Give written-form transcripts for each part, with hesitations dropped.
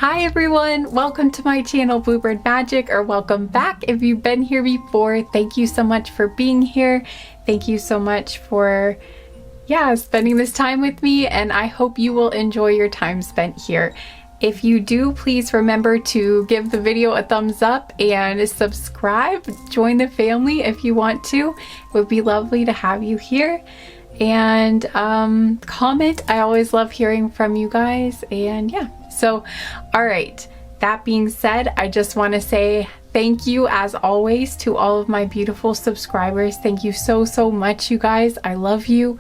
Hi everyone, welcome to my channel Bluebird Magic, or welcome back if you've been here before. Thank you so much for being here. Thank you so much for spending this time with me, and I hope you will enjoy your time spent here. If you do, please remember to give the video a thumbs up and subscribe. Join the family if you want to. It would be lovely to have you here. And comment. I always love hearing from you guys. And so all right, that being said, I just want to say thank you as always to all of my beautiful subscribers. Thank you so much, you guys. I love you.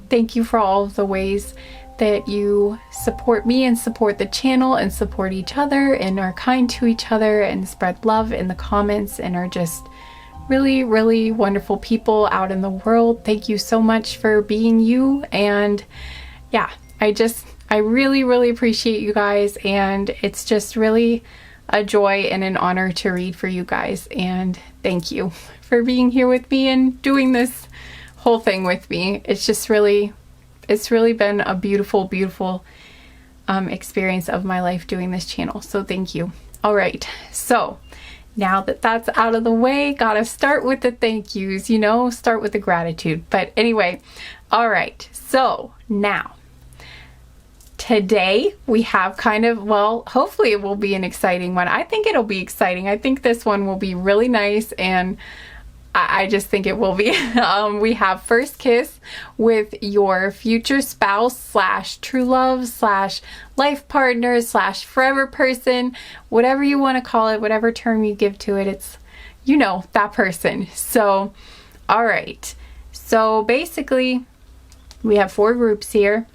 Thank you for all of the ways that you support me and support the channel and support each other and are kind to each other and spread love in the comments and are just really wonderful people out in the world. Thank you so much for being you. And I really appreciate you guys, and it's just really a joy and an honor to read for you guys. And thank you for being here with me and doing this whole thing with me. It's really been a beautiful experience of my life doing this channel. So thank you. All right, so now that that's out of the way, gotta start with the thank yous, start with the gratitude. But anyway, all right, so now today we have hopefully it will be an exciting one. I think it'll be exciting. I think this one will be really nice, and I just think it will be. We have first kiss with your future spouse / true love / life partner / forever person, whatever you want to call it, whatever term you give to it. It's, that person. So, all right. So basically we have 4 groups here.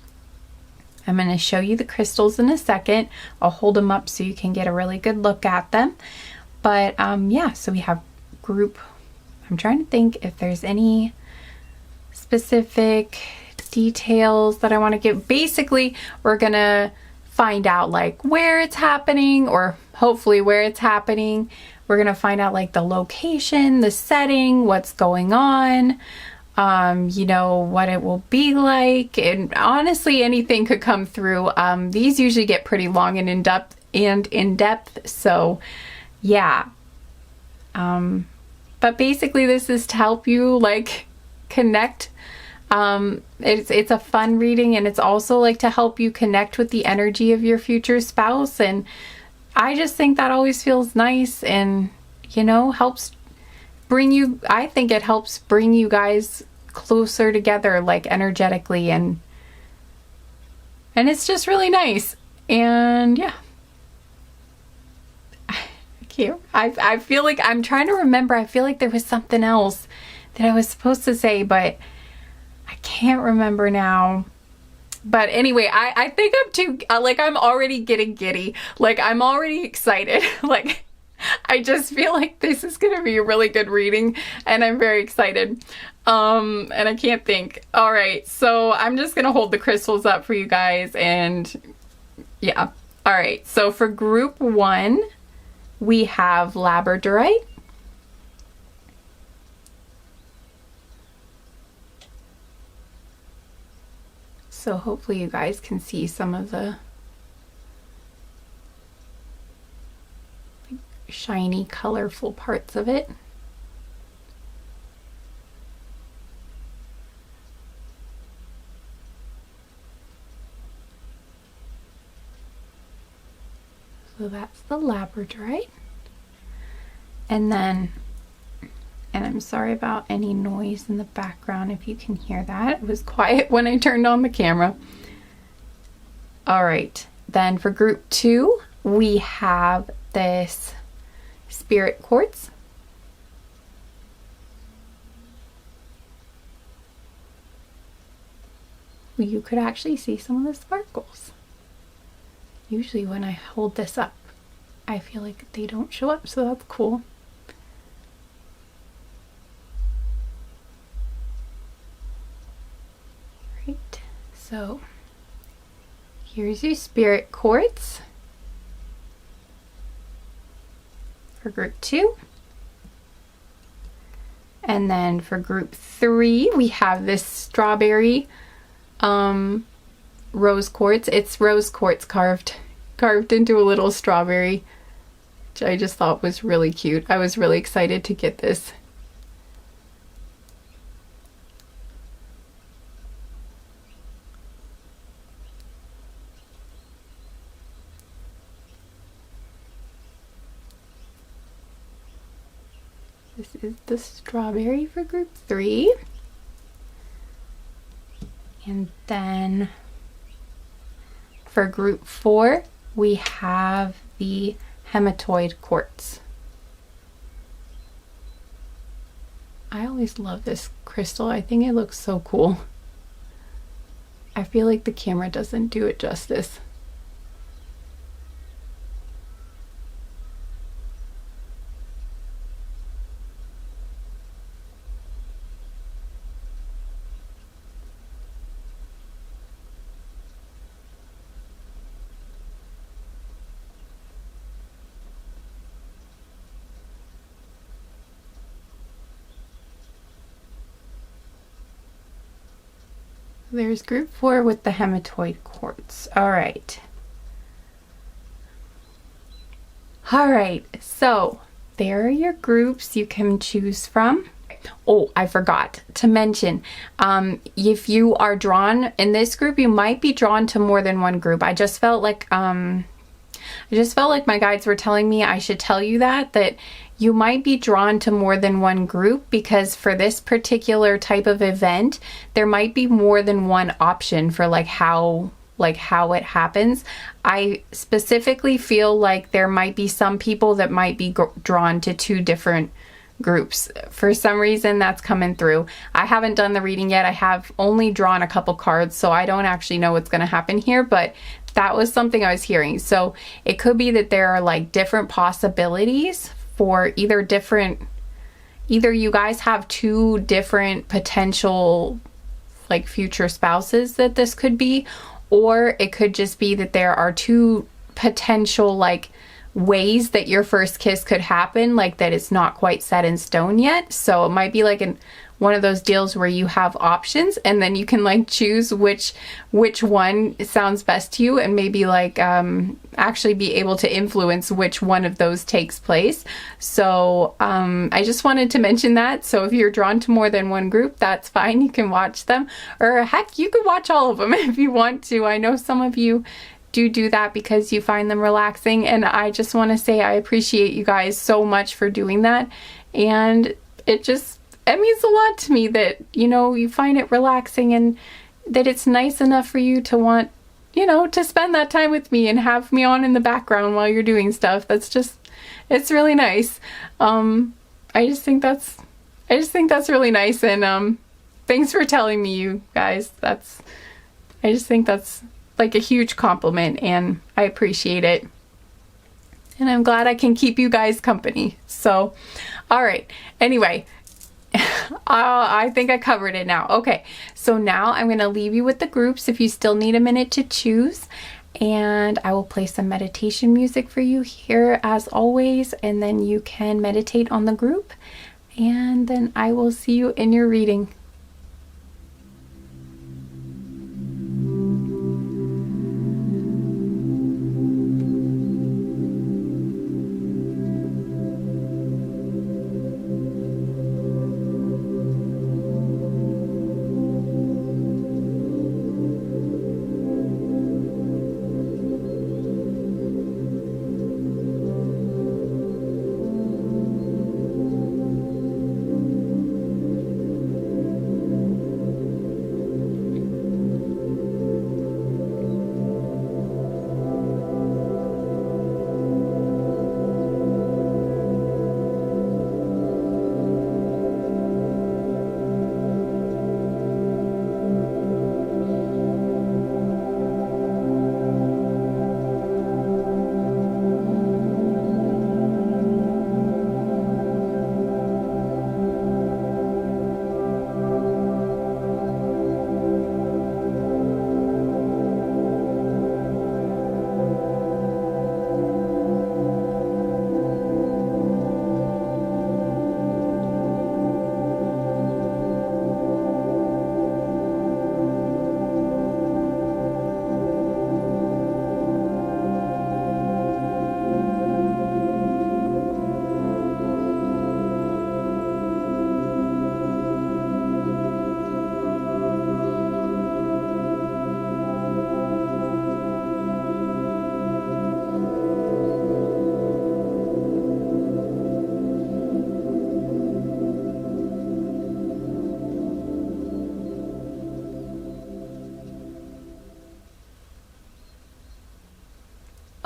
I'm going to show you the crystals in a second. I'll hold them up so you can get a really good look at them. But so we have group. I'm trying to think if there's any specific details that I want to give. Basically, we're going to find out like where it's happening, or hopefully where it's happening. We're going to find out like the location, the setting, what's going on, what it will be like. And honestly, anything could come through. These usually get pretty long and in-depth. So yeah. But basically this is to help you like connect. It's a fun reading, and it's also like to help you connect with the energy of your future spouse. And I just think that always feels nice and, helps bring you, I think it helps bring you guys closer together, like energetically, and it's just really nice. And yeah. I feel like I'm trying to remember. I feel like there was something else that I was supposed to say, but I can't remember now. But anyway, I think I'm too, I'm already getting giddy. Like, I'm already excited. Like, I just feel like this is going to be a really good reading, and I'm very excited. And I can't think. All right, so I'm just going to hold the crystals up for you guys, and yeah. All right, so for group 1, we have labradorite, so hopefully you guys can see some of the shiny, colorful parts of it. So that's the labradorite. And then, I'm sorry about any noise in the background if you can hear that. It was quiet when I turned on the camera. All right, then for group 2, we have this spirit quartz. You could actually see some of the sparkles. Usually when I hold this up, I feel like they don't show up, so that's cool. Right, so here's your spirit quartz for group 2. And then for group 3, we have this strawberry rose quartz. It's rose quartz carved carved into a little strawberry, which I just thought was really cute. I was really excited to get this. This is the strawberry for group 3. And then for group 4, we have the hematoid quartz. I always love this crystal. I think it looks so cool. I feel like the camera doesn't do it justice. There's group 4 with the hematoid quartz. All right. All right, so there are your groups you can choose from. Oh, I forgot to mention, if you are drawn in this group, you might be drawn to more than one group. I just felt like my guides were telling me I should tell you that you might be drawn to more than one group, because for this particular type of event, there might be more than one option for how it happens. I specifically feel like there might be some people that might be drawn to 2 different groups. For some reason, that's coming through. I haven't done the reading yet. I have only drawn a couple cards, so I don't actually know what's going to happen here, but that was something I was hearing. So it could be that there are different possibilities for either you guys have 2 different potential future spouses that this could be, or it could just be that there are 2 potential ways that your first kiss could happen, that it's not quite set in stone yet. So it might be one of those deals where you have options, and then you can choose which one sounds best to you, and maybe actually be able to influence which one of those takes place. So I just wanted to mention that. So if you're drawn to more than one group, that's fine. You can watch them, or heck, you could watch all of them if you want to. I know some of you do that because you find them relaxing, and I just want to say I appreciate you guys so much for doing that, and it means a lot to me that you find it relaxing, and that it's nice enough for you to want to spend that time with me and have me on in the background while you're doing stuff. It's really nice. I just think that's really nice, and thanks for telling me, you guys. I just think that's a huge compliment, and I appreciate it. And I'm glad I can keep you guys company. So, all right. Anyway, I think I covered it now. Okay, so now I'm going to leave you with the groups if you still need a minute to choose. And I will play some meditation music for you here as always. And then you can meditate on the group. And then I will see you in your reading.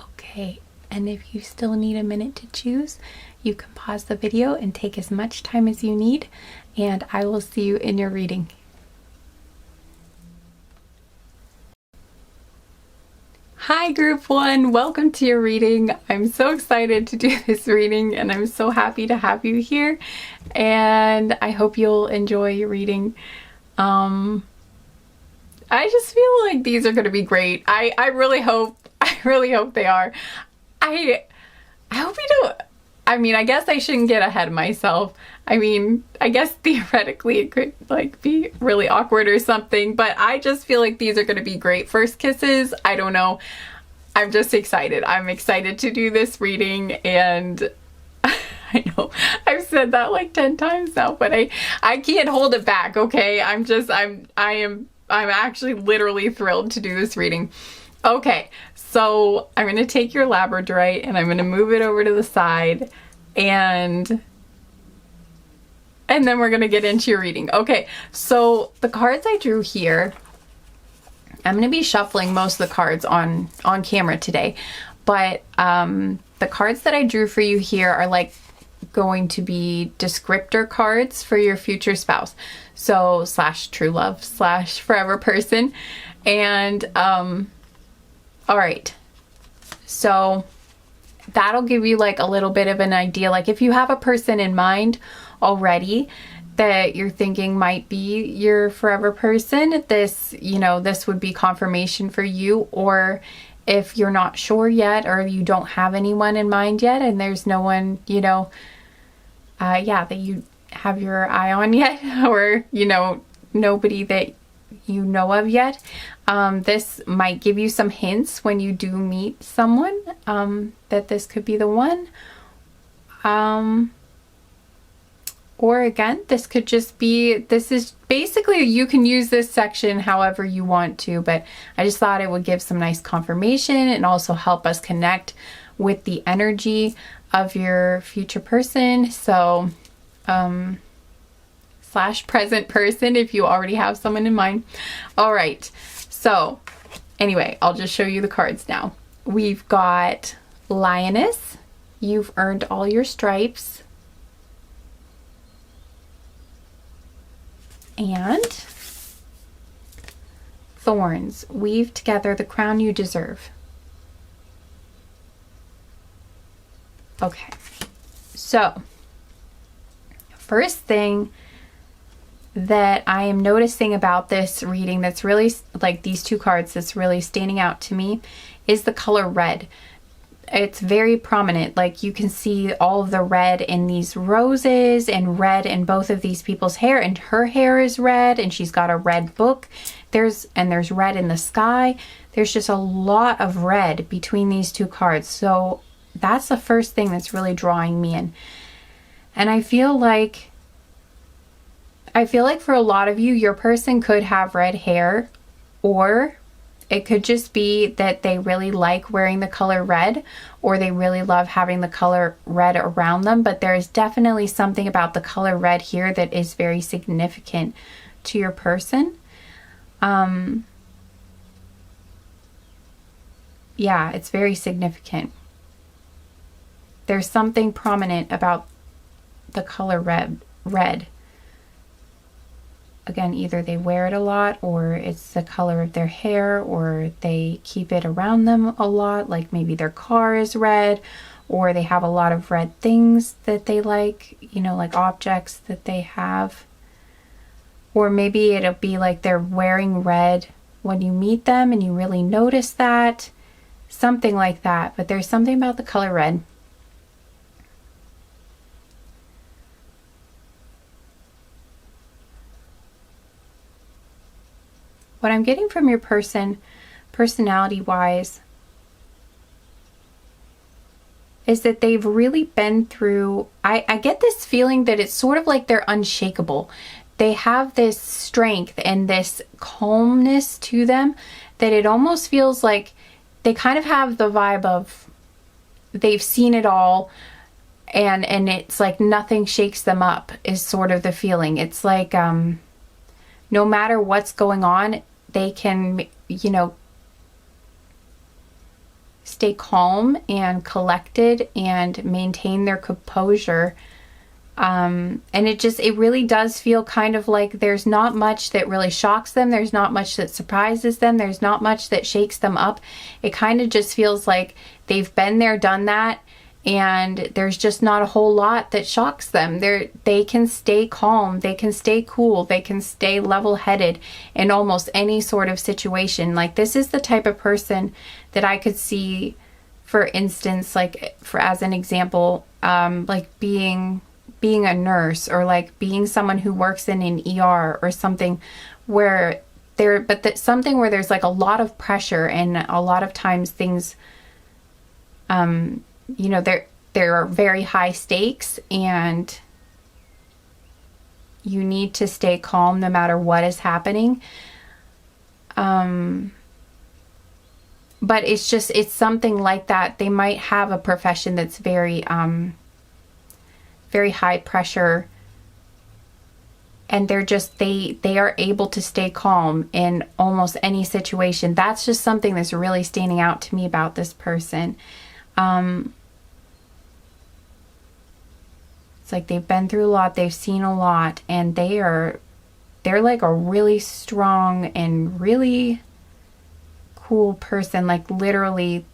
Okay, and if you still need a minute to choose, you can pause the video and take as much time as you need, and I will see you in your reading. Hi group 1, welcome to your reading. I'm so excited to do this reading and I'm so happy to have you here, and I hope you'll enjoy your reading. I just feel like these are going to be great. I really hope they are. I hope you don't. I mean, I guess I shouldn't get ahead of myself. I mean, I guess theoretically it could like be really awkward or something, but I just feel like these are going to be great first kisses. I don't know. I'm just excited. I'm excited to do this reading, and I know I've said that like 10 times now, but I can't hold it back, okay? I am actually literally thrilled to do this reading. Okay, so I'm going to take your labradorite and I'm going to move it over to the side, and then we're going to get into your reading. Okay, so the cards I drew here, I'm going to be shuffling most of the cards on camera today, but the cards that I drew for you here are like going to be descriptor cards for your future spouse. So / true love / forever person. And all right, so that'll give you like a little bit of an idea. Like if you have a person in mind already that you're thinking might be your forever person, this, you know, this would be confirmation for you. Or if you're not sure yet, or you don't have anyone in mind yet and there's no one, you know, yeah, that you have your eye on yet, or, you know, nobody that you know of yet, this might give you some hints when you do meet someone, that this could be the one. Or again, this could just be, this is basically, you can use this section however you want to, but I just thought it would give some nice confirmation and also help us connect with the energy of your future person. So, / present person if you already have someone in mind. All right, so anyway, I'll just show you the cards now. We've got Lioness, you've earned all your stripes, and Thorns, weave together the crown you deserve. Okay, so first thing that I am noticing about this reading that's really, like these two cards that's really standing out to me, is the color red. It's very prominent. Like you can see all of the red in these roses and red in both of these people's hair, and her hair is red and she's got a red book. There's red in the sky. There's just a lot of red between these two cards. So that's the first thing that's really drawing me in. And I feel like for a lot of you, your person could have red hair, or it could just be that they really like wearing the color red, or they really love having the color red around them. But there is definitely something about the color red here that is very significant to your person. Yeah, it's very significant. There's something prominent about the color red. Again, either they wear it a lot, or it's the color of their hair, or they keep it around them a lot, like maybe their car is red, or they have a lot of red things that they like, you know, like objects that they have. Or maybe it'll be like they're wearing red when you meet them and you really notice that. Something like that. But there's something about the color red. What I'm getting from your person, personality-wise, is that they've really been through, I get this feeling that it's sort of like they're unshakable. They have this strength and this calmness to them that it almost feels like they kind of have the vibe of they've seen it all, and it's like nothing shakes them up, is sort of the feeling. It's like no matter what's going on, they can, you know, stay calm and collected and maintain their composure. And it really does feel kind of like there's not much that really shocks them. There's not much that surprises them. There's not much that shakes them up. It kind of just feels like they've been there, done that, and there's just not a whole lot that shocks them. They can stay calm. They can stay cool. They can stay level-headed in almost any sort of situation. Like, this is the type of person that I could see, for instance, like, as an example, like being a nurse, or like being someone who works in an ER or something where something where there's like a lot of pressure, and a lot of times things, you know, there are very high stakes, and you need to stay calm no matter what is happening. But it's something like that. They might have a profession that's very high pressure, and they are able to stay calm in almost any situation. That's just something that's really standing out to me about this person. It's like they've been through a lot, they've seen a lot, and they're like a really strong and really cool person. Like, literally,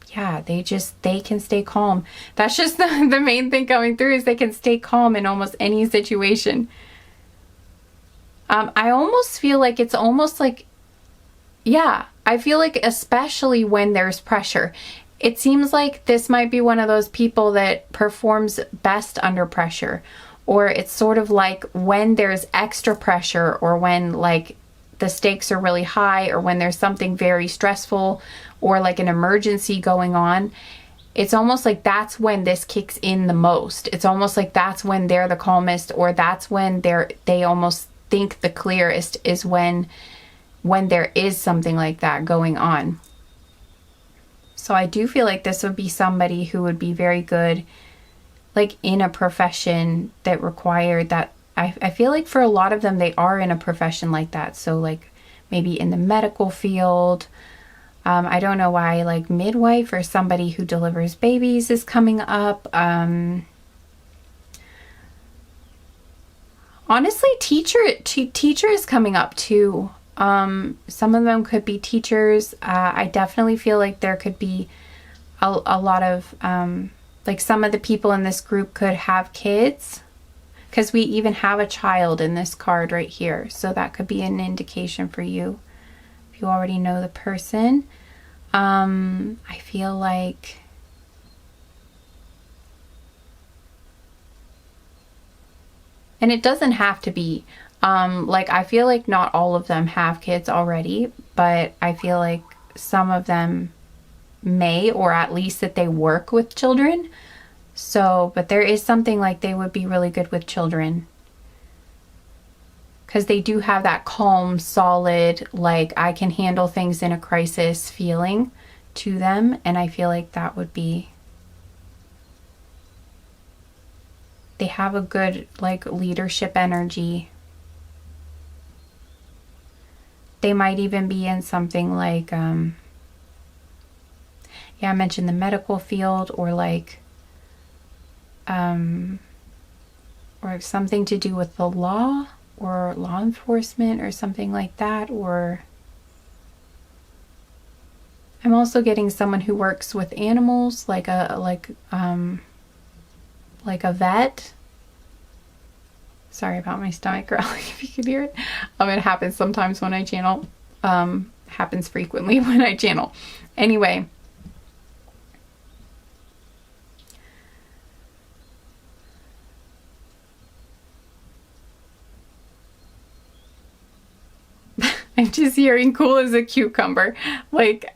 yeah, they can stay calm. That's just the main thing coming through, is they can stay calm in almost any situation. I almost feel like it's almost like, yeah, I feel like especially when there's pressure. It seems like this might be one of those people that performs best under pressure. Or it's sort of like when there's extra pressure, or when like the stakes are really high, or when there's something very stressful, or like an emergency going on, it's almost like that's when this kicks in the most. It's almost like that's when they're the calmest, or that's when they almost think the clearest, is when there is something like that going on. So I do feel like this would be somebody who would be very good, like in a profession that required that. I feel like for a lot of them, they are in a profession like that. So like maybe in the medical field. I don't know why, like midwife or somebody who delivers babies is coming up. Honestly, teacher is coming up too. Some of them could be teachers. I definitely feel like there could be a lot of, like some of the people in this group could have kids, because we even have a child in this card right here. So that could be an indication for you if you already know the person. I feel like and it doesn't have to be like, I feel like not all of them have kids already, but I feel like some of them may, or at least that they work with children. So, but there is something like they would be really good with children, because they do have that calm, solid, like I can handle things in a crisis feeling to them. And I feel like that would be, they have a good like leadership energy. They might even be in something like, yeah, I mentioned the medical field, or like, or something to do with the law, or law enforcement, or something like that. Or I'm also getting someone who works with animals, like a vet. Sorry about my stomach growling, if you could hear it. It happens sometimes when I channel. Happens frequently when I channel. Anyway. I'm just hearing cool as a cucumber. Like,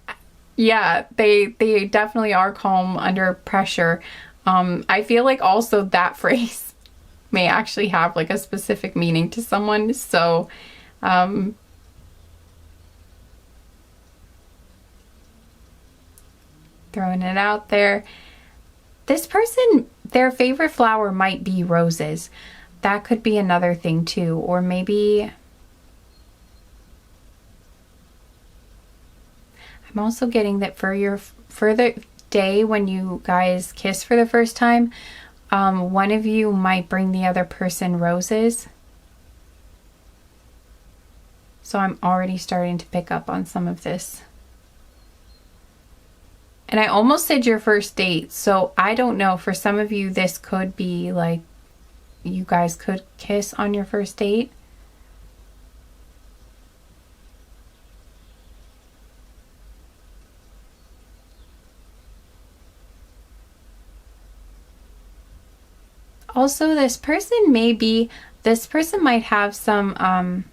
yeah, they definitely are calm under pressure. I feel like also that phrase may actually have like a specific meaning to someone. So, throwing it out there. This person, their favorite flower might be roses. That could be another thing too. Or maybe I'm also getting that for the day when you guys kiss for the first time, one of you might bring the other person roses. So I'm already starting to pick up on some of this. And I almost said your first date, so I don't know. For some of you, this could be like you guys could kiss on your first date. Also, this person might have some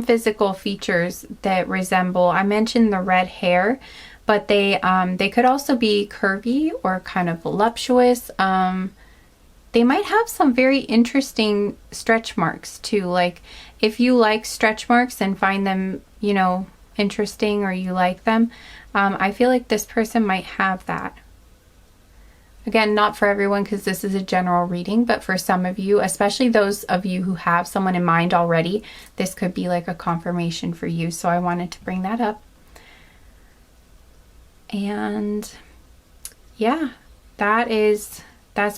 physical features that resemble, I mentioned the red hair, but they could also be curvy or kind of voluptuous. They might have some very interesting stretch marks too. Like if you like stretch marks and find them, you know, interesting, or you like them, I feel like this person might have that. Again, not for everyone because this is a general reading, but for some of you, especially those of you who have someone in mind already, this could be like a confirmation for you. So I wanted to bring that up. And yeah, that's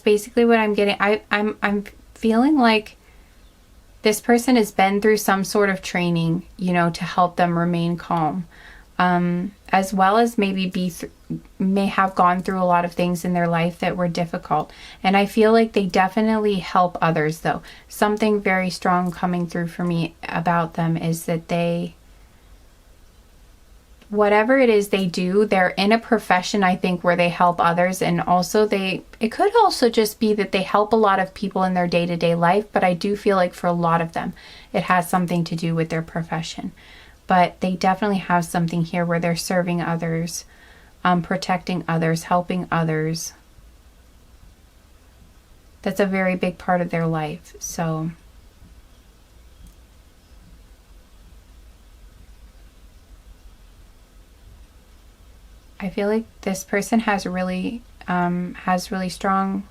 basically what I'm getting. I'm feeling like this person has been through some sort of training, you know, to help them remain calm. As well as maybe may have gone through a lot of things in their life that were difficult. And I feel like they definitely help others though. Something very strong coming through for me about them is that whatever it is they do, they're in a profession, I think, where they help others. And also it could also just be that they help a lot of people in their day-to-day life, but I do feel like for a lot of them, it has something to do with their profession. But they definitely have something here where they're serving others, protecting others, helping others. That's a very big part of their life. So I feel like this person has really strong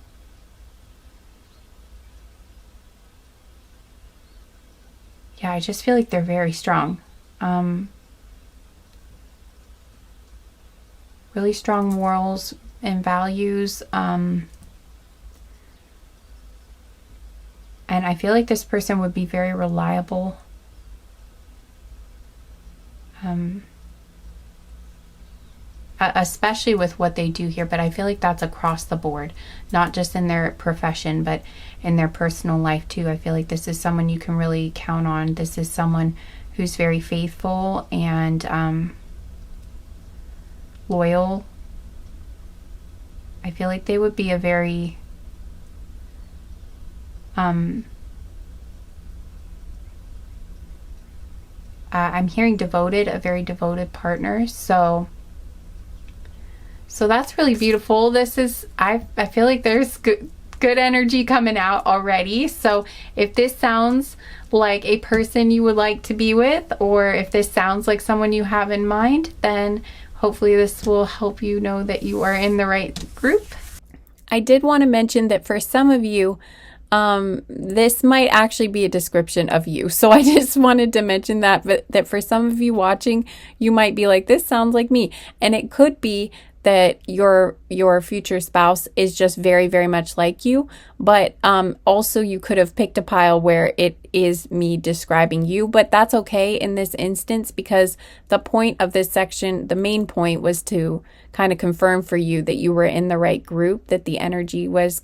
I just feel like they're very strong. Really strong morals and values. And I feel like this person would be very reliable. Especially with what they do here, but I feel like that's across the board, not just in their profession, but in their personal life too. I feel like this is someone you can really count on. This is someone who's very faithful and loyal. I feel like they would be a very I'm hearing devoted, a very devoted partner. So that's really beautiful. This is, I feel like there's good energy coming out already. So if this sounds like a person you would like to be with, or if this sounds like someone you have in mind, then hopefully this will help you know that you are in the right group. I did want to mention that for some of you, this might actually be a description of you. So I just wanted to mention that for some of you watching, you might be like, this sounds like me. And it could be that your future spouse is just very, very much like you. But also you could have picked a pile where it is me describing you. But that's okay in this instance, because the point of this section, the main point, was to kind of confirm for you that you were in the right group, that the energy was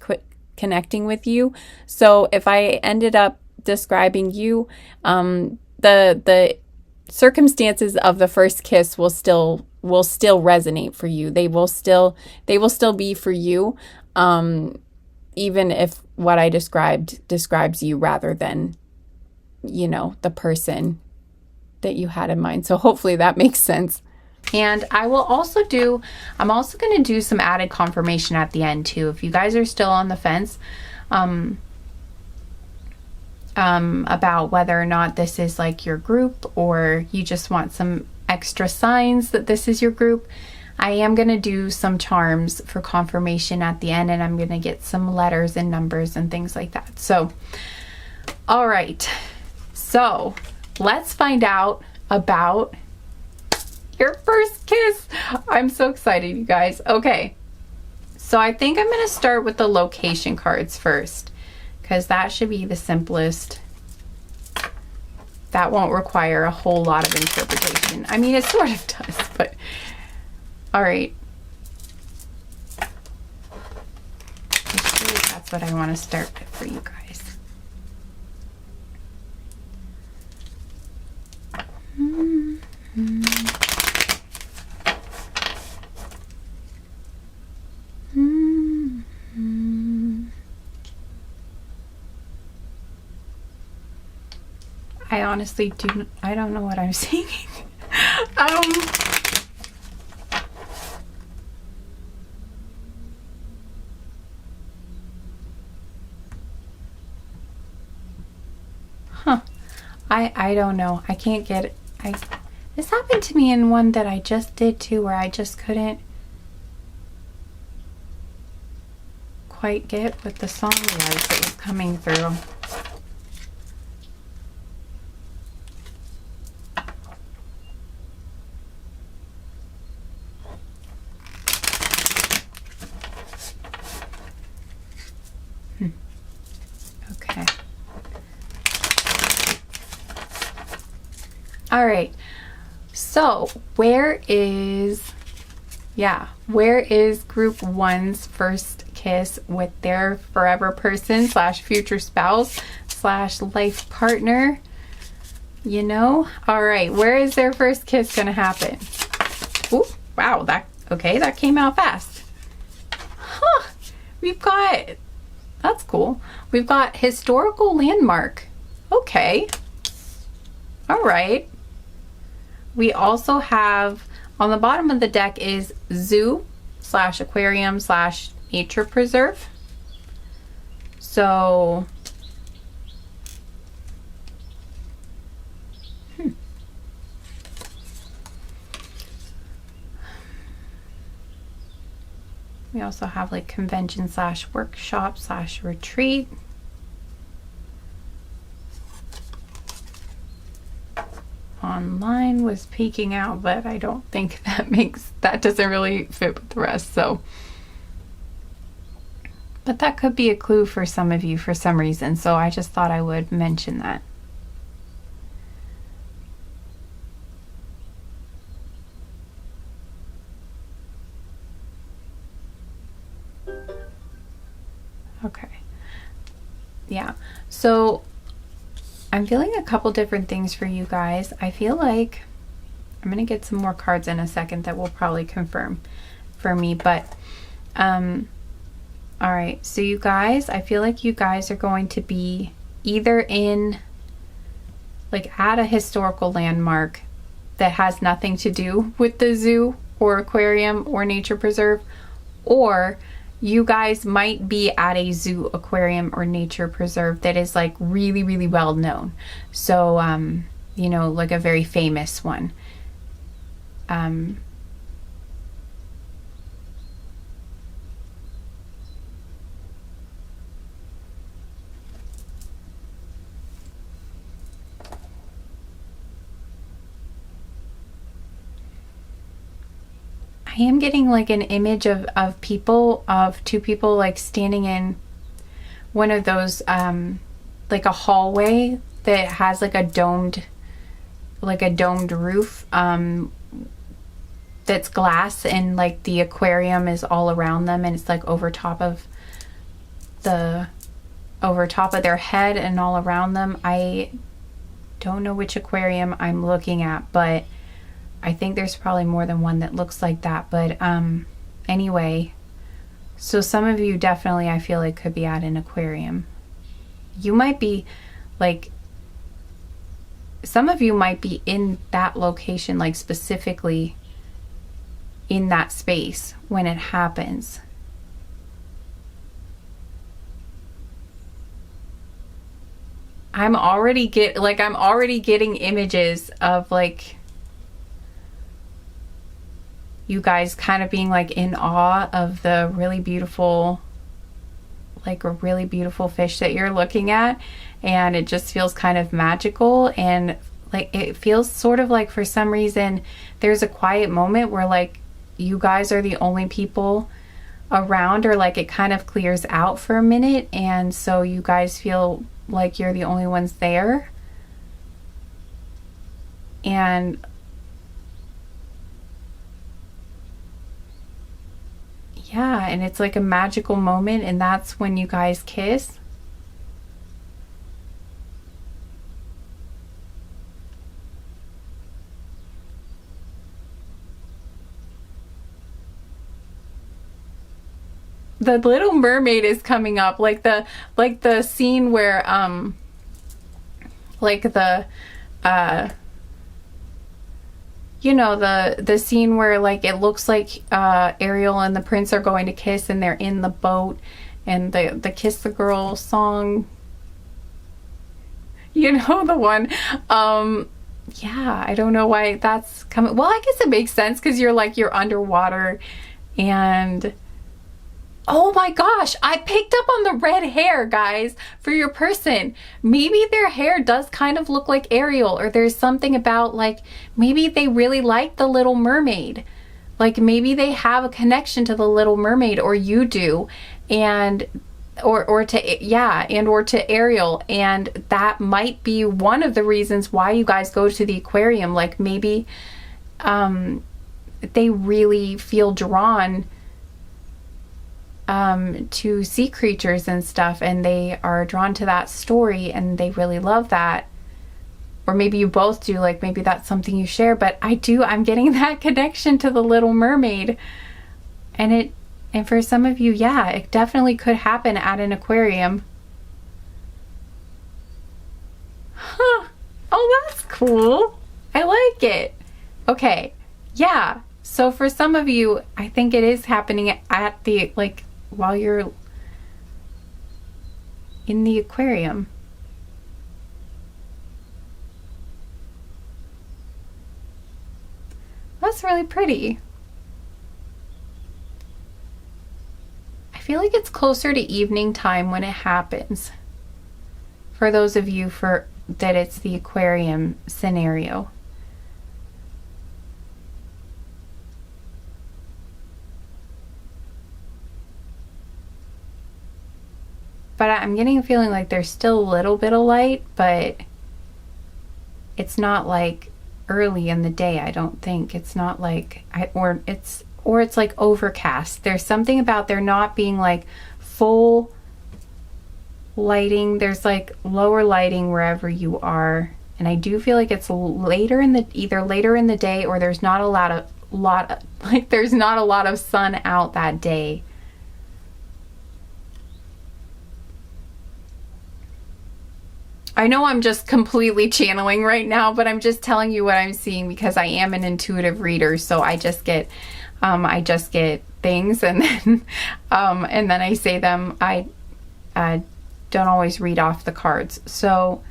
connecting with you. So if I ended up describing you, the circumstances of the first kiss will still resonate for you. They will still be for you, even if what I describes you rather than, the person that you had in mind. So hopefully that makes sense. And I'm also going to do some added confirmation at the end too. If you guys are still on the fence about whether or not this is like your group, or you just want some extra signs that this is your group, I am going to do some charms for confirmation at the end, and I'm going to get some letters and numbers and things like that. So, all right. So let's find out about Your first kiss. I'm so excited, you guys. Okay. So I think I'm going to start with the location cards first, because that should be the simplest. That won't require a whole lot of interpretation. I mean, it sort of does, but all right. Actually, that's what I want to start with for you guys. I honestly I don't know what I'm singing. I don't know. I can't get it. This happened to me in one that I just did too, where I just couldn't quite get what the song was that was coming through. Okay. All right. So where is group one's first kiss with their forever person / future spouse / life partner? You know? All right. Where is their first kiss going to happen? Ooh, wow. That came out fast. Huh. That's cool. We've got historical landmark. Okay. All right. We also have, on the bottom of the deck is zoo / aquarium / nature preserve. So, we also have like convention / workshop / retreat. Online was peeking out, but I don't think that doesn't really fit with the rest. So, but that could be a clue for some of you for some reason. So I just thought I would mention that. Okay. Yeah. So I'm feeling a couple different things for you guys. I feel like I'm going to get some more cards in a second that will probably confirm for me. But, all right. So you guys, I feel like you guys are going to be either in, like, at a historical landmark that has nothing to do with the zoo or aquarium or nature preserve, or you guys might be at a zoo, aquarium, or nature preserve that is like really, really well known. So, you know, like a very famous one. I am getting like an image of two people like standing in one of those like a hallway that has like a domed roof that's glass, and like the aquarium is all around them, and it's like over top of their head and all around them. I don't know which aquarium I'm looking at, but I think there's probably more than one that looks like that. But anyway, so some of you definitely, I feel like, could be at an aquarium. You might be like, some of you might be in that location, like specifically in that space when it happens. I'm already getting images of like you guys kind of being like in awe of the really beautiful, like a really beautiful fish that you're looking at, and it just feels kind of magical and like it feels sort of like for some reason there's a quiet moment where like you guys are the only people around, or like it kind of clears out for a minute, and so you guys feel like you're the only ones there. And yeah, and it's like a magical moment, and that's when you guys kiss. The Little Mermaid is coming up, like the scene where like the you know, the scene where like it looks like Ariel and the prince are going to kiss, and they're in the boat, and the Kiss the Girl song, you know, the one. Yeah, I don't know why that's coming. Well, I guess it makes sense because you're underwater. And oh my gosh, I picked up on the red hair, guys, for your person. Maybe their hair does kind of look like Ariel, or there's something about like maybe they really like the Little Mermaid. Like maybe they have a connection to the Little Mermaid, or you do, and or to Ariel, and that might be one of the reasons why you guys go to the aquarium. Like maybe they really feel drawn to sea creatures and stuff, and they are drawn to that story, and they really love that. Or maybe you both do, like maybe that's something you share. But I'm getting that connection to the Little Mermaid, and for some of you, yeah, it definitely could happen at an aquarium. Huh. Oh, that's cool. I like it. Okay, yeah, so for some of you, I think it is happening at the, like, while you're in the aquarium. That's really pretty. I feel like it's closer to evening time when it happens. For those of you that it's the aquarium scenario. But I'm getting a feeling like there's still a little bit of light, but it's not like early in the day, I don't think. It's not like, or it's like overcast. There's something about there not being like full lighting. There's like lower lighting wherever you are. And I do feel like it's either later in the day, or there's not a lot of there's not a lot of sun out that day. I know I'm just completely channeling right now, but I'm just telling you what I'm seeing because I am an intuitive reader. So I just get things, and then I say them. I don't always read off the cards. So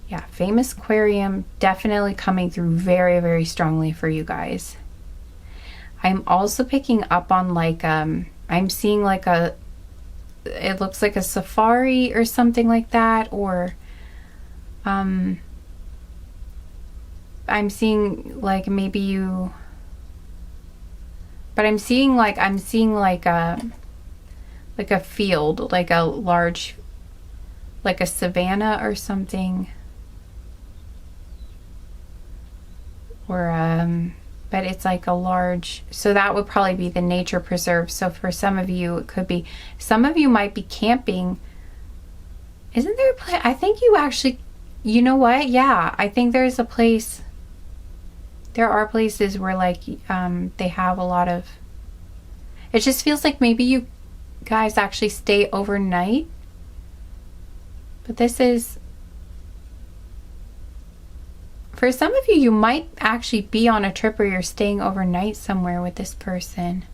yeah, famous aquarium definitely coming through very, very strongly for you guys. I'm also picking up on like I'm seeing like it looks like a safari or something like that, or I'm seeing like maybe you, but I'm seeing like a field, like a large, like a savanna or something, or but it's like a large, so that would probably be the nature preserve. So for some of you, it could be, some of you might be camping. Isn't there a place? I think you actually, you know what? Yeah, I think there's a place, there are places where like they have a lot of, it just feels like maybe you guys actually stay overnight. But this is, for some of you, you might actually be on a trip where you're staying overnight somewhere with this person.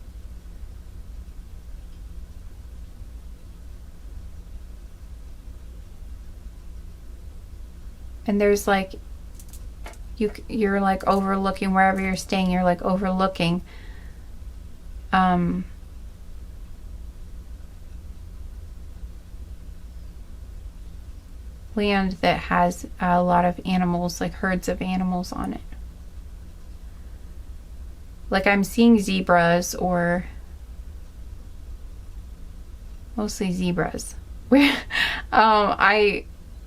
And there's like, you're like overlooking wherever you're staying, you're like overlooking land that has a lot of animals, like herds of animals on it. Like I'm seeing zebras, or mostly zebras.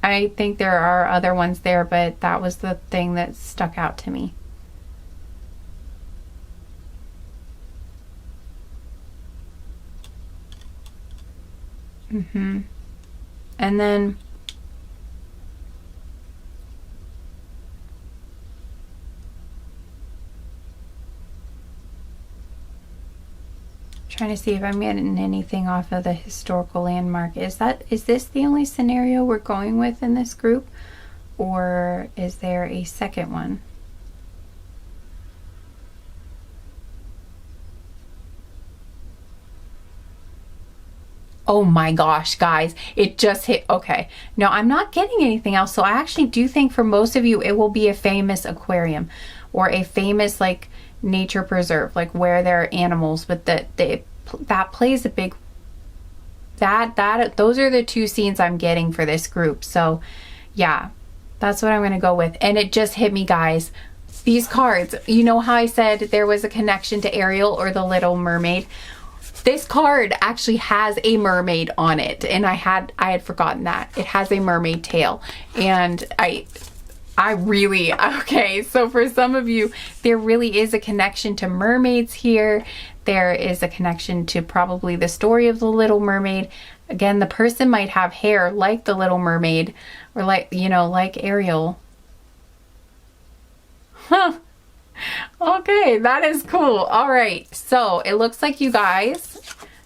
I think there are other ones there, but that was the thing that stuck out to me. And then trying to see if I'm getting anything off of the historical landmark. Is this the only scenario we're going with in this group, or is there a second one? Oh my gosh, guys, it just hit. Okay, no, I'm not getting anything else. So I actually do think for most of you, it will be a famous aquarium or a famous like nature preserve, like where there are animals, but that plays a big, those are the two scenes I'm getting for this group. So yeah, that's what I'm going to go with. And it just hit me, guys. These cards, you know how I said there was a connection to Ariel or the Little Mermaid? This card actually has a mermaid on it, and I had forgotten that. It has a mermaid tail, and I really, okay, so for some of you, there really is a connection to mermaids here. There is a connection to probably the story of the Little Mermaid. Again, the person might have hair like the Little Mermaid, or like, you know, like Ariel. Huh. Okay, that is cool. All right, so it looks like you guys,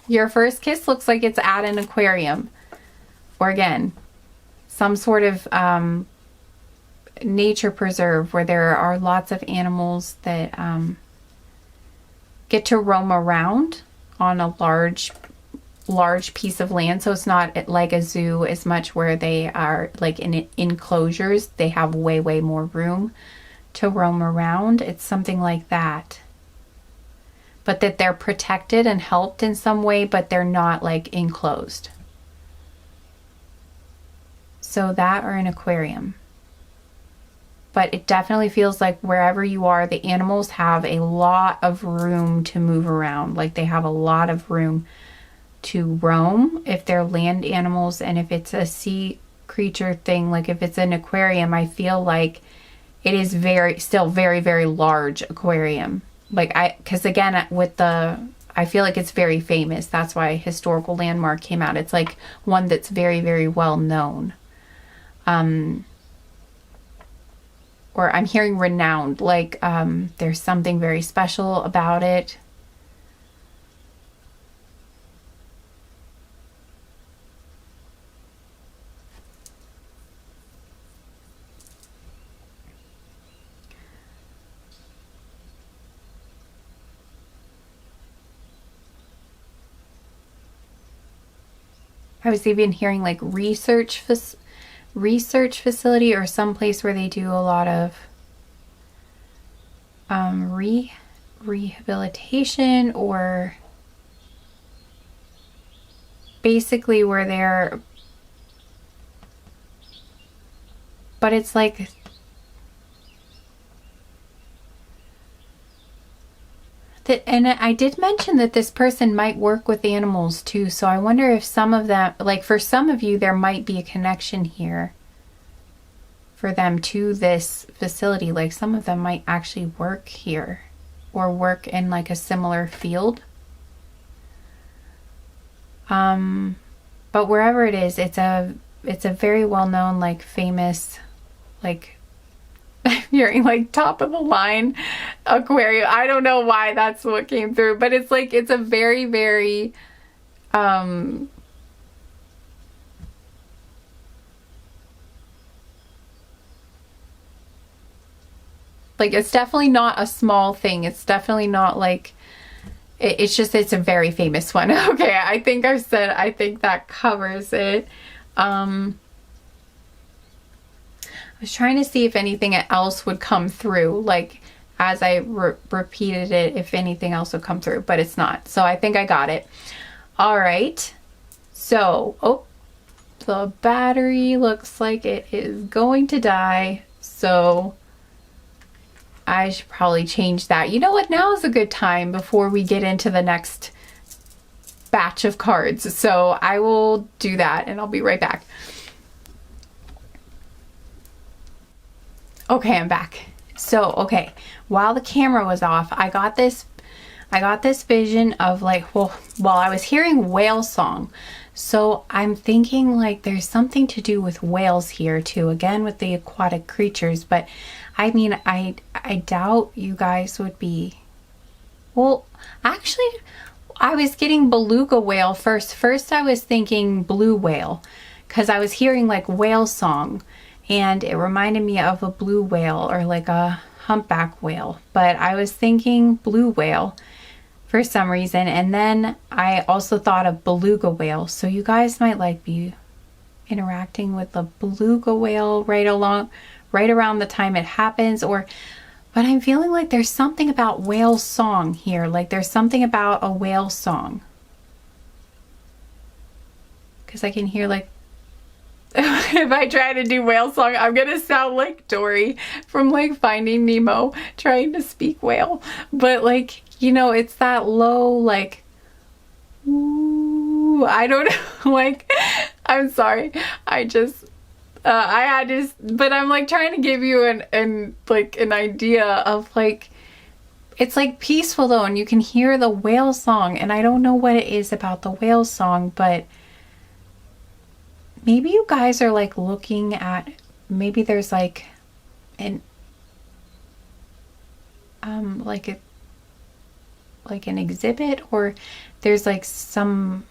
your first kiss looks like it's at an aquarium, or again, some sort of nature preserve where there are lots of animals that get to roam around on a large piece of land. So it's not like a zoo as much, where they are like in enclosures. They have way more room to roam around. It's something like that, but that they're protected and helped in some way, but they're not like enclosed. So that, or an aquarium. But it definitely feels like wherever you are, the animals have a lot of room to move around. Like they have a lot of room to roam if they're land animals. And if it's a sea creature thing, like if it's an aquarium, I feel like it is still very large aquarium. Like because again, I feel like it's very famous. That's why historical landmark came out. It's like one that's very well known. Or I'm hearing renowned, like there's something very special about it. I was even hearing like research facility, or some place where they do a lot of rehabilitation, or basically where they're, but it's like that. And I did mention that this person might work with animals too, so I wonder if some of them, like for some of you, there might be a connection here for them to this facility. Like some of them might actually work here, or work in like a similar field. But wherever it is, it's a very well known, like famous, like I'm hearing like top of the line aquarium. I don't know why that's what came through, but it's like, it's a very like, it's definitely not a small thing. It's definitely not like, it's just, it's a very famous one. Okay, I think that covers it. I was trying to see if anything else would come through, like as I repeated it, if anything else would come through, but it's not. So I think I got it. All right. So, The battery looks like it is going to die, so I should probably change that. You know what? Now is a good time before we get into the next batch of cards. So I will do that and I'll be right back. Okay, I'm back. So, okay, while the camera was off, I got this vision of like, well, I was hearing whale song. So I'm thinking like there's something to do with whales here too, again with the aquatic creatures, but I mean, I doubt you guys would be, well, actually, I was getting beluga whale first. First I was thinking blue whale because I was hearing like whale song and it reminded me of a blue whale or like a humpback whale, but I was thinking blue whale for some reason. And then I also thought of beluga whale. So you guys might like be interacting with the beluga whale right around the time it happens, but I'm feeling like there's something about whale song here. Like there's something about a whale song. Because I can hear like, if I try to do whale song, I'm going to sound like Dory from like Finding Nemo trying to speak whale. But like, you know, it's that low, like, ooh, I don't know, like, I'm sorry. I had to, but I'm like trying to give you an idea of like, it's like peaceful though, and you can hear the whale song, and I don't know what it is about the whale song, but maybe you guys are like looking at, maybe there's like an, like an exhibit, or there's like something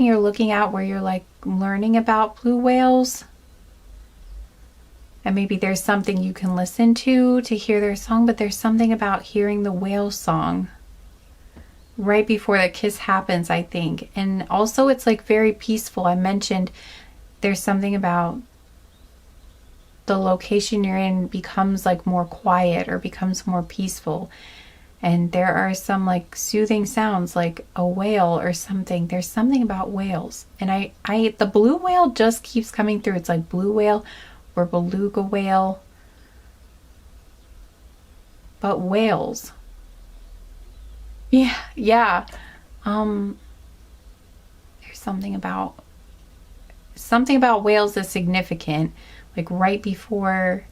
you're looking at where you're like learning about blue whales, and maybe there's something you can listen to hear their song, but there's something about hearing the whale song right before the kiss happens, I think. And also it's like very peaceful. I mentioned there's something about the location you're in becomes like more quiet or becomes more peaceful. And there are some like soothing sounds like a whale or something. There's something about whales. And the blue whale just keeps coming through. It's like blue whale or beluga whale. But whales. Yeah. There's something about whales is significant. Like right before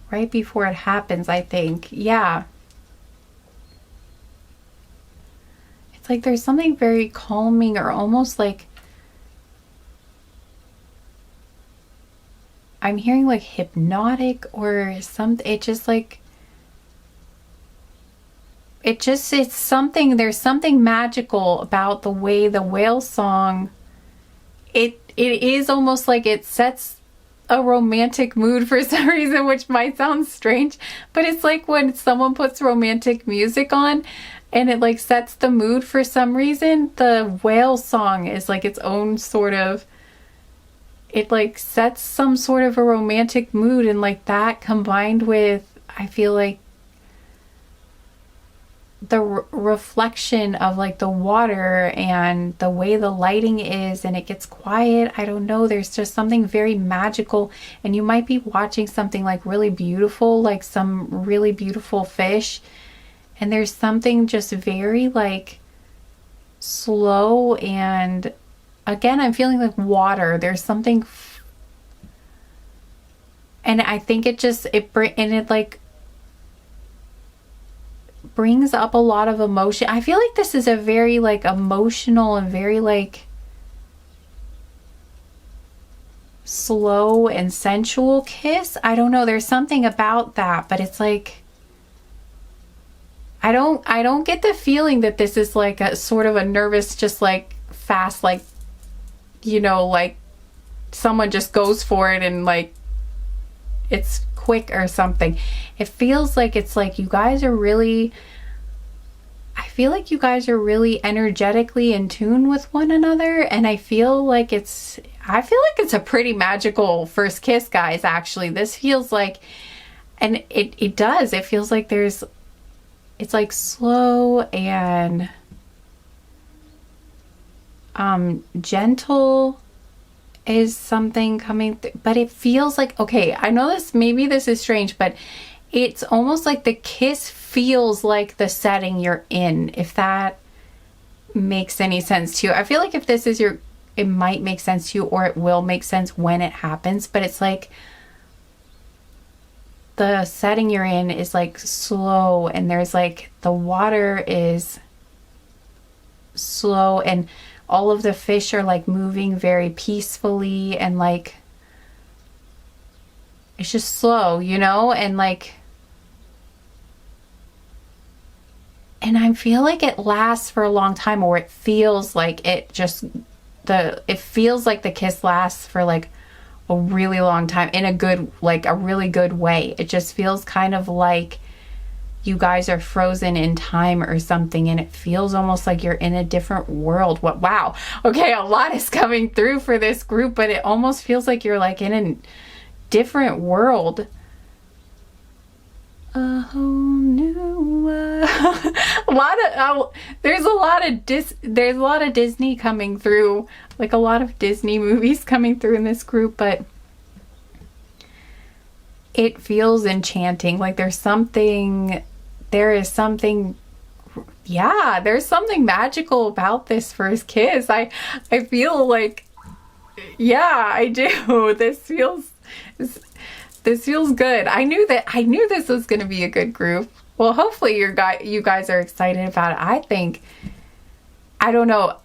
it happens, I think. Yeah. It's like there's something very calming, or almost like I'm hearing like hypnotic or something. It just like, it's something, there's something magical about the way the whale song, it is almost like it sets a romantic mood for some reason, which might sound strange, but it's like when someone puts romantic music on and it like sets the mood for some reason. The whale song is like its own sort of, it like sets some sort of a romantic mood, and like that combined with, I feel like the reflection of like the water and the way the lighting is, and it gets quiet. I don't know, there's just something very magical, and you might be watching something like really beautiful, like some really beautiful fish, and there's something just very like slow, and again I'm feeling like water. There's something and I think it like brings up a lot of emotion. I feel like this is a very like emotional and very like slow and sensual kiss. I don't know, there's something about that, but it's like I don't get the feeling that this is like a sort of a nervous, just like fast, like, you know, like someone just goes for it and like it's quick or something. It feels like it's like you guys are really, I feel like you guys are really energetically in tune with one another, and I feel like it's a pretty magical first kiss, guys. Actually, this feels like, and it feels like it's like slow, and gentle is something coming but it feels like, okay, I know this, maybe this is strange, but it's almost like the kiss feels like the setting you're in, if that makes any sense to you. I feel like if this is your, it might make sense to you, or it will make sense when it happens, but it's like the setting you're in is like slow, and there's like the water is slow, and all of the fish are like moving very peacefully, and like it's just slow, you know, and like, and I feel like it lasts for a long time, or it feels like it just, it feels like the kiss lasts for like a really long time in a good, like a really good way. It just feels kind of like you guys are frozen in time or something, and it feels almost like you're in a different world. What? Wow. Okay, a lot is coming through for this group, but it almost feels like you're like in a different world. A whole new world. There's a lot of Disney coming through, like a lot of Disney movies coming through in this group, but it feels enchanting. Like there's something magical about this first kiss. I feel like, yeah, I do. This feels good. I knew this was going to be a good group. Well, hopefully you guys are excited about it. I don't know.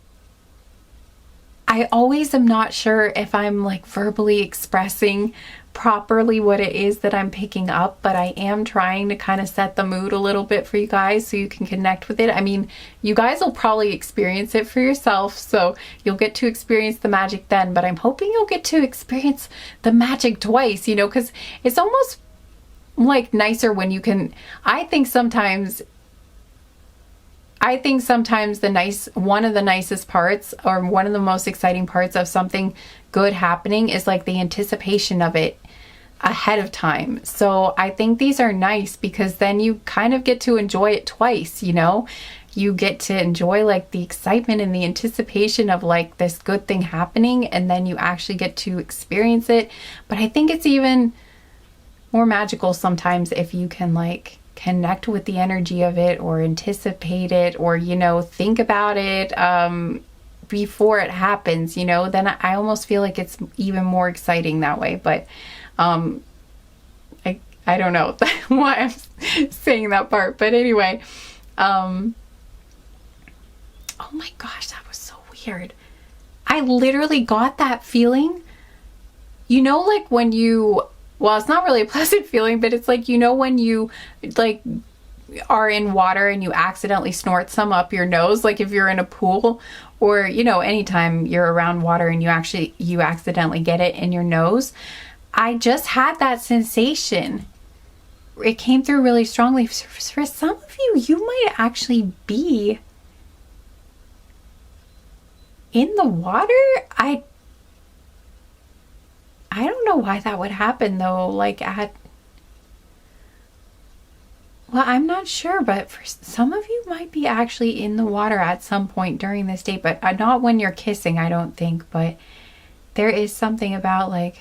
I always am not sure if I'm like verbally expressing properly what it is that I'm picking up, but I am trying to kind of set the mood a little bit for you guys so you can connect with it. I mean, you guys will probably experience it for yourself, so you'll get to experience the magic then, but I'm hoping you'll get to experience the magic twice, you know, because it's almost like nicer when you can. I think sometimes one of the nicest parts, or one of the most exciting parts of something good happening, is like the anticipation of it ahead of time. So I think these are nice because then you kind of get to enjoy it twice, you know? You get to enjoy like the excitement and the anticipation of like this good thing happening, and then you actually get to experience it. But I think it's even more magical sometimes if you can like connect with the energy of it, or anticipate it, or, you know, think about it before it happens, you know. Then I almost feel like it's even more exciting that way. But I don't know why I'm saying that part, but anyway, oh my gosh, that was so weird. I literally got that feeling, you know, like when you, well, it's not really a pleasant feeling, but it's like, you know, when you like are in water and you accidentally snort some up your nose, like if you're in a pool, or, you know, anytime you're around water and you accidentally get it in your nose. I just had that sensation. It came through really strongly. For some of you, you might actually be in the water. I don't know why that would happen though, like well, I'm not sure, but for some of you might be actually in the water at some point during this date, but not when you're kissing, I don't think. But there is something about like,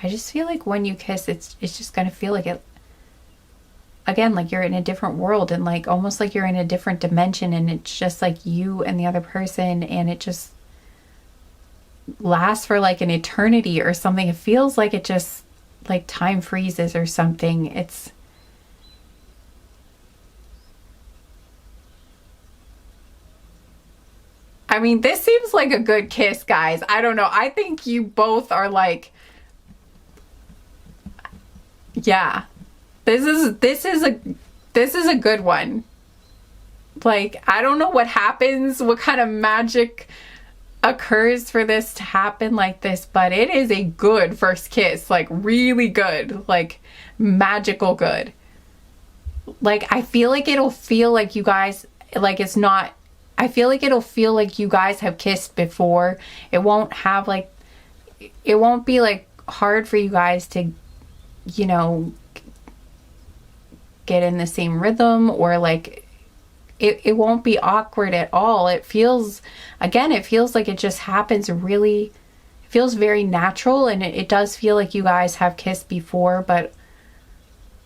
I just feel like when you kiss, it's just gonna feel like it, again, like you're in a different world, and like almost like you're in a different dimension, and it's just like you and the other person, and it just lasts for like an eternity or something. It feels like it just, like time freezes or something. It's, I mean, this seems like a good kiss, guys. I don't know. I think you both are like, yeah, this is a good one. Like, I don't know what happens, what kind of magic occurs for this to happen like this, but it is a good first kiss, like really good, like magical good. Like, I feel like it'll feel like you guys, like it's not, I feel like it'll feel like you guys have kissed before. It won't have like, it won't be like hard for you guys to, you know, get in the same rhythm, or like it won't be awkward at all. It feels, again, it feels like it just happens really, it feels very natural, and it does feel like you guys have kissed before, but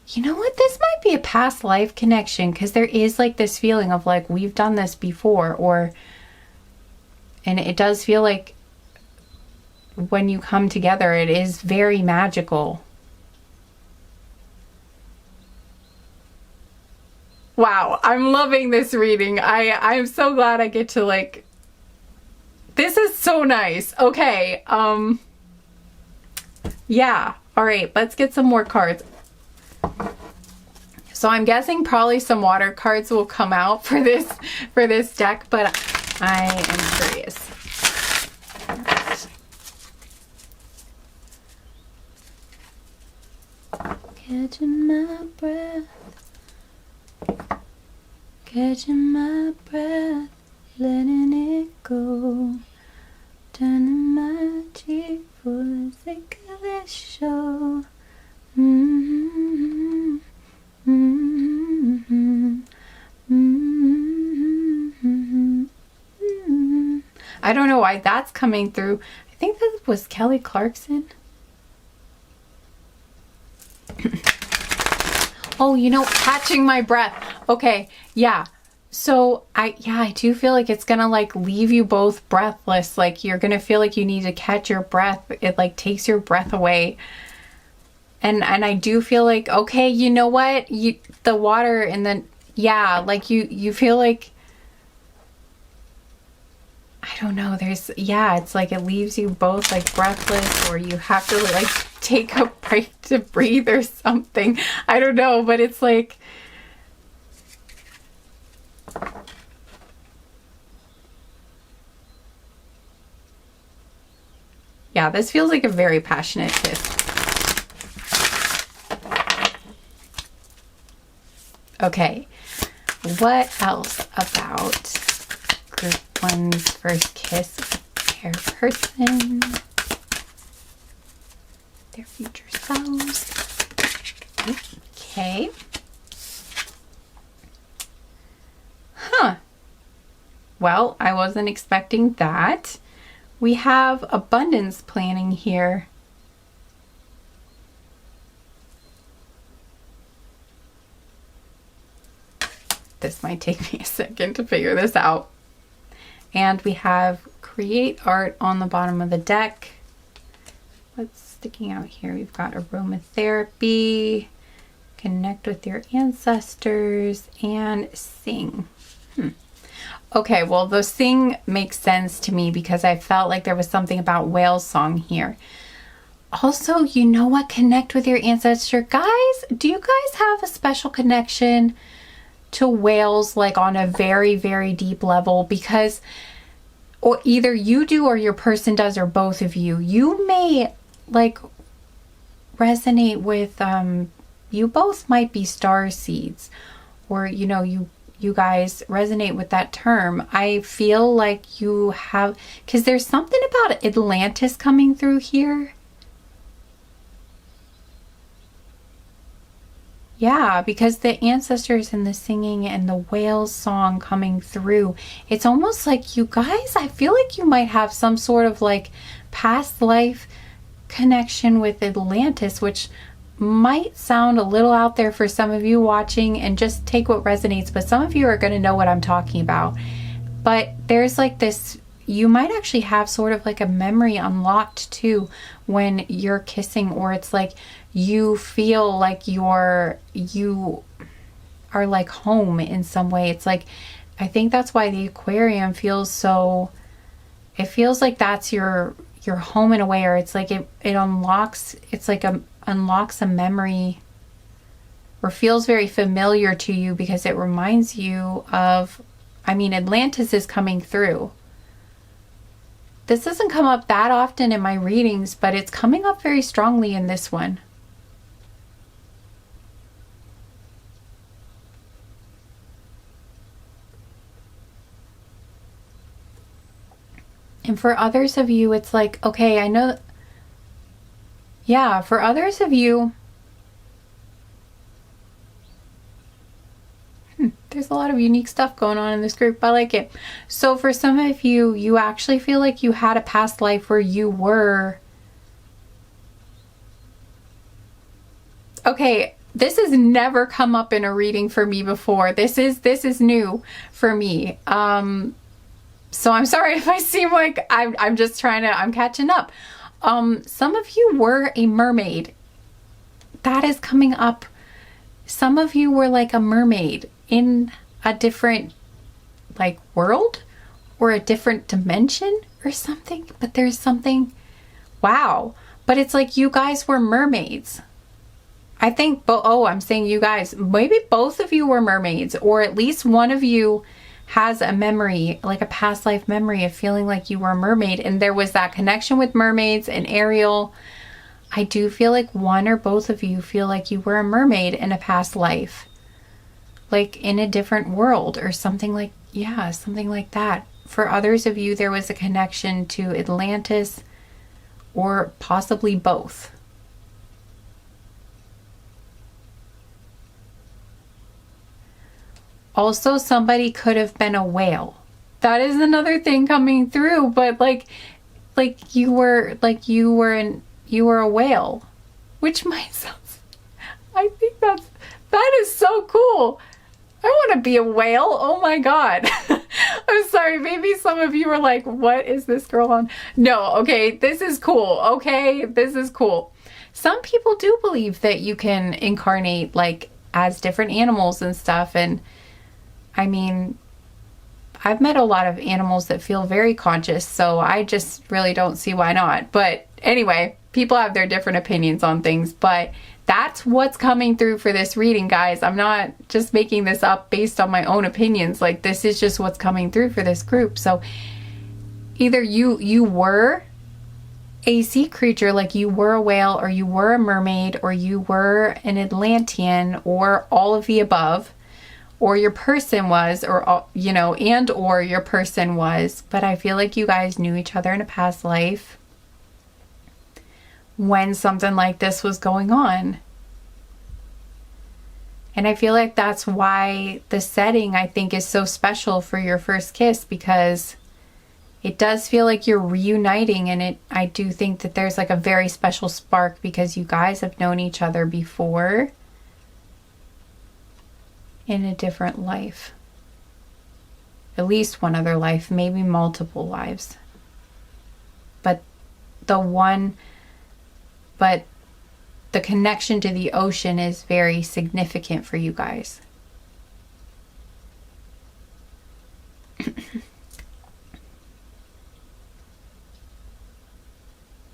you know what? This might be a past life connection, because there is like this feeling of like, we've done this before, and it does feel like when you come together, it is very magical. Wow, I'm loving this reading. I'm so glad I get to like, this is so nice. Okay, yeah. All right, let's get some more cards. So I'm guessing probably some water cards will come out for this deck, but I am curious. Catching my breath. Catching my breath, letting it go, turning my cheek for the sake of this show. Mm-hmm. Mm-hmm. Mm-hmm. Mm-hmm. I don't know why that's coming through. I think that was Kelly Clarkson. Oh, you know, catching my breath. Okay, yeah. So I do feel like it's gonna like leave you both breathless. Like you're gonna feel like you need to catch your breath. It like takes your breath away. And I do feel like, okay, you know what? The water and then, yeah, like you feel like, I don't know, it's like it leaves you both like breathless, or you have to like take a break to breathe or something. I don't know, but it's like, yeah, this feels like a very passionate kiss. Okay, what else about group one's first kiss with their person, their future selves? Okay. Huh. Well, I wasn't expecting that. We have abundance planning here. This might take me a second to figure this out. And we have create art on the bottom of the deck. What's sticking out here? We've got aromatherapy, connect with your ancestors, and sing. Okay, well, the sing makes sense to me because I felt like there was something about whale song here. Also, you know what? Connect with your ancestor. Guys, do you guys have a special connection to whales, like on a very, very deep level? Because, or either you do or your person does, or both of you. You may like resonate with, you both might be star seeds, or, you know, you guys resonate with that term. I feel like you have, because there's something about Atlantis coming through here. Yeah, because the ancestors and the singing and the whale song coming through, it's almost like you guys, I feel like you might have some sort of like past life connection with Atlantis, which might sound a little out there for some of you watching, and just take what resonates, but some of you are going to know what I'm talking about. But there's like this, you might actually have sort of like a memory unlocked too when you're kissing, or it's like you feel like you are like home in some way. It's like, I think that's why the aquarium feels so, it feels like that's your home in a way, or it's like it unlocks, it's like unlocks a memory, or feels very familiar to you because it reminds you of, I mean, Atlantis is coming through. This doesn't come up that often in my readings, but it's coming up very strongly in this one. And for others of you, it's like, okay, I know, yeah, for others of you, there's there's a lot of unique stuff going on in this group. I like it. So for some of you, you actually feel like you had a past life where you were... Okay, this has never come up in a reading for me before. This is new for me. So I'm sorry if I seem like I'm just I'm catching up. Some of you were a mermaid. That is coming up. Some of you were like a mermaid in a different like world or a different dimension or something. But there's something, wow. But it's like you guys were mermaids. I think, I'm saying you guys, maybe both of you were mermaids, or at least one of you has a memory, like a past life memory of feeling like you were a mermaid, and there was that connection with mermaids and Ariel. I do feel like one or both of you feel like you were a mermaid in a past life, like in a different world or something like, yeah, something like that. For others of you, there was a connection to Atlantis or possibly both. Also, somebody could have been a whale. That is another thing coming through, but like you were a whale, which might sound, I think that is so cool. I want to be a whale. Oh my God. I'm sorry. Maybe some of you are like, what is this girl on? No. Okay. This is cool. Okay. This is cool. Some people do believe that you can incarnate like as different animals and stuff. And I mean, I've met a lot of animals that feel very conscious, so I just really don't see why not. But anyway, people have their different opinions on things, but that's what's coming through for this reading, guys. I'm not just making this up based on my own opinions. Like, this is just what's coming through for this group. So either you were a sea creature, like you were a whale, or you were a mermaid, or you were an Atlantean, or all of the above. Or your person was, or, you know, and or your person was. But I feel like you guys knew each other in a past life when something like this was going on. And I feel like that's why the setting, I think, is so special for your first kiss, because it does feel like you're reuniting. And I do think that there's like a very special spark because you guys have known each other before. In a different life. At least one other life, maybe multiple lives. But the connection to the ocean is very significant for you guys.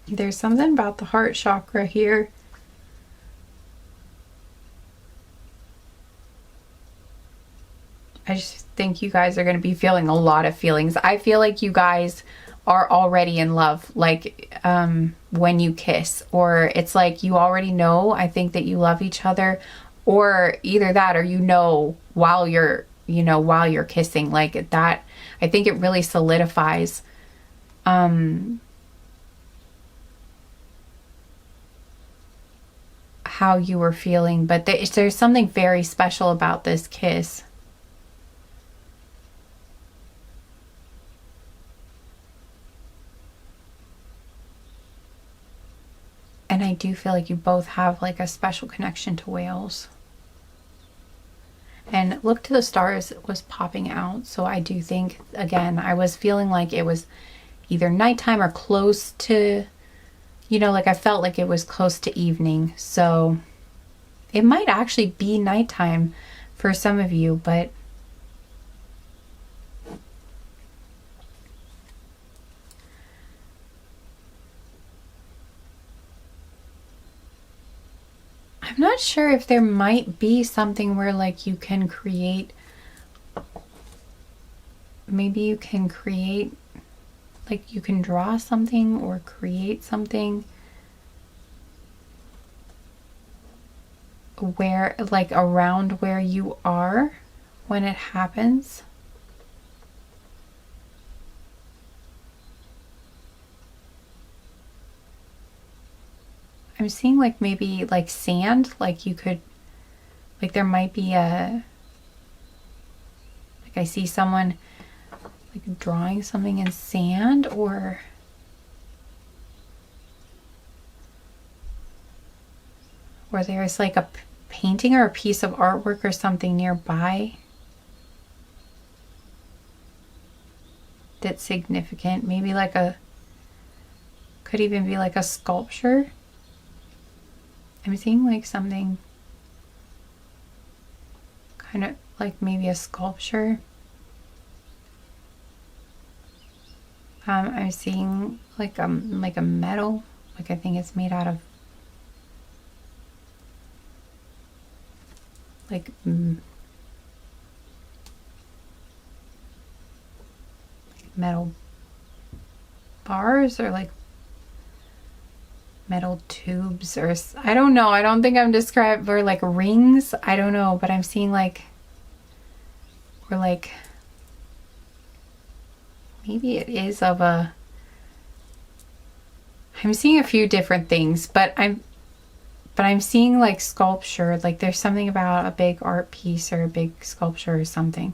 There's something about the heart chakra here. I just think you guys are going to be feeling a lot of feelings. I feel like you guys are already in love, like when you kiss, or it's like you already know, I think, that you love each other, or either that, or while you're kissing, like that. I think it really solidifies how you were feeling. But there's something very special about this kiss. And I do feel like you both have like a special connection to whales. And look to the stars was popping out. So I do think, again, I was feeling like it was either nighttime or close to, like I felt like it was close to evening. So it might actually be nighttime for some of you, but I'm not sure if there might be something where like you can create, maybe you can create, like you can draw something or create something where, like around where you are when it happens. I'm seeing like maybe like sand, like you could, like there might be Like I see someone like drawing something in sand, or there's like a painting or a piece of artwork or something nearby that's significant. Maybe like could even be like a sculpture. I'm seeing like something kind of like maybe a sculpture. I'm seeing like a metal, like I think it's made out of like metal bars or like metal tubes, or I don't know. I don't think I'm describing, or like rings. I don't know, but I'm seeing like, or like maybe it is of a, I'm seeing a few different things, but I'm seeing like sculpture, like there's something about a big art piece or a big sculpture or something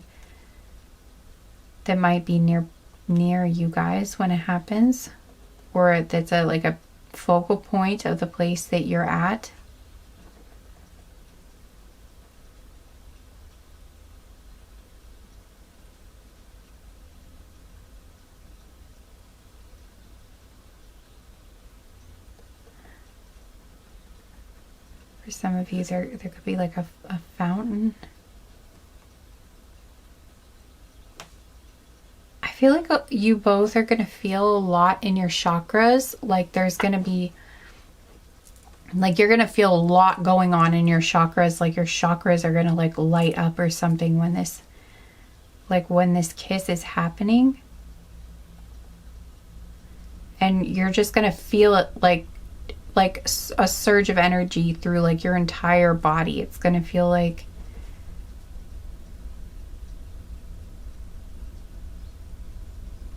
that might be near you guys when it happens, or that's like a focal point of the place that you're at. For some of you, there could be like a fountain. I feel like you both are going to feel a lot in your chakras. Like there's going to be, like you're going to feel a lot going on in your chakras. Like your chakras are going to like light up or something when this kiss is happening. And you're just going to feel it like a surge of energy through like your entire body. It's going to feel like,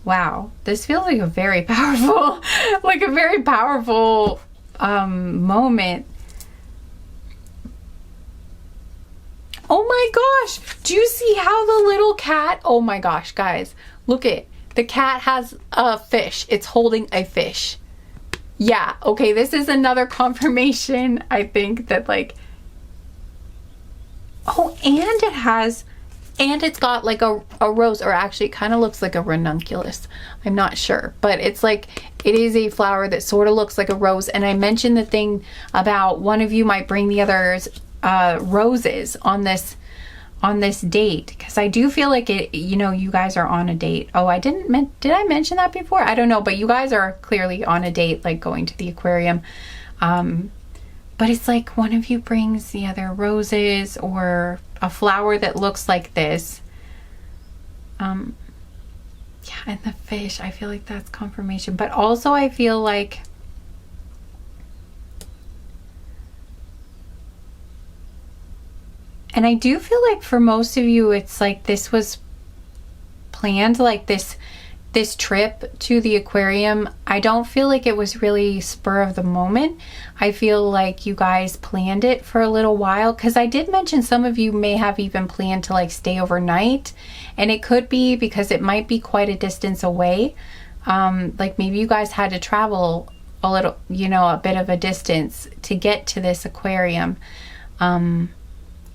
wow, this feels like a very powerful, moment. Oh my gosh, do you see how the little cat, oh my gosh, guys, look at, the cat has a fish. It's holding a fish. Yeah, okay, this is another confirmation, I think, that like, oh, and it's got like a rose, or actually it kind of looks like a ranunculus. I'm not sure, but it's like, it is a flower that sort of looks like a rose. And I mentioned the thing about one of you might bring the others roses on this date, because I do feel like it, you know, you guys are on a date. Oh, did I mention that before? I don't know, but you guys are clearly on a date, like going to the aquarium. But it's like one of you brings the other roses or a flower that looks like this. Yeah, and the fish, I feel like that's confirmation. But also I feel like and I do feel like for most of you, it's like this was planned, like this trip to the aquarium. I don't feel like it was really spur of the moment. I feel like you guys planned it for a little while, because I did mention some of you may have even planned to like stay overnight, and it could be because it might be quite a distance away. Like maybe you guys had to travel a little, you know, a bit of a distance to get to this aquarium.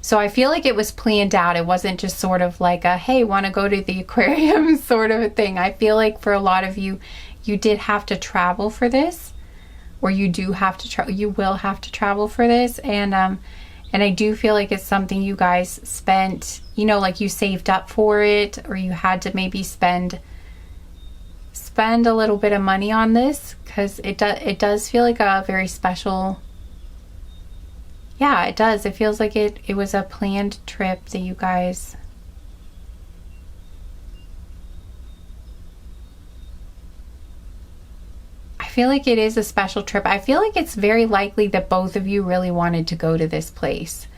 So I feel like it was planned out. It wasn't just sort of like a, hey, want to go to the aquarium sort of a thing. I feel like for a lot of you, you did have to travel for this, or you do have to you will have to travel for this. And I do feel like it's something you guys spent, you know, like you saved up for it, or you had to maybe spend a little bit of money on this, because it does feel like a very special. Yeah, it does. It feels like it was a planned trip that you guys... I feel like it is a special trip. I feel like it's very likely that both of you really wanted to go to this place.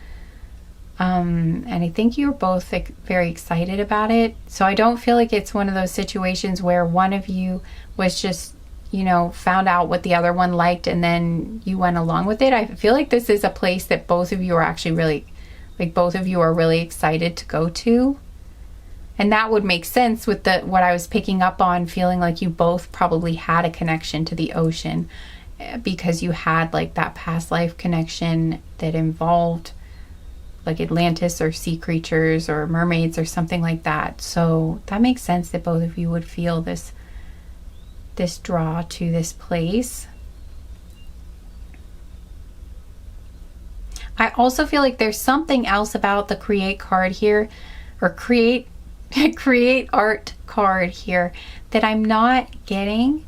And I think you were both like, very excited about it. So I don't feel like it's one of those situations where one of you was just, you know, found out what the other one liked and then you went along with it. I feel like this is a place that both of you are actually really, like both of you are really excited to go to. And that would make sense with what I was picking up on, feeling like you both probably had a connection to the ocean because you had like that past life connection that involved like Atlantis or sea creatures or mermaids or something like that. So that makes sense that both of you would feel this draw to this place. I also feel like there's something else about the create card here, or create art card here, that I'm not getting.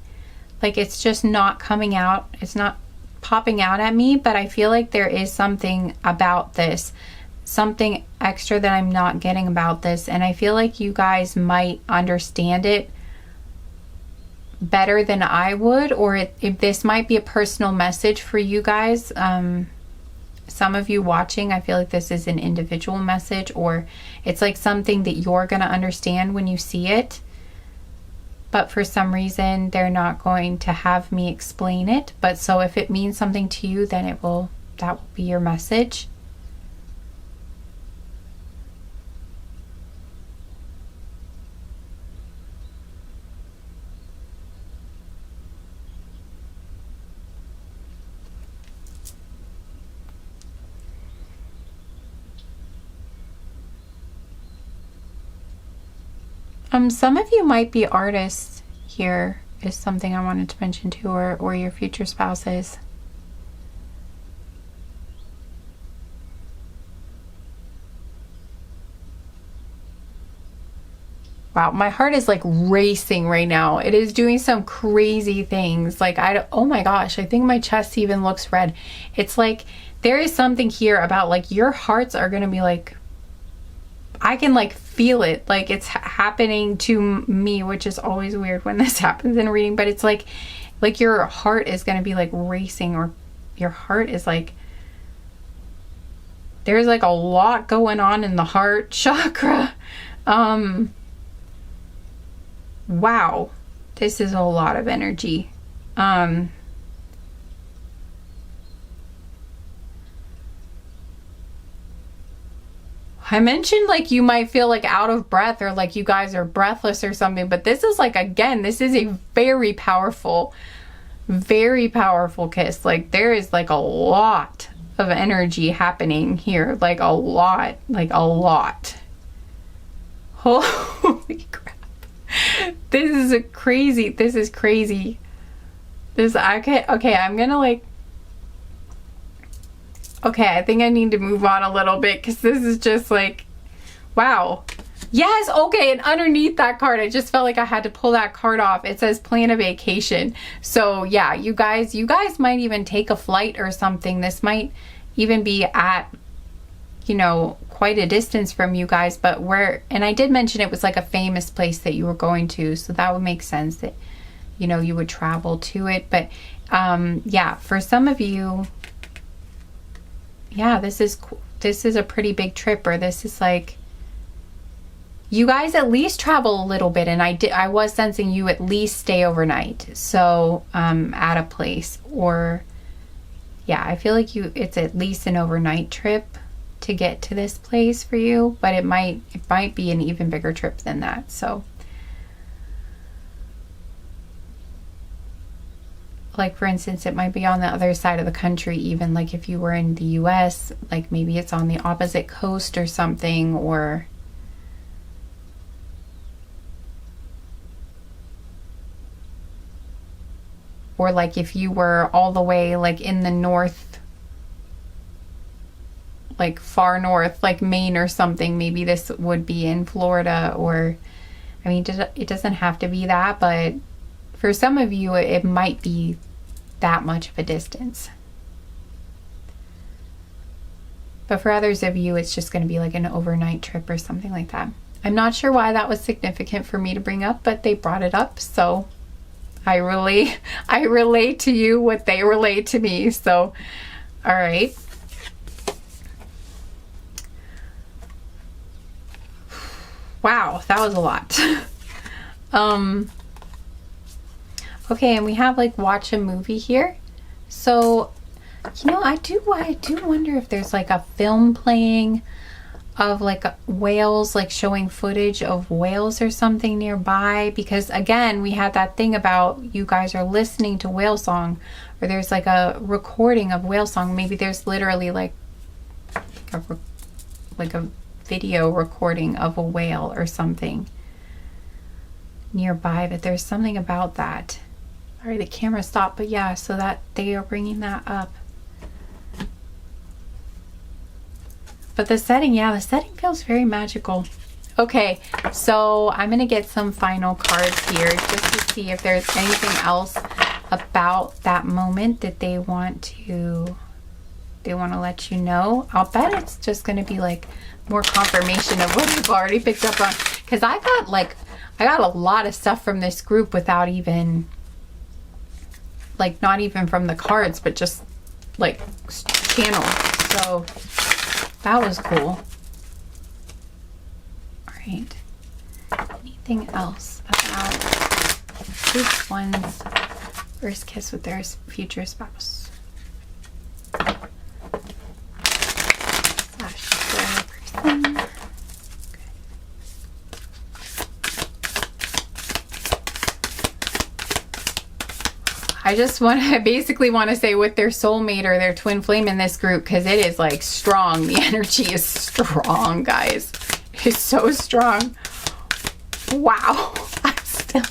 Like it's just not coming out. It's not popping out at me, but I feel like there is something about this, something extra that I'm not getting about this. And I feel like you guys might understand it better than I would, or if this might be a personal message for you guys. Some of you watching, I feel like this is an individual message, or it's like something that you're going to understand when you see it. But for some reason, they're not going to have me explain it. But so if it means something to you, then that will be your message. Some of you might be artists here, is something I wanted to mention too, or your future spouses. Wow, my heart is like racing right now. It is doing some crazy things. Like, oh my gosh, I think my chest even looks red. It's like, there is something here about like your hearts are going to be like, I can like feel it. Like it's happening to me, which is always weird when this happens in a reading, but it's like your heart is going to be like racing, or your heart is like, there's like a lot going on in the heart chakra. Wow, this is a lot of energy. I mentioned like you might feel like out of breath, or like you guys are breathless or something, but this is like, again, this is a very powerful kiss. Like there is like a lot of energy happening here, like a lot. Holy crap. This is crazy. Okay, I'm gonna like, okay, I think I need to move on a little bit, because this is just like, wow. Yes, okay, and underneath that card, I just felt like I had to pull that card off. It says plan a vacation. So yeah, you guys might even take a flight or something. This might even be at, you know, quite a distance from you guys, but and I did mention it was like a famous place that you were going to, so that would make sense that, you know, you would travel to it. But yeah, for some of you, yeah, this is a pretty big trip, or this is like, you guys at least travel a little bit, and I was sensing you at least stay overnight, so at a place, or yeah, I feel like it's at least an overnight trip to get to this place for you, but it might be an even bigger trip than that. So like, for instance, it might be on the other side of the country, even like if you were in the US, like maybe it's on the opposite coast or something, or like if you were all the way like in the north, like far north, like Maine or something, maybe this would be in Florida, or I mean, it doesn't have to be that, but for some of you, it might be that much of a distance. But for others of you, it's just going to be like an overnight trip or something like that. I'm not sure why that was significant for me to bring up, but they brought it up, so I relate to you what they relate to me. So, all right. Wow, that was a lot. Okay, and we have like watch a movie here. So, you know, I do wonder if there's like a film playing. of like whales, like showing footage of whales or something nearby, because again, we had that thing about you guys are listening to whale song, or there's like a recording of whale song. Maybe there's literally like a video recording of a whale or something nearby, but there's something about that. Sorry, the camera stopped, but yeah, so that they are bringing that up. But the setting, yeah, the setting feels very magical. Okay, so I'm gonna get some final cards here just to see if there's anything else about that moment that they want to let you know. I'll bet it's just gonna be like more confirmation of what you've already picked up on, because I got a lot of stuff from this group without even, like, not even from the cards, but just like channel. So that was cool. All right. Anything else about this one's first kiss with their future spouse? Slash their person. I basically want to say with their soulmate or their twin flame in this group, because it is like strong. The energy is strong, guys. It's so strong. Wow. I'm still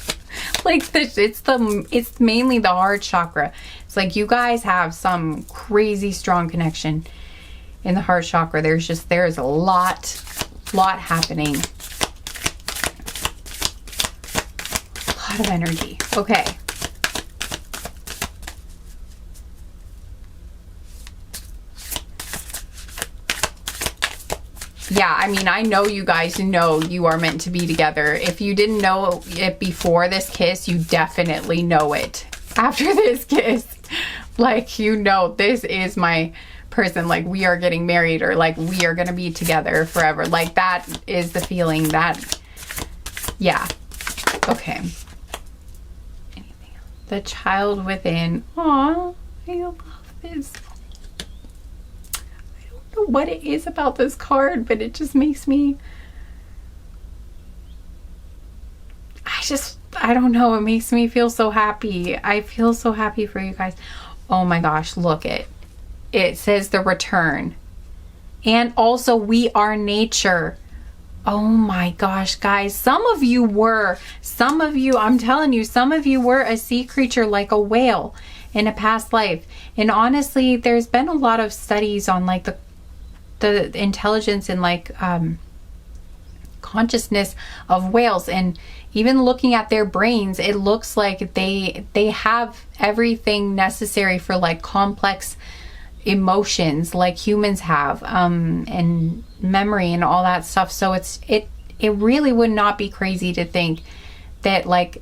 like this. It's mainly the heart chakra. It's like you guys have some crazy strong connection in the heart chakra. There's a lot happening. A lot of energy. Okay. Yeah, I mean, I know you guys know you are meant to be together. If you didn't know it before this kiss, you definitely know it after this kiss. Like, you know, this is my person. Like, we are getting married, or like we are going to be together forever. Like, that is the feeling that, yeah. Okay. Anything else? The child within. Aw, I love this. What it is about this card, but it just makes me, I don't know, it makes me feel so happy. I feel so happy for you guys. Oh my gosh, look, it says the return, and also we are nature. Oh my gosh, guys, I'm telling you, some of you were a sea creature like a whale in a past life. And honestly, there's been a lot of studies on like the intelligence and like consciousness of whales, and even looking at their brains, it looks like they have everything necessary for like complex emotions like humans have, and memory and all that stuff. So it really would not be crazy to think that, like,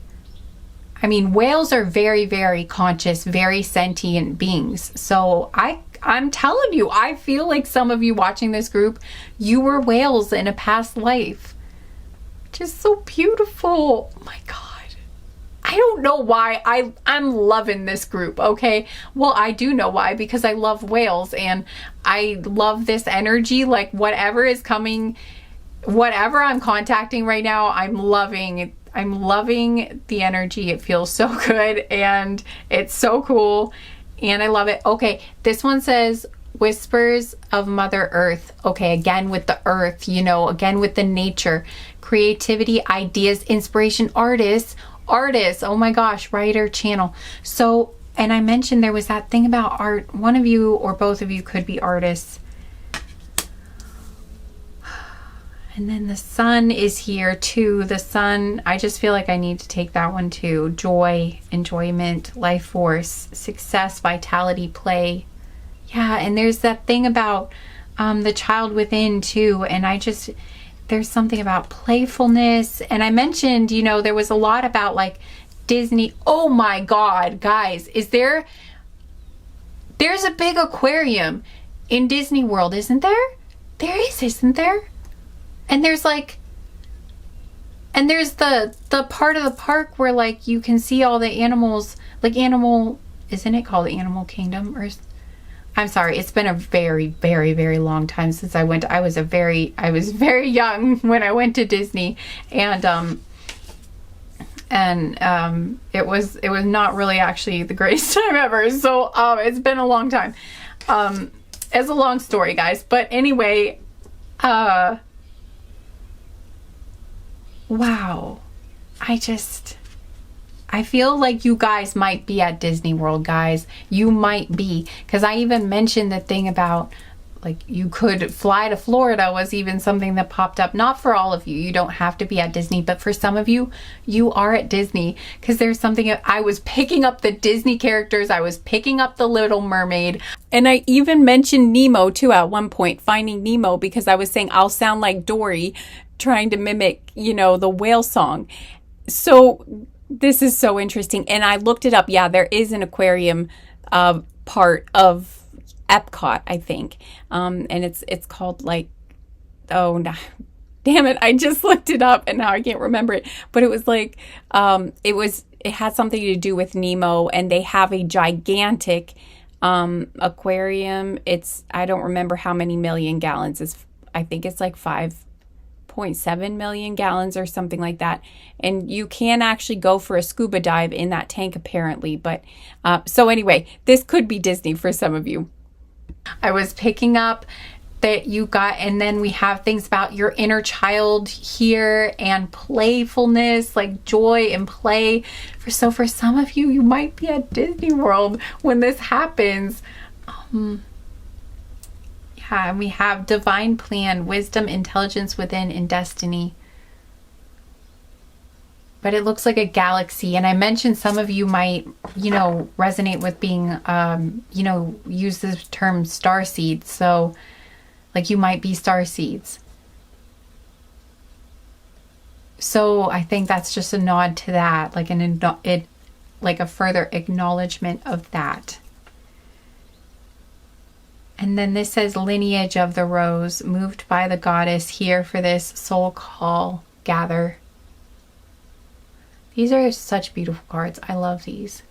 I mean, whales are very, very conscious, very sentient beings. So I'm telling you, I feel like some of you watching this group, you were whales in a past life. Just so beautiful. Oh my God. I don't know why I'm loving this group, okay? Well, I do know why, because I love whales and I love this energy. Like, whatever is coming, whatever I'm contacting right now, I'm loving the energy. It feels so good and it's so cool. And I love it. Okay, this one says whispers of Mother Earth. Okay, again with the earth, you know, again with the nature, creativity, ideas, inspiration, artists. Oh my gosh, writer, channel. So, and I mentioned there was that thing about art. One of you or both of you could be artists. And then the sun is here too. The sun, I just feel like I need to take that one too. Joy, enjoyment, life force, success, vitality, play. Yeah, and there's that thing about the child within too. And there's something about playfulness. And I mentioned, you know, there was a lot about like Disney. Oh my God, guys, there's a big aquarium in Disney World, isn't there? There is, isn't there? And there's the part of the park where like you can see all the animals, like isn't it called Animal Kingdom? Or I'm sorry, it's been a very, very, very long time since I went. I was very young when I went to Disney, and it was not really actually the greatest time ever. So it's been a long time. It's a long story, guys. But anyway, wow. I feel like you guys might be at Disney World, guys. You might be. Because I even mentioned the thing about, like, you could fly to Florida was even something that popped up. Not for all of you. You don't have to be at Disney. But for some of you, you are at Disney. Because there's something... I was picking up the Disney characters. I was picking up the Little Mermaid. And I even mentioned Nemo, too, at one point. Finding Nemo. Because I was saying, I'll sound like Dory, trying to mimic, you know, the whale song. So... this is so interesting. And I looked it up. Yeah, there is an aquarium part of Epcot, I think. And it's called like, oh, no, damn it. I just looked it up and now I can't remember it. But it was like, it had something to do with Nemo, and they have a gigantic aquarium. I don't remember how many million gallons. I think it's like 5.7 million gallons or something like that. And you can actually go for a scuba dive in that tank apparently. But so anyway, this could be Disney for some of you. I was picking up that you got, and then we have things about your inner child here and playfulness, like joy and play. So for some of you, you might be at Disney World when this happens. Yeah, and we have divine plan, wisdom, intelligence within, and destiny. But it looks like a galaxy. And I mentioned some of you might, you know, resonate with being, you know, use the term star seeds. So, like, you might be star seeds. So I think that's just a nod to that, like like a further acknowledgement of that. And then this says lineage of the rose, moved by the goddess here for this soul call, gather. These are such beautiful cards. I love these.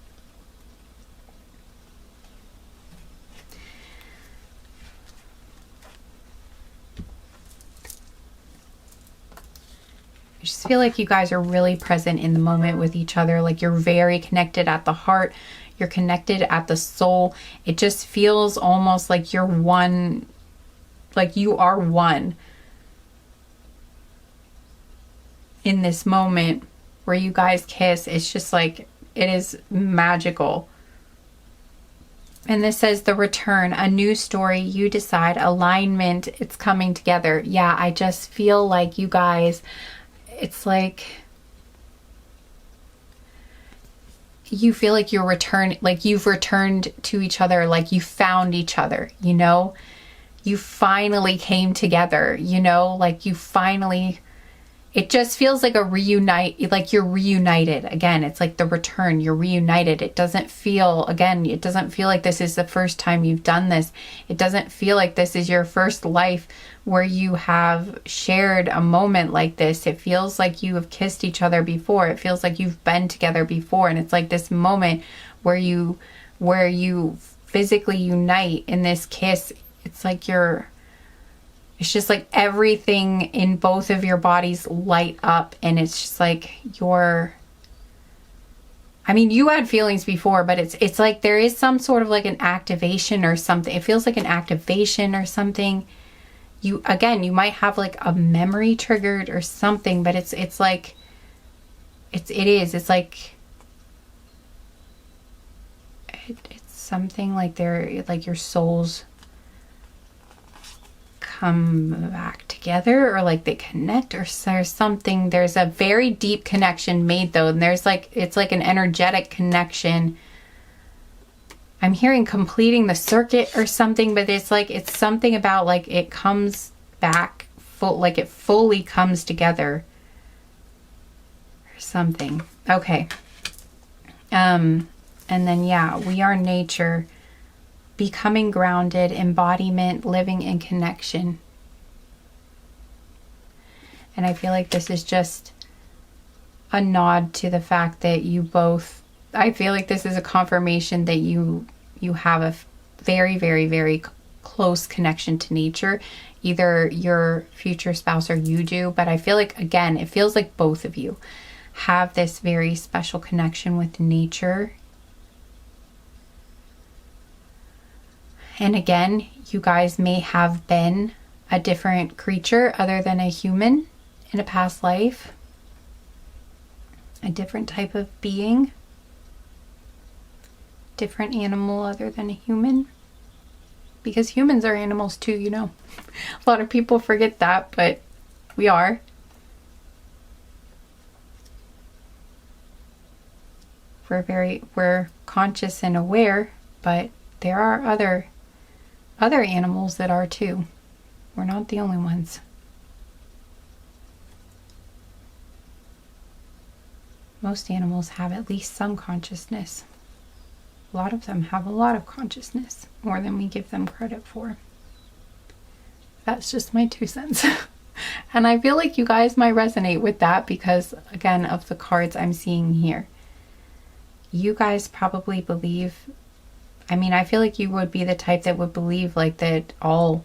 I just feel like you guys are really present in the moment with each other. Like you're very connected at the heart. You're connected at the soul. It just feels almost like you're one, like you are one in this moment where you guys kiss. It's just like, it is magical. And this says the return, a new story, you decide, alignment, it's coming together. Yeah, I just feel like you guys, it's like you feel like you're like you've returned to each other, like you found each other, you know? You finally came together, you know? Like you finally, it just feels like like you're reunited. Again, it's like the return, you're reunited. It doesn't feel, again, it doesn't feel like this is the first time you've done this. It doesn't feel like this is your first life where you have shared a moment like this. It feels like you have kissed each other before. It feels like you've been together before. And it's like this moment where you physically unite in this kiss. It's like it's just like everything in both of your bodies light up, and it's just like I mean, you had feelings before, but it's like there is some sort of like an activation or something. It feels like an activation or something. You might have like a memory triggered or something, but it's like it's something like like your souls come back together, or like they connect, or there's something. There's a very deep connection made though, and there's like, it's like an energetic connection. I'm hearing completing the circuit or something, but it's like, it's something about like it comes back full, like it fully comes together or something. Okay. And then, yeah, we are nature, becoming grounded, embodiment, living in connection. And I feel like this is just a nod to the fact that you both, I feel like this is a confirmation that you have very, very, very close connection to nature. Either your future spouse or you do, but I feel like, again, it feels like both of you have this very special connection with nature. And again, you guys may have been a different creature other than a human in a past life, a different type of being, different animal other than a human. Because humans are animals too, you know. A lot of people forget that, but we are. We're conscious and aware, but there are other animals that are too. We're not the only ones. Most animals have at least some consciousness. A lot of them have a lot of consciousness, more than we give them credit for. That's just my 2 cents. And I feel like you guys might resonate with that because, again, of the cards I'm seeing here. You guys probably believe, I mean, I feel like you would be the type that would believe like that all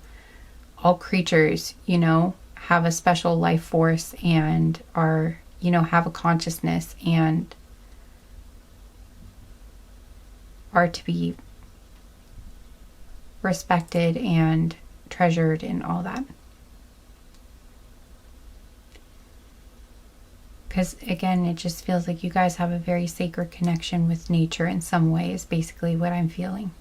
creatures, you know, have a special life force and are, you know, have a consciousness and are to be respected and treasured and all that. Because again, it just feels like you guys have a very sacred connection with nature in some way, is basically what I'm feeling.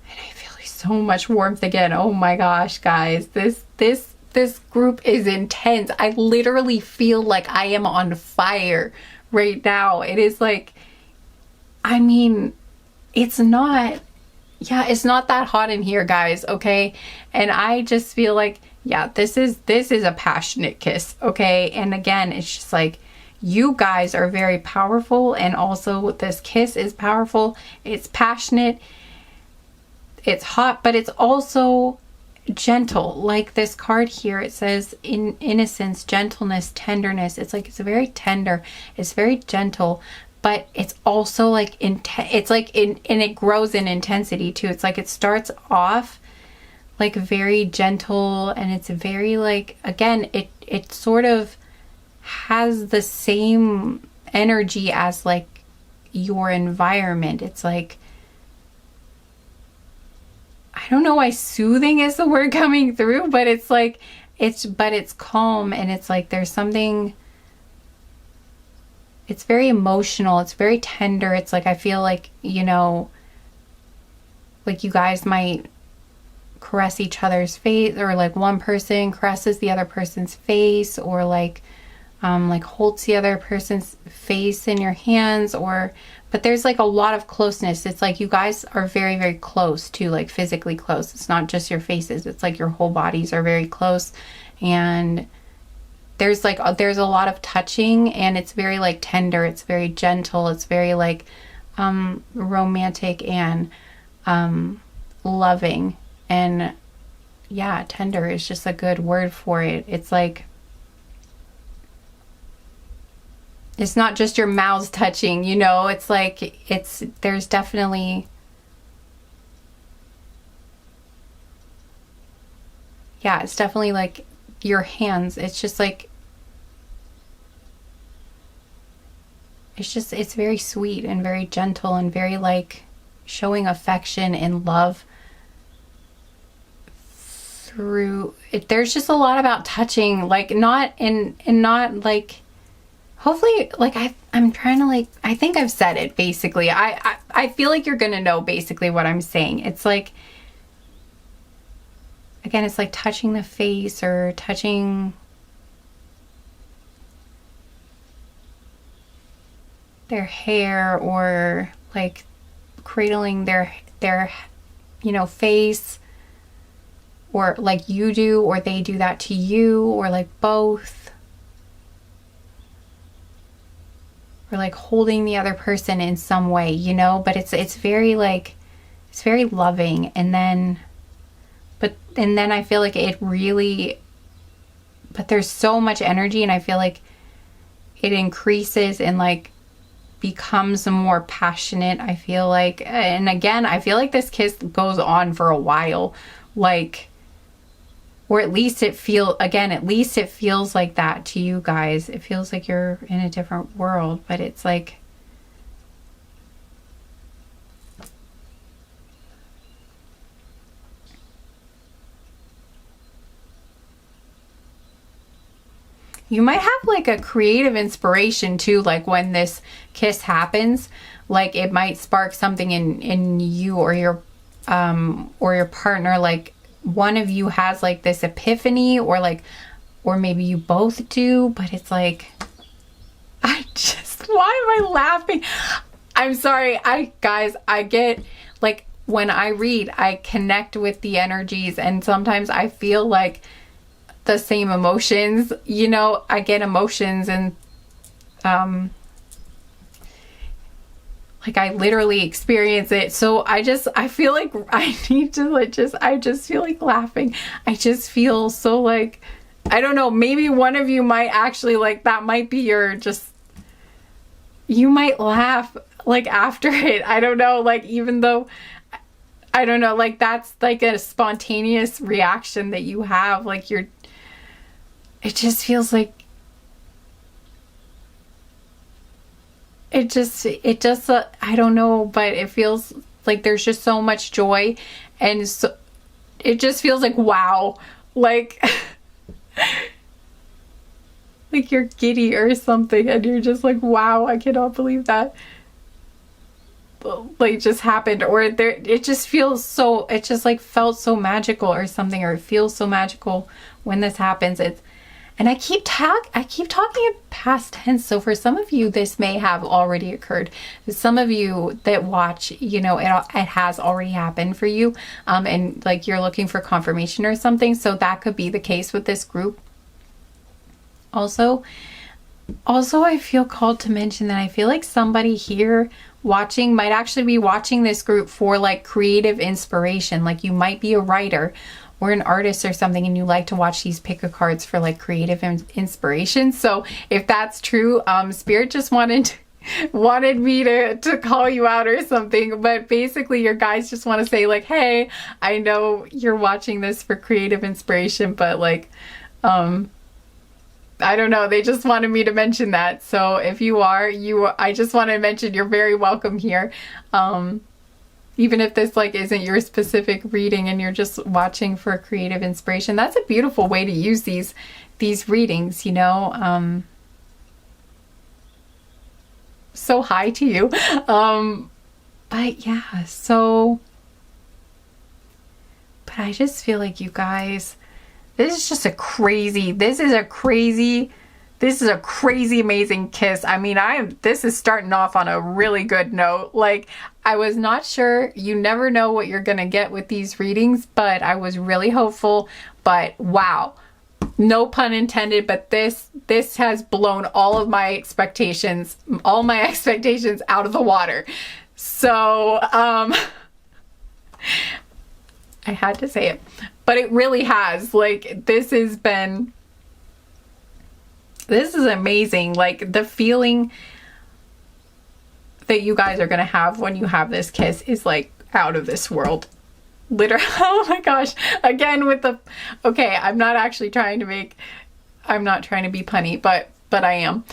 And I feel like so much warmth again. Oh my gosh, guys, this group is intense. I literally feel like I am on fire right now. It is like, I mean, it's not that hot in here, guys, okay? And I just feel like, yeah, this is a passionate kiss, okay? And again, it's just like, you guys are very powerful, and also this kiss is powerful. It's passionate, it's hot, but it's also gentle. Like this card here, it says in innocence, gentleness, tenderness. It's like, it's very tender, it's very gentle, but it's also like it's like and it grows in intensity too. It's like it starts off like very gentle, and it's very like, again, it sort of has the same energy as like your environment. It's like, I don't know why soothing is the word coming through, but it's like, it's calm, and it's like there's something, it's very emotional, it's very tender. It's like, I feel like, you know, like you guys might caress each other's face, or like one person caresses the other person's face, or like holds the other person's face in your hands, but there's like a lot of closeness. It's like you guys are very, very close too, like physically close. It's not just your faces, it's like your whole bodies are very close, and there's a lot of touching, and it's very like tender, it's very gentle, it's very like romantic and loving. And yeah, tender is just a good word for it. It's like, it's not just your mouths touching, you know, it's like, there's definitely, yeah, it's definitely like your hands. It's just like, it's very sweet and very gentle and very like showing affection and love through it. There's just a lot about touching, like not like, hopefully, like I'm trying to like, I think I've said it basically. I feel like you're gonna know basically what I'm saying. It's like, again, it's like touching the face, or touching their hair, or like cradling their you know, face, or like you do, or they do that to you, or like both, or like holding the other person in some way, you know. But it's very like, it's very loving. And then I feel like it really, but there's so much energy, and I feel like it increases, and like becomes more passionate, I feel like. And again, I feel like this kiss goes on for a while, like, or at least it feels like that to you guys. It feels like you're in a different world, but it's like, you might have like a creative inspiration too, like when this kiss happens, like it might spark something in you or your partner, like one of you has like this epiphany, or maybe you both do, but it's like, why am I laughing? I'm sorry. Guys, I get, like, when I read, I connect with the energies, and sometimes I feel like the same emotions, you know, I get emotions, and like I literally experience it. So I feel like I need to I just feel like laughing. I just feel so like, I don't know, maybe one of you might actually, like, that might be your, just, you might laugh like after it. I don't know, like, even though, I don't know, like that's like a spontaneous reaction that you have, like it just feels like, it just I don't know, but it feels like there's just so much joy, and so it just feels like, wow, like like you're giddy or something, and you're just like, wow, I cannot believe that, like, just happened. Or it just feels so, it just like felt so magical or something, or it feels so magical when this happens. And I keep talking in past tense. So for some of you, this may have already occurred. Some of you that watch, you know, it has already happened for you. And like you're looking for confirmation or something. So that could be the case with this group. Also, I feel called to mention that I feel like somebody here watching might actually be watching this group for like creative inspiration. Like you might be a writer or an artist or something, and you like to watch these pick a cards for like creative inspiration. So if that's true, Spirit just wanted me to call you out or something. But basically your guys just want to say like, hey, I know you're watching this for creative inspiration, but like, I don't know, they just wanted me to mention that. So if you are, I just want to mention you're very welcome here. Even if this like isn't your specific reading and you're just watching for creative inspiration, that's a beautiful way to use these readings, you know. So hi to you. But yeah, but I just feel like you guys, this is a crazy amazing kiss. I mean, this is starting off on a really good note. Like, I was not sure. You never know what you're gonna get with these readings, but I was really hopeful. But wow, no pun intended, but this has blown all my expectations out of the water. So I had to say it, but it really has. Like, this is amazing. Like, the feeling that you guys are gonna have when you have this kiss is like out of this world. Literally. Oh my gosh. Again with the, okay, I'm not trying to be punny, but I am.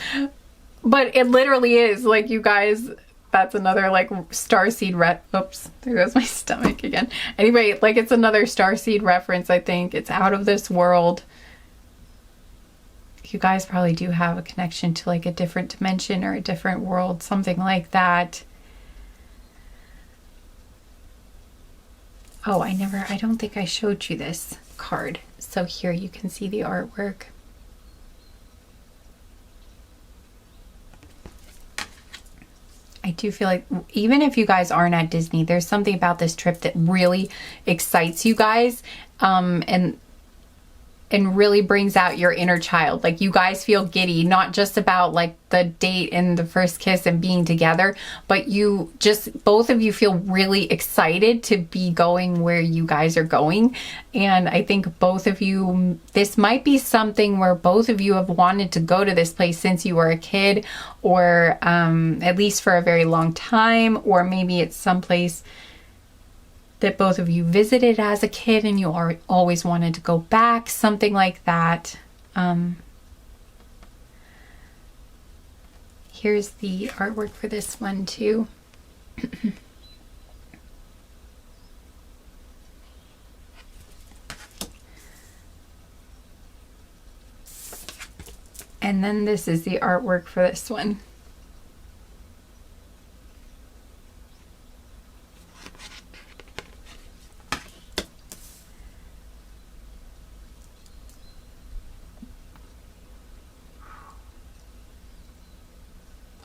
But it literally is, like, you guys, that's another like starseed oops, there goes my stomach again. Anyway, like, it's another starseed reference, I think. It's out of this world. You guys probably do have a connection to like a different dimension or a different world, something like that. Oh, I don't think I showed you this card. So here you can see the artwork. I do feel like even if you guys aren't at Disney, there's something about this trip that really excites you guys. And and really brings out your inner child. Like you guys feel giddy, not just about like the date and the first kiss and being together, but you just, both of you feel really excited to be going where you guys are going. And I think both of you, this might be something where both of you have wanted to go to this place since you were a kid, or at least for a very long time, or maybe it's someplace that both of you visited as a kid and you always wanted to go back, something like that. Here's the artwork for this one too. And then this is the artwork for this one.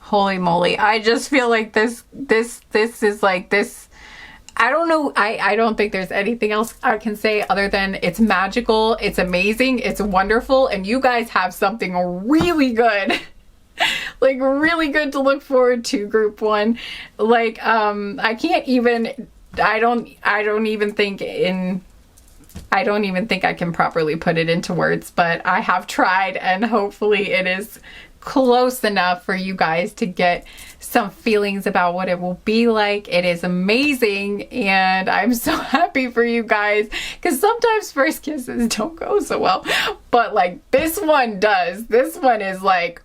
Holy moly. I just feel like this is like this. I don't know. I don't think there's anything else I can say other than it's magical. It's amazing. It's wonderful. And you guys have something really good. Like really good to look forward to, group one. Like, I can't even, I don't even think I can properly put it into words, but I have tried, and hopefully it is close enough for you guys to get some feelings about what it will be like. It is amazing, and I'm so happy for you guys, because sometimes first kisses don't go so well, but like this one does. This one is like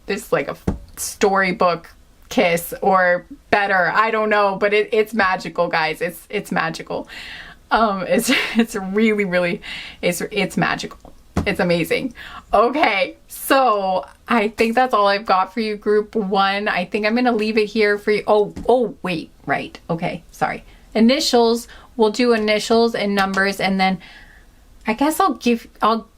a storybook kiss or better. I don't know, but it's magical, guys. It's magical. It's really it's magical. It's amazing. Okay, so I think that's all I've got for you, group one. I think I'm gonna leave it here for you. Oh wait, right. Okay, sorry. Initials. We'll do initials and numbers, and then I guess I'll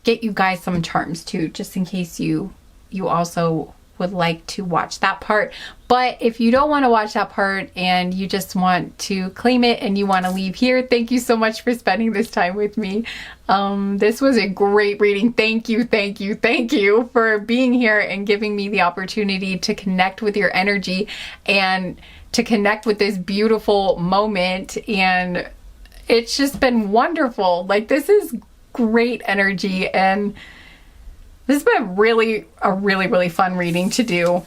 get you guys some charms too, just in case you also would like to watch that part. But if you don't want to watch that part and you just want to claim it and you want to leave here, thank you so much for spending this time with me. This was a great reading. Thank you for being here and giving me the opportunity to connect with your energy and to connect with this beautiful moment. And it's just been wonderful. Like, this is great energy, and this has been a really fun reading to do.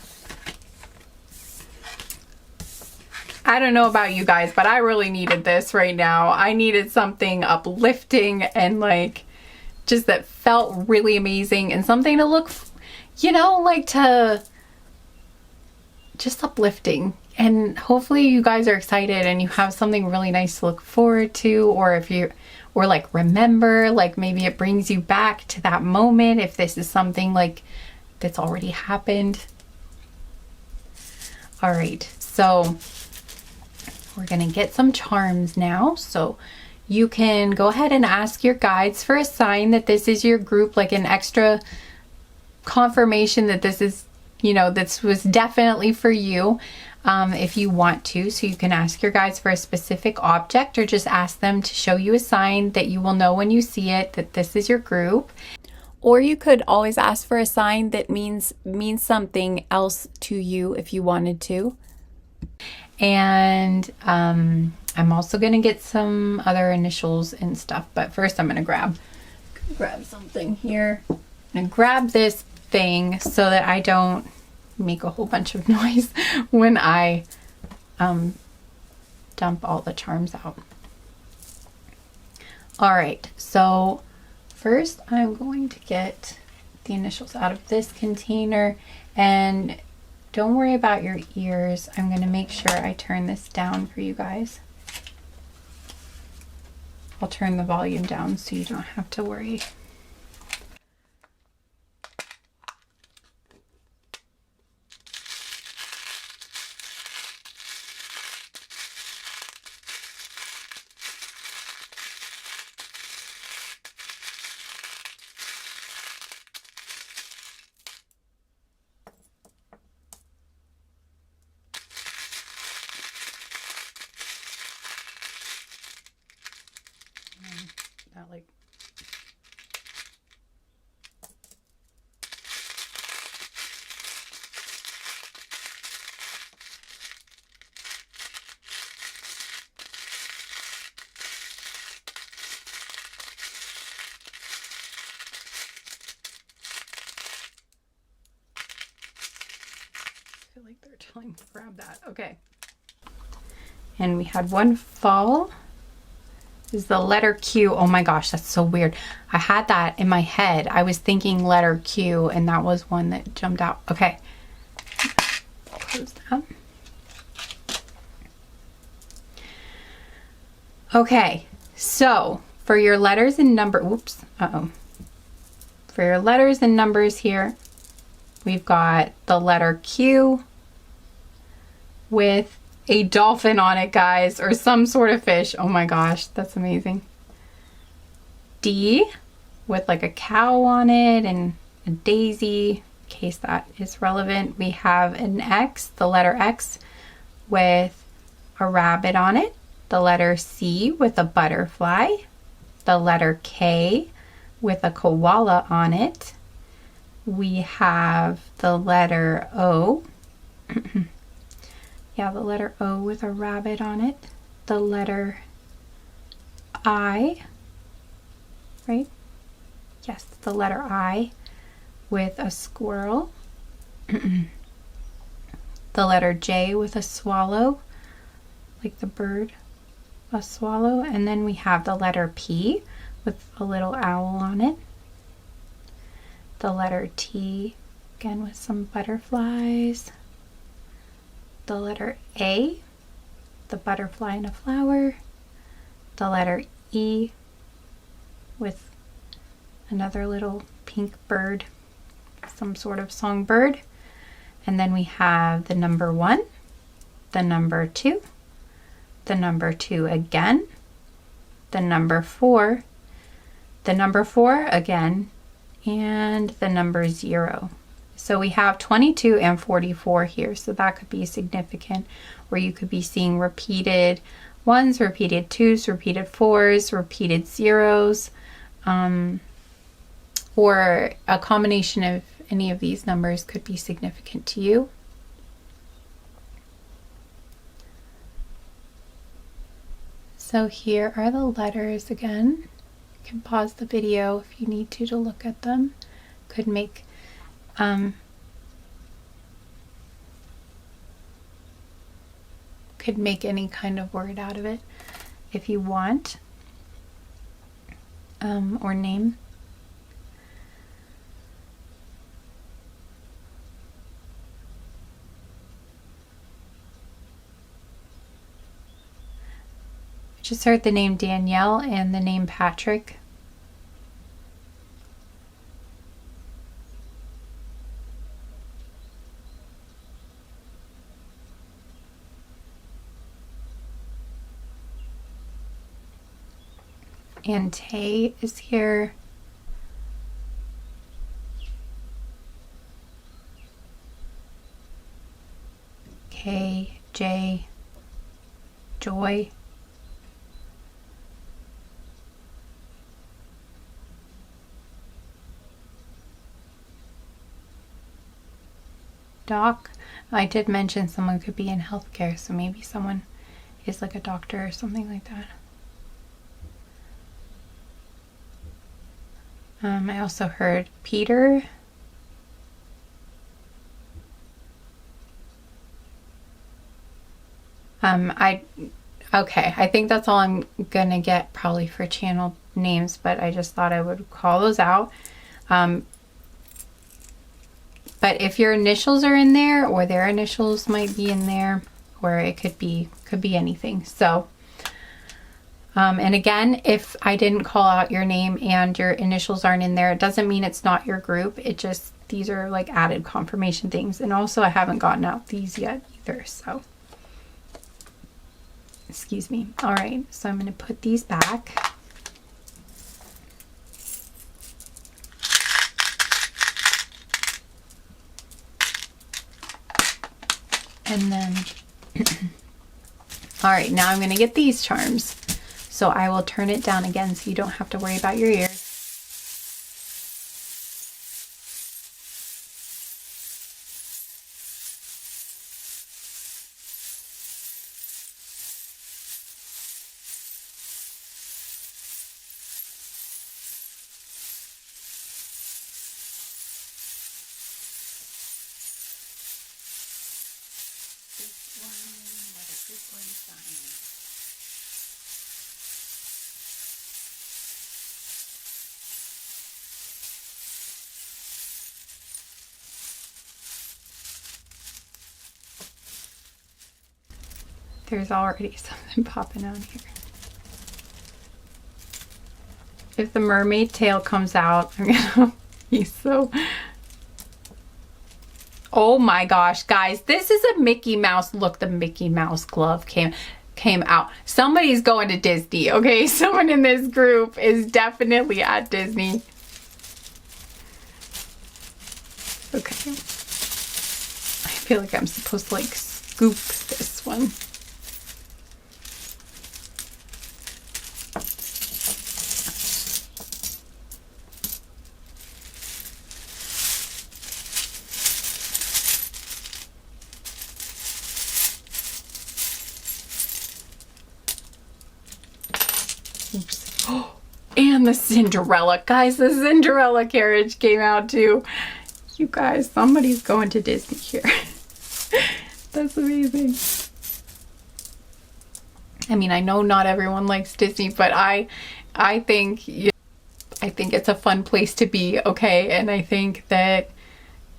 I don't know about you guys, but I really needed this right now. I needed something uplifting and like just that felt really amazing, and something to look, like to just uplifting. And hopefully you guys are excited and you have something really nice to look forward to, or like remember, like maybe it brings you back to that moment if this is something like that's already happened. All right, so we're gonna get some charms now. So you can go ahead and ask your guides for a sign that this is your group, like an extra confirmation that this is, this was definitely for you. If you want to. So you can ask your guides for a specific object, or just ask them to show you a sign that you will know when you see it that this is your group. Or you could always ask for a sign that means something else to you if you wanted to. And I'm also going to get some other initials and stuff, but first I'm going to grab something here and grab this thing so that I don't make a whole bunch of noise when I dump all the charms out. All right, so first I'm going to get the initials out of this container, and don't worry about your ears. I'm going to make sure I turn this down for you guys. I'll turn the volume down so you don't have to worry. That like like they're telling me to grab that. Okay. And we had one fall. Is the letter Q. Oh my gosh, that's so weird. I had that in my head. I was thinking letter Q, and that was one that jumped out. Okay. Close that. Okay, so for your letters and number, oops, For your letters and numbers here, we've got the letter Q with a dolphin on it, guys, or some sort of fish. Oh my gosh, that's amazing. D with like a cow on it and a daisy, in case that is relevant. We have an X, the letter X, with a rabbit on it. The letter C with a butterfly. The letter K with a koala on it. We have the letter O. Yeah, the letter O with a rabbit on it. The letter I, right? Yes, the letter I with a squirrel. The letter J with a swallow, like the bird, a swallow. And then we have the letter P with a little owl on it. The letter T, again with some butterflies. The letter A, the butterfly and a flower. The letter E with another little pink bird, some sort of songbird. And then we have the number 1, the number 2, the number 2 again, the number 4, the number 4 again, and the number 0. So we have 22 and 44 here, so that could be significant, where you could be seeing repeated 1s, repeated 2s, repeated 4s, repeated 0s, or a combination of any of these numbers could be significant to you. So here are the letters again. You can pause the video if you need to look at them. Could make any kind of word out of it if you want, or name. Just heard the name Danielle and the name Patrick. And Tay is here. K, J, Joy. Doc. I did mention someone could be in healthcare, so maybe someone is like a doctor or something like that. I also heard Peter. Okay, I think that's all I'm gonna get probably for channel names, but I just thought I would call those out. But if your initials are in there, or their initials might be in there, or it could be anything. So, and again, if I didn't call out your name and your initials aren't in there, it doesn't mean it's not your group. It just, these are like added confirmation things. And also I haven't gotten out these yet either, so. Excuse me. All right, so I'm going to put these back. And then, all right, now I'm going to get these charms. So I will turn it down again so you don't have to worry about your ears. This one's dying. There's already something popping out here. If the mermaid tail comes out, I'm gonna be so... Oh my gosh, guys, this is a Mickey Mouse. Look, the Mickey Mouse glove came out. Somebody's going to Disney, okay? Someone in this group is definitely at Disney. Okay. I feel like I'm supposed to like scoop this one. Oops. Oh, and the Cinderella. Guys, the Cinderella carriage came out too. You guys, somebody's going to Disney here. That's amazing. I mean, I know not everyone likes Disney, but I think it's a fun place to be, okay? And I think that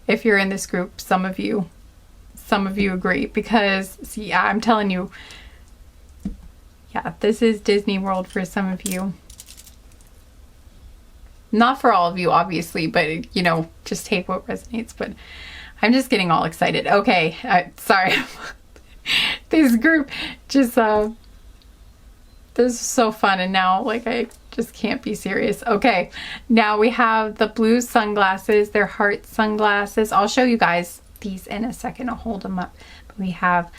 if you're in this group, some of you agree, because see, I'm telling you, yeah, this is Disney World for some of you. Not for all of you, obviously, but you know, just take what resonates. But I'm just getting all excited. Okay, sorry. This group just, this is so fun, and now like I just can't be serious. Okay, now we have the blue sunglasses. They're heart sunglasses. I'll show you guys these in a second. I'll hold them up. But we have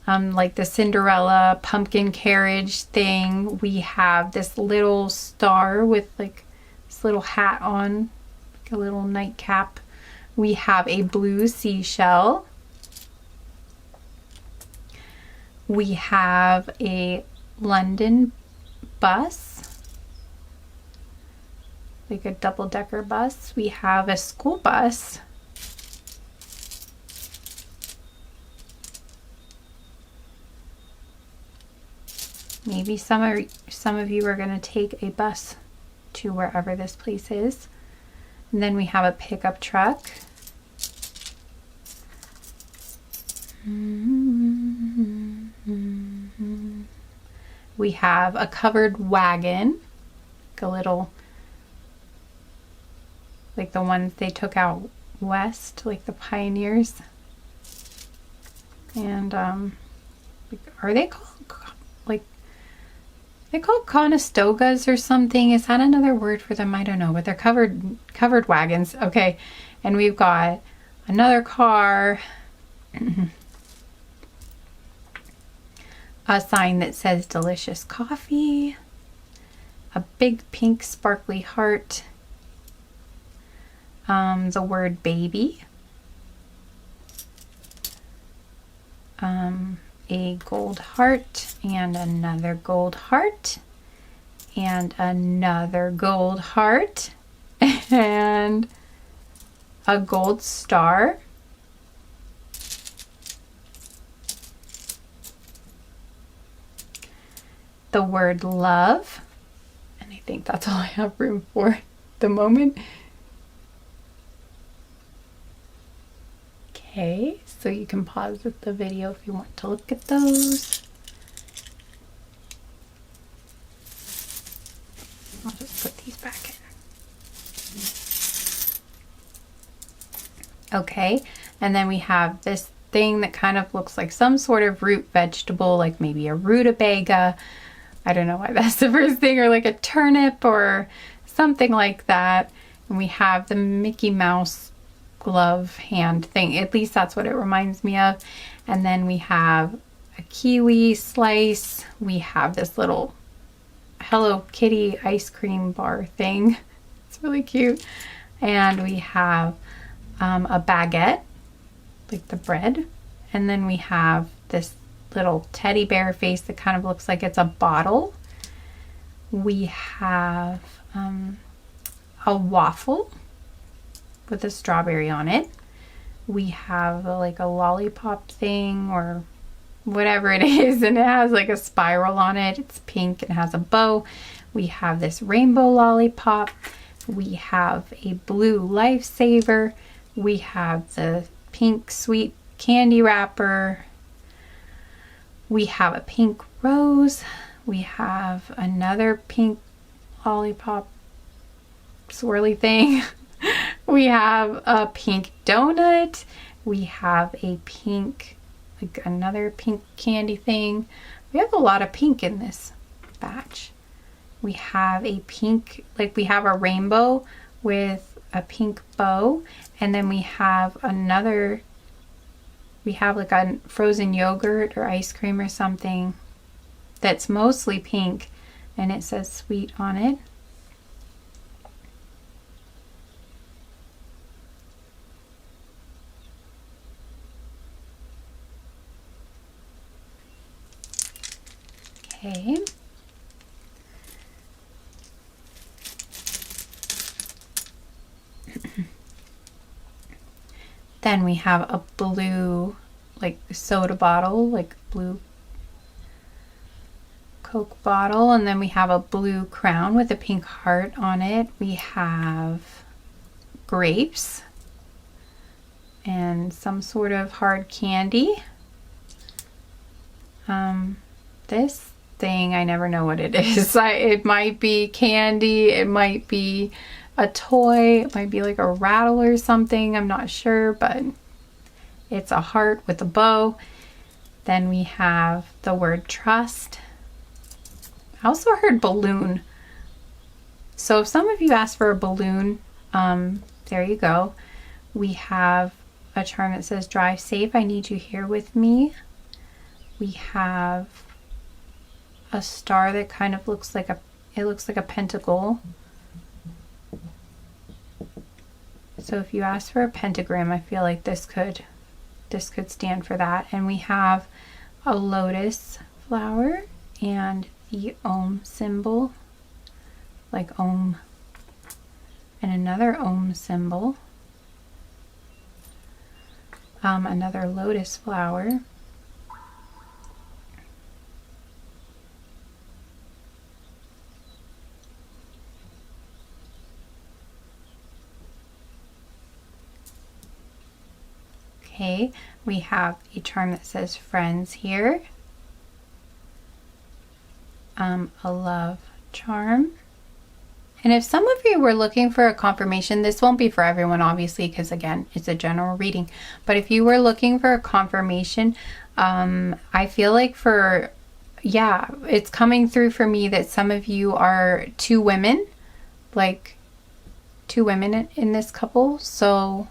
like the Cinderella pumpkin carriage thing. We have this little star with like this little hat on, like a little nightcap. We have a blue seashell. We have a London bus, like a double-decker bus. We have a school bus. Maybe some of you are going to take a bus to wherever this place is. And then we have a pickup truck. We have a covered wagon, like a little, like the ones they took out west, like the pioneers. And are they called like, they're called Conestogas or something? Is that another word for them? I don't know, but they're covered wagons. Okay, and we've got another car. A sign that says delicious coffee, a big pink sparkly heart, the word baby, a gold heart, and another gold heart, and another gold heart, and a gold star. The word love, and I think that's all I have room for at the moment. Okay, so you can pause the video if you want to look at those. I'll just put these back in. Okay, and then we have this thing that kind of looks like some sort of root vegetable, like maybe a rutabaga. I don't know why that's the first thing, or like a turnip or something like that. And we have the Mickey Mouse glove hand thing. At least that's what it reminds me of. And then we have a kiwi slice. We have this little Hello Kitty ice cream bar thing. It's really cute. And we have a baguette, like the bread. And then we have this little teddy bear face that kind of looks like it's a bottle. We have a waffle with a strawberry on it. We have like a lollipop thing, or whatever it is, and it has like a spiral on it. It's pink and has a bow. We have this rainbow lollipop. We have a blue lifesaver. We have the pink sweet candy wrapper. We have a pink rose. We have another pink lollipop swirly thing. We have a pink donut. We have a pink, like another pink candy thing. We have a lot of pink in this batch. We have a pink, like we have a rainbow with a pink bow, and then we have another, we have like a frozen yogurt or ice cream or something that's mostly pink, and it says sweet on it. Okay. Then we have a blue, like soda bottle, like blue Coke bottle, and then we have a blue crown with a pink heart on it. We have grapes and some sort of hard candy. This thing, I never know what it is. It might be candy, it might be a toy, it might be like a rattle or something, I'm not sure, but it's a heart with a bow. Then we have the word trust. I also heard balloon. So if some of you asked for a balloon, there you go. We have a charm that says drive safe, I need you here with me. We have a star that kind of looks like it looks like a pentacle. So if you ask for a pentagram, I feel like this could stand for that. And we have a lotus flower and the Om symbol, like Om, and another Om symbol, another lotus flower. Okay, we have a charm that says friends here. A love charm. And if some of you were looking for a confirmation, this won't be for everyone obviously, because again, it's a general reading. But if you were looking for a confirmation, I feel like it's coming through for me that some of you are two women, like two women in this couple. So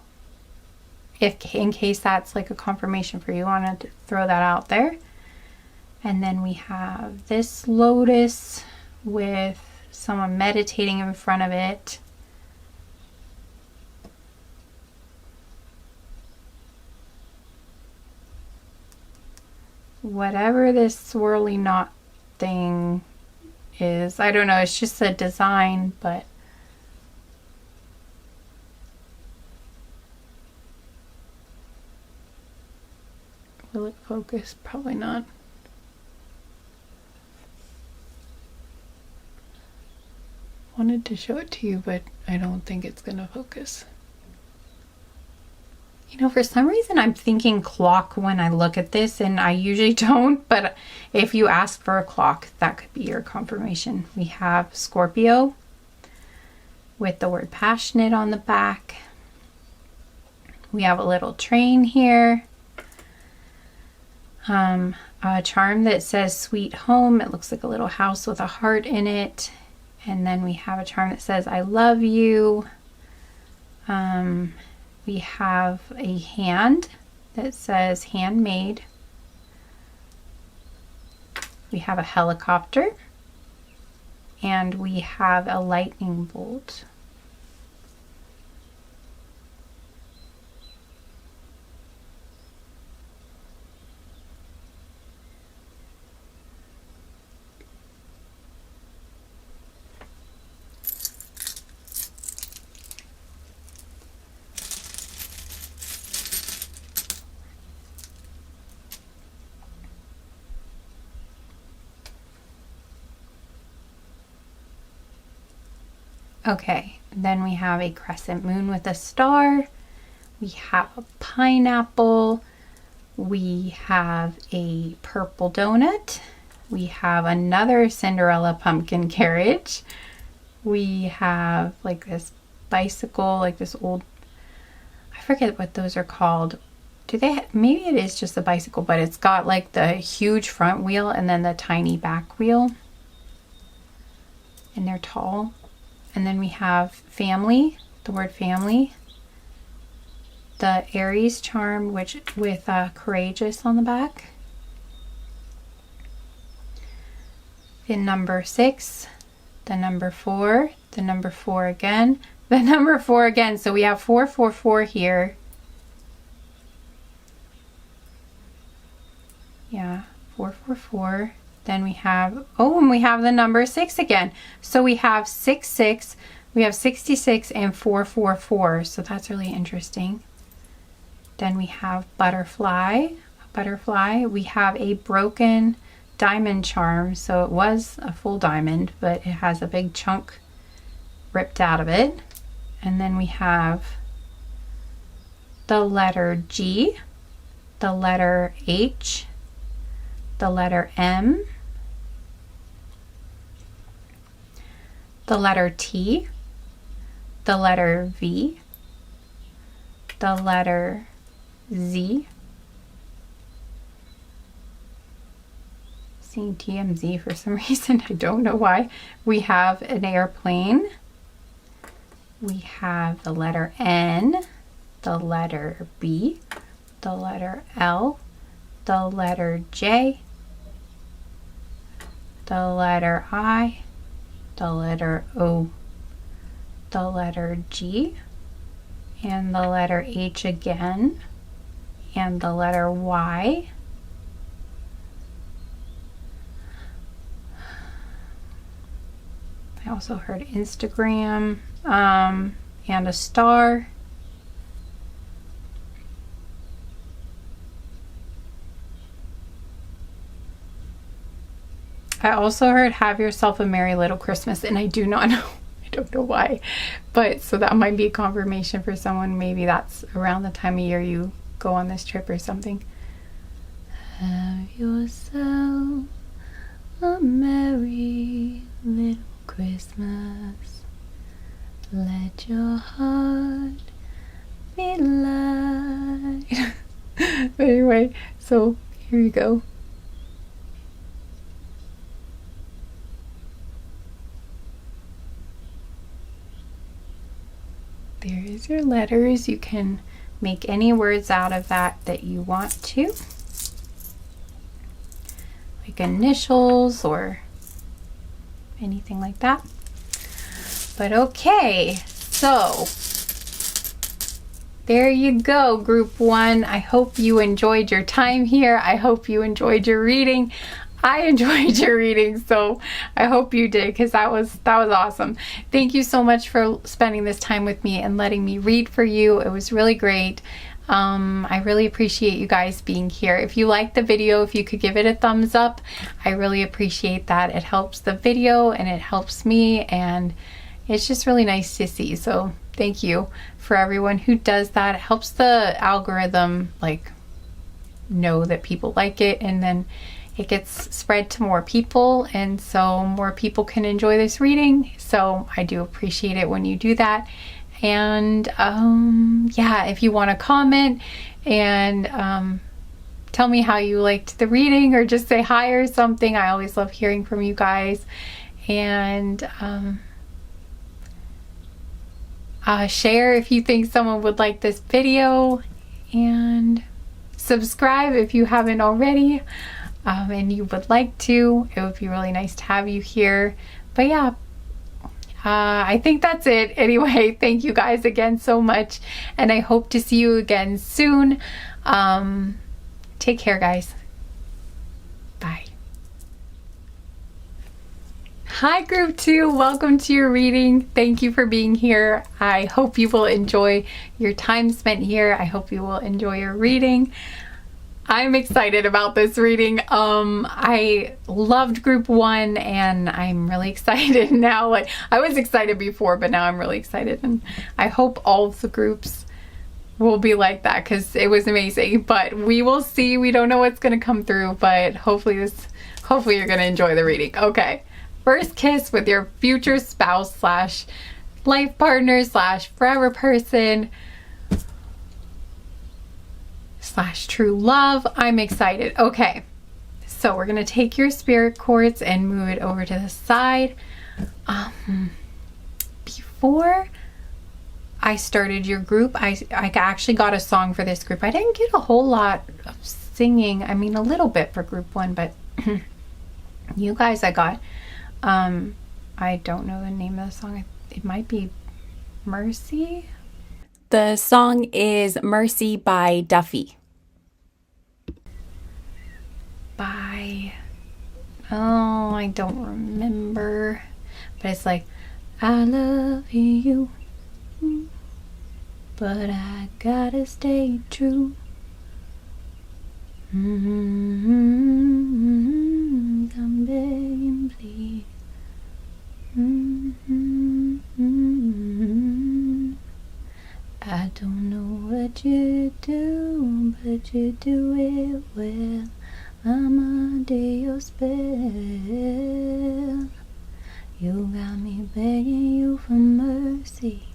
if in case that's like a confirmation for you, I wanted to throw that out there. And then we have this lotus with someone meditating in front of it. Whatever this swirly knot thing is, I don't know, it's just a design, but will it focus? Probably not. Wanted to show it to you, but I don't think it's gonna focus. You know, for some reason I'm thinking clock when I look at this, and I usually don't, but if you ask for a clock, that could be your confirmation. We have Scorpio with the word passionate on the back. We have a little train here. A charm that says sweet home. It looks like a little house with a heart in it. And then we have a charm that says I love you. We have a hand that says handmade. We have a helicopter. And we have a lightning bolt. Okay, then we have a crescent moon with a star. We have a pineapple. We have a purple donut. We have another Cinderella pumpkin carriage. We have like this bicycle, like this old, I forget what those are called. Do they, maybe it is just a bicycle, but it's got like the huge front wheel and then the tiny back wheel. And they're tall. And then we have family, the word family. The Aries charm, which with courageous on the back. The number 6, the number 4, the number 4 again, the number 4 again. So we have 444 here. Yeah, 444. Then we have, oh, and we have the number 6 again. So we have 66, we have 66 and 444. So that's really interesting. Then we have butterfly, we have a broken diamond charm. So it was a full diamond, but it has a big chunk ripped out of it. And then we have the letter G, the letter H, the letter M, the letter T, the letter V, the letter Z. Seeing TMZ for some reason, I don't know why. We have an airplane. We have the letter N, the letter B, the letter L, the letter J, the letter I, the letter O, the letter G, and the letter H again, and the letter Y. I also heard Instagram, and a star. I also heard have yourself a merry little Christmas, and I do not know. I don't know why, but so that might be a confirmation for someone. Maybe that's around the time of year you go on this trip or something. Have yourself a merry little Christmas. Let your heart be light. Anyway, so here you go. There is your letters. You can make any words out of that you want to. Like initials or anything like that. But okay, so there you go, group 1. I hope you enjoyed your time here. I hope you enjoyed your reading. I enjoyed your reading, so I hope you did, because that was awesome. Thank you so much for spending this time with me and letting me read for you. It was really great. I really appreciate you guys being here. If you liked the video, if you could give it a thumbs up, I really appreciate that. It helps the video and it helps me, and it's just really nice to see. So thank you for everyone who does that. It helps the algorithm like know that people like it, and then it gets spread to more people, and so more people can enjoy this reading. So I do appreciate it when you do that. And yeah, if you want to comment and tell me how you liked the reading, or just say hi or something, I always love hearing from you guys. And share if you think someone would like this video, and subscribe if you haven't already, and you would like to. It would be really nice to have you here. But yeah, I think that's it. Anyway, thank you guys again so much, and I hope to see you again soon. Take care, guys. Bye. Hi, group 2. Welcome to your reading. Thank you for being here. I hope you will enjoy your time spent here. I hope you will enjoy your reading. I'm excited about this reading. I loved group 1 and I'm really excited now. Like, I was excited before, but now I'm really excited, and I hope all of the groups will be like that because it was amazing. But we will see. We don't know what's going to come through, but hopefully you're going to enjoy the reading. Okay. First kiss with your future spouse slash life partner slash forever person slash true love. I'm excited. Okay, so we're gonna take your spirit quartz and move it over to the side. Before I started your group, I actually got a song for this group. I didn't get a whole lot of singing. I mean, a little bit for group 1, but you guys, I got I don't know the name of the song. It might be Mercy. The song is Mercy by Duffy. Oh, I don't remember. But it's like, I love you, but I gotta stay true. I'm begging, please. I don't know what you do, but you do it well. I'm under your spell. You got me begging you for mercy.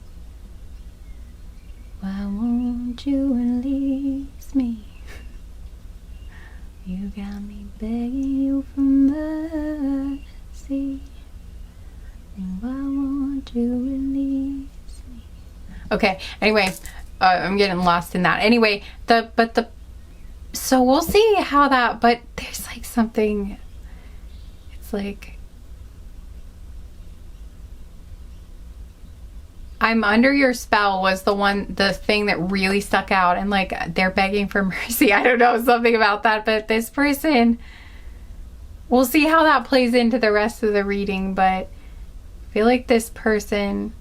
Why won't you release me? You got me begging you for mercy. Why won't you release me? Okay, anyway, I'm getting lost in that. Anyway, so we'll see how that, but there's like something, it's like, I'm under your spell was the thing that really stuck out, and like, they're begging for mercy. I don't know, something about that, but this person, we'll see how that plays into the rest of the reading, but I feel like this person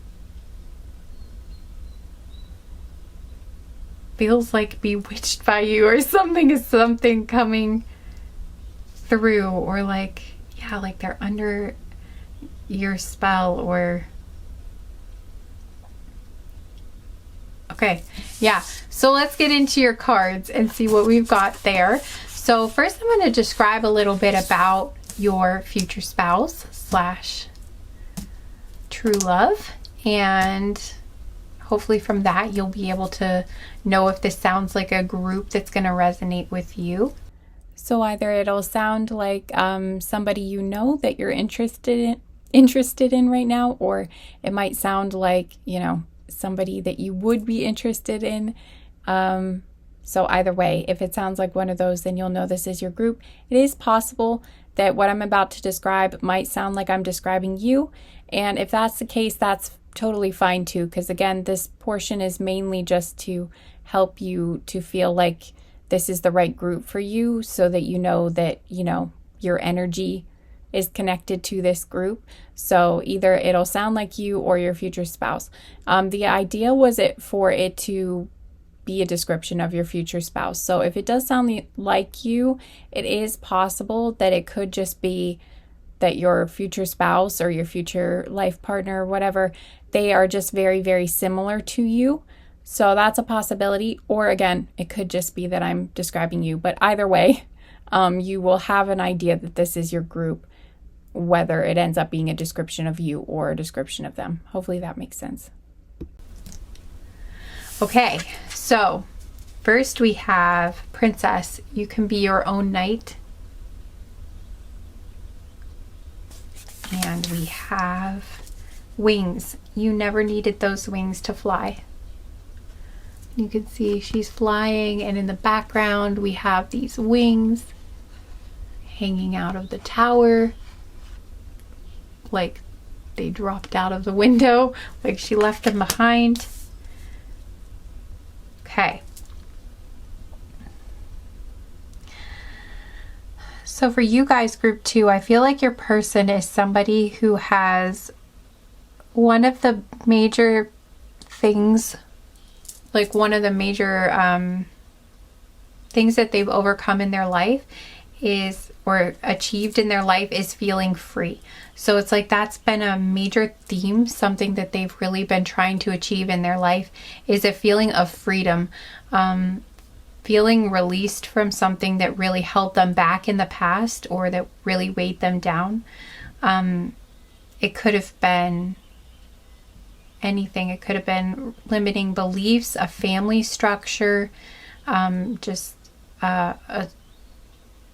feels like bewitched by you, or something coming through, or like, yeah, like they're under your spell, or okay, yeah. So let's get into your cards and see what we've got there. So first I'm going to describe a little bit about your future spouse slash true love, and hopefully from that you'll be able to know if this sounds like a group that's going to resonate with you. So either it'll sound like somebody you know that you're interested in right now, or it might sound like, you know, somebody that you would be interested in. So either way, if it sounds like one of those, then you'll know this is your group. It is possible that what I'm about to describe might sound like I'm describing you, and if that's the case, that's totally fine too, because again, this portion is mainly just to help you to feel like this is the right group for you, so that you know that, you know, your energy is connected to this group. So either it'll sound like you or your future spouse. The idea was for it to be a description of your future spouse. So if it does sound like you, it is possible that it could just be that your future spouse or your future life partner or whatever, they are just very, very similar to you. So that's a possibility. Or again, it could just be that I'm describing you. But either way, you will have an idea that this is your group, whether it ends up being a description of you or a description of them. Hopefully that makes sense. Okay, so first we have Princess. You can be your own knight. And we have Wings. You never needed those wings to fly. You can see she's flying, and in the background we have these wings hanging out of the tower, like they dropped out of the window, like she left them behind. Okay. So for you guys, group 2, I feel like your person is somebody who has one of the major things, like one of the major things that they've overcome in their life is, or achieved in their life, is feeling free. So it's like that's been a major theme, something that they've really been trying to achieve in their life, is a feeling of freedom, feeling released from something that really held them back in the past or that really weighed them down. It could have been anything. It could have been limiting beliefs, a family structure, just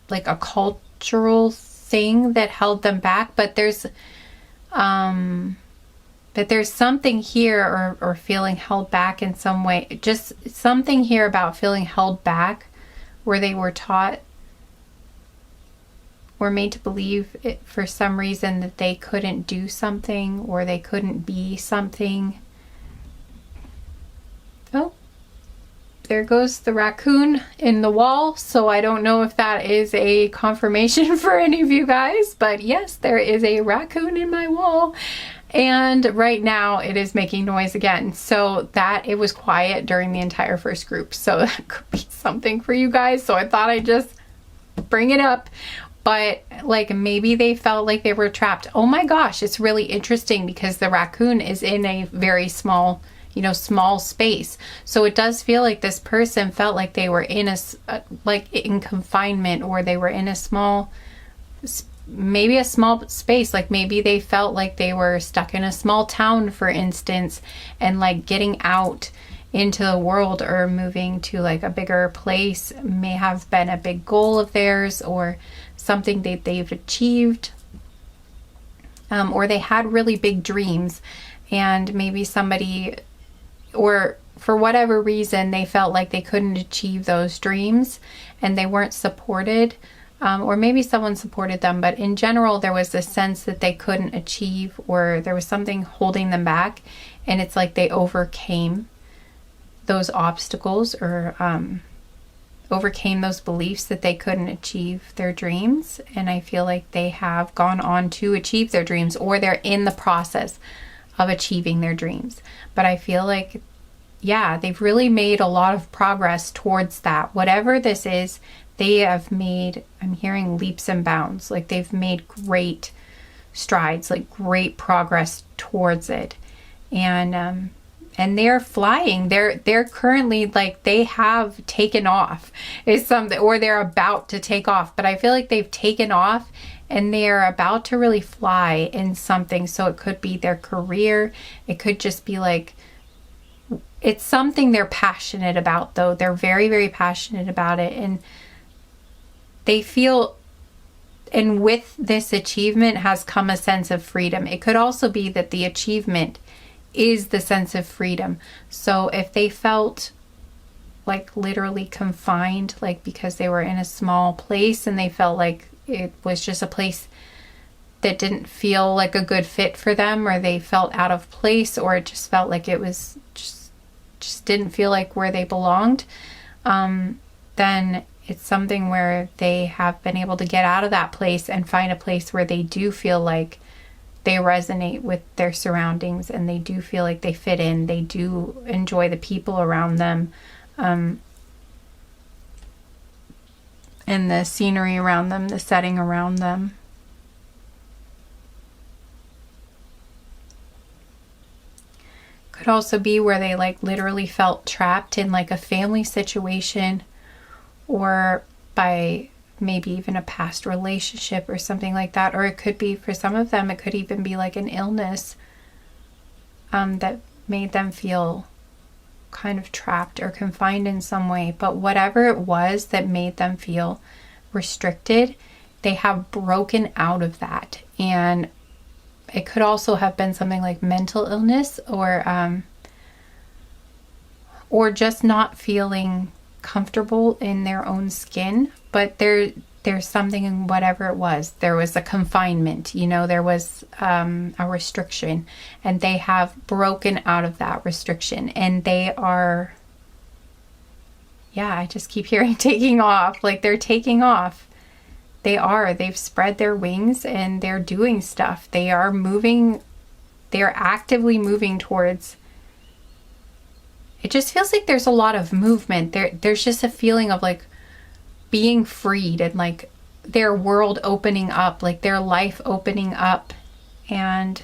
like a cultural thing that held them back. But there's something here, or feeling held back in some way. Just something here about feeling held back, where they were taught or made to believe it, for some reason, that they couldn't do something or they couldn't be something. Oh, there goes the raccoon in the wall. So I don't know if that is a confirmation for any of you guys, but yes, there is a raccoon in my wall. And right now it is making noise again. So that it was quiet during the entire first group. So that could be something for you guys. So I thought I'd just bring it up. But like maybe they felt like they were trapped. Oh my gosh, it's really interesting because the raccoon is in a very small, small space. So it does feel like this person felt like they were in like in confinement, or they were in a small, maybe a small space. Like maybe they felt like they were stuck in a small town, for instance, and like getting out into the world or moving to like a bigger place may have been a big goal of theirs, or something that they've achieved, or they had really big dreams, and maybe somebody, or for whatever reason, they felt like they couldn't achieve those dreams and they weren't supported, or maybe someone supported them, but in general there was this sense that they couldn't achieve, or there was something holding them back, and it's like they overcame those obstacles, or overcame those beliefs that they couldn't achieve their dreams. And I feel like they have gone on to achieve their dreams, or they're in the process of achieving their dreams. But I feel like, yeah, they've really made a lot of progress towards that. Whatever this is, they have made, I'm hearing leaps and bounds. Like they've made great strides, like great progress towards it. And they're flying. They're currently, like, they have taken off, is something, or they're about to take off. But I feel like they've taken off and they're about to really fly in something. So it could be their career. It could just be like, it's something they're passionate about, though. They're very, very passionate about it. And they feel, and with this achievement has come a sense of freedom. It could also be that the achievement is the sense of freedom. So if they felt like literally confined, like because they were in a small place and they felt like it was just a place that didn't feel like a good fit for them, or they felt out of place, or it just felt like it was just didn't feel like where they belonged, then it's something where they have been able to get out of that place and find a place where they do feel like they resonate with their surroundings, and they do feel like they fit in. They do enjoy the people around them, and the scenery around them, the setting around them. Could also be where they like literally felt trapped in like a family situation, or by maybe even a past relationship or something like that. Or it could be, for some of them, it could even be like an illness that made them feel kind of trapped or confined in some way. But whatever it was that made them feel restricted, they have broken out of that. And it could also have been something like mental illness, or just not feeling comfortable in their own skin. But there's something in whatever it was. There was a confinement, there was a restriction, and they have broken out of that restriction, and they are, I just keep hearing taking off. Like they're taking off. They've spread their wings and they're doing stuff. They are moving, they are actively moving towards, it just feels like there's a lot of movement. There's just a feeling of like being freed and like their world opening up, like their life opening up, and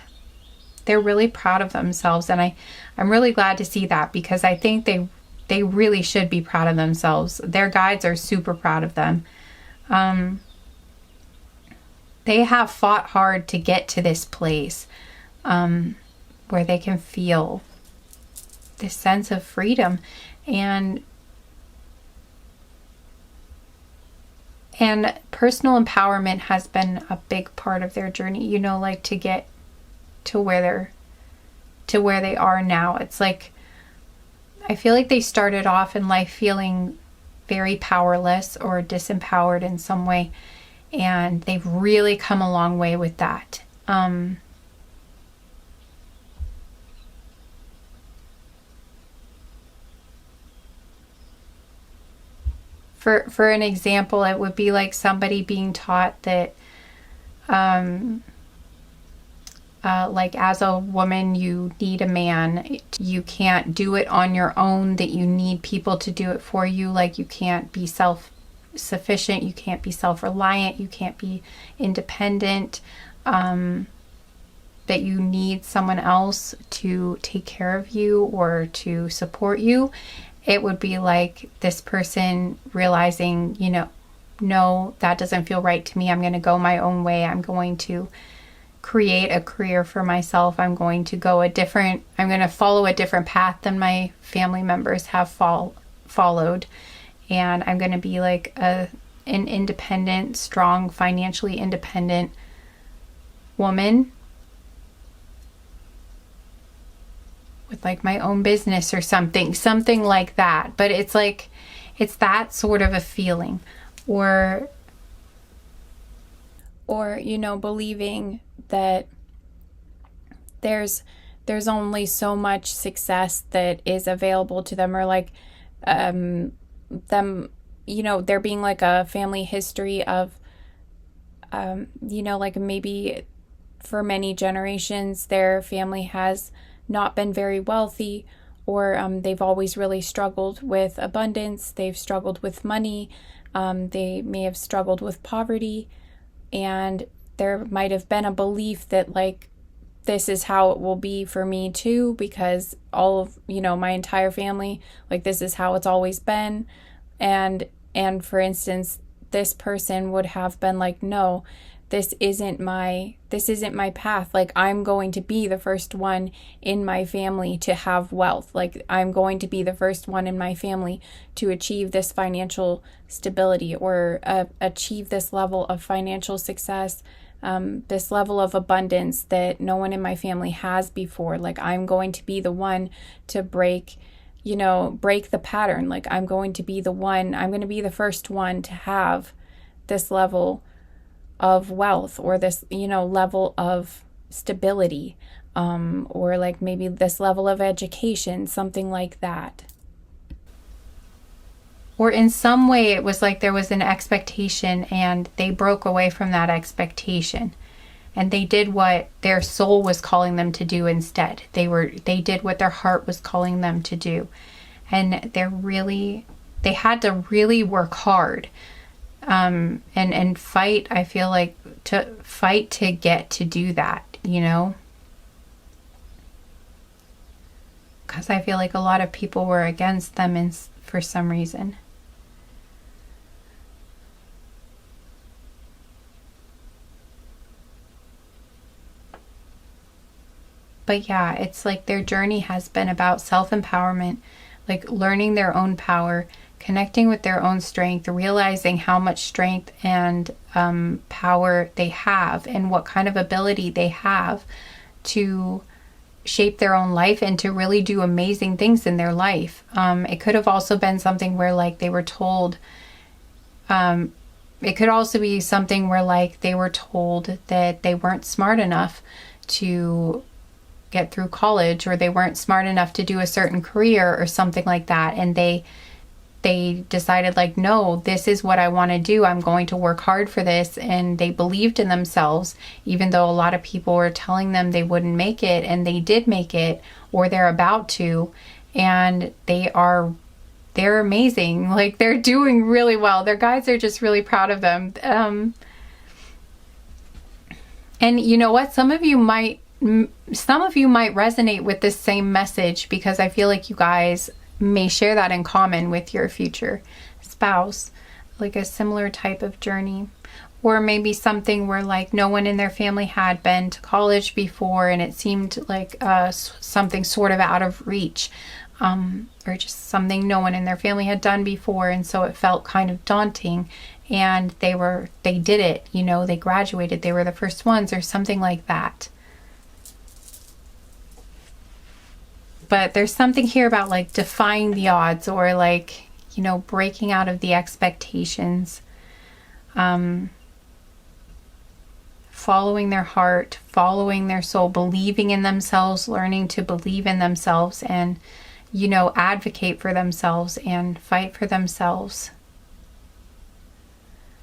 they're really proud of themselves. And I'm really glad to see that, because I think they really should be proud of themselves. Their guides are super proud of them. They have fought hard to get to this place where they can feel this sense of freedom, and personal empowerment has been a big part of their journey, you know, like to get to where they are now. It's like, I feel like they started off in life feeling very powerless or disempowered in some way, and they've really come a long way with that. For an example, it would be like somebody being taught that like as a woman, you need a man. You can't do it on your own, that you need people to do it for you. Like you can't be self-sufficient, you can't be self-reliant, you can't be independent, that you need someone else to take care of you or to support you. It would be like this person realizing, you know, no, that doesn't feel right to me. I'm going to go my own way. I'm going to create a career for myself. I'm going to follow a different path than my family members have followed. And I'm going to be like an independent, strong, financially independent woman with like my own business or something like that. But it's like, it's that sort of a feeling, or, you know, believing that there's only so much success that is available to them, or like them, you know, there being like a family history of you know, like maybe for many generations their family has not been very wealthy, or they've always really struggled with abundance, they've struggled with money, they may have struggled with poverty, and there might have been a belief that like this is how it will be for me too, because all of, you know, my entire family, like this is how it's always been. And for instance, this person would have been like, no, this isn't my path. Like I'm going to be the first one in my family to have wealth. Like I'm going to be the first one in my family to achieve this financial stability, or achieve this level of financial success, this level of abundance that no one in my family has before. Like I'm going to be the one to break the pattern. Like I'm going to be the first one to have this level of wealth, or this, you know, level of stability, or like maybe this level of education, something like that. Or in some way it was like there was an expectation and they broke away from that expectation and they did what their soul was calling them to do instead. They did what their heart was calling them to do. And they had to really work hard and fight. I feel like to fight to get to do that, you know, because I feel like a lot of people were against them for some reason. But yeah, it's like their journey has been about self-empowerment, like learning their own power, connecting with their own strength, realizing how much strength and power they have and what kind of ability they have to shape their own life and to really do amazing things in their life. It could have also been something where like they were told, it could also be something where like they were told that they weren't smart enough to get through college, or they weren't smart enough to do a certain career or something like that, and they decided like, no, this is what I want to do, I'm going to work hard for this. And they believed in themselves, even though a lot of people were telling them they wouldn't make it, and they did make it, or they're about to, and they they're amazing. Like, they're doing really well. Their guides are just really proud of them. And you know what? Some of you might resonate with this same message, because I feel like you guys may share that in common with your future spouse, like a similar type of journey. Or maybe something where like no one in their family had been to college before, and it seemed like something sort of out of reach, or just something no one in their family had done before, and so it felt kind of daunting. And they did it, you know, they graduated, they were the first ones, or something like that. But there's something here about like defying the odds, or like, you know, breaking out of the expectations, following their heart, following their soul, believing in themselves, learning to believe in themselves, and, you know, advocate for themselves and fight for themselves.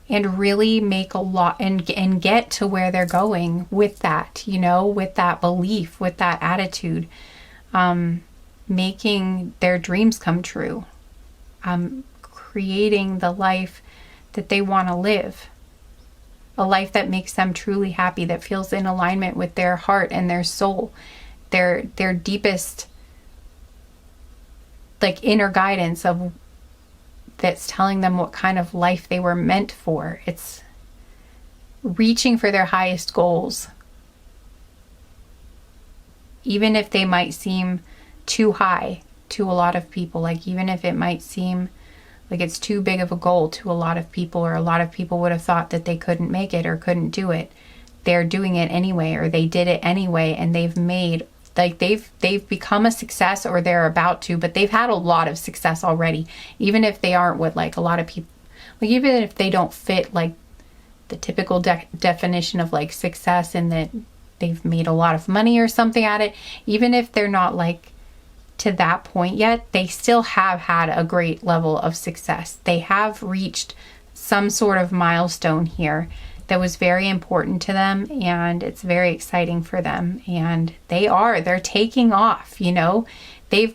And really make a lot and get to where they're going with that, you know, with that belief, with that attitude, making their dreams come true, creating the life that they want to live, a life that makes them truly happy, that feels in alignment with their heart and their soul, their deepest, like, inner guidance of that's telling them what kind of life they were meant for. It's reaching for their highest goals, even if they might seem too high to a lot of people. Like, even if it might seem like it's too big of a goal to a lot of people, or a lot of people would have thought that they couldn't make it or couldn't do it, they're doing it anyway, or they did it anyway, and they've become a success, or they're about to, but they've had a lot of success already, even if they aren't what like a lot of people, like, even if they don't fit like the typical definition of like success, and that they've made a lot of money or something at it, even if they're not like to that point yet, they still have had a great level of success. They have reached some sort of milestone here that was very important to them, and it's very exciting for them, and they're taking off, you know. I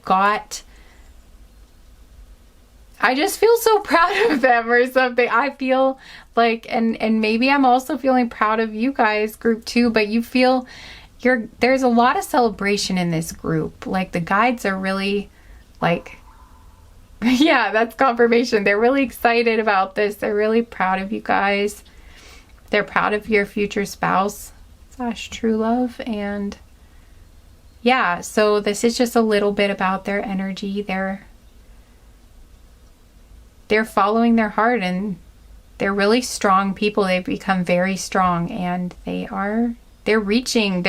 just feel so proud of them or something. I feel like, and maybe I'm also feeling proud of you guys, group 2, but you feel there's a lot of celebration in this group. Like, the guides are really like, yeah, that's confirmation. They're really excited about this. They're really proud of you guys. They're proud of your future spouse / true love. And yeah, so this is just a little bit about their energy. They're following their heart, and they're really strong people. They've become very strong, and they're reaching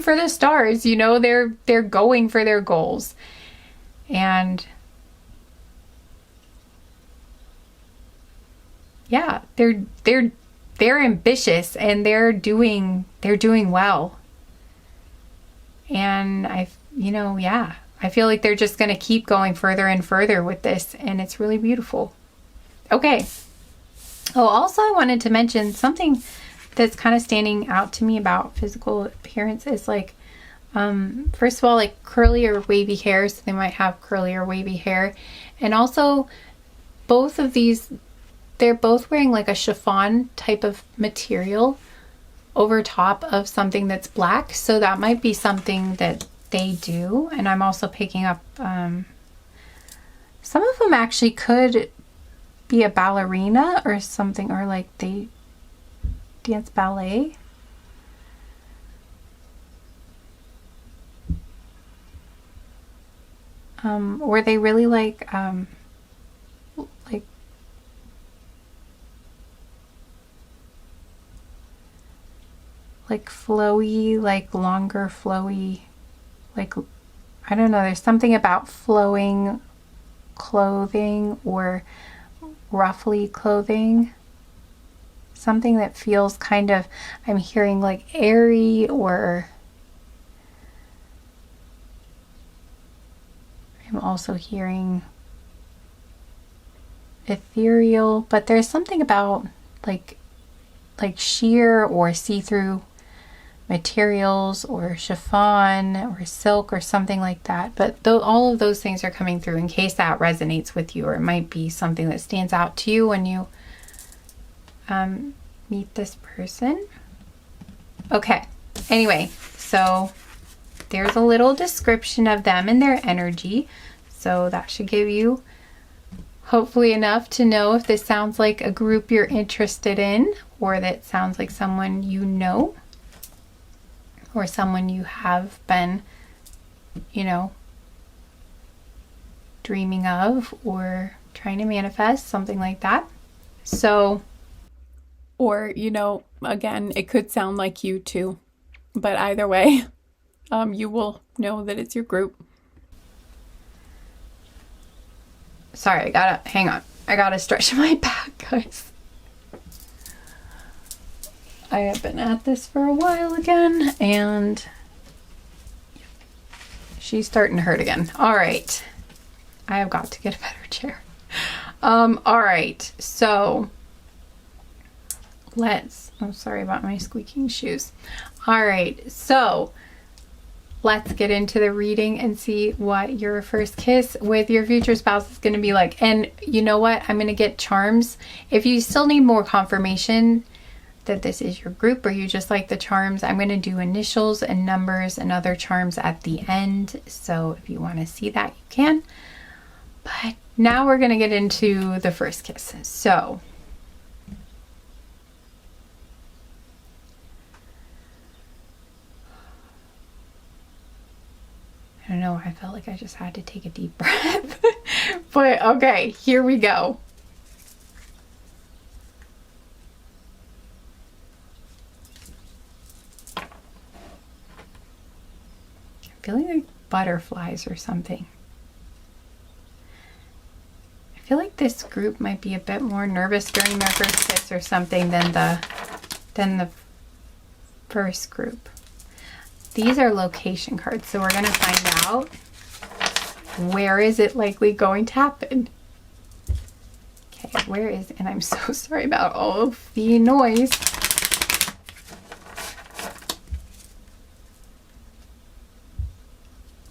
for the stars, you know. They're going for their goals. And yeah, they're ambitious, and they're doing well. And I feel like they're just going to keep going further and further with this, and it's really beautiful. Okay. Oh, also I wanted to mention something that's kind of standing out to me about physical appearance is like, first of all, like curly or wavy hair. So they might have curly or wavy hair. And also both of these, they're both wearing like a chiffon type of material over top of something that's black. So that might be something that they do. And I'm also picking up, some of them actually could be a ballerina or something, or like they dance ballet. Or they really like flowy, like longer flowy, like, I don't know, there's something about flowing clothing or ruffly clothing, something that feels kind of, I'm hearing like airy, or I'm also hearing ethereal, but there's something about like sheer or see-through materials or chiffon or silk or something like that. But all of those things are coming through in case that resonates with you, or it might be something that stands out to you when you meet this person. Okay, anyway, so there's a little description of them and their energy. So that should give you hopefully enough to know if this sounds like a group you're interested in, or that sounds like someone you know, or someone you have been, you know, dreaming of or trying to manifest, something like that. So, or, you know, again, it could sound like you too, but either way, you will know that it's your group. Sorry, hang on. I gotta stretch my back, guys. I have been at this for a while again, and she's starting to hurt again. All right. I have got to get a better chair. All right. So I'm sorry about my squeaking shoes. All right. So let's get into the reading and see what your first kiss with your future spouse is going to be like. And you know what? I'm going to get charms. If you still need more confirmation that this is your group, or you just like the charms, I'm going to do initials and numbers and other charms at the end. So if you want to see that, you can. But now we're going to get into the first kiss. So I don't know, I felt like I just had to take a deep breath. But okay, here we go. I'm feeling like butterflies or something. I feel like this group might be a bit more nervous during their first kiss or something than the first group. These are location cards, so we're going to find out where is it likely going to happen. Okay, and I'm so sorry about all of the noise.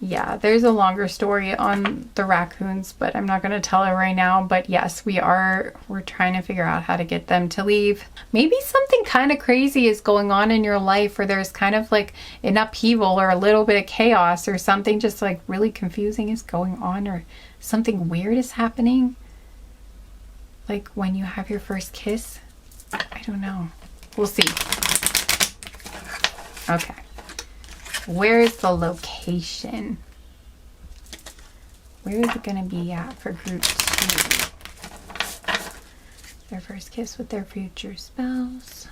Yeah, there's a longer story on the raccoons, but I'm not going to tell it right now. But yes, we're trying to figure out how to get them to leave. Maybe something kind of crazy is going on in your life, or there's kind of like an upheaval or a little bit of chaos, or something just like really confusing is going on, or something weird is happening. Like when you have your first kiss. I don't know. We'll see. Okay. Where is the location? Where is it going to be at for group 2? Their first kiss with their future spouse.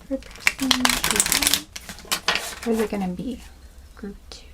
Where is it going to be? Group 2.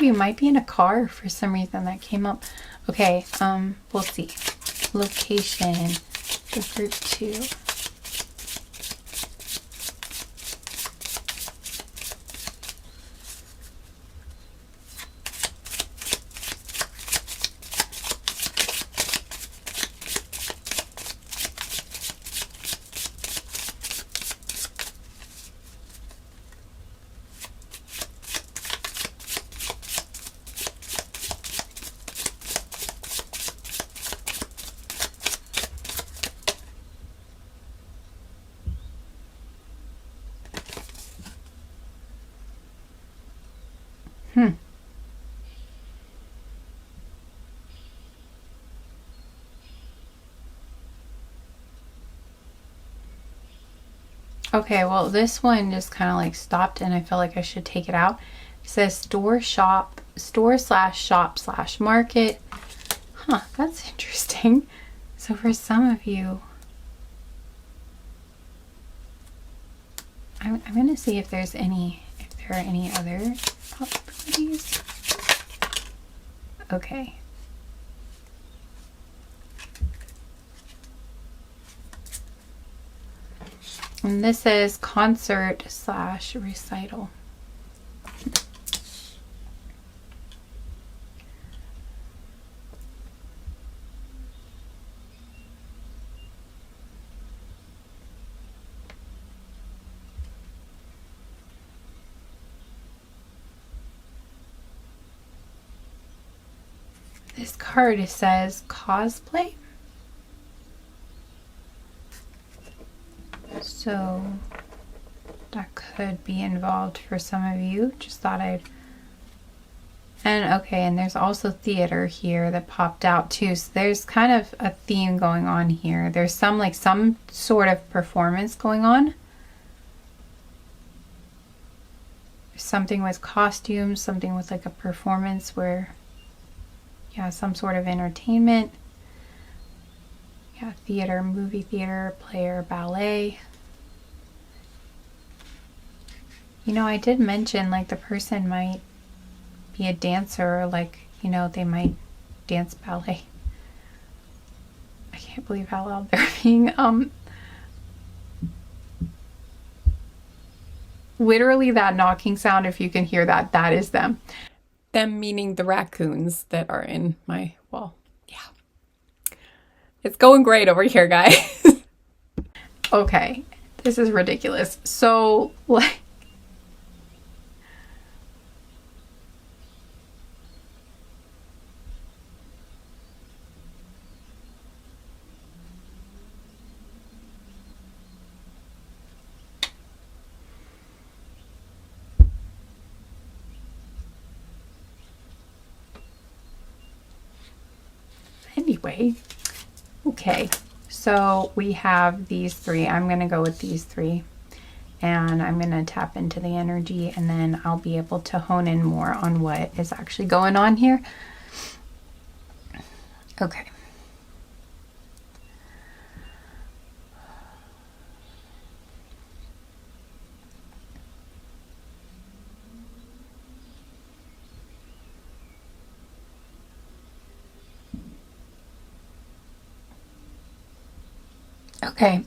You might be in a car for some reason that came up. Okay, we'll see. Location for group 2. Okay, well, this one just kind of like stopped and I felt like I should take it out. It says store slash shop slash market. Huh, that's interesting. So for some of you, I'm going to see if there are any other possibilities. Okay. And this is concert slash recital. This card says cosplay. So that could be involved for some of you. Just thought I'd... And okay, and there's also theater here that popped out too. So there's kind of a theme going on here. There's some sort of performance going on. Something with costumes, something with like a performance where, yeah, some sort of entertainment. Yeah, theater, movie theater, play or ballet. You know, I did mention like the person might be a dancer, or like, you know, they might dance ballet. I can't believe how loud they're being. Literally that knocking sound, if you can hear that, that is them. Them meaning the raccoons that are in my wall. Yeah. It's going great over here, guys. Okay, this is ridiculous. So, like, anyway, okay, so we have these three. I'm going to go with these three, and I'm going to tap into the energy, and then I'll be able to hone in more on what is actually going on here. Okay. Okay.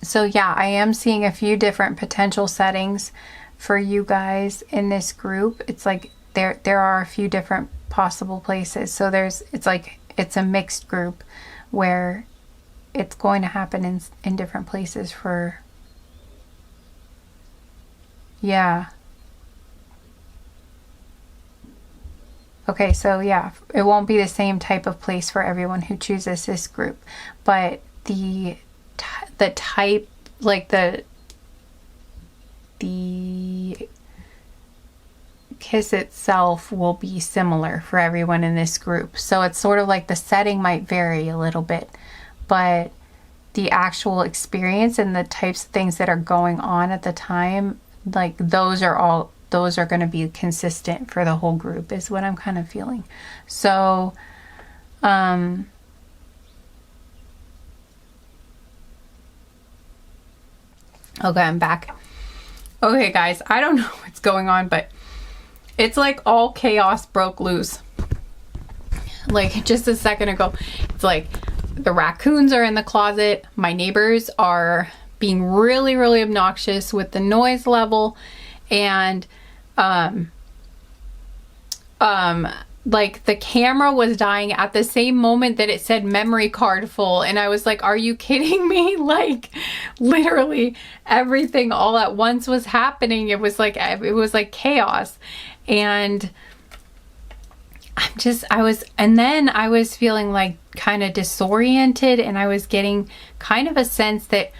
So yeah, I am seeing a few different potential settings for you guys in this group. It's like there are a few different possible places. So it's a mixed group where it's going to happen in different places for, yeah. Okay, so yeah, it won't be the same type of place for everyone who chooses this group, but the type, like the kiss itself will be similar for everyone in this group. So it's sort of like the setting might vary a little bit, but the actual experience and the types of things that are going on at the time, like those are going to be consistent for the whole group, is what I'm kind of feeling. So, okay, I'm back. Okay, guys, I don't know what's going on, but it's like all chaos broke loose. Like just a second ago, it's like the raccoons are in the closet. My neighbors are being really, really obnoxious with the noise level, and like the camera was dying at the same moment that it said memory card full, and I was like, are you kidding me? Like literally everything all at once was happening. It was like chaos, and I was feeling like kind of disoriented, and I was getting kind of a sense that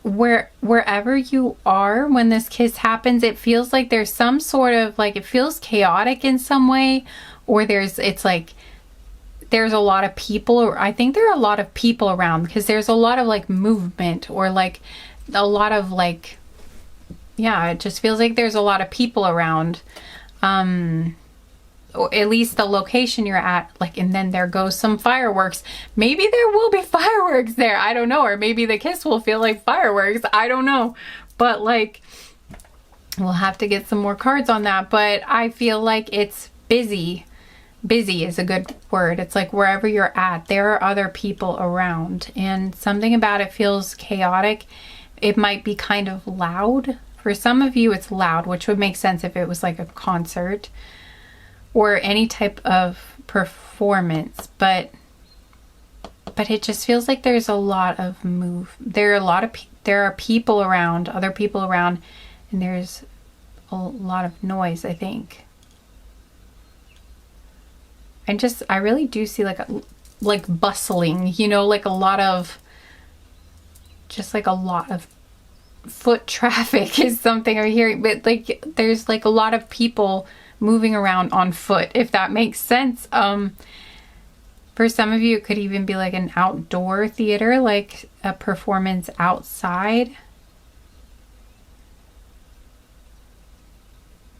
wherever you are when this kiss happens, it feels like there's some sort of, like, it feels chaotic in some way, or it's like there's a lot of people. I think there are a lot of people around because there's a lot of like movement or like a lot of like, yeah, it just feels like there's a lot of people around. Or at least the location you're at, like, and then there goes some fireworks. Maybe there will be fireworks there. I don't know. Or maybe the kiss will feel like fireworks. I don't know. But like, we'll have to get some more cards on that. But I feel like it's busy. Busy is a good word. It's like wherever you're at, there are other people around. And something about it feels chaotic. It might be kind of loud. For some of you, it's loud, which would make sense if it was like a concert or any type of performance, but it just feels like there's a lot of there are people around, other people around, and there's a lot of noise, I think. And just, I really do see like bustling, you know, like a lot of foot traffic is something I'm hearing, but like there's like a lot of people moving around on foot, if that makes sense. For some of you, it could even be like an outdoor theater, like a performance outside,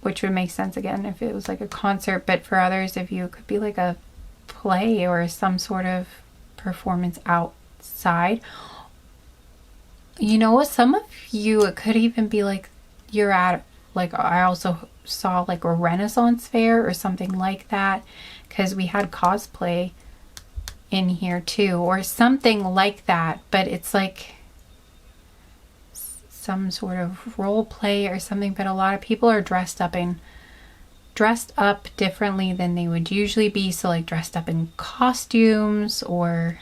which would make sense again if it was like a concert. But for others of you, it could be like a play or some sort of performance outside. You know what? Some of you, it could even be like you're at, like, I also saw like a Renaissance fair or something like that, because we had cosplay in here too, or something like that. But it's like some sort of role play or something. But a lot of people are dressed up differently than they would usually be. So like dressed up in costumes, or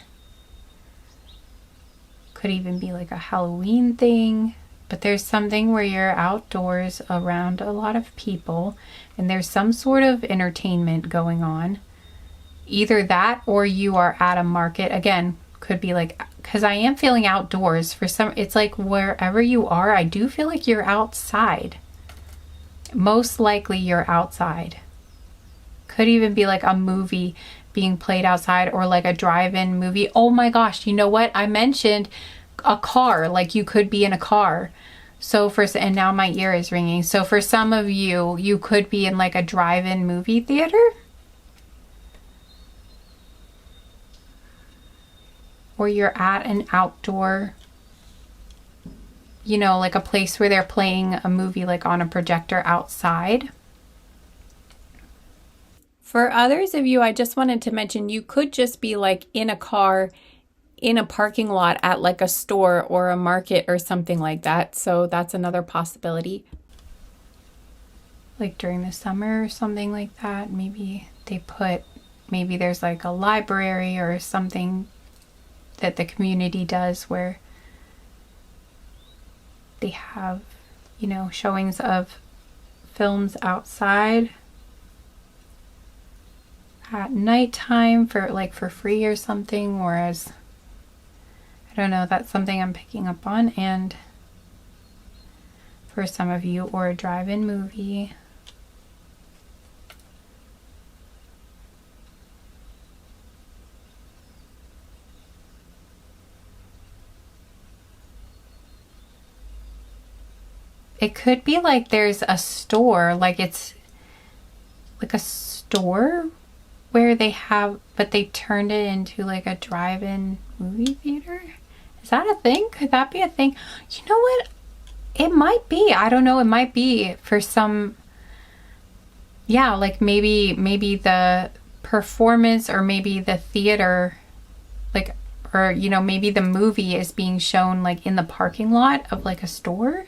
could even be like a Halloween thing. But there's something where you're outdoors around a lot of people and there's some sort of entertainment going on. Either that or you are at a market. Again, could be like, because I am feeling outdoors for some, it's like wherever you are, I do feel like you're outside. Most likely you're outside. Could even be like a movie being played outside, or like a drive-in movie. Oh my gosh, you know what? I mentioned a car, like you could be in a car. So and now my ear is ringing. So for some of you, you could be in like a drive-in movie theater. Or you're at an outdoor, you know, like a place where they're playing a movie like on a projector outside. For others of you, I just wanted to mention you could just be like in a car in a parking lot at like a store or a market or something like that. So that's another possibility. Like during the summer or something like that. Maybe there's like a library or something that the community does where they have, you know, showings of films outside at nighttime for free or something. Whereas, I don't know, that's something I'm picking up on. And for some of you, or a drive-in movie. It could be like there's a store, like it's like a store where they turned it into like a drive-in movie theater. Is that a thing? Could that be a thing? You know what? It might be. I don't know. It might be for some. Yeah, like maybe the performance, or maybe the theater, like, or, you know, maybe the movie is being shown like in the parking lot of like a store.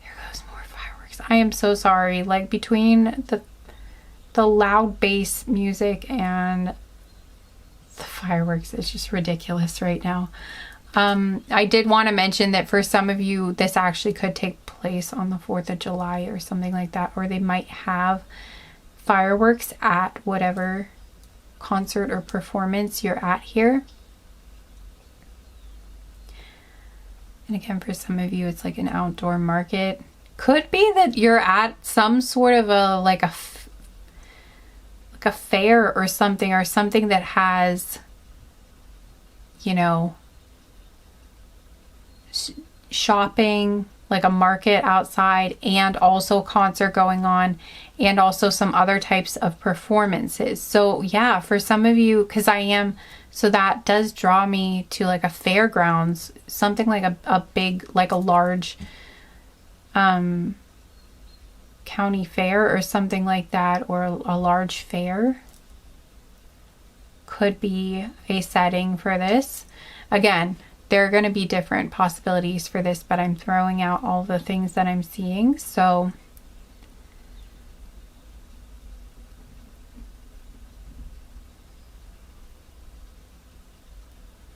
There goes more fireworks. I am so sorry. Like between the loud bass music and the fireworks, it's just ridiculous right now. I did want to mention that for some of you, this actually could take place on the 4th of July or something like that, or they might have fireworks at whatever concert or performance you're at here. And again, for some of you, it's like an outdoor market. Could be that you're at some sort of a like a fair or something that has, you know, shopping, like a market outside, and also a concert going on, and also some other types of performances. So yeah, for some of you, because so that does draw me to like a fairgrounds, something like a big, like a large county fair or something like that, or a large fair could be a setting for this. Again, there are going to be different possibilities for this, but I'm throwing out all the things that I'm seeing. So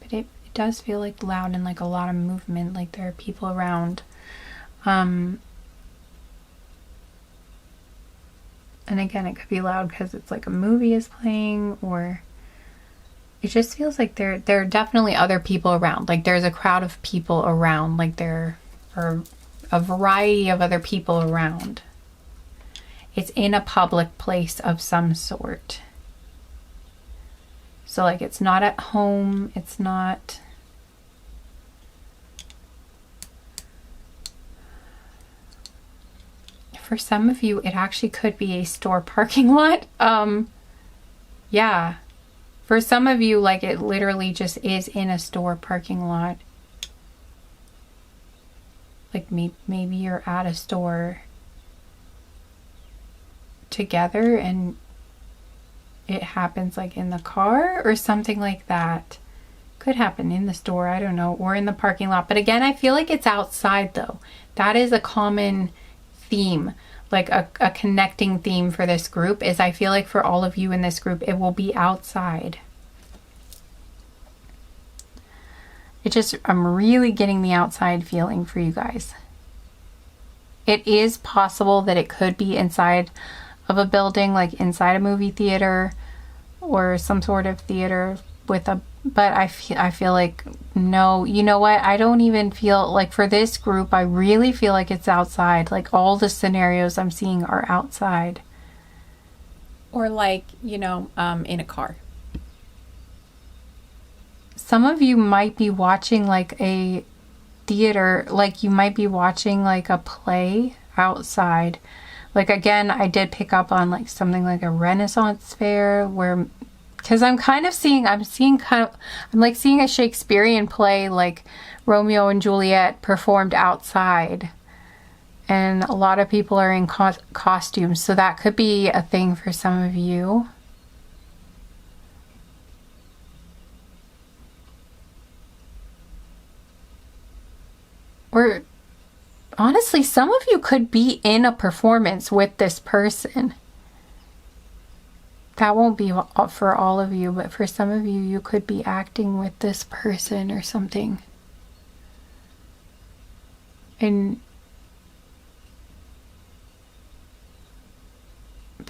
but it does feel like loud and like a lot of movement, like there are people around. And again, it could be loud because it's like a movie is playing, or it just feels like there are definitely other people around. Like there's a crowd of people around. Like there are a variety of other people around. It's in a public place of some sort. So like it's not at home. It's not... For some of you, it actually could be a store parking lot. Yeah. For some of you, like it literally just is in a store parking lot. Like maybe you're at a store together and it happens like in the car or something like that. Could happen in the store, I don't know, or in the parking lot. But again, I feel like it's outside though. That is a common theme. Like a connecting theme for this group is, I feel like for all of you in this group, it will be outside. I'm really getting the outside feeling for you guys. It is possible that it could be inside of a building, like inside a movie theater or some sort of theater but I feel like, no, you know what? I don't even feel like for this group, I really feel like it's outside. Like all the scenarios I'm seeing are outside. Or like, you know, in a car. Some of you might be watching like a theater, like you might be watching like a play outside. Like again, I did pick up on like something like a Renaissance fair where... Because I'm seeing a Shakespearean play, like Romeo and Juliet performed outside. And a lot of people are in costumes. So that could be a thing for some of you. Or honestly, some of you could be in a performance with this person. That won't be for all of you, but for some of you, you could be acting with this person or something. But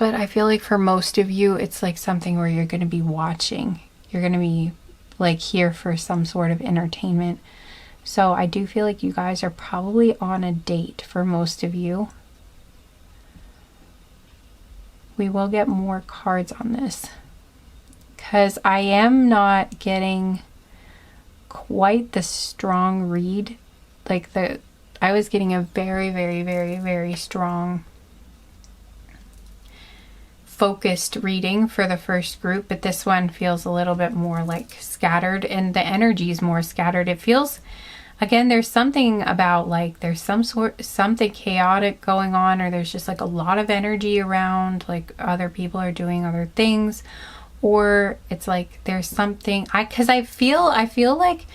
I feel like for most of you, it's like something where you're going to be watching. You're going to be like here for some sort of entertainment. So I do feel like you guys are probably on a date for most of you. We will get more cards on this because I am not getting quite the strong read. Like I was getting a very, very, very, very strong focused reading for the first group, but this one feels a little bit more like scattered, and the energy is more scattered. It feels, again, there's something about like there's something chaotic going on, or there's just like a lot of energy around, like other people are doing other things, or it's like there's something because I feel like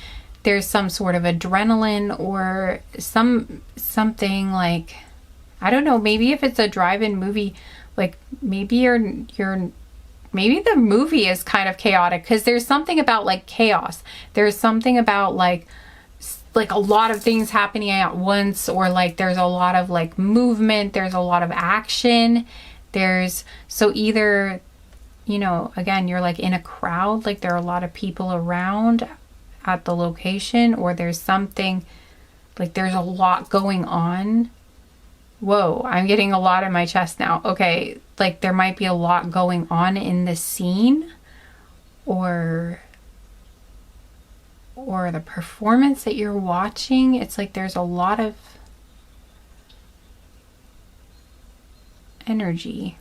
there's some sort of adrenaline or something like, I don't know, maybe if it's a drive-in movie, like maybe maybe the movie is kind of chaotic because there's something about like chaos. There's something about like a lot of things happening at once, or like there's a lot of like movement, there's a lot of action. So either, you know, again, you're like in a crowd, like there are a lot of people around at the location, or there's something like there's a lot going on Whoa, I'm getting a lot in my chest now. Okay, like there might be a lot going on in the scene, or the performance that you're watching. It's like there's a lot of energy.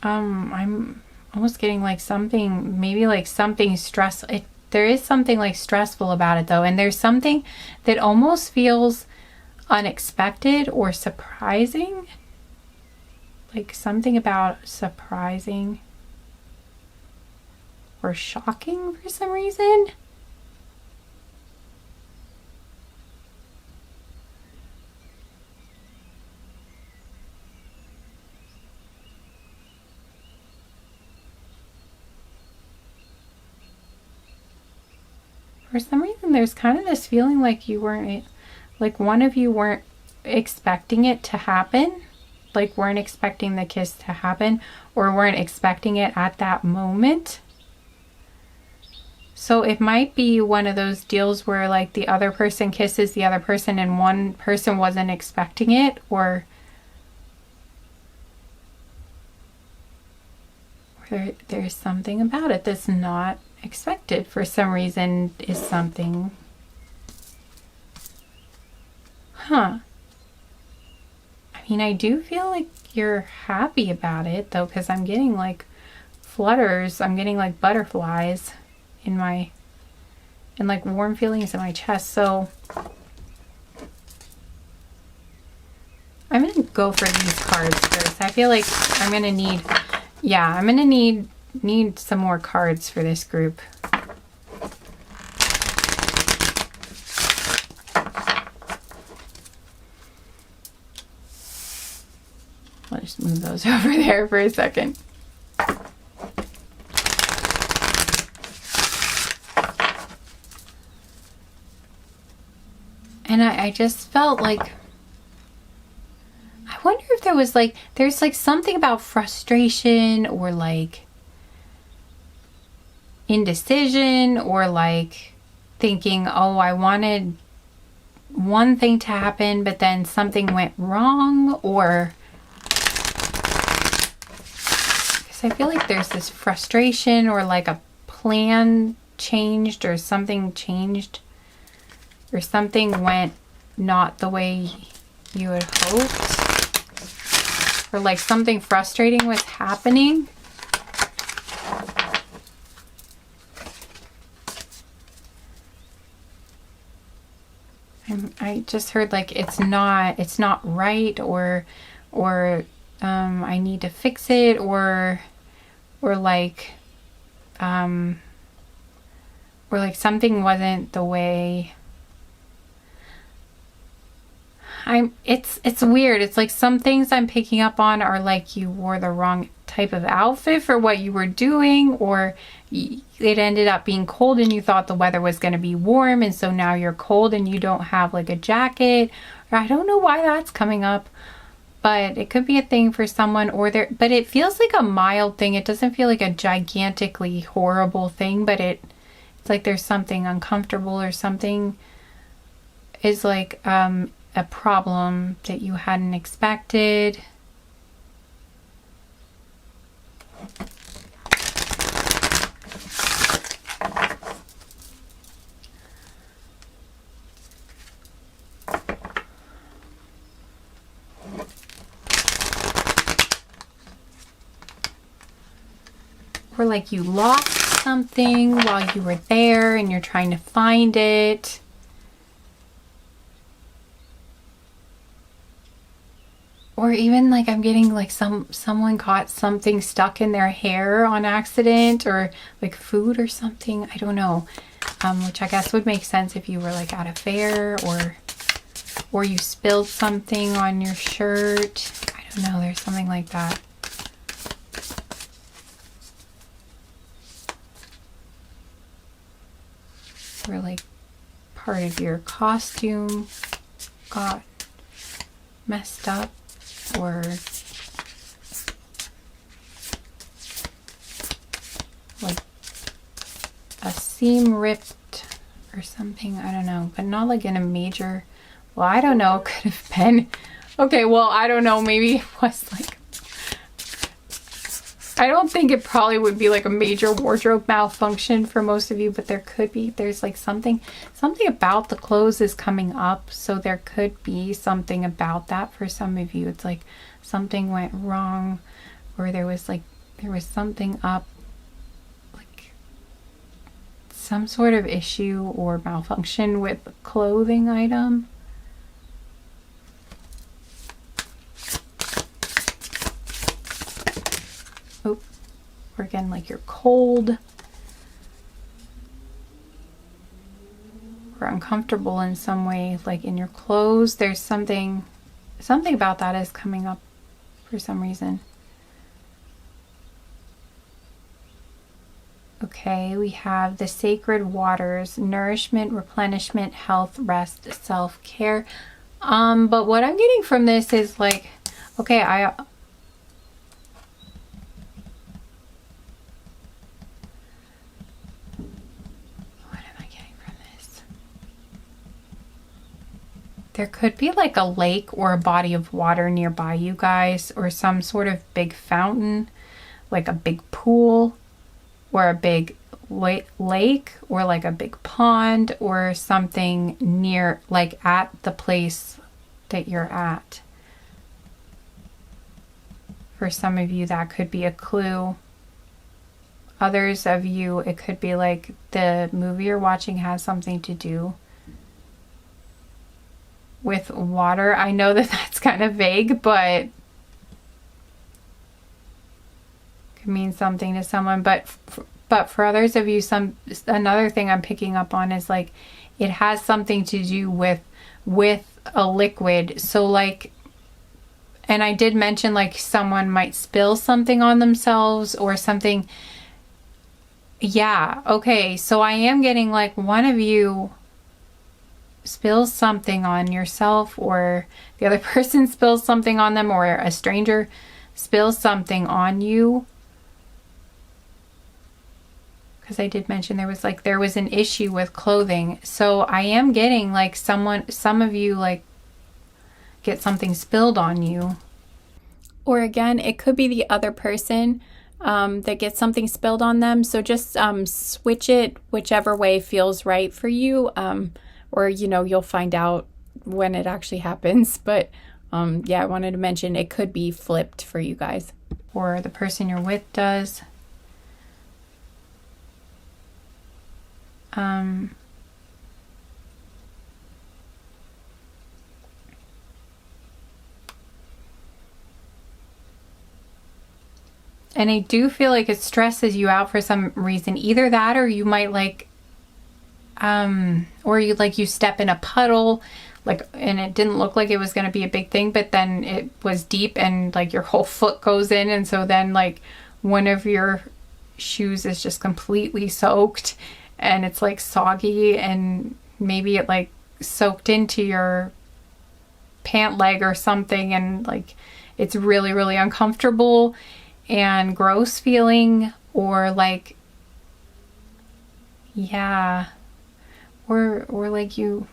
I'm almost getting like something, maybe like something stressful. There is something like stressful about it though, and there's something that almost feels unexpected or surprising. Like something about surprising or shocking for some reason. For some reason, there's kind of this feeling like you weren't, like one of you weren't expecting it to happen, like weren't expecting the kiss to happen, or weren't expecting it at that moment. So it might be one of those deals where like the other person kisses the other person and one person wasn't expecting it, or there's something about it that's not expected for some reason. Is something, I mean, I do feel like you're happy about it though, because I'm getting like flutters, I'm getting like butterflies in my, and like warm feelings in my chest. So I'm gonna go for these cards first. I feel like I'm gonna need, I'm gonna need some more cards for this group. I'll just move those over there for a second. And I just felt like, I wonder if there was like, there's like something about frustration or like indecision, or like thinking, oh, I wanted one thing to happen, but then something went wrong, or because I feel like there's this frustration, or like a plan changed, or something changed, or something went not the way you had hoped, or like something frustrating was happening. I just heard like it's not right, or I need to fix it, or like something wasn't the way it's weird. It's like some things I'm picking up on are like you wore the wrong type of outfit for what you were doing, or it ended up being cold and you thought the weather was going to be warm, and so now you're cold and you don't have like a jacket. Or I don't know why that's coming up, but it could be a thing for someone, but it feels like a mild thing. It doesn't feel like a gigantically horrible thing, but it's like there's something uncomfortable, or something is like a problem that you hadn't expected. Or like you lost something while you were there and you're trying to find it. Or even like I'm getting like someone caught something stuck in their hair on accident, or like food or something. I don't know. Which I guess would make sense if you were like at a fair, or you spilled something on your shirt. I don't know. There's something like that. Or like part of your costume got messed up, or like seam ripped or something. I don't know, but not like in a major, well, I don't know, it could have been, okay, well, I don't know, maybe it was like, I don't think it probably would be like a major wardrobe malfunction for most of you, but there could be, there's like something about the clothes is coming up, so there could be something about that for some of you. It's like something went wrong, or there was something up, like some sort of issue or malfunction with the clothing item. Oh, or again, like you're cold or uncomfortable in some way, like in your clothes. There's something about that is coming up for some reason. Okay, we have the sacred waters, nourishment, replenishment, health, rest, self-care. But what I'm getting from this is like, okay, what am I getting from this? There could be like a lake or a body of water nearby you guys, or some sort of big fountain, like a big pool, or a big lake, or like a big pond, or something near, like at the place that you're at. For some of you, that could be a clue. Others of you, it could be like the movie you're watching has something to do with water. I know that that's kind of vague, but could mean something to someone. But for others of you, another thing I'm picking up on is like it has something to do with a liquid. So like, and I did mention like someone might spill something on themselves or something. Yeah, okay, so I am getting like one of you spills something on yourself, or the other person spills something on them, or a stranger spills something on you. Because I did mention there was an issue with clothing. So I am getting like some of you like get something spilled on you. Or again, it could be the other person that gets something spilled on them. So just switch it whichever way feels right for you. Or, you'll find out when it actually happens. But yeah, I wanted to mention it could be flipped for you guys. Or the person you're with does. And I do feel like it stresses you out for some reason. Either that, or you might like, or you step in a puddle, like, and it didn't look like it was going to be a big thing, but then it was deep and like your whole foot goes in. And so then like one of your shoes is just completely soaked and it's like soggy, and maybe it like soaked into your pant leg or something, and like it's really, really uncomfortable and gross feeling. Or like, yeah, or like you,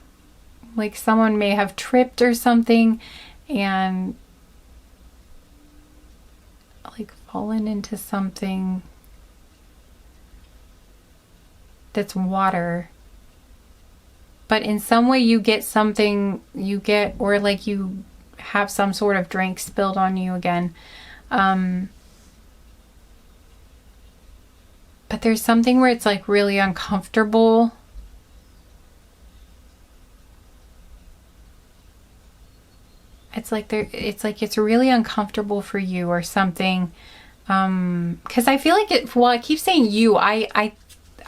like someone may have tripped or something and like fallen into something that's water, but in some way you get something, or like you have some sort of drink spilled on you again. But there's something where it's like really uncomfortable. It's really uncomfortable for you or something. Because I feel like I keep saying you,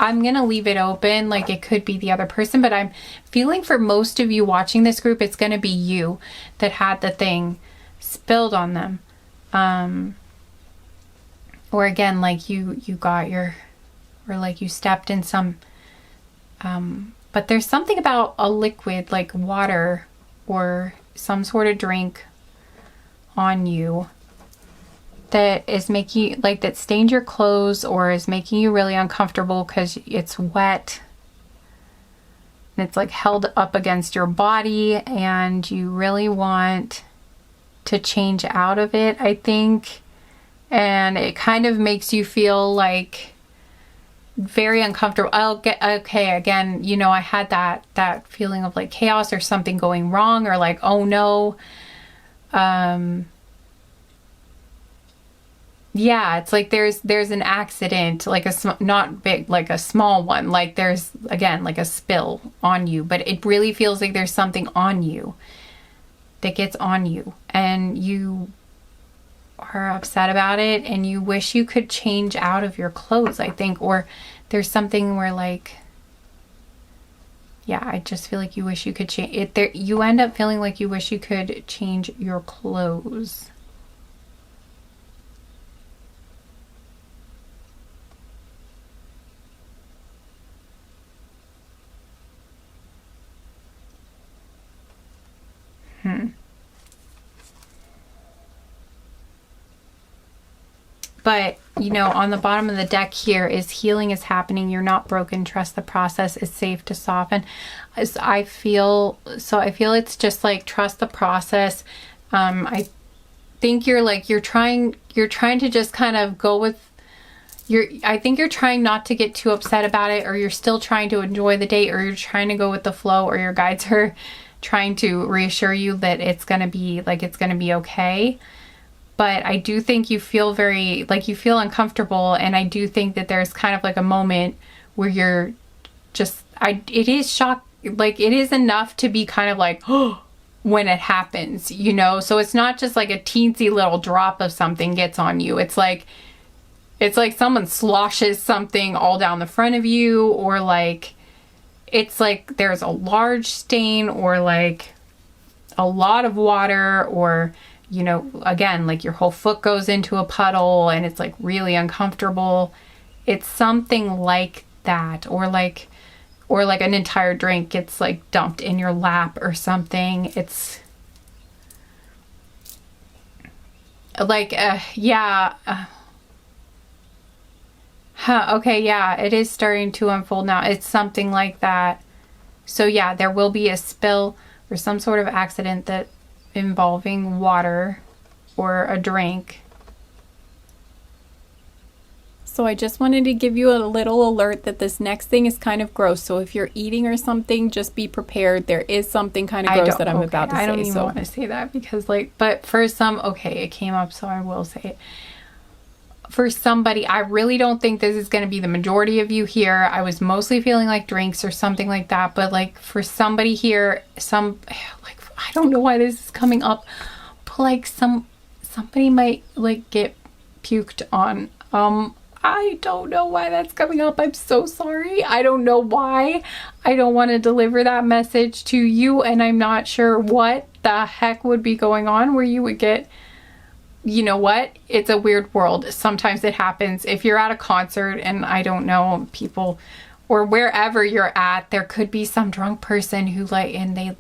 I'm going to leave it open. Like it could be the other person, but I'm feeling for most of you watching this group, it's going to be you that had the thing spilled on them. Or again, like you got or like you stepped in some, but there's something about a liquid like water or some sort of drink on you. that is making, like, that stained your clothes or is making you really uncomfortable because it's wet and it's like held up against your body and you really want to change out of it, I think. And it kind of makes you feel like very uncomfortable. Okay, again, you know, I had that feeling of like chaos or something going wrong, or like, oh no. Yeah, it's like there's an accident, like not big, like a small one, like there's, again, like a spill on you, but it really feels like there's something on you that gets on you and you are upset about it and you wish you could change out of your clothes, I think. Or there's something where, like, yeah, I just feel like you wish you could change it. There, you end up feeling like you wish you could change your clothes. But, you know, on the bottom of the deck here is healing is happening. You're not broken. Trust the process. It's safe to soften. I feel it's just like, trust the process. I think you're trying to just kind of go with I think you're trying not to get too upset about it, or you're still trying to enjoy the date, or you're trying to go with the flow, or your guides are trying to reassure you that it's going to be okay. But I do think you feel you feel uncomfortable, and I do think that there's kind of like a moment where you're just, it is shock, like it is enough to be kind of like, oh, when it happens, you know? So it's not just like a teensy little drop of something gets on you. It's like someone sloshes something all down the front of you, or like, it's like there's a large stain, or like a lot of water, or, you know, again, like your whole foot goes into a puddle and it's like really uncomfortable. It's something like that, or like an entire drink gets like dumped in your lap or something. It's like, yeah. Okay, yeah, it is starting to unfold now. It's something like that. So yeah, there will be a spill or some sort of accident that involving water or a drink. So I just wanted to give you a little alert that this next thing is kind of gross. So if you're eating or something, just be prepared. There is something kind of gross that I'm about to say. I don't even want to say that because, like, but for some, okay, it came up, so I will say it. For somebody, I really don't think this is going to be the majority of you here. I was mostly feeling like drinks or something like that. But like for somebody here, I don't know why this is coming up, but like somebody might like get puked on. I don't know why that's coming up. I'm so sorry. I don't know why. I don't want to deliver that message to you, and I'm not sure what the heck would be going on where you would get, you know what? It's a weird world. Sometimes it happens. If you're at a concert and I don't know, people, or wherever you're at, there could be some drunk person who like, and they,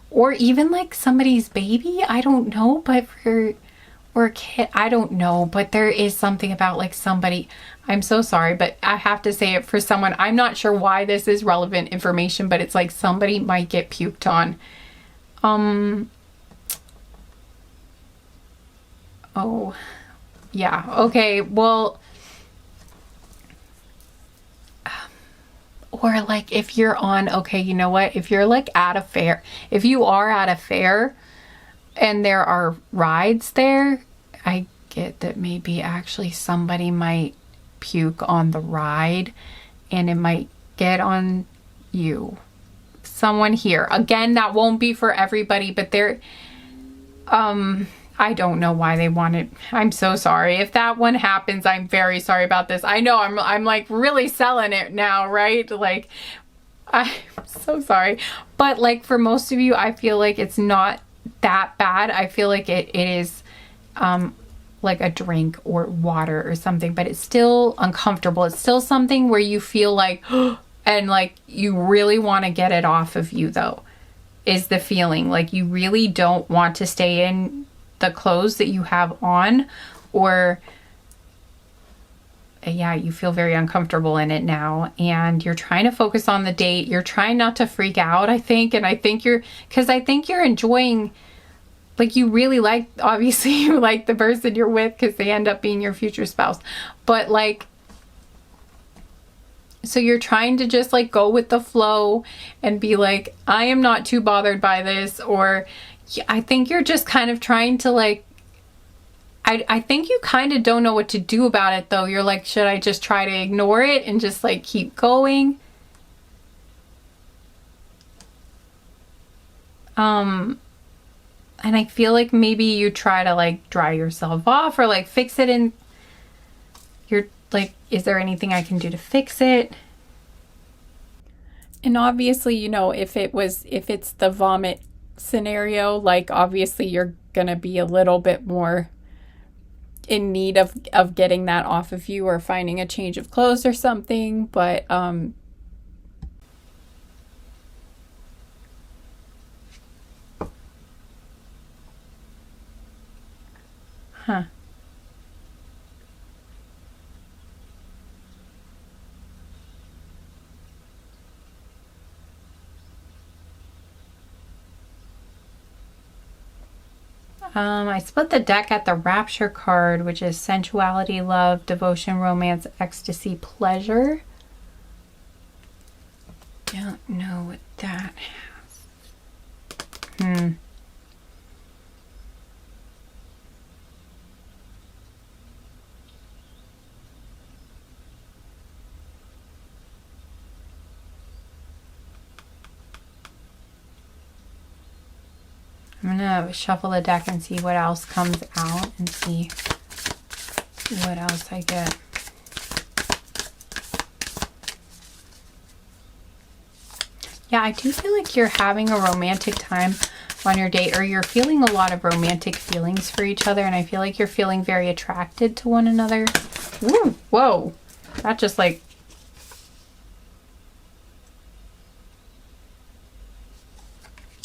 or even like somebody's baby. I don't know, but or a kid, I don't know, but there is something about like somebody, I'm so sorry, but I have to say it for someone. I'm not sure why this is relevant information, but it's like somebody might get puked on. Oh, yeah. Okay. Well, or like if you're on, okay, you know what? If you're like at a fair, if you are at a fair and there are rides there, I get that maybe actually somebody might puke on the ride and it might get on you. Someone here. Again, that won't be for everybody, but there, I don't know why they want it. I'm so sorry. If that one happens, I'm very sorry about this. I know I'm like really selling it now, right? Like, I'm so sorry. But like for most of you, I feel like it's not that bad. I feel like it is like a drink or water or something, but it's still uncomfortable. It's still something where you feel like, and like you really want to get it off of you though, is the feeling. Like you really don't want to stay in the clothes that you have on, or yeah, you feel very uncomfortable in it now, and you're trying to focus on the date. You're trying not to freak out, I think. And I think because I think you're enjoying, like, you really like, obviously you like the person you're with because they end up being your future spouse. But like, so you're trying to just like go with the flow and be like, I am not too bothered by this. Or I think you're just kind of trying to like, I think you kind of don't know what to do about it though. You're like, should I just try to ignore it and just like keep going? And I feel like maybe you try to like dry yourself off or like fix it, and you're like, is there anything I can do to fix it? And obviously, you know, if it's the vomit scenario, like obviously you're gonna be a little bit more in need of getting that off of you, or finding a change of clothes or something. But I split the deck at the Rapture card, which is sensuality, love, devotion, romance, ecstasy, pleasure. Don't know what that has. I'm gonna shuffle the deck and see what else comes out and see what else I get. Yeah, I do feel like you're having a romantic time on your date, or you're feeling a lot of romantic feelings for each other, and I feel like you're feeling very attracted to one another. Ooh, whoa, that just like...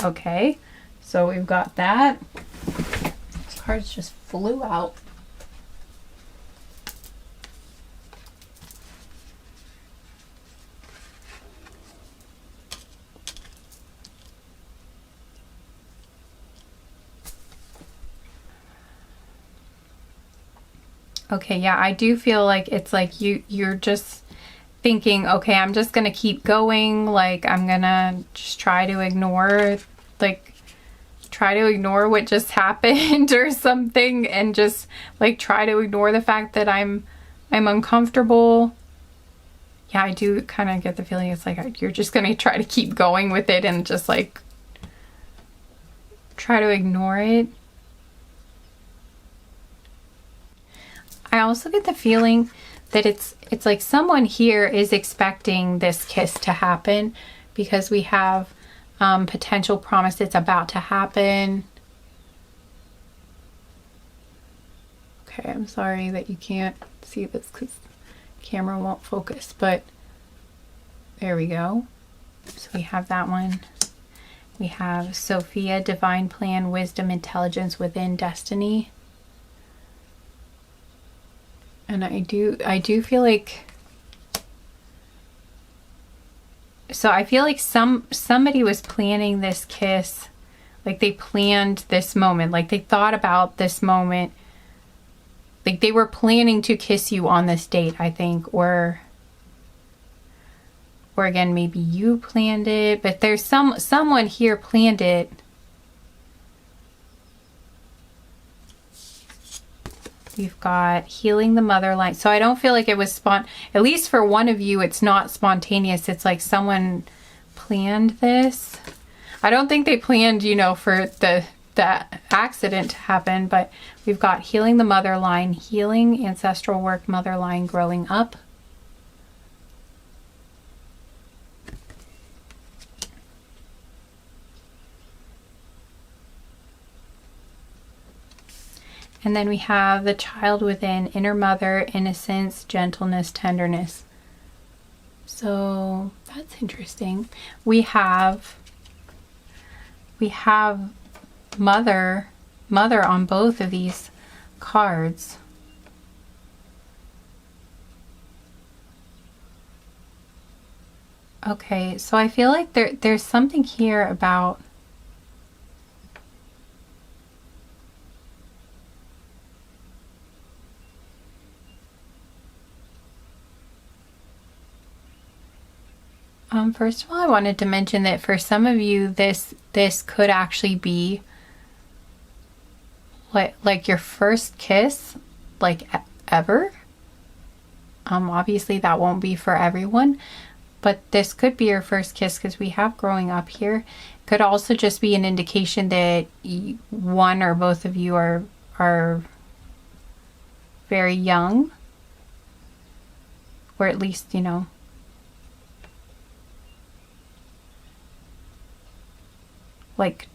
Okay. So we've got that. These cards just flew out. Okay, yeah, I do feel like it's like you're just thinking, okay, I'm just gonna keep going. Like, I'm gonna just try to ignore, like, try to ignore what just happened or something, and just like try to ignore the fact that I'm uncomfortable. Yeah, I do kind of get the feeling it's like you're just gonna try to keep going with it and just like try to ignore it. I also get the feeling that it's like someone here is expecting this kiss to happen, because we have potential promise, it's about to happen. Okay, I'm sorry that you can't see this because the camera won't focus, but there we go. So we have that one. We have Sophia, divine plan, wisdom, intelligence within destiny. And I do feel like, so I feel like somebody was planning this kiss, like they planned this moment, like they thought about this moment, like they were planning to kiss you on this date, I think, or again, maybe you planned it, but there's someone here planned it. We've got healing the mother line. So I don't feel like it was at least for one of you, it's not spontaneous. It's like someone planned this. I don't think they planned, you know, for the accident to happen, but we've got healing the mother line, healing ancestral work, mother line, growing up. And then we have the child within, inner mother, innocence, gentleness, tenderness. So that's interesting. We have mother on both of these cards. Okay, so I feel like there's something here about first of all, I wanted to mention that for some of you, this could actually be like your first kiss, like ever. Obviously that won't be for everyone, but this could be your first kiss because we have growing up here. Could also just be an indication that one or both of you are very young, or at least, you know, like,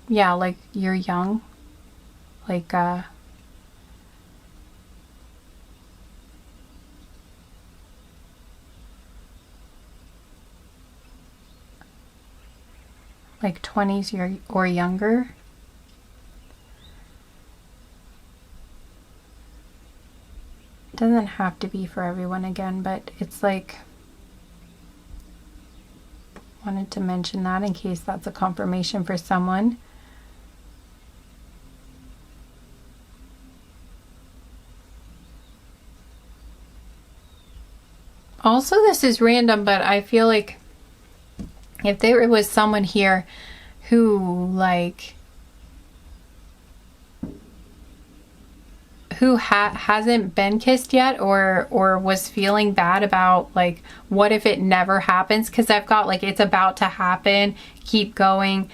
yeah, like you're young, like like 20s or younger. It doesn't have to be for everyone again, but it's like, wanted to mention that in case that's a confirmation for someone. Also, this is random, but I feel like if there was someone here who like who hasn't been kissed yet, or was feeling bad about like what if it never happens, because I've got like it's about to happen, keep going,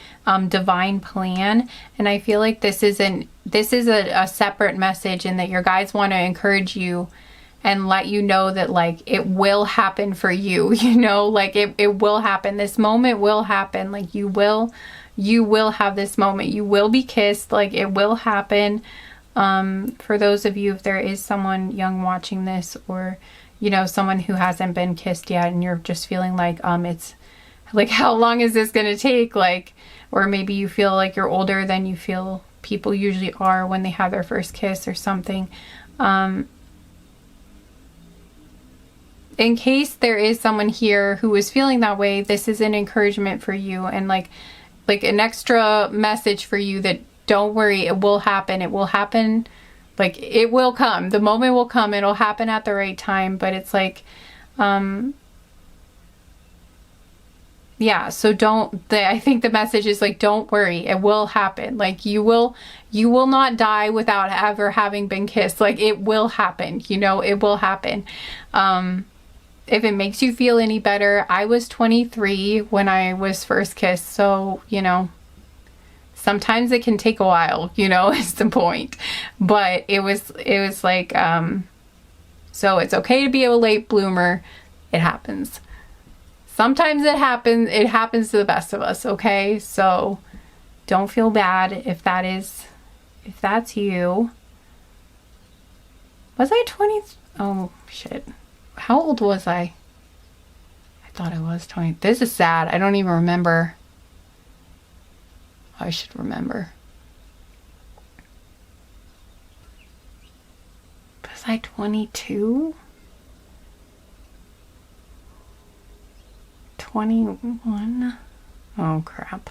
divine plan, and I feel like this is a separate message, and that your guides want to encourage you and let you know that like it will happen for you, you know, like it will happen. This moment will happen. Like you will have this moment. You will be kissed. Like it will happen. For those of you, if there is someone young watching this, or, you know, someone who hasn't been kissed yet and you're just feeling like, it's like, how long is this going to take? Like, or maybe you feel like you're older than you feel people usually are when they have their first kiss or something. In case there is someone here who is feeling that way, this is an encouragement for you, and like an extra message for you that don't worry, it will happen. It will happen. Like it will come. The moment will come. It'll happen at the right time. But it's like, yeah, so I think the message is like, don't worry, it will happen. Like you will not die without ever having been kissed. Like it will happen, you know, it will happen. If it makes you feel any better, I was 23 when I was first kissed. So, you know, sometimes it can take a while, you know, is the point. But it was like, so it's okay to be a late bloomer. It happens. Sometimes it happens to the best of us, okay? So don't feel bad if that's you. Was I 20? Oh, shit. How old was I? I thought I was 20. This is sad. I don't even remember. I should remember. Was I 22? 21? Oh, crap.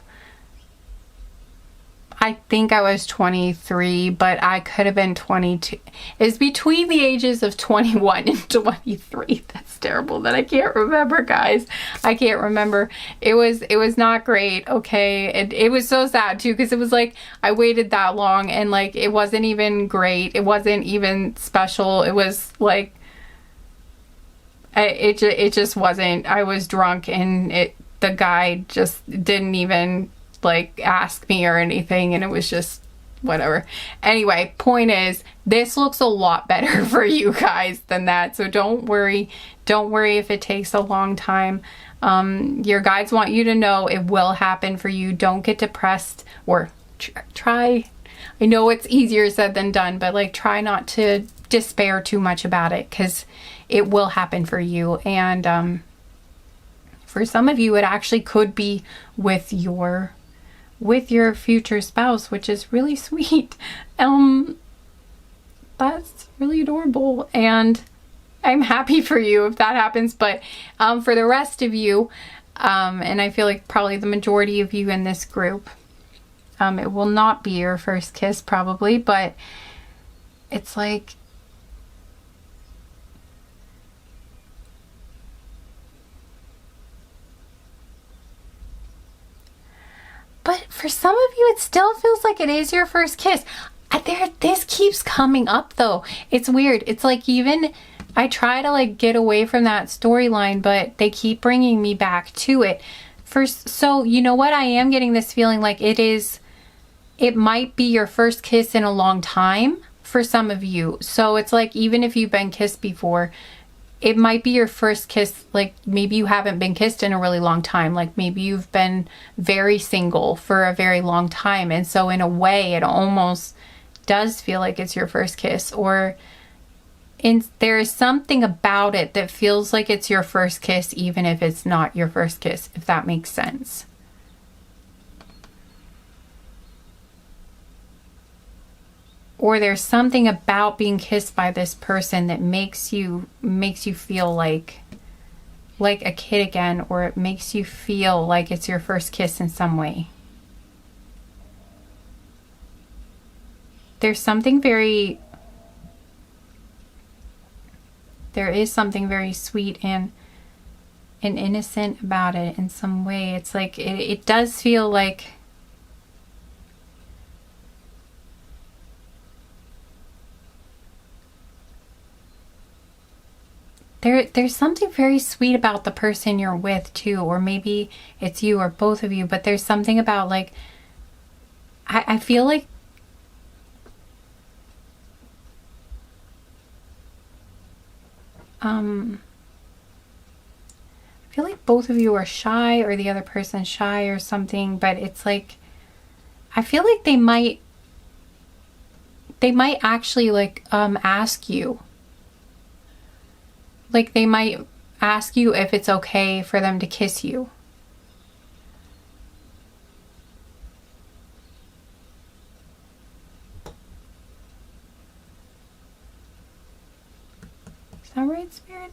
I think I was 23, but I could have been 22. It's between the ages of 21 and 23. That's terrible that I can't remember, guys. I can't remember. It was not great, okay? It was so sad, too, because it was like I waited that long, and like it wasn't even great. It wasn't even special. It was like it just wasn't. I was drunk, and the guy just didn't even like ask me or anything, and it was just whatever. Anyway, point is, this looks a lot better for you guys than that, so don't worry if it takes a long time. Your guides want you to know it will happen for you. Don't get depressed, or try, I know it's easier said than done, but like try not to despair too much about it, because it will happen for you. And for some of you, it actually could be with your future spouse, which is really sweet. That's really adorable. And I'm happy for you if that happens. But for the rest of you, and I feel like probably the majority of you in this group, it will not be your first kiss probably, but it's like, but for some of you, it still feels like it is your first kiss. This keeps coming up though. It's weird. It's like, even I try to like get away from that storyline, but they keep bringing me back to it. So you know what? I am getting this feeling like it might be your first kiss in a long time for some of you. So it's like, even if you've been kissed before, it might be your first kiss. Like maybe you haven't been kissed in a really long time. Like maybe you've been very single for a very long time. And so in a way, it almost does feel like it's your first kiss, or there is something about it that feels like it's your first kiss, even if it's not your first kiss, if that makes sense. Or there's something about being kissed by this person that makes you feel like a kid again, or it makes you feel like it's your first kiss in some way. There is something very sweet and innocent about it in some way. It's like it does feel like there's something very sweet about the person you're with too, or maybe it's you or both of you, but there's something about like, I feel like both of you are shy, or the other person's shy or something, but it's like, I feel like they might actually like ask you. Like they might ask you if it's okay for them to kiss you. Is that right, Spirit?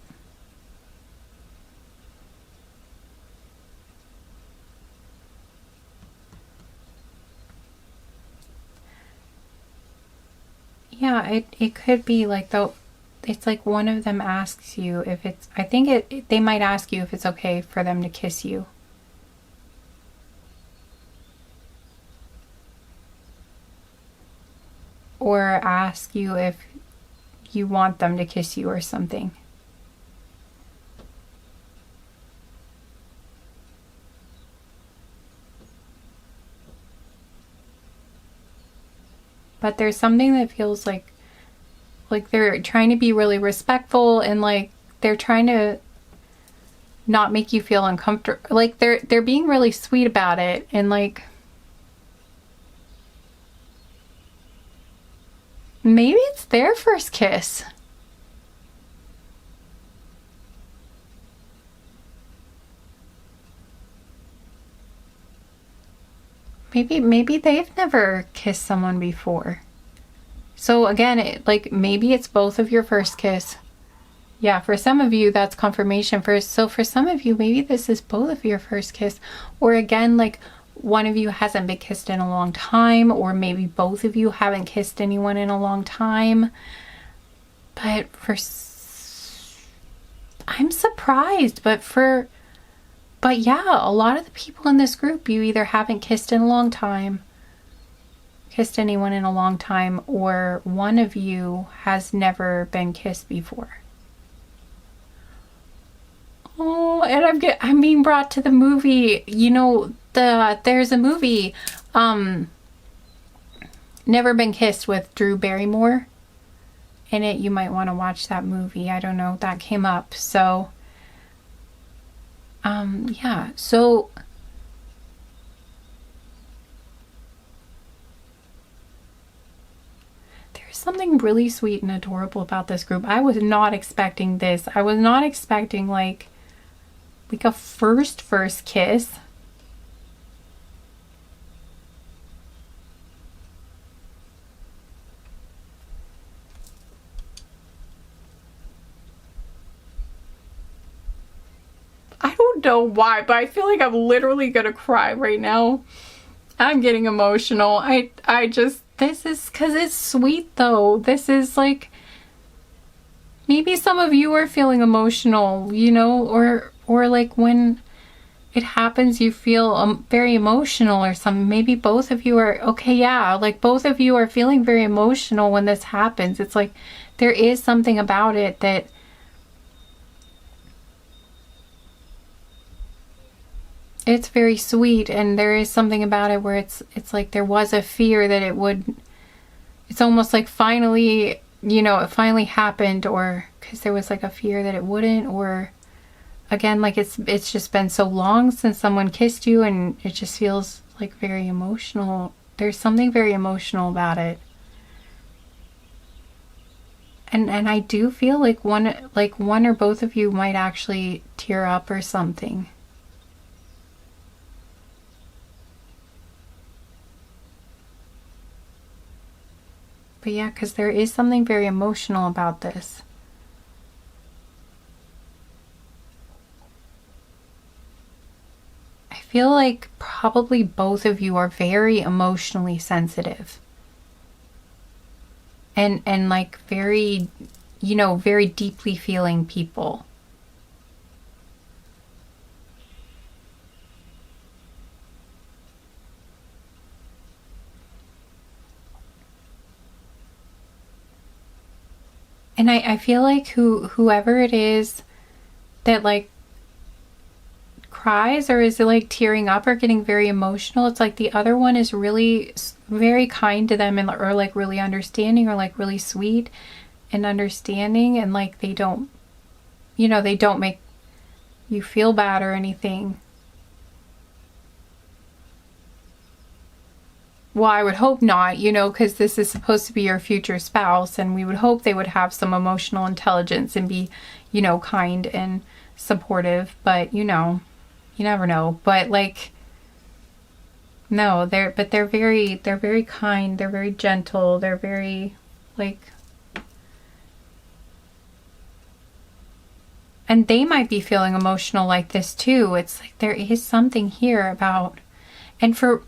Yeah, it could be like, though. It's like one of them asks you if it's, I think they might ask you if it's okay for them to kiss you. Or ask you if you want them to kiss you or something. But there's something that feels like they're trying to be really respectful, and like they're trying to not make you feel uncomfortable. Like they're being really sweet about it, and like maybe it's their first kiss. Maybe they've never kissed someone before. So again, like maybe it's both of your first kiss. Yeah, for some of you, that's confirmation first. So for some of you, maybe this is both of your first kiss. Or again, like one of you hasn't been kissed in a long time, or maybe both of you haven't kissed anyone in a long time. But I'm surprised, but yeah, a lot of the people in this group, you either haven't kissed in a long time, kissed anyone in a long time, or one of you has never been kissed before. Oh, and I'm being brought to the movie. You know, there's a movie, Never Been Kissed, with Drew Barrymore in it. You might want to watch that movie. I don't know, that came up. So yeah, so something really sweet and adorable about this group. I was not expecting this. I was not expecting like a first kiss. know why, but I feel like I'm literally gonna cry right now. I'm getting emotional. I just, this is, because it's sweet though. This is like, maybe some of you are feeling emotional, you know, or like when it happens, you feel very emotional or something. Maybe both of you are, okay, yeah, like both of you are feeling very emotional when this happens. It's like there is something about it that it's very sweet, and there is something about it where it's like there was a fear that it would, it's almost like finally, you know, it finally happened, or because there was like a fear that it wouldn't, or again, like it's just been so long since someone kissed you, and it just feels like very emotional. There's something very emotional about it. And I do feel like one or both of you might actually tear up or something. But yeah, because there is something very emotional about this. I feel like probably both of you are very emotionally sensitive. And like very, you know, very deeply feeling people. And I feel like whoever it is that like cries or is like tearing up or getting very emotional, it's like the other one is really very kind to them, and or like really understanding, or like really sweet and understanding, and like they don't, you know, they don't make you feel bad or anything. Well, I would hope not, you know, because this is supposed to be your future spouse, and we would hope they would have some emotional intelligence and be, you know, kind and supportive. But, you know, you never know. But like, no, they're very kind. They're very gentle. They're very like, and they might be feeling emotional like this too. It's like there is something here about, and for,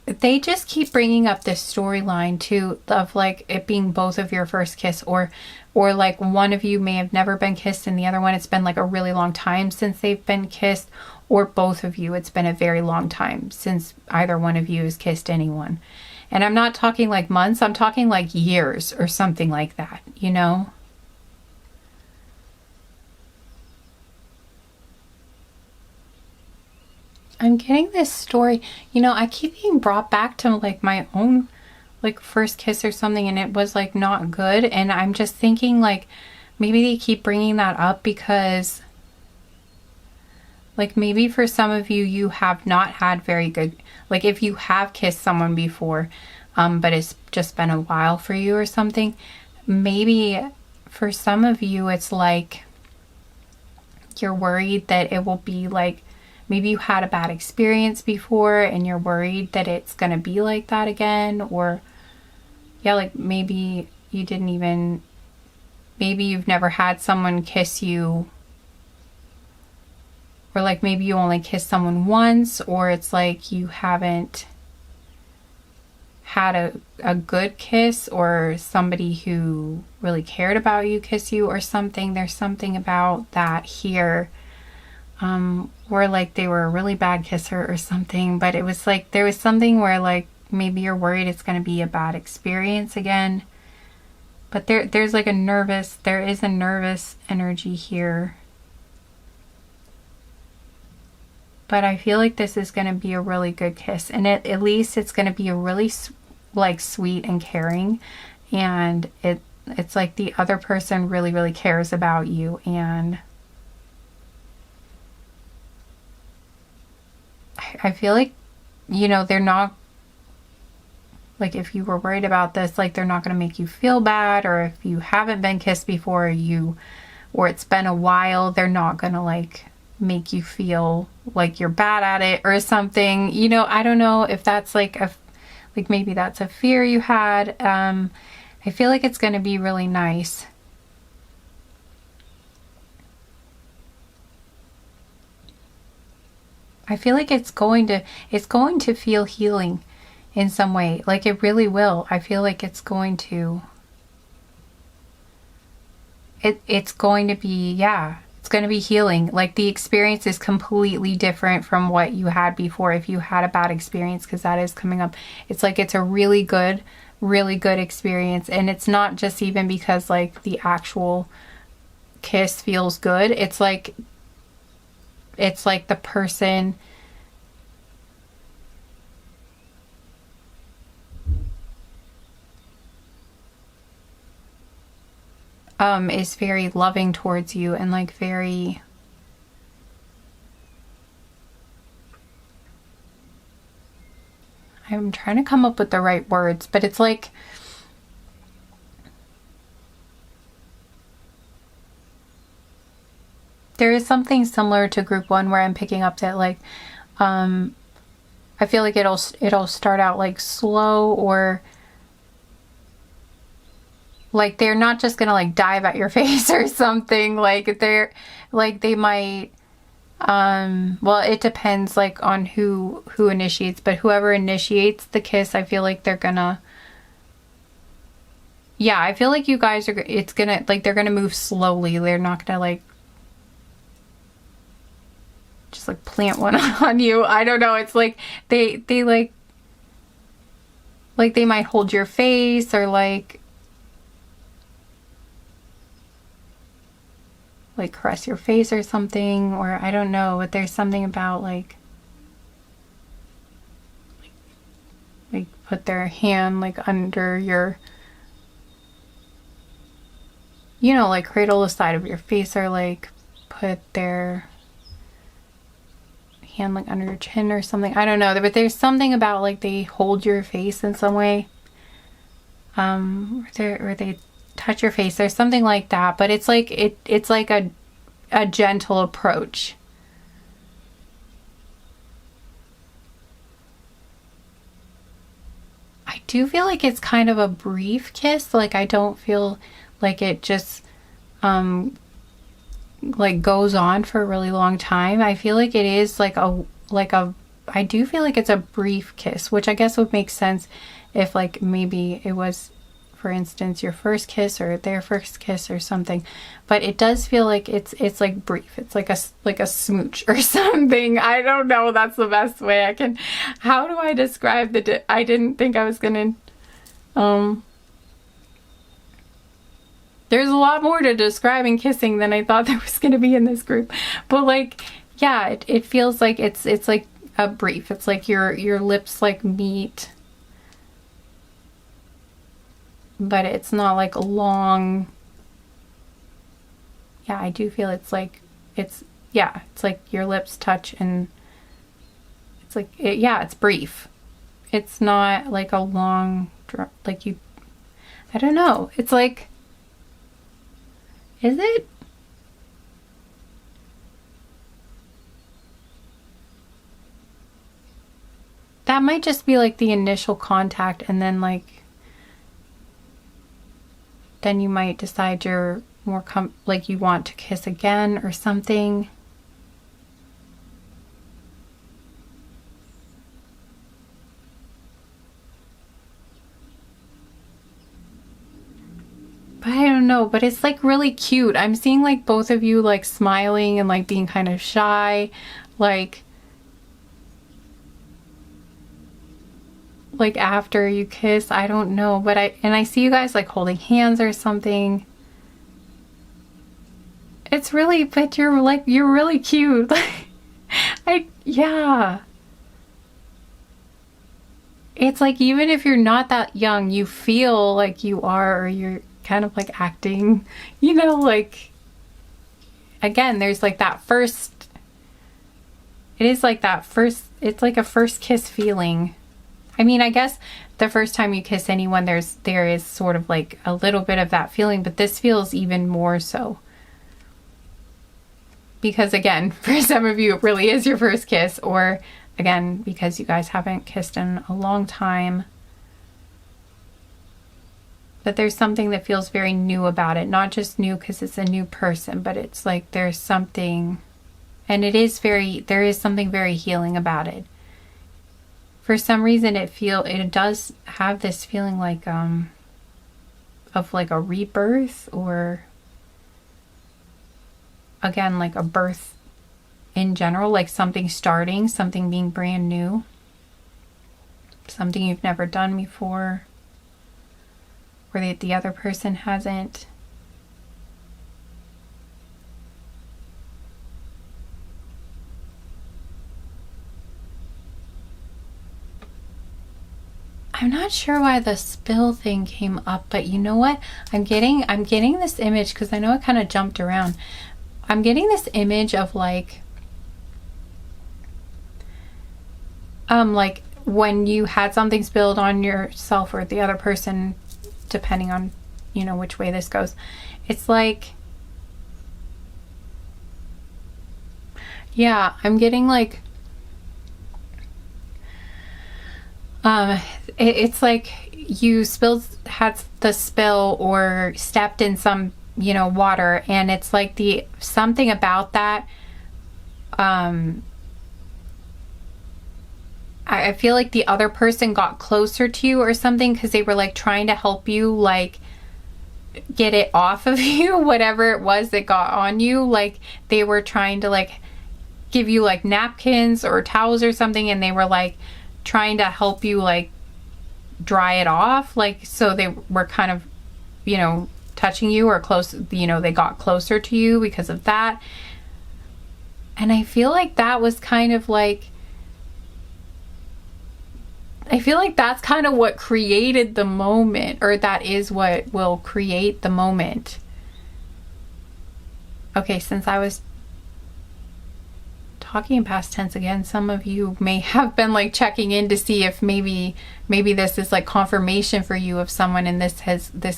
they just keep bringing up this storyline too of like it being both of your first kiss, or like one of you may have never been kissed and the other one, it's been like a really long time since they've been kissed, or both of you, it's been a very long time since either one of you has kissed anyone. And I'm not talking like months, I'm talking like years or something like that, you know? I'm getting this story, you know, I keep being brought back to like my own like first kiss or something, and it was like not good, and I'm just thinking like maybe they keep bringing that up because like maybe for some of you, you have not had very good, like if you have kissed someone before, but it's just been a while for you or something, maybe for some of you it's like you're worried that it will be like, maybe you had a bad experience before and you're worried that it's going to be like that again. Or yeah, like maybe you didn't even, maybe you've never had someone kiss you, or like maybe you only kissed someone once, or it's like you haven't had a good kiss, or somebody who really cared about you kiss you or something. There's something about that here. Or like they were a really bad kisser or something, but it was like there was something where like maybe you're worried it's going to be a bad experience again. But there's like there is a nervous energy here. But I feel like this is going to be a really good kiss, and at least it's going to be a really like sweet and caring, and it's like the other person really, really cares about you, and I feel like, you know, they're not, like if you were worried about this, like they're not going to make you feel bad, or if you haven't been kissed before, or it's been a while, they're not going to like make you feel like you're bad at it or something. You know, I don't know if that's like maybe that's a fear you had. I feel like it's going to be really nice. I feel like it's going to feel healing in some way. Like it really will. I feel like it's going to it's going to be, yeah, it's going to be healing. Like the experience is completely different from what you had before. If you had a bad experience, because that is coming up, it's like it's a really good experience. And it's not just even because like the actual kiss feels good. It's like the person is very loving towards you and like very, I'm trying to come up with the right words, but it's like, there is something similar to group 1 where I'm picking up that like, I feel like it'll start out like slow, or like they're not just gonna like dive at your face or something. Like they might, well, it depends like on who initiates, but whoever initiates the kiss, I feel like they're gonna, yeah, I feel like you guys are, it's gonna, like they're gonna move slowly. They're not gonna like just like plant one on you. I don't know. It's like they like they might hold your face, or like caress your face or something, or I don't know, but there's something about like put their hand like under your, you know, like cradle the side of your face, or like put their hand like under your chin or something. I don't know, but there's something about like they hold your face in some way, or they touch your face. There's something like that, but it's like it's like a gentle approach. I do feel like it's kind of a brief kiss. Like I don't feel like it just like goes on for a really long time. I feel like it is like a I do feel like it's a brief kiss, which I guess would make sense if like maybe it was, for instance, your first kiss or their first kiss or something. But it does feel like it's like brief. It's like a smooch or something. I don't know. That's the best way I can. How do I describe I didn't think I was gonna. There's a lot more to describing kissing than I thought there was gonna be in this group. But like, yeah, it feels like it's like a brief. It's like your lips like meet, but it's not like a long. Yeah, I do feel it's like it's like your lips touch, and it's like it's brief. It's not like a long, like you, I don't know. It's like, is it? That might just be like the initial contact, and then like then you might decide you're more like you want to kiss again or something. But I don't know, but it's like really cute. I'm seeing like both of you like smiling and like being kind of shy, like after you kiss. I don't know, but I see you guys like holding hands or something. It's really, but you're really cute. Yeah. It's like, even if you're not that young, you feel like you are, or you're kind of like acting, you know, like, again, there's like that first, it is like that first, it's like a first kiss feeling. I mean, I guess the first time you kiss anyone, there is sort of like a little bit of that feeling, but this feels even more so. Because again, for some of you, it really is your first kiss, or again, because you guys haven't kissed in a long time. But there's something that feels very new about it. Not just new because it's a new person, but it's like there's something, And it is there is something very healing about it. For some reason it does have this feeling like of like a rebirth, or again like a birth in general, like something starting, something being brand new, something you've never done before, or that the other person hasn't. I'm not sure why the spill thing came up, but you know what? I'm getting this image, because I know it kind of jumped around. I'm getting this image of like when you had something spilled on yourself or the other person, depending on, you know, which way this goes. It's like, yeah, I'm getting like, it's like you had the spill or stepped in some, you know, water, and it's like something about that, I feel like the other person got closer to you or something, because they were like trying to help you like get it off of you, whatever it was that got on you. Like they were trying to like give you like napkins or towels or something, and they were like trying to help you like dry it off, like, so they were kind of, you know, touching you or close, you know, they got closer to you because of that. And I feel like that was kind of like, I feel like that's kind of what created the moment, or that is what will create the moment. Okay, since I was talking in past tense again, some of you may have been like checking in to see if maybe this is like confirmation for you of someone, and this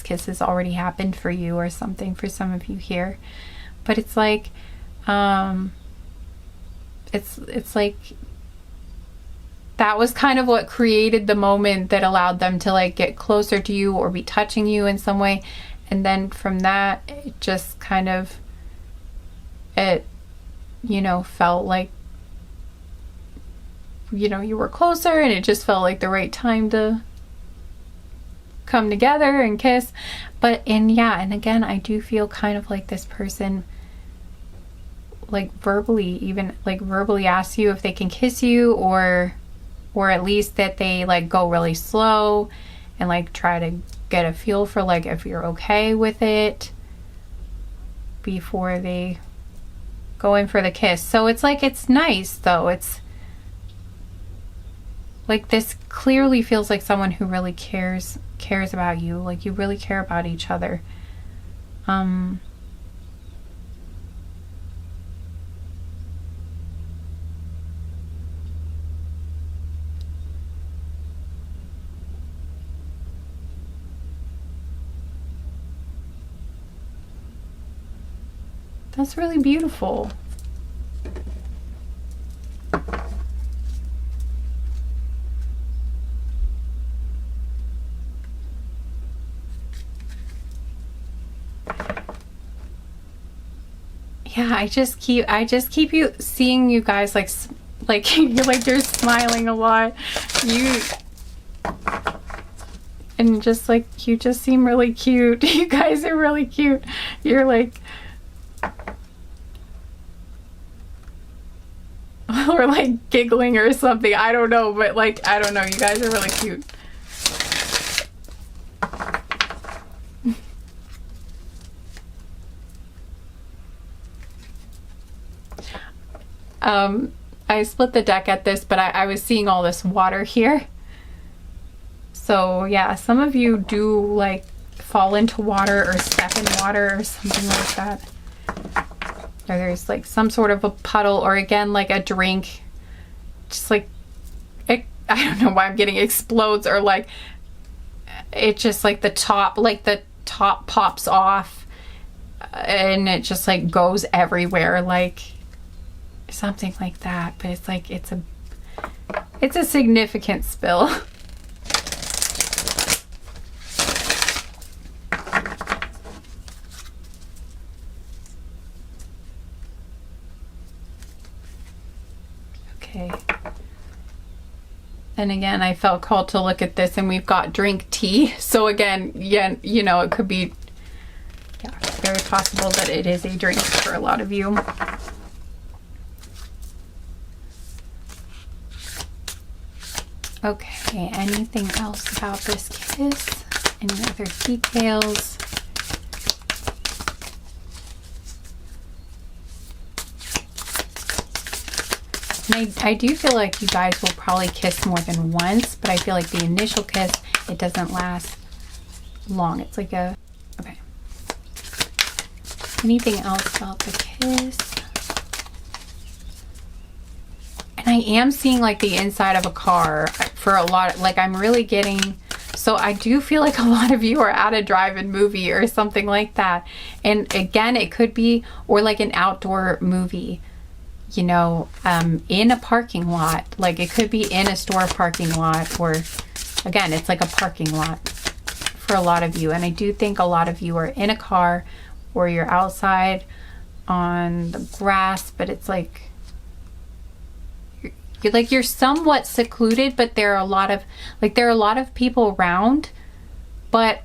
kiss has already happened for you or something for some of you here. But it's like it's like that was kind of what created the moment that allowed them to like get closer to you or be touching you in some way. And then from that, it just kind of, it, you know, felt like, you know, you were closer, and it just felt like the right time to come together and kiss. And again, I do feel kind of like this person like verbally asks you if they can kiss you, or at least that they like go really slow and like try to get a feel for like if you're okay with it before they go in for the kiss. So it's like, it's nice though. It's like, this clearly feels like someone who really cares about you, like you really care about each other. That's really beautiful. Yeah, I just keep seeing you guys like you're smiling a lot. And just like, you just seem really cute. You guys are really cute. You're like, or like giggling or something. I don't know, but like, I don't know. You guys are really cute. I split the deck at this, but I was seeing all this water here. So yeah, some of you do like fall into water or step in water or something like that. Or there's like some sort of a puddle, or again, like a drink, just like, I don't know why I'm getting explodes, or like, it just like the top pops off and it just like goes everywhere, like something like that. But it's like, it's a significant spill. And again, I felt called to look at this, and we've got drink tea. So again, yeah, you know, it could be, yeah, very possible that it is a drink for a lot of you. Okay, anything else about this kiss? Any other details? And I do feel like you guys will probably kiss more than once, but I feel like the initial kiss, it doesn't last long. It's like a, okay. Anything else about the kiss? And I am seeing like the inside of a car for a lot, like I'm really getting, so I do feel like a lot of you are at a drive-in movie or something like that. And again, it could be, or like an outdoor movie, you know, in a parking lot. Like it could be in a store parking lot, or again, it's like a parking lot for a lot of you. And I do think a lot of you are in a car or you're outside on the grass, but it's like, you're somewhat secluded, but there are a lot of people around, but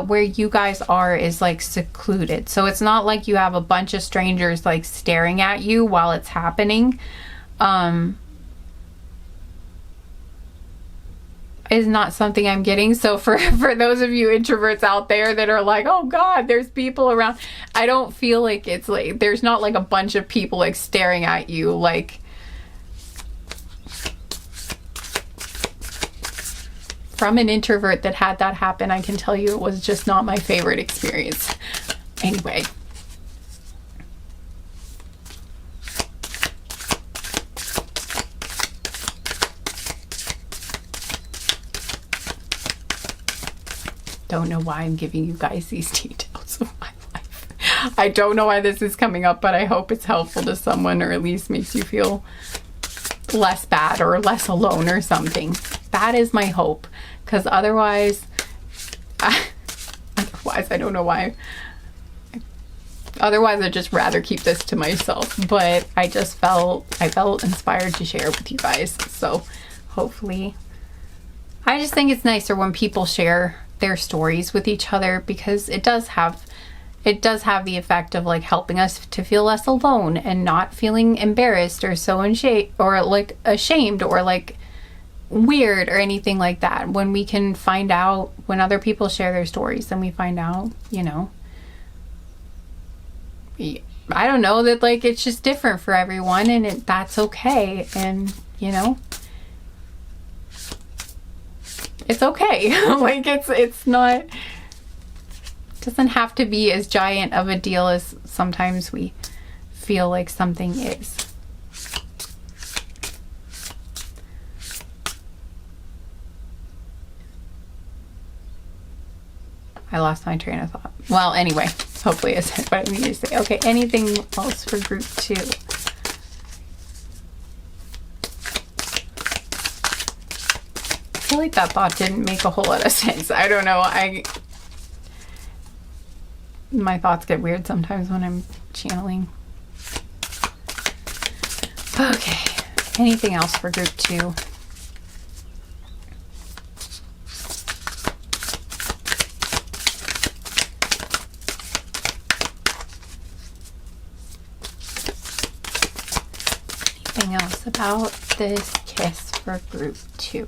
where you guys are is like secluded. So it's not like you have a bunch of strangers like staring at you while it's happening. Is not something I'm getting. So for those of you introverts out there that are like, oh God, there's people around, I don't feel like it's like, there's not like a bunch of people like staring at you. Like, from an introvert that had that happen, I can tell you it was just not my favorite experience. Anyway. Don't know why I'm giving you guys these details of my life. I don't know why this is coming up, but I hope it's helpful to someone, or at least makes you feel less bad or less alone or something. That is my hope, because otherwise I don't know why. Otherwise I'd just rather keep this to myself, but I felt inspired to share with you guys. So hopefully, I just think it's nicer when people share their stories with each other, because it does have the effect of like helping us to feel less alone and not feeling embarrassed or so or like ashamed or like weird or anything like that. When we can find out, when other people share their stories, then we find out, you know, I don't know, that like it's just different for everyone, and that's okay. And you know, it's okay. Like it's not, doesn't have to be as giant of a deal as sometimes we feel like something is. I lost my train of thought. Well, anyway, hopefully I said what I needed to say. Okay, anything else for group 2? I feel like that thought didn't make a whole lot of sense. I don't know. My thoughts get weird sometimes when I'm channeling. Okay, anything else for group 2? Anything else about this kiss for group 2?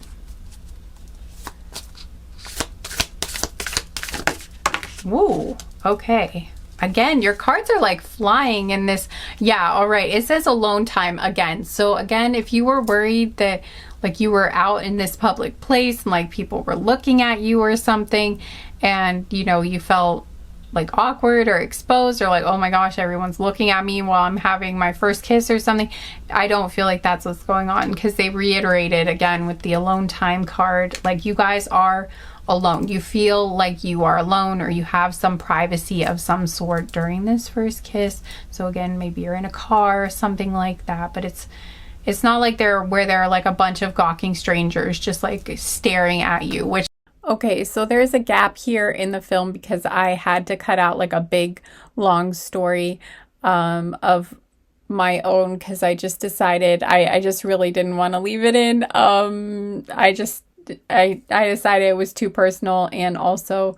Woo, okay. Again, your cards are like flying in this. Yeah, all right. It says alone time again. So again, if you were worried that like you were out in this public place and like people were looking at you or something, and you know, you felt like awkward or exposed, or like, oh my gosh, everyone's looking at me while I'm having my first kiss or something, I don't feel like that's what's going on, because they reiterated again with the alone time card, like you guys are alone. You feel like you are alone, or you have some privacy of some sort during this first kiss. So again, maybe you're in a car or something like that, but it's not like there are like a bunch of gawking strangers just like staring at you, which, okay, so there's a gap here in the film because I had to cut out like a big long story of my own because I just decided I just really didn't want to leave it in. I decided it was too personal, and also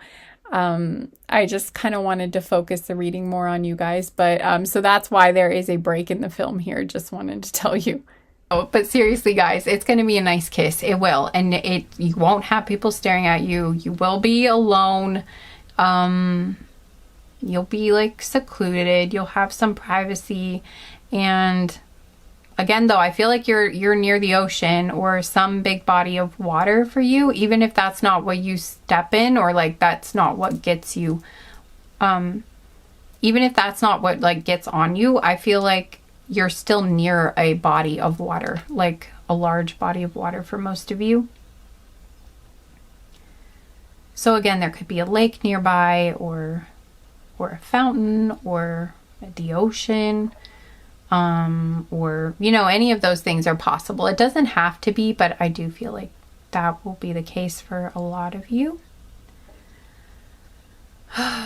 I just kind of wanted to focus the reading more on you guys. But so that's why there is a break in the film here. Just wanted to tell you. Oh, but seriously, guys, it's going to be a nice kiss. It will. And you won't have people staring at you. You will be alone. You'll be like secluded. You'll have some privacy. And again, though, I feel like you're near the ocean or some big body of water for you, even if that's not what you step in, or like that's not what gets you. Even if that's not what like gets on you, I feel like you're still near a body of water, like a large body of water for most of you. So again, there could be a lake nearby, or a fountain, or the ocean, or, you know, any of those things are possible. It doesn't have to be, but I do feel like that will be the case for a lot of you.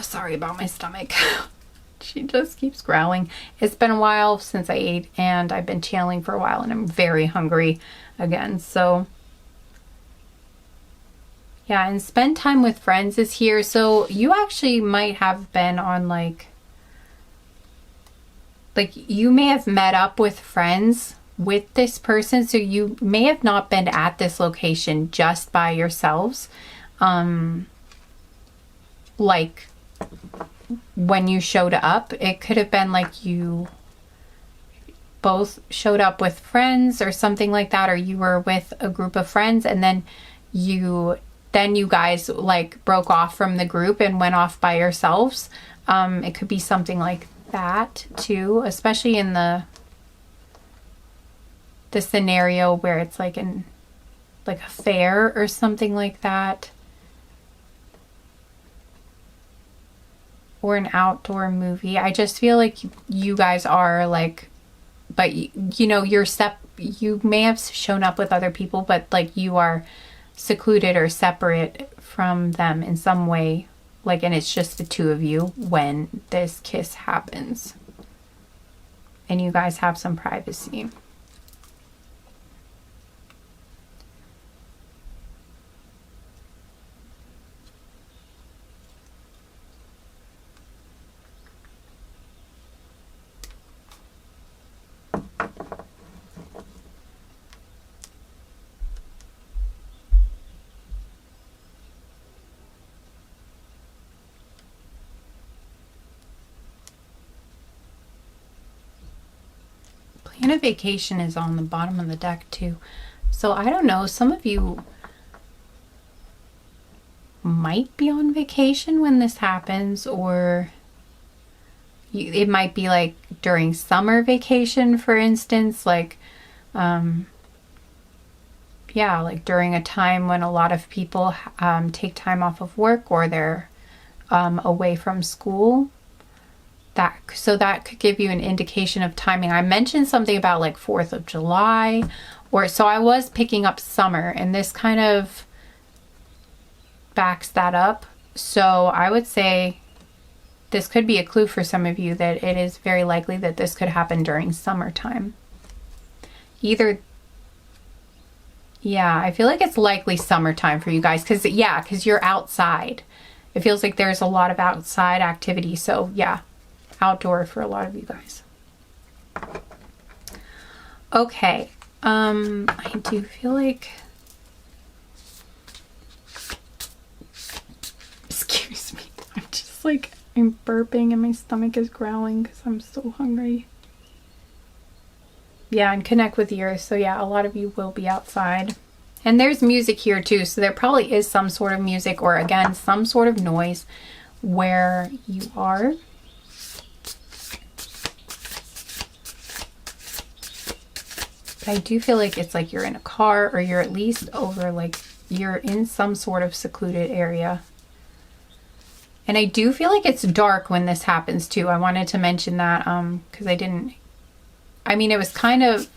Sorry about my stomach. She just keeps growling. It's been a while since I ate, and I've been channeling for a while, and I'm very hungry again. So yeah, and spend time with friends is here. So you actually might have been on like you may have met up with friends with this person. So you may have not been at this location just by yourselves. Like when you showed up, it could have been like you both showed up with friends or something like that, or you were with a group of friends, and then you guys like broke off from the group and went off by yourselves. It could be something like that too, especially in the scenario where it's like a fair or something like that, or an outdoor movie. I just feel like you guys are like, but you know, you may have shown up with other people, but like you are secluded or separate from them in some way, like, and it's just the two of you when this kiss happens, and you guys have some privacy. Plan a vacation is on the bottom of the deck too. So I don't know, some of you might be on vacation when this happens, or it might be like during summer vacation, for instance, like yeah, like during a time when a lot of people take time off of work, or they're away from school. So that could give you an indication of timing. I mentioned something about like 4th of July, or so I was picking up summer, and this kind of backs that up. So I would say this could be a clue for some of you that it is very likely that this could happen during summertime. Yeah, I feel like it's likely summertime for you guys, because you're outside. It feels like there's a lot of outside activity. So yeah, outdoor for a lot of you guys. Okay, I do feel like, excuse me, I'm burping and my stomach is growling because I'm so hungry. Yeah, and connect with the earth. So yeah, a lot of you will be outside. And there's music here too, so there probably is some sort of music, or again, some sort of noise where you are. But I do feel like it's like you're in a car, or you're at least over, like you're in some sort of secluded area. And I do feel like it's dark when this happens too. I wanted to mention that because it was kind of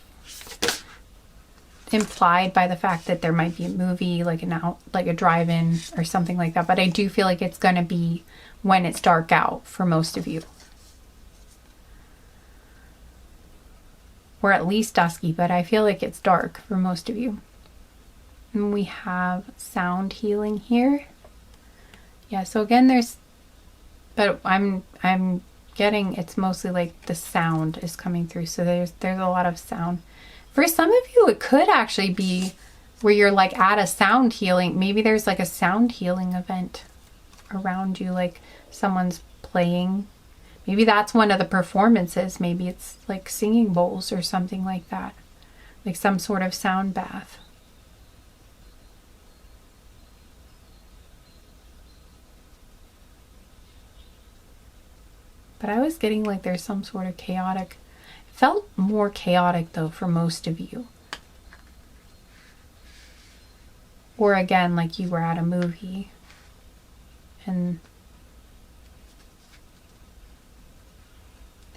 implied by the fact that there might be a movie, like a drive-in or something like that. But I do feel like it's going to be when it's dark out for most of you. or at least dusky, but I feel like it's dark for most of you. And we have sound healing here. Yeah, so again, but I'm getting it's mostly like the sound is coming through. So there's a lot of sound. For some of you, it could actually be where you're like at a sound healing. Maybe there's like a sound healing event around you, like someone's playing. Maybe that's one of the performances. Maybe it's like singing bowls or something like that. Like some sort of sound bath. But I was getting like there's some sort of chaotic. It felt more chaotic though for most of you. Or again, like you were at a movie and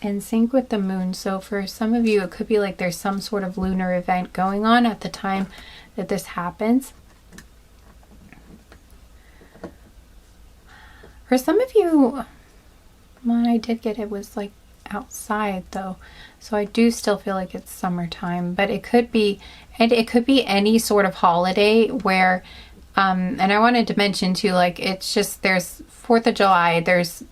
in sync with the moon. So for some of you, it could be like there's some sort of lunar event going on at the time that this happens. For some of you, well, I did get it was like outside though. So I do still feel like it's summertime, but it could be, and it could be any sort of holiday where, and I wanted to mention too, like it's just, there's 4th of July, there's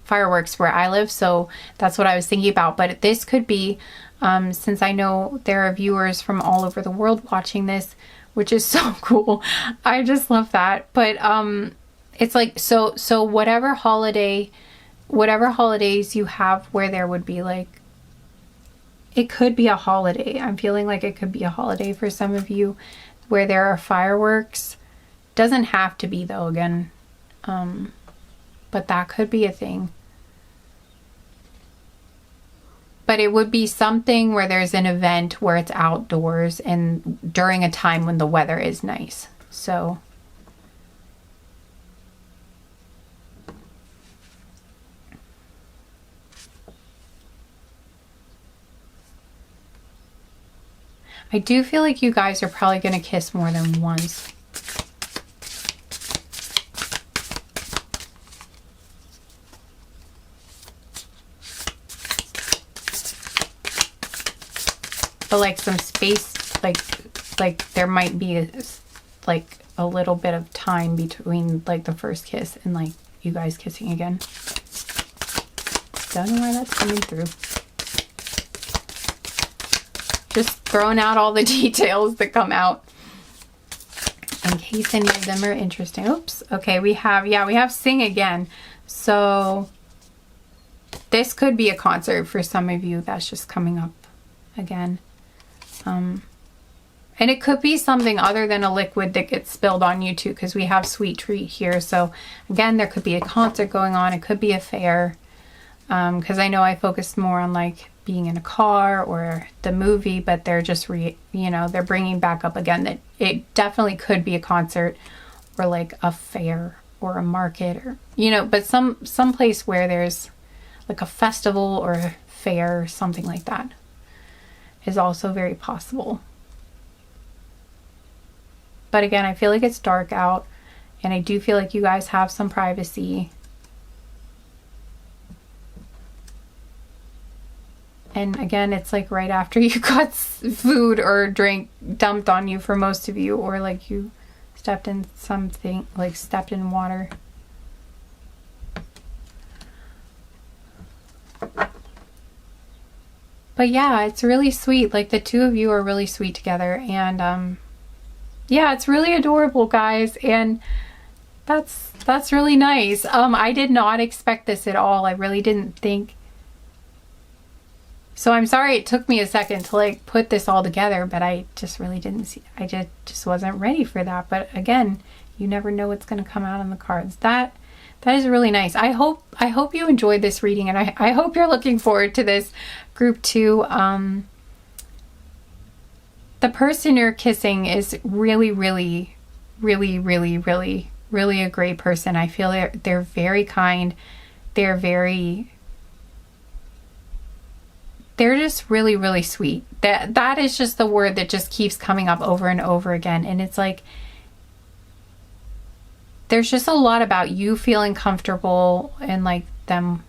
fireworks where I live. So that's what I was thinking about. But this could be, since I know there are viewers from all over the world watching this, which is so cool. I just love that. But, it's like, so whatever holidays you have where there would be like, it could be a holiday. I'm feeling like it could be a holiday for some of you where there are fireworks. Doesn't have to be though, again. But that could be a thing. But it would be something where there's an event where it's outdoors and during a time when the weather is nice. So I do feel like you guys are probably going to kiss more than once. But like some space, like there might be like a little bit of time between like the first kiss and like you guys kissing again. Don't know why that's coming through. Just throwing out all the details that come out in case any of them are interesting. Oops. Okay, we have sing again. So this could be a concert for some of you that's just coming up again. And it could be something other than a liquid that gets spilled on you too, because we have Sweet Treat here. So again, there could be a concert going on. It could be a fair. Because I know I focused more on like being in a car or the movie, but they're just they're bringing back up again that it definitely could be a concert or like a fair or a market or but some place where there's like a festival or a fair or something like that is also very possible. But again, I feel like it's dark out and I do feel like you guys have some privacy. And again, it's like right after you got food or drink dumped on you for most of you, or like you stepped in something, like stepped in water. But yeah, it's really sweet. Like the two of you are really sweet together. And yeah, it's really adorable, guys. And that's really nice. I did not expect this at all. I really didn't think. So I'm sorry it took me a second to like put this all together, but I just really didn't see, I just wasn't ready for that. But again, you never know what's going to come out on the cards. That is really nice. I hope you enjoyed this reading, and I hope you're looking forward to this group 2. The person you're kissing is really, really, really, really, really, really a great person. I feel they're very kind. They're just really, really sweet. That is just the word that just keeps coming up over and over again. And it's like, there's just a lot about you feeling comfortable and like them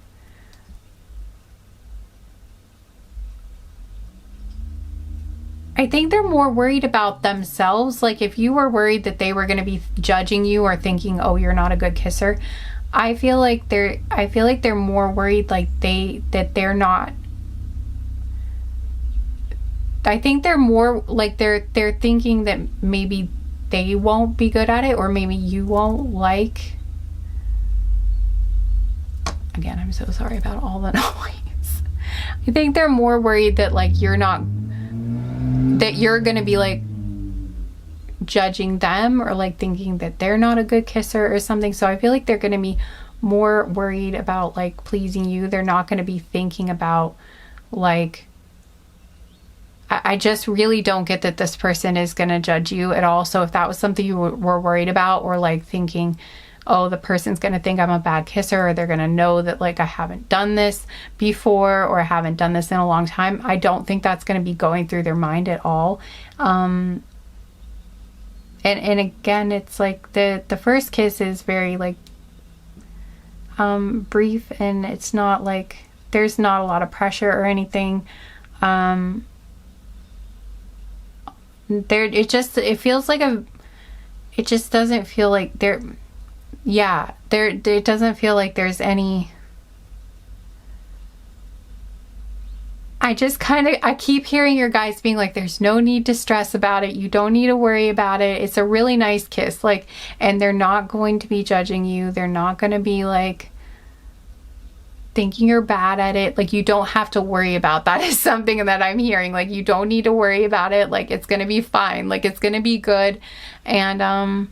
I think they're more worried about themselves. Like if you were worried that they were going to be judging you or thinking, oh, you're not a good kisser, I feel like they're more worried like they're not. I think they're more like they're thinking that maybe they won't be good at it, or maybe you won't like. Again, I'm so sorry about all the noise. I think they're more worried that like that you're gonna be like judging them, or like thinking that they're not a good kisser or something. So I feel like they're gonna be more worried about like pleasing you. They're not gonna be thinking about like, I just really don't get that this person is gonna judge you at all. So if that was something you were worried about, or like thinking, oh, the person's gonna think I'm a bad kisser, or they're gonna know that like I haven't done this before, or I haven't done this in a long time, I don't think that's gonna be going through their mind at all. And again, it's like the first kiss is very like brief, and it's not like there's not a lot of pressure or anything. It just doesn't feel like it doesn't feel like there's any. I keep hearing your guys being like, there's no need to stress about it. You don't need to worry about it. It's a really nice kiss. Like, and they're not going to be judging you. They're not going to be like thinking you're bad at it. Like, you don't have to worry about that is something that I'm hearing. Like, you don't need to worry about it. Like, it's going to be fine. Like, it's going to be good. And I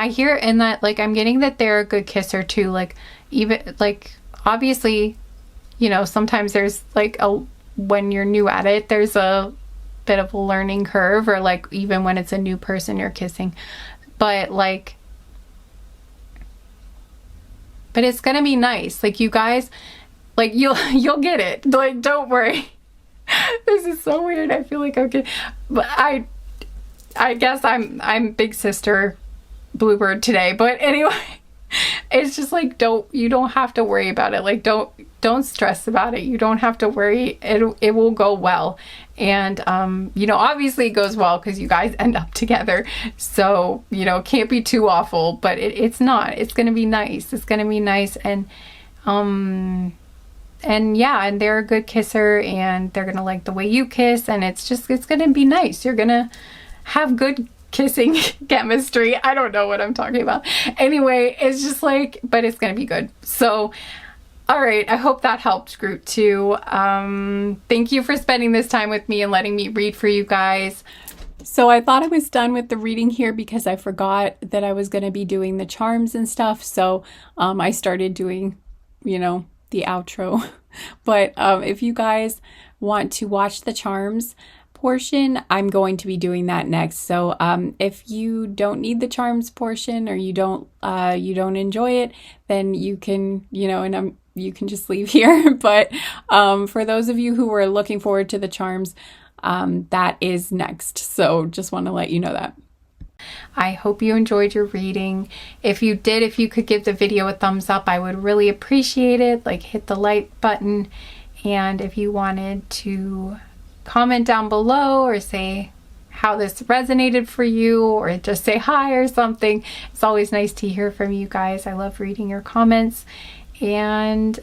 hear in that, like, I'm getting that they're a good kisser too. Like, even like, obviously, you know, sometimes there's like when you're new at it, there's a bit of a learning curve, or like even when it's a new person you're kissing, but it's gonna be nice. Like, you guys, like, you'll get it. Like, don't worry. This is so weird. I feel like okay, but I guess I'm big sister Bluebird today, but anyway. It's just like, you don't have to worry about it. Like, don't stress about it. You don't have to worry. It will go well. And, you know, obviously it goes well because you guys end up together. So, you know, it can't be too awful, but it's not. It's going to be nice. It's going to be nice. And yeah, and they're a good kisser, and they're going to like the way you kiss. And it's going to be nice. You're going to have good kissing chemistry. I don't know what I'm talking about. Anyway, it's just like, but it's gonna be good. So, all right, I hope that helped, group 2. Thank you for spending this time with me and letting me read for you guys. So I thought I was done with the reading here because I forgot that I was going to be doing the charms and stuff. So I started doing, you know, the outro. But if you guys want to watch the charms portion, I'm going to be doing that next. So if you don't need the charms portion, or you don't enjoy it, then you can, you know, and you can just leave here. But for those of you who were looking forward to the charms, that is next. So just want to let you know that. I hope you enjoyed your reading. If you did, if you could give the video a thumbs up, I would really appreciate it. Like, hit the like button. And if you wanted to comment down below, or say how this resonated for you, or just say hi or something, it's always nice to hear from you guys. I love reading your comments. And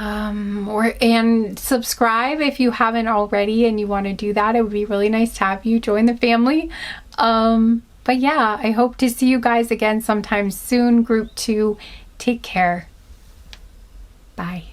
and subscribe if you haven't already and you want to do that. It would be really nice to have you join the family. But yeah, I hope to see you guys again sometime soon. Group 2, take care. Bye.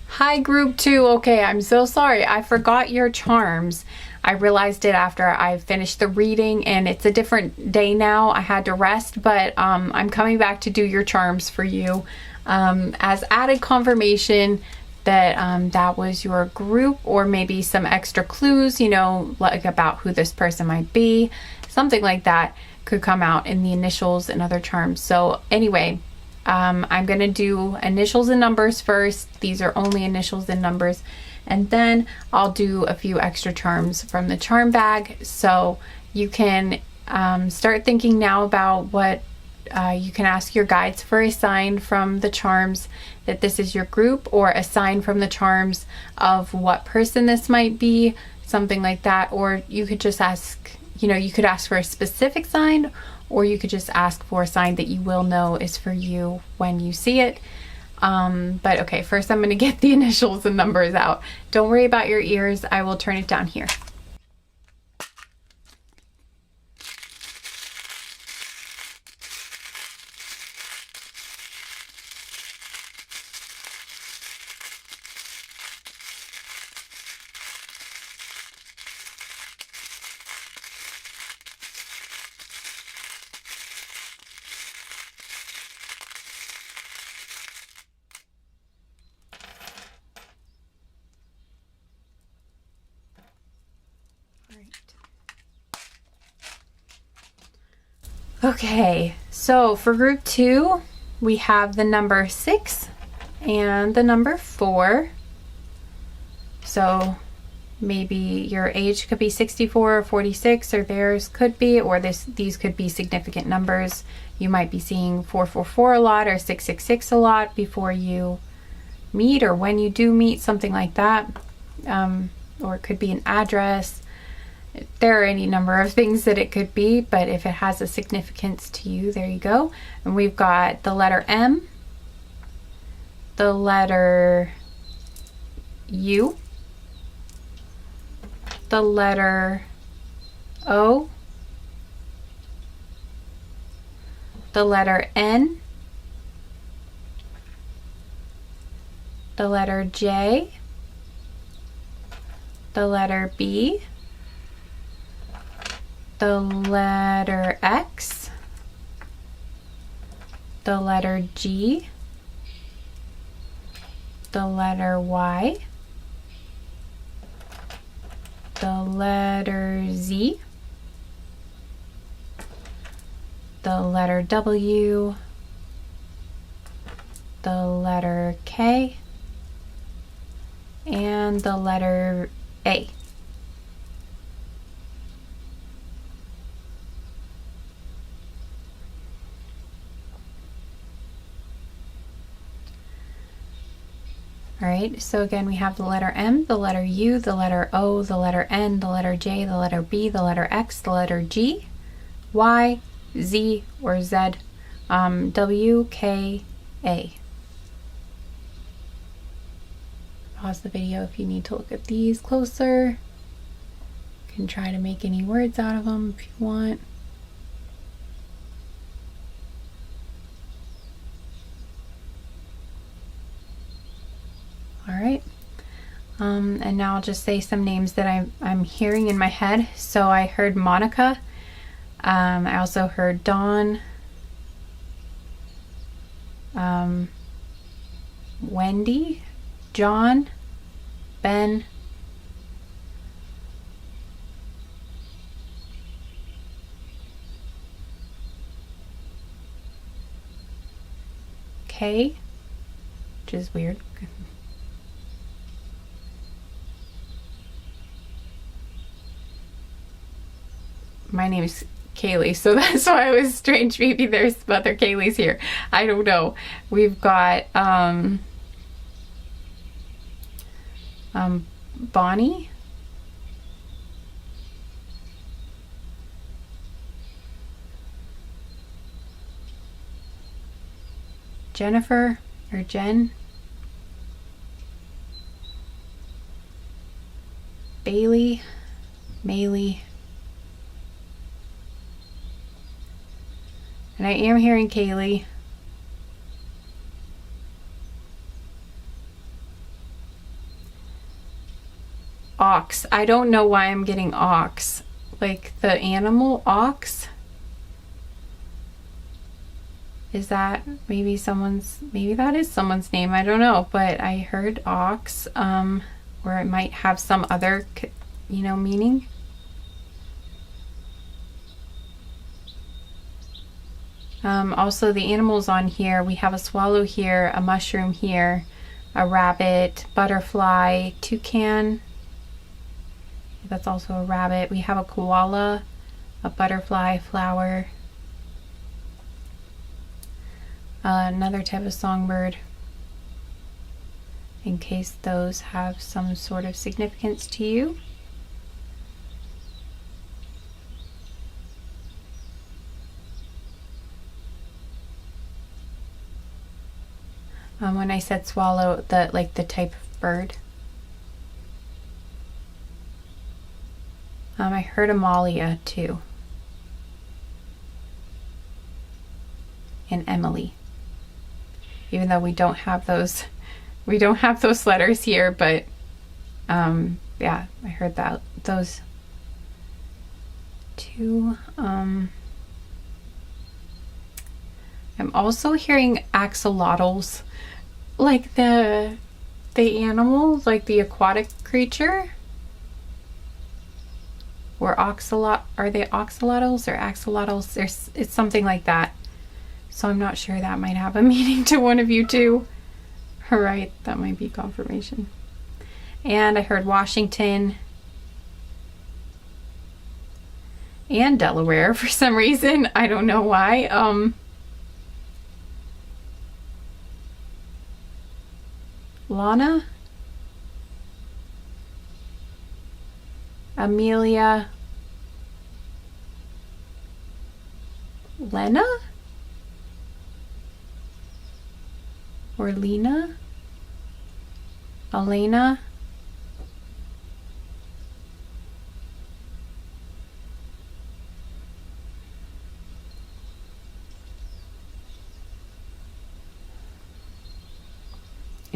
Hi, group 2. Okay, I'm so sorry. I forgot your charms. I realized it after I finished the reading, and it's a different day now. I had to rest, but I'm coming back to do your charms for you as added confirmation that that was your group, or maybe some extra clues, you know, like about who this person might be. Something like that could come out in the initials and other charms. So anyway, I'm going to do initials and numbers first. These are only initials and numbers. And then I'll do a few extra charms from the charm bag. So you can start thinking now about what You can ask your guides for a sign from the charms that this is your group, or a sign from the charms of what person this might be, something like that. Or you could just ask, you could ask for a specific sign, or you could just ask for a sign that you will know is for you when you see it. But okay, first I'm going to get the initials and numbers out. Don't worry about your ears. I will turn it down here. Okay, so for group 2, we have the number 6 and the number 4. So maybe your age could be 64 or 46, or theirs could be, or these could be significant numbers. You might be seeing 444 a lot, or 666 a lot before you meet, or when you do meet, something like that. Or it could be an address. There are any number of things that it could be, but if it has a significance to you, there you go. And we've got the letter M, the letter U, the letter O, the letter N, the letter J, the letter B, the letter X, the letter G, the letter Y, the letter Z, the letter W, the letter K, and the letter A. All right, so again, we have the letter M, the letter U, the letter O, the letter N, the letter J, the letter B, the letter X, the letter G, Y, Z, or Z, W, K, A. Pause the video if you need to look at these closer. You can try to make any words out of them if you want. All right, and now I'll just say some names that I'm hearing in my head. So I heard Monica. I also heard Dawn, Wendy, John, Ben, Kay, which is weird. My name is Kaylee, so that's why it was strange. Maybe there's other Kayleys here. I don't know. We've got Bonnie, Jennifer or Jen, Bailey, Maylee. And I am hearing Kaylee. Ox. I don't know why I'm getting ox. Like the animal ox. Is that maybe that is someone's name. I don't know, but I heard ox, or it might have some other, meaning. Also the animals on here, we have a swallow here, a mushroom here, a rabbit, butterfly, toucan. That's also a rabbit. We have a koala, a butterfly, flower. another type of songbird, in case those have some sort of significance to you. When I said swallow, the type of bird. I heard Amalia too. And Emily. Even though we don't have those letters here, but yeah, I heard those two. I'm also hearing axolotls, like the animal, like the aquatic creature. Or are they oxalotls or axolotls? It's something like that. So I'm not sure, that might have a meaning to one of you too. All right, that might be confirmation. And I heard Washington and Delaware for some reason. I don't know why. Lana? Amelia? Lena? Or Lena? Elena?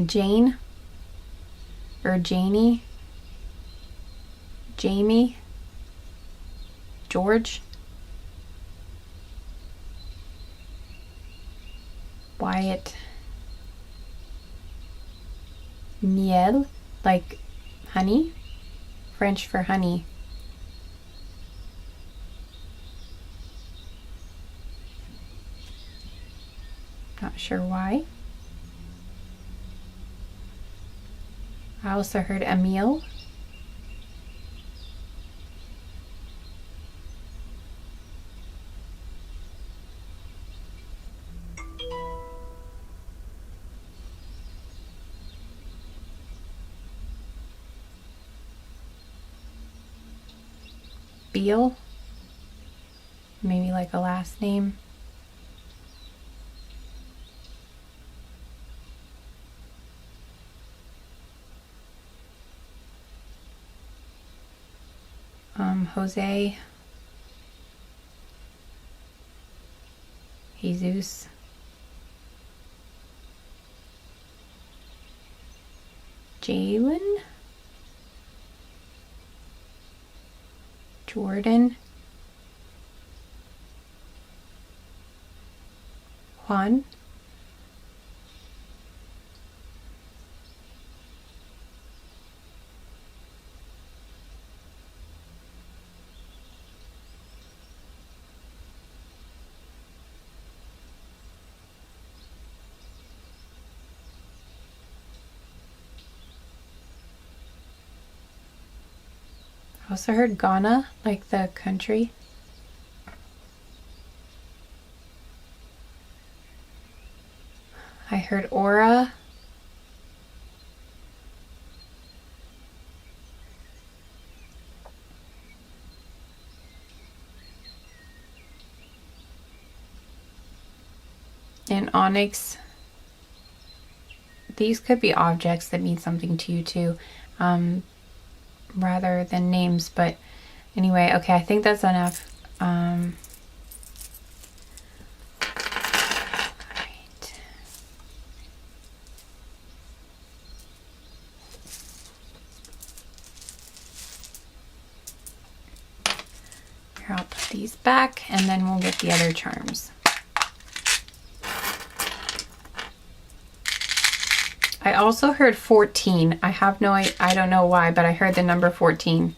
Jane? Or Janie? Jamie? George? Wyatt? Miel, like honey, French for honey. Not sure why. I also heard Emile. Beal, maybe like a last name. Jose, Jesus, Jalen, Jordan, Juan, I also heard Ghana, like the country. I heard Aura. And onyx. These could be objects that mean something to you too. Rather than names, but anyway, okay, I think that's enough. Right. Here, I'll put these back and then we'll get the other charms. I also heard 14. I don't know why, but I heard the number 14.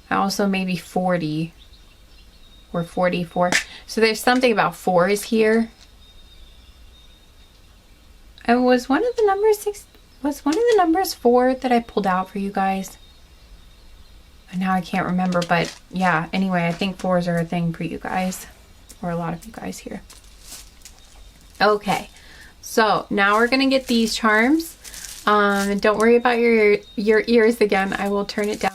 Also maybe 40 or 44. So there's something about fours here. And was one of the numbers 6? Was one of the numbers 4 that I pulled out for you guys? Now I can't remember, but yeah, anyway, I think 4s are a thing for you guys, or a lot of you guys here. Okay, so now we're gonna get these charms. And don't worry about your ears again. I will turn it down.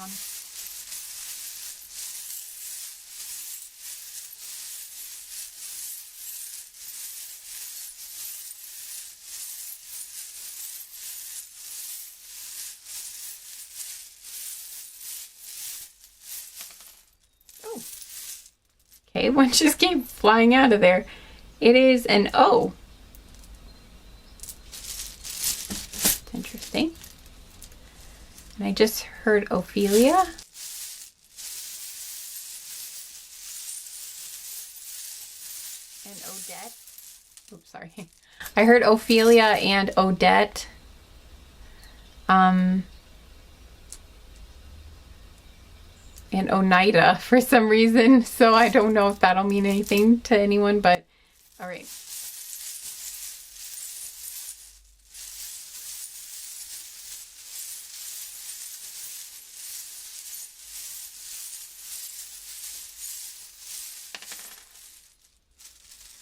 Oh, okay, one just came flying out of there. It is an O. Interesting. And I just heard Ophelia. And Odette. Oops, sorry. I heard Ophelia and Odette. And Oneida for some reason. So I don't know if that'll mean anything to anyone, but all right.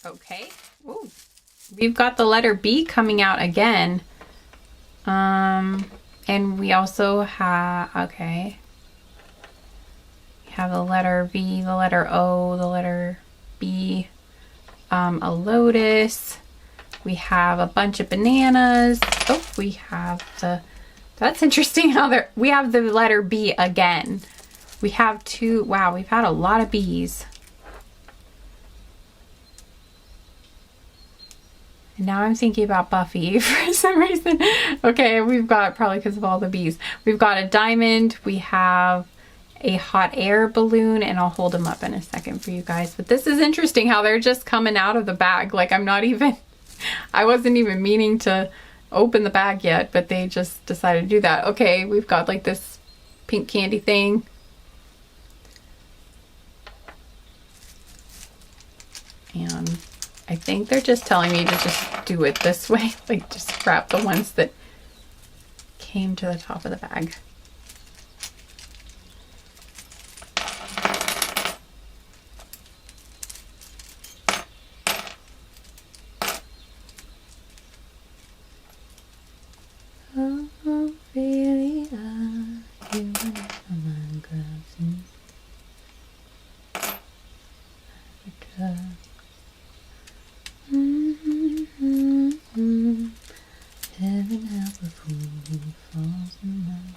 Okay. Ooh. We've got the letter B coming out again. And we also have, okay. We have the letter V, the letter O, the letter B, a lotus. We have a bunch of bananas. Oh, we have the, that's interesting how there, we have the letter B again. We have 2, wow, we've had a lot of B's. And now I'm thinking about Buffy for some reason. Okay, we've got, probably because of all the B's. We've got a diamond, we have a hot air balloon, and I'll hold them up in a second for you guys. But this is interesting how they're just coming out of the bag. Like I'm not even, I wasn't even meaning to open the bag yet, but they just decided to do that. Okay, we've got like this pink candy thing. And I think they're just telling me to just do it this way. Like just grab the ones that came to the top of the bag. Oh, really, you my glasses. Heaven help a fool who falls in love.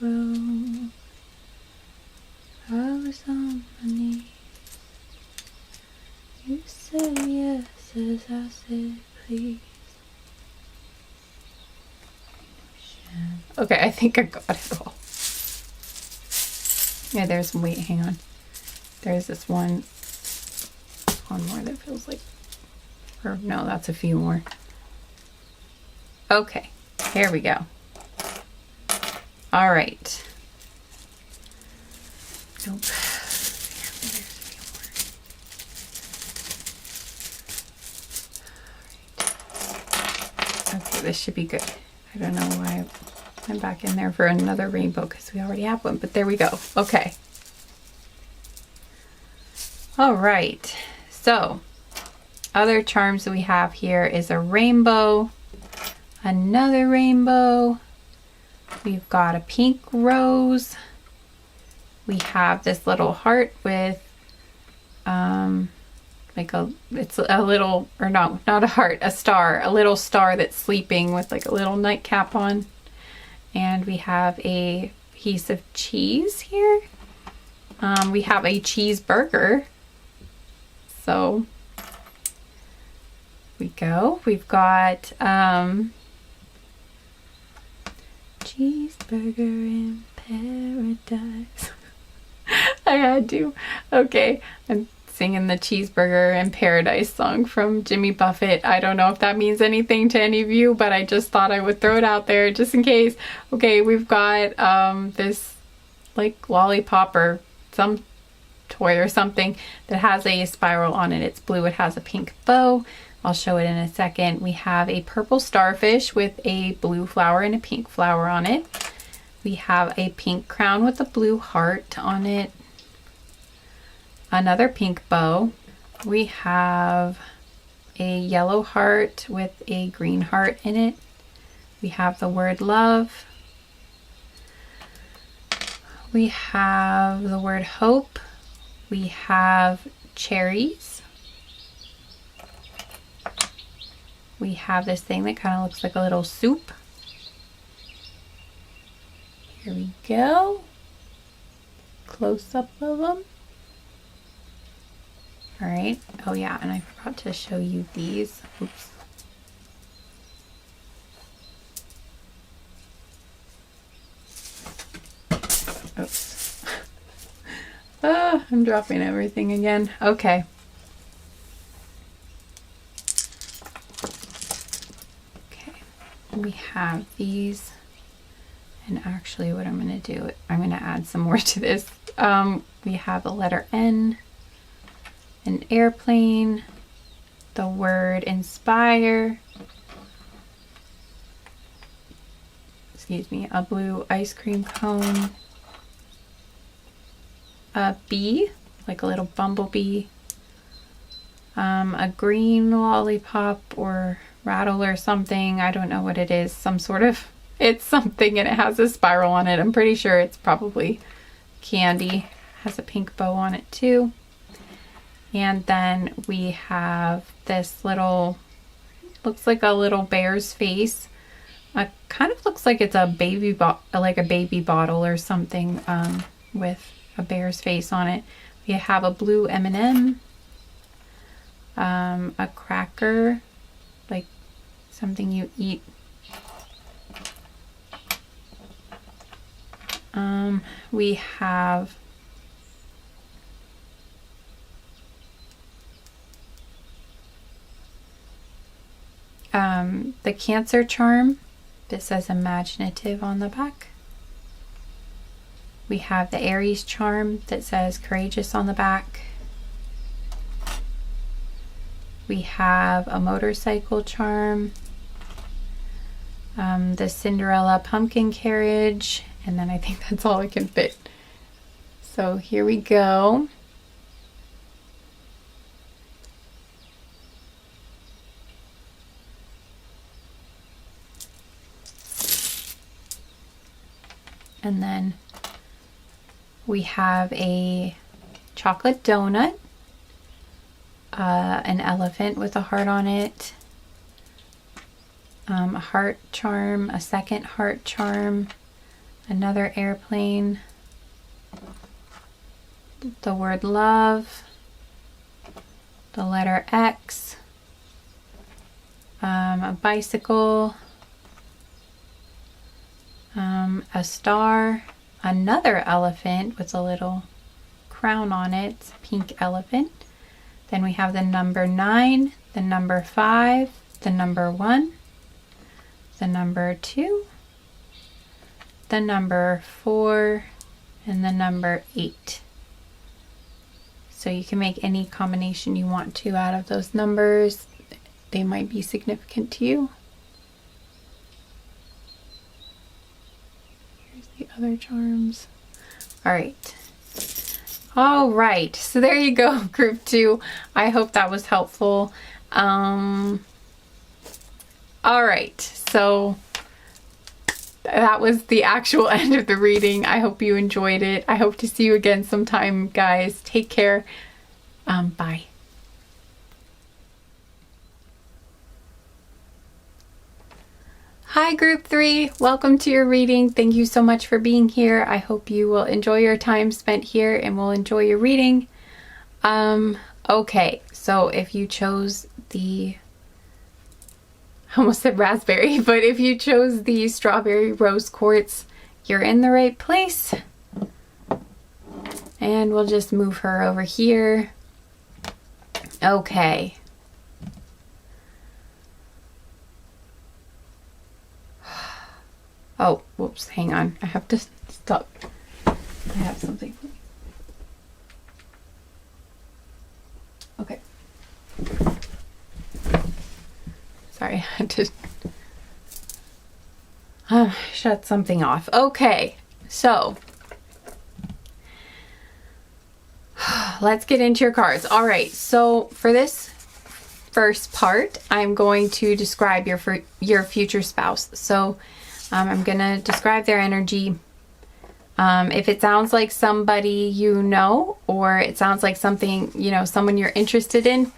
Well, I was on my knees. You said yes as I said please. Okay, I think I got it all. Yeah, there's, wait, hang on. There's this one more that feels like, or no, that's a few more. Okay, here we go. All right. Nope. Okay, this should be good. I don't know why I'm back in there for another rainbow because we already have one, but there we go. Okay. All right. So, other charms that we have here is a rainbow, another rainbow. We've got a pink rose. We have this little heart with like it's a little, or no, not a heart, a star, a little star that's sleeping with like a little nightcap on. And we have a piece of cheese here. We have a cheeseburger. So we go. We've got cheeseburger in paradise. I had to. Okay, I'm singing the Cheeseburger in Paradise song from Jimmy Buffett. I don't know if that means anything to any of you, but I just thought I would throw it out there just in case. Okay, we've got this like lollipop or some toy or something that has a spiral on it. It's blue. It has a pink bow. I'll show it in a second. We have a purple starfish with a blue flower and a pink flower on it. We have a pink crown with a blue heart on it. Another pink bow. We have a yellow heart with a green heart in it. We have the word love. We have the word hope. We have cherries. We have this thing that kind of looks like a little soup. Here we go. Close up of them. All right. Oh yeah, and I forgot to show you these. Oops. Oops. Ah, I'm dropping everything again. Okay. Okay. We have these. And actually what I'm going to do, I'm going to add some more to this. We have the letter N, an airplane, the word inspire, excuse me, a blue ice cream cone, a bee, like a little bumblebee, a green lollipop or rattle or something. I don't know what it is, some sort of, it's something and it has a spiral on it. I'm pretty sure it's probably candy. Has a pink bow on it too. And then we have this little, looks like a little bear's face. Kind of looks like it's a baby bottle or something with a bear's face on it. We have a blue M&M, a cracker, like something you eat. We have the Cancer charm that says imaginative on the back. We have the Aries charm that says courageous on the back. We have a motorcycle charm, the Cinderella pumpkin carriage, and then I think that's all I can fit. So here we go. And then we have a chocolate donut, an elephant with a heart on it, a heart charm, a second heart charm, another airplane, the word love, the letter X, a bicycle, a star, another elephant with a little crown on it, it's a pink elephant. Then we have the number 9, the number 5, the number 1, the number 2, the number 4, and the number 8. So you can make any combination you want to out of those numbers. They might be significant to you. Here's the other charms. All right. All right. So there you go, group 2. I hope that was helpful. All right. So that was the actual end of the reading. I hope you enjoyed it. I hope to see you again sometime, guys. Take care. Bye. Hi, group 3. Welcome to your reading. Thank you so much for being here. I hope you will enjoy your time spent here and will enjoy your reading. Okay, so if you chose the, I almost said raspberry, but if you chose the strawberry rose quartz, you're in the right place. And we'll just move her over here. Okay. Oh, whoops, hang on. I have to stop. I have something. Okay. Sorry, I had to shut something off. Okay, so let's get into your cards. All right, so for this first part, I'm going to describe your future spouse. So I'm going to describe their energy. If it sounds like somebody you know, or it sounds like something, someone you're interested in,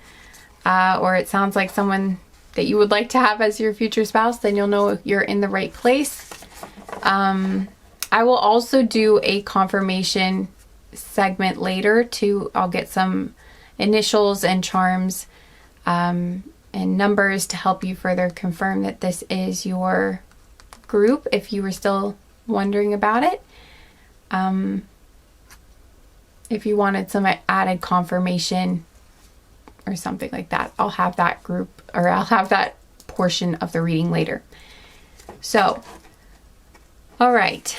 or it sounds like someone that you would like to have as your future spouse, then you'll know you're in the right place. I will also do a confirmation segment later too. I'll get some initials and charms and numbers to help you further confirm that this is your group if you were still wondering about it. If you wanted some added confirmation or something like that, I'll have that group, or I'll have that portion of the reading later. So, all right.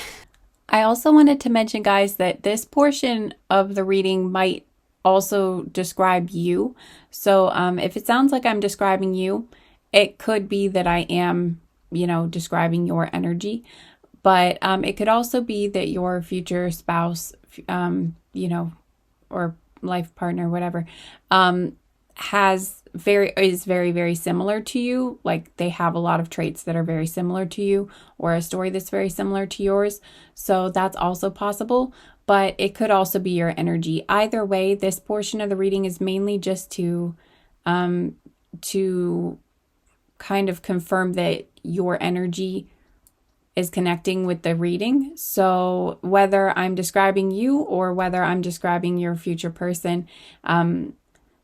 I also wanted to mention, guys, that this portion of the reading might also describe you. So if it sounds like I'm describing you, it could be that I am, describing your energy. But it could also be that your future spouse, or life partner, whatever, is very, very similar to you. Like they have a lot of traits that are very similar to you, or a story that's very similar to yours. So that's also possible, but it could also be your energy. Either way, this portion of the reading is mainly just to kind of confirm that your energy is connecting with the reading. So whether I'm describing you or whether I'm describing your future person,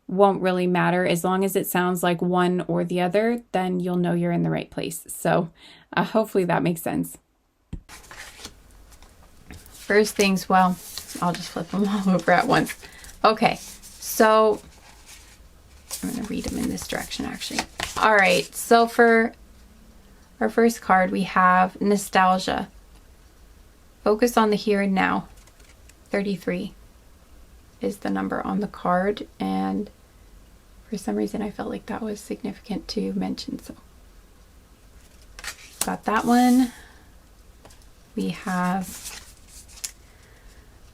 won't really matter. As long as it sounds like one or the other, then you'll know you're in the right place. So hopefully that makes sense. First things, well, I'll just flip them all over at once. Okay, so I'm going to read them in this direction actually. All right, so for our first card, we have nostalgia. Focus on the here and now. 33 is the number on the card, and for some reason I felt like that was significant to mention, so got that one. We have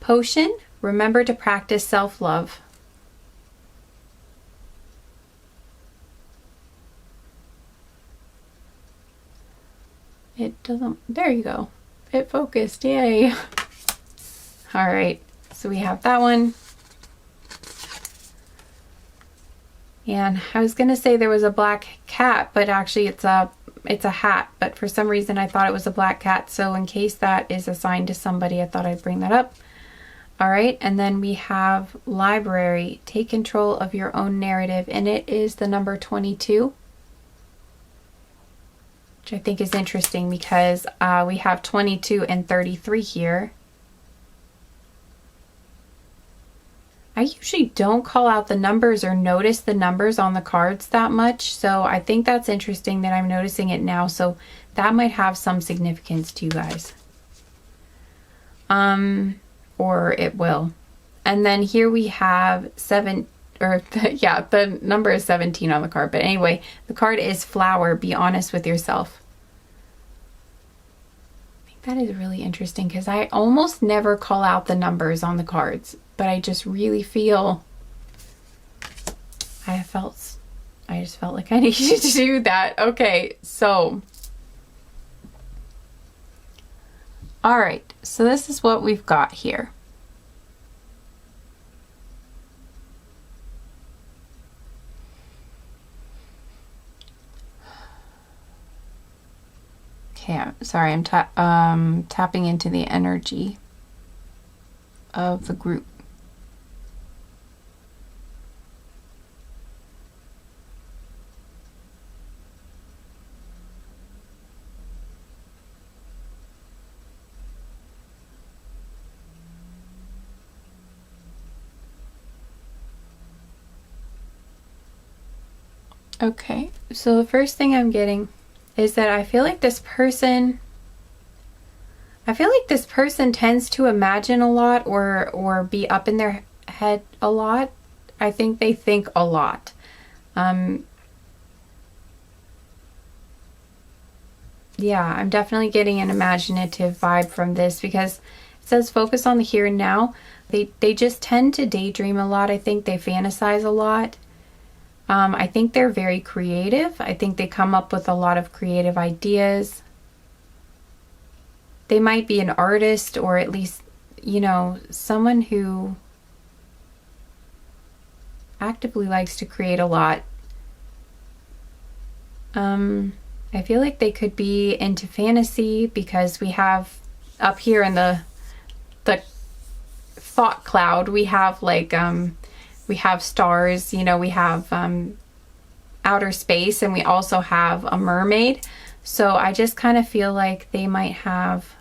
potion. Remember to practice self-love. It doesn't, there you go. It focused, yay. All right, so we have that one. And I was gonna say there was a black cat, but actually it's a hat. But for some reason I thought it was a black cat. So in case that is assigned to somebody, I thought I'd bring that up. All right, and then we have library. Take control of your own narrative, and it is the number 22. Which I think is interesting because we have 22 and 33 here. I usually don't call out the numbers or notice the numbers on the cards that much, so I think that's interesting that I'm noticing it now, so that might have some significance to you guys. Or it will. And then here we have the number is 17 on the card. But anyway, the card is flower. Be honest with yourself. I think that is really interesting because I almost never call out the numbers on the cards, but I just really feel I just felt like I needed to do that. Okay, so all right, so this is what we've got here. Okay, sorry, I'm tapping into the energy of the group. Okay, so the first thing I'm getting is that I feel like this person tends to imagine a lot or be up in their head a lot. I think they think a lot. Yeah, I'm definitely getting an imaginative vibe from this because it says focus on the here and now. They just tend to daydream a lot. I think they fantasize a lot. I think they're very creative. I think they come up with a lot of creative ideas. They might be an artist, or at least, someone who actively likes to create a lot. I feel like they could be into fantasy because we have up here in the thought cloud, we have we have stars, we have outer space, and we also have a mermaid. So I just kind of feel like they might have,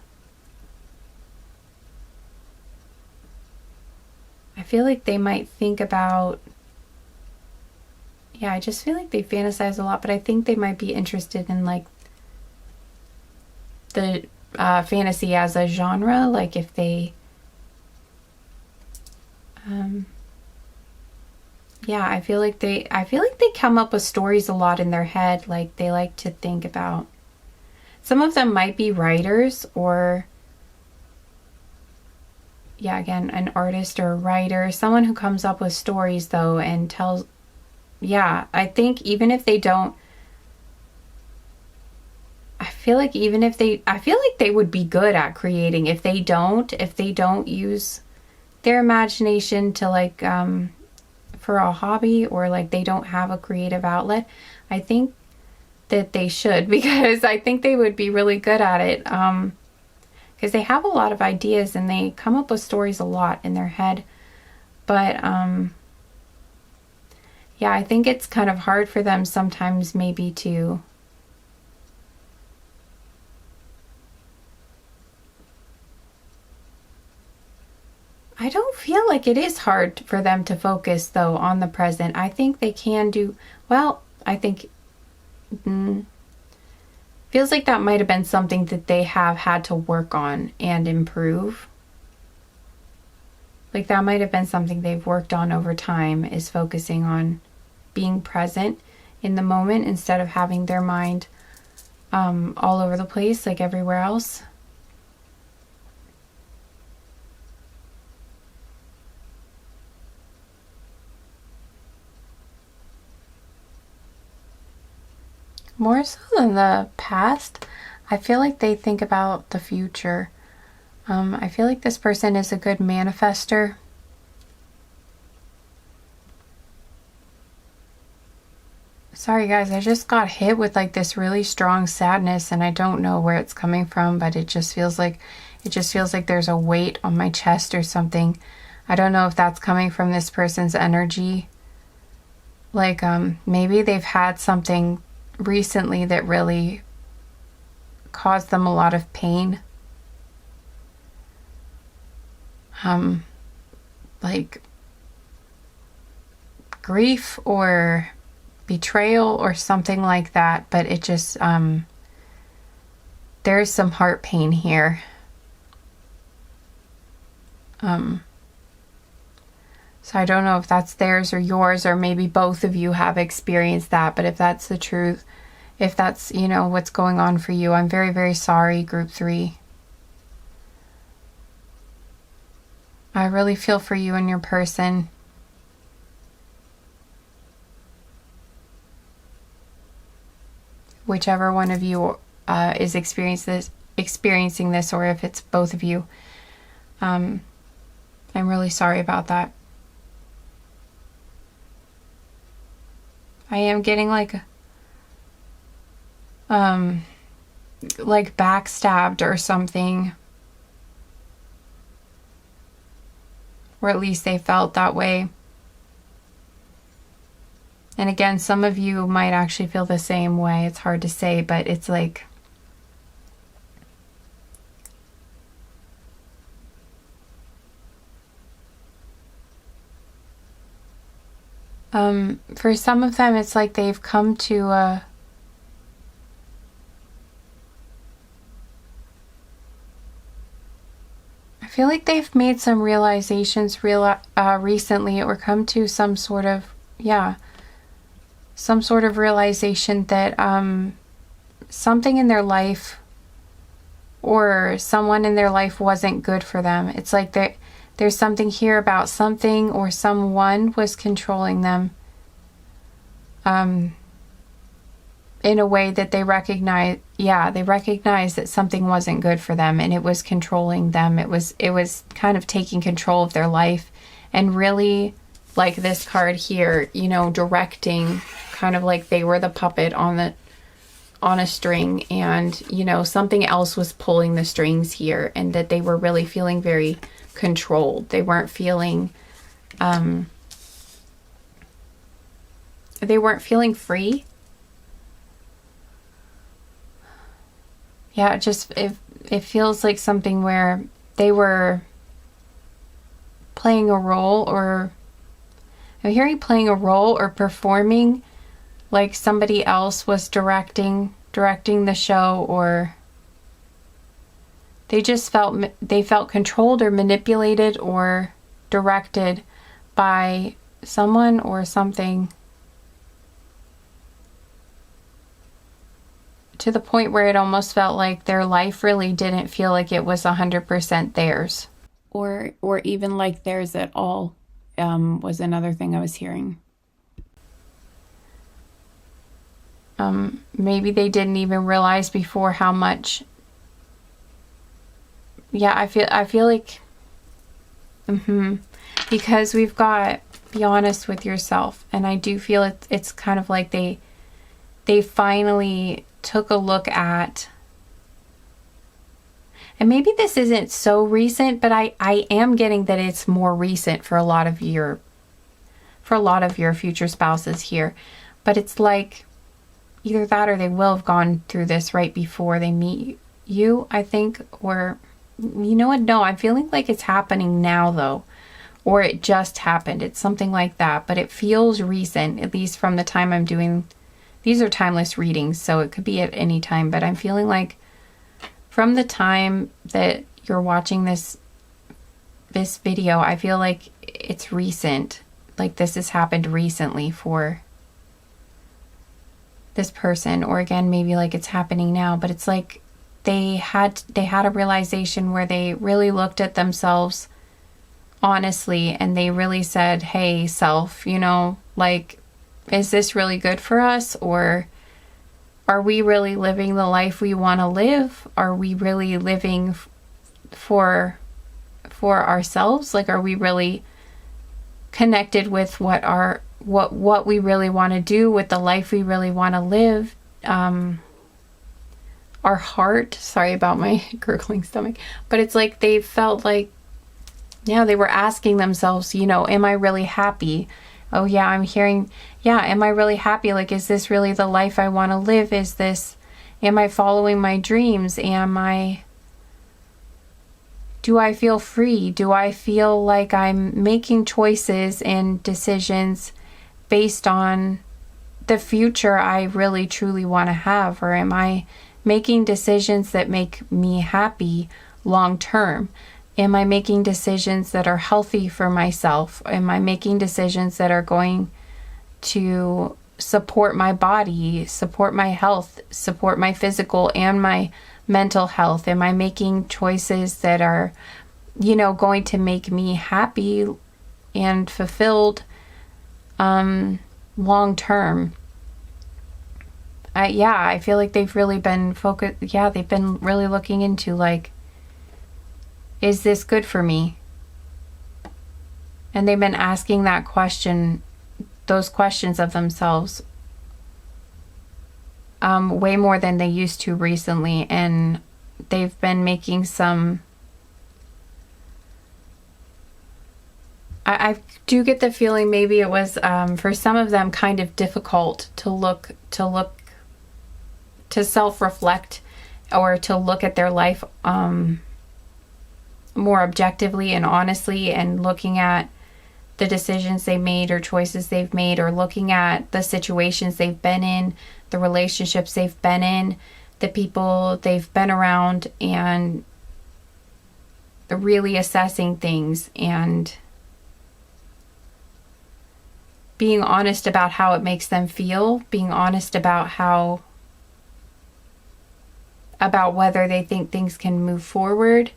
I feel like they might think about, I just feel like they fantasize a lot, but I think they might be interested in like the fantasy as a genre, like if they I feel like they come up with stories a lot in their head. Like they like to think about, some of them might be writers, or again, an artist or a writer, someone who comes up with stories though and tells, I think even if they don't, I feel like they would be good at creating if they don't use their imagination to like for a hobby, or like they don't have a creative outlet. I think that they should, because I think they would be really good at it, because they have a lot of ideas and they come up with stories a lot in their head. But I think it's kind of hard for them sometimes maybe to I don't feel like it is hard for them to focus, though, on the present. I think they can do well. I think feels like that might have been something that they have had to work on and improve. Like that might have been something they've worked on over time, is focusing on being present in the moment instead of having their mind all over the place like everywhere else. More so than the past, I feel like they think about the future. I feel like this person is a good manifester. Sorry guys, I just got hit with like this really strong sadness, and I don't know where it's coming from, but it just feels like there's a weight on my chest or something. I don't know if that's coming from this person's energy. Like maybe they've had something recently that really caused them a lot of pain. Like grief or betrayal or something like that, but it just there's some heart pain here. So I don't know if that's theirs or yours, or maybe both of you have experienced that. But if that's the truth, if that's, what's going on for you, I'm very, very sorry, group 3. I really feel for you and your person. Whichever one of you is experiencing this, or if it's both of you, I'm really sorry about that. I am getting like backstabbed or something, or at least they felt that way. And again, some of you might actually feel the same way. It's hard to say, but it's like For some of them, it's like they've come to I feel like they've made some realizations recently, or come to some sort of realization that something in their life or someone in their life wasn't good for them. It's like there's something here about something or someone was controlling them in a way that they recognize that something wasn't good for them, and it was controlling them. It was kind of taking control of their life, and really, like this card here, directing, kind of like they were the puppet on a string, and something else was pulling the strings here, and that they were really feeling very controlled. They weren't feeling free. Yeah, it feels like something where they were playing a role, or I'm hearing playing a role or performing like somebody else was directing the show, or they just felt controlled or manipulated or directed by someone or something, to the point where it almost felt like their life really didn't feel like it was 100% theirs. Or even like theirs at all, was another thing I was hearing. Maybe they didn't even realize before how much. Yeah, I feel like, because we've got be honest with yourself, and I do feel it's kind of like they finally took a look at, and maybe this isn't so recent, but I am getting that it's more recent for a lot of your future spouses here. But it's like either that, or they will have gone through this right before they meet you, I think. Or you know what, no, I'm feeling like it's happening now though, or it just happened. It's something like that, but it feels recent, at least from the time I'm doing. These are timeless readings, so it could be at any time, but I'm feeling like from the time that you're watching this video, I feel like it's recent. Like this has happened recently for this person, or again, maybe like it's happening now, but it's like they had a realization where they really looked at themselves honestly, and they really said, hey, self, like, is this really good for us? Or are we really living the life we want to live? Are we really living for ourselves? Like, are we really connected with what we really want to do, with the life we really want to live? Our heart, sorry about my gurgling stomach, but it's like they felt like, they were asking themselves, am I really happy? Oh yeah, I'm hearing, am I really happy? Like, is this really the life I want to live? Am I following my dreams? Do I feel free? Do I feel like I'm making choices and decisions based on the future I really truly want to have? Or am I making decisions that make me happy long term? Am I making decisions that are healthy for myself? Am I making decisions that are going to support my body, support my health, support my physical and my mental health? Am I making choices that are, going to make me happy and fulfilled long term? I feel like they've really been focused. Yeah, they've been really looking into, like, is this good for me? And they've been asking those questions of themselves way more than they used to recently. And they've been making some, I do get the feeling maybe it was for some of them kind of difficult to self-reflect, or to look at their life more objectively and honestly, and looking at the decisions they made or choices they've made, or looking at the situations they've been in, the relationships they've been in, the people they've been around, and really assessing things and being honest about how it makes them feel, being honest about whether they think things can move forward.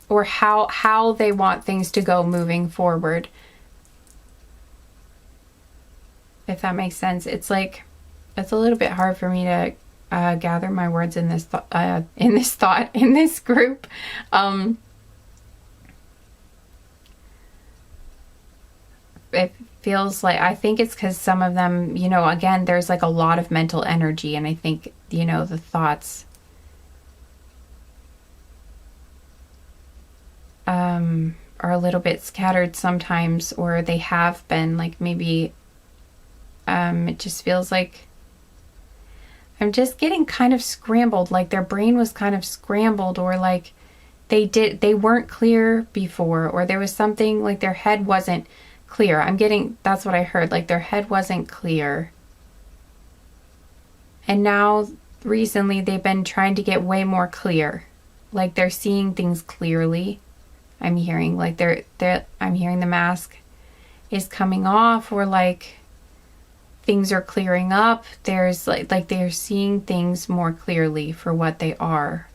Or how they want things to go moving forward. If that makes sense. It's like, it's a little bit hard for me to gather my words in this in this group. It feels like, I think it's because some of them, you know, again, there's like a lot of mental energy, and I think, you know, the thoughts are a little bit scattered sometimes, or they have been, like, maybe it just feels like I'm just getting kind of scrambled, like their brain was kind of scrambled, or like they weren't clear before, or there was something, like their head wasn't clear. That's what I heard, like their head wasn't clear. And now recently they've been trying to get way more clear. Like they're seeing things clearly. I'm hearing like I'm hearing the mask is coming off, or like things are clearing up. There's like they're seeing things more clearly for what they are.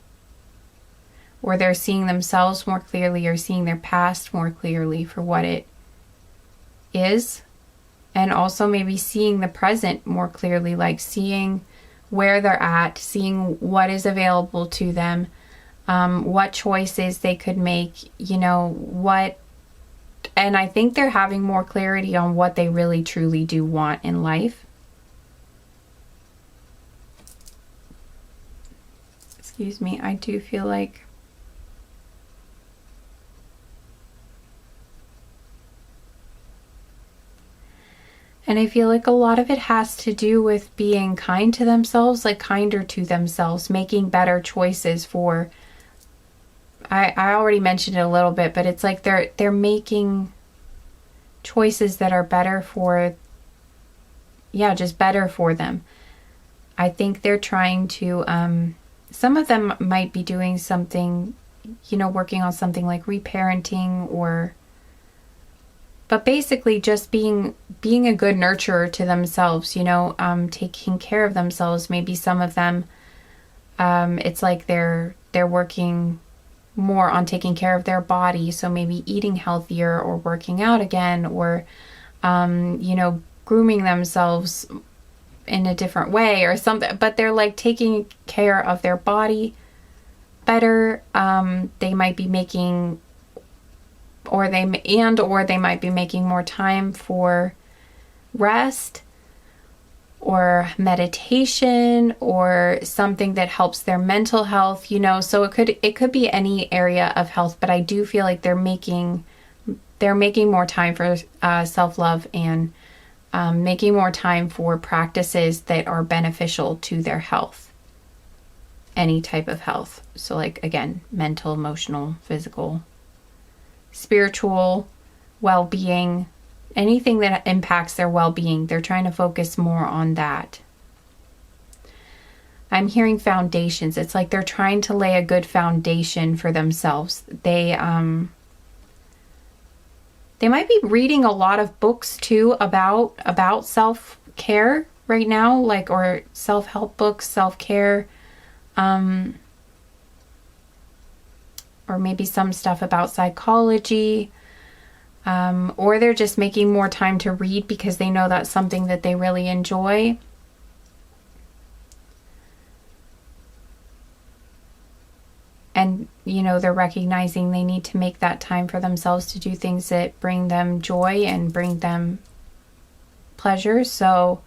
Or they're seeing themselves more clearly, or seeing their past more clearly for what it is. And also maybe seeing the present more clearly, like seeing where they're at, seeing what is available to them, what choices they could make, you know, and I think they're having more clarity on what they really truly do want in life. Excuse me, I do feel like and I feel like a lot of it has to do with being kind to themselves, like kinder to themselves, making better choices for, I already mentioned it a little bit, but it's like they're making choices that are better for, just better for them. I think they're trying to, some of them might be doing something, you know, working on something like reparenting, but basically just being a good nurturer to themselves, you know, taking care of themselves. Maybe some of them, it's like they're working more on taking care of their body, so maybe eating healthier, or working out again, or you know, grooming themselves in a different way or something. But they're like taking care of their body better. They might be making, or they might be making more time for rest or meditation, or something that helps their mental health, you know. So it could be any area of health, but I do feel like they're making more time for self-love, and making more time for practices that are beneficial to their health, any type of health. So like, again, mental, emotional, physical, spiritual, well-being, anything that impacts their well-being. They're trying to focus more on that. I'm hearing foundations. It's like they're trying to lay a good foundation for themselves. They might be reading a lot of books too about self-care right now, like, or self-help books, self-care, or maybe some stuff about psychology. Or they're just making more time to read because they know that's something that they really enjoy. And, you know, they're recognizing they need to make that time for themselves to do things that bring them joy and bring them pleasure. So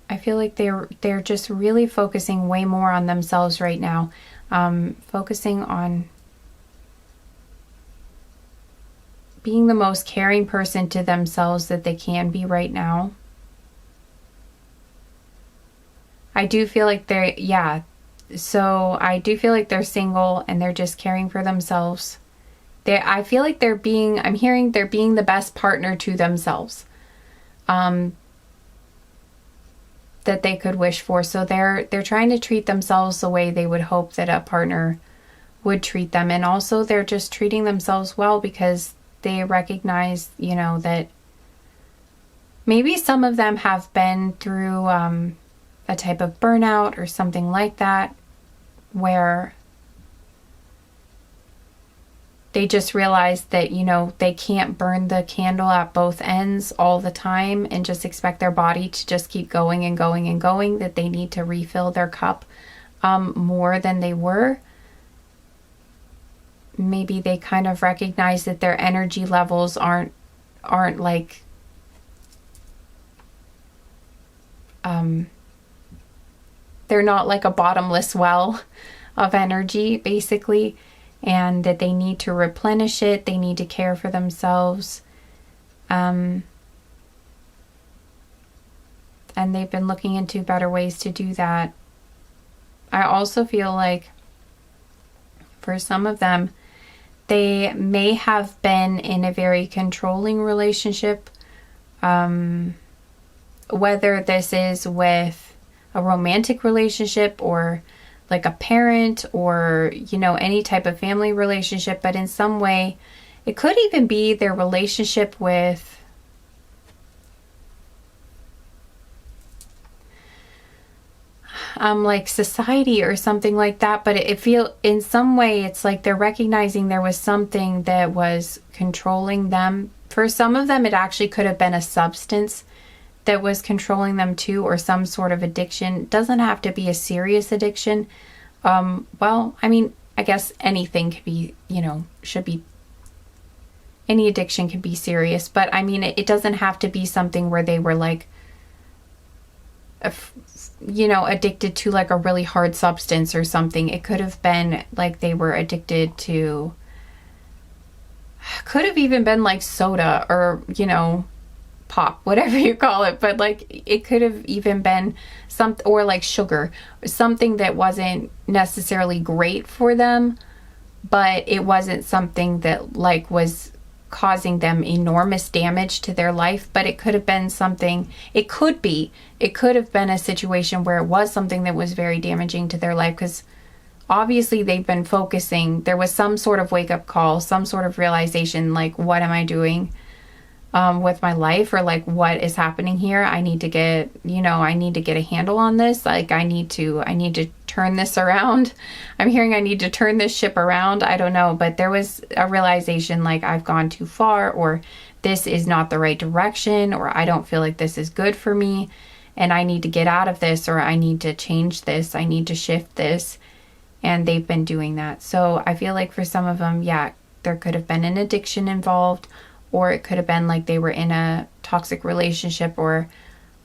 I feel like they're just really focusing way more on themselves right now. Focusing on being the most caring person to themselves that they can be right now. I do feel like they're, yeah. So I do feel like they're single and they're just caring for themselves. I feel like I'm hearing they're being the best partner to themselves that they could wish for. So they're trying to treat themselves the way they would hope that a partner would treat them. And also they're just treating themselves well because they recognize, you know, that maybe some of them have been through a type of burnout or something like that, where they just realize that, you know, they can't burn the candle at both ends all the time and just expect their body to just keep going and going and going, that they need to refill their cup more than they were. Maybe they kind of recognize that their energy levels aren't like they're not like a bottomless well of energy, basically, and that they need to replenish it. They need to care for themselves. And they've been looking into better ways to do that. I also feel like for some of them, they may have been in a very controlling relationship, whether this is with a romantic relationship or like a parent or, you know, any type of family relationship, but in some way, it could even be their relationship with like society or something like that. But it feel in some way it's like they're recognizing there was something that was controlling them. For some of them, it actually could have been a substance that was controlling them too, or some sort of addiction. It doesn't have to be a serious addiction. Well, I mean, I guess anything could be, you know, any addiction can be serious, but I mean, it doesn't have to be something where they were like, you know, addicted to like a really hard substance or something. It could have been like they were addicted to, could have even been like soda or, you know, pop, whatever you call it, but like it could have even been something, or like sugar, something that wasn't necessarily great for them, but it wasn't something that like was causing them enormous damage to their life. But it could have been something, it could have been a situation where it was something that was very damaging to their life, because obviously they've been focusing, there was some sort of wake-up call, some sort of realization, like, what am I doing with my life, or like, what is happening here? I need to get a handle on this. Like, I need to turn this around. I'm hearing I need to turn this ship around. I don't know, but there was a realization, like, I've gone too far, or this is not the right direction, or I don't feel like this is good for me, and I need to get out of this, or I need to change this, I need to shift this. And they've been doing that. So I feel like for some of them, yeah, there could have been an addiction involved, or it could have been like they were in a toxic relationship, or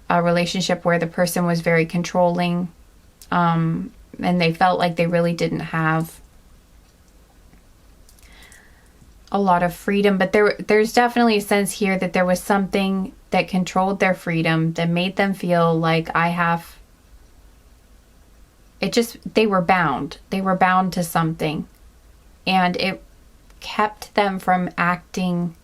a relationship where the person was very controlling, and they felt like they really didn't have a lot of freedom. But there's definitely a sense here that there was something that controlled their freedom, that made them feel like they were bound. They were bound to something, and it kept them from acting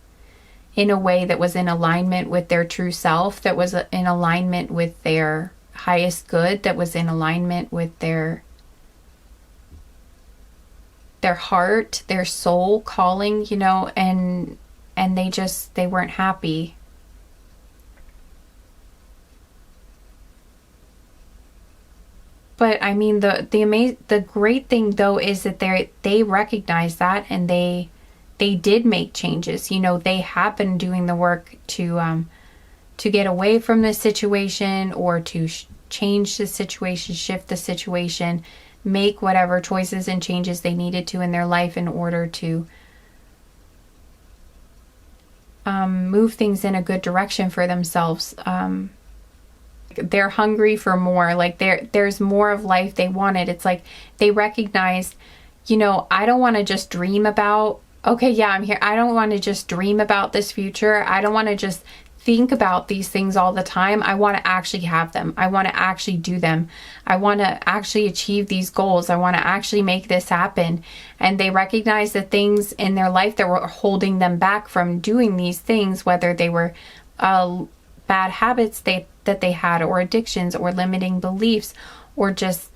in a way that was in alignment with their true self, that was in alignment with their highest good, that was in alignment with their heart, their soul calling, you know, and they weren't happy. But I mean, the great thing though is that they recognize that, and they did make changes. You know, they have been doing the work to get away from this situation, or to change the situation, shift the situation, make whatever choices and changes they needed to in their life in order to move things in a good direction for themselves. They're hungry for more. Like there's more of life they wanted. It's like they recognized, you know, I don't want to just dream about, okay, yeah, I'm here. I don't want to just dream about this future. I don't want to just think about these things all the time. I want to actually have them. I want to actually do them. I want to actually achieve these goals. I want to actually make this happen. And they recognize the things in their life that were holding them back from doing these things, whether they were bad habits that they had, or addictions, or limiting beliefs, or just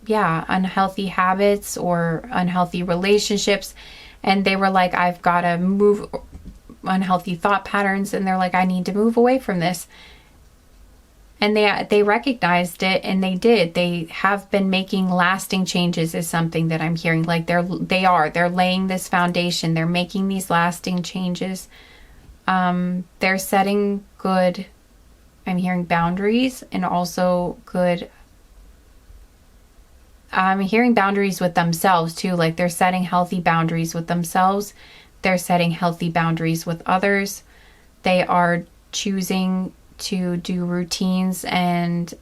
unhealthy habits or unhealthy relationships. And they were like, I've got to move unhealthy thought patterns. And they're like, I need to move away from this. And they recognized it, and they did. They have been making lasting changes, is something that I'm hearing. Like they're laying this foundation. They're making these lasting changes. They're setting good, I'm hearing, boundaries, and also good, I'm hearing boundaries with themselves too. Like they're setting healthy boundaries with themselves. They're setting healthy boundaries with others. They are choosing to do routines and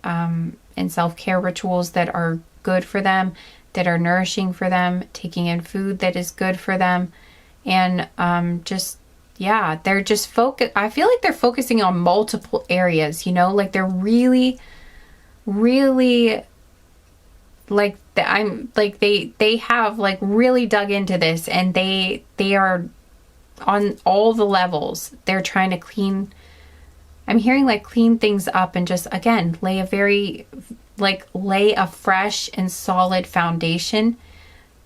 self-care rituals that are good for them, that are nourishing for them, taking in food that is good for them. And they're just I feel like they're focusing on multiple areas, like they're really, really, like they have like really dug into this, and they are on all the levels. They're trying to clean things up, and just, again, lay a fresh and solid foundation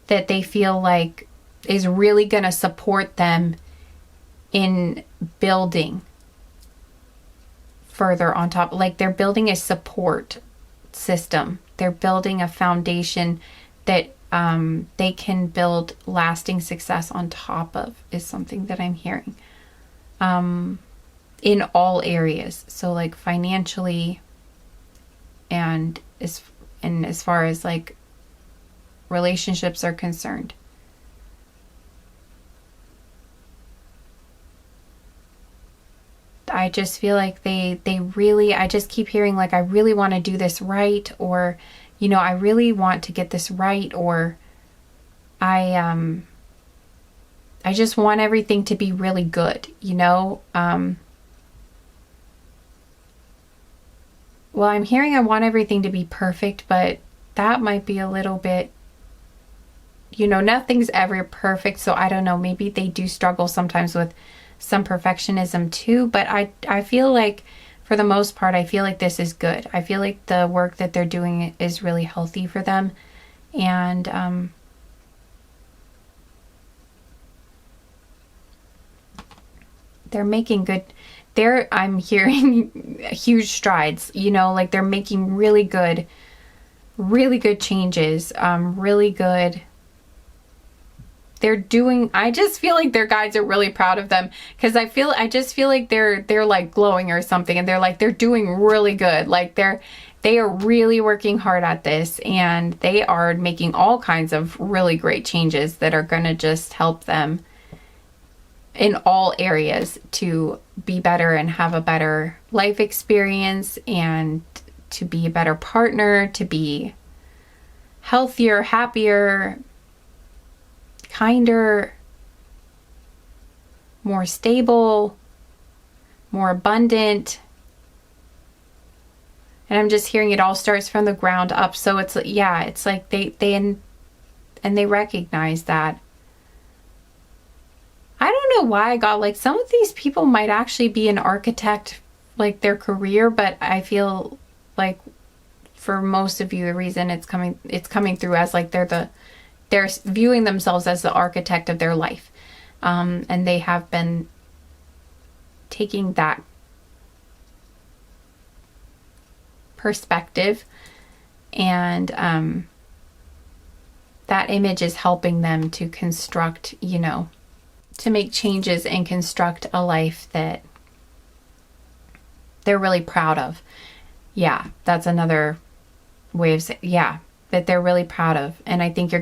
that they feel like is really going to support them in building further on top. Like they're building a support system. They're building a foundation that they can build lasting success on top of, is something that I'm hearing. In all areas. So like financially, and as far as like relationships are concerned. I just feel like they really, I just keep hearing like, I really want to do this right, or, I really want to get this right, or I just want everything to be really good, well, I'm hearing I want everything to be perfect, but that might be a little bit, nothing's ever perfect. So I don't know, maybe they do struggle sometimes with some perfectionism too, but I feel like for the most part, I feel like this is good. I feel like the work that they're doing is really healthy for them. And they're making good, I'm hearing huge strides, like they're making really good changes, really good. I just feel like their guides are really proud of them, because I just feel like they're like glowing or something, and they're doing really good. Like they are really working hard at this, and they are making all kinds of really great changes that are going to just help them in all areas to be better and have a better life experience, and to be a better partner, to be healthier, happier, kinder, more stable, more abundant. And I'm just hearing it all starts from the ground up. So it's like they recognize that. I don't know why I got like, some of these people might actually be an architect, like their career, but I feel like for most of you, the reason it's coming through as like they're viewing themselves as the architect of their life. And they have been taking that perspective, and that image is helping them to construct, to make changes and construct a life that they're really proud of. Yeah, that's another way of saying, that they're really proud of. And I think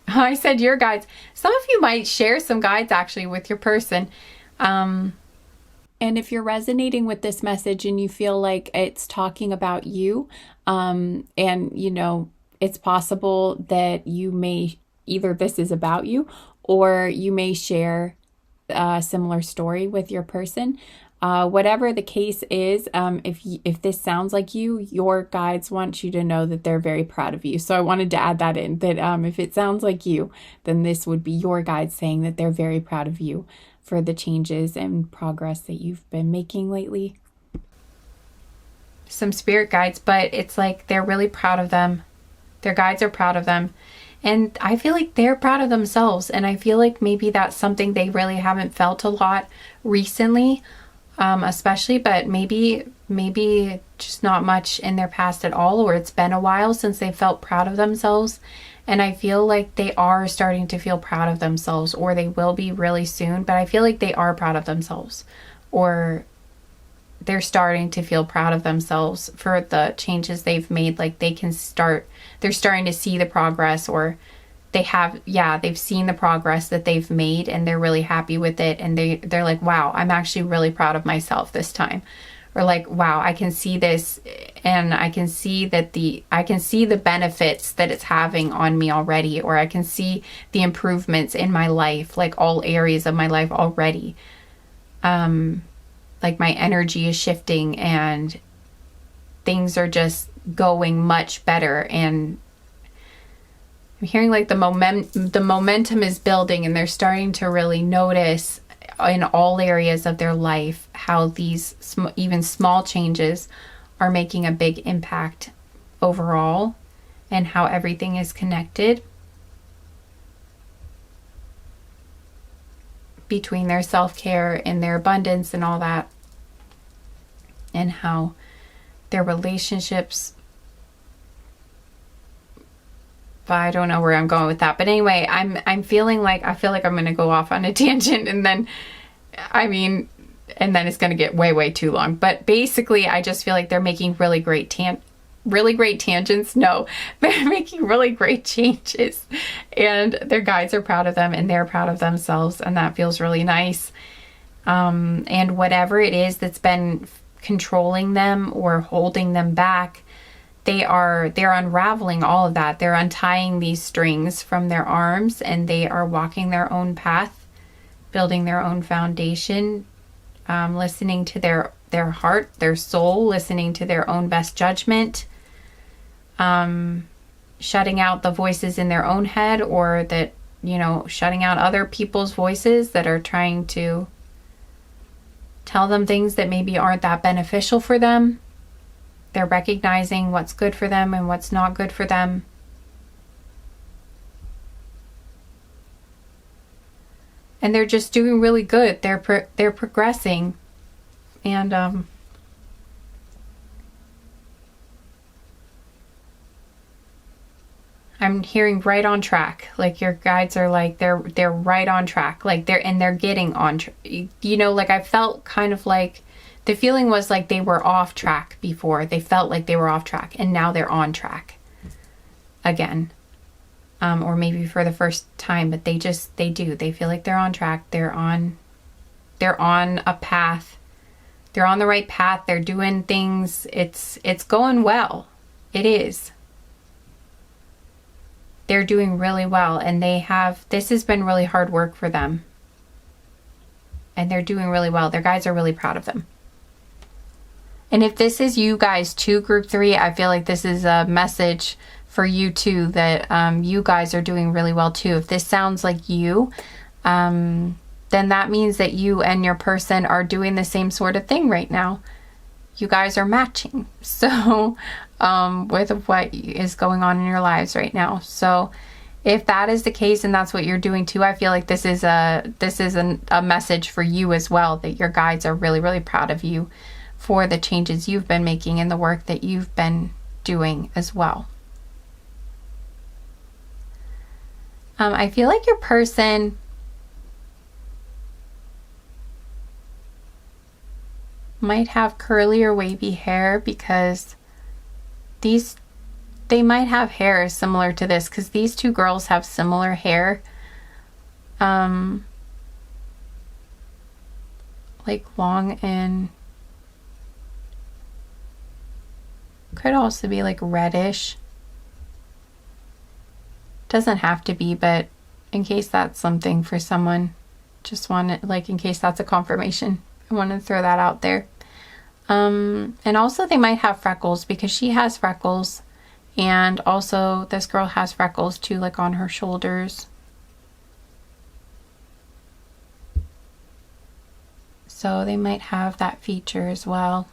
I said your guides. Some of you might share some guides actually with your person. And if you're resonating with this message and you feel like it's talking about you, and it's possible that you may, either this is about you, or you may share a similar story with your person. Whatever the case is, if this sounds like you, your guides want you to know that they're very proud of you. So I wanted to add that in, that if it sounds like you, then this would be your guides saying that they're very proud of you for the changes and progress that you've been making lately. Some spirit guides, but it's like they're really proud of them. Their guides are proud of them. And I feel like they're proud of themselves. And I feel like maybe that's something they really haven't felt a lot recently. Especially, but maybe just not much in their past at all, or it's been a while since they felt proud of themselves. And I feel like they are starting to feel proud of themselves, or they will be really soon, but I feel like they are proud of themselves, or they're starting to feel proud of themselves for the changes they've made. Like they're starting to see the progress, or they've seen the progress that they've made and they're really happy with it. And they're like, wow, I'm actually really proud of myself this time. Or like, wow, I can see this and I can see the benefits that it's having on me already. Or I can see the improvements in my life, like all areas of my life already. Like my energy is shifting and things are just going much better, and I'm hearing like the momentum is building, and they're starting to really notice in all areas of their life how these even small changes are making a big impact overall, and how everything is connected between their self-care and their abundance and all that, and how their relationships, I don't know where I'm going with that. But anyway, I feel like I'm going to go off on a tangent, and then it's going to get way, way too long. But basically, I just feel like they're making really great tangents. No, they're making really great changes, and their guides are proud of them, and they're proud of themselves, and that feels really nice. And whatever it is that's been controlling them or holding them back, they're unraveling all of that. They're untying these strings from their arms, and they are walking their own path, building their own foundation, listening to their heart, their soul, listening to their own best judgment, shutting out the voices in their own head, or that, shutting out other people's voices that are trying to tell them things that maybe aren't that beneficial for them. They're recognizing what's good for them and what's not good for them. And they're just doing really good. They're progressing. And I'm hearing right on track. Like your guides are like, they're right on track. Like they're getting on like I felt kind of like the feeling was like they were off track before. They felt like they were off track, and now they're on track again. Or maybe for the first time, but they feel like they're on track. They're on a path. They're on the right path. They're doing things. It's going well. It is. They're doing really well, and this has been really hard work for them. And they're doing really well. Their guides are really proud of them. And if this is you guys too, group 3, I feel like this is a message for you too, that you guys are doing really well too. If this sounds like you, then that means that you and your person are doing the same sort of thing right now. You guys are matching. So with what is going on in your lives right now. So if that is the case and that's what you're doing too, I feel like this is a message for you as well, that your guides are really, really proud of you for the changes you've been making and the work that you've been doing as well. I feel like your person might have curly or wavy hair, because they might have hair similar to this, because these two girls have similar hair. Like long, and could also be like reddish. Doesn't have to be, but in case that's something for someone, Just wanted, like, in case that's a confirmation, I wanted to throw that out there. And also they might have freckles because she has freckles. And also this girl has freckles too, like on her shoulders. So they might have that feature as well.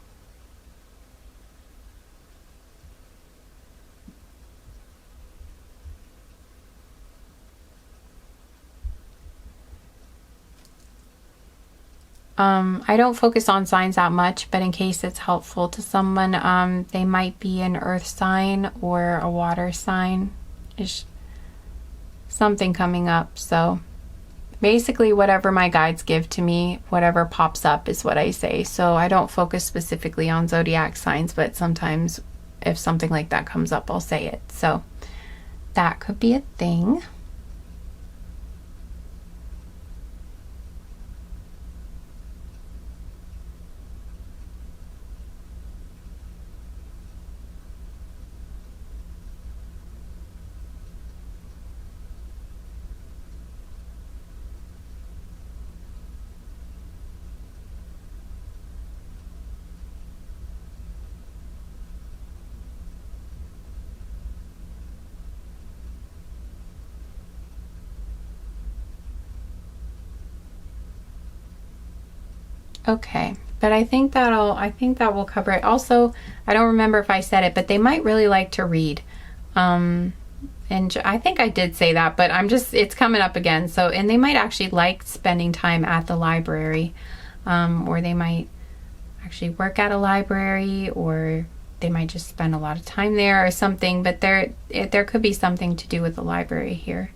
I don't focus on signs that much, but in case it's helpful to someone, they might be an earth sign or a water sign. Is something coming up. So basically whatever my guides give to me, whatever pops up is what I say. So I don't focus specifically on zodiac signs, but sometimes if something like that comes up, I'll say it. So that could be a thing. Okay, but I think that will cover it. Also, I don't remember if I said it, but they might really like to read. And I think I did say that, but it's coming up again. So, and they might actually like spending time at the library, or they might actually work at a library, or they might just spend a lot of time there or something, but there could be something to do with the library here.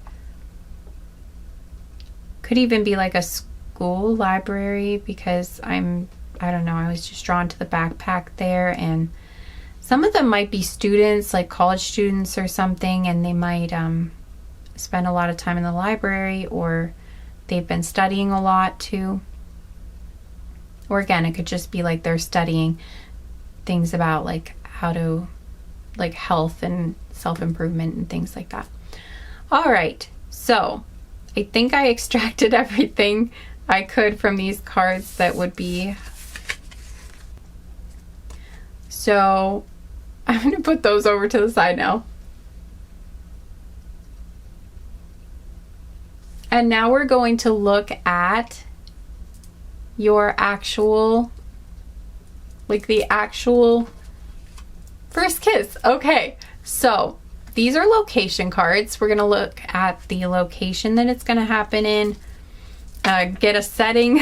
Could even be like a school library, because I don't know, I was just drawn to the backpack there, and some of them might be students, like college students or something, and they might spend a lot of time in the library, or they've been studying a lot too. Or again, it could just be like they're studying things about like how to, like health and self-improvement and things like that. All right, so I think I extracted everything I could from these cards that would be. So I'm going to put those over to the side now. And now we're going to look at your actual, like the actual first kiss. Okay, so these are location cards. We're going to look at the location that it's going to happen in, get a setting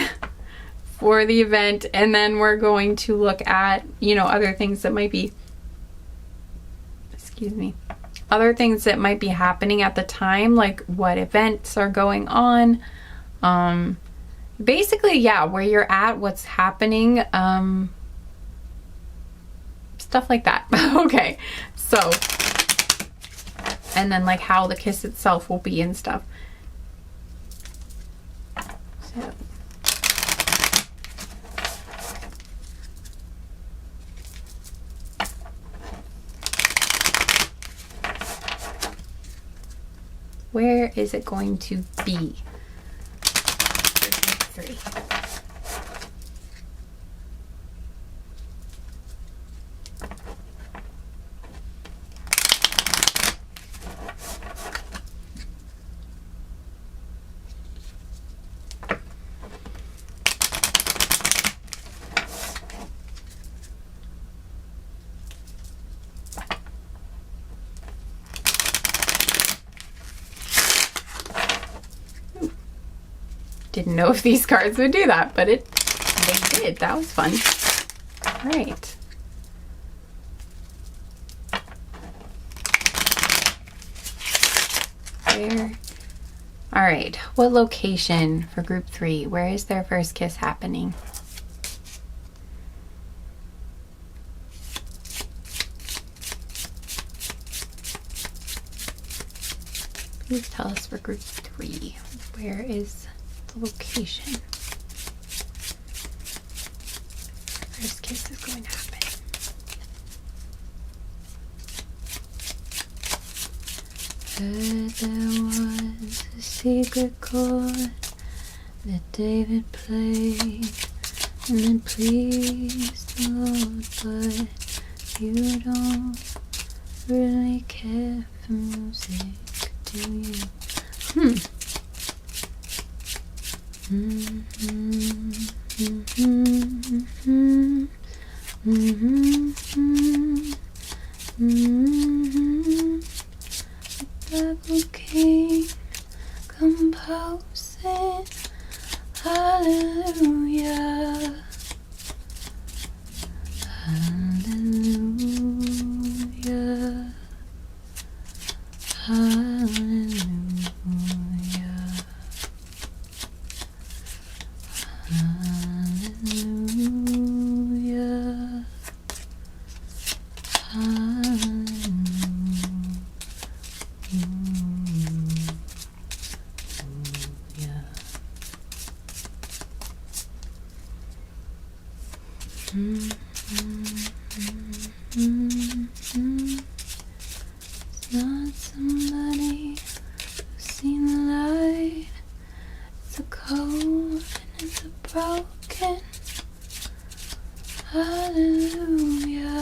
for the event, and then we're going to look at, you know, other things that might be, other things that might be happening at the time, like what events are going on. Basically, yeah, where you're at, what's happening, stuff like that. Okay, so, and then like how the kiss itself will be and stuff. So, where is it going to be? Three. Didn't know if these cards would do that, but they did. That was fun. All right. Where? All right. What location for group 3? Where is their first kiss happening? Please tell us for group 3. Where is the location? First kiss is going to happen. But there was a secret chord that David played, and it pleased the Lord, but you don't really care for music, do you? Bible King composing, hallelujah, hallelujah, hallelujah, hallelujah, It's not somebody who's seen the light. It's a cold and it's a broken. Hallelujah.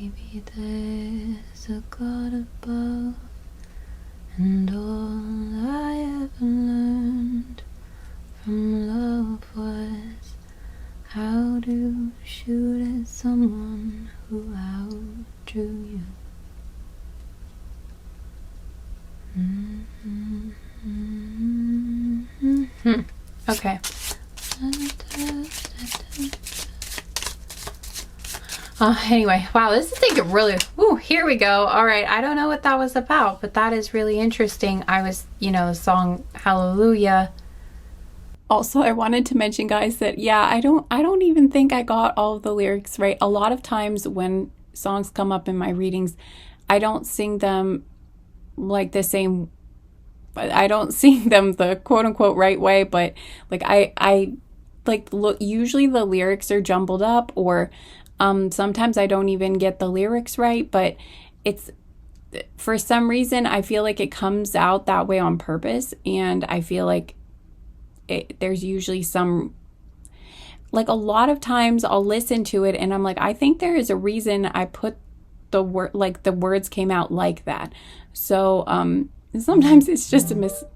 Maybe there's a God above, and all I ever learned from love was how to shoot at someone who outdrew you. Okay. Anyway, wow, this is thinking really, here we go. All right, I don't know what that was about, but that is really interesting. I was, the song Hallelujah. Also, I wanted to mention, guys, that I don't even think I got all of the lyrics right. A lot of times when songs come up in my readings, I don't sing them like the same. I don't sing them the quote unquote right way, but like I look. Usually the lyrics are jumbled up, or sometimes I don't even get the lyrics right. But it's, for some reason, I feel like it comes out that way on purpose, and I feel like there's usually some, like, a lot of times I'll listen to it and I'm like, I think there is a reason I put the word, like the words came out like that. So sometimes it's just a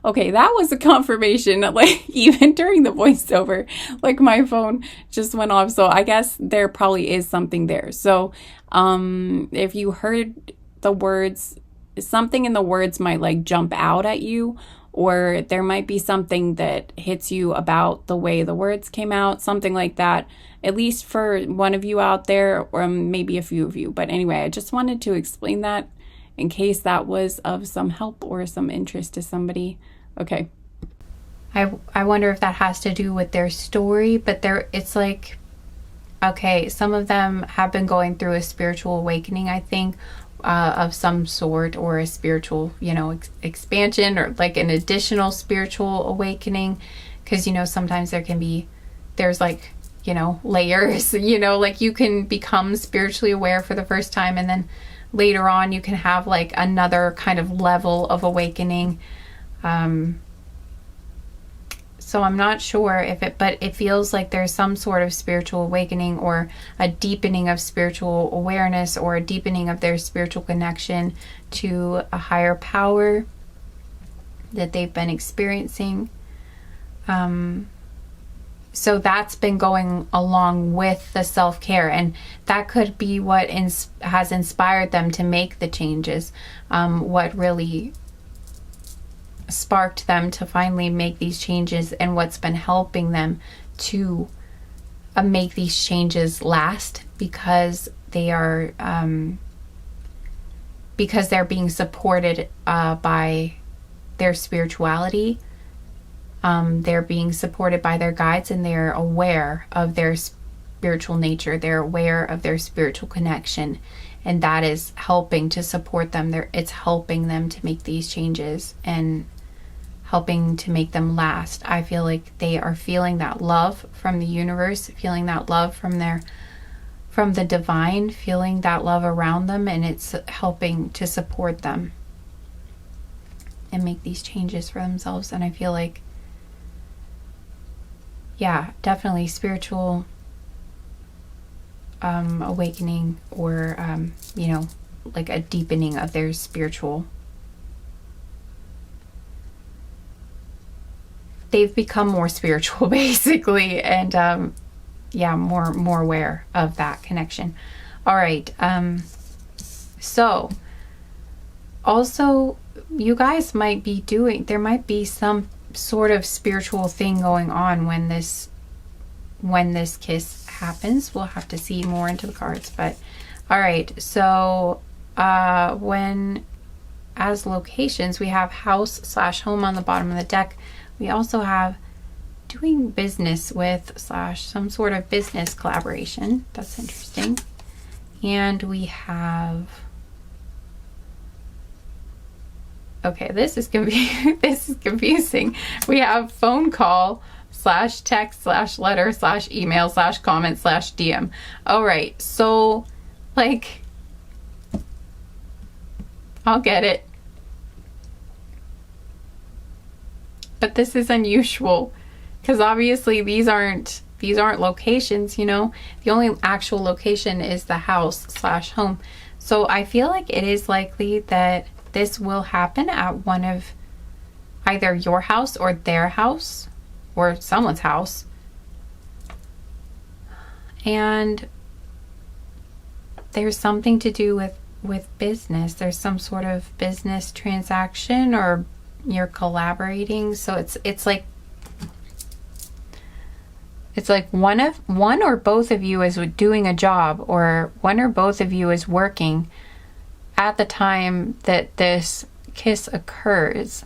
okay, that was a confirmation that, like, even during the voiceover, like, my phone just went off. So I guess there probably is something there. So if you heard the words, something in the words might like jump out at you, or there might be something that hits you about the way the words came out, something like that, at least for one of you out there, or maybe a few of you. But anyway, I just wanted to explain that in case that was of some help or some interest to somebody. Okay. I wonder if that has to do with their story, but it's like, okay, some of them have been going through a spiritual awakening, I think, of some sort, or a spiritual, expansion, or like an additional spiritual awakening. Because, sometimes there's like, layers, like you can become spiritually aware for the first time, and then later on you can have like another kind of level of awakening. So I'm not sure but it feels like there's some sort of spiritual awakening, or a deepening of spiritual awareness, or a deepening of their spiritual connection to a higher power that they've been experiencing. So that's been going along with the self-care, and that could be what has inspired them to make the changes. What really sparked them to finally make these changes, and what's been helping them to make these changes last, because they are because they're being supported by their spirituality. They're being supported by their guides, and they're aware of their spiritual nature. They're aware of their spiritual connection, and that is helping to support them. It's helping them to make these changes and helping to make them last. I feel like they are feeling that love from the universe, feeling that love from the divine, feeling that love around them, and it's helping to support them and make these changes for themselves. And I feel like, yeah, definitely spiritual awakening, or like a deepening of their spiritual. They've become more spiritual, basically, and more aware of that connection. All right. So also, you guys might be there might be some sort of spiritual thing going on when this kiss happens. We'll have to see more into the cards, but all right. So when, as locations, we have house/home on the bottom of the deck. We also have doing business with / some sort of business collaboration. That's interesting. And we have, okay, this is confusing. We have phone call / text / letter / email / comment / DM. All right, so like, I'll get it. But this is unusual, because obviously these aren't locations, you know. The only actual location is the house / home. So I feel like it is likely that this will happen at one of either your house or their house or someone's house. And there's something to do with business. There's some sort of business transaction, or you're collaborating. So it's like one or both of you is doing a job, or one or both of you is working at the time that this kiss occurs.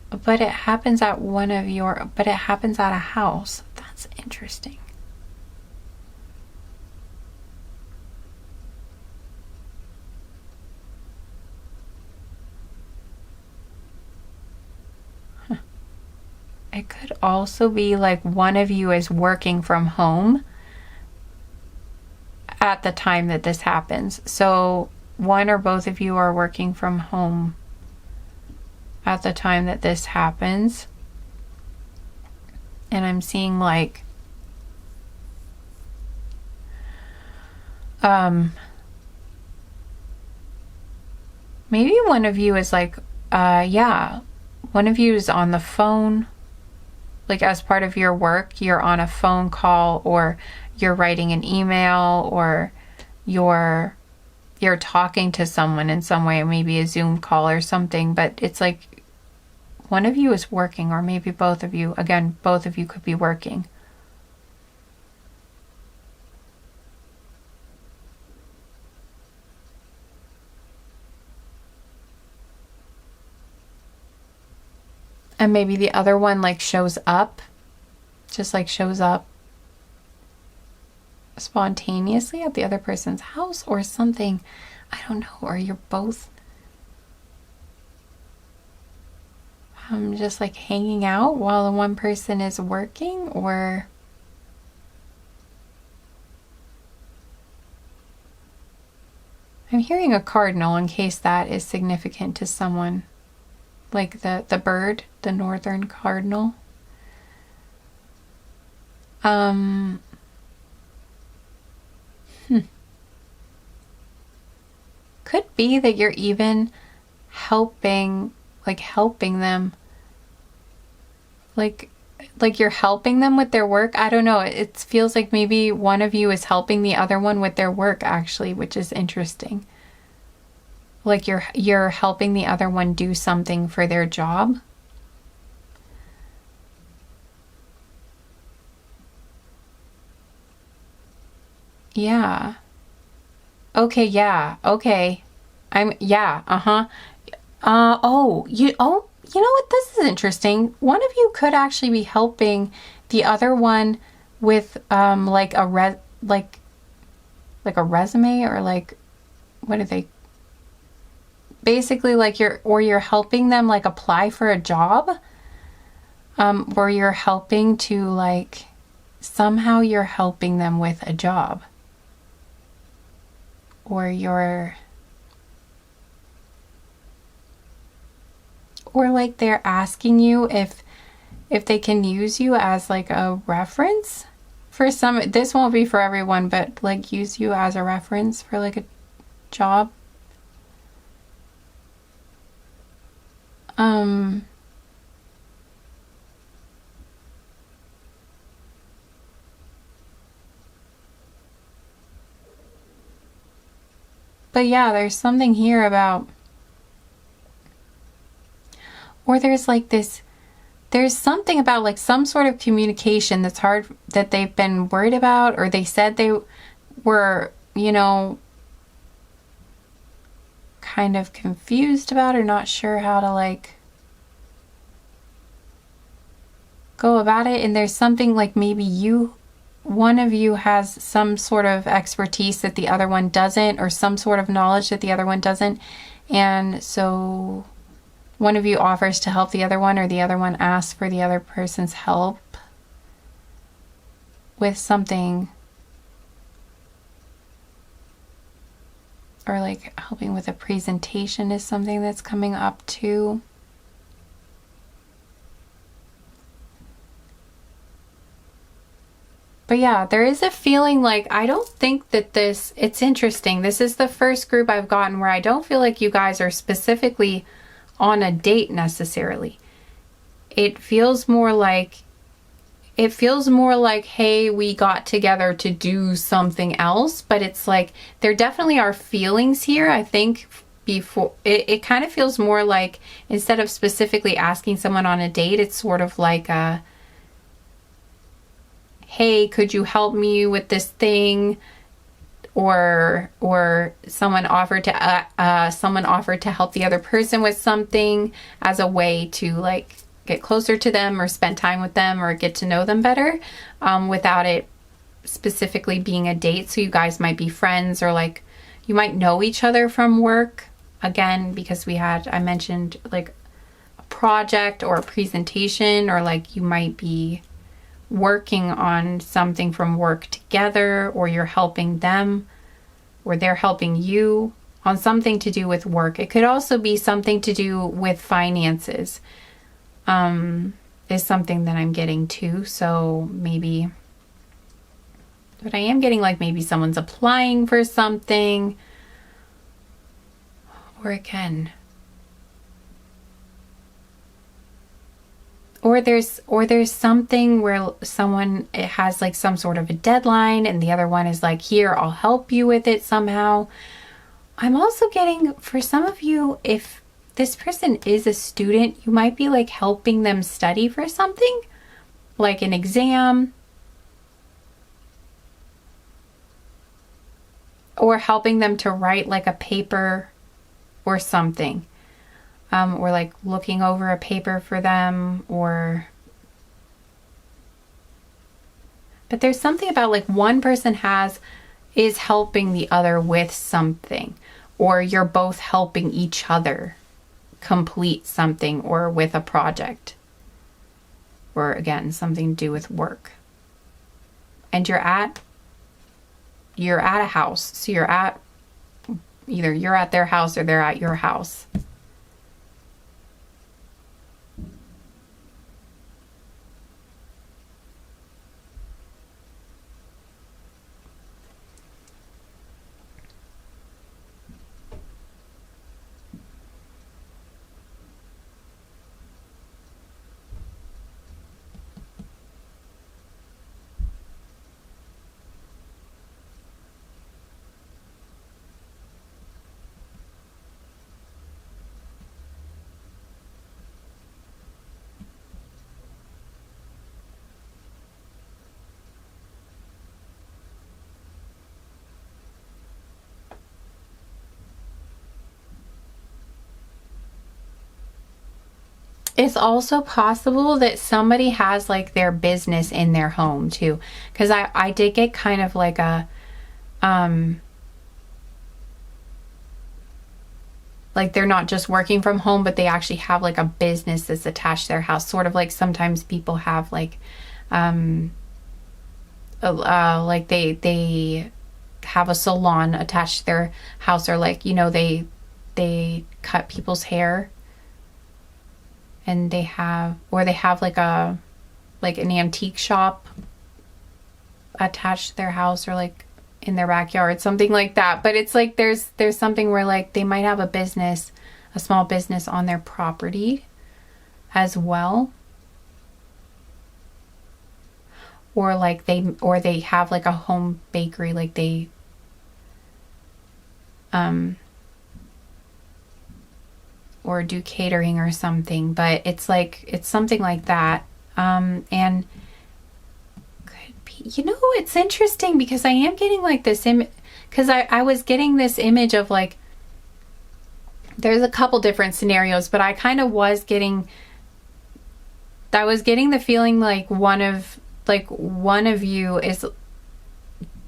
But it happens at but it happens at a house. That's interesting. It could also be like one of you is working from home at the time that this happens. So one or both of you are working from home at the time that this happens. And I'm seeing like maybe one of you is like one of you is on the phone. Like, as part of your work, you're on a phone call, or you're writing an email, or you're talking to someone in some way, maybe a Zoom call or something. But it's like one of you is working, or maybe both of you. Again, both of you could be working. And maybe the other one like shows up spontaneously at the other person's house or something. I don't know. Or you're both just like hanging out while the one person is working, or I'm hearing a cardinal, in case that is significant to someone. Like the bird, the northern cardinal. Could be that you're even helping them. Like you're helping them with their work. I don't know. It feels like maybe one of you is helping the other one with their work, actually, which is interesting. Like you're helping the other one do something for their job. Yeah. Okay, yeah. Okay. Yeah, uh-huh. You know what? This is interesting. One of you could actually be helping the other one with like like a resume, or like, what are they, basically like you're helping them like apply for a job, or you're helping to like, somehow you're helping them with a job, or like they're asking you if they can use you as like a reference for some. This won't be for everyone, but like use you as a reference for like a job. um but yeah, there's something here about, or there's something about like some sort of communication that's hard, that they've been worried about, or they said they were, kind of confused about, or not sure how to like go about it. And there's something like, maybe one of you has some sort of expertise that the other one doesn't, or some sort of knowledge that the other one doesn't. And so one of you offers to help the other one, or the other one asks for the other person's help with something, or like helping with a presentation is something that's coming up too. But yeah, there is a feeling like, I don't think that it's interesting. This is the first group I've gotten where I don't feel like you guys are specifically on a date necessarily. It feels more like, hey, we got together to do something else, but it's like there definitely are feelings here. I think before it kind of feels more like, instead of specifically asking someone on a date, it's sort of like a, hey, could you help me with this thing? Or someone offered to help the other person with something as a way to like get closer to them, or spend time with them, or get to know them better, without it specifically being a date. So you guys might be friends, or like you might know each other from work, again, because I mentioned like a project or a presentation, or like you might be working on something from work together, or you're helping them, or they're helping you on something to do with work. It could also be something to do with finances, is something that I'm getting to. So maybe, but I am getting like maybe someone's applying for something, or again, or there's something where someone, it has like some sort of a deadline, and the other one is like, here, I'll help you with it somehow. I'm also getting, for some of you, if this person is a student, you might be like helping them study for something, like an exam, or helping them to write like a paper or something. Or like looking over a paper for them, but there's something about like one person is helping the other with something, or you're both helping each other complete something, or with a project, or again, something to do with work. And you're at a house. So either you're at their house, or they're at your house. It's also possible that somebody has like their business in their home too. Because I did get kind of like a, like they're not just working from home, but they actually have like a business that's attached to their house. Sort of like sometimes people have like, like they have a salon attached to their house, or like, you know, they cut people's hair, and they have like an antique shop attached to their house, or like in their backyard, something like that. But it's like there's something where like they might have a small business on their property as well. Or like they have like a home bakery, like they or do catering or something. But it's like it's something like that. And could be, you know, it's interesting because I am getting like this image, because I was getting this image of like, there's a couple different scenarios, but I kind of was getting the feeling like one of you is,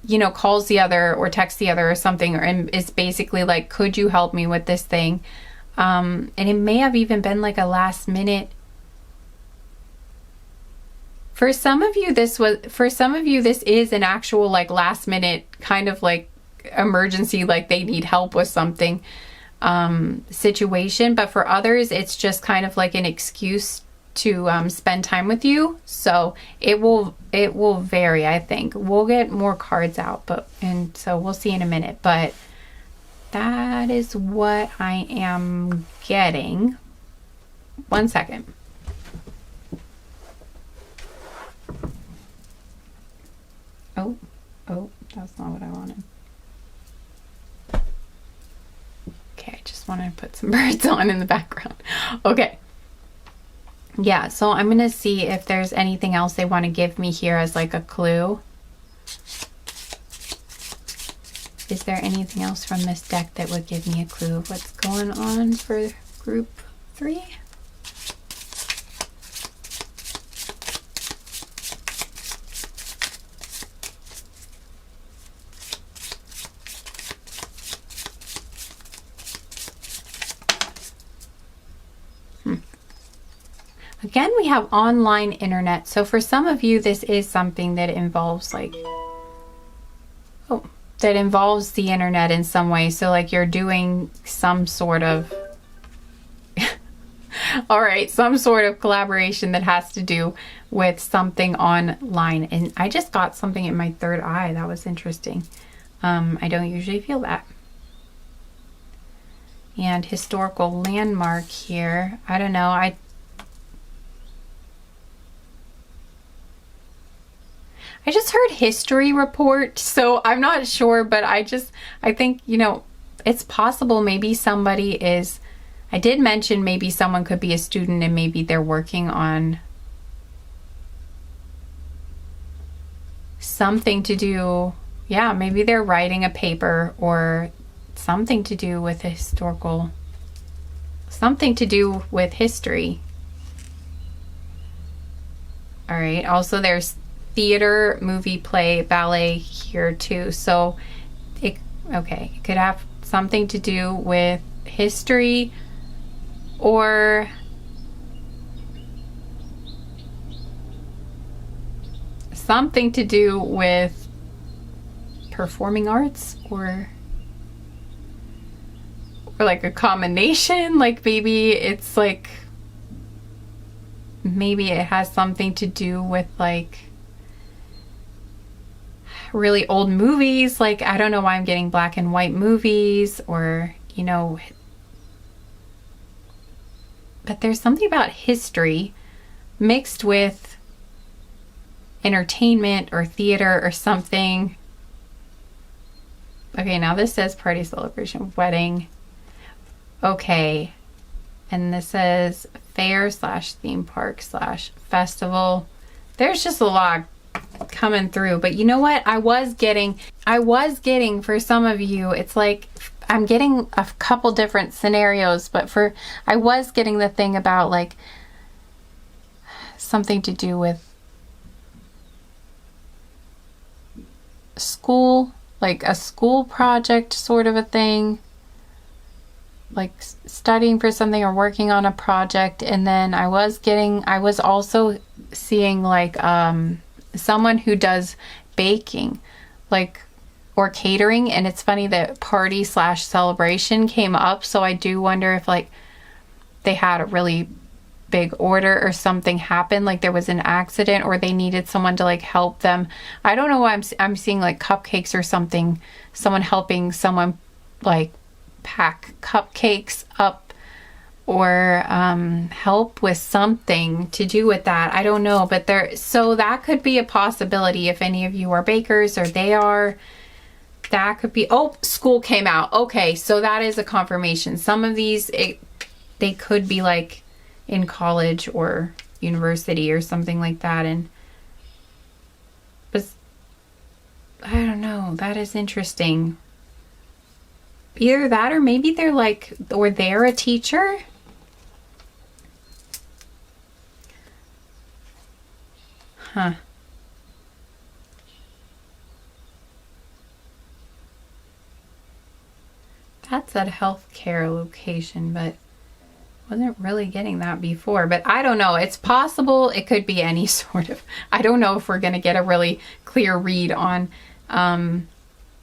you know, calls the other or texts the other or something, and is basically like, could you help me with this thing? And it may have even been like a last minute. For some of you, this is an actual like last minute kind of like emergency, like they need help with something, situation. But for others, it's just kind of like an excuse to spend time with you. So it will vary. I think we'll get more cards out, and so we'll see in a minute. But that is what I am getting. 1 second. Oh, that's not what I wanted. Okay, I just wanted to put some birds on in the background. Okay. Yeah, so I'm going to see if there's anything else they want to give me here as like a clue. Is there anything else from this deck that would give me a clue of what's going on for group 3? Again, we have online internet. So for some of you, this is something that involves like, that involves the internet in some way. So like you're doing some sort of, all right, some sort of collaboration that has to do with something online. And I just got something in my third eye. That was interesting. I don't usually feel that. And historical landmark here. I don't know. I just heard history report, so I'm not sure, but I think, you know, it's possible maybe somebody is, I did mention maybe someone could be a student and maybe they're working on something to do, yeah, maybe they're writing a paper or something to do with historical, something to do with history. All right, also there's theater, movie, play, ballet here too. So it could have something to do with history or something to do with performing arts, or like a combination. Like maybe it's like, maybe it has something to do with like really old movies. Like, I don't know why I'm getting black and white movies, or, you know, but there's something about history mixed with entertainment or theater or something. Okay, now this says party, celebration, wedding. Okay, and this says fair / theme park / festival. There's just a lot coming through. But you know what, I was getting for some of you, it's like I'm getting a couple different scenarios, but I was getting the thing about like something to do with school, like a school project sort of a thing, like studying for something or working on a project. And then I was also seeing like someone who does baking, like, or catering. And it's funny that party / celebration came up, so I do wonder if like they had a really big order or something happened, like there was an accident or they needed someone to like help them. I don't know why I'm seeing like cupcakes or something, someone helping someone like pack cupcakes up or help with something to do with that. I don't know, but so that could be a possibility if any of you are bakers or they are. That could be, oh, school came out. Okay, so that is a confirmation. Some of these, they could be like in college or university or something like that. But I don't know, that is interesting. Either that or maybe they're like, or they're a teacher. Huh. That's at a healthcare location, but wasn't really getting that before. But I don't know. It's possible. It could be any sort of, I don't know if we're going to get a really clear read on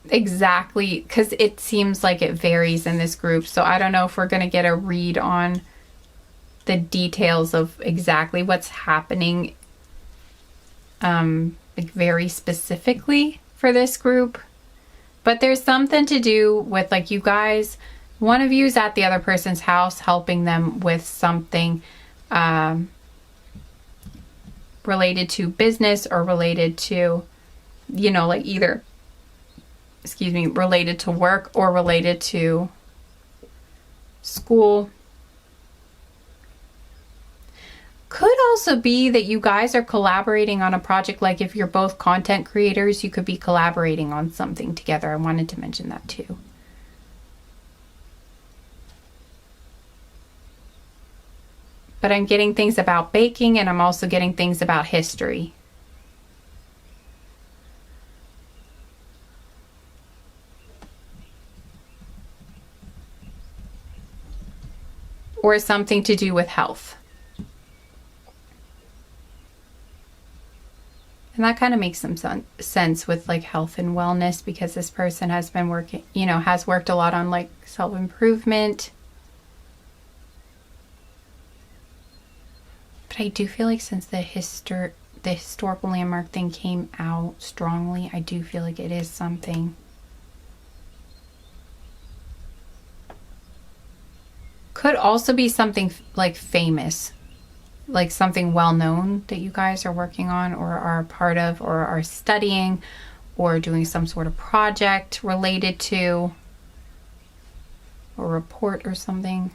exactly, because it seems like it varies in this group. So I don't know if we're going to get a read on the details of exactly what's happening like very specifically for this group. But there's something to do with like you guys, one of you's at the other person's house helping them with something related to business or related to, you know, like either, related to work or related to school. Could also be that you guys are collaborating on a project. Like if you're both content creators, you could be collaborating on something together. I wanted to mention that too. But I'm getting things about baking and I'm also getting things about history. Or something to do with health. And that kind of makes some sense with like health and wellness, because this person has been working, you know, has worked a lot on like self-improvement. But I do feel like since the historical landmark thing came out strongly, I do feel like it is something. Could also be something like famous. Like something well-known that you guys are working on or are a part of or are studying or doing some sort of project related to, or report or something.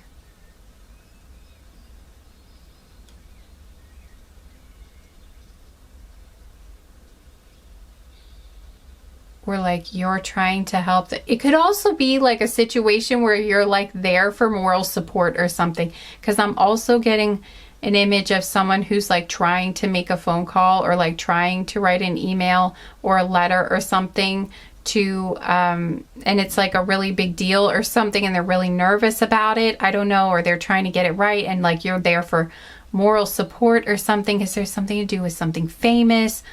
Or like you're trying to help. It could also be like a situation where you're like there for moral support or something, because I'm also getting an image of someone who's like trying to make a phone call or like trying to write an email or a letter or something to and it's like a really big deal or something and they're really nervous about it. I don't know, or they're trying to get it right and like you're there for moral support or something because there's something to do with something famous.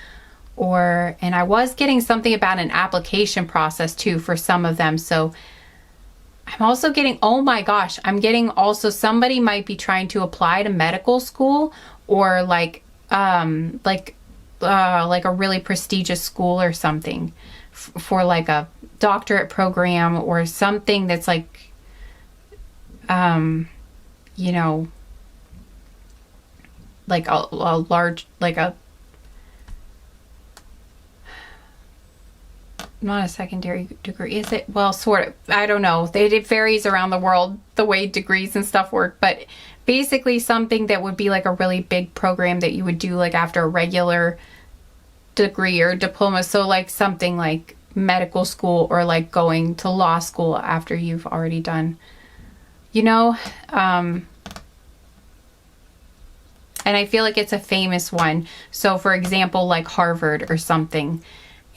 Or, and I was getting something about an application process too for some of them. So I'm also getting, oh my gosh, I'm getting also somebody might be trying to apply to medical school or like a really prestigious school or something for like a doctorate program or something that's like, you know, like a large, like a, not a secondary degree, is it? Well, sort of. I don't know. It varies around the world, the way degrees and stuff work. But basically something that would be like a really big program that you would do like after a regular degree or diploma. So like something like medical school or like going to law school after you've already done, you know. And And I feel like it's a famous one. So for example, like Harvard or something,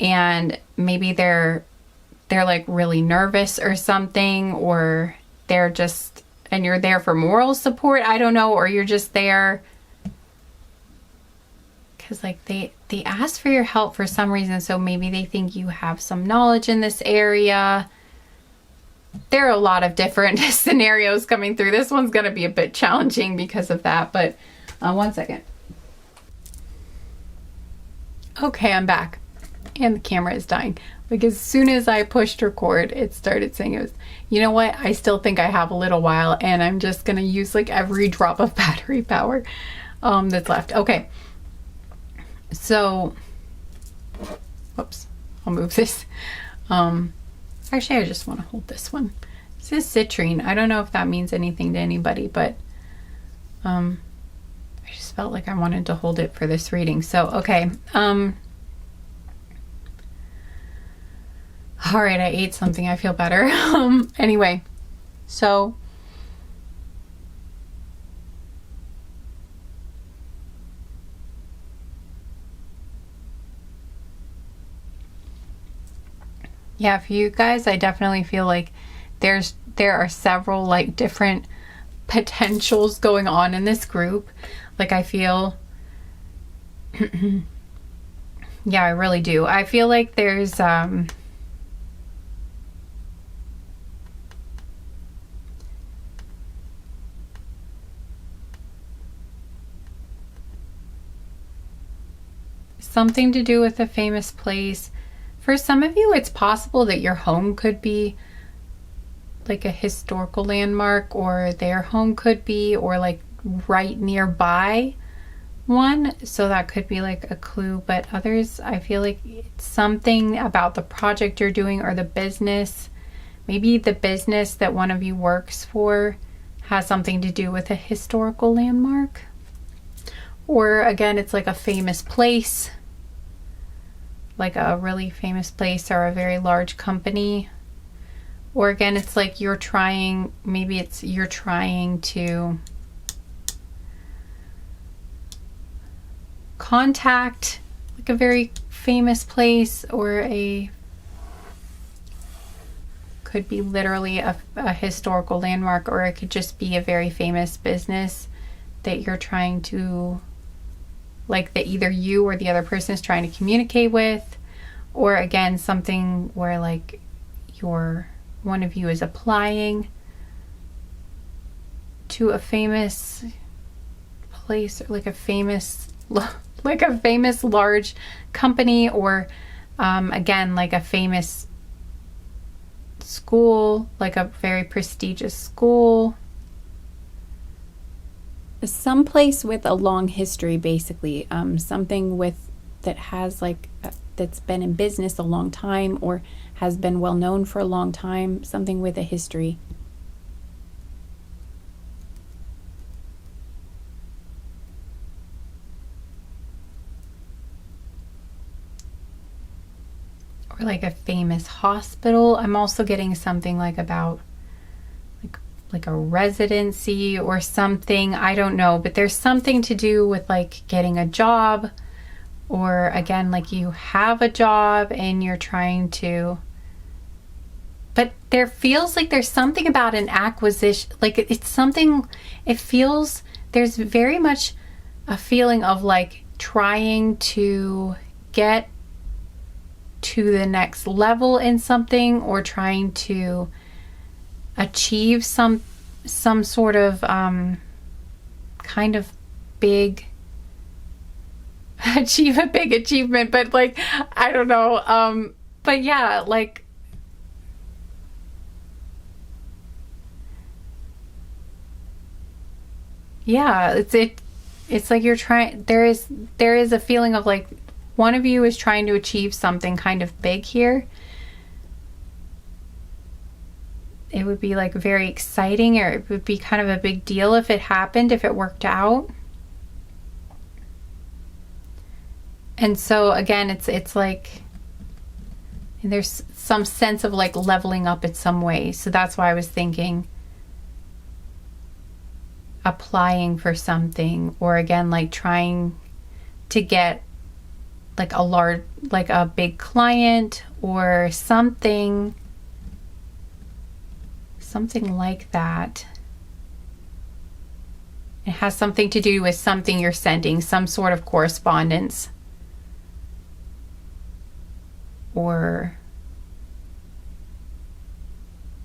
and maybe they're like really nervous or something, or they're just, and you're there for moral support, I don't know, or you're just there because like they ask for your help for some reason, so maybe they think you have some knowledge in this area. There are a lot of different scenarios coming through. This one's going to be a bit challenging because of that, but one second. Okay, I'm back. And the camera is dying. Like as soon as I pushed record, it started saying it was, you know what? I still think I have a little while, and I'm just going to use like every drop of battery power that's left. Okay. So, whoops, I'll move this. Actually, I just want to hold this one. This is citrine. I don't know if that means anything to anybody, but I just felt like I wanted to hold it for this reading. So, okay. All right, I ate something. I feel better. Anyway, so yeah, for you guys, I definitely feel like there are several like different potentials going on in this group. Like I feel yeah, I really do. I feel like there's something to do with a famous place. For some of you, it's possible that your home could be like a historical landmark, or their home could be, or like right nearby one. So that could be like a clue. But others, I feel like it's something about the project you're doing or the business. Maybe the business that one of you works for has something to do with a historical landmark. Or again, it's like a famous place, like a really famous place or a very large company. Or again, it's like you're trying, maybe it's you're trying to contact like a very famous place, or a, could be literally a historical landmark, or it could just be a very famous business that you're trying to, like that either you or the other person is trying to communicate with. Or again, something where like one of you is applying to a famous place, or like a famous large company, or again, like a famous school, like a very prestigious school. Some place with a long history, basically. Something with that has like that's been in business a long time, or has been well known for a long time. Something with a history. Or like a famous hospital. I'm also getting something like about like a residency or something. I don't know, but there's something to do with like getting a job, or again, like you have a job and you're trying to, but there feels like there's something about an acquisition, like it's something, it feels, there's very much a feeling of like trying to get to the next level in something, or trying to achieve some sort of kind of big achieve a big achievement, but like I don't know, but yeah, like yeah, it's like you're trying, there is a feeling of like one of you is trying to achieve something kind of big here. It would be like very exciting, or it would be kind of a big deal if it happened, if it worked out. And so again, it's like there's some sense of like leveling up in some way. So that's why I was thinking applying for something, or again, like trying to get like a big client or something like that. It has something to do with something you're sending, some sort of correspondence, or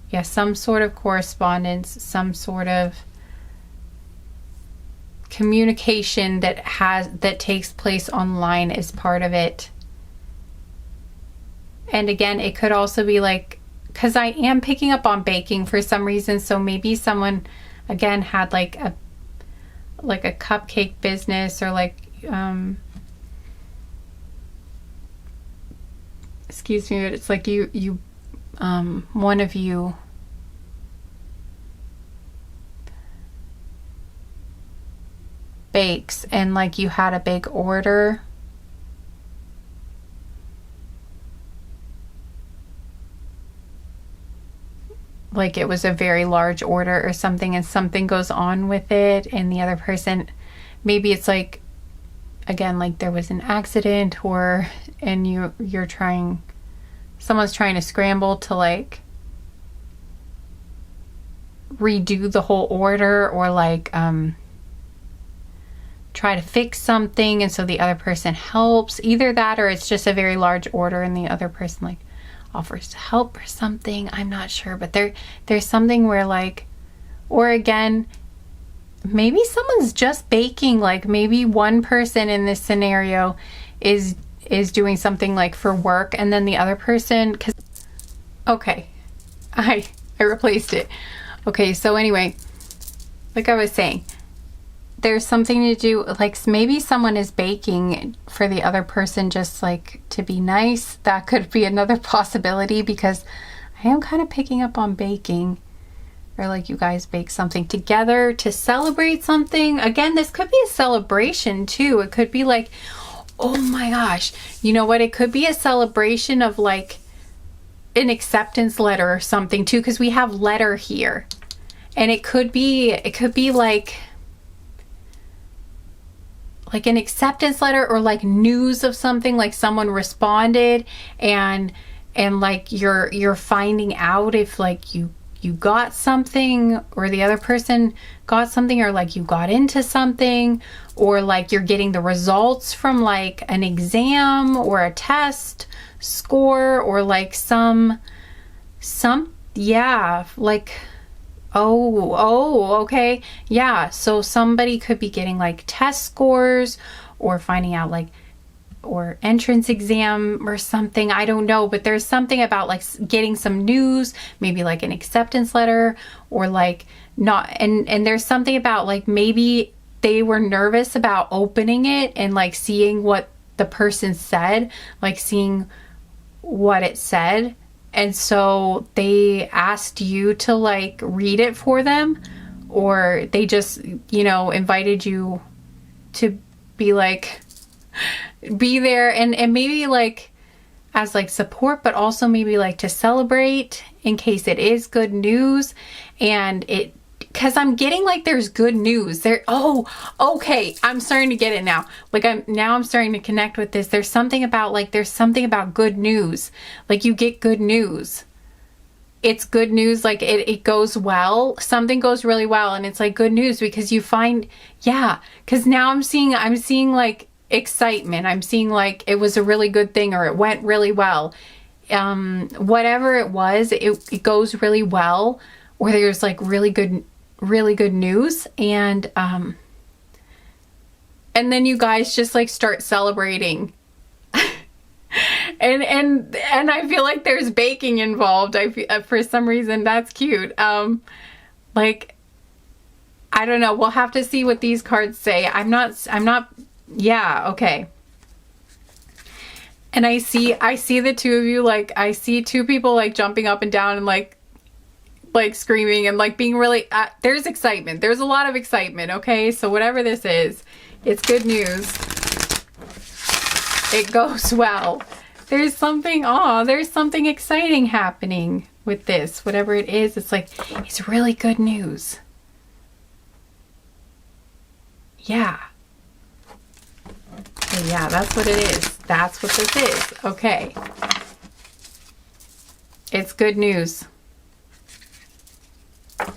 yeah, some sort of correspondence, some sort of communication that takes place online is part of it. And again, it could also be like, because I am picking up on baking for some reason, so maybe someone again had like a cupcake business, or like excuse me, but it's like you one of you bakes, and like you had a big order, like it was a very large order or something, and something goes on with it, and the other person, maybe it's like, again, like there was an accident, or and someone's trying to scramble to like redo the whole order, or like try to fix something, and so the other person helps. Either that, or it's just a very large order and the other person like offers to help or something. I'm not sure, but there's something where like, or again, maybe someone's just baking, like maybe one person in this scenario is doing something like for work, and then the other person, okay, I replaced it. Okay, so anyway, like I was saying, there's something to do, like maybe someone is baking for the other person just like to be nice. That could be another possibility, because I am kind of picking up on baking, or like you guys bake something together to celebrate something. Again, this could be a celebration too. It could be like, oh my gosh, you know what? It could be a celebration of like an acceptance letter or something too, because we have letter here. And it could be like an acceptance letter, or like news of something, like someone responded, and like you're finding out if like you got something, or the other person got something, or like you got into something, or like you're getting the results from like an exam or a test score, or like some yeah, like okay, yeah, so somebody could be getting like test scores, or finding out like, or entrance exam or something, I don't know, but there's something about like getting some news, maybe like an acceptance letter, or like not, and there's something about like maybe they were nervous about opening it and like seeing what the person said, like seeing what it said, and so they asked you to like read it for them, or they just, you know, invited you to be like, be there, and maybe like as like support, but also maybe like to celebrate in case it is good news. And it, because I'm getting like there's good news there. Oh, okay, I'm starting to get it now. Like I'm starting to connect with this. There's something about like, there's something about good news. Like you get good news. It's good news, like it goes well. Something goes really well, and it's like good news because you find, yeah, because now I'm seeing like excitement. I'm seeing like it was a really good thing, or it went really well. Whatever it was, it goes really well, or there's like really good news, and then you guys just like start celebrating. and I feel like there's baking involved. For some reason that's cute. Like I don't know, we'll have to see what these cards say. I'm not, yeah, okay. And I see the two of you, like I see two people like jumping up and down and like screaming and like being really, there's excitement. There's a lot of excitement, okay? So whatever this is, it's good news. It goes well. There's something exciting happening with this. Whatever it is, it's like, it's really good news. Yeah. Yeah, that's what it is. That's what this is. Okay. It's good news. All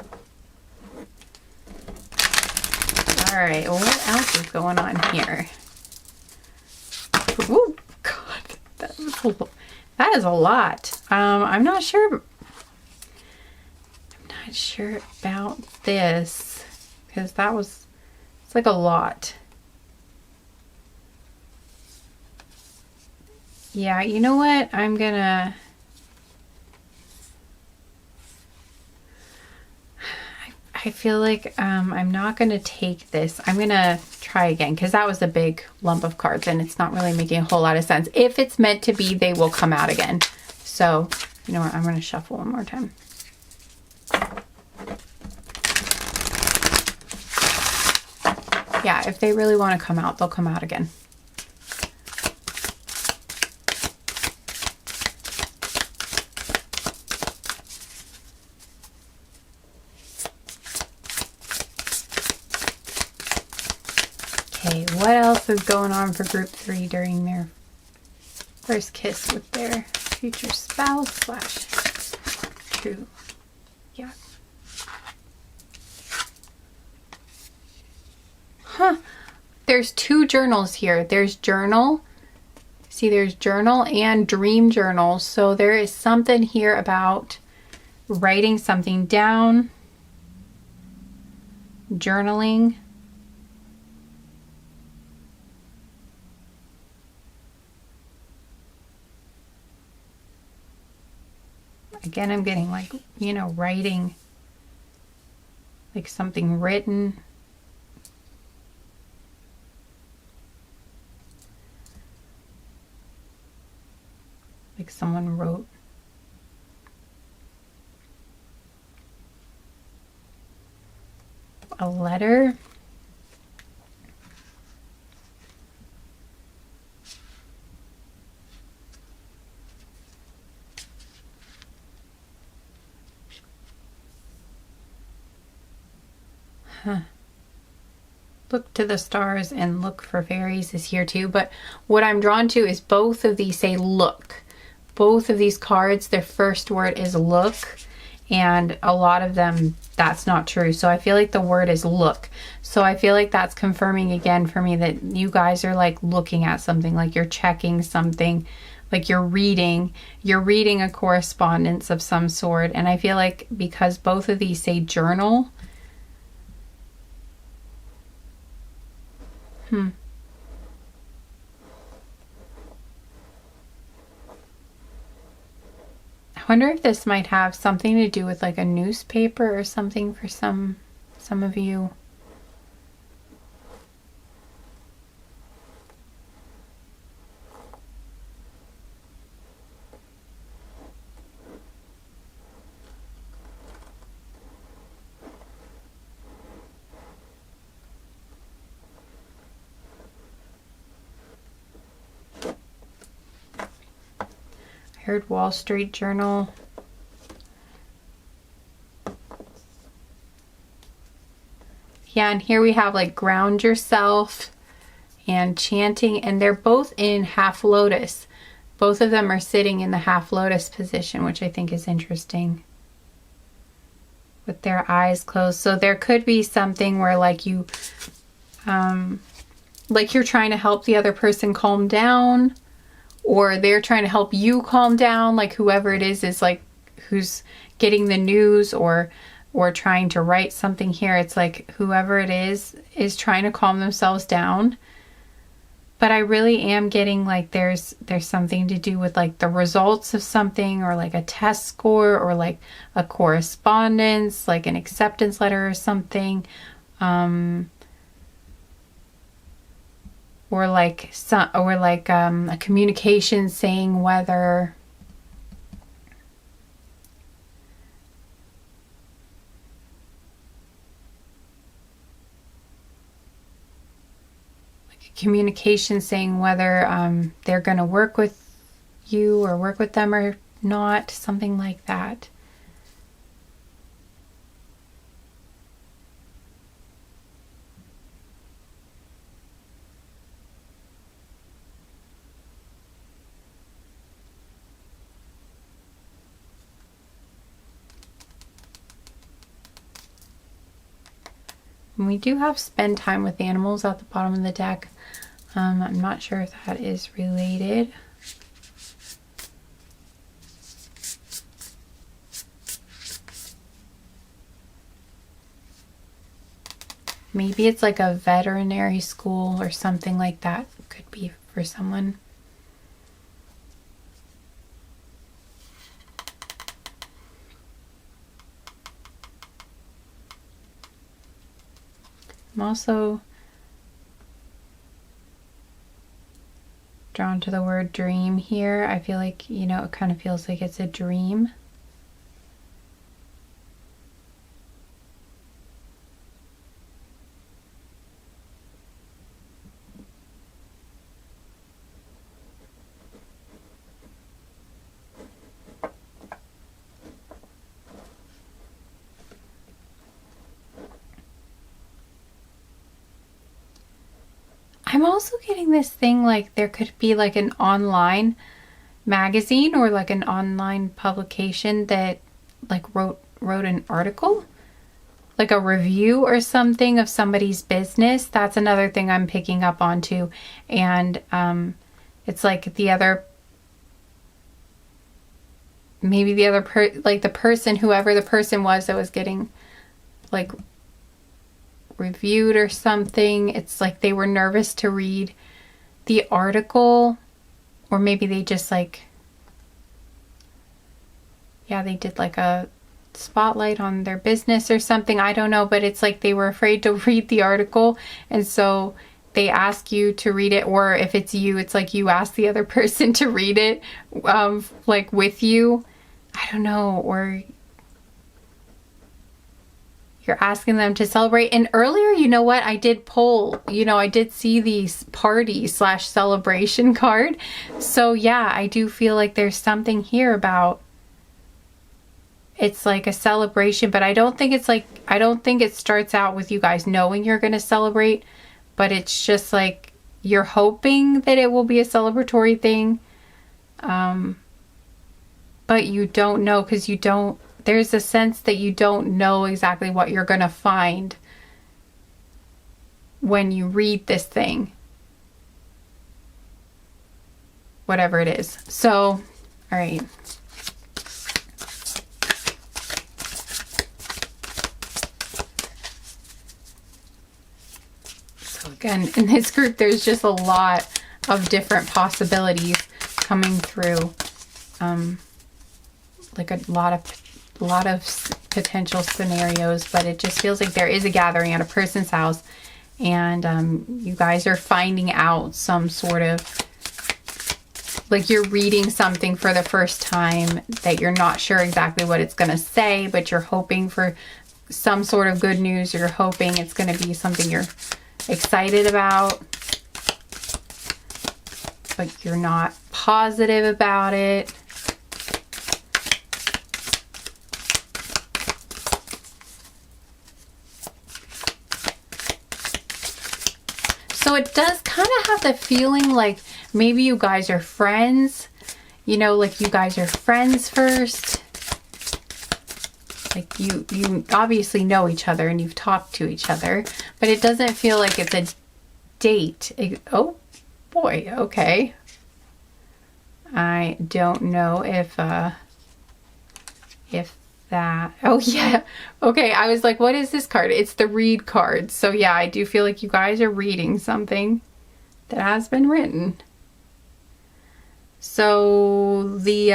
right, well, what else is going on here? Oh, God, that is a lot. I'm not sure about this, because it's like a lot. Yeah, you know what? I feel like I'm not gonna take this. I'm gonna try again, because that was a big lump of cards and it's not really making a whole lot of sense. If it's meant to be, they will come out again. So, you know what? I'm gonna shuffle one more time. Yeah, if they really want to come out, they'll come out again. Okay, what else is going on for group 3 during their first kiss with their future spouse / true? Yeah. Huh. There's 2 journals here. There's journal. See, there's journal and dream journal. So there is something here about writing something down, journaling. Again, I'm getting like, you know, writing, like something written. Like someone wrote. A letter. Huh. Look to the stars and look for fairies is here too. But what I'm drawn to is both of these say look. Both of these cards, their first word is look. And a lot of them, that's not true. So I feel like the word is look. So I feel like that's confirming again for me that you guys are like looking at something, like you're checking something, like you're reading a correspondence of some sort. And I feel like because both of these say journal, I wonder if this might have something to do with like a newspaper or something for some of you. Heard Wall Street Journal. Yeah, and here we have like ground yourself and chanting, and they're both in half lotus. Both of them are sitting in the half lotus position, which I think is interesting. With their eyes closed. So there could be something where like you like you're trying to help the other person calm down, or they're trying to help you calm down, like whoever it is like who's getting the news or trying to write something here. It's like whoever it is trying to calm themselves down. But I really am getting like there's something to do with like the results of something, or like a test score, or like a correspondence, like an acceptance letter or something. Or like a communication saying whether they're going to work with you or work with them or not, something like that. And we do have spend time with animals at the bottom of the deck. I'm not sure if that is related. Maybe it's like a veterinary school or something like that. Could be for someone. I'm also drawn to the word dream here. I feel like, you know, it kind of feels like it's a dream. I'm also getting this thing like there could be like an online magazine or like an online publication that like wrote an article, like a review or something of somebody's business. That's another thing I'm picking up on too. And it's like the other, maybe the other like the person, whoever the person was that was getting like reviewed or something. It's like they were nervous to read the article, or maybe they just like, yeah, they did like a spotlight on their business or something. I don't know, but it's like they were afraid to read the article, and so they ask you to read it, or if it's you, it's like you ask the other person to read it, like with you. I don't know, or you're asking them to celebrate. And earlier, you know what, I did pull, you know, I did see the party/celebration card. So yeah, I do feel like there's something here about, it's like a celebration, but I don't think it's like, I don't think it starts out with you guys knowing you're going to celebrate, but it's just like you're hoping that it will be a celebratory thing. But you don't know, because you don't, there's a sense that you don't know exactly what you're going to find when you read this thing, whatever it is. So, all right. So again, in this group, there's just a lot of different possibilities coming through. Like a lot of potential scenarios, but it just feels like there is a gathering at a person's house, and you guys are finding out some sort of, like you're reading something for the first time that you're not sure exactly what it's going to say, but you're hoping for some sort of good news. You're hoping it's going to be something you're excited about, but you're not positive about it. So it does kind of have the feeling like maybe you guys are friends, you know, like you guys are friends first. Like you obviously know each other and you've talked to each other, but it doesn't feel like it's a date. Oh boy, okay. I don't know if that, oh yeah, okay, I was like, what is this card? It's the read card. So yeah, I do feel like you guys are reading something that has been written. So the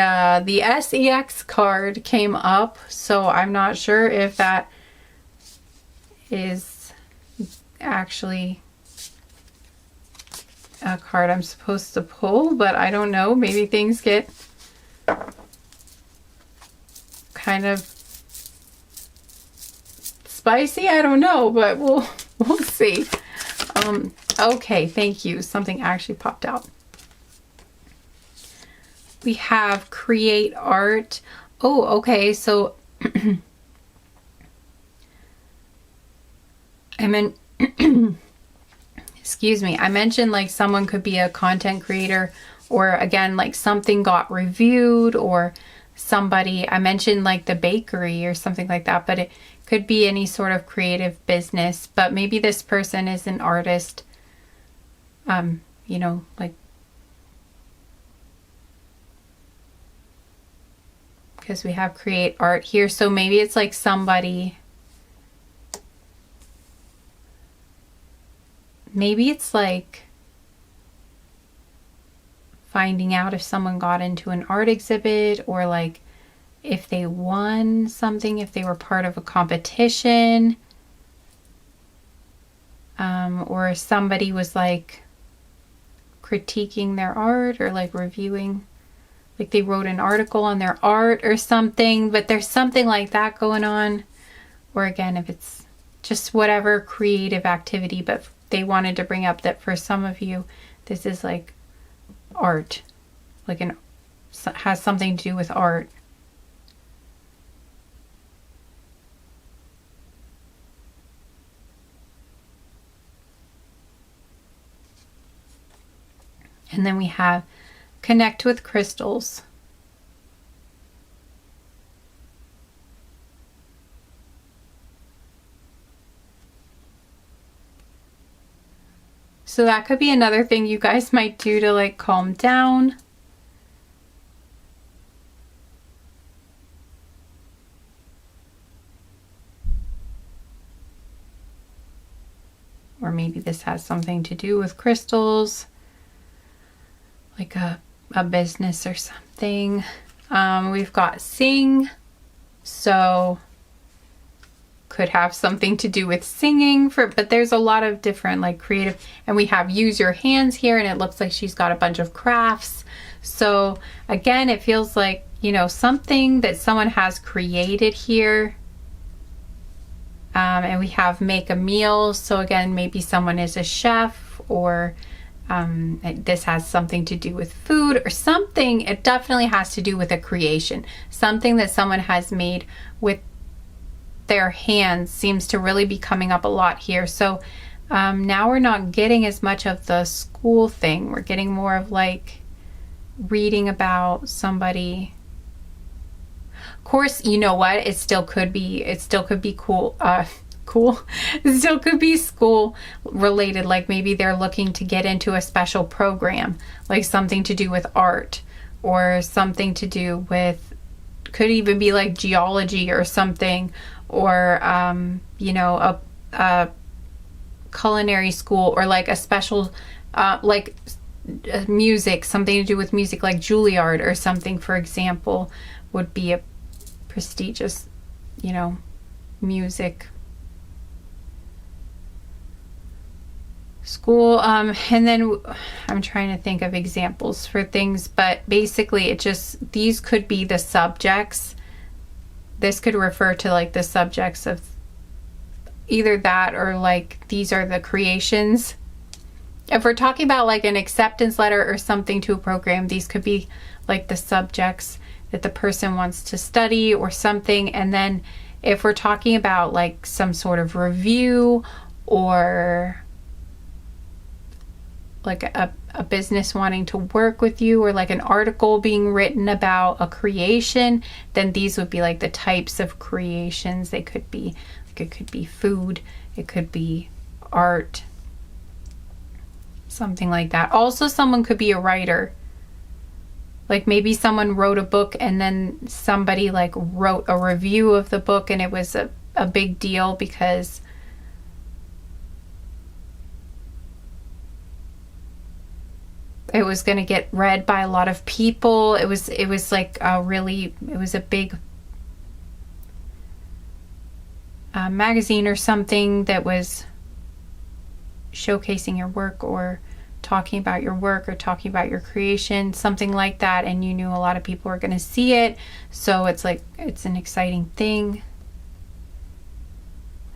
SEX card came up, so I'm not sure if that is actually a card I'm supposed to pull, but I don't know, maybe things get kind of spicy, I don't know, but we'll see. Okay, thank you. Something actually popped out. We have create art. Oh, okay, so I meant excuse me, I mentioned like someone could be a content creator, or again, like something got reviewed, or somebody, I mentioned like the bakery or something like that, but it Could be any sort of creative business, but maybe this person is an artist. You know, like, because we have create art here. So maybe it's like somebody, maybe it's like finding out if someone got into an art exhibit, or like if they won something, if they were part of a competition, or somebody was like critiquing their art, or like reviewing, like they wrote an article on their art or something. But there's something like that going on. Or again, if it's just whatever creative activity, but they wanted to bring up that for some of you, this is like art, like has something to do with art. And then we have connect with crystals. So that could be another thing you guys might do to like calm down. Or maybe this has something to do with crystals, like a business or something. We've got sing, so could have something to do with singing, but there's a lot of different like creative, and we have use your hands here, and it looks like she's got a bunch of crafts. So again, it feels like, you know, something that someone has created here. And we have make a meal. So again, maybe someone is a chef, or this has something to do with food or something. It definitely has to do with a creation. Something that someone has made with their hands seems to really be coming up a lot here. So now we're not getting as much of the school thing. We're getting more of like reading about somebody. Of course, you know what? It still could be cool. It still could be school related. Like maybe they're looking to get into a special program, like something to do with art, or something to do with, could even be like geology or something, or you know, a culinary school, or like a special like music, something to do with music, like Juilliard or something, for example, would be a prestigious, you know, music school. And then I'm trying to think of examples for things, but basically it just, these could be the subjects. This could refer to like the subjects of either that, or like these are the creations. If we're talking about like an acceptance letter or something to a program, these could be like the subjects that the person wants to study or something. And then if we're talking about like some sort of review, or like a business wanting to work with you, or like an article being written about a creation, then these would be like the types of creations. They could be, like, it could be food, it could be art, something like that. Also, someone could be a writer. Like maybe someone wrote a book, and then somebody like wrote a review of the book, and it was a big deal because it was going to get read by a lot of people. It was like it was a big magazine or something that was showcasing your work, or talking about your work, or talking about your creation, something like that, and you knew a lot of people were going to see it, so it's like it's an exciting thing.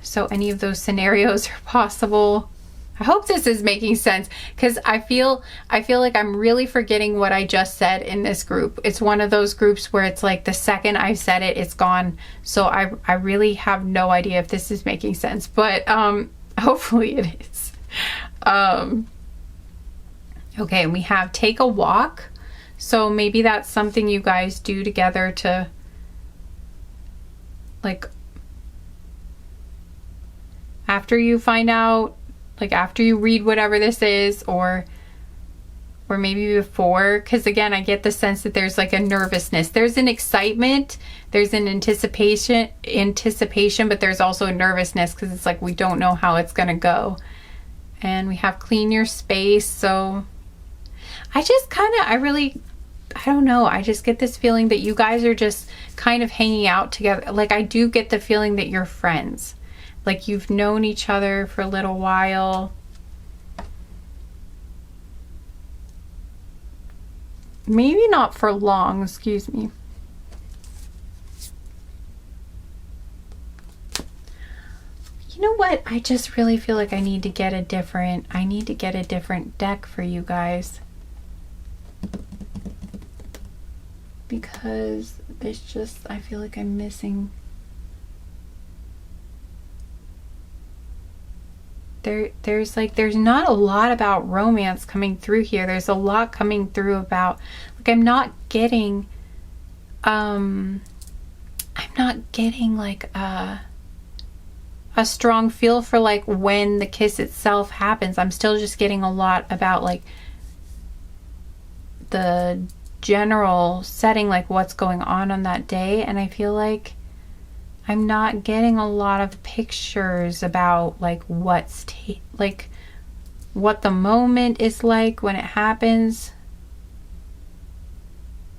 So any of those scenarios are possible. I hope this is making sense, because I feel like I'm really forgetting what I just said in this group. It's one of those groups where it's like the second I've said it, it's gone. So I really have no idea if this is making sense, but hopefully it is. Okay, and we have take a walk. So maybe that's something you guys do together to like after you find out, like after you read whatever this is, or maybe before, because again, I get the sense that there's like a nervousness. There's an excitement, there's an anticipation, but there's also a nervousness because it's like we don't know how it's gonna go. And we have clean your space. So I just I don't know, I just get this feeling that you guys are just kind of hanging out together. Like I do get the feeling that you're friends, like you've known each other for a little while. Maybe not for long, excuse me. You know what? I just really feel like I need to get a different deck for you guys. Because it's just, I feel like I'm missing. There's not a lot about romance coming through here. There's a lot coming through about, like, I'm not getting like a strong feel for like when the kiss itself happens. I'm still just getting a lot about like the general setting, like what's going on that day. And I feel like I'm not getting a lot of pictures about like what the moment is like when it happens.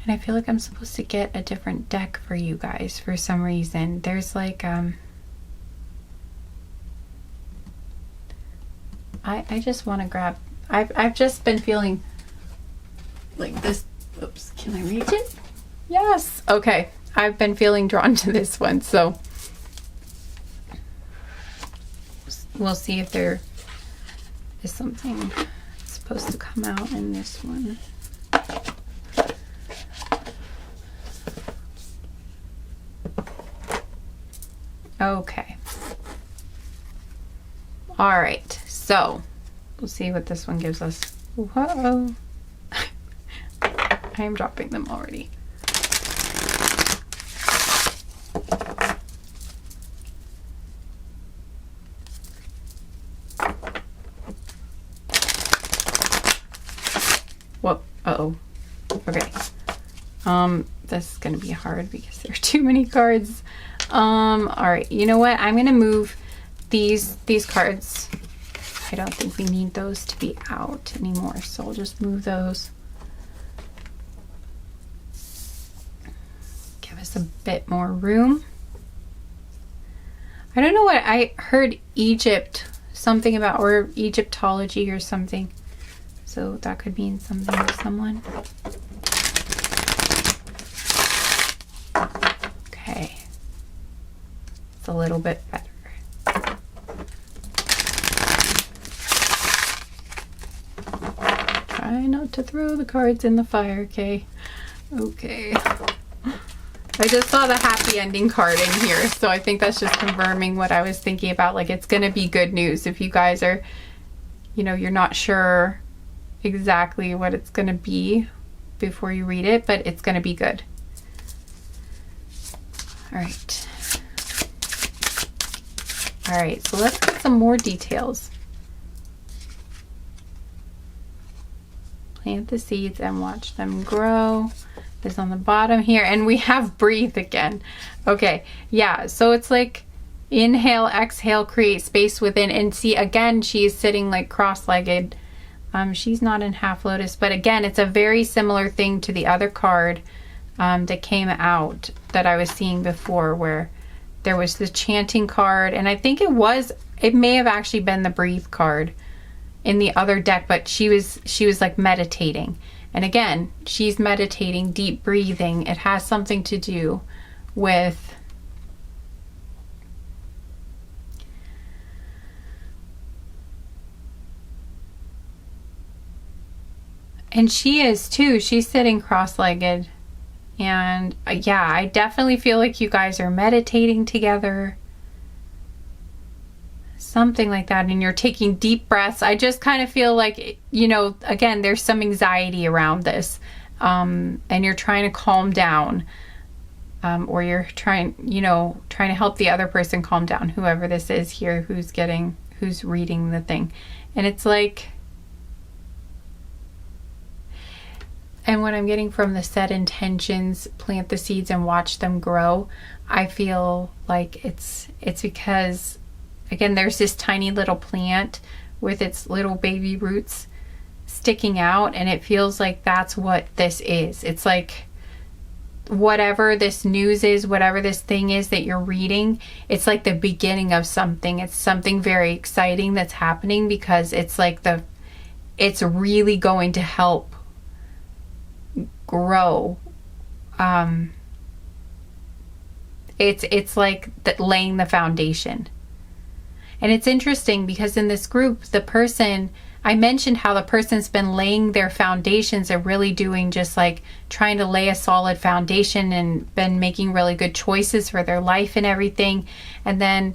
And I feel like I'm supposed to get a different deck for you guys for some reason. There's like I just want to grab, I've just been feeling like this. Oops, can I reach it? Yes. Okay. I've been feeling drawn to this one, so we'll see if there is something supposed to come out in this one. Okay. All right. So we'll see what this one gives us. Whoa. I am dropping them already. Whoa. Uh-oh. Okay. This is gonna be hard because there are too many cards. All right. You know what? I'm gonna move these cards. I don't think we need those to be out anymore, so I'll just move those. Give us a bit more room. I don't know what I heard, Egypt, something about, or Egyptology or something. So that could mean something to someone. Okay. It's a little bit better. Try not to throw the cards in the fire, okay? Okay. I just saw the happy ending card in here, so I think that's just confirming what I was thinking about. Like, it's gonna be good news if you guys are, you know, you're not sure exactly what it's gonna be before you read it, but it's gonna be good. All right. All right, so let's get some more details. Plant the seeds and watch them grow. Is on the bottom here, and we have breathe again. Okay, yeah, so it's like inhale, exhale, create space within. And see, again, she's sitting like cross-legged. She's not in half lotus, but again, it's a very similar thing to the other card that came out that I was seeing before, where there was the chanting card, and I think it may have actually been the breathe card in the other deck, but she was like meditating. And again, she's meditating, deep breathing. It has something to do with and she is too. She's sitting cross-legged. And yeah, I definitely feel like you guys are meditating together. Something like that, and you're taking deep breaths. I just kind of feel like, you know, again, there's some anxiety around this, and you're trying to calm down. or you're trying to help the other person calm down, whoever this is here who's reading the thing. And it's like, and what I'm getting from the set intentions, plant the seeds and watch them grow, I feel like it's because, again, there's this tiny little plant with its little baby roots sticking out, and it feels like that's what this is. It's like, whatever this news is, whatever this thing is that you're reading, it's like the beginning of something. It's something very exciting that's happening, because it's like it's really going to help grow. It's like laying the foundation. And it's interesting because in this group, the person, I mentioned how the person's been laying their foundations and really doing just like trying to lay a solid foundation and been making really good choices for their life and everything. And then,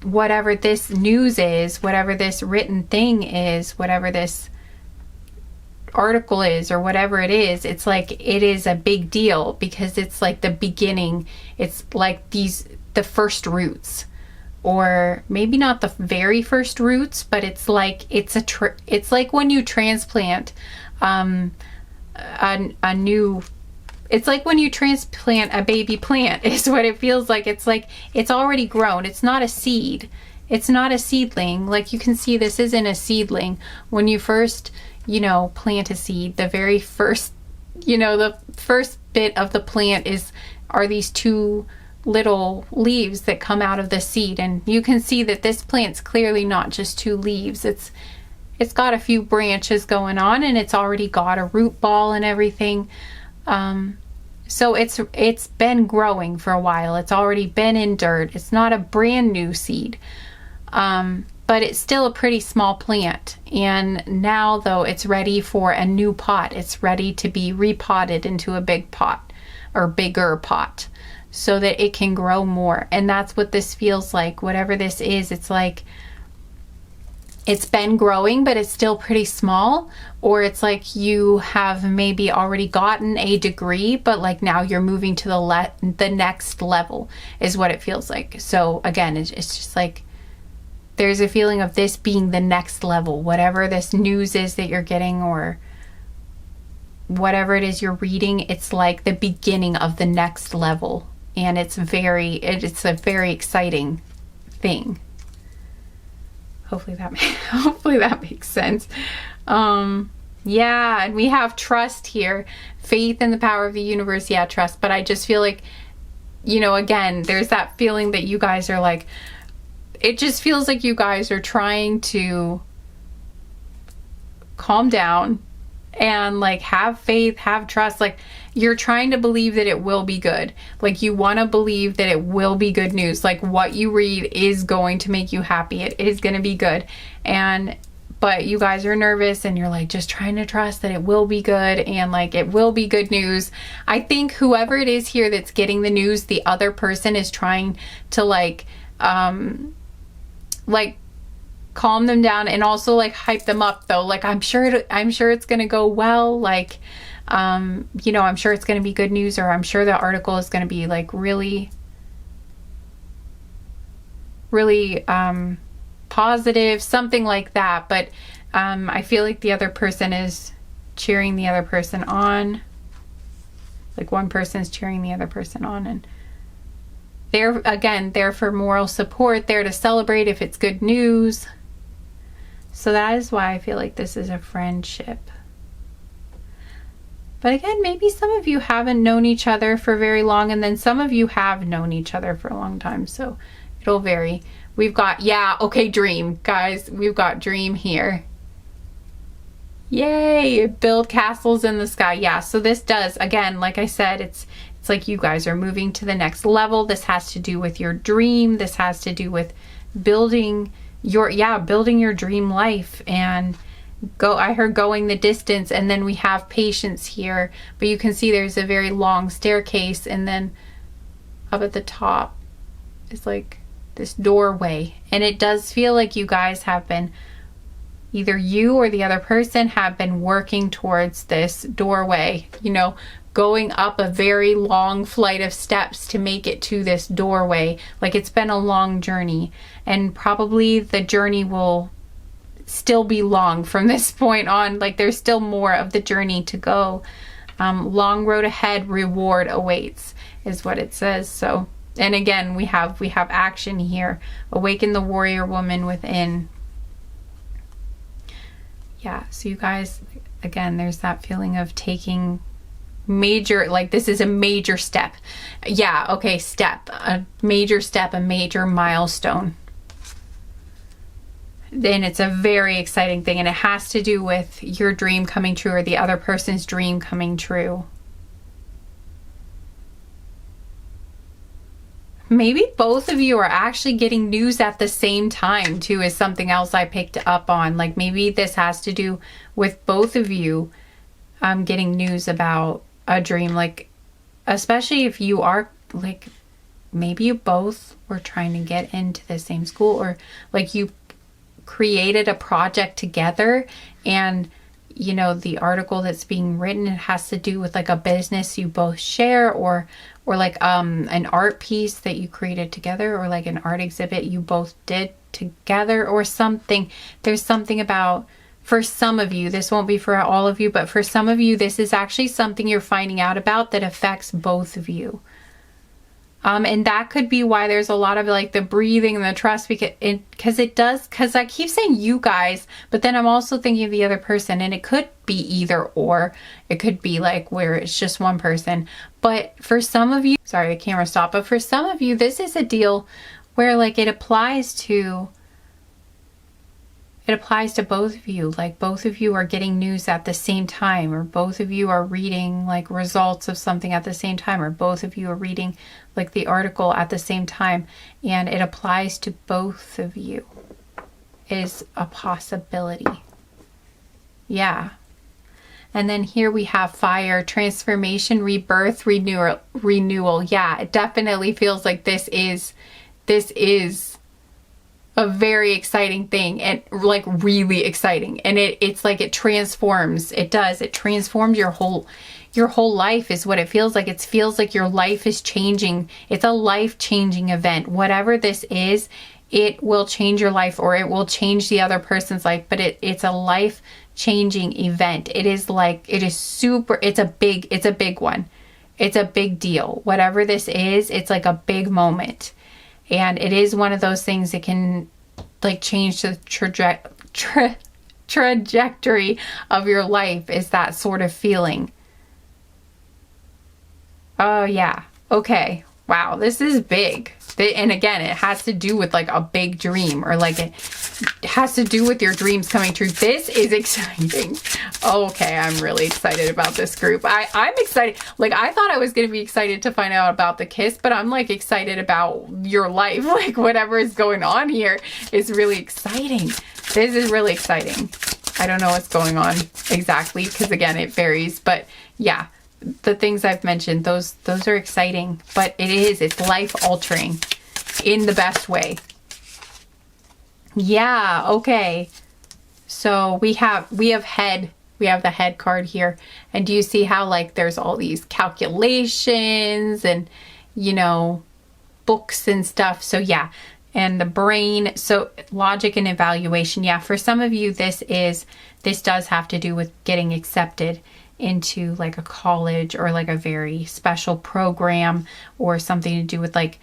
whatever this news is, whatever this written thing is, whatever this article is, or whatever it is, it's like it is a big deal, because it's like the beginning. It's like the first roots. Or maybe not the very first roots, but it's like it's like when you transplant it's like when you transplant a baby plant is what it feels like. It's like it's already grown. It's not a seed. It's not a seedling. Like, you can see this isn't a seedling. When you first, plant a seed, the very first, the first bit of the plant are these two little leaves that come out of the seed. And you can see that this plant's clearly not just two leaves. It's got a few branches going on, and it's already got a root ball and everything. So it's been growing for a while. It's already been in dirt. It's not a brand new seed. But it's still a pretty small plant. And now, though, it's ready for a new pot. It's ready to be repotted into a big pot, or bigger pot, so that it can grow more. And that's what this feels like. Whatever this is, it's like it's been growing, but it's still pretty small. Or it's like you have maybe already gotten a degree, but like now you're moving to the next level is what it feels like. So again, it's just like there's a feeling of this being the next level. Whatever this news is that you're getting, or whatever it is you're reading, it's like the beginning of the next level. And it's a very exciting thing. Hopefully that makes sense. Yeah, and we have trust here. Faith in the power of the universe. Yeah, trust. But I just feel like, again, there's that feeling that you guys are like, it just feels like you guys are trying to calm down and like have faith, have trust. Like, you're trying to believe that it will be good. Like, you want to believe that it will be good news. Like, what you read is going to make you happy. It is going to be good. But you guys are nervous, and you're like just trying to trust that it will be good, and like it will be good news. I think whoever it is here that's getting the news, the other person is trying to like calm them down, and also like hype them up though. Like, I'm sure it's going to go well. Like, I'm sure it's going to be good news, or I'm sure the article is going to be like really, really, positive, something like that. But, I feel like the other person is cheering the other person on. Like, one person is cheering the other person on, and they're, again, there for moral support, there to celebrate if it's good news. So that is why I feel like this is a friendship. But again, maybe some of you haven't known each other for very long, and then some of you have known each other for a long time. So it'll vary. We've got, dream. Guys, we've got dream here. Yay! Build castles in the sky. Yeah, so this does, again, like I said, it's like you guys are moving to the next level. This has to do with your dream. This has to do with building your dream life. And I heard going the distance, and then we have patience here. But you can see there's a very long staircase, and then up at the top is like this doorway. And it does feel like you guys have been, either you or the other person have been working towards this doorway, going up a very long flight of steps to make it to this doorway. Like, it's been a long journey, and probably the journey will still be long from this point on. Like, there's still more of the journey to go. Long road ahead, reward awaits is what it says. So, and again, we have action here. Awaken the warrior woman within. Yeah, so you guys, again, there's that feeling of taking major, like, this is a major step. Yeah, okay, a major step, a major milestone. Then it's a very exciting thing, and it has to do with your dream coming true, or the other person's dream coming true. Maybe both of you are actually getting news at the same time too, is something else I picked up on. Like, maybe this has to do with both of you getting news about a dream. Like, especially if you are, like, maybe you both were trying to get into the same school, or like you created a project together, and you know, the article that's being written, it has to do with like a business you both share, or like an art piece that you created together, or like an art exhibit you both did together, or something. There's something about, for some of you, this won't be for all of you, but for some of you, this is actually something you're finding out about that affects both of you. And that could be why there's a lot of like the breathing and the trust, because I keep saying you guys, but then I'm also thinking of the other person, and it could be either or. It could be like where it's just one person. But for some of you, sorry, the camera stopped, but for some of you, this is a deal where like it applies to both of you. Like, both of you are getting news at the same time, or both of you are reading like results of something at the same time, or both of you are reading like the article at the same time, and it applies to both of you, is a possibility. Yeah. And then here we have fire, transformation, rebirth, renewal. Yeah, it definitely feels like this is a very exciting thing, and like really exciting. And it's like it transforms. It transforms your whole life, is what it feels like. It feels like your life is changing. It's a life-changing event. Whatever this is, it will change your life, or it will change the other person's life, but it's a life-changing event. It's a big one. It's a big deal. Whatever this is, it's like a big moment. And it is one of those things that can like change the trajectory of your life, is that sort of feeling. Oh yeah. Okay. Wow. This is big. And again, it has to do with like a big dream, or like it has to do with your dreams coming true. This is exciting. Okay, I'm really excited about this group. I'm excited. Like, I thought I was going to be excited to find out about the kiss, but I'm like excited about your life. Like, whatever is going on here is really exciting. This is really exciting. I don't know what's going on exactly, because again, it varies, but yeah. The things I've mentioned, those are exciting, but it's life altering in the best way. Yeah, okay. So we have the head card here. And do you see how like there's all these calculations and, you know, books and stuff. So yeah, and the brain, so logic and evaluation. Yeah, for some of you, this does have to do with getting accepted into like a college, or like a very special program, or something to do with like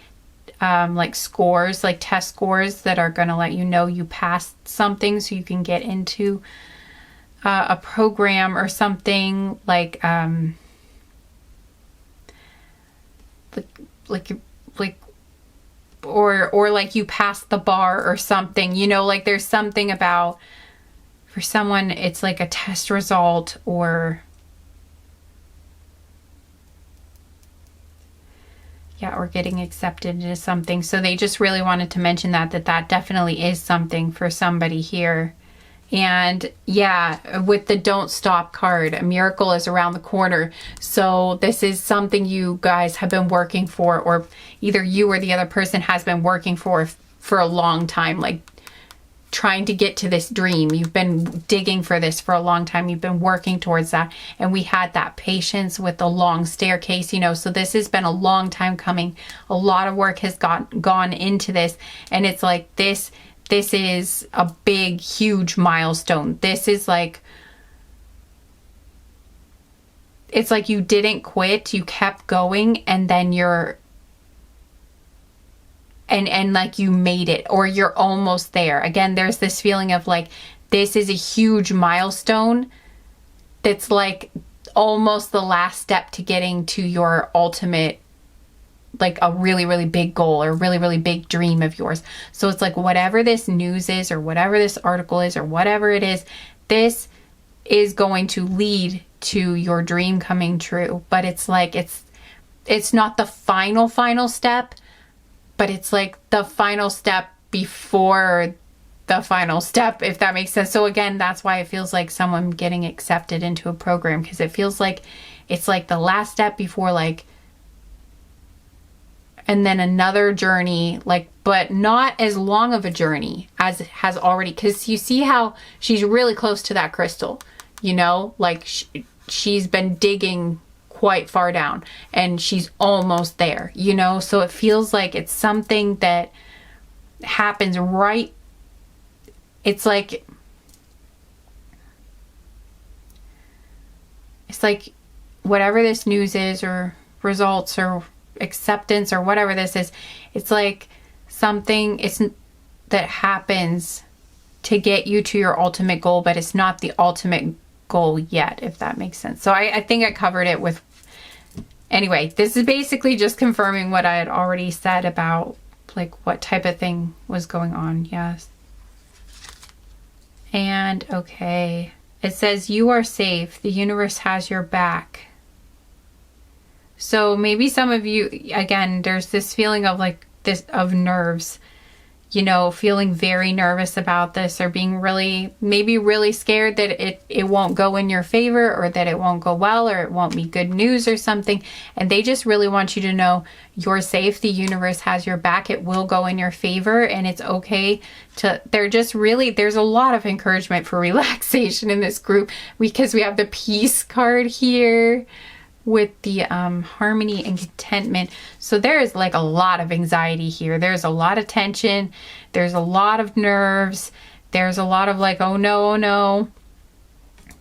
scores, like test scores that are going to let you know you passed something, so you can get into a program or something like or like you passed the bar or something, you know, like there's something about, for someone it's like a test result, or yeah, or getting accepted into something. So they just really wanted to mention that definitely is something for somebody here. And yeah, with the don't stop card, a miracle is around the corner. So this is something you guys have been working for, or either you or the other person has been working for a long time, like trying to get to this dream. You've been digging for this for a long time. You've been working towards that. And we had that patience with the long staircase, you know, so this has been a long time coming. A lot of work has gone into this. And it's like, this is a big, huge milestone. This is like, it's like you didn't quit, you kept going, and then and like you made it, or you're almost there. Again, there's this feeling of like, this is a huge milestone that's like almost the last step to getting to your ultimate, like a really, really big goal or really, really big dream of yours. So it's like, whatever this news is, or whatever this article is, or whatever it is, this is going to lead to your dream coming true. But it's like, it's not the final step, but it's like the final step before the final step, if that makes sense. So again, that's why it feels like someone getting accepted into a program, because it feels like it's like the last step before, like, and then another journey, like, but not as long of a journey as has already, because you see how she's really close to that crystal, you know, like she's been digging quite far down and she's almost there, you know. So it feels like it's something that happens right. It's like whatever this news is, or results, or acceptance, or whatever this is, it's like something that happens to get you to your ultimate goal, but it's not the ultimate goal yet, if that makes sense. So I think I covered it with, anyway, this is basically just confirming what I had already said about like what type of thing was going on. Yes. And okay, it says you are safe. The universe has your back. So maybe some of you, again, there's this feeling of like this, of nerves, you know, feeling very nervous about this, or being really, maybe really scared that it won't go in your favor, or that it won't go well, or it won't be good news or something. And they just really want you to know you're safe. The universe has your back. It will go in your favor, and it's okay to, they're just really, there's a lot of encouragement for relaxation in this group, because we have the peace card here with the harmony and contentment. So there is like a lot of anxiety here. There's a lot of tension. There's a lot of nerves. There's a lot of like, oh no, oh no.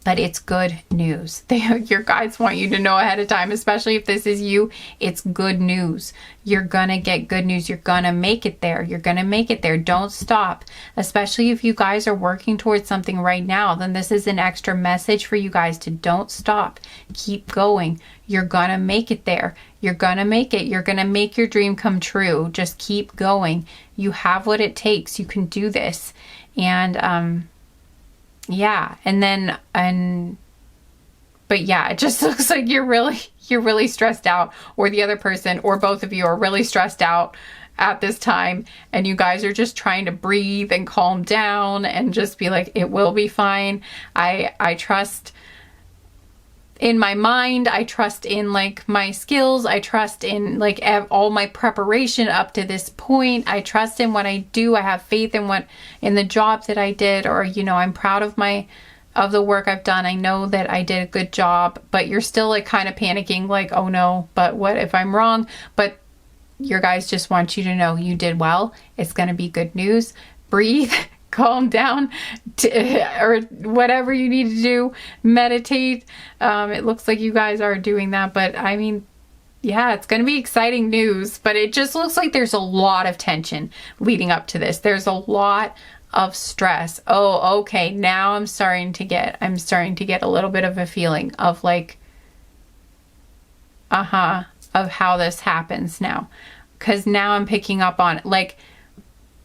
But it's good news. Your guides want you to know ahead of time, especially if this is you, it's good news. You're gonna get good news. You're gonna make it there. You're gonna make it there. Don't stop. Especially if you guys are working towards something right now, then this is an extra message for you guys to don't stop. Keep going. You're gonna make it there. You're gonna make it. You're gonna make your dream come true. Just keep going. You have what it takes. You can do this. And yeah, but yeah, it just looks like you're really stressed out, or the other person, or both of you are really stressed out at this time, and you guys are just trying to breathe and calm down and just be like, it will be fine. I trust in my mind. I trust in like my skills. I trust in like all my preparation up to this point. I trust in what I do. I have faith in the job that I did, or, you know, I'm proud of the work I've done. I know that I did a good job, but you're still like kind of panicking, like, oh no, but what if I'm wrong? But your guys just want you to know you did well. It's going to be good news. Breathe. Calm down, or whatever you need to do. Meditate. It looks like you guys are doing that, but I mean, yeah, it's going to be exciting news, but it just looks like there's a lot of tension leading up to this. There's a lot of stress. Oh, okay. Now I'm starting to get a little bit of a feeling of like, of how this happens now. 'Cause now I'm picking up on like,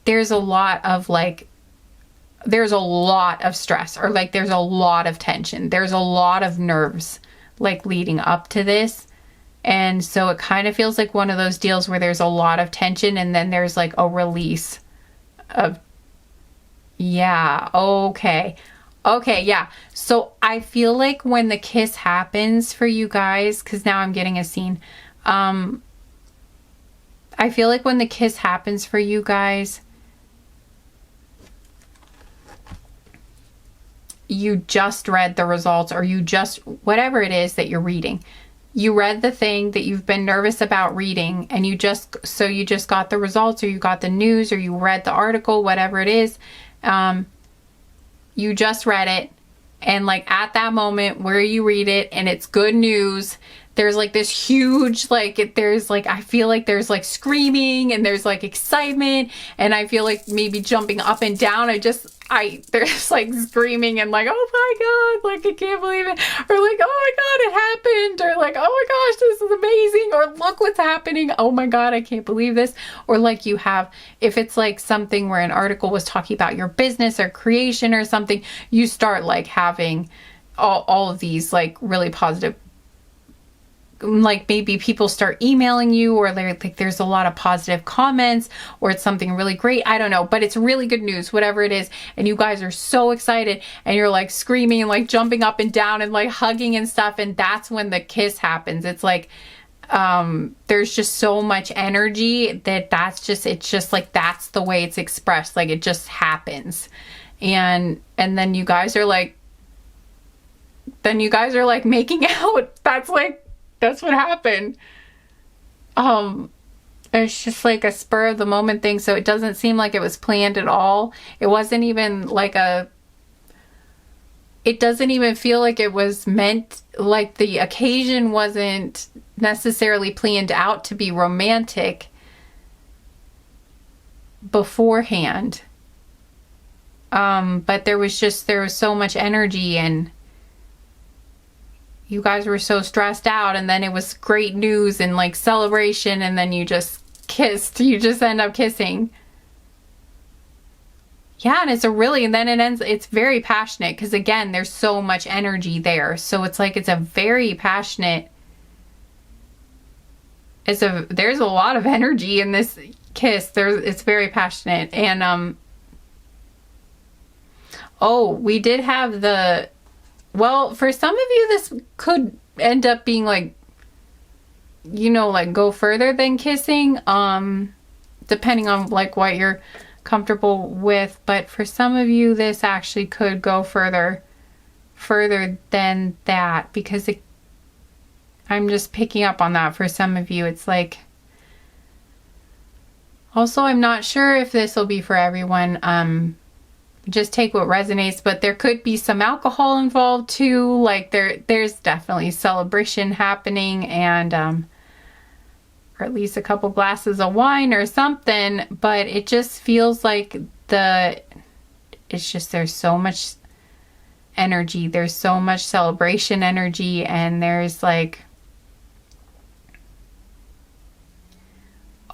there's a lot of stress, or like there's a lot of tension. There's a lot of nerves like leading up to this. And so it kind of feels like one of those deals where there's a lot of tension and then there's like a release of, yeah, okay. Okay, yeah. So I feel like when the kiss happens for you guys, because now I'm getting a scene. I feel like when the kiss happens for you guys, you just read the results, or you just, whatever it is that you're reading. You read the thing that you've been nervous about reading, and you just got the results, or you got the news, or you read the article, whatever it is. You just read it. And like at that moment where you read it and it's good news, there's like this huge, like, there's like, I feel like there's like screaming, and there's like excitement, and I feel like maybe jumping up and down. There's like screaming and like, oh my God, like I can't believe it. Or like, oh my God, it happened. Or like, oh my gosh, this is amazing. Or look what's happening. Oh my God, I can't believe this. Or like you have, if it's like something where an article was talking about your business or creation or something, you start like having all of these like really positive, like maybe people start emailing you, or like there's a lot of positive comments, or it's something really great. I don't know, but it's really good news, whatever it is. And you guys are so excited, and you're like screaming and like jumping up and down and like hugging and stuff. And that's when the kiss happens. It's like, there's just so much energy it's just like, that's the way it's expressed. Like it just happens. And then you guys are like making out. That's what happened. It's just like a spur of the moment thing. So it doesn't seem like it was planned at all. It wasn't even like it doesn't even feel like it was meant, like the occasion wasn't necessarily planned out to be romantic beforehand. But there was so much energy, and you guys were so stressed out, and then it was great news and like celebration, and then you just kissed. You just end up kissing. Yeah, and and then it ends, it's very passionate, because again, there's so much energy there. So it's like, it's a very passionate, there's a lot of energy in this kiss. It's very passionate. And, we did have well, for some of you, this could end up being like, like go further than kissing, depending on like what you're comfortable with. But for some of you, this actually could go further than that, because I'm just picking up on that. For some of you, it's like, also, I'm not sure if this will be for everyone. Just take what resonates, but there could be some alcohol involved too. Like there's definitely celebration happening, and or at least a couple glasses of wine or something. But it just feels like there's so much energy, there's so much celebration energy, and there's like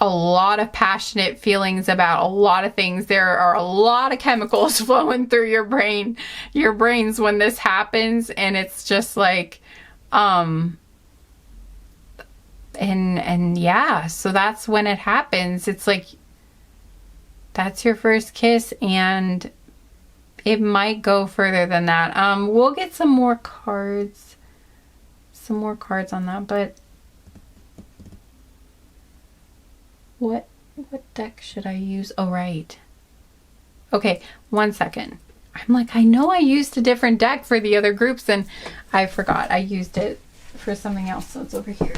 a lot of passionate feelings about a lot of things. There are a lot of chemicals flowing through your brains when this happens. And it's just like, and yeah, so that's when it happens. It's like, that's your first kiss, and it might go further than that. We'll get some more cards on that, but what deck should I use? Oh, right. Okay, 1 second. I'm like, I know I used a different deck for the other groups, and I forgot. I used it for something else, so it's over here.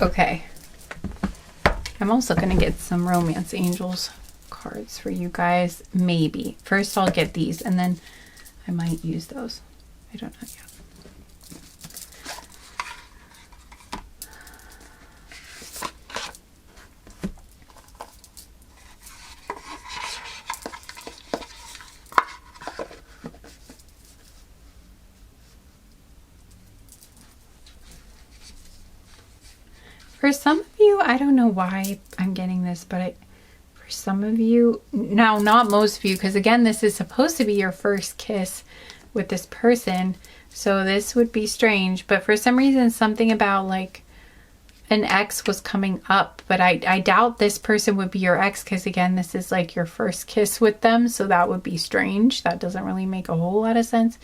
Okay. I'm also going to get some Romance Angels cards for you guys, maybe. First I'll get these, and then I might use those. I don't know yet. For some of you, I don't know why I'm getting this, but for some of you, now not most of you, because again, this is supposed to be your first kiss with this person, so this would be strange. But for some reason, something about like an ex was coming up, but I doubt this person would be your ex, because again, this is like your first kiss with them, so that would be strange. That doesn't really make a whole lot of sense.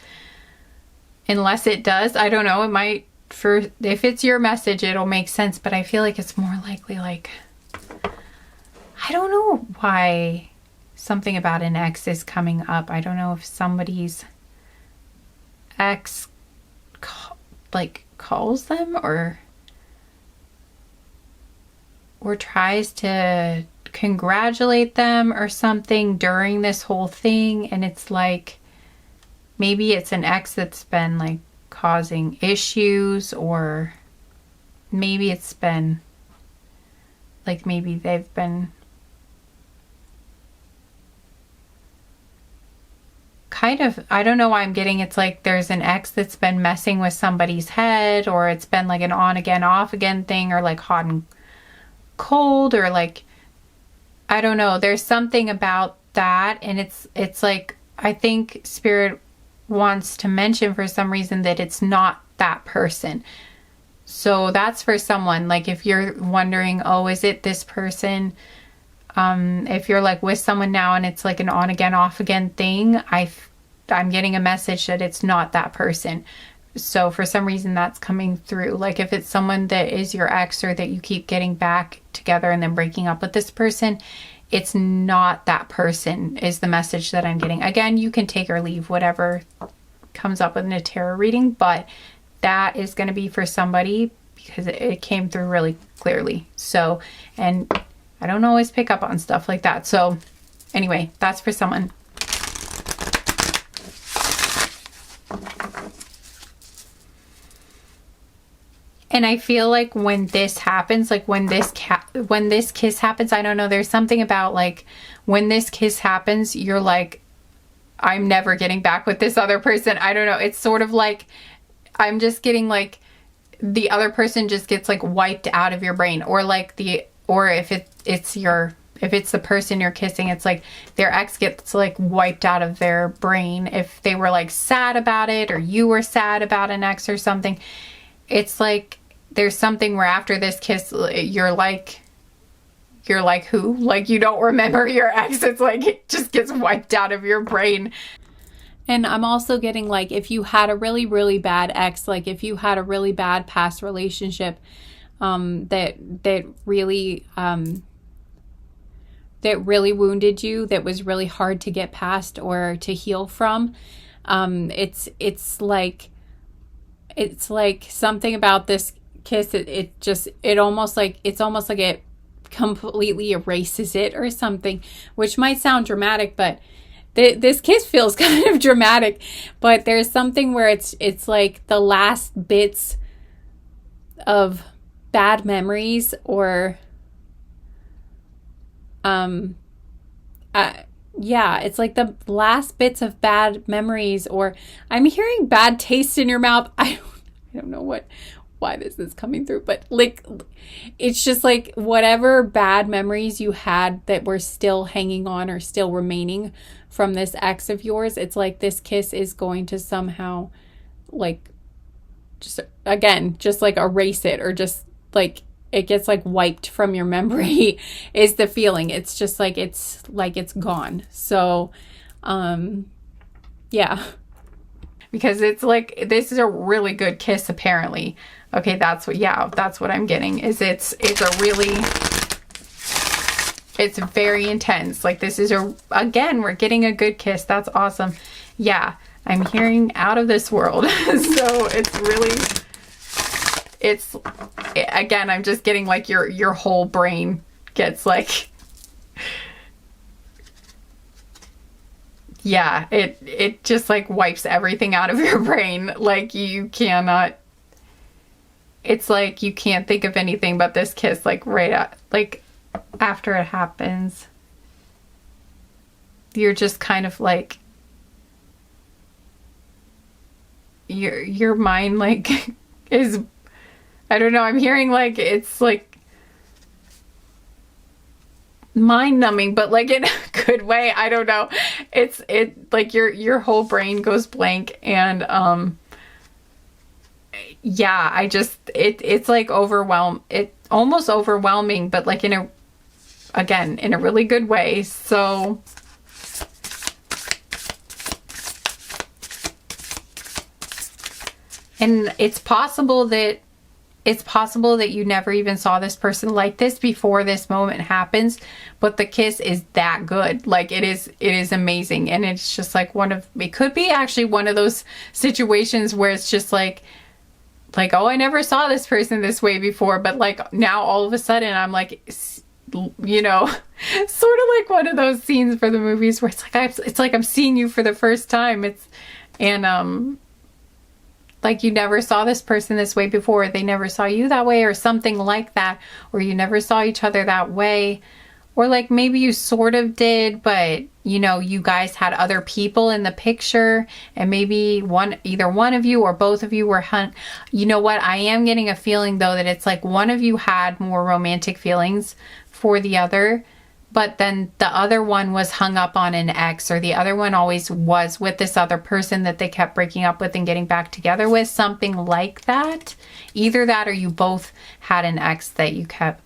unless it does, I don't know, it might, for if it's your message, it'll make sense, but I feel like it's more likely like, I don't know why something about an ex is coming up. I don't know if somebody's ex calls them or tries to congratulate them or something during this whole thing, and it's like maybe it's an ex that's been like causing issues, or maybe it's been like maybe they've been kind of, I don't know why I'm getting, it's like there's an ex that's been messing with somebody's head, or it's been like an on again off again thing, or like hot and cold, or like I don't know, there's something about that, and it's like I think Spirit wants to mention for some reason that it's not that person. So that's for someone, like if you're wondering, oh, is it this person? If you're like with someone now and it's like an on again off again thing, I'm getting a message that it's not that person. So for some reason that's coming through. Like if it's someone that is your ex, or that you keep getting back together and then breaking up with this person, it's not that person is the message that I'm getting. Again, you can take or leave whatever comes up in a tarot reading, but that is going to be for somebody because it came through really clearly. So, and I don't always pick up on stuff like that. So anyway, that's for someone. And I feel like when this happens, like when this kiss happens, I don't know, there's something about like when this kiss happens, you're like, I'm never getting back with this other person. I don't know. It's sort of like, I'm just getting like the other person just gets like wiped out of your brain, or like or if it's the person you're kissing, it's like their ex gets like wiped out of their brain. If they were like sad about it, or you were sad about an ex or something, it's like there's something where after this kiss, you're like who? Like you don't remember your ex. It's like it just gets wiped out of your brain. And I'm also getting like if you had a really, really bad ex, like if you had a really bad past relationship, that really wounded you, that was really hard to get past or to heal from. It's like something about this kiss. It's almost like it completely erases it or something, which might sound dramatic, but this kiss feels kind of dramatic. But there's something where it's like the last bits of bad memories, or it's like the last bits of bad memories, or I'm hearing bad taste in your mouth. I don't know why this is coming through, but like it's just like whatever bad memories you had that were still hanging on or still remaining from this ex of yours, it's like this kiss is going to somehow like just like erase it, or just like it gets like wiped from your memory is the feeling. It's just like it's gone. So yeah, because it's like this is a really good kiss apparently. Okay, that's what I'm getting, is it's very intense. Like this is we're getting a good kiss. That's awesome. Yeah, I'm hearing out of this world. So again, I'm just getting like your whole brain gets like, yeah, it just like wipes everything out of your brain. Like you cannot, it's like you can't think of anything but this kiss, like like after it happens. You're just kind of like, your mind like is, I don't know, I'm hearing like it's like mind numbing, but like in a good way. I don't know. It's like your whole brain goes blank, and yeah, it's like almost overwhelming, but like in a really good way. So And it's possible that you never even saw this person like this before this moment happens, but the kiss is that good. Like it is amazing. And it's just like it could be actually one of those situations where it's just like, oh, I never saw this person this way before, but like now all of a sudden I'm like, you know, sort of like one of those scenes for the movies where it's like I'm seeing you for the first time. Like you never saw this person this way before. They never saw you that way or something like that. Or you never saw each other that way. Or like maybe you sort of did, but you know, you guys had other people in the picture and maybe either one of you or both of you were you know what? I am getting a feeling though that it's like one of you had more romantic feelings for the other, but then the other one was hung up on an ex, or the other one always was with this other person that they kept breaking up with and getting back together with, something like that. Either that or you both had an ex that you kept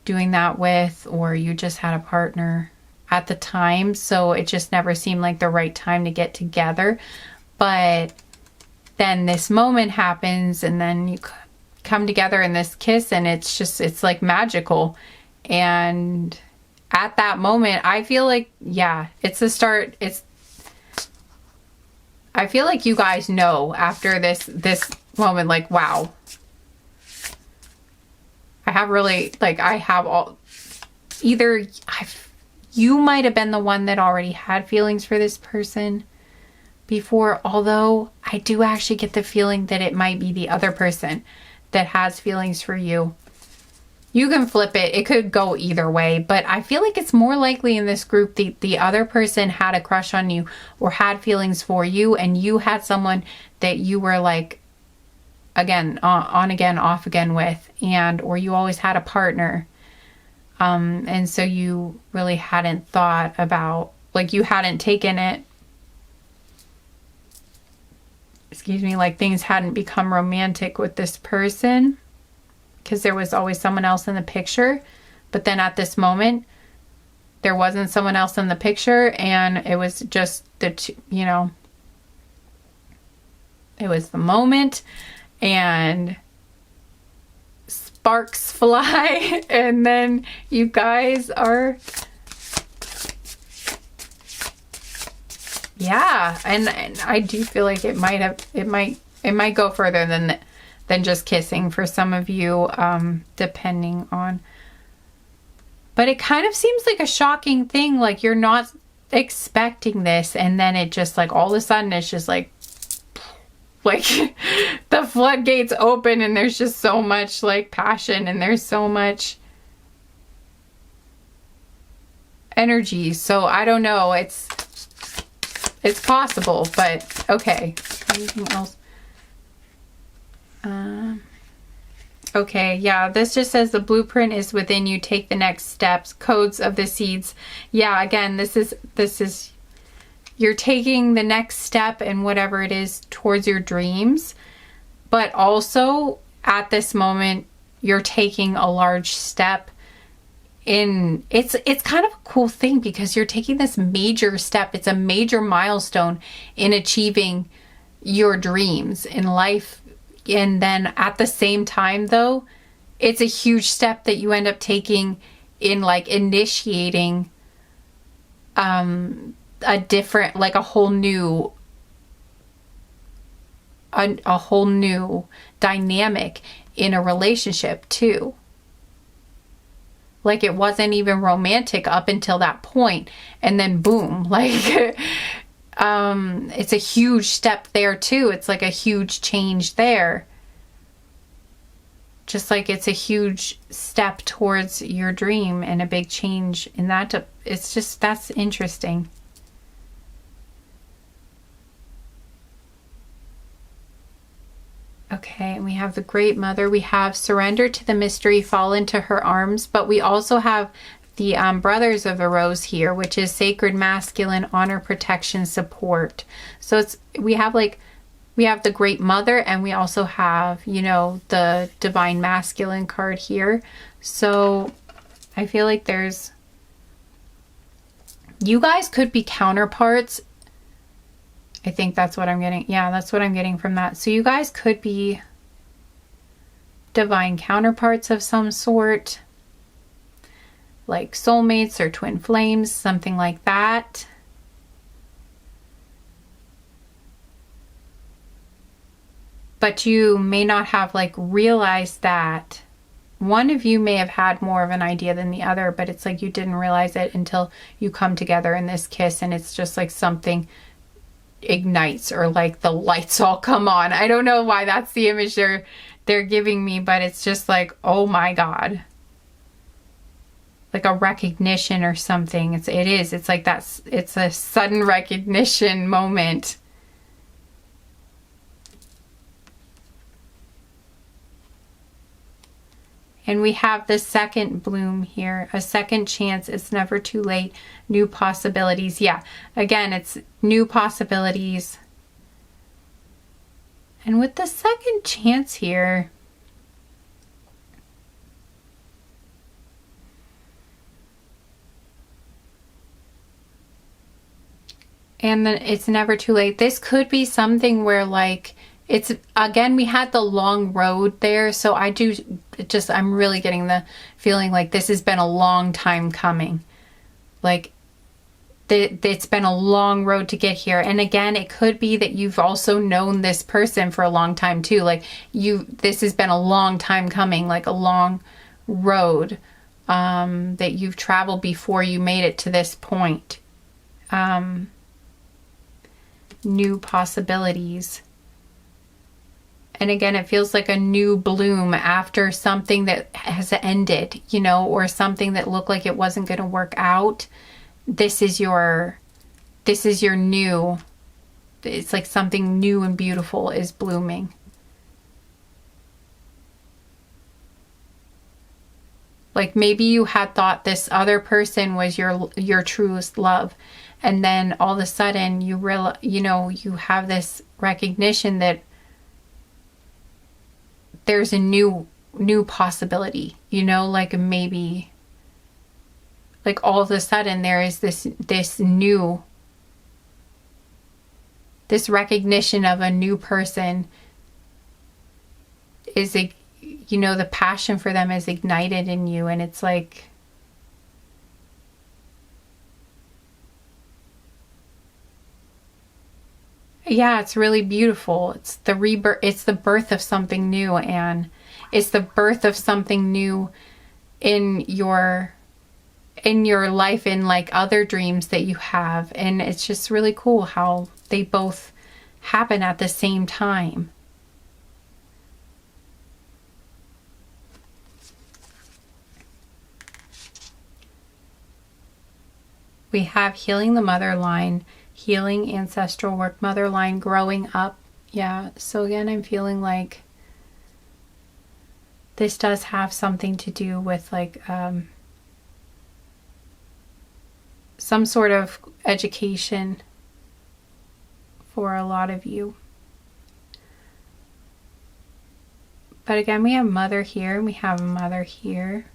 doing that with, or you just had a partner at the time, so it just never seemed like the right time to get together. But then this moment happens and then you come together in this kiss and it's like magical. And at that moment, I feel like, yeah, it's the start. I feel like you guys know after this moment, like, wow, you might have been the one that already had feelings for this person before, although I do actually get the feeling that it might be the other person that has feelings for you. You can flip it. It could go either way, but I feel like it's more likely in this group the other person had a crush on you or had feelings for you, and you had someone that you were like, again, on again, off again with, or you always had a partner. And so you really hadn't thought about, like you hadn't taken it, like things hadn't become romantic with this person, because there was always someone else in the picture. But then at this moment, there wasn't someone else in the picture, and it was just it was the moment, and sparks fly, and then you guys are, yeah, and I do feel like it might go further than just kissing for some of you, depending on. But it kind of seems like a shocking thing, like you're not expecting this, and then it just like all of a sudden it's just like the floodgates open, and there's just so much like passion, and there's so much energy. So I don't know, it's possible, but okay. Anything else? Okay, yeah, this just says the blueprint is within you. Take the next steps. Codes of the seeds. Yeah, again, this is you're taking the next step in whatever it is towards your dreams, but also at this moment you're taking a large step in, it's kind of a cool thing because you're taking this major step. It's a major milestone in achieving your dreams in life. And then at the same time though, it's a huge step that you end up taking in like initiating a different, like a whole new dynamic in a relationship too. Like it wasn't even romantic up until that point, and then boom, like it's a huge step there too. It's like a huge change there. Just like it's a huge step towards your dream and a big change in that. It's just, that's interesting. Okay, and we have the Great Mother. We have surrender to the mystery, fall into her arms. But we also have the Brothers of the Rose here, which is sacred masculine, honor, protection, support. So it's, we have the Great Mother, and we also have, you know, the divine masculine card here. So I feel like there's, you guys could be counterparts I think that's what I'm getting. Yeah, that's what I'm getting from that. So you guys could be divine counterparts of some sort, like soulmates or twin flames, something like that. But you may not have like realized that. One of you may have had more of an idea than the other, but it's like you didn't realize it until you come together in this kiss, and it's just like something ignites, or like the lights all come on. I don't know why that's the image they're giving me, but it's just like, oh my God. Like a recognition or something. It's like that's, it's a sudden recognition moment. And we have the second bloom here, a second chance. It's never too late. New possibilities. Yeah, again, it's new possibilities. And with the second chance here, and then it's never too late. This could be something where like, it's, again, we had the long road there. So I'm really getting the feeling like this has been a long time coming. Like it's been a long road to get here. And again, it could be that you've also known this person for a long time too. Like this has been a long time coming, like a long road that you've traveled before you made it to this point. New possibilities. And again, it feels like a new bloom after something that has ended, you know, or something that looked like it wasn't going to work out. This is your new, it's like something new and beautiful is blooming. Like maybe you had thought this other person was your truest love. And then all of a sudden you realize, you know, you have this recognition that there's a new possibility, you know, like maybe like all of a sudden there is this recognition of a new person is, you know, the passion for them is ignited in you, and it's like, yeah, it's really beautiful. It's the rebirth. It's the birth of something new, and it's the birth of something new in your life, in like other dreams that you have. And it's just really cool how they both happen at the same time. We have healing the mother line, healing ancestral work, mother line, growing up. Yeah, so again, I'm feeling like this does have something to do with like some sort of education for a lot of you. But again, we have mother here, and we have mother here.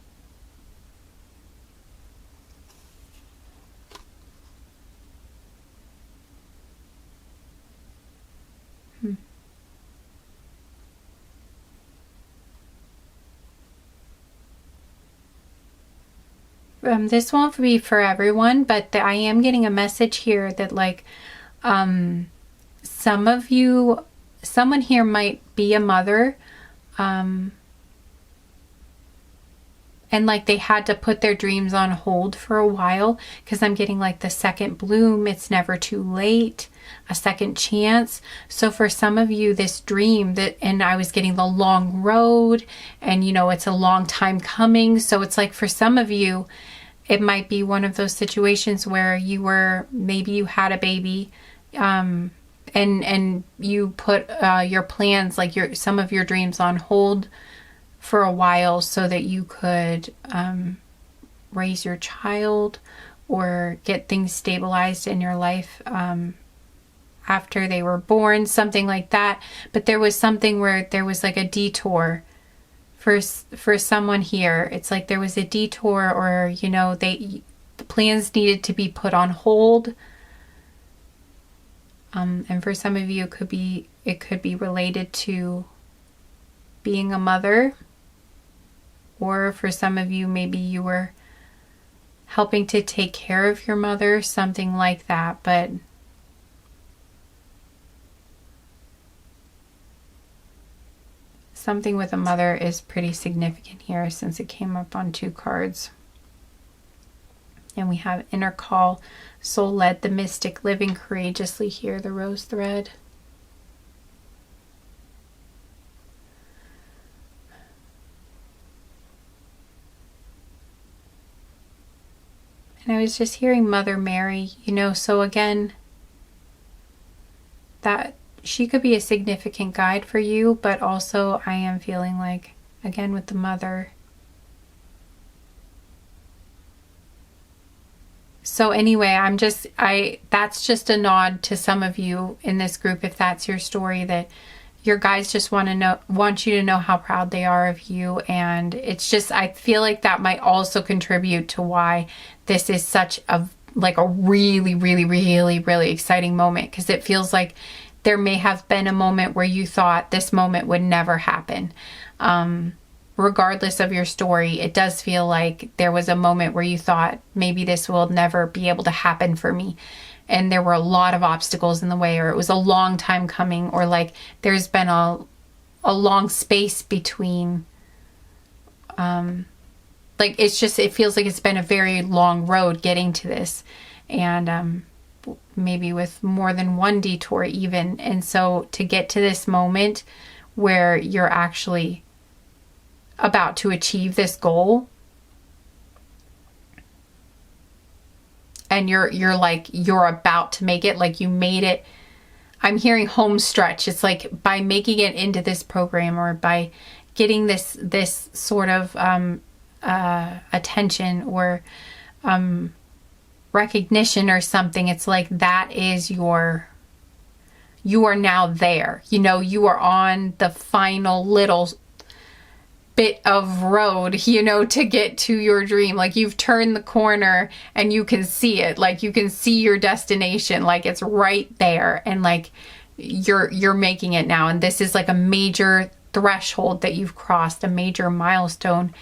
This won't be for everyone, but I am getting a message here that like someone here might be a mother, and like they had to put their dreams on hold for a while, because I'm getting like the second bloom, it's never too late, a second chance. So for some of you, this dream and I was getting the long road, and you know, it's a long time coming. So it's like for some of you, it might be one of those situations where maybe you had a baby, and you put your plans, like some of your dreams on hold for a while so that you could raise your child or get things stabilized in your life after they were born, something like that. But there was something where there was like a detour for someone here. It's like there was a detour, or you know, the plans needed to be put on hold. And for some of you, it could be related to being a mother, or for some of you, maybe you were helping to take care of your mother, something like that. But something with a mother is pretty significant here, since it came up on 2 cards. And we have inner call, soul-led, the mystic, living courageously here, the rose thread. And I was just hearing Mother Mary, so again, that she could be a significant guide for you, but also I am feeling like, again, with the mother. So anyway, that's just a nod to some of you in this group, if that's your story, that your guides just want you to know how proud they are of you. And it's just, I feel like that might also contribute to why this is such a really, really, really, really exciting moment, because it feels like there may have been a moment where you thought this moment would never happen. Regardless of your story, it does feel like there was a moment where you thought, maybe this will never be able to happen for me. And there were a lot of obstacles in the way, or it was a long time coming, or like there's been a long space between, it feels like it's been a very long road getting to this. And maybe with more than one detour even. And so to get to this moment where you're actually about to achieve this goal, and you're about to make it, like you made it. I'm hearing home stretch. It's like by making it into this program, or by getting this sort of attention or recognition or something, it's like that is you are now there. You are on the final little bit of road, to get to your dream. Like you've turned the corner and you can see it. Like you can see your destination. Like it's right there, and like you're making it now. And this is like a major threshold that you've crossed, a major milestone,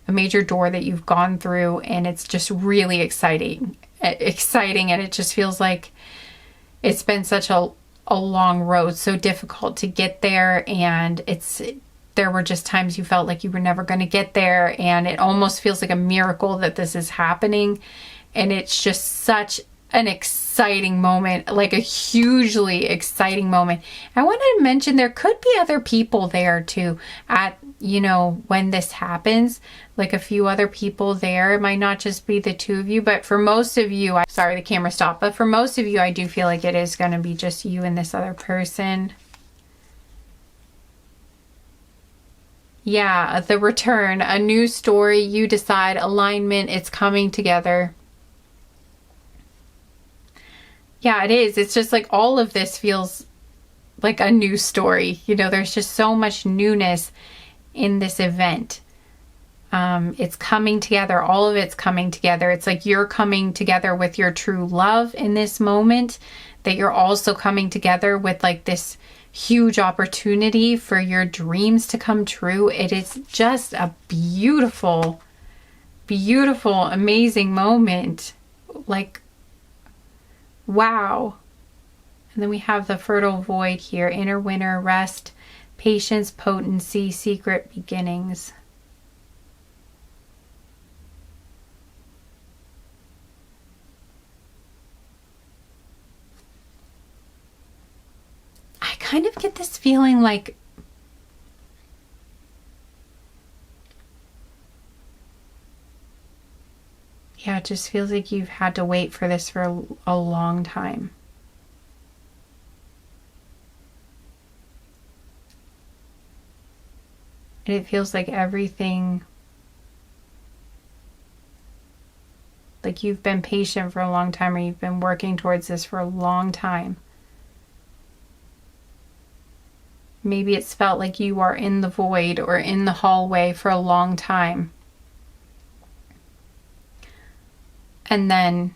a major door that you've gone through, and it's just really exciting. And it just feels like it's been such a long road, so difficult to get there, and there were just times you felt like you were never going to get there, and it almost feels like a miracle that this is happening. And it's just such an exciting moment, like a hugely exciting moment. I wanted to mention there could be other people there too when this happens, like a few other people there. It might not just be the 2 of you, but for most of you, sorry, the camera stopped, but for most of you, I do feel like it is going to be just you and this other person. Yeah, the return, a new story, you decide, alignment, it's coming together. Yeah, it is. It's just like all of this feels like a new story. There's just so much newness in this event. It's coming together. All of it's coming together. It's like you're coming together with your true love in this moment, that you're also coming together with like this huge opportunity for your dreams to come true. It is just a beautiful, beautiful, amazing moment. Like, wow. And then we have the fertile void here, inner winter, rest, patience, potency, secret beginnings. I kind of get this feeling like it just feels like you've had to wait for this for a long time. And it feels like everything, like you've been patient for a long time, or you've been working towards this for a long time. Maybe it's felt like you are in the void or in the hallway for a long time. And then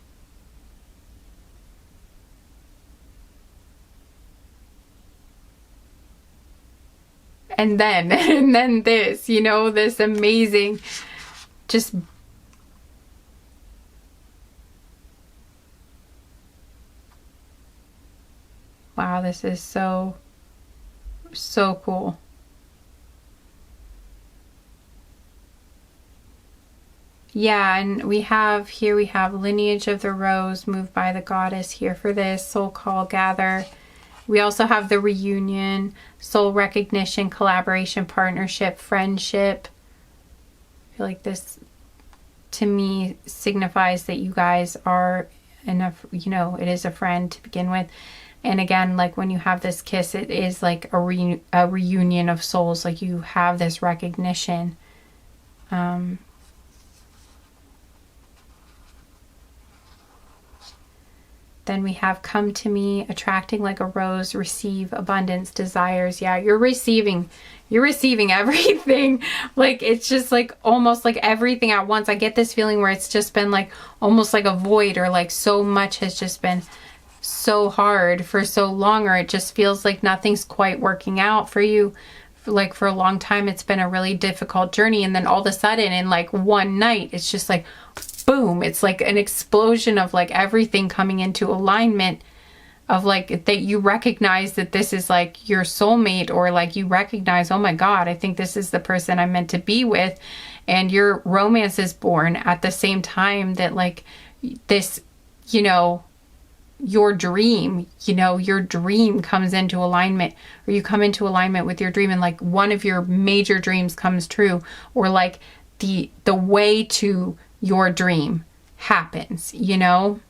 and then, and then this, you know, this amazing, just wow, this is so, so cool. Yeah, and we have lineage of the rose, moved by the goddess, here for this, soul call, gather. We also have the reunion, soul recognition, collaboration, partnership, friendship. I feel like this, to me, signifies that you guys are enough, you know, it is a friend to begin with. And again, like when you have this kiss, it is like a reunion of souls. Like you have this recognition. Then we have come to me, attracting like a rose, receive abundance, desires. Yeah, you're receiving everything. Like it's just like almost like everything at once. I get this feeling where it's just been like almost like a void, or like so much has just been so hard for so long, or it just feels like nothing's quite working out for you. Like for a long time, it's been a really difficult journey. And then all of a sudden in like one night, it's just like, boom, it's like an explosion of like everything coming into alignment, of like that you recognize that this is like your soulmate, or like you recognize, oh my God, I think this is the person I'm meant to be with. And your romance is born at the same time that like this, you know, your dream comes into alignment, or you come into alignment with your dream, and like one of your major dreams comes true, or like the way to your dream happens, you know?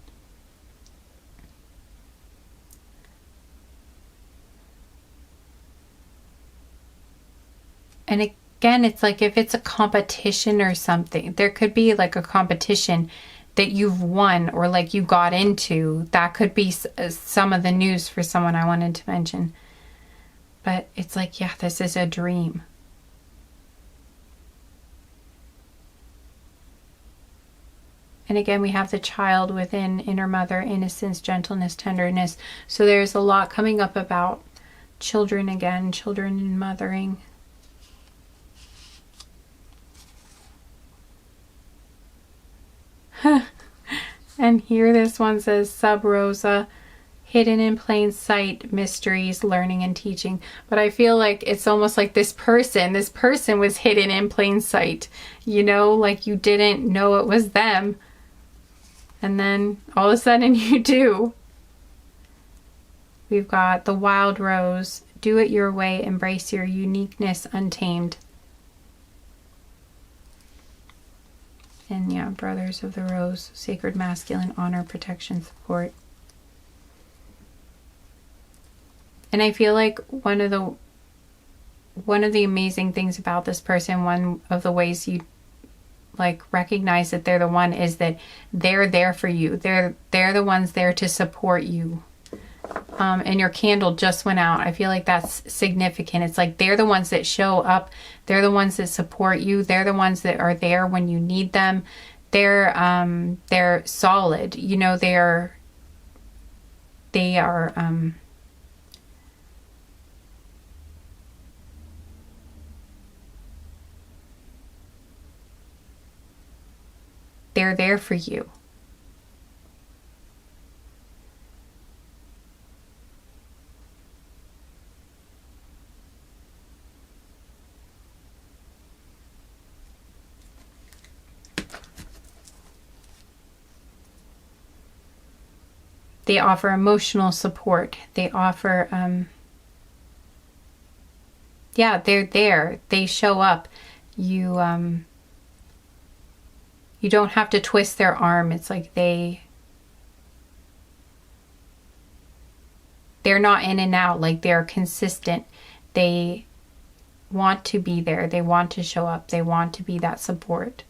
And again, it's like if it's a competition or something, there could be like a competition that you've won, or like you got into. That could be some of the news for someone I wanted to mention. But it's like, yeah, this is a dream. And again, we have the child within, inner mother, innocence, gentleness, tenderness. So there's a lot coming up about children again, children and mothering. And here this one says, Sub Rosa, hidden in plain sight, mysteries, learning and teaching. But I feel like it's almost like this person was hidden in plain sight. You know, like you didn't know it was them. And then all of a sudden you do. We've got the wild rose, do it your way, embrace your uniqueness untamed. And yeah, brothers of the rose, sacred masculine, honor, protection, support. And I feel like one of the amazing things about this person, one of the ways you like recognize that they're the one, is that they're there for you. They're the ones there to support you. And your candle just went out. I feel like that's significant. It's like they're the ones that show up. They're the ones that support you. They're the ones that are there when you need them. They're solid. You know, they are they're there for you. They offer emotional support. They offer, yeah, they're there. They show up. You don't have to twist their arm. It's like they're not in and out. Like they're consistent. They want to be there. They want to show up. They want to be that support.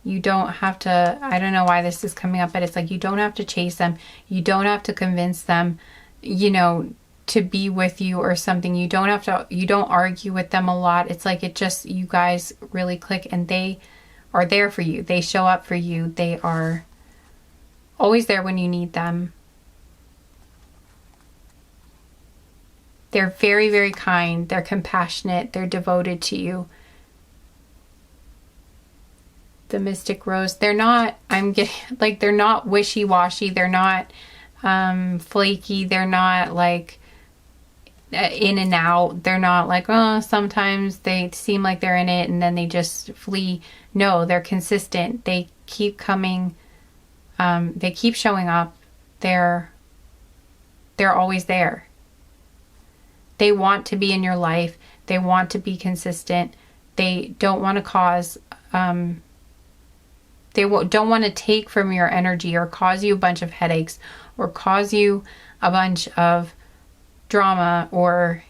You don't have to, I don't know why this is coming up, but it's like you don't have to chase them. You don't have to convince them, you know, to be with you or something. You don't argue with them a lot. It's like it just, you guys really click, and they are there for you. They show up for you. They are always there when you need them. They're very, very kind. They're compassionate. They're devoted to you. The Mystic Rose. They're not, I'm getting, like, they're not wishy-washy. They're not flaky. They're not, like, in and out. They're not like, oh, sometimes they seem like they're in it and then they just flee. No, they're consistent. They keep coming. They keep showing up. They're always there. They want to be in your life. They want to be consistent. They don't want to cause, they don't want to take from your energy or cause you a bunch of headaches or cause you a bunch of drama or,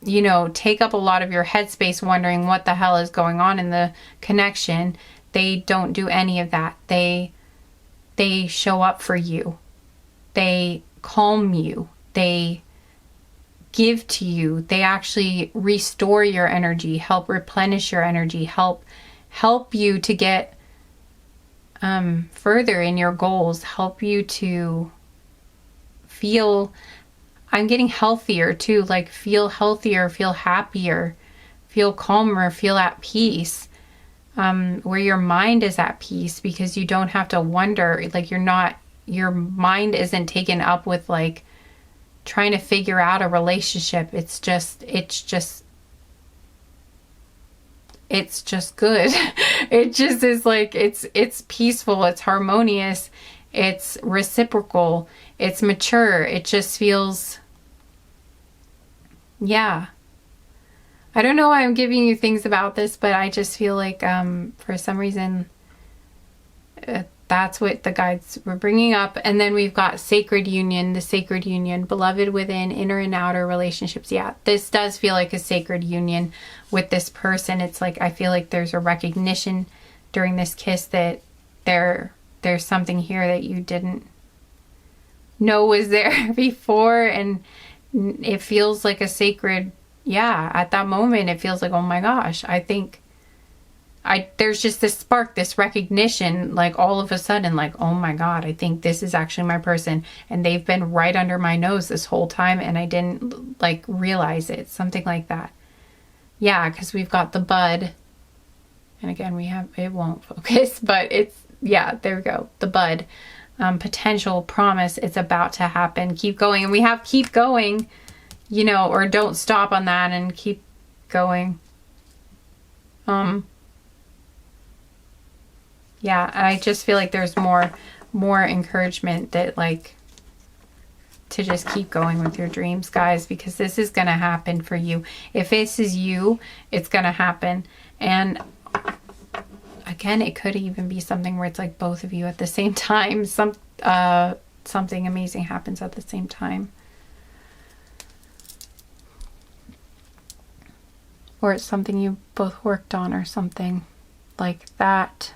you know, take up a lot of your headspace wondering what the hell is going on in the connection. They don't do any of that. They show up for you. They calm you. They give to you. They actually restore your energy, help replenish your energy, help you to get further in your goals, help you to feel, I'm getting healthier too, like feel healthier, feel happier, feel calmer, feel at peace, where your mind is at peace because you don't have to wonder, like your mind isn't taken up with like trying to figure out a relationship. It's just good. It just is like, it's peaceful, it's harmonious, it's reciprocal, it's mature. It just feels, yeah. I don't know why I'm giving you things about this, but I just feel like for some reason that's what the guides were bringing up. And then we've got sacred union, the sacred union, beloved within, inner and outer relationships. Yeah, this does feel like a sacred union with this person. It's like, I feel like there's a recognition during this kiss that there's something here that you didn't know was there before. And it feels like a sacred, yeah, at that moment, it feels like, oh my gosh, I think there's just this spark, this recognition, like all of a sudden, like, oh my God, I think this is actually my person. And they've been right under my nose this whole time and I didn't like realize it. Something like that. Yeah, because we've got the bud. And again, it won't focus, but it's, yeah, there we go. The bud. Potential, promise, it's about to happen. Keep going. And we have keep going, you know, or don't stop on that and keep going. Yeah, I just feel like there's more encouragement that like to just keep going with your dreams, guys, because this is going to happen for you. If this is you, it's going to happen. And again, it could even be something where it's like both of you at the same time. Something amazing happens at the same time. Or it's something you both worked on or something like that.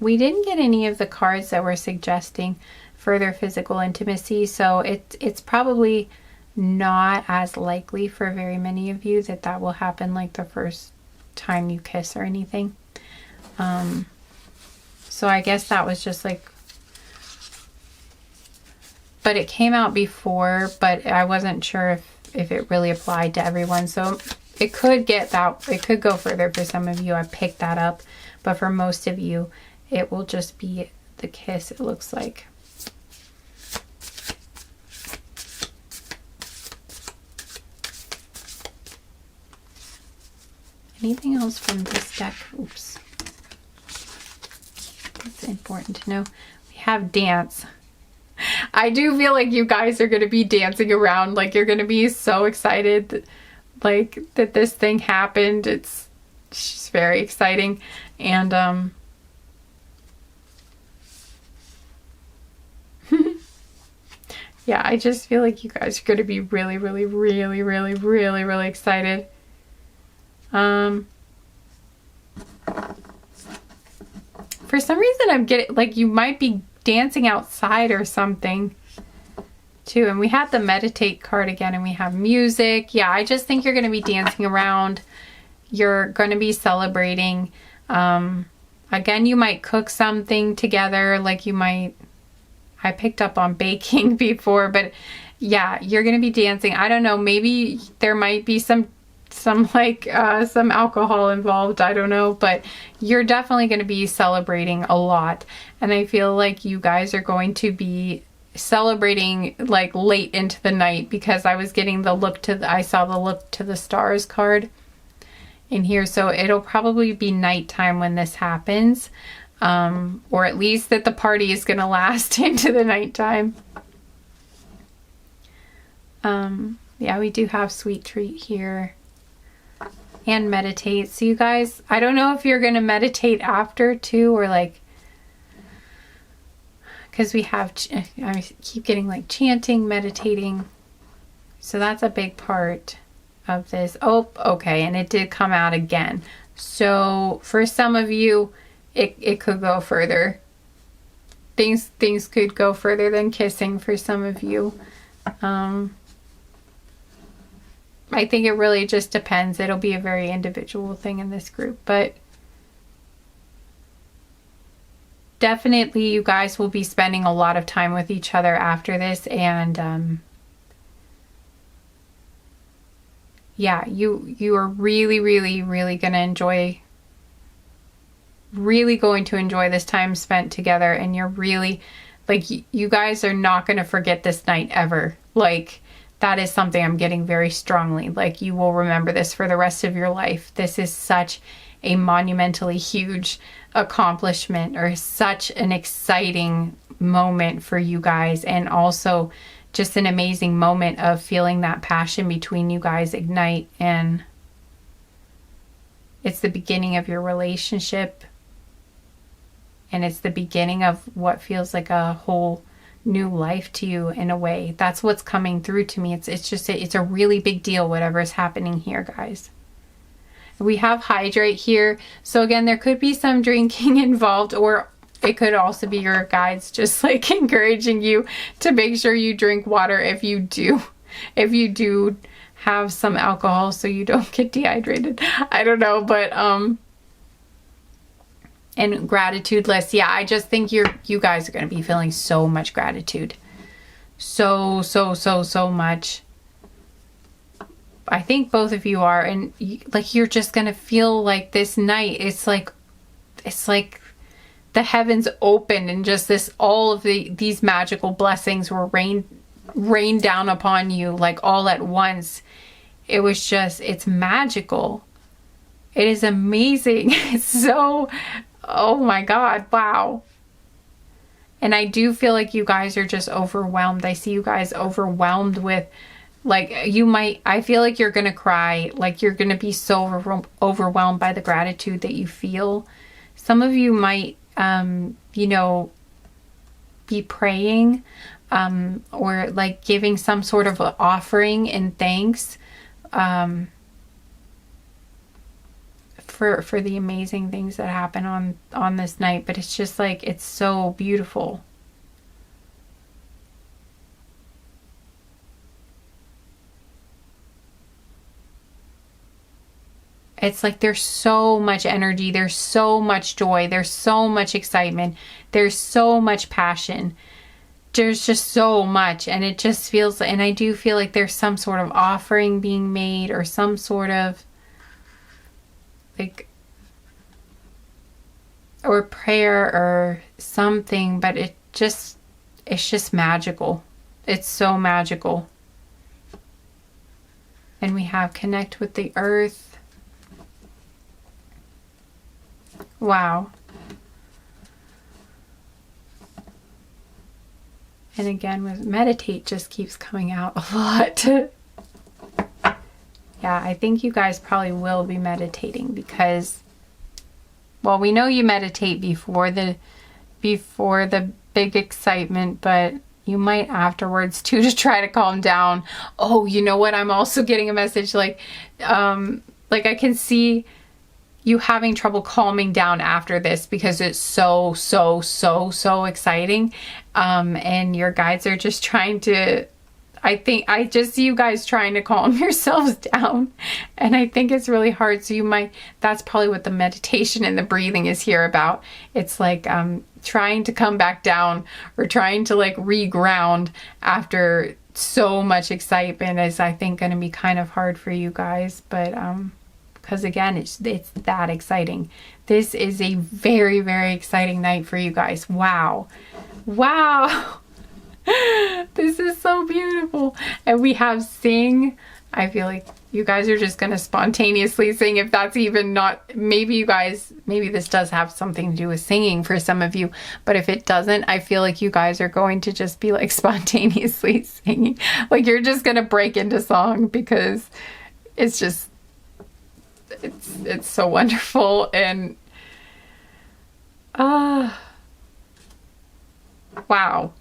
We didn't get any of the cards that were suggesting further physical intimacy, so it's probably not as likely for very many of you that will happen like the first time you kiss or anything. So I guess that was just like, but it came out before, but I wasn't sure if it really applied to everyone. So it could go further for some of you. I picked that up, but for most of you, it will just be the kiss, it looks like. Anything else from this deck? Oops. That's important to know. We have dance. I do feel like you guys are going to be dancing around. Like you're going to be so excited like that this thing happened. It's just very exciting. And yeah, I just feel like you guys are going to be really, really, really, really, really, really excited. For some reason I'm getting, like, you might be dancing outside or something too. And we have the meditate card again, and we have music. Yeah, I just think you're going to be dancing around. You're going to be celebrating. Again, you might cook something together, like you might, I picked up on baking before, but yeah, you're going to be dancing. I don't know, maybe there might be some alcohol involved. I don't know, but you're definitely going to be celebrating a lot. And I feel like you guys are going to be celebrating like late into the night, because I was getting I saw the look to the stars card in here. So it'll probably be nighttime when this happens, or at least that the party is going to last into the nighttime. Yeah, we do have sweet treat here and meditate. So you guys, I don't know if you're going to meditate after too, or like, because we have, I keep getting like chanting, meditating. So that's a big part of this. Oh, okay. And it did come out again. So for some of you, it could go further. Things could go further than kissing for some of you. I think it really just depends. It'll be a very individual thing in this group, but definitely you guys will be spending a lot of time with each other after this. And yeah, you are really, really, really going to enjoy this time spent together. And you're really, like, you guys are not going to forget this night ever. Like, that is something I'm getting very strongly. Like, you will remember this for the rest of your life. This is such a monumentally huge accomplishment, or such an exciting moment for you guys. And also just an amazing moment of feeling that passion between you guys ignite. And it's the beginning of your relationship. And it's the beginning of what feels like a whole new life to you in a way. That's what's coming through to me. It's a really big deal, whatever is happening here, guys. We have hydrate here. So again, there could be some drinking involved, or it could also be your guides just like encouraging you to make sure you drink water if you do have some alcohol, so you don't get dehydrated. I don't know, but and gratitude list. Yeah, I just think you guys are going to be feeling so much gratitude. So much. I think both of you are. And like, you're just going to feel like this night, it's like the heavens opened, and just all of these magical blessings were rained down upon you, like all at once. It was just, it's magical. It is amazing. It's so, oh my God, wow. And I do feel like you guys are just overwhelmed. I see you guys overwhelmed with, like, I feel like you're going to cry. Like, you're going to be so overwhelmed by the gratitude that you feel. Some of you might, be praying, or like giving some sort of offering and thanks, for the amazing things that happen on this night. But it's just like, it's so beautiful. It's like there's so much energy, there's so much joy, there's so much excitement, there's so much passion. There's just so much, and it just feels, and I do feel like there's some sort of offering being made, or some sort of like, or prayer or something, but it's just magical. It's so magical. And we have connect with the earth. Wow. And again, with meditate just keeps coming out a lot. Yeah, I think you guys probably will be meditating, because, well, we know you meditate before the big excitement, but you might afterwards too, to try to calm down. Oh, you know what? I'm also getting a message like I can see you having trouble calming down after this because it's so exciting. And your guides are just trying to, I just see you guys trying to calm yourselves down. And I think it's really hard. So that's probably what the meditation and the breathing is here about. It's like trying to come back down, or trying to like reground after so much excitement is, I think, going to be kind of hard for you guys. But because again, it's that exciting. This is a very, very exciting night for you guys. Wow. This is so beautiful. And we have sing. I feel like you guys are just going to spontaneously sing, if that's even not, maybe this does have something to do with singing for some of you, but if it doesn't, I feel like you guys are going to just be like spontaneously singing. Like you're just going to break into song because it's just, it's so wonderful. And wow.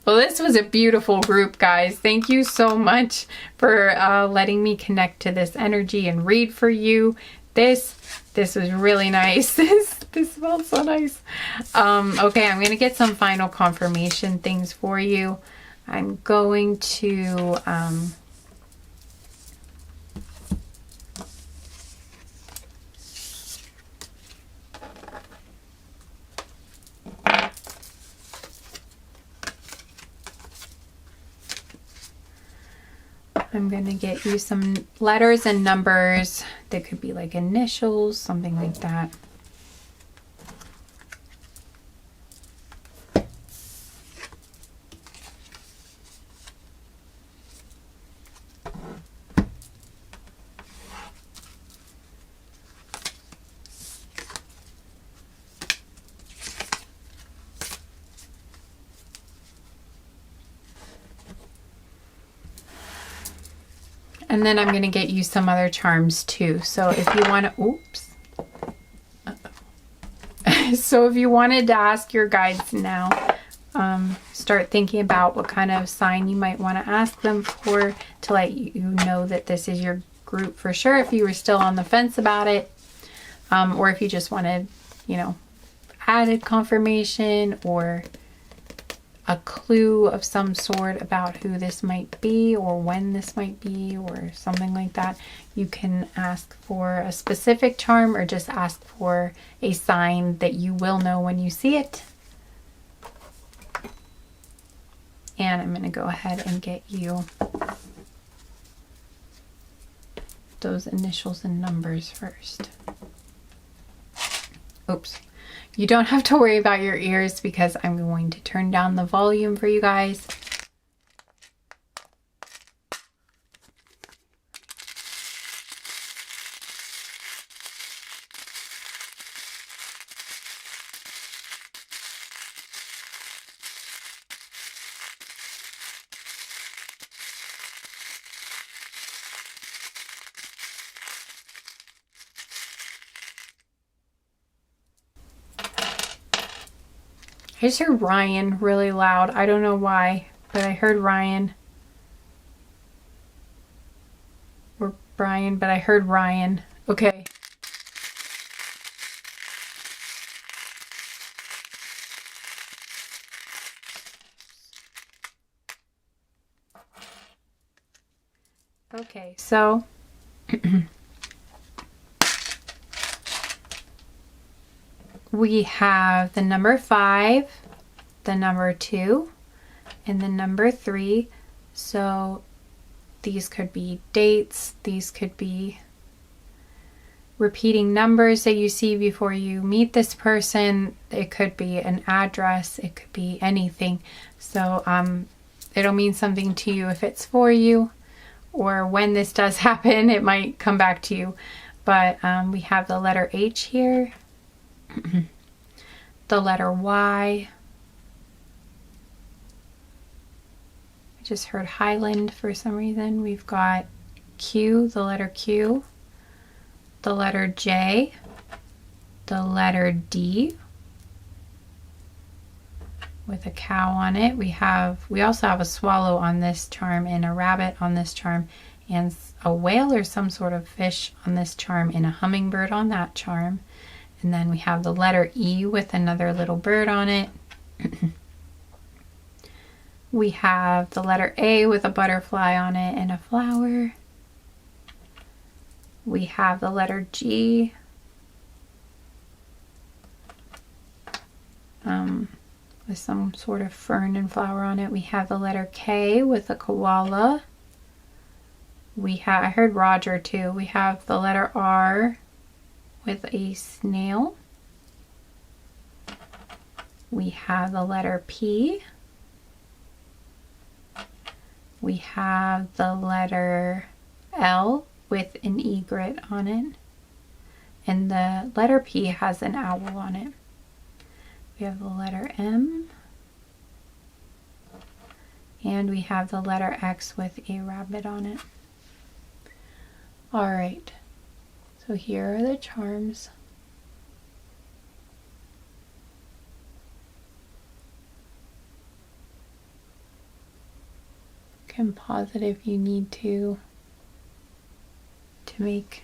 Well, this was a beautiful group, guys. Thank you so much for letting me connect to this energy and read for you. This was really nice. This smelled so nice. Okay, I'm gonna get some final confirmation things for you. I'm going to get you some letters and numbers that could be like initials, something like that. And then I'm going to get you some other charms too. So if you want to, oops. So if you wanted to ask your guides now, start thinking about what kind of sign you might want to ask them for, to let you know that this is your group for sure, if you were still on the fence about it. Or if you just wanted, added confirmation or a clue of some sort about who this might be or when this might be or something like that, you can ask for a specific charm or just ask for a sign that you will know when you see it. And I'm going to go ahead and get you those initials and numbers first. Oops. You don't have to worry about your ears because I'm going to turn down the volume for you guys. I just heard Ryan really loud. I don't know why, but I heard Ryan. Or Brian, but I heard Ryan. Okay. Okay, so we have the number 5, the number 2, and the number 3. So these could be dates, these could be repeating numbers that you see before you meet this person. It could be an address, it could be anything. So it'll mean something to you if it's for you, or when this does happen, it might come back to you. But we have the letter H here. The letter Y. I just heard Highland for some reason. We've got Q, the letter Q, the letter J, the letter D with a cow on it. We also have a swallow on this charm and a rabbit on this charm and a whale or some sort of fish on this charm, and a hummingbird on that charm. And then we have the letter E with another little bird on it. We have the letter A with a butterfly on it and a flower. We have the letter G with some sort of fern and flower on it. We have the letter K with a koala. I heard Roger too. We have the letter R with a snail. We have the letter P. We have the letter L with an egret on it. And the letter P has an owl on it. We have the letter M. And we have the letter X with a rabbit on it. All right. So here are the charms. You can pause it if you need to make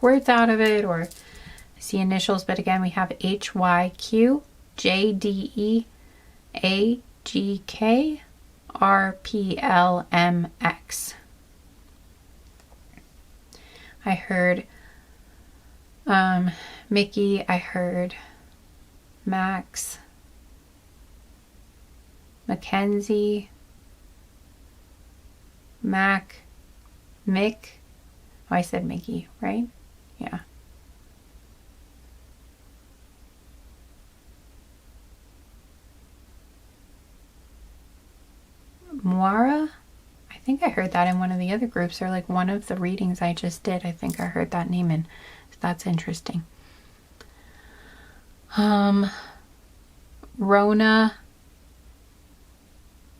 words out of it, or see initials, but again we have HYQ, JDE, AGK, RPLMX. I heard Mickey, I heard Max, Mackenzie, Mac, Mick. Oh, I said Mickey, right? Yeah. Moira? I think I heard that in one of the other groups, or like one of the readings I just did. I think I heard that name in. So that's interesting. Rona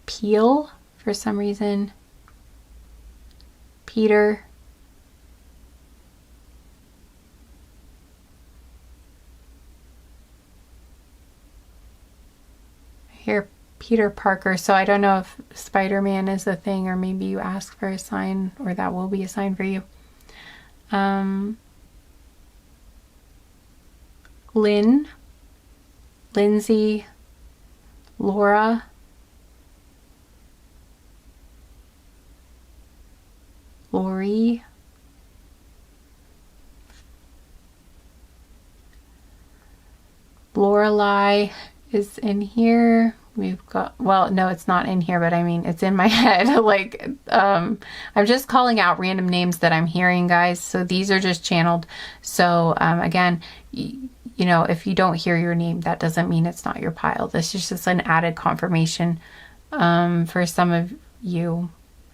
Peel for some reason. Peter. Here, Peter Parker. So I don't know if Spider-Man is a thing, or maybe you ask for a sign, or that will be a sign for you. Lynn, Lindsay, Laura, Lori, Lorelei is in here. We've got, well, no, it's not in here, but I mean, it's in my head. Like, I'm just calling out random names that I'm hearing, guys. So these are just channeled. So, again, you know, if you don't hear your name, that doesn't mean it's not your pile. This is just an added confirmation, for some of you.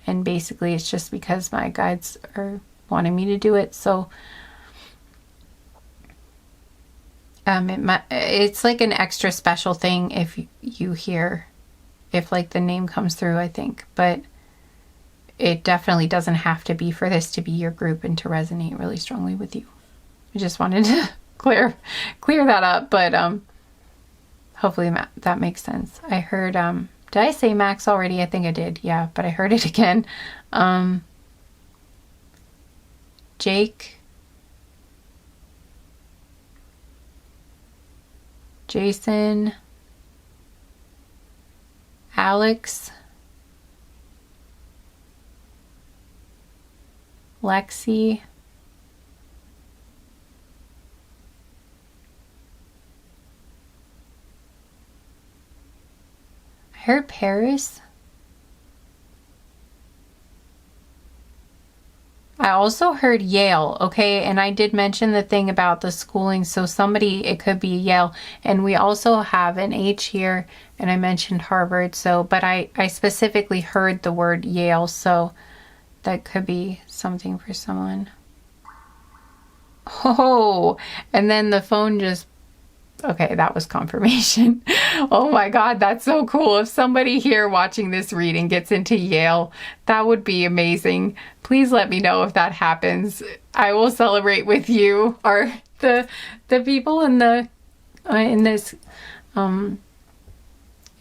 And basically it's just because my guides are wanting me to do it. So, it's like an extra special thing if you hear, if like the name comes through, I think, but it definitely doesn't have to be for this to be your group and to resonate really strongly with you. I just wanted to clear that up, but hopefully that makes sense. I heard, did I say Max already? I think I did, yeah, but I heard it again. Jake, Jason, Alex, Lexi, I heard Paris. I also heard Yale, okay, and I did mention the thing about the schooling, so somebody, it could be Yale, and we also have an H here, and I mentioned Harvard, so, but I specifically heard the word Yale, so that could be something for someone. Oh, and then the phone just, okay, that was confirmation. Oh my God, that's so cool. If somebody here watching this reading gets into Yale, that would be amazing. Please let me know if that happens. I will celebrate with you. Or the people in the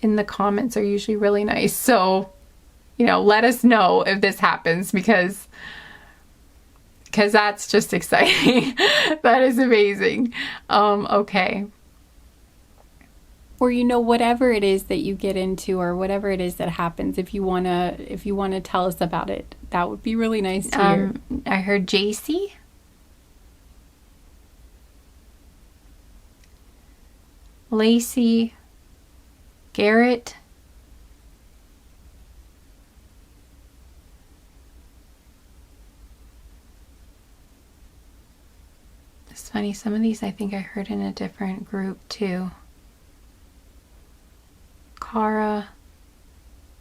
in the comments are usually really nice. So let us know if this happens because that's just exciting. That is amazing. Okay. Or whatever it is that you get into, or whatever it is that happens, if you wanna tell us about it, that would be really nice to hear. I heard JC. Lacey. Garrett. It's funny, some of these I think I heard in a different group too. Cara.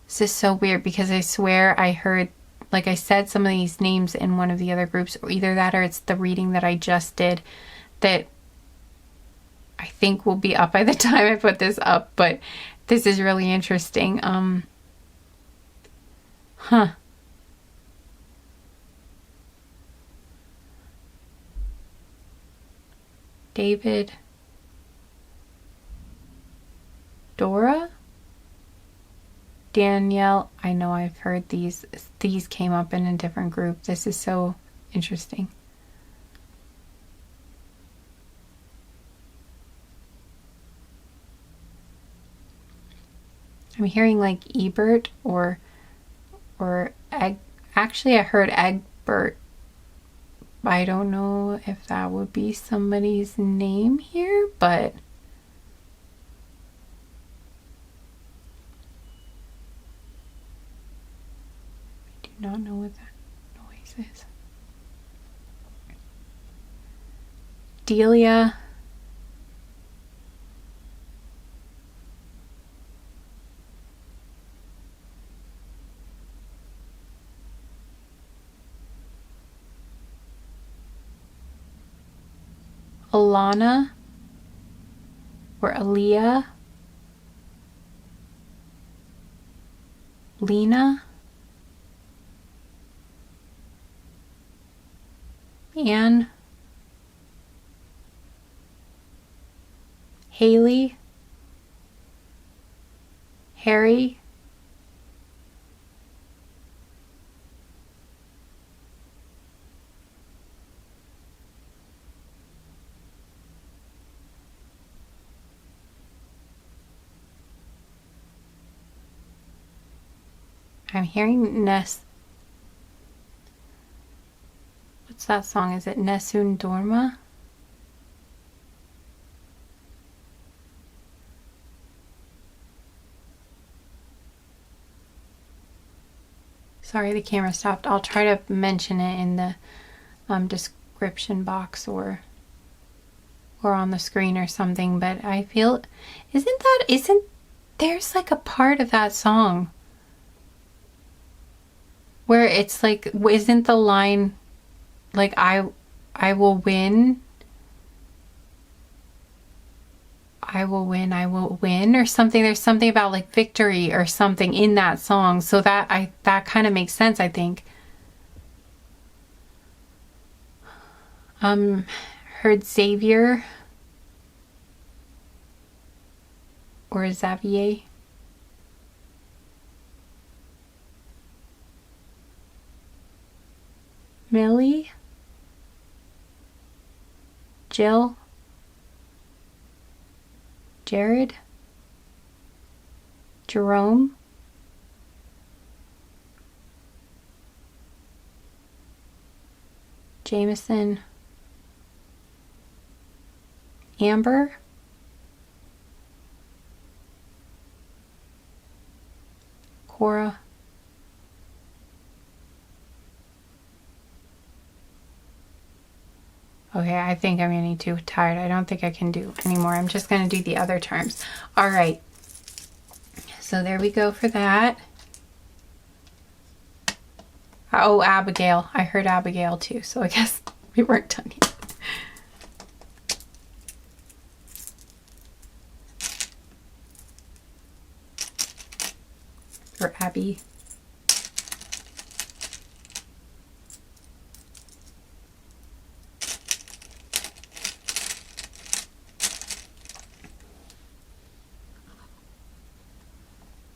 This is so weird because I swear I heard, like I said, some of these names in one of the other groups, or either that or it's the reading that I just did that I think will be up by the time I put this up, but this is really interesting. David. Dora. Danielle. I know I've heard these. These came up in a different group. This is so interesting. I'm hearing like Ebert or Egg. Actually, I heard Egbert. I don't know if that would be somebody's name here, but I do not know what that noise is. Delia. Alana or Aaliyah, Lena, Anne, Haley, Harry, I'm hearing Ness. What's that song? Is it Nessun Dorma? Sorry, the camera stopped. I'll try to mention it in the description box or on the screen or something, but I feel, isn't there's like a part of that song where it's like, isn't the line like I will win, I will win or something? There's something about like victory or something in that song, so that kind of makes sense, I think. Heard Xavier or Xavier. Millie, Jill, Jared, Jerome, Jameson, Amber, Cora, okay, I think I'm getting too tired. I don't think I can do anymore. I'm just going to do the other terms. All right. So there we go for that. Oh, Abigail. I heard Abigail too, so I guess we weren't done yet. Or Abby.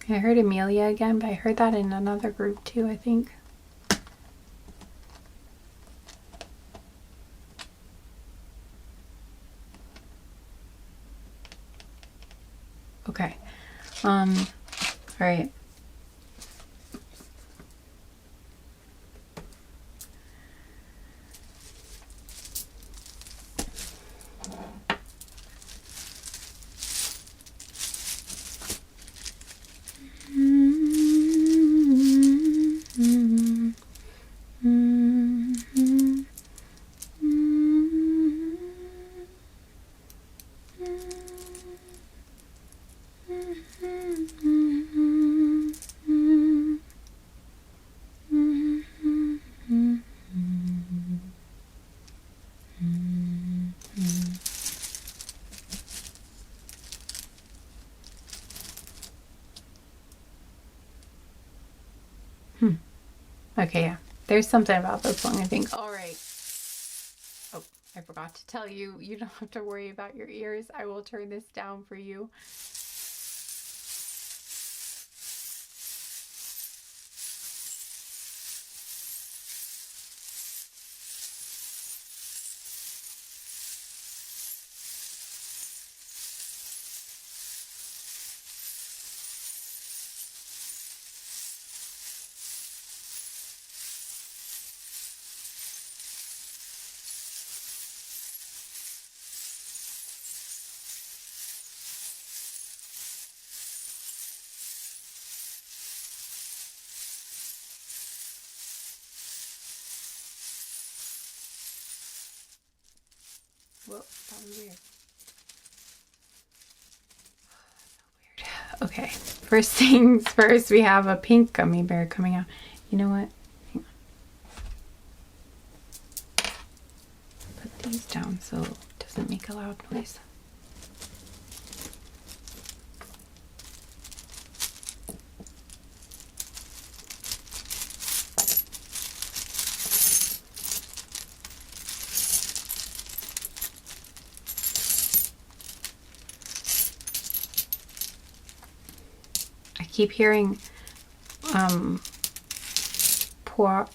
I heard Amelia again, but I heard that in another group too, I think. Okay. All right. Okay, yeah. There's something about this song, I think. All right. Oh, I forgot to tell you, you don't have to worry about your ears. I will turn this down for you. Whoa, that was weird. Okay, first things first, we have a pink gummy bear coming out. You know what? Hang on. Put these down so it doesn't make a loud noise. Keep hearing Poirot,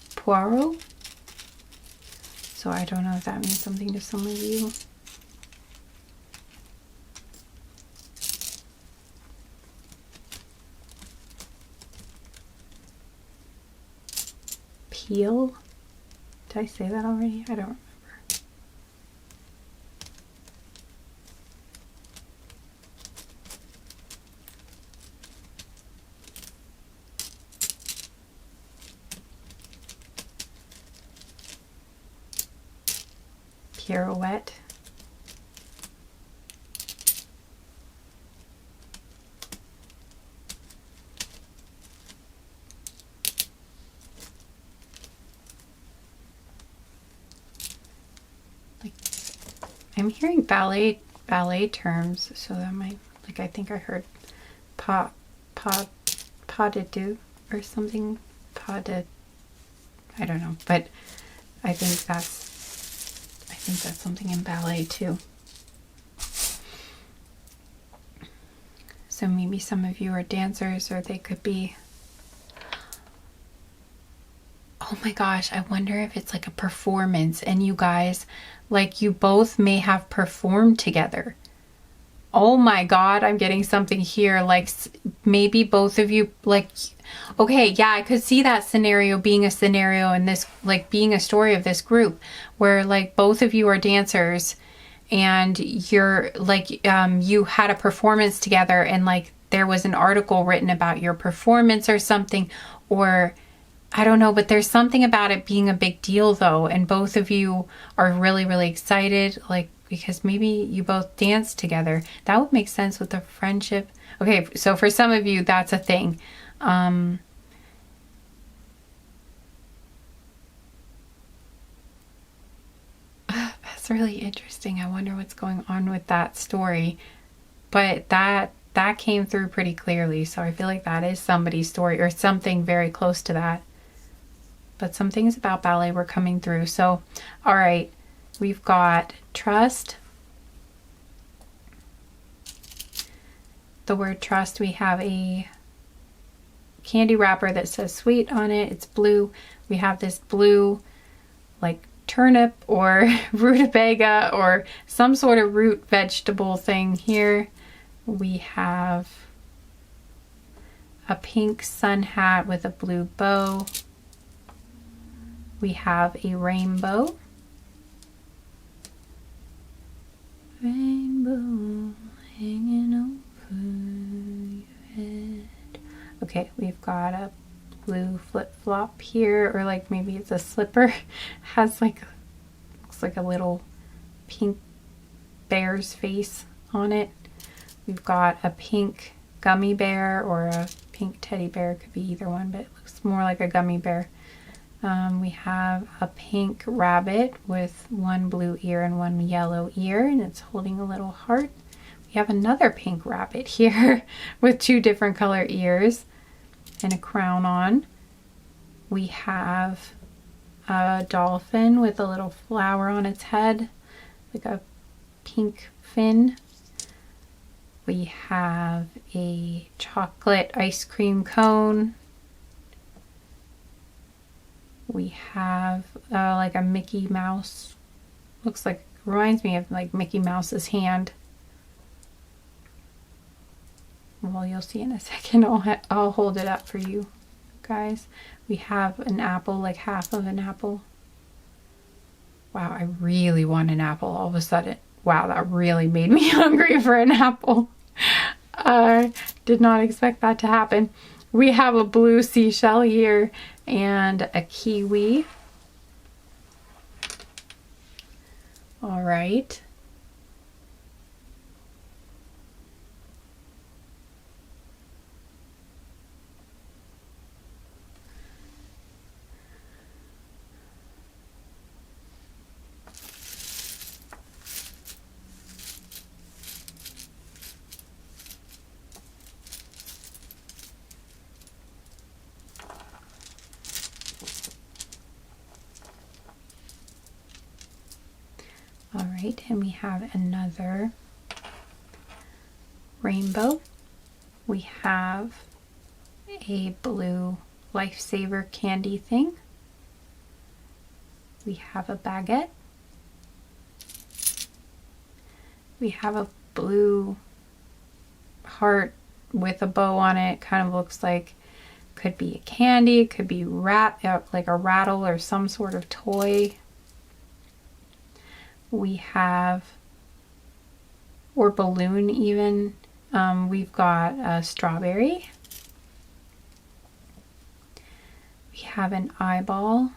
so I don't know if that means something to some of you. Peel, did I say that already? I don't remember. Pirouette. Like, I'm hearing ballet terms, so that might, like, I think I heard pas de deux or something. Pas de, I don't know, but I think that's something in ballet too. So maybe some of you are dancers, or they could be, oh my gosh, I wonder if it's like a performance and you guys, like, you both may have performed together. Oh my God, I'm getting something here. Like, maybe both of you, like, okay, yeah, I could see that scenario being a scenario in this, like, being a story of this group where, like, both of you are dancers and you're, like, you had a performance together, and, like, there was an article written about your performance or something, or I don't know, but there's something about it being a big deal though, and both of you are really, really excited, like, because maybe you both danced together. That would make sense with the friendship. Okay, so for some of you, that's a thing. That's really interesting. I wonder what's going on with that story. But that came through pretty clearly, so I feel like that is somebody's story or something very close to that. But some things about ballet were coming through. So, all right, we've got trust. The word trust, we have a candy wrapper that says sweet on it. It's blue. We have this blue like turnip or rutabaga or some sort of root vegetable thing here. We have a pink sun hat with a blue bow. We have a rainbow. Rainbow hanging over your head. Okay, we've got a blue flip-flop here, or like maybe it's a slipper. Has like, looks like a little pink bear's face on it. We've got a pink gummy bear or a pink teddy bear. Could be either one, but it looks more like a gummy bear. We have a pink rabbit with one blue ear and one yellow ear, and it's holding a little heart. We have another pink rabbit here with two different color ears and a crown on. We have a dolphin with a little flower on its head, like a pink fin. We have a chocolate ice cream cone. We have like a Mickey Mouse. Looks like, reminds me of like Mickey Mouse's hand. Well, you'll see in a second. I'll hold it up for you guys. We have an apple, like half of an apple. Wow, I really want an apple all of a sudden. Wow, that really made me hungry for an apple. I did not expect that to happen. We have a blue seashell here and a kiwi. All right. All right, and we have another rainbow. We have a blue lifesaver candy thing. We have a baguette. We have a blue heart with a bow on it. Kind of looks like, could be a candy, could be like a rattle or some sort of toy. We have, or balloon even. We've got a strawberry. We have an eyeball.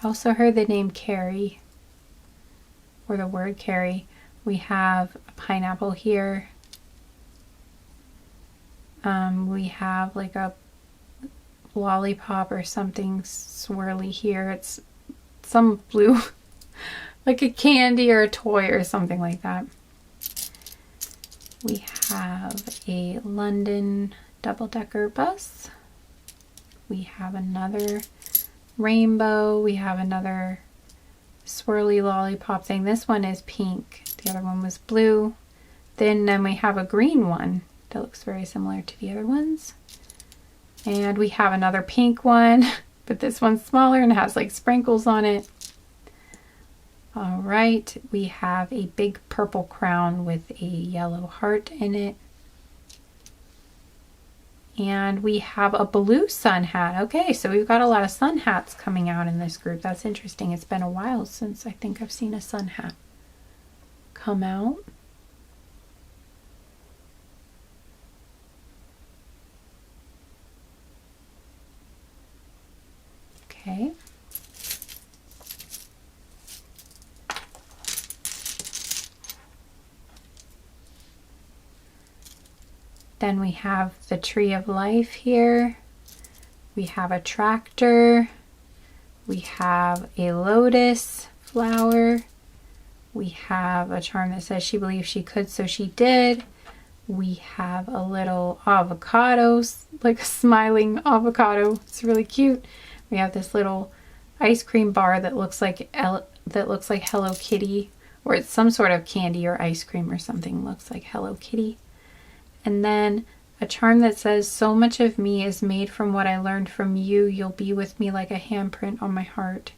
I also heard the name Carrie, or the word Carrie. We have a pineapple here. We have like a lollipop or something swirly here. It's some blue, like a candy or a toy or something like that. We have a London double-decker bus. We have another rainbow. We have another swirly lollipop thing. This one is pink. The other one was blue. Then we have a green one that looks very similar to the other ones. And we have another pink one, but this one's smaller and has like sprinkles on it. All right, we have a big purple crown with a yellow heart in it. And we have a blue sun hat. Okay, so we've got a lot of sun hats coming out in this group. That's interesting. It's been a while since I think I've seen a sun hat come out. Okay. Then we have the tree of life here. We have a tractor. We have a lotus flower. We have a charm that says she believed she could, so she did. We have a little avocado, like a smiling avocado. It's really cute. We have this little ice cream bar that looks like Hello Kitty, or it's some sort of candy or ice cream or something. Looks like Hello Kitty. And then a charm that says, so much of me is made from what I learned from you. You'll be with me like a handprint on my heart.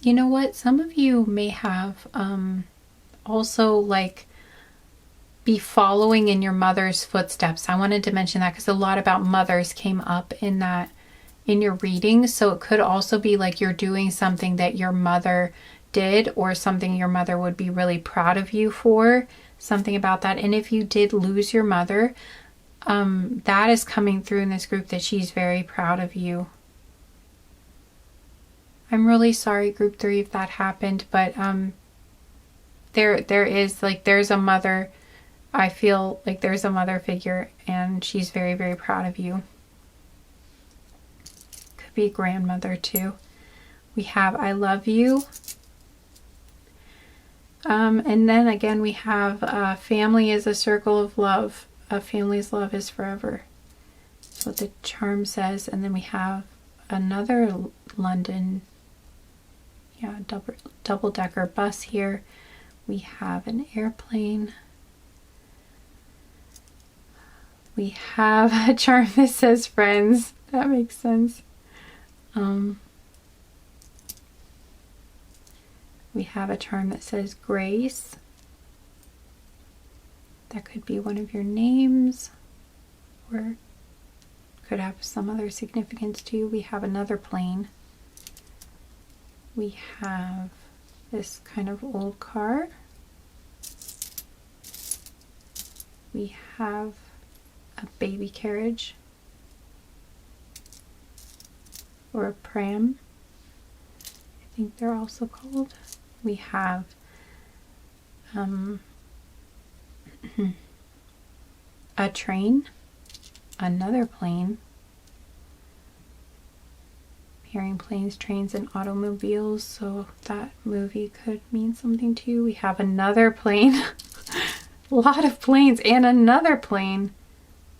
You know what? Some of you may have also like be following in your mother's footsteps. I wanted to mention that because a lot about mothers came up in your reading. So it could also be like you're doing something that your mother did, or something your mother would be really proud of you for, something about that. And if you did lose your mother, that is coming through in this group, that she's very proud of you. I'm really sorry, group 3, if that happened, but there is like, there's a mother. I feel like there's a mother figure, and she's very, very proud of you. Could be grandmother too. We have I love you. And then again, we have family is a circle of love. A family's love is forever. That's what the charm says. And then we have another London, double-decker bus here. We have an airplane. We have a charm that says friends. That makes sense. We have a charm that says grace. That could be one of your names, or could have some other significance to you. We have another plane. We have this kind of old car. We have a baby carriage, or a pram, I think they're also called. We have a train, another plane. Hearing planes, trains, and automobiles, so that movie could mean something to you. We have another plane, a lot of planes, and another plane.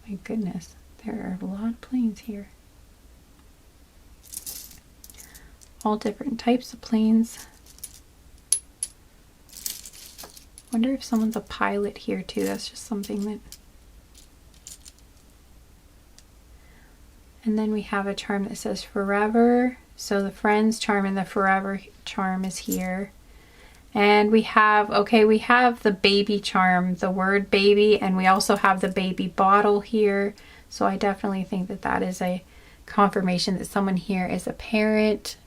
My goodness, there are a lot of planes here. All different types of planes. Wonder if someone's a pilot here too. That's just something that... And then we have a charm that says forever. So the friends charm and the forever charm is here. And we have, okay, we have the baby charm, the word baby, and we also have the baby bottle here. So I definitely think that that is a confirmation that someone here is a parent.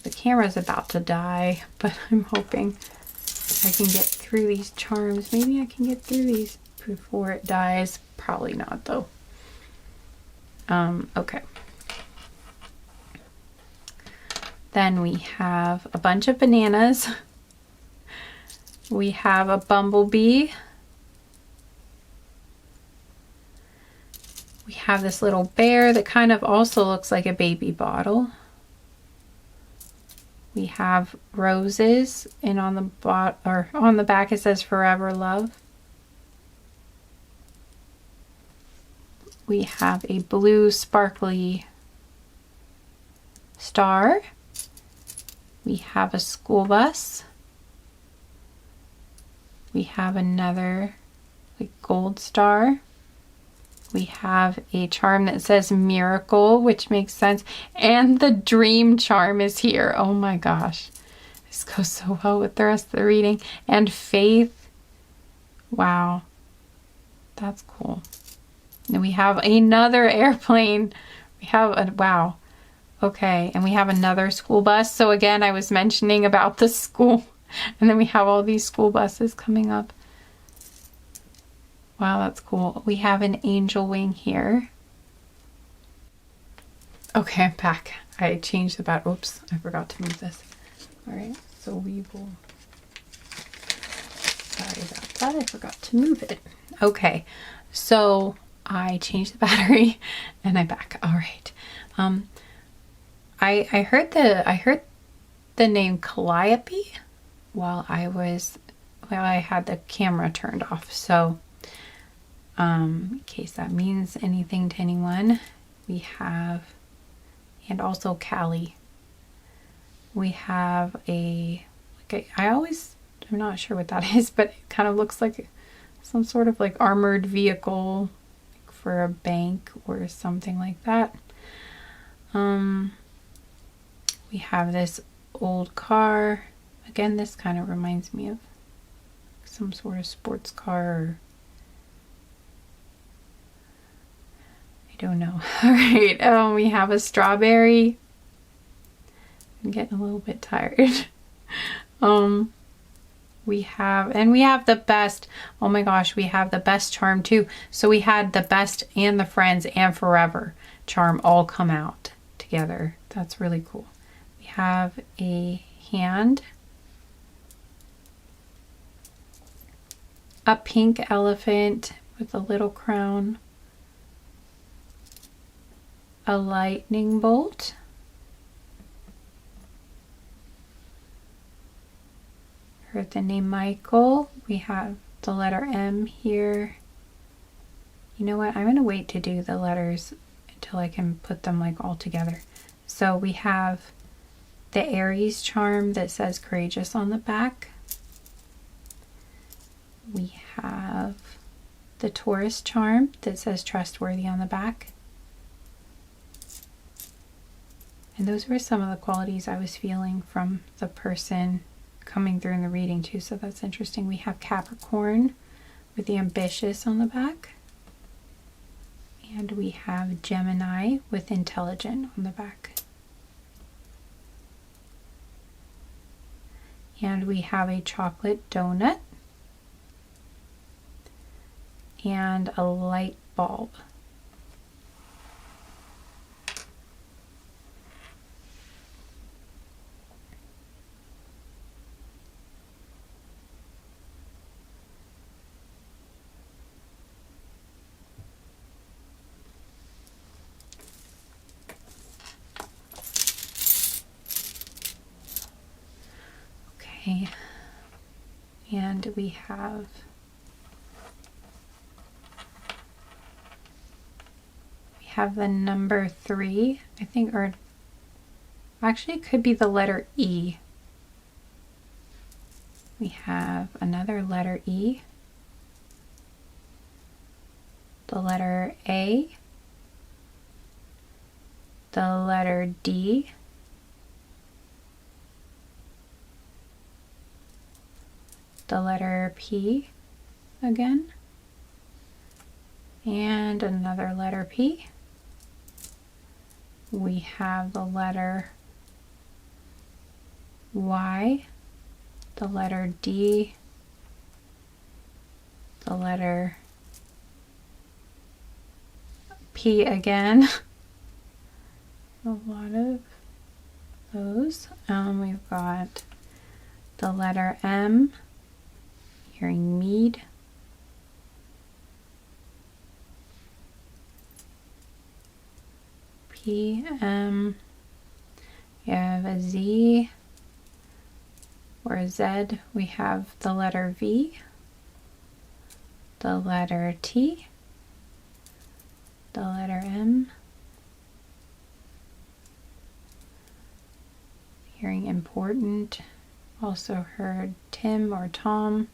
The camera's about to die, but I'm hoping I can get through these charms. Maybe I can get through these before it dies. Probably not though. Okay. Then we have a bunch of bananas. We have a bumblebee. We have this little bear that kind of also looks like a baby bottle. We have roses, and on the back it says forever love. We have a blue sparkly star. We have a school bus. We have another like gold star. We have a charm that says miracle, which makes sense. And the dream charm is here. Oh my gosh. This goes so well with the rest of the reading. And faith. Wow. That's cool. And we have another airplane. We have a, wow. Okay. And we have another school bus. So again, I was mentioning about the school. And then we have all these school buses coming up. Wow, that's cool. We have an angel wing here. Okay, I'm back. I changed the bat. Oops, I forgot to move this. All right, so we will... Sorry about that. I forgot to move it. Okay, so I changed the battery and I'm back. All right. I heard the name Calliope while I had the camera turned off. So in case that means anything to anyone. We have, and also Callie. We have I'm not sure what that is, but it kind of looks like some sort of like armored vehicle for a bank or something like that. We have this old car. Again, this kind of reminds me of some sort of sports car, or I don't know. All right, we have a strawberry. I'm getting a little bit tired. We have the best. Oh my gosh, we have the best charm too. So we had the best and the friends and forever charm all come out together. That's really cool. We have a hand, a pink elephant with a little crown, a lightning bolt, heard the name Michael. We have the letter M here. You know what? I'm going to wait to do the letters until I can put them like all together. So we have the Aries charm that says courageous on the back. We have the Taurus charm that says trustworthy on the back. And those were some of the qualities I was feeling from the person coming through in the reading too, so that's interesting. We have Capricorn with the ambitious on the back. And we have Gemini with intelligent on the back. And we have a chocolate donut and a light bulb. Okay, and we have the number 3, I think, or actually it could be the letter E. We have another letter E, the letter A, the letter D, the letter P again, and another letter P. We have the letter Y, the letter D, the letter P again. A lot of those. We've got the letter M, hearing mead. P, M. You have a Z or a Z. We have the letter V, the letter T, the letter M. Hearing important. Also heard Tim or Tom.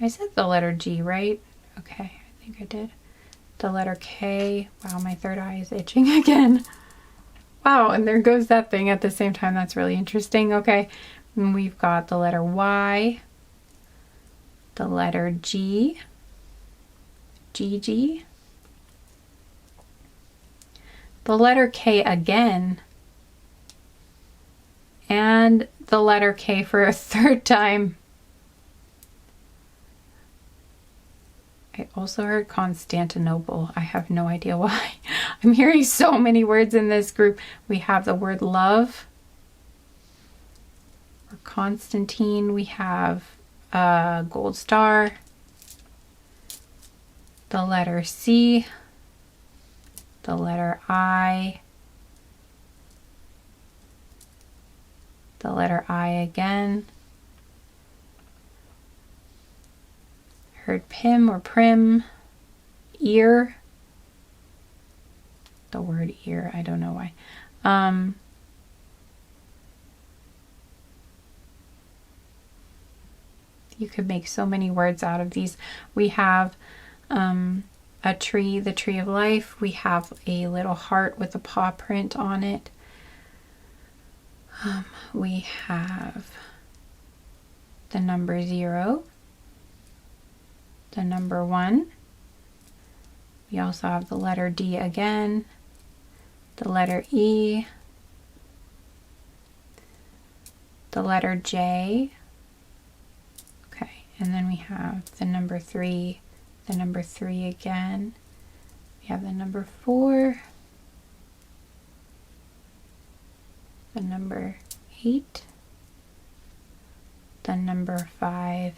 I said the letter G, right? Okay, I think I did. The letter K. Wow, my third eye is itching again. Wow, and there goes that thing at the same time. That's really interesting. Okay, and we've got the letter Y, the letter G, GG, the letter K again, and the letter K for a third time. I also heard Constantinople. I have no idea why. I'm hearing so many words in this group. We have the word love, or Constantine. We have a gold star, the letter C, the letter I, the letter I again, Heard pim or prim. Ear. The word ear, I don't know why. You could make so many words out of these. We have a tree, the tree of life. We have a little heart with a paw print on it. We have the number 0, the number 1. We also have the letter D again, the letter E, the letter J. Okay, and then we have the number 3, the number 3 again. We have the number 4, the number 8, the number 5,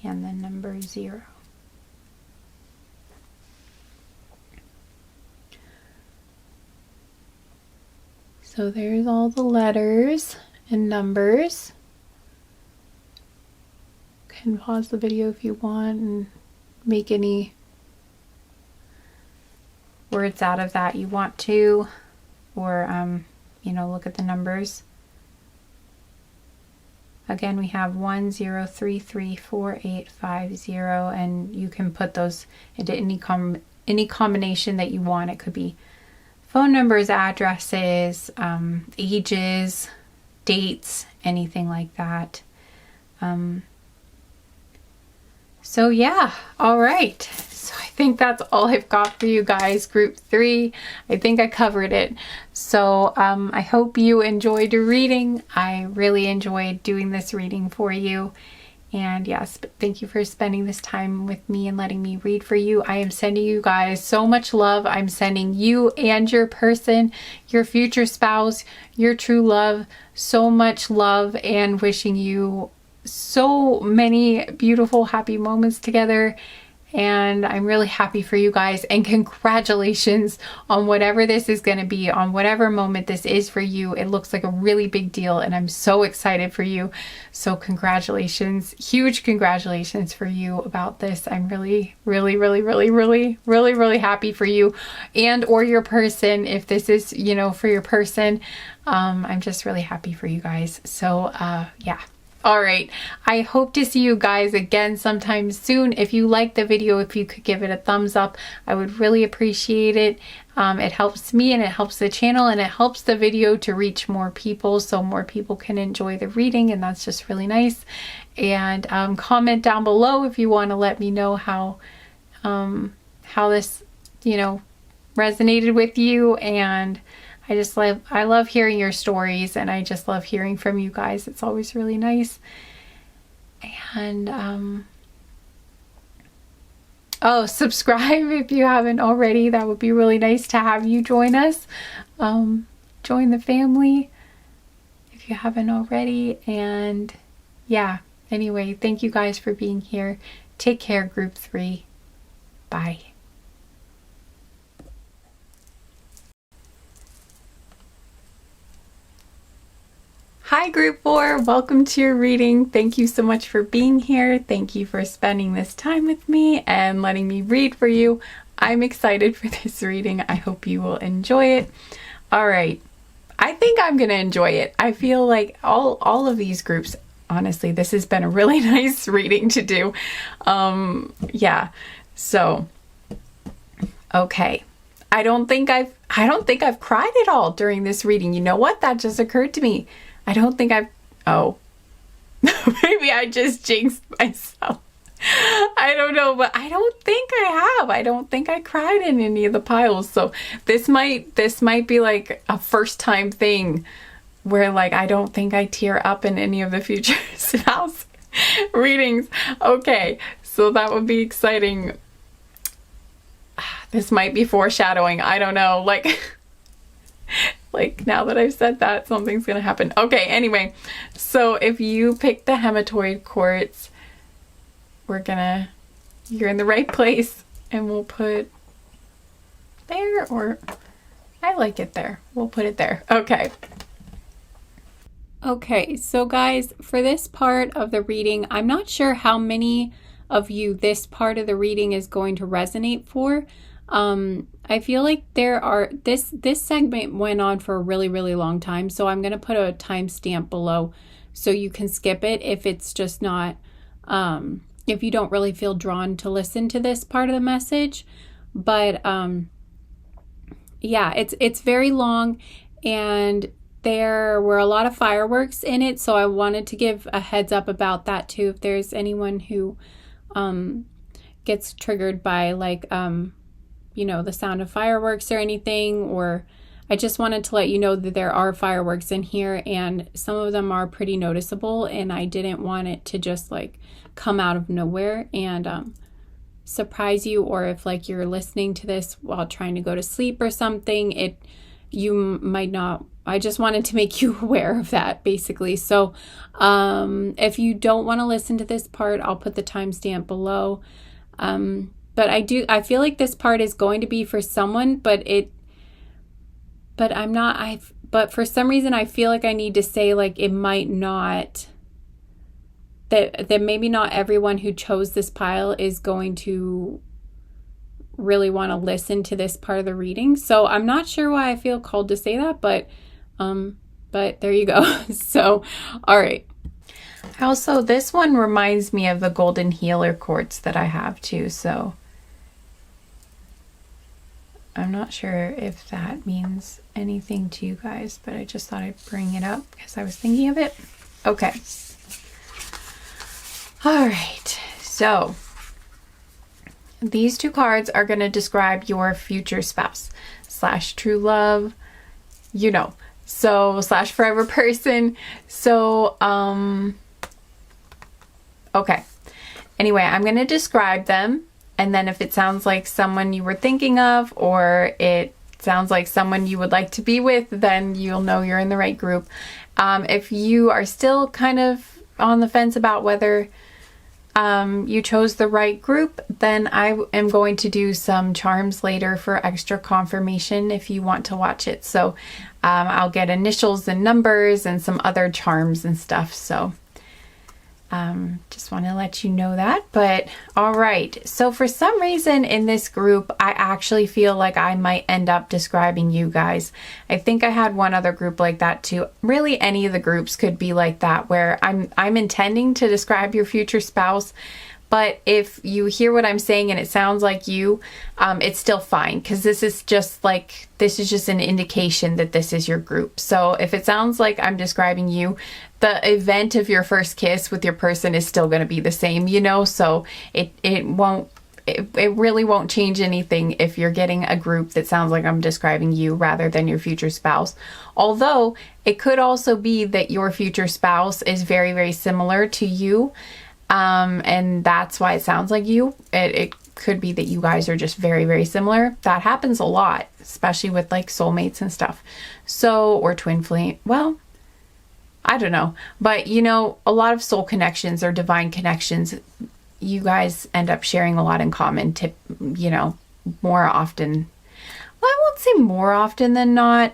and the number 0. So there's all the letters and numbers. You can pause the video if you want and make any words out of that you want to, or look at the numbers. Again, we have 1 0 3 3 4 8 5 0, and you can put those into any combination that you want. It could be phone numbers, addresses, ages, dates, anything like that. So yeah, all right. So I think that's all I've got for you guys. Group 3, I think I covered it. So I hope you enjoyed your reading. I really enjoyed doing this reading for you. And yes, but thank you for spending this time with me and letting me read for you. I am sending you guys so much love. I'm sending you and your person, your future spouse, your true love, so much love, and wishing you so many beautiful, happy moments together. And I'm really happy for you guys, and congratulations on whatever this is going to be, on whatever moment this is for you. It looks like a really big deal, and I'm so excited for you. So congratulations, huge congratulations for you about this. I'm really, really, really, really, really, really, really happy for you and or your person. If this is, for your person, I'm just really happy for you guys. So yeah. All right, I hope to see you guys again sometime soon. If you liked the video, if you could give it a thumbs up, I would really appreciate it. It helps me and it helps the channel and it helps the video to reach more people so more people can enjoy the reading, and that's just really nice. And comment down below if you want to let me know how this, resonated with you. And I love hearing your stories, and I just love hearing from you guys. It's always really nice. And subscribe if you haven't already. That would be really nice to have you join us. Join the family if you haven't already. And yeah, anyway, thank you guys for being here. Take care, Group 3. Bye. Hi Group 4, welcome to your reading. Thank you so much for being here. Thank you for spending this time with me and letting me read for you. I'm excited for this reading. I hope you will enjoy it. All right, I think I'm gonna enjoy it. I feel like all of these groups, honestly, this has been a really nice reading to do. Yeah, so, okay. I don't think I've cried at all during this reading. You know what? That just occurred to me. I don't think maybe I just jinxed myself. I don't know, but I don't think I have. I don't think I cried in any of the piles. So this might be like a first time thing where like I don't think I tear up in any of the future spouse readings. Okay, so that would be exciting. This might be foreshadowing. I don't know. Like now that I've said that, something's gonna happen. Okay, anyway, so if you pick the hematoid quartz, you're in the right place, and we'll put there, or I like it there. We'll put it there. Okay. Okay, so guys, for this part of the reading, I'm not sure how many of you this part of the reading is going to resonate for. I feel like this segment went on for a really, really long time. So I'm going to put a timestamp below so you can skip it if it's just not, if you don't really feel drawn to listen to this part of the message. But yeah, it's very long, and there were a lot of fireworks in it, so I wanted to give a heads up about that too. If there's anyone who gets triggered by like the sound of fireworks or anything, or I just wanted to let you know that there are fireworks in here, and some of them are pretty noticeable, and I didn't want it to just like come out of nowhere and surprise you, or if like you're listening to this while trying to go to sleep or something, you might not. I just wanted to make you aware of that, basically. So if you don't want to listen to this part, I'll put the timestamp below. But I feel like this part is going to be for someone, but for some reason I feel like I need to say like it might not, that maybe not everyone who chose this pile is going to really want to listen to this part of the reading. So I'm not sure why I feel called to say that, but there you go. So, all right. Also, this one reminds me of the golden healer quartz that I have too, so I'm not sure if that means anything to you guys, but I just thought I'd bring it up because I was thinking of it. Okay. All right. So these two cards are going to describe your future spouse / true love, so / forever person. So, okay. Anyway, I'm going to describe them. And then if it sounds like someone you were thinking of, or it sounds like someone you would like to be with, then you'll know you're in the right group. If you are still kind of on the fence about whether you chose the right group, then I am going to do some charms later for extra confirmation if you want to watch it. So I'll get initials and numbers and some other charms and stuff. So just want to let you know that. But all right. So for some reason in this group, I actually feel like I might end up describing you guys. I think I had one other group like that too. Really, any of the groups could be like that, where I'm intending to describe your future spouse. But if you hear what I'm saying and it sounds like you, it's still fine, because this is just an indication that this is your group. So if it sounds like I'm describing you, the event of your first kiss with your person is still going to be the same, so it really won't change anything if you're getting a group that sounds like I'm describing you rather than your future spouse. Although it could also be that your future spouse is very, very similar to you. And that's why it sounds like you. It could be that you guys are just very, very similar. That happens a lot, especially with like soulmates and stuff. So, or twin flame. Well, I don't know. But a lot of soul connections or divine connections, you guys end up sharing a lot in common more often. Well, I won't say more often than not,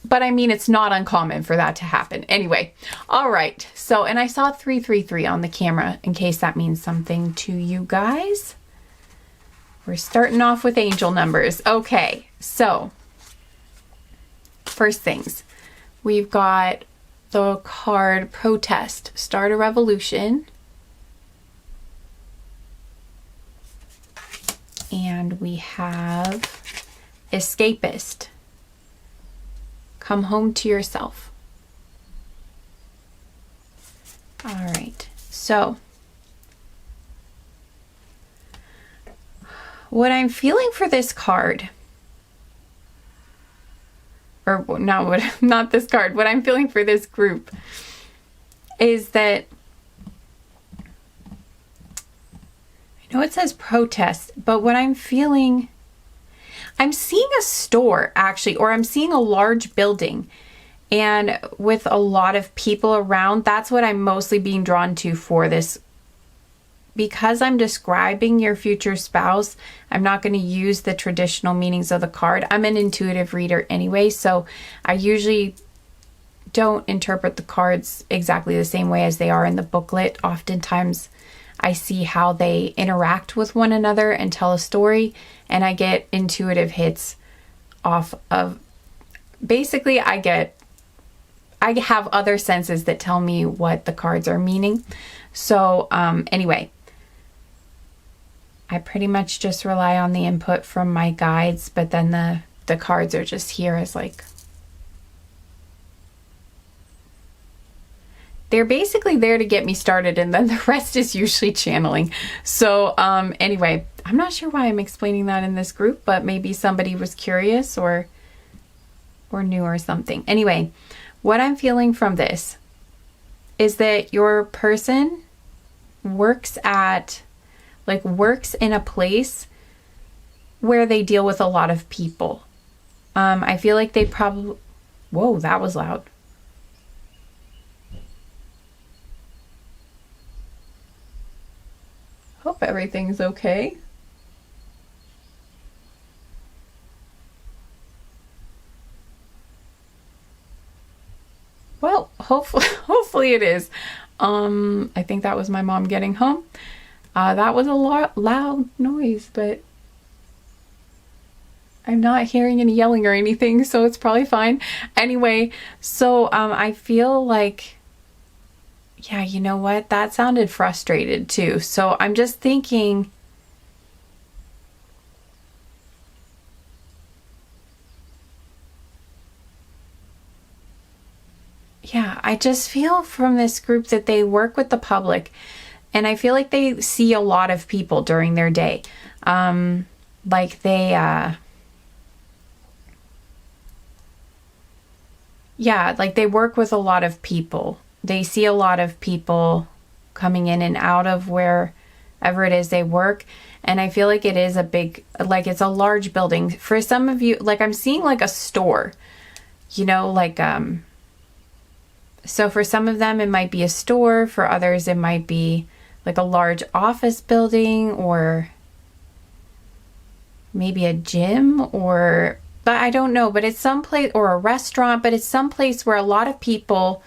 but I mean, it's not uncommon for that to happen. Anyway, all right. So, and I saw 333 on the camera, in case that means something to you guys. We're starting off with angel numbers. Okay, so first things, we've got the card Protest, Start a Revolution. And we have Escapist, Come home to yourself. All right. So what I'm feeling for this card, or not this card, what I'm feeling for this group is that I know it says protest, but what I'm feeling, I'm seeing a store actually, or I'm seeing a large building and with a lot of people around. That's what I'm mostly being drawn to for this. Because I'm describing your future spouse, I'm not going to use the traditional meanings of the card. I'm an intuitive reader anyway, so I usually don't interpret the cards exactly the same way as they are in the booklet. Oftentimes I see how they interact with one another and tell a story, and I get intuitive hits off of, basically I have other senses that tell me what the cards are meaning. So anyway, I pretty much just rely on the input from my guides, but then the cards are just here as like, they're basically there to get me started, and then the rest is usually channeling. So anyway, I'm not sure why I'm explaining that in this group, but maybe somebody was curious or new or something. Anyway, what I'm feeling from this is that your person works in a place where they deal with a lot of people. I feel like they probably, whoa, that was loud. Hope everything's okay. Well, hopefully it is. I think that was my mom getting home. That was a loud noise, but I'm not hearing any yelling or anything, so it's probably fine. Anyway, so I feel like, yeah, you know what? That sounded frustrated too. So I'm just thinking, yeah, I just feel from this group that they work with the public, and I feel like they see a lot of people during their day. Like they, yeah, like they work with a lot of people. They see a lot of people coming in and out of wherever it is they work. And I feel like it is a big, like it's a large building. For some of you, like I'm seeing like a store, you know, like, so for some of them, it might be a store. For others, it might be like a large office building, or maybe a gym, or, but I don't know, but it's some place, or a restaurant, but it's some place where a lot of people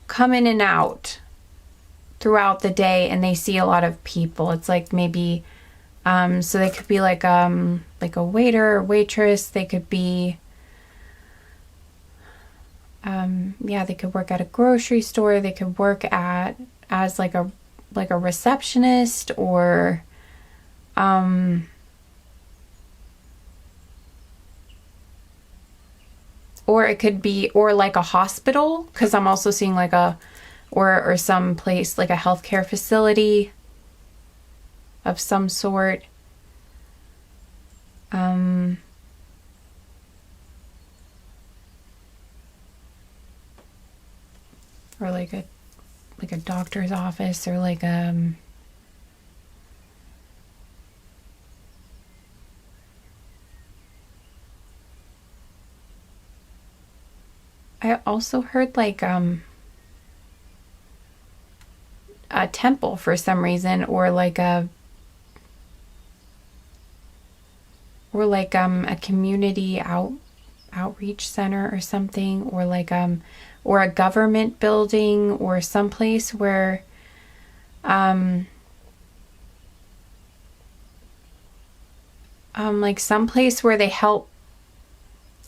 come in and out throughout the day, and they see a lot of people. It's like maybe, so they could be like a waiter or waitress. They could be, yeah, they could work at a grocery store. They could work as like a receptionist, or, or it could be, or like a hospital, because I'm also seeing like or some place like a healthcare facility of some sort. Or like a doctor's office, or like I also heard like a temple for some reason, or like a community outreach center or something, or like or a government building, or someplace where like someplace where they help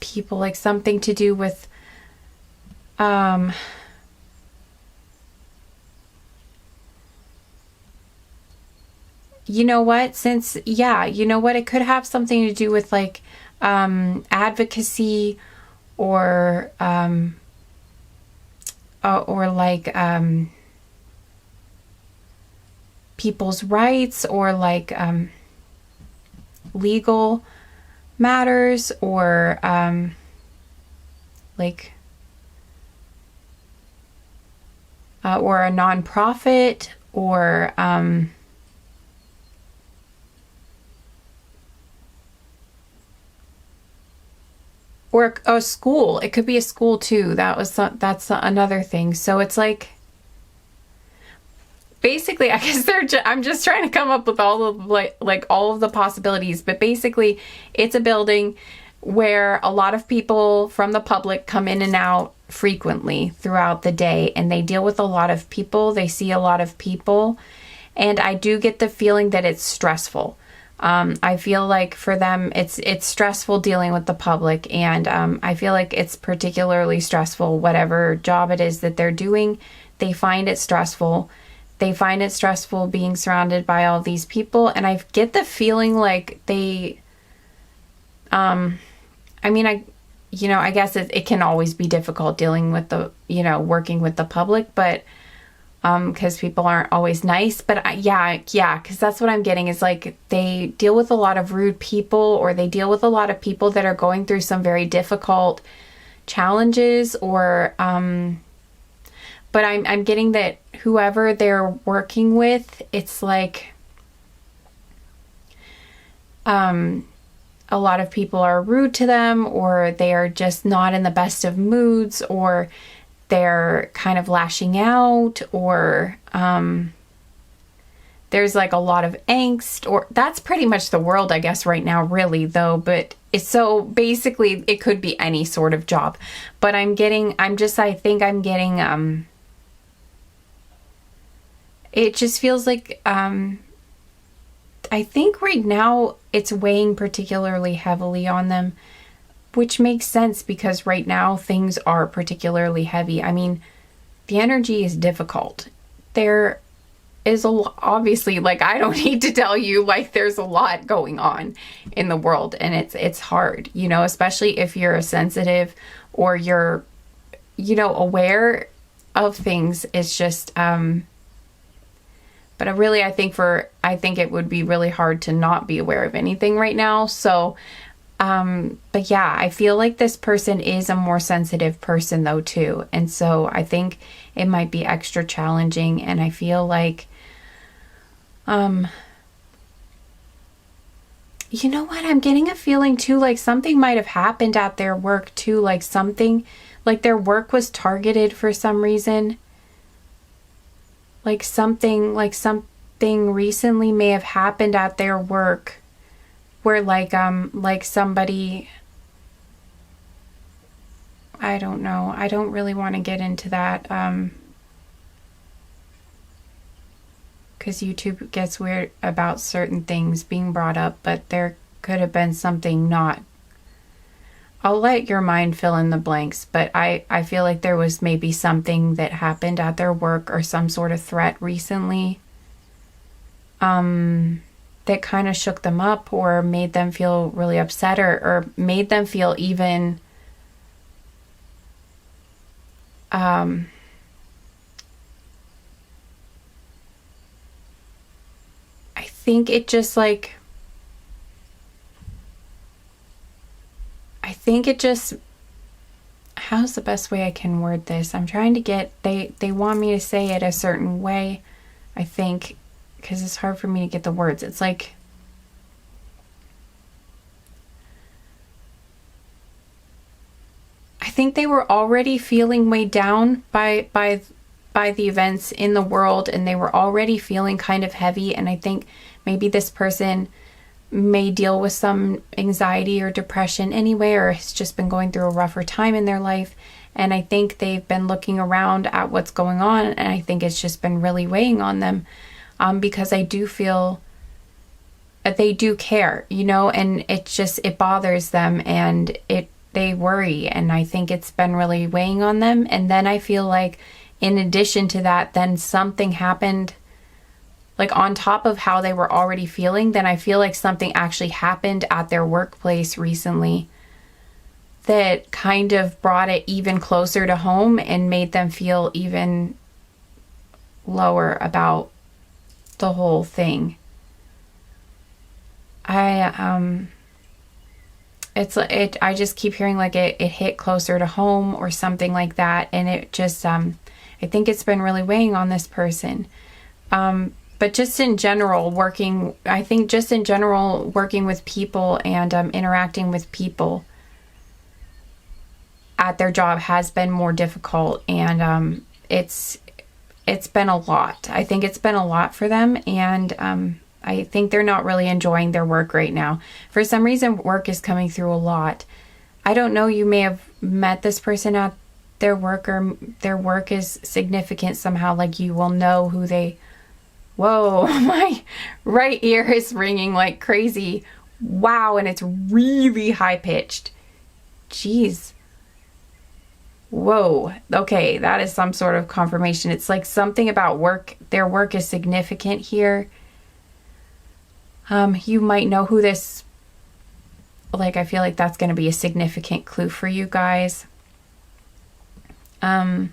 people, like something to do with you know what, since, yeah, you know what, it could have something to do with like advocacy, or like people's rights, or like legal matters, or like or a nonprofit, or a school. It could be a school too. That's another thing. So it's like, basically, I guess I'm just trying to come up with all of like all of the possibilities, but basically it's a building where a lot of people from the public come in and out frequently throughout the day, and they deal with a lot of people. They see a lot of people, and I do get the feeling that it's stressful. I feel like for them, it's stressful dealing with the public, and I feel like it's particularly stressful, whatever job it is that they're doing. They find it stressful. They find it stressful being surrounded by all these people, and I get the feeling like they, I guess it can always be difficult dealing with working with the public, but because people aren't always nice. But because that's what I'm getting is like they deal with a lot of rude people, or they deal with a lot of people that are going through some very difficult challenges, or but I'm getting that whoever they're working with, it's like a lot of people are rude to them, or they are just not in the best of moods, or they're kind of lashing out, or there's like a lot of angst, or that's pretty much the world, I guess, right now, really, though. But it's so basically it could be any sort of job. But I think I'm getting it just feels like I think right now it's weighing particularly heavily on them, which makes sense because right now things are particularly heavy. I mean, the energy is difficult. There is obviously, like, I don't need to tell you, like, there's a lot going on in the world, and it's hard, especially if you're a sensitive or you're, aware of things. It's just, but I think it would be really hard to not be aware of anything right now. So, but yeah, I feel like this person is a more sensitive person though too. And so I think it might be extra challenging. And I feel like, you know what? I'm getting a feeling too, like something might have happened at their work too. Like something, like their work was targeted for some reason. Like something recently may have happened at their work where like somebody, I don't know. I don't really want to get into that because YouTube gets weird about certain things being brought up, but there could have been something not. I'll let your mind fill in the blanks, but I feel like there was maybe something that happened at their work or some sort of threat recently that kind of shook them up or made them feel really upset or made them feel even I think it just how's the best way I can word this? I'm trying to get, they want me to say it a certain way, I think, because it's hard for me to get the words. It's like, I think they were already feeling weighed down by the events in the world, and they were already feeling kind of heavy. And I think maybe this person may deal with some anxiety or depression anyway, or has just been going through a rougher time in their life. And I think they've been looking around at what's going on, and I think it's just been really weighing on them, because I do feel that they do care, and it bothers them, and they worry, and I think it's been really weighing on them. And then I feel like in addition to that, then something happened, like on top of how they were already feeling, then I feel like something actually happened at their workplace recently that kind of brought it even closer to home and made them feel even lower about the whole thing. I just keep hearing like it hit closer to home or something like that, and it just I think it's been really weighing on this person. But just in general, working with people and interacting with people at their job has been more difficult, and it's been a lot. I think it's been a lot for them, and I think they're not really enjoying their work right now. For some reason, work is coming through a lot. I don't know, you may have met this person at their work is significant somehow. Like you will know who they. Whoa, my right ear is ringing like crazy. Wow, and it's really high pitched. Jeez. Whoa. Okay, that is some sort of confirmation. It's like something about work. Their work is significant here. You might know who this, like, I feel like that's going to be a significant clue for you guys. You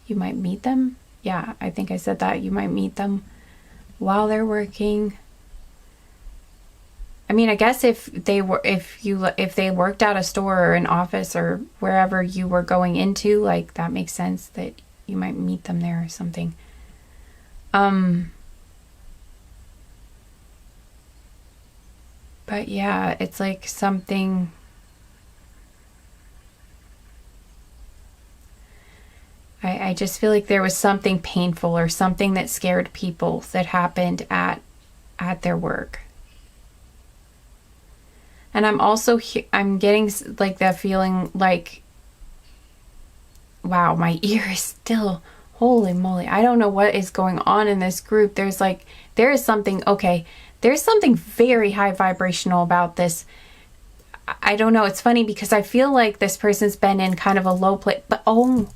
might meet them. Yeah, I think I said that. You might meet them while they're working. I mean, I guess if they worked at a store or an office or wherever you were going into, like, that makes sense that you might meet them there or something. But yeah, it's like something. I just feel like there was something painful or something that scared people that happened at their work. And I'm also, I'm getting like that feeling like, wow, my ear is still, holy moly. I don't know what is going on in this group. There is something, okay, there's something very high vibrational about this. I don't know. It's funny because I feel like this person's been in kind of a low place, but oh.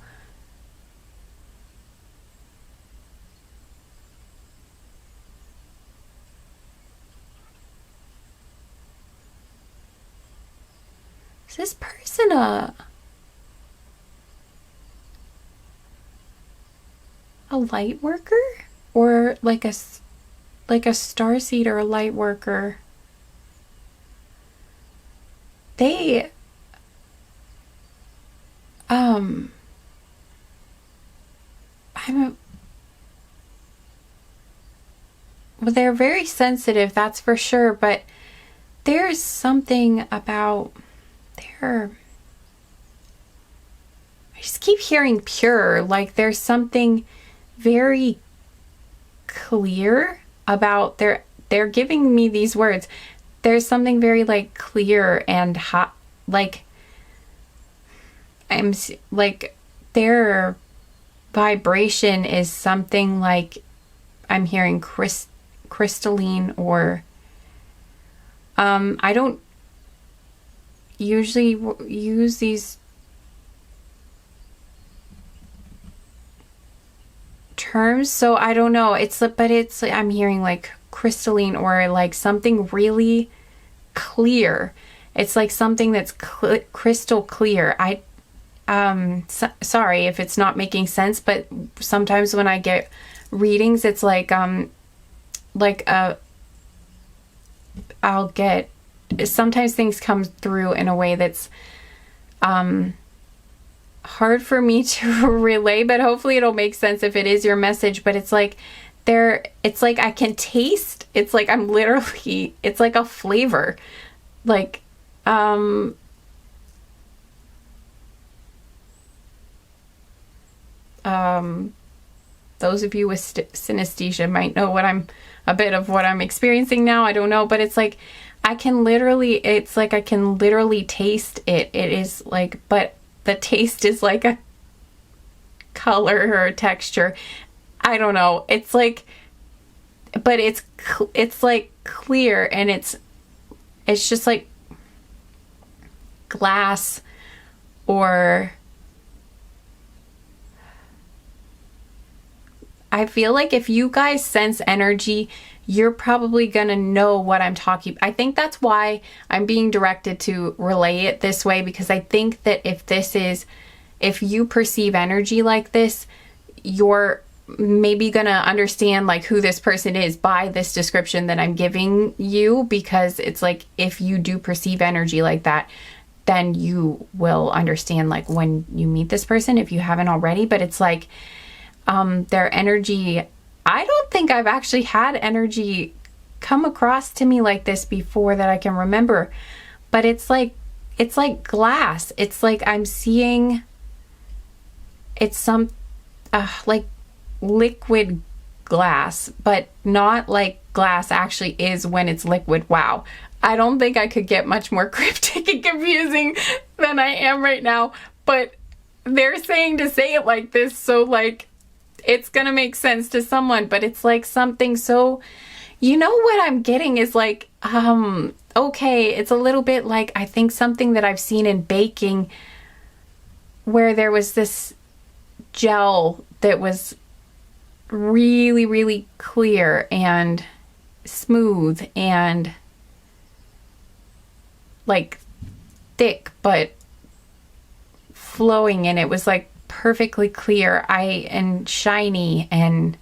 Is this person a light worker or like a starseed or a light worker? They well, they're very sensitive, that's for sure, but there's something about I just keep hearing pure, like there's something very clear about they're giving me these words. There's something very like clear and hot, like I'm like their vibration is something like I'm hearing crystalline or I don't usually use these terms, so I don't know. But it's I'm hearing like crystalline or like something really clear. It's like something that's crystal clear. Sorry if it's not making sense, but sometimes when I get readings, it's like I'll get. Sometimes things come through in a way that's hard for me to relay, but hopefully it'll make sense if it is your message. But it's like it's like I can taste, it's like I'm literally, it's like a flavor, like those of you with synesthesia might know a bit of what I'm experiencing now. I don't know, but it's like I can literally taste it. It is like, but the taste is like a color or a texture. I don't know. It's like, but it's like clear, and it's just like glass or I feel like if you guys sense energy, you're probably gonna know what I'm talking about. I think that's why I'm being directed to relay it this way, because I think that if you perceive energy like this, you're maybe gonna understand like who this person is by this description that I'm giving you, because it's like if you do perceive energy like that, then you will understand like when you meet this person, if you haven't already. But it's like their energy, I don't think I've actually had energy come across to me like this before that I can remember, but it's like glass. It's like I'm seeing, it's some like liquid glass, but not like glass actually is when it's liquid. Wow. I don't think I could get much more cryptic and confusing than I am right now, but they're saying to say it like this, so like it's gonna make sense to someone, but it's like something so, you know, what I'm getting is like, okay, it's a little bit like, I think something that I've seen in baking where there was this gel that was really, really clear and smooth and like thick but flowing, and it was like perfectly clear and shiny, and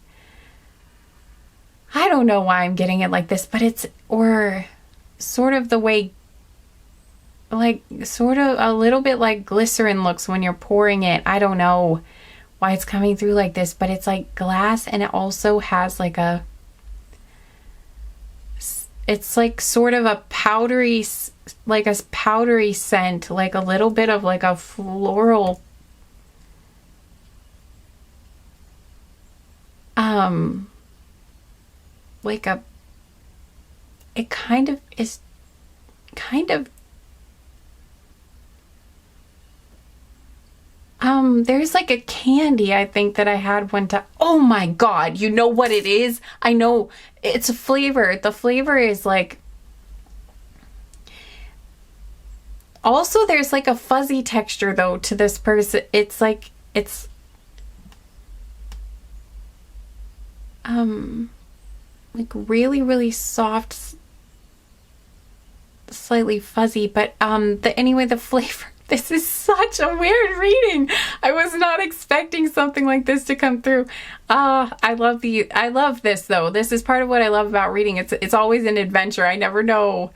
I don't know why I'm getting it like this, but it's, or sort of the way, like sort of a little bit like glycerin looks when you're pouring it. I don't know why it's coming through like this, but it's like glass, and it also has like a, it's like sort of a powdery, like a powdery scent, like a little bit of like a floral, like a, it kind of is kind of, there's like a candy I think that I had one time. Oh my God, you know what it is? I know it's a flavor. The flavor is like, also there's like a fuzzy texture though to this person. It's like, it's like really, really soft, slightly fuzzy, but anyway, the flavor, this is such a weird reading. I was not expecting something like this to come through. I love this though. This is part of what I love about reading. It's always an adventure. I never know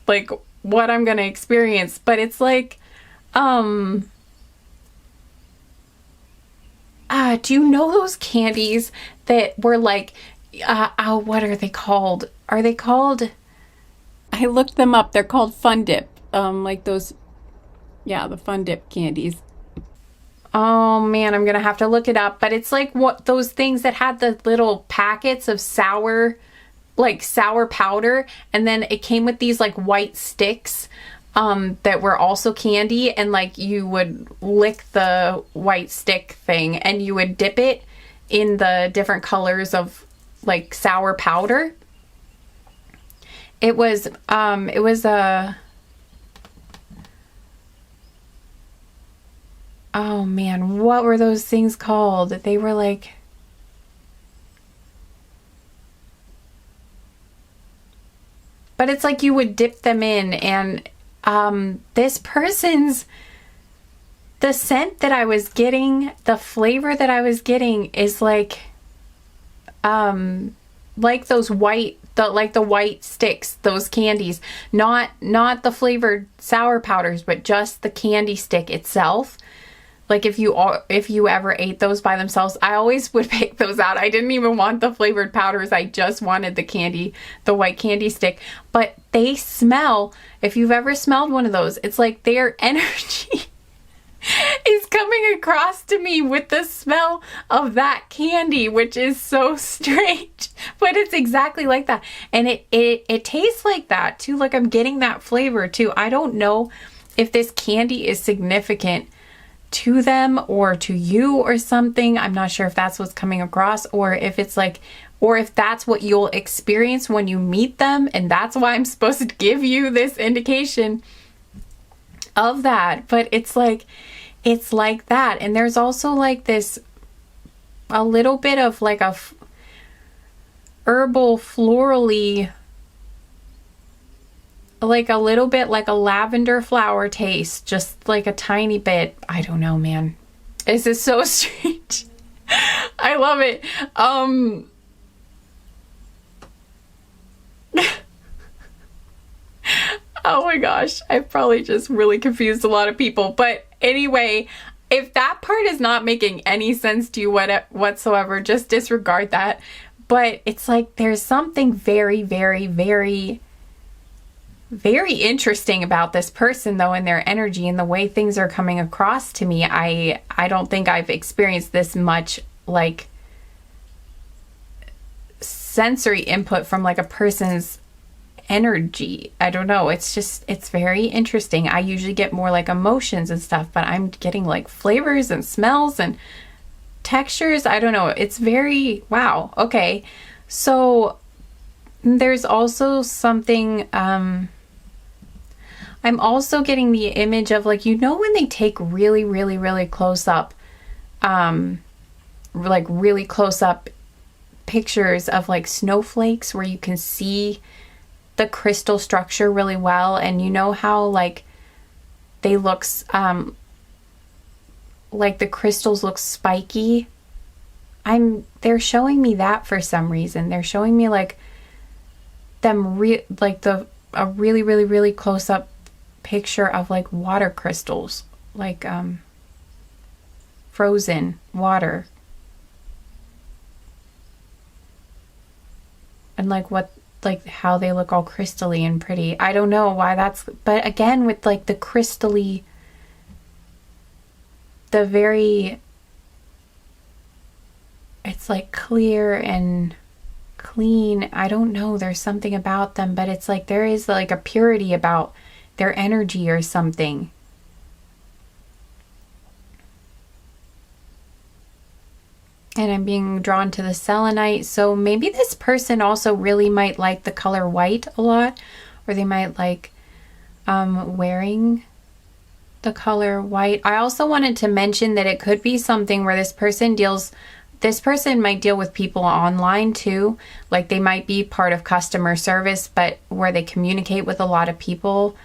like what I'm gonna experience, but it's like, do you know those candies that were like, what are they called? Are they called? I looked them up. They're called Fun Dip. Like those, yeah, the Fun Dip candies. Oh man, I'm gonna have to look it up. But it's like what those things that had the little packets of sour, like sour powder, and then it came with these like white sticks that were also candy, and like you would lick the white stick thing and you would dip it in the different colors of like sour powder. It was a, oh man, what were those things called? They were like, but it's like you would dip them in, and this person's, the scent that I was getting, the flavor that I was getting is like those white, the white sticks, those candies, not the flavored sour powders, but just the candy stick itself. Like if you ever ate those by themselves, I always would pick those out. I didn't even want the flavored powders. I just wanted the candy, the white candy stick. But they smell, if you've ever smelled one of those, it's like their energy is coming across to me with the smell of that candy, which is so strange, but it's exactly like that. And it tastes like that too. Like I'm getting that flavor too. I don't know if this candy is significant to them or to you or something. I'm not sure if that's what's coming across, or if it's like, or if that's what you'll experience when you meet them, and that's why I'm supposed to give you this indication of that. But it's like that. And there's also like this, a little bit of like a herbal florally, like a little bit like a lavender flower taste, just like a tiny bit. I don't know, man. This is so strange. I love it. Oh my gosh, I've probably just really confused a lot of people. But anyway, if that part is not making any sense to you whatsoever, just disregard that. But it's like there's something very, very, very, very interesting about this person though, and their energy and the way things are coming across to me. I don't think I've experienced this much like sensory input from like a person's energy. I don't know. It's very interesting. I usually get more like emotions and stuff, but I'm getting like flavors and smells and textures. I don't know. It's very, wow. Okay. So there's also something, I'm also getting the image of like, you know, when they take really, really, really close up, like really close up pictures of like snowflakes where you can see the crystal structure really well, and you know how like they look like the crystals look spiky. They're showing me that for some reason. They're showing me like them like a really, really, really close up picture of like water crystals, like frozen water, and like how they look all crystally and pretty. I don't know why that's, but again, with like the crystally, it's like clear and clean. I don't know, there's something about them, but it's like there is like a purity about their energy or something. And I'm being drawn to the selenite. So maybe this person also really might like the color white a lot, or they might like wearing the color white. I also wanted to mention that it could be something where this person might deal with people online too. Like they might be part of customer service, but where they communicate with a lot of people.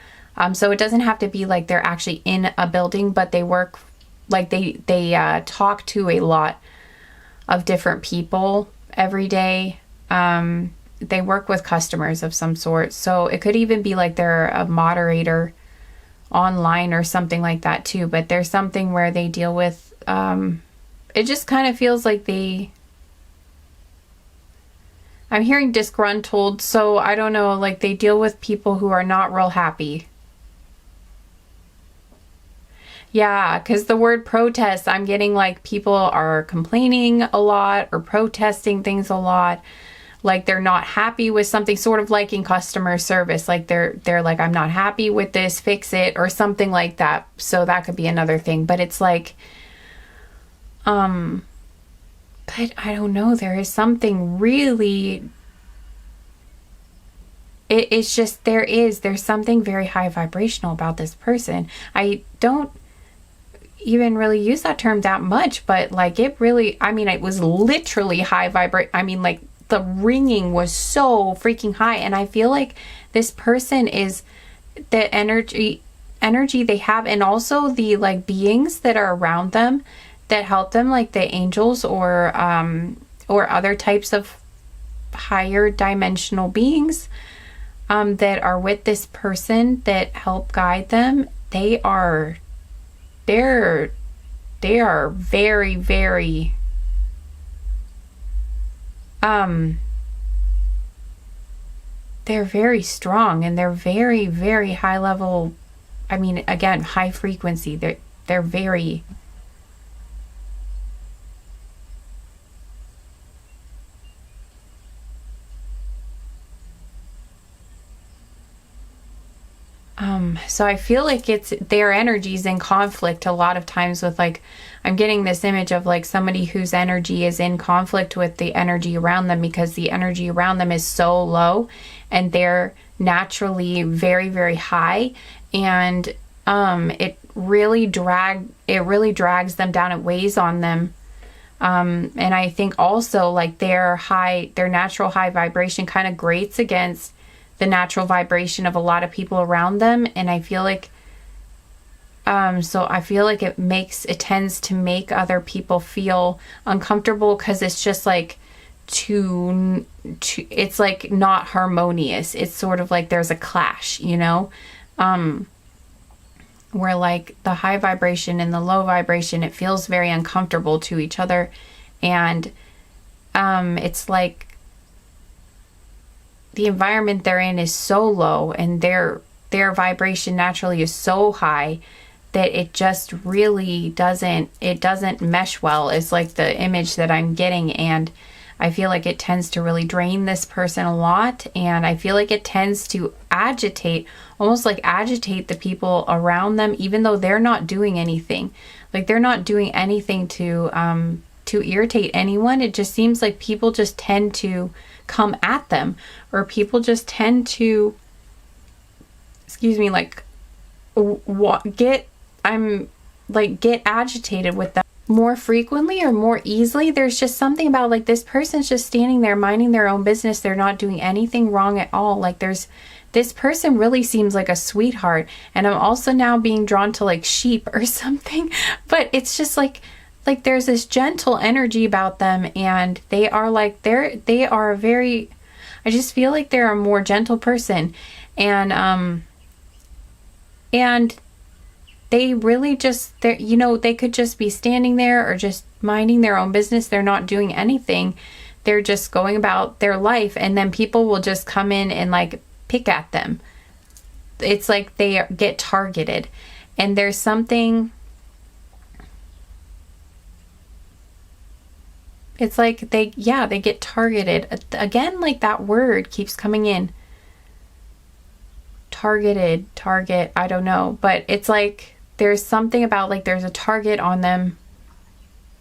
So it doesn't have to be like they're actually in a building, but they work, like they talk to a lot of different people every day. They work with customers of some sort. So it could even be like they're a moderator online or something like that too. But there's something where they deal with, it just kind of feels like I'm hearing disgruntled. So I don't know, like they deal with people who are not real happy. Yeah, because the word protest, I'm getting like people are complaining a lot or protesting things a lot. Like they're not happy with something, sort of like in customer service. Like they're like, I'm not happy with this, fix it, or something like that. So that could be another thing. But it's like, but I don't know. There is something really, it's just, there's something very high vibrational about this person. I don't even really use that term that much, but like it really, I mean, it was literally high vibrate. I mean, like the ringing was so freaking high, and I feel like this person is the energy they have, and also the like beings that are around them that help them, like the angels or other types of higher dimensional beings that are with this person that help guide them. They are very, very they're very strong, and they're very, very high level. I mean, again, high frequency. They're very so I feel like it's their energies in conflict a lot of times with, like, I'm getting this image of like somebody whose energy is in conflict with the energy around them, because the energy around them is so low and they're naturally very, very high, and it really drags them down. It weighs on them. And I think also like their natural high vibration kind of grates against the natural vibration of a lot of people around them. And I feel like, so I feel like it tends to make other people feel uncomfortable, because it's just like it's like not harmonious. It's sort of like there's a clash, you know, where like the high vibration and the low vibration, it feels very uncomfortable to each other. And it's like the environment they're in is so low, and their vibration naturally is so high that it just really doesn't mesh well. It's like the image that I'm getting. And I feel like it tends to really drain this person a lot, and I feel like it tends to almost like agitate the people around them, even though they're not doing anything. Like they're not doing anything to irritate anyone. It just seems like people just tend to come at them, or people just tend to, like get agitated with them more frequently or more easily. There's just something about like this person's just standing there minding their own business. They're not doing anything wrong at all. Like this person really seems like a sweetheart, and I'm also now being drawn to like sheep or something, but it's just like there's this gentle energy about them, and they are very, I just feel like they're a more gentle person, and they really just, they could just be standing there or just minding their own business. They're not doing anything. They're just going about their life, and then people will just come in and like pick at them. It's like they get targeted, and there's something, it's like they get targeted. Again, like that word keeps coming in. Targeted, target, I don't know. But it's like there's something about like there's a target on them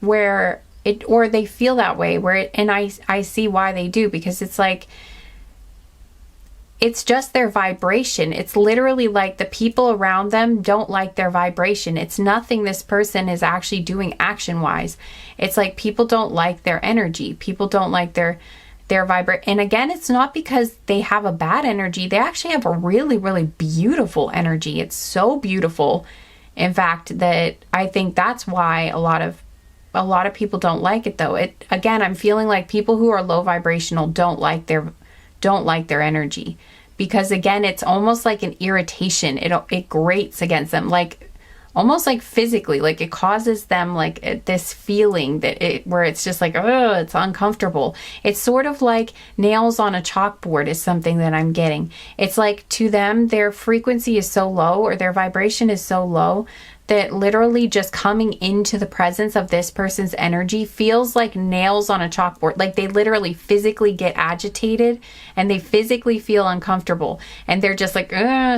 where or they feel that way, and I see why they do, because it's like, it's just their vibration. It's literally like the people around them don't like their vibration. It's nothing this person is actually doing action-wise. It's like people don't like their energy. People don't like their vibrate. And again, it's not because they have a bad energy. They actually have a really, really beautiful energy. It's so beautiful, in fact, that I think that's why a lot of people don't like it, though. Again, I'm feeling like people who are low vibrational don't like their energy, because again, it's almost like an irritation. It grates against them, like almost like physically, like it causes them like this feeling where it's just like, oh, it's uncomfortable. It's sort of like nails on a chalkboard is something that I'm getting. It's like to them, their frequency is so low, or their vibration is so low, that literally just coming into the presence of this person's energy feels like nails on a chalkboard. Like they literally physically get agitated, and they physically feel uncomfortable, and they're just like,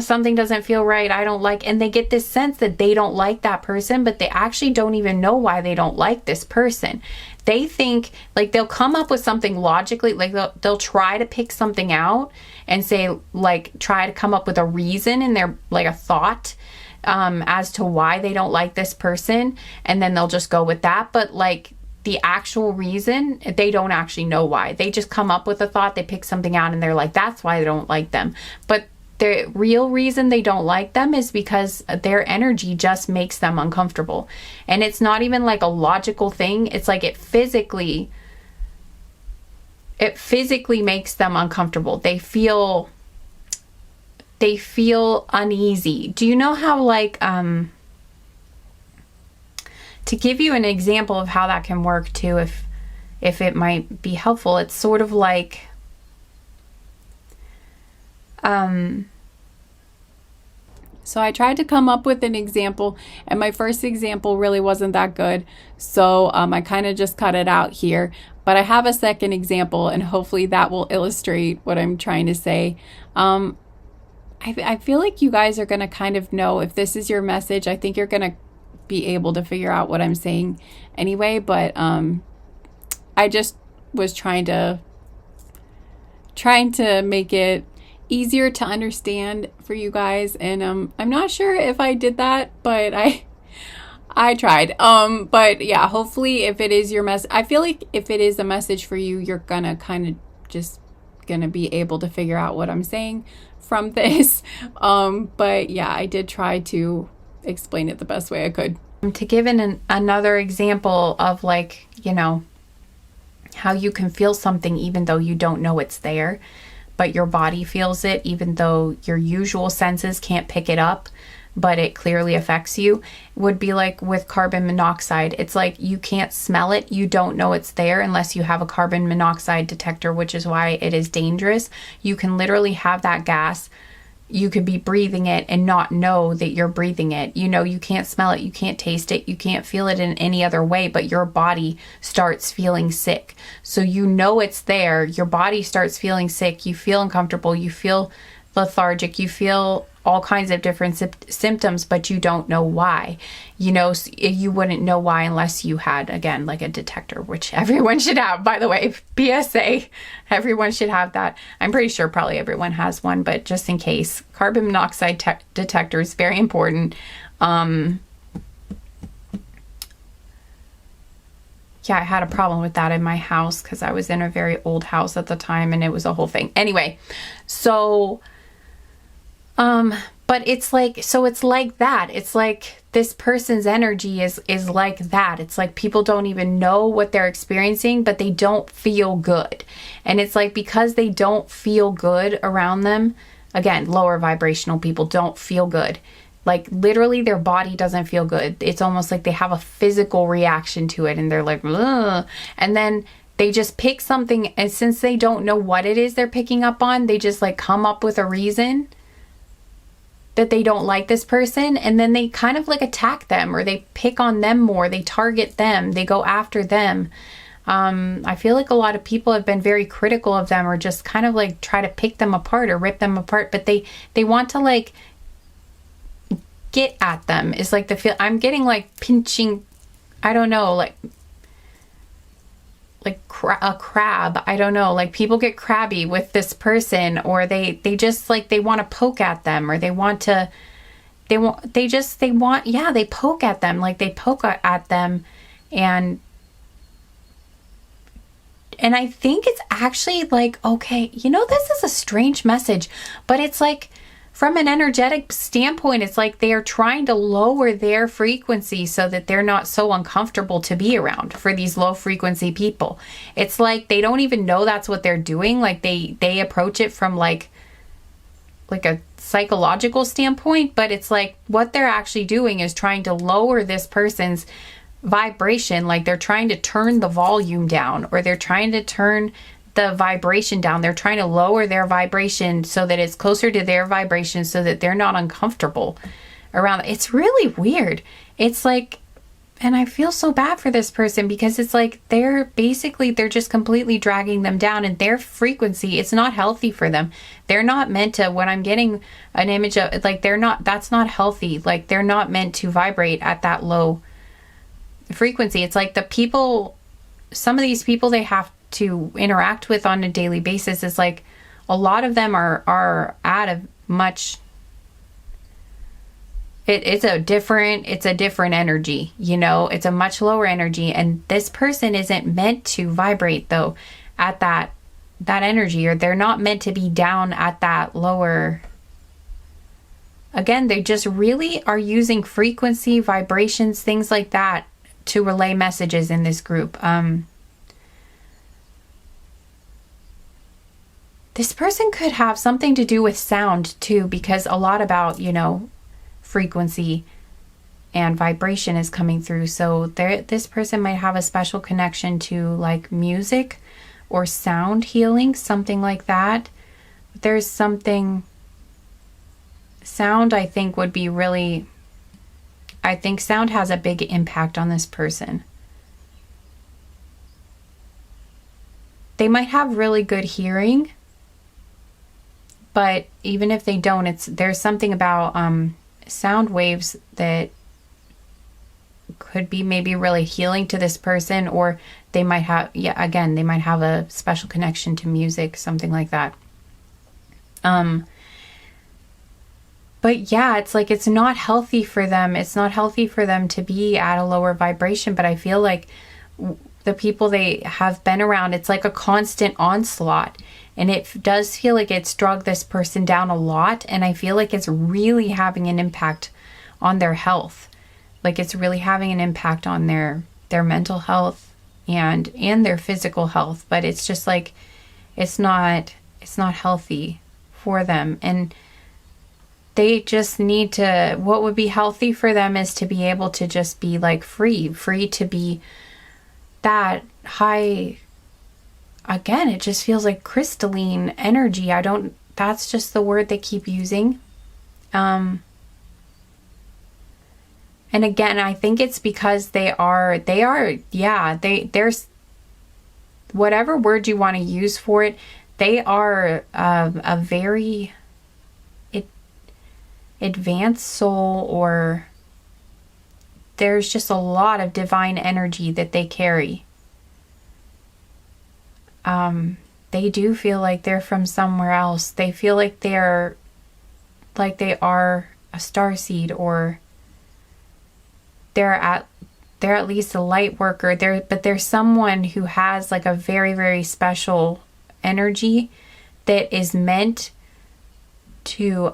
something doesn't feel right. I don't like, and they get this sense that they don't like that person, but they actually don't even know why they don't like this person. They think, like, they'll come up with something logically, like they'll try to pick something out and say, like, try to come up with a reason in their, like a thought, as to why they don't like this person, and then they'll just go with that. But like the actual reason, they don't actually know why. They just come up with a thought, they pick something out, and they're like, that's why they don't like them. But the real reason they don't like them is because their energy just makes them uncomfortable. And it's not even like a logical thing. It's like it physically makes them uncomfortable. They feel uneasy. Do you know how, like, to give you an example of how that can work too, if it might be helpful, it's sort of like, so I tried to come up with an example, and my first example really wasn't that good. So I kind of just cut it out here, but I have a second example, and hopefully that will illustrate what I'm trying to say. I feel like you guys are going to kind of know if this is your message. I think you're going to be able to figure out what I'm saying anyway, but I just was trying to make it easier to understand for you guys, and I'm not sure if I did that, but I tried. But yeah, hopefully if it is your message, I feel like if it is a message for you, you're gonna kind of just gonna be able to figure out what I'm saying from this. But yeah, I did try to explain it the best way I could. To give another example of, like, you know, how you can feel something even though you don't know it's there, but your body feels it even though your usual senses can't pick it up, but it clearly affects you, would be like with carbon monoxide. It's like you can't smell it. You don't know it's there unless you have a carbon monoxide detector, which is why it is dangerous. You can literally have that gas you could be breathing it and not know that you're breathing it. You know, you can't smell it, you can't taste it, you can't feel it in any other way, but your body starts feeling sick. So you know it's there, your body starts feeling sick, you feel uncomfortable, you feel lethargic, you feel all kinds of different symptoms, but you don't know why. You know, you wouldn't know why unless you had, again, like a detector, which everyone should have, by the way. PSA, everyone should have that. I'm pretty sure probably everyone has one, but just in case. Carbon monoxide detector is very important. Yeah, I had a problem with that in my house because I was in a very old house at the time and it was a whole thing. Anyway, so but it's like, so it's like that. It's like this person's energy is like that. It's like people don't even know what they're experiencing, but they don't feel good. And it's like, because they don't feel good around them, again, lower vibrational people don't feel good. Like literally their body doesn't feel good. It's almost like they have a physical reaction to it and they're like, ugh. And then they just pick something, and since they don't know what it is they're picking up on, they just like come up with a reason that they don't like this person, and then they kind of like attack them, or they pick on them more, they target them, they go after them. I feel like a lot of people have been very critical of them, or just kind of like try to pick them apart or rip them apart, but they want to like get at them. It's like the feel I'm getting like pinching, I don't know, like a crab. I don't know, like people get crabby with this person, or they just like, they want to poke at them, or they poke at them, like they poke at them. And I think it's actually like, okay, you know, this is a strange message, but it's like, from an energetic standpoint, it's like they are trying to lower their frequency so that they're not so uncomfortable to be around for these low frequency people. It's like they don't even know that's what they're doing. Like they approach it from like a psychological standpoint, but it's like what they're actually doing is trying to lower this person's vibration. Like they're trying to turn the volume down, or they're trying to turn the vibration down. They're trying to lower their vibration so that it's closer to their vibration, so that they're not uncomfortable around. It's really weird. It's like, and I feel so bad for this person, because it's like they're just completely dragging them down, and their frequency, it's not healthy for them. They're not meant to, when I'm getting an image of like, that's not healthy. Like they're not meant to vibrate at that low frequency. It's like some of these people they have to interact with on a daily basis is like, a lot of them are at a much, it's a different energy, you know, it's a much lower energy, and this person isn't meant to vibrate though at that energy, or they're not meant to be down at that lower. Again, they just really are using frequency, vibrations, things like that to relay messages in this group. This person could have something to do with sound too, because a lot about, you know, frequency and vibration is coming through. So this person might have a special connection to like music or sound healing, something like that. There's something, sound I think would be really, I think sound has a big impact on this person. They might have really good hearing, but even if they don't, there's something about sound waves that could be maybe really healing to this person, or they might have, they might have a special connection to music, something like that. But yeah, it's like, it's not healthy for them. It's not healthy for them to be at a lower vibration, but I feel like the people they have been around, it's like a constant onslaught. And it does feel like it's dragged this person down a lot. And I feel like it's really having an impact on their health. Like it's really having an impact on their mental health and their physical health. But it's just like, it's not healthy for them. And they just need to, what would be healthy for them is to be able to just be like free to be that high. Again, it just feels like crystalline energy. that's just the word they keep using. And again, I think it's because there's whatever word you want to use for it, they are a very advanced soul, or there's just a lot of divine energy that they carry. They do feel like they're from somewhere else. They feel like they are a starseed, or they're at least a light worker. But there's someone who has like a very, very special energy that is meant to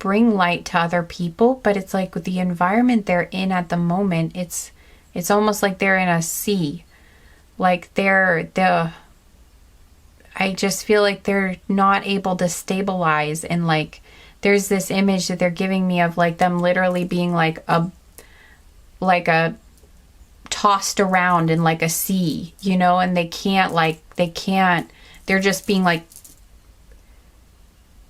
bring light to other people. But it's like with the environment they're in at the moment, it's almost like they're in a sea. Like I just feel like they're not able to stabilize, and like there's this image that they're giving me of like them literally being like a tossed around in like a sea, you know, and they're just being like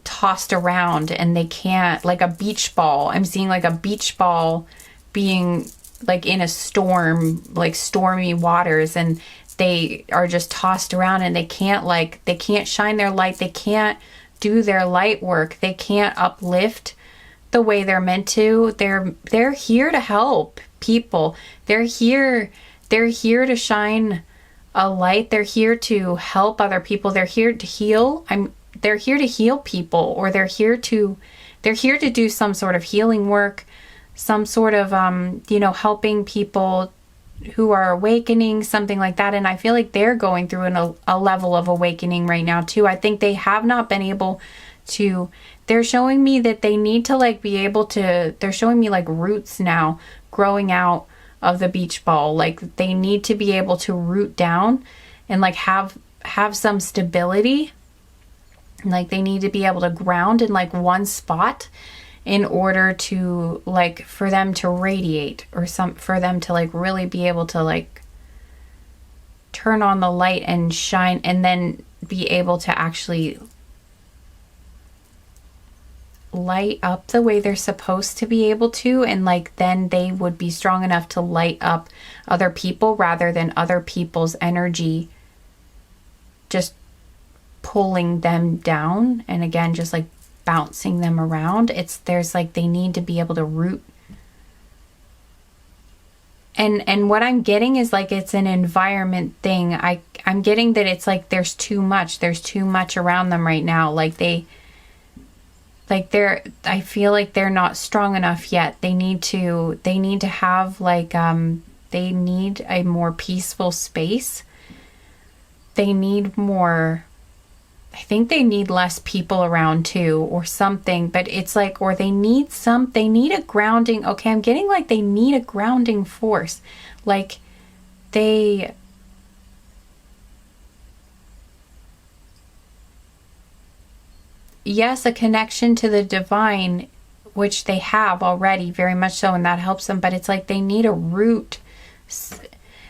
tossed around, and they can't, like a beach ball. I'm seeing like a beach ball being like in a storm, like stormy waters, and they are just tossed around, and they can't shine their light. They can't do their light work. They can't uplift the way they're meant to. They're here to help people. They're here to shine a light. They're here to help other people. They're here to heal. They're here to heal people, or they're here to do some sort of healing work, some sort of helping people who are awakening, something like that. And I feel like they're going through a level of awakening right now too. I think they have not been able to, they're showing me that they need to like be able to, they're showing me like roots now growing out of the beach ball. Like they need to be able to root down and like have some stability. Like they need to be able to ground in like one spot in order to like for them to radiate, or for them to like really be able to like turn on the light and shine, and then be able to actually light up the way they're supposed to be able to. And like then they would be strong enough to light up other people, rather than other people's energy just pulling them down, and again just like bouncing them around. There's like they need to be able to root. And what I'm getting is like it's an environment thing. I'm getting that it's like there's too much around them right now. Like I feel like they're not strong enough yet. They need to have like they need a more peaceful space. They need more, I think they need less people around too, or something. But it's like, or they need a grounding. Okay, I'm getting like they need a grounding force. Like yes, a connection to the divine, which they have already very much so, and that helps them. But it's like they need a root.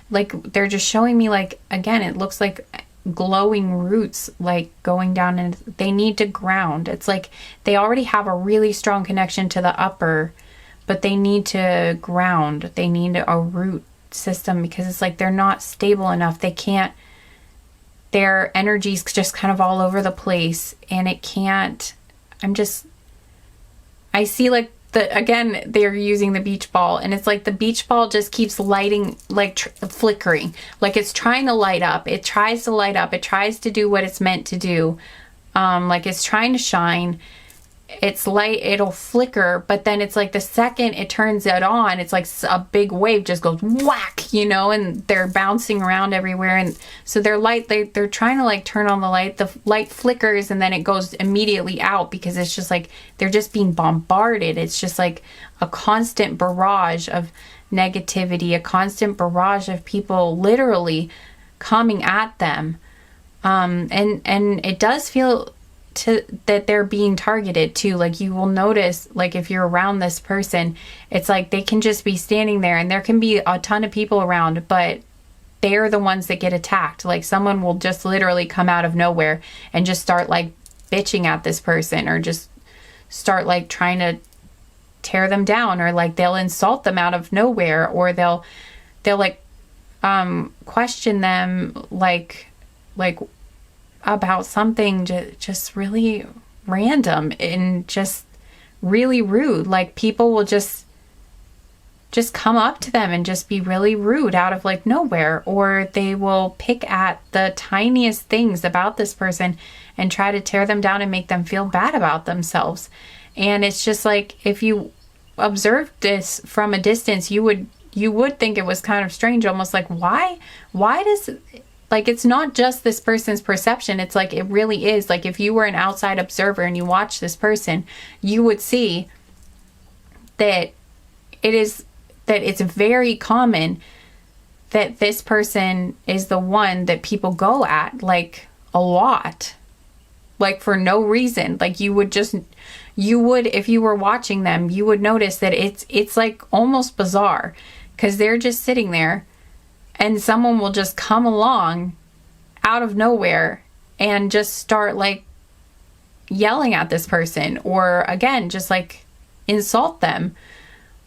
Like they're just showing me like, again, it looks like glowing roots like going down, and they need to ground. It's like they already have a really strong connection to the upper, but they need to ground. They need a root system, because it's like they're not stable enough. They can't, their energy's just kind of all over the place, and it can't, I see like again, they're using the beach ball, and it's like the beach ball just keeps lighting, like flickering, like it's trying to light up. It tries to light up. It tries to do what it's meant to do. Like it's trying to shine. It's light, it'll flicker, but then it's like the second it turns it on, it's like a big wave just goes whack, and they're bouncing around everywhere. And so their light, they're trying to like turn on the light. The light flickers, and then it goes immediately out, because it's just like they're just being bombarded. It's just like a constant barrage of negativity, a constant barrage of people literally coming at them. And it does feel that they're being targeted too. Like you will notice, like if you're around this person, it's like they can just be standing there, and there can be a ton of people around, but they're the ones that get attacked. Like someone will just literally come out of nowhere and just start like bitching at this person, or just start like trying to tear them down, or like they'll insult them out of nowhere, or they'll like question them like about something just really random and just really rude. Like people will just come up to them and just be really rude out of like nowhere, or they will pick at the tiniest things about this person and try to tear them down and make them feel bad about themselves. And it's just like, if you observed this from a distance, you would think it was kind of strange, almost like why does, like, it's not just this person's perception, it's like it really is. Like if you were an outside observer and you watch this person, you would see that it's very common that this person is the one that people go at like a lot, like for no reason. Like you would, if you were watching them, you would notice that it's like almost bizarre, because they're just sitting there and someone will just come along out of nowhere and just start like yelling at this person, or again, just like insult them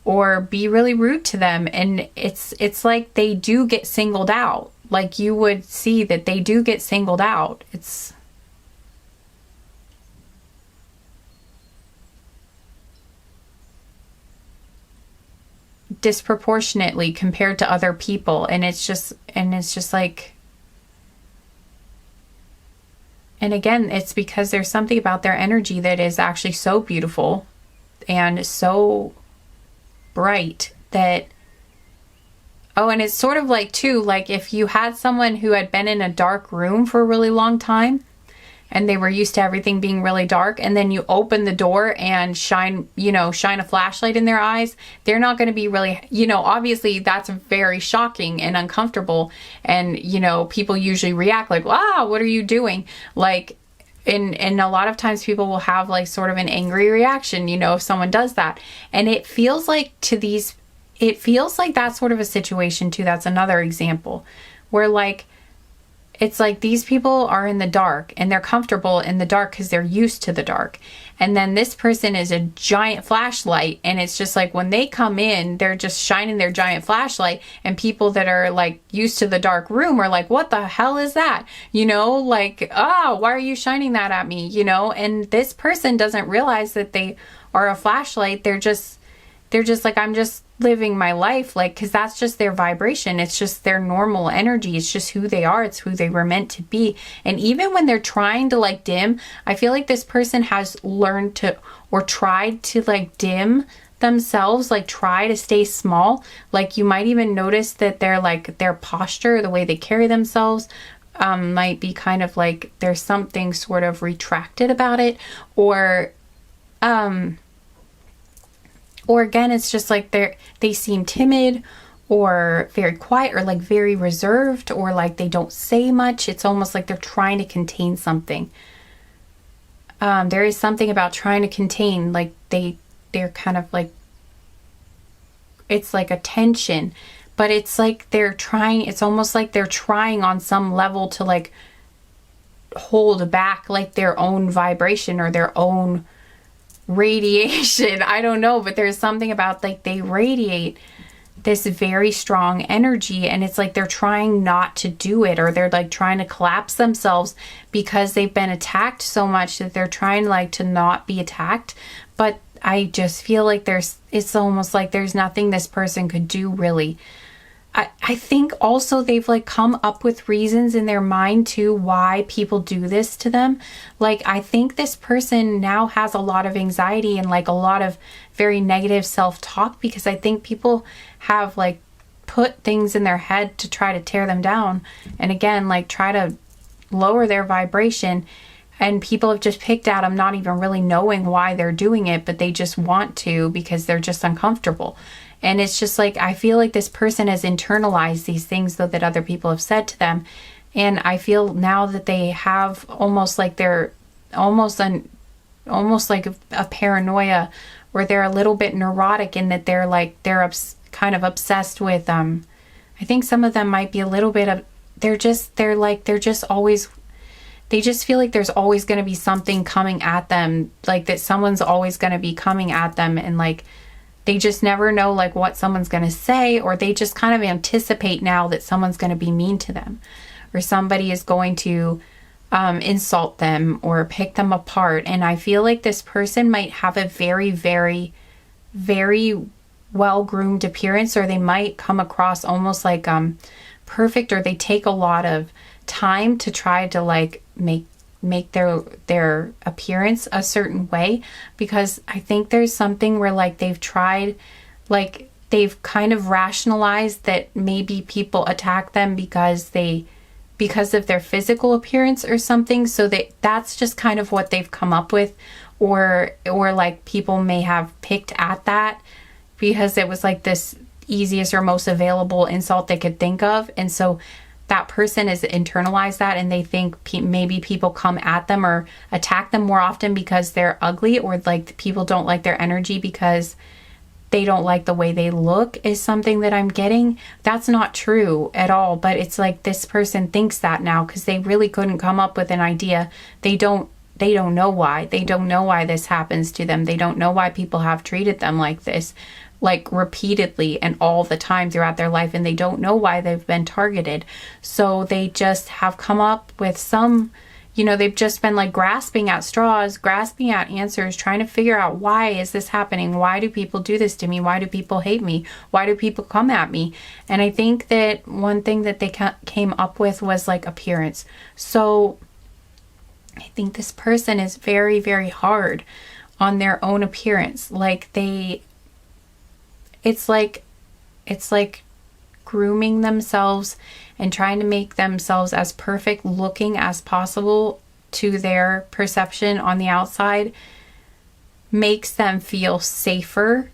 or be really rude to them. And it's like they do get singled out. Like you would see that they do get singled out. It's disproportionately compared to other people, and it's just like, and again, it's because there's something about their energy that is actually so beautiful and so bright that, oh, and it's sort of like too, like if you had someone who had been in a dark room for a really long time and they were used to everything being really dark, and then you open the door and shine a flashlight in their eyes, they're not going to be really, obviously that's very shocking and uncomfortable. And, people usually react like, wow, what are you doing? Like, and a lot of times people will have like sort of an angry reaction, if someone does that. And it feels like that sort of a situation too. That's another example where like, it's like these people are in the dark and they're comfortable in the dark because they're used to the dark. And then this person is a giant flashlight, and it's just like when they come in, they're just shining their giant flashlight, and people that are like used to the dark room are like, what the hell is that? Like, oh, why are you shining that at me? And this person doesn't realize that they are a flashlight. They're just like, I'm just living my life, like, because that's just their vibration. It's just their normal energy. It's just who they are. It's who they were meant to be. And even when they're trying to like dim, I feel like this person has learned to, or tried to like dim themselves, like try to stay small. Like you might even notice that they're like, their posture, the way they carry themselves, might be kind of like there's something sort of retracted about it, or again, it's just like they seem timid or very quiet or like very reserved, or like they don't say much. It's almost like they're trying to contain something. There is something about trying to contain, like they're kind of like, it's like a tension, but it's like it's almost like they're trying on some level to like hold back like their own vibration or their own radiation. I don't know, but there's something about like they radiate this very strong energy, and it's like they're trying not to do it, or they're like trying to collapse themselves because they've been attacked so much that they're trying like to not be attacked. But I just feel like it's almost like there's nothing this person could do really. I think also they've like come up with reasons in their mind too why people do this to them. Like I think this person now has a lot of anxiety and like a lot of very negative self-talk, because I think people have like put things in their head to try to tear them down, and again like try to lower their vibration. And people have just picked at them, not even really knowing why they're doing it, but they just want to because they're just uncomfortable. And it's just like, I feel like this person has internalized these things though that other people have said to them. And I feel now that they have almost like they're almost like a paranoia, where they're a little bit neurotic in that they're like, kind of obsessed with, I I think some of them might be a little bit of, they just feel like there's always going to be something coming at them, like that someone's always going to be coming at them, and like they just never know like what someone's going to say, or they just kind of anticipate now that someone's going to be mean to them, or somebody is going to insult them or pick them apart. And I feel like this person might have a very, very, very well-groomed appearance, or they might come across almost like perfect, or they take a lot of time to try to like make their appearance a certain way, because I think there's something where like they've tried, like they've kind of rationalized that maybe people attack them because of their physical appearance or something, so that's just kind of what they've come up with, or like people may have picked at that because it was like this easiest or most available insult they could think of, and so that person has internalized that, and they think maybe people come at them or attack them more often because they're ugly, or like people don't like their energy because they don't like the way they look, is something that I'm getting. That's not true at all, but it's like this person thinks that now because they really couldn't come up with an idea. They don't know why. They don't know why this happens to them. They don't know why people have treated them like this, like repeatedly and all the time throughout their life, and they don't know why they've been targeted. So they just have come up with some, they've just been like grasping at straws, grasping at answers, trying to figure out, why is this happening? Why do people do this to me? Why do people hate me? Why do people come at me? And I think that one thing that they came up with was like appearance. So I think this person is very, very hard on their own appearance. Like it's like grooming themselves and trying to make themselves as perfect looking as possible to their perception on the outside makes them feel safer,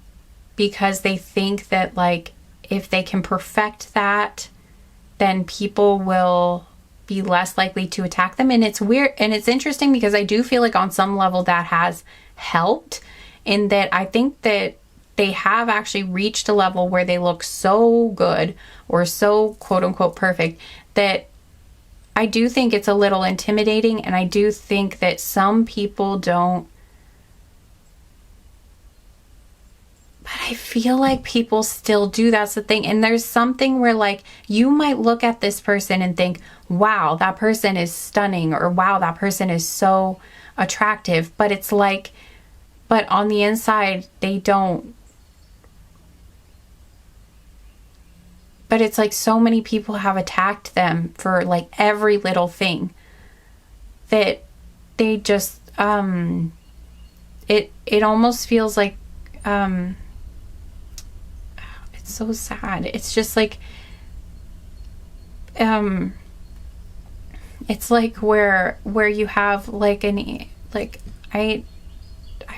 because they think that like if they can perfect that, then people will be less likely to attack them. And it's weird, and it's interesting because I do feel like on some level that has helped, in that I think that they have actually reached a level where they look so good or so quote unquote perfect that I do think it's a little intimidating. And I do think that some people don't, but I feel like people still do. That's the thing. And there's something where like you might look at this person and think, wow, that person is stunning, or wow, that person is so attractive. But it's like, but on the inside, they don't. But it's like so many people have attacked them for like every little thing that they just, it almost feels like, it's so sad. It's just like, it's like where you have like I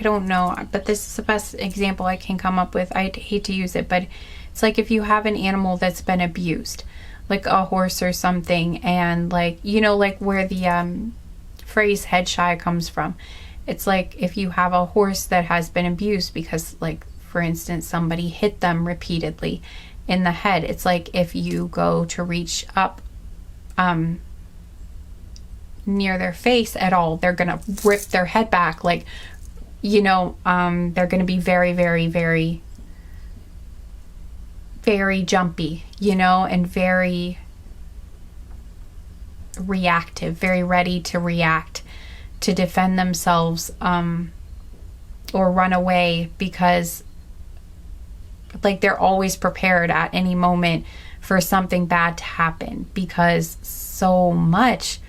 don't know, but this is the best example I can come up with. I'd hate to use it, but it's like if you have an animal that's been abused, like a horse or something, and like, like where the phrase head shy comes from. It's like if you have a horse that has been abused because, like, for instance, somebody hit them repeatedly in the head. It's like if you go to reach up near their face at all, they're gonna rip their head back. Like, they're gonna be very, very, very, very jumpy, and very reactive, very ready to react, to defend themselves, or run away, because like they're always prepared at any moment for something bad to happen, because so much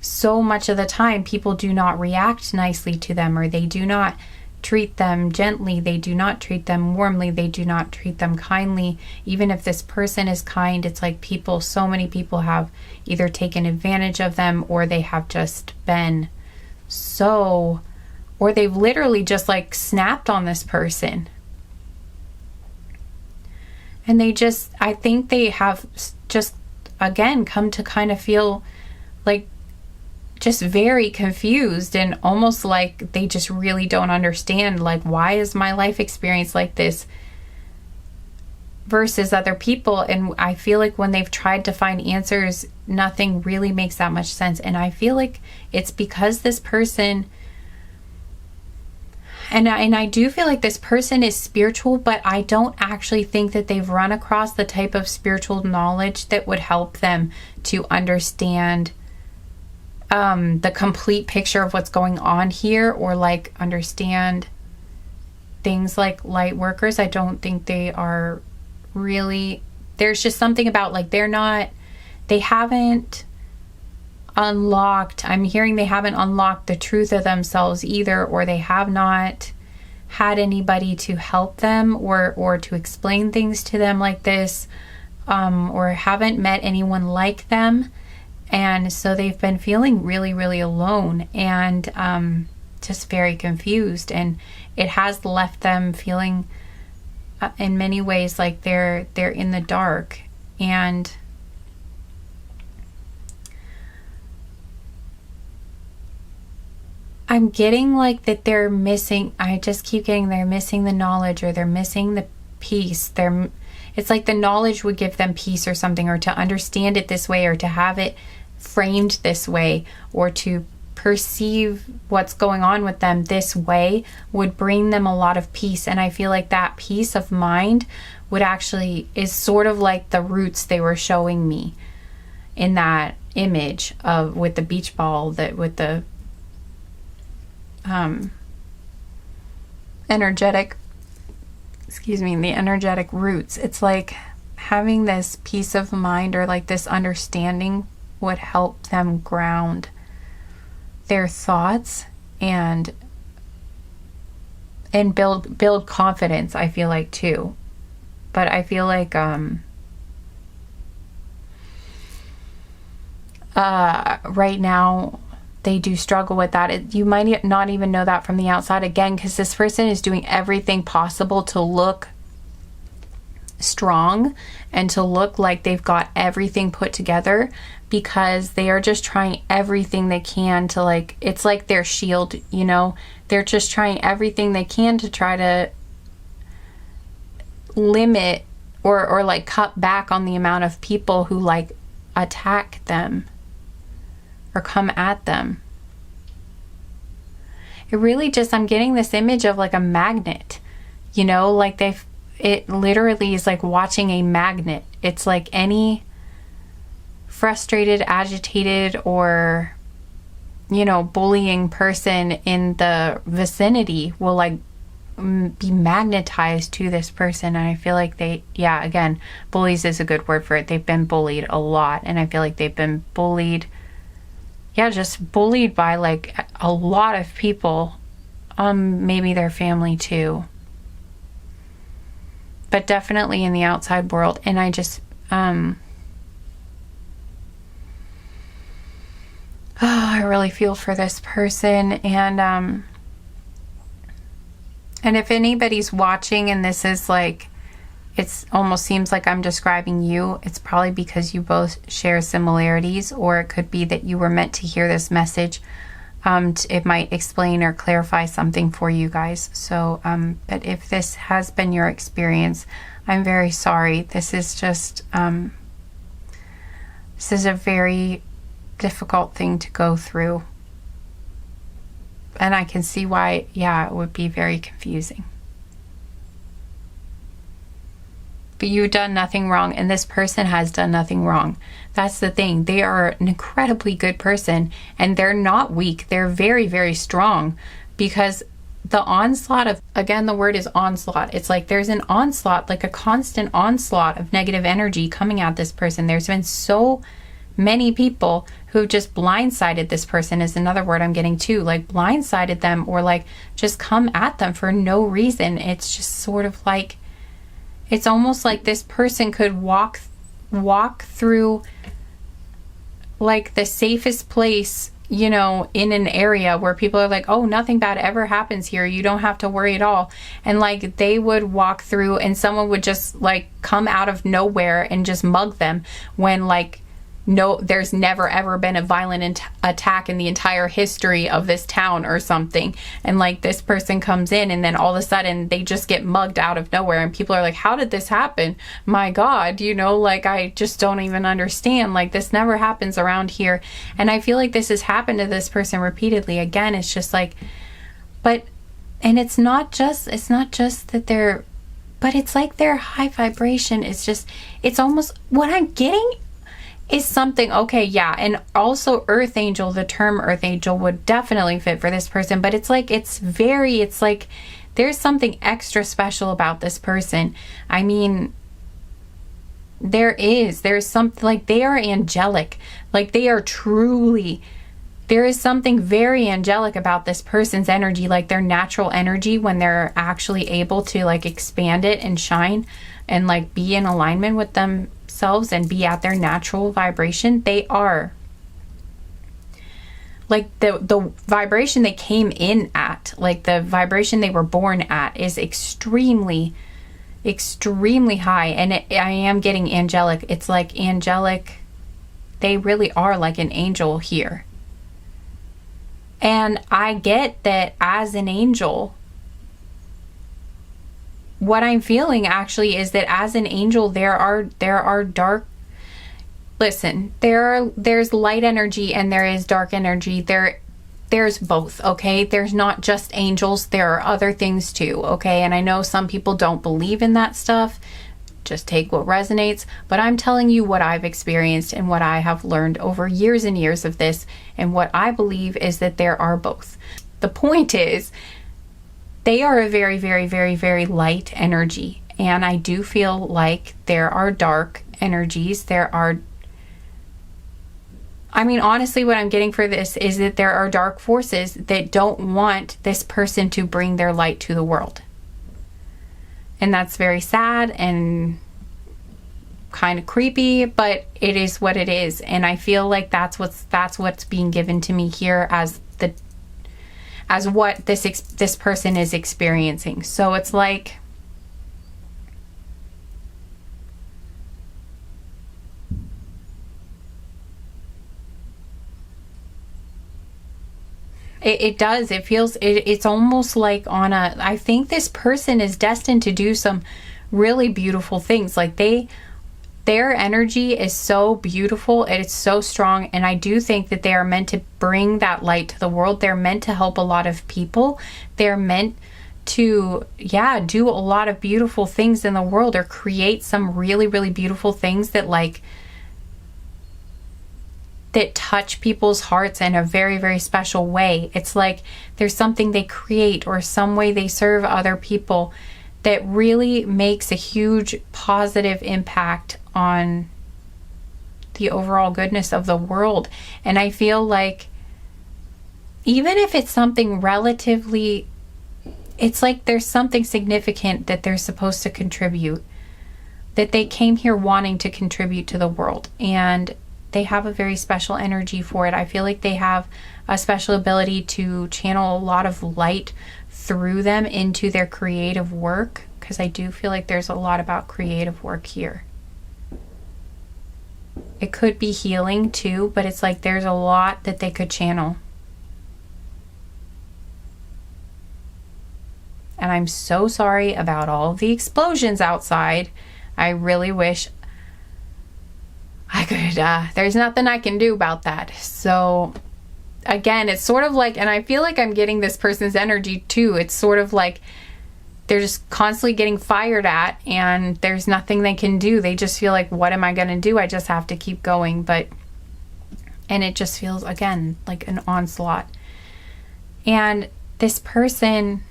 of the time people do not react nicely to them, or they do not treat them gently, they do not treat them warmly, they do not treat them kindly. Even if this person is kind, it's like so many people have either taken advantage of them, or they have just been or they've literally just like snapped on this person. And I think they have just, again, come to kind of feel like just very confused, and almost like they just really don't understand, like, why is my life experience like this? versus other people. And I feel like when they've tried to find answers, nothing really makes that much sense. And I feel like it's because this person, and I do feel like this person is spiritual, but I don't actually think that they've run across the type of spiritual knowledge that would help them to understand the complete picture of what's going on here, or like understand things like light workers. I don't think they are really, there's just something about like they haven't unlocked, I'm hearing they haven't unlocked the truth of themselves either, or they have not had anybody to help them or to explain things to them like this, or haven't met anyone like them. And so they've been feeling really, really alone and just very confused. And it has left them feeling in many ways like they're in the dark. And I'm getting like that they're missing, I just keep getting they're missing the knowledge, or they're missing the peace. It's like the knowledge would give them peace or something, or to understand it this way, or to have it framed this way, or to perceive what's going on with them this way would bring them a lot of peace. And I feel like that peace of mind would actually is sort of like the roots they were showing me in that image of with the beach ball, that with the energetic roots. It's like having this peace of mind, or like this understanding, would help them ground their thoughts and build confidence, I feel like, too. But I feel like right now they do struggle with that. You might not even know that from the outside, again, because this person is doing everything possible to look strong and to look like they've got everything put together, because they are just trying everything they can to, like, it's like their shield, you know? They're just trying everything they can to try to limit or like cut back on the amount of people who like attack them or come at them. It really just, I'm getting this image of like a magnet, you know, like it literally is like watching a magnet. It's like any frustrated, agitated, or, you know, bullying person in the vicinity will like be magnetized to this person. And I feel like again, bullies is a good word for it. They've been bullied a lot, and I feel like they've been bullied, just bullied by like a lot of people, maybe their family too, but definitely in the outside world. And I just I really feel for this person. And if anybody's watching and this is like, it almost seems like I'm describing you, it's probably because you both share similarities, or it could be that you were meant to hear this message. It might explain or clarify something for you guys. So, but if this has been your experience, I'm very sorry. This is just, this is a very difficult thing to go through. And I can see why, it would be very confusing. But you've done nothing wrong, and this person has done nothing wrong. That's the thing. They are an incredibly good person, and they're not weak. They're very, very strong, because the onslaught of, again, the word is onslaught. It's like there's an onslaught, like a constant onslaught of negative energy coming at this person. There's been so many people who just blindsided this person, is another word I'm getting too, like blindsided them, or like just come at them for no reason. It's just sort of like, it's almost like this person could walk through like the safest place, you know, in an area where people are like, oh, nothing bad ever happens here, you don't have to worry at all. And like they would walk through and someone would just like come out of nowhere and just mug them, when like no, there's never ever been a violent attack in the entire history of this town or something. And like this person comes in and then all of a sudden they just get mugged out of nowhere. And people are like, how did this happen? My God, you know, like I just don't even understand. Like this never happens around here. And I feel like this has happened to this person repeatedly. Again, it's just like, and it's not just that they're, but it's like their high vibration is just, it's almost, what I'm getting is something, okay, yeah, and also Earth Angel, the term Earth Angel would definitely fit for this person, but it's like, it's like there's something extra special about this person. I mean, there's something, like they are angelic, like they are truly, there is something very angelic about this person's energy, like their natural energy when they're actually able to like expand it and shine and like be in alignment with themselves and be at their natural vibration. They are like the vibration they came in at, like the vibration they were born at is extremely high. And I am getting angelic. It's like angelic. They really are like an angel here. And I get that as an angel, what I'm feeling actually is that as an angel, there are dark, listen, there's light energy and there is dark energy. There's both, okay? There's not just angels, there are other things too, okay? And I know some people don't believe in that stuff. Just take what resonates, but I'm telling you what I've experienced and what I have learned over years and years of this, and what I believe is that there are both. The point is, they are a very, very, very, very light energy, and I do feel like there are dark energies. I mean, honestly, what I'm getting for this is that there are dark forces that don't want this person to bring their light to the world. And that's very sad and kind of creepy, but it is what it is. And I feel like that's what's being given to me here as what this person is experiencing. So it's like, it does. It feels, it's almost like I think this person is destined to do some really beautiful things. Like their energy is so beautiful and it's so strong. And I do think that they are meant to bring that light to the world. They're meant to help a lot of people. They're meant to, do a lot of beautiful things in the world, or create some really, really beautiful things that touch people's hearts in a very, very special way. It's like there's something they create or some way they serve other people that really makes a huge positive impact on the overall goodness of the world. And I feel like even if it's something relatively, it's like there's something significant that they're supposed to contribute, that they came here wanting to contribute to the world, and they have a very special energy for it. I feel like they have a special ability to channel a lot of light through them into their creative work, because I do feel like there's a lot about creative work here. It could be healing too, but it's like there's a lot that they could channel. And I'm so sorry about all of the explosions outside. I really wish I could, there's nothing I can do about that. So again, it's sort of like, and I feel like I'm getting this person's energy too. It's sort of like they're just constantly getting fired at and there's nothing they can do. They just feel like, what am I going to do? I just have to keep going. And it just feels, again, like an onslaught. And this person,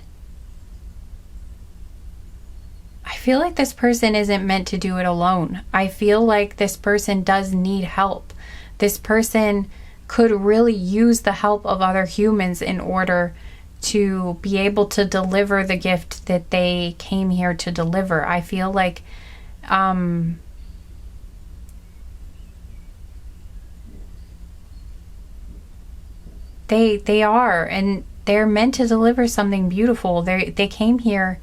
I feel like this person isn't meant to do it alone. I feel like this person does need help. This person could really use the help of other humans in order to be able to deliver the gift that they came here to deliver. I feel like they are, and they're meant to deliver something beautiful. They came here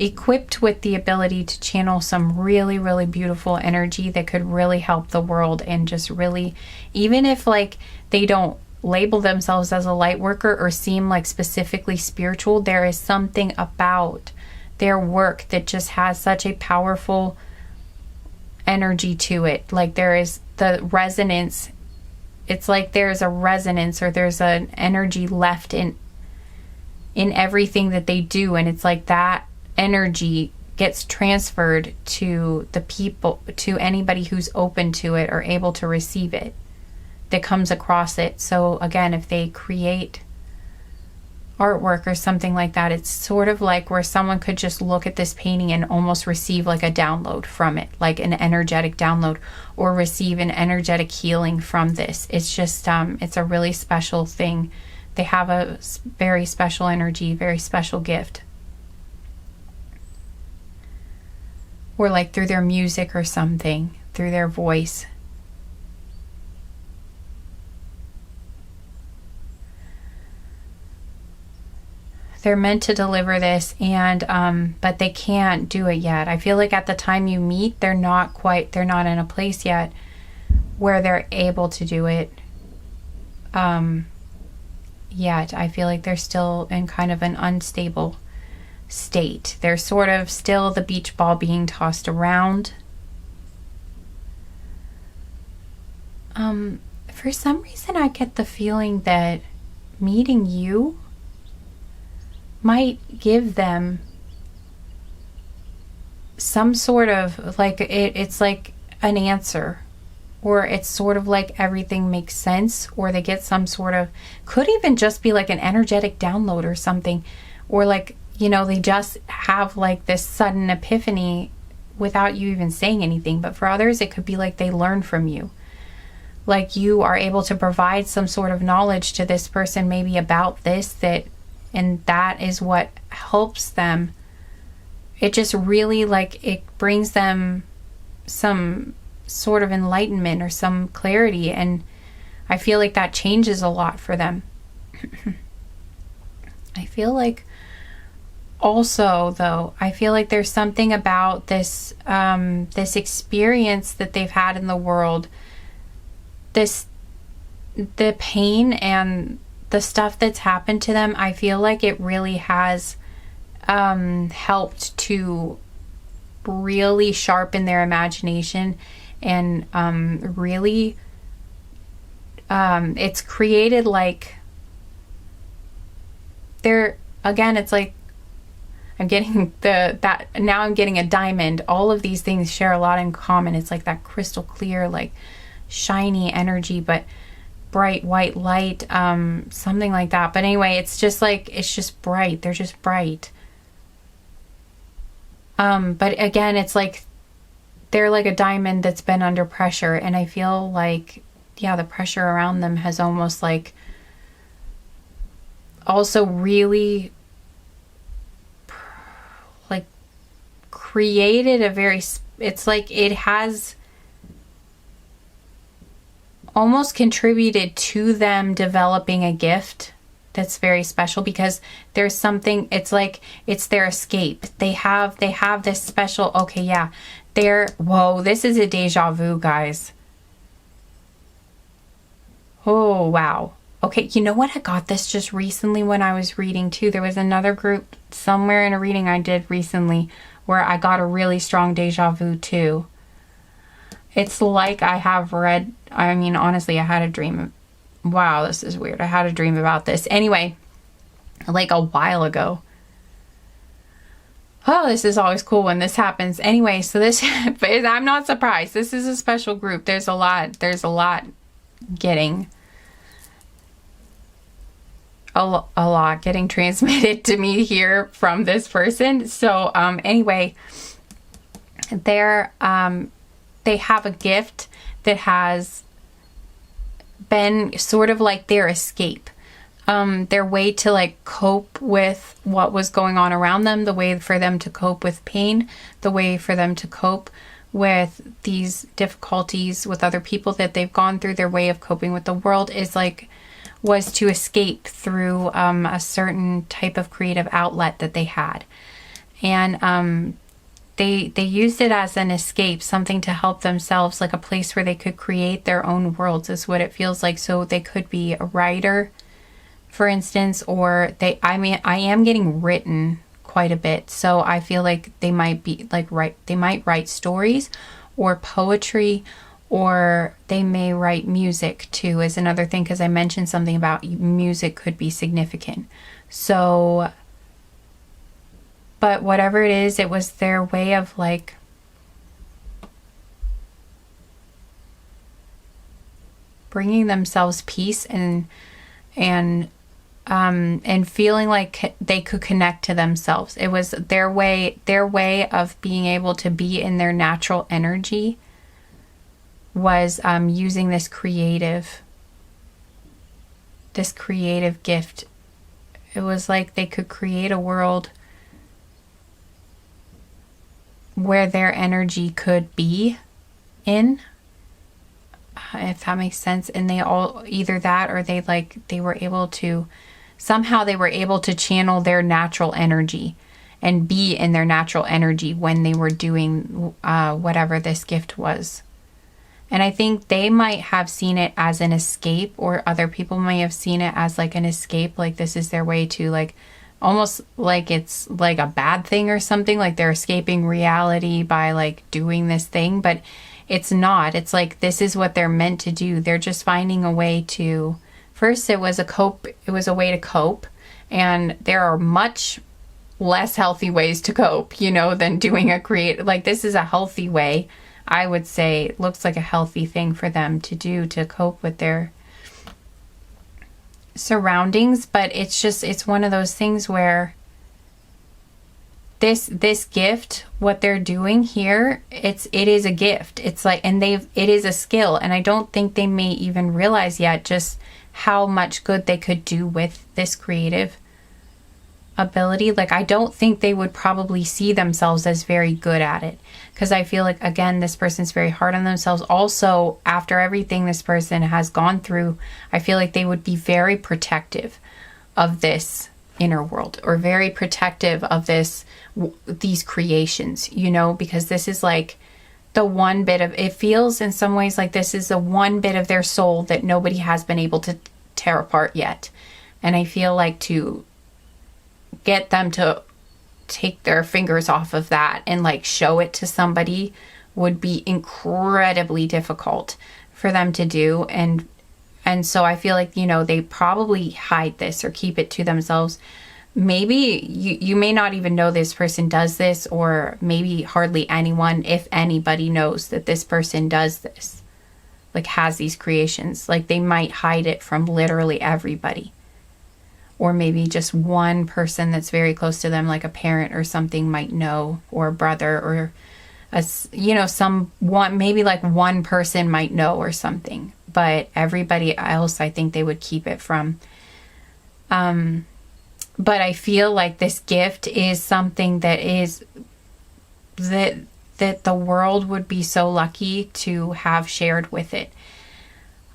equipped with the ability to channel some really, really beautiful energy that could really help the world, and just really, even if like they don't label themselves as a light worker or seem like specifically spiritual, there is something about their work that just has such a powerful energy to it. Like there is the resonance. It's like there's a resonance, or there's an energy left in everything that they do, and it's like that energy gets transferred to the people, to anybody who's open to it or able to receive it, that comes across it. So again, if they create artwork or something like that, it's sort of like where someone could just look at this painting and almost receive like a download from it, like an energetic download, or receive an energetic healing from this. It's just it's a really special thing. They have a very special energy, very special gift. Or like through their music or something, through their voice. They're meant to deliver this, and but they can't do it yet. I feel like at the time you meet, they're not in a place yet where they're able to do it yet. I feel like they're still in kind of an unstable state. They're sort of still the beach ball being tossed around. For some reason I get the feeling that meeting you might give them some sort of like it's like an answer, or it's sort of like everything makes sense, or they get some sort of, could even just be like an energetic download or something, or like, you know, they just have like this sudden epiphany without you even saying anything. But for others, it could be like they learn from you. Like you are able to provide some sort of knowledge to this person, maybe about this, and that is what helps them. It just really like, it brings them some sort of enlightenment or some clarity. And I feel like that changes a lot for them. I feel like also, though, I feel like there's something about this this experience that they've had in the world, the pain and the stuff that's happened to them. I feel like it really has helped to really sharpen their imagination, and really it's created like they're, again, it's like I'm getting now I'm getting a diamond. All of these things share a lot in common. It's like that crystal clear, like shiny energy, but bright white light, something like that. But anyway, it's just like, it's just bright. They're just bright. But again, it's like they're like a diamond that's been under pressure, and I feel like, yeah, the pressure around them has almost like also really like created a very, it's like it has almost contributed to them developing a gift that's very special, because there's something, it's like it's their escape. They have this special, okay, yeah, whoa, this is a deja vu, guys. Oh, wow. Okay, you know what? I got this just recently when I was reading too. There was another group somewhere in a reading I did recently where I got a really strong deja vu too. It's like I have read, I mean, honestly, I had a dream. Wow, this is weird. I had a dream about this. Anyway, like a while ago. Oh, this is always cool when this happens. Anyway, so this, but I'm not surprised. This is a special group. There's a lot getting, a lot getting transmitted to me here from this person. So, anyway, they have a gift that has been sort of like their escape, their way to like cope with what was going on around them, the way for them to cope with pain, the way for them to cope with these difficulties with other people that they've gone through. Their way of coping with the world was to escape through a certain type of creative outlet that they had. And they used it as an escape, something to help themselves, like a place where they could create their own worlds is what it feels like. So they could be a writer, for instance, or I am getting written quite a bit. So I feel like they might be like they might write stories or poetry, or they may write music too, is another thing, because I mentioned something about music could be significant. So, but whatever it is, it was their way of like bringing themselves peace and feeling like they could connect to themselves. It was their way of being able to be in their natural energy, was using this creative gift. It was like they could create a world where their energy could be in, if that makes sense. And they all, either that or they were able to channel their natural energy and be in their natural energy when they were doing whatever this gift was. And I think they might have seen it as an escape, or other people may have seen it as like an escape. Like this is their way to like, almost like it's like a bad thing or something, like they're escaping reality by like doing this thing, but it's not. It's like, this is what they're meant to do. They're just finding a way to, first it was a way to cope. And there are much less healthy ways to cope, than doing like this is a healthy way. I would say it looks like a healthy thing for them to do to cope with their surroundings. But it's one of those things where this gift, what they're doing here, it is a gift. It's like, and it is a skill. And I don't think they may even realize yet just how much good they could do with this creative ability. Like, I don't think they would probably see themselves as very good at it, because I feel like, again, this person's very hard on themselves. Also, after everything this person has gone through, I feel like they would be very protective of this inner world, or very protective of these creations, because this is like the one bit of, it feels in some ways like this is the one bit of their soul that nobody has been able to tear apart yet. And I feel like to get them to take their fingers off of that and like show it to somebody would be incredibly difficult for them to do. And so I feel like, they probably hide this or keep it to themselves. Maybe you may not even know this person does this, or maybe hardly anyone, if anybody, knows that this person does this, like has these creations. Like they might hide it from literally everybody. Or maybe just one person that's very close to them, like a parent or something, might know, or a brother, or maybe like one person might know or something. But everybody else, I think they would keep it from. But I feel like this gift is something that the world would be so lucky to have shared with it.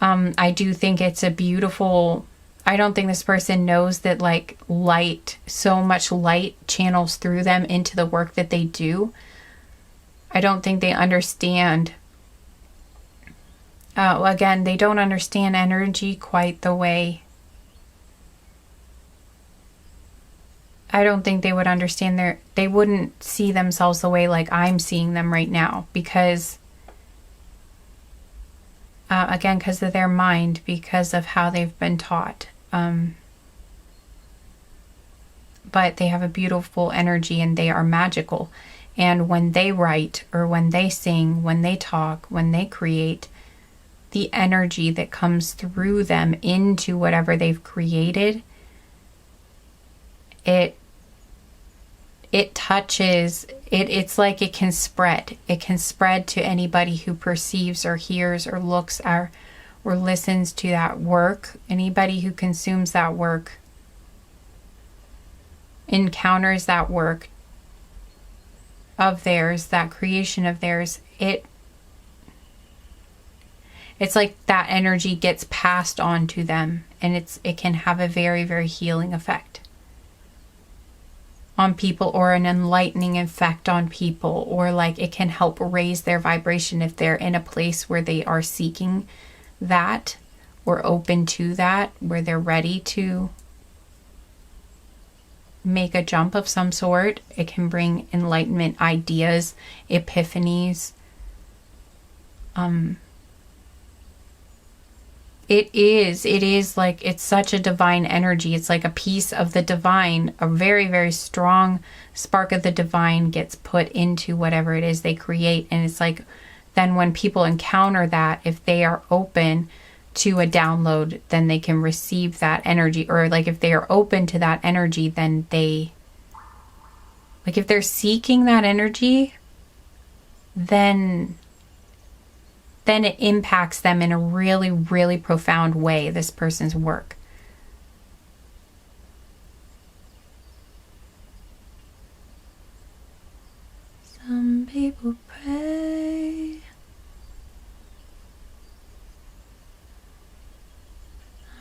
I do think it's a beautiful. I don't think this person knows that like so much light channels through them into the work that they do. I don't think they understand. Again, they don't understand energy quite the way. I don't think they would understand they wouldn't see themselves the way like I'm seeing them right now, because again, because of their mind, because of how they've been taught. But they have a beautiful energy and they are magical. And when they write, or when they sing, when they talk, when they create, the energy that comes through them into whatever they've created, it touches, it's like it can spread. It can spread to anybody who perceives or hears or looks at or listens to that work. Anybody who consumes that work, encounters that work of theirs, that creation of theirs, it's like that energy gets passed on to them, and it can have a very, very healing effect. on people, or an enlightening effect on people, or like it can help raise their vibration if they're in a place where they are seeking that or open to that, where they're ready to make a jump of some sort. It can bring enlightenment, ideas, epiphanies. It is like, it's such a divine energy. It's like a piece of the divine, a very, very strong spark of the divine gets put into whatever it is they create. And it's like, then when people encounter that, if they are open to a download, then they can receive that energy. Or like if they are open to that energy, then they, like if they're seeking that energy, then it impacts them in a really, really profound way, this person's work. Some people pray.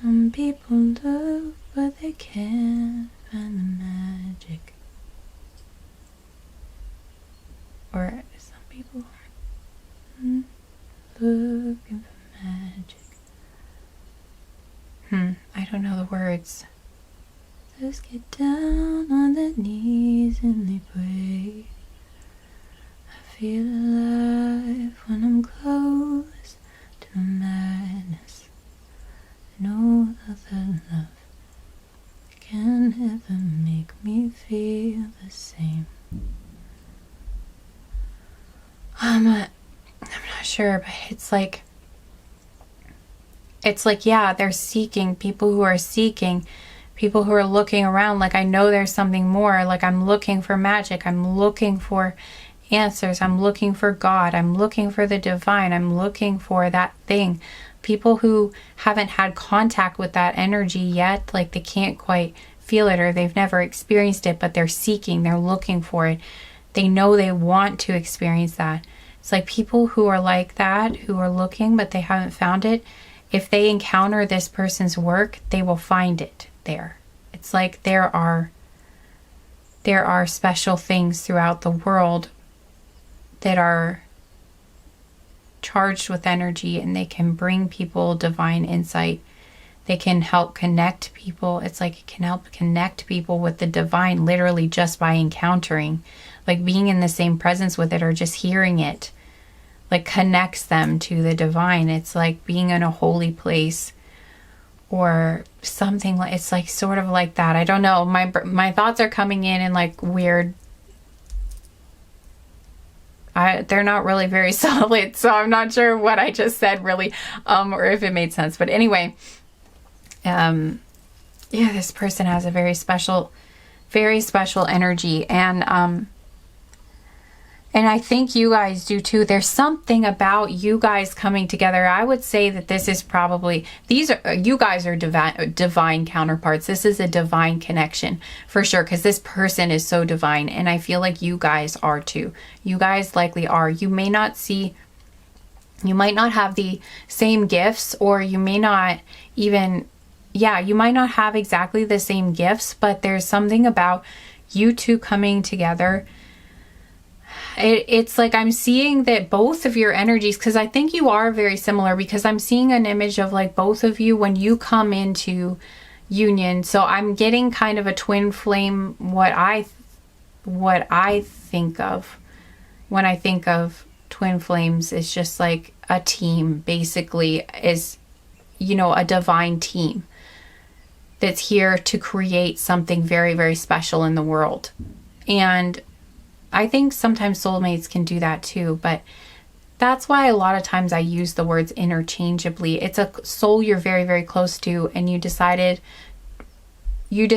Some people look, but they can't find the magic. Or some people looking for magic. I don't know the words. Those get down on their knees and they pray. I feel alive when I'm close to the madness. No other love can ever make me feel the same. I'm not sure, but it's like, yeah, they're seeking, people who are seeking, people who are looking around, like, I know there's something more, like, I'm looking for magic, I'm looking for answers, I'm looking for God, I'm looking for the divine, I'm looking for that thing. People who haven't had contact with that energy yet, like, they can't quite feel it, or they've never experienced it, but they're seeking, they're looking for it. They know they want to experience that. It's like people who are like that, who are looking, but they haven't found it. If they encounter this person's work, they will find it there. It's like there are special things throughout the world that are charged with energy, and they can bring people divine insight. They can help connect people. It's like it can help connect people with the divine literally just by encountering, like being in the same presence with it, or just hearing it, like connects them to the divine. It's like being in a holy place or something, like, it's like sort of like that. I don't know. My thoughts are coming in like weird. They're not really very solid, so I'm not sure what I just said really, or if it made sense. But anyway, yeah, this person has a very special energy, and I think you guys do too. There's something about you guys coming together. I would say that this is probably, you guys are divine counterparts. This is a divine connection for sure, because this person is so divine, and I feel like you guys are too. You guys likely are. You might not have the same gifts, or you may not even, you might not have exactly the same gifts, but there's something about you two coming together. It's like I'm seeing that both of your energies, because I think you are very similar, because I'm seeing an image of like both of you when you come into union. So I'm getting kind of a twin flame, what I think of when I think of twin flames is just like a team, basically, is, a divine team that's here to create something very, very special in the world. And I think sometimes soulmates can do that too, but that's why a lot of times I use the words interchangeably. It's a soul you're very, very close to, and you decided you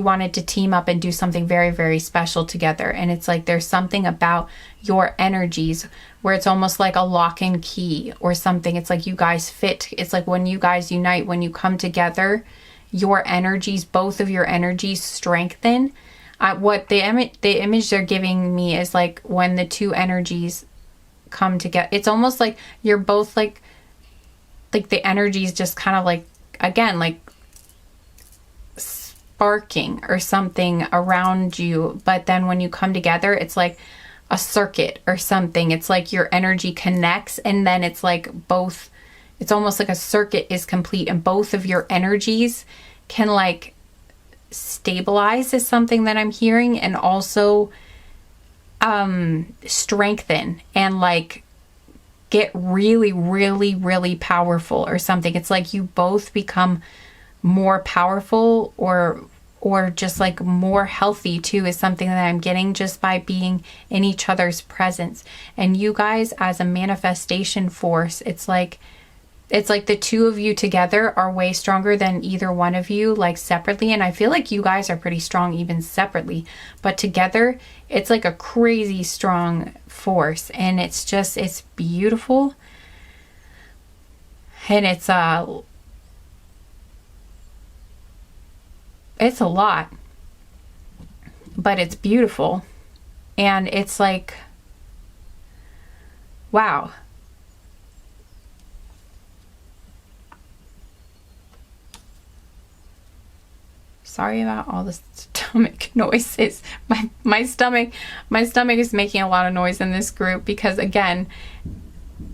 wanted to team up and do something very, very special together. And it's like there's something about your energies where it's almost like a lock and key or something. It's like you guys fit. It's like when you guys unite, when you come together, your energies, both of your energies strengthen. What the image they're giving me is like when the two energies come together, it's almost like you're both like the energies just kind of like, again, like sparking or something around you, but then when you come together, it's like a circuit or something. It's like your energy connects, and then it's like both, it's almost like a circuit is complete, and both of your energies can like stabilize, is something that I'm hearing, and also strengthen and like get really, really, really powerful or something. It's like you both become more powerful or just like more healthy too, is something that I'm getting just by being in each other's presence. And you guys as a manifestation force, it's like the two of you together are way stronger than either one of you like separately. And I feel like you guys are pretty strong even separately, but together it's like a crazy strong force. And it's just, it's beautiful. And it's a lot, but it's beautiful. And it's like, wow. Sorry about all the stomach noises. My stomach is making a lot of noise in this group because, again,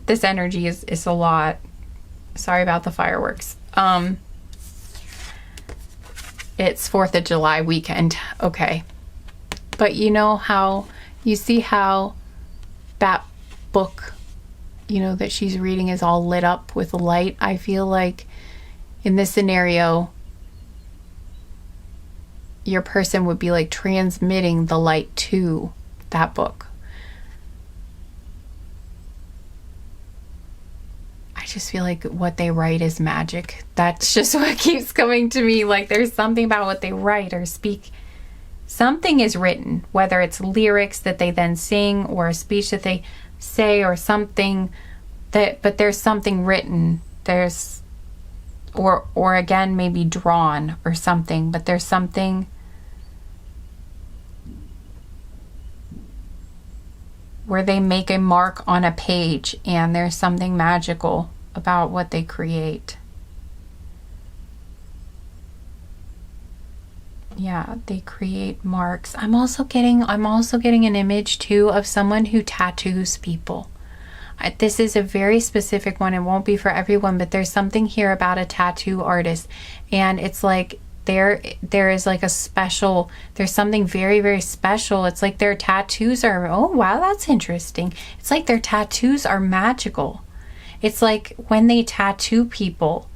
this energy is a lot. Sorry about the fireworks. It's 4th of July weekend. Okay. But you know how, you see how that book, you know, that she's reading is all lit up with light? I feel like in this scenario, your person would be like transmitting the light to that book. I just feel like what they write is magic. That's just what keeps coming to me. Like there's something about what they write or speak. Something is written, whether it's lyrics that they then sing or a speech that they say or something that, but there's something written. There's, or again, maybe drawn or something, but there's something where they make a mark on a page, and there's something magical about what they create. Yeah, they create marks. I'm also getting an image too of someone who tattoos people. This is a very specific one. It won't be for everyone, but there's something here about a tattoo artist, and it's like there is like a special, there's something very, very special. It's like their tattoos are, oh wow, that's interesting. It's like their tattoos are magical. It's like when they tattoo people,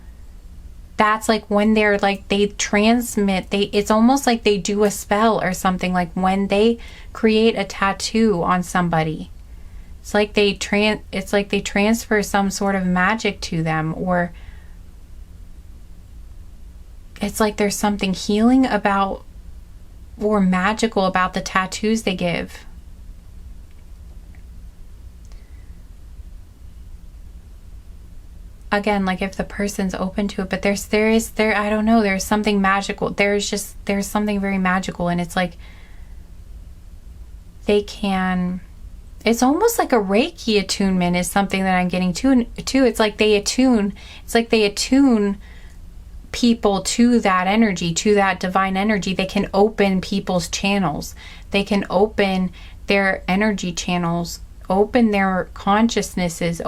that's like when they're like, they transmit, it's almost like they do a spell or something. Like when they create a tattoo on somebody, it's like they transfer some sort of magic to them, or it's like there's something healing about or magical about the tattoos they give. Again, like if the person's open to it, but I don't know, there's something magical. There's something very magical, and it's like they can, it's almost like a Reiki attunement is something that I'm getting to. It's like they attune people to that energy, to that divine energy. They can open people's channels. They can open their energy channels, open their consciousnesses,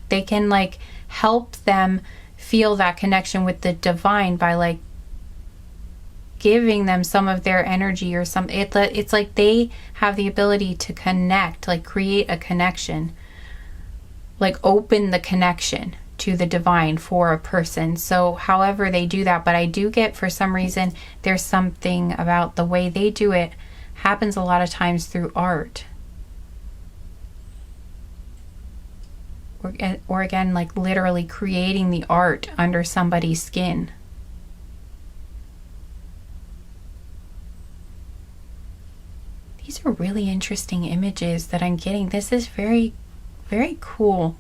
they can like help them feel that connection with the divine by like giving them some of their energy or something. It's like they have the ability to connect, like create a connection, like open the connection to the divine for a person. So however they do that, but I do get, for some reason, there's something about the way they do it happens a lot of times through art. Or again, like literally creating the art under somebody's skin. These are really interesting images that I'm getting. This is very, very cool.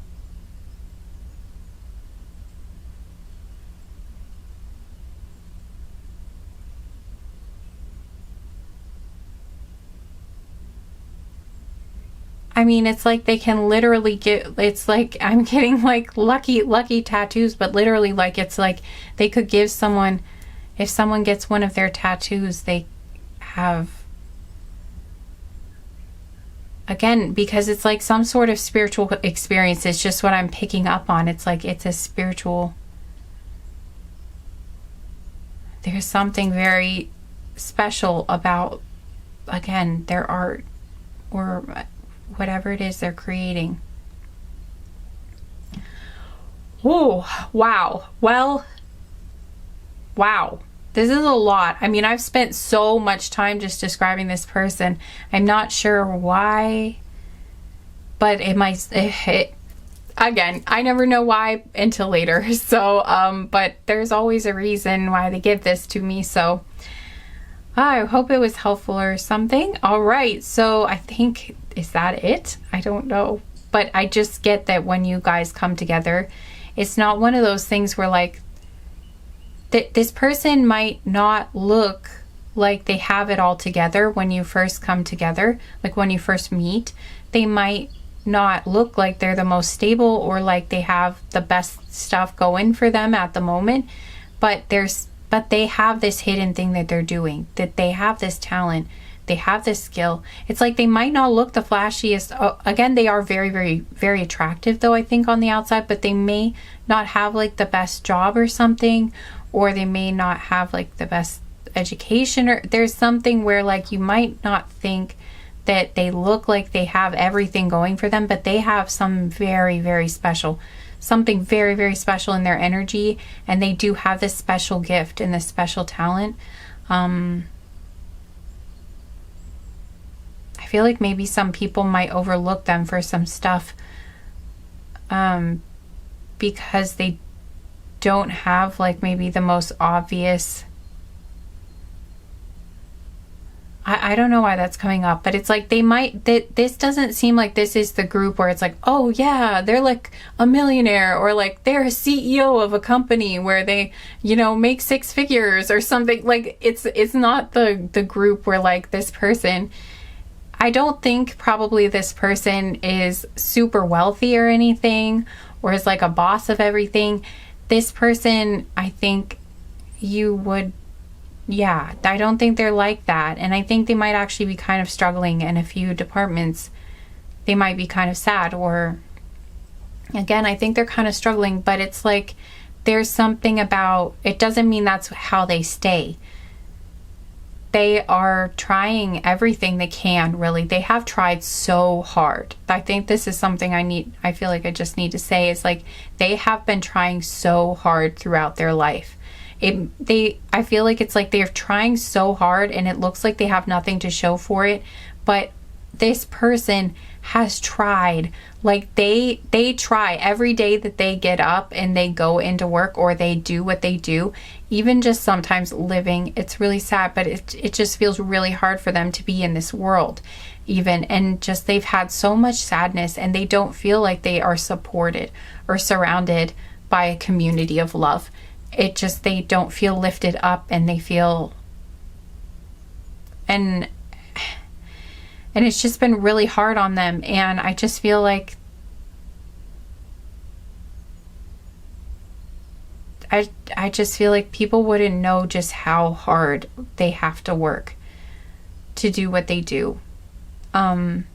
I mean, it's like they can literally it's like I'm getting like lucky tattoos, but literally like it's like they could give someone if someone gets one of their tattoos, they have, again, because it's like some sort of spiritual experience. It's just what I'm picking up on. It's like it's a spiritual, there's something very special about, again, their art or whatever it is they're creating. Oh, wow. Well, wow. This is a lot. I mean, I've spent so much time just describing this person. I'm not sure why, but again, I never know why until later. So, but there's always a reason why they give this to me. So I hope it was helpful or something. All right. So I think, is that it? I don't know. But I just get that when you guys come together, it's not one of those things where like, this person might not look like they have it all together when you first come together. Like when you first meet, they might not look like they're the most stable or like they have the best stuff going for them at the moment. But they have this hidden thing that they're doing, that they have this talent, they have this skill. It's like they might not look the flashiest. Again, they are very, very, very attractive though, I think, on the outside, but they may not have like the best job or something, or they may not have like the best education, or there's something where like you might not think that they look like they have everything going for them, but they have some very, very special, something very, very special in their energy, and they do have this special gift and this special talent. I feel like maybe some people might overlook them for some stuff because they don't have like maybe the most obvious, I don't know why that's coming up, but it's like they might, this doesn't seem like this is the group where it's like, oh yeah, they're like a millionaire, or like they're a CEO of a company where they, you know, make 6 figures or something. Like it's not the group where like this person, I don't think probably this person is super wealthy or anything, or is like a boss of everything. This person, I think you would, yeah, I don't think they're like that. And I think they might actually be kind of struggling in a few departments. They might be kind of sad, or again, I think they're kind of struggling, but it's like there's something about, it doesn't mean that's how they stay. They are trying everything they can, really. They have tried so hard. I think this is something I feel like I just need to say, is like they have been trying so hard throughout their life. I feel like it's like they're trying so hard and it looks like they have nothing to show for it, but this person has tried. Like they try every day that they get up and they go into work, or they do what they do, even just sometimes living. It's really sad, but it just feels really hard for them to be in this world even, and just they've had so much sadness and they don't feel like they are supported or surrounded by a community of love. It just, they don't feel lifted up, and they feel, and it's just been really hard on them. And I just feel like I just feel like people wouldn't know just how hard they have to work to do what they do. And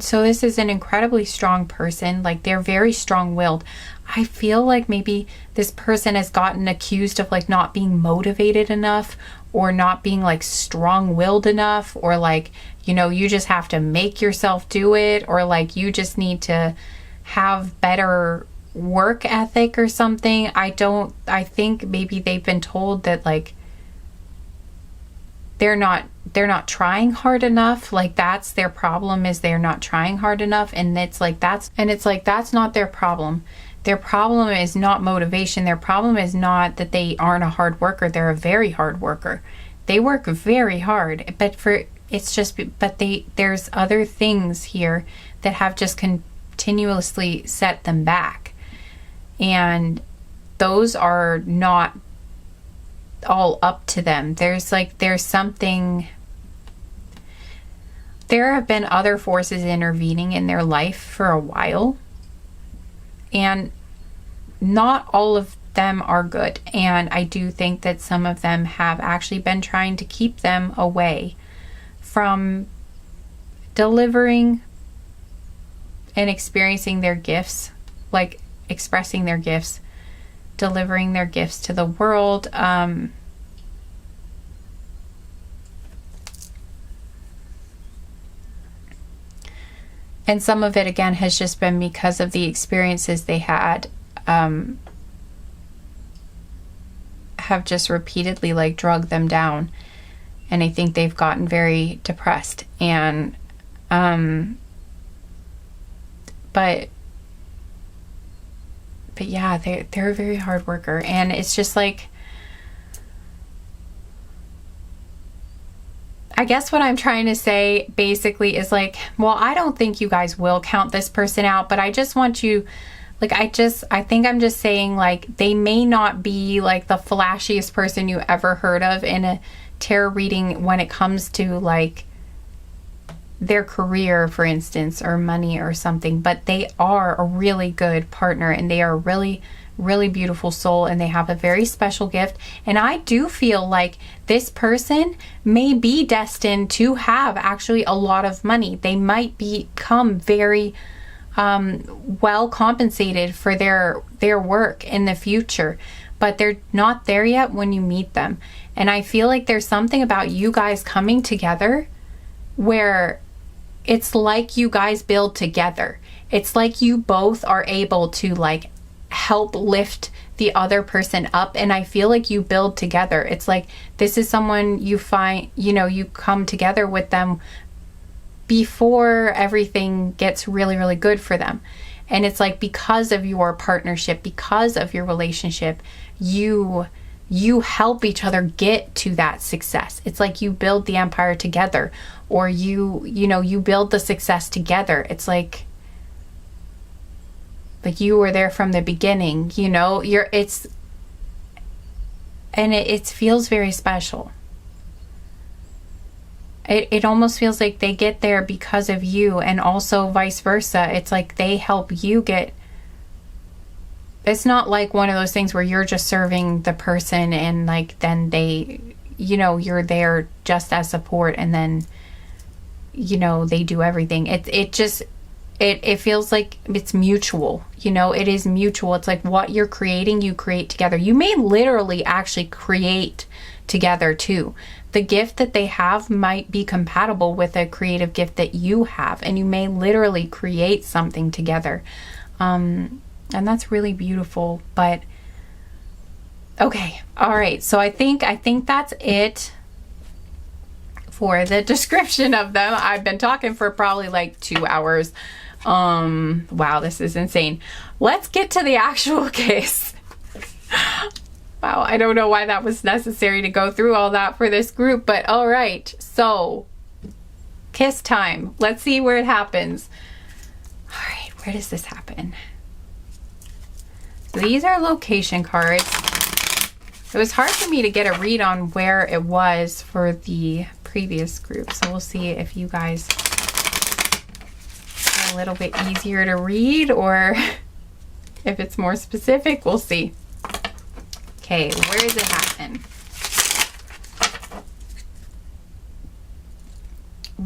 so this is an incredibly strong person. Like they're very strong-willed. I feel like maybe this person has gotten accused of like not being motivated enough, or not being like strong-willed enough, or like, you know, you just have to make yourself do it, or like you just need to have better work ethic or something. I think maybe they've been told that like they're not trying hard enough. Like that's their problem, is they're not trying hard enough. And it's like that's not their problem. Their problem is not motivation. Their problem is not that they aren't a hard worker. They're a very hard worker. They work very hard, but there's other things here that have just continuously set them back. And those are not all up to them. There's something, there have been other forces intervening in their life for a while, and not all of them are good. And I do think that some of them have actually been trying to keep them away from delivering and experiencing their gifts, like expressing their gifts, delivering their gifts to the world. And some of it, again, has just been because of the experiences they had, have just repeatedly like drugged them down. And I think they've gotten very depressed. And, but yeah, they're a very hard worker. And it's just like, I guess what I'm trying to say basically is like, well, I don't think you guys will count this person out, but I just want you, like, I think I'm just saying, like, they may not be like the flashiest person you ever heard of in a tarot reading when it comes to like their career, for instance, or money or something, but they are a really good partner, and they are a really, really beautiful soul, and they have a very special gift. And I do feel like this person may be destined to have actually a lot of money. They might become very well compensated for their work in the future, but they're not there yet when you meet them. And I feel like there's something about you guys coming together where it's like you guys build together. It's like you both are able to like help lift the other person up, and I feel like you build together. It's like this is someone you find, you know, you come together with them before everything gets really, really good for them. And it's like because of your partnership, because of your relationship, you help each other get to that success. It's like you build the empire together, or you build the success together. It's like you were there from the beginning, you know, it feels very special. It almost feels like they get there because of you, and also vice versa. It's like they help you get. It's not like one of those things where you're just serving the person and like then they, you know, you're there just as support, and then, you know, they do everything. It feels like it's mutual, you know, it is mutual. It's like what you're creating, you create together. You may literally actually create together too. The gift that they have might be compatible with a creative gift that you have, and you may literally create something together. And that's really beautiful. But okay, all right. So I think that's it for the description of them. I've been talking for probably like 2 hours. Wow, this is insane. Let's get to the actual case. Wow, I don't know why that was necessary to go through all that for this group, but all right. So, kiss time. Let's see where it happens. All right, where does this happen? So these are location cards. It was hard for me to get a read on where it was for the previous group, so we'll see if you guys are a little bit easier to read, or if it's more specific. We'll see. Okay, where does it happen?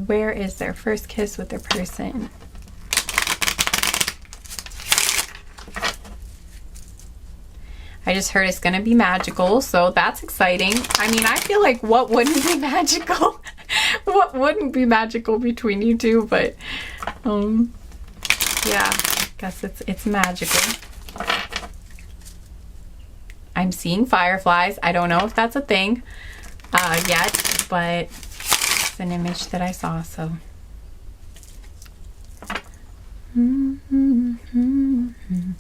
Where is their first kiss with their person? I just heard it's gonna be magical, so that's exciting. I mean, I feel like what wouldn't be magical? What wouldn't be magical between you two? But yeah, I guess it's magical. I'm seeing fireflies. I don't know if that's a thing yet, but it's an image that I saw, so.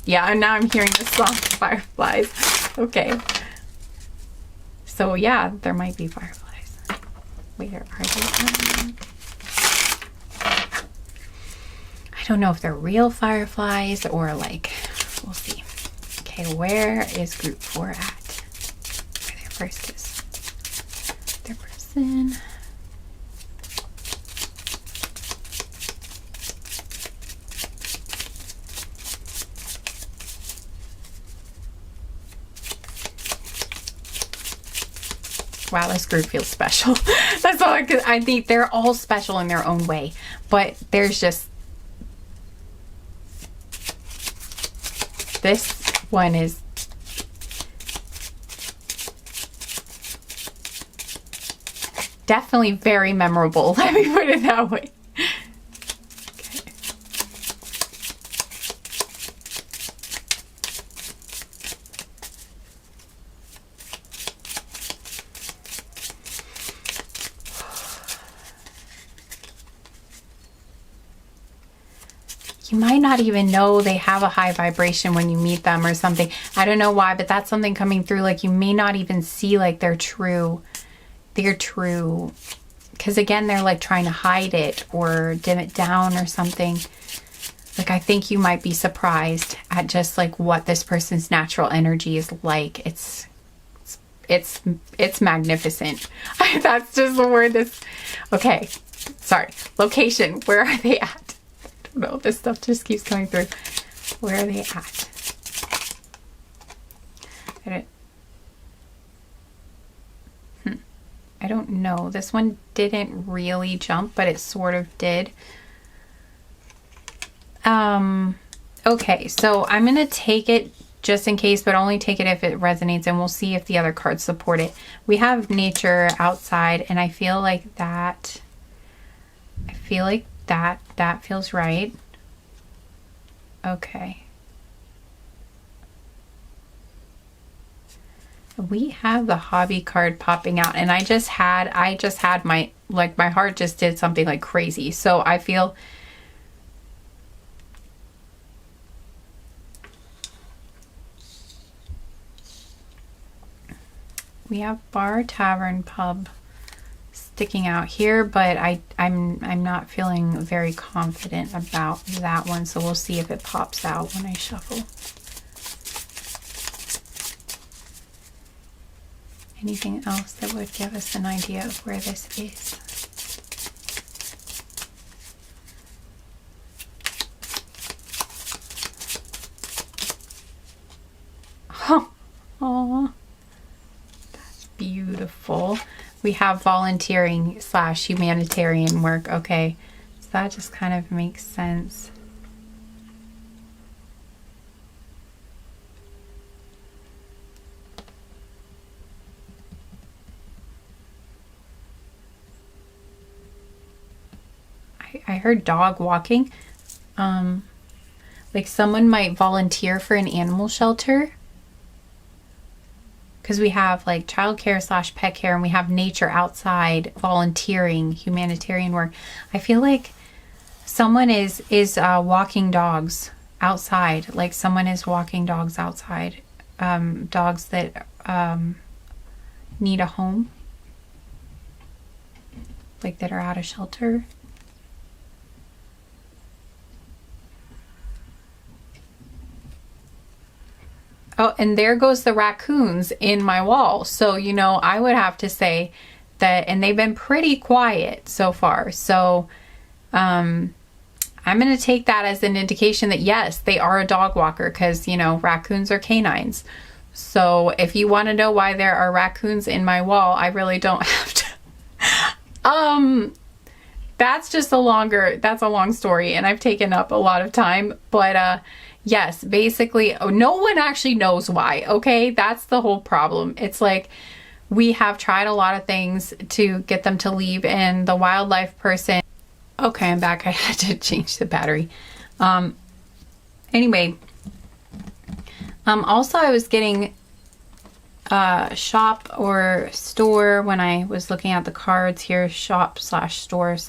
Yeah, and now I'm hearing the song Fireflies. Okay. So yeah, there might be fireflies. Where are they? I don't know if they're real fireflies or like, we'll see. Okay, where is group 4 at? For their first kiss. Their person. Wow, this group feels special. That's all I think they're all special in their own way. But there's just... This one is... definitely very memorable. Let me put it that way. You might not even know they have a high vibration when you meet them or something. I don't know why, but that's something coming through. Like you may not even see like they're true. Because again, they're like trying to hide it or dim it down or something. Like I think you might be surprised at just like what this person's natural energy is like. It's magnificent. That's just the word that's... Okay, sorry. Location, where are they at? No, this stuff just keeps coming through. Where are they at? I don't know. This one didn't really jump, but it sort of did. Okay, so I'm going to take it just in case, but only take it if it resonates, and we'll see if the other cards support it. We have nature outside, and I feel like that feels right. Okay. We have the hobby card popping out, and I just had my heart just did something like crazy. So I feel we have bar, tavern, pub sticking out here, but I'm not feeling very confident about that one, so we'll see if it pops out when I shuffle. Anything else that would give us an idea of where this is? Oh, that's beautiful. We have volunteering / humanitarian work. Okay, so that just kind of makes sense. I heard dog walking. Like someone might volunteer for an animal shelter. Because we have like childcare / pet care, and we have nature outside, volunteering, humanitarian work. I feel like someone is walking dogs outside. Like someone is walking dogs outside. Dogs that need a home. Like that are out of shelter. Oh, and there goes the raccoons in my wall. So, you know, I would have to say that, and they've been pretty quiet so far. So, I'm going to take that as an indication that yes, they are a dog walker, because, you know, raccoons are canines. So if you want to know why there are raccoons in my wall, I really don't have to. That's just that's a long story, and I've taken up a lot of time, but, yes, basically, no one actually knows why, okay? That's the whole problem. It's like we have tried a lot of things to get them to leave, and the wildlife person... Okay, I'm back. I had to change the battery. Anyway, also I was getting shop or store when I was looking at the cards here, shop / store /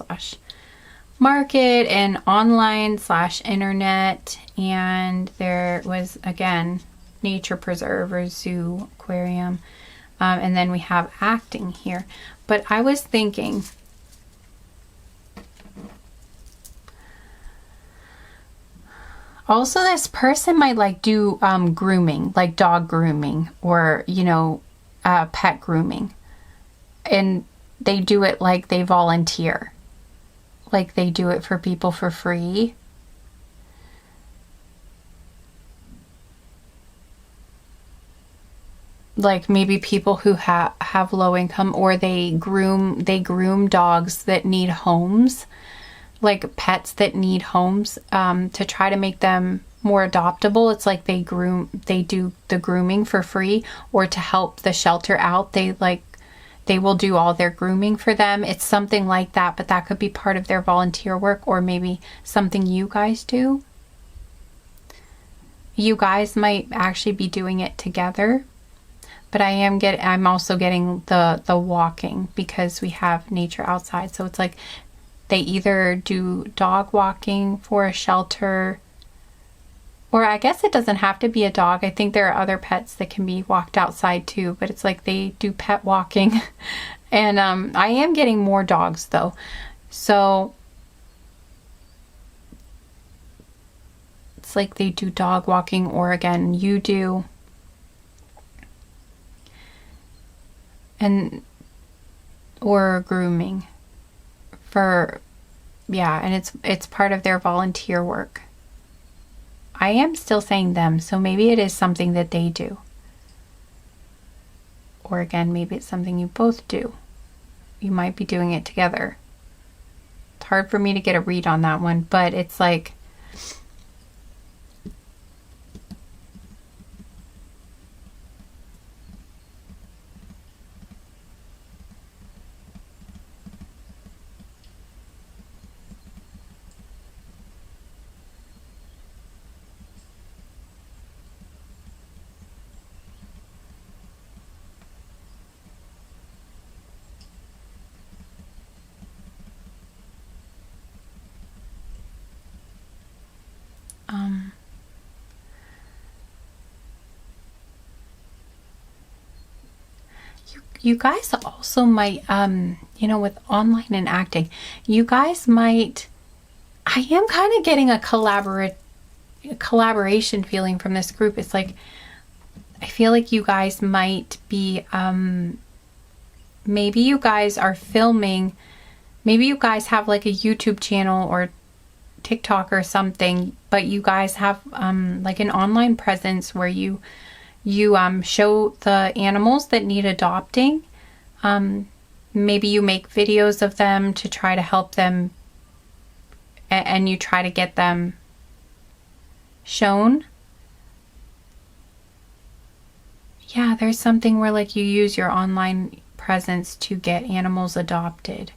market and online / internet, and there was again nature preserve or zoo, aquarium, and then we have acting here. But I was thinking, also this person might like do grooming, like dog grooming, or you know, pet grooming, and they do it like they volunteer. Like they do it for people for free. like maybe people who have low income, or they groom dogs that need homes, like pets that need homes, to try to make them more adoptable. It's like they do the grooming for free, or to help the shelter out, they will do all their grooming for them. It's something like that, but that could be part of their volunteer work, or maybe something you guys do. You guys might actually be doing it together. But I'm also getting the walking, because we have nature outside. So it's like they either do dog walking for a shelter, or I guess it doesn't have to be a dog. I think there are other pets that can be walked outside too, but it's like they do pet walking. And I am getting more dogs though. So it's like they do dog walking, or again, you do. Or grooming for, yeah, and it's part of their volunteer work. I am still saying them, so maybe it is something that they do. Or again, maybe it's something you both do. You might be doing it together. It's hard for me to get a read on that one, but it's like, you guys also might, with online and acting, you guys might, I am kind of getting a collaboration feeling from this group. It's like, I feel like you guys might be, maybe you guys are filming, maybe you guys have like a YouTube channel or TikTok or something, but you guys have like an online presence where you show the animals that need adopting. Maybe you make videos of them to try to help them, and you try to get them shown. Yeah, there's something where like you use your online presence to get animals adopted.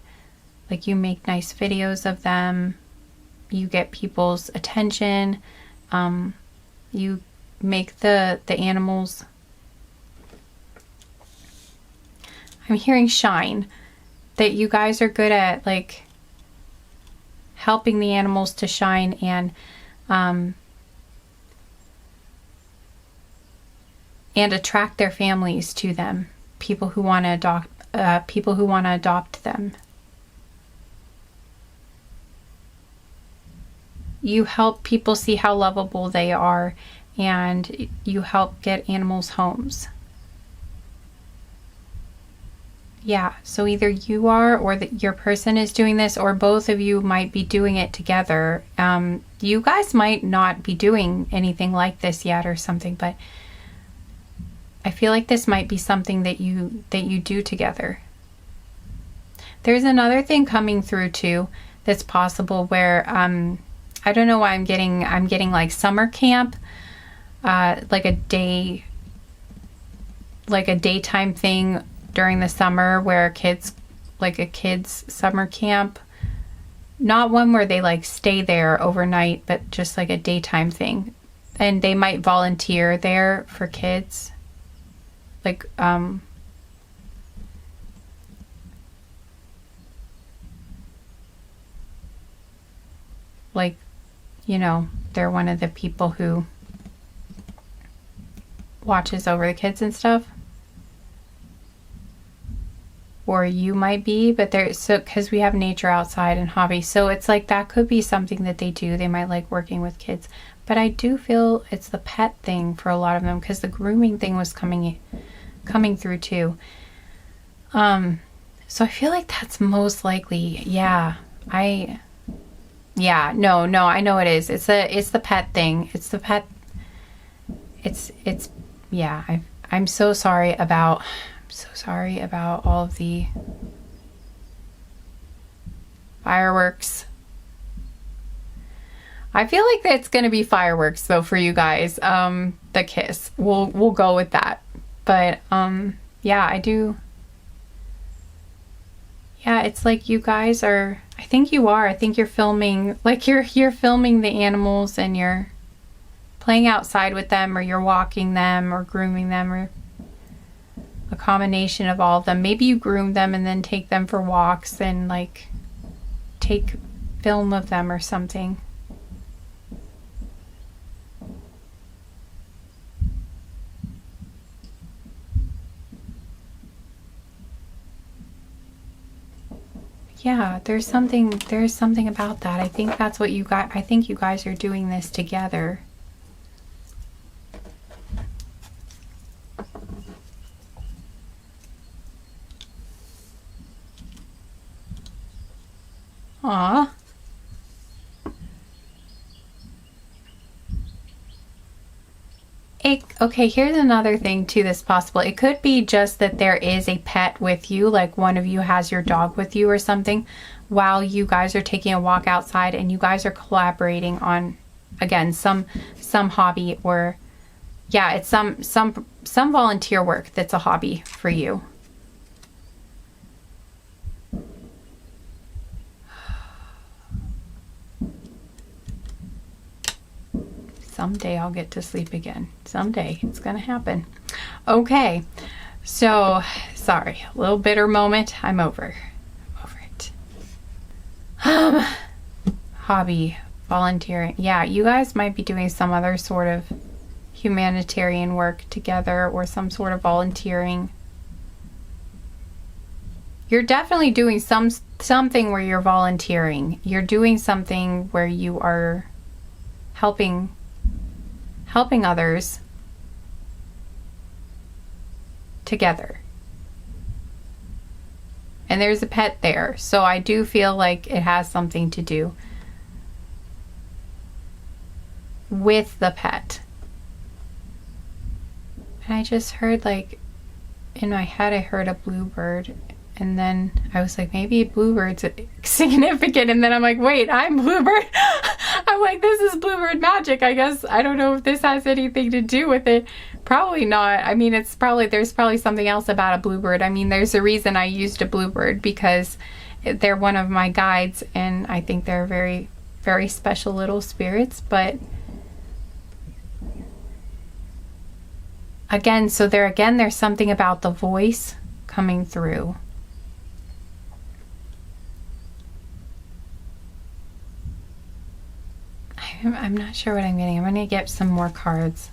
Like you make nice videos of them, you get people's attention, you make the animals, I'm hearing shine, that you guys are good at like helping the animals to shine and attract their families to them, people who want to adopt them. You help people see how lovable they are, and you help get animals homes. Yeah, so either you are, or your person is doing this, or both of you might be doing it together. You guys might not be doing anything like this yet or something, but I feel like this might be something that you do together. There's another thing coming through too that's possible where I don't know why I'm getting like summer camp, like a daytime thing during the summer where kids, like a kids summer camp, not one where they like stay there overnight, but just like a daytime thing, and they might volunteer there for kids, like they're one of the people who watches over the kids and stuff. Or you might be, but because we have nature outside and hobby, so it's like that could be something that they do. They might like working with kids, but I do feel it's the pet thing for a lot of them, because the grooming thing was coming through too. So I feel like that's most likely. No, I know it is. It's the pet thing. It's the pet. I'm so sorry about all of the fireworks. I feel like it's going to be fireworks though for you guys. The kiss. We'll go with that. But yeah, I do. Yeah, it's like you guys are, I think you are. I think you're filming, like you're filming the animals and you're playing outside with them, or you're walking them or grooming them, or a combination of all of them. Maybe you groom them and then take them for walks and like take film of them or something. Yeah, there's something about that. I think that's what you got. I think you guys are doing this together. Aw. Okay, here's another thing too that's possible. It could be just that there is a pet with you, like one of you has your dog with you or something, while you guys are taking a walk outside and you guys are collaborating on, again, some hobby, or yeah, it's some volunteer work that's a hobby for you. Someday I'll get to sleep again. Someday it's gonna happen. Okay, so sorry, a little bitter moment. I'm over it. Hobby, volunteering. Yeah, you guys might be doing some other sort of humanitarian work together, or some sort of volunteering. You're definitely doing something where you're volunteering. You're doing something where you are helping others together. And there's a pet there, so I do feel like it has something to do with the pet. And I just heard, like, in my head I heard a bluebird, and then I was like, maybe bluebird's significant, and then I'm like, wait, I'm bluebird. I'm like, this is bluebird magic, I guess. I don't know if this has anything to do with it. Probably not. I mean, there's probably something else about a bluebird. I mean, there's a reason I used a bluebird, because they're one of my guides, and I think they're very, very special little spirits. But again, there's something about the voice coming through. I'm not sure what I'm getting. I'm going to get some more cards.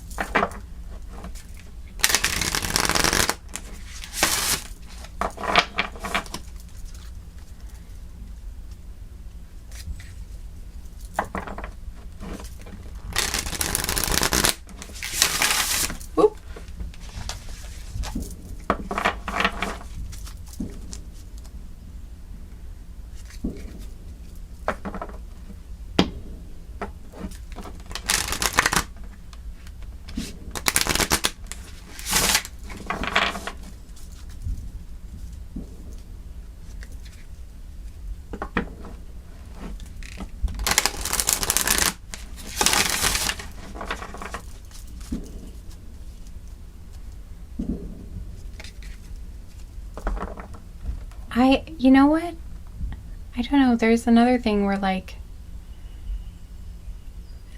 Oop. You know what? I don't know. There's another thing where, like,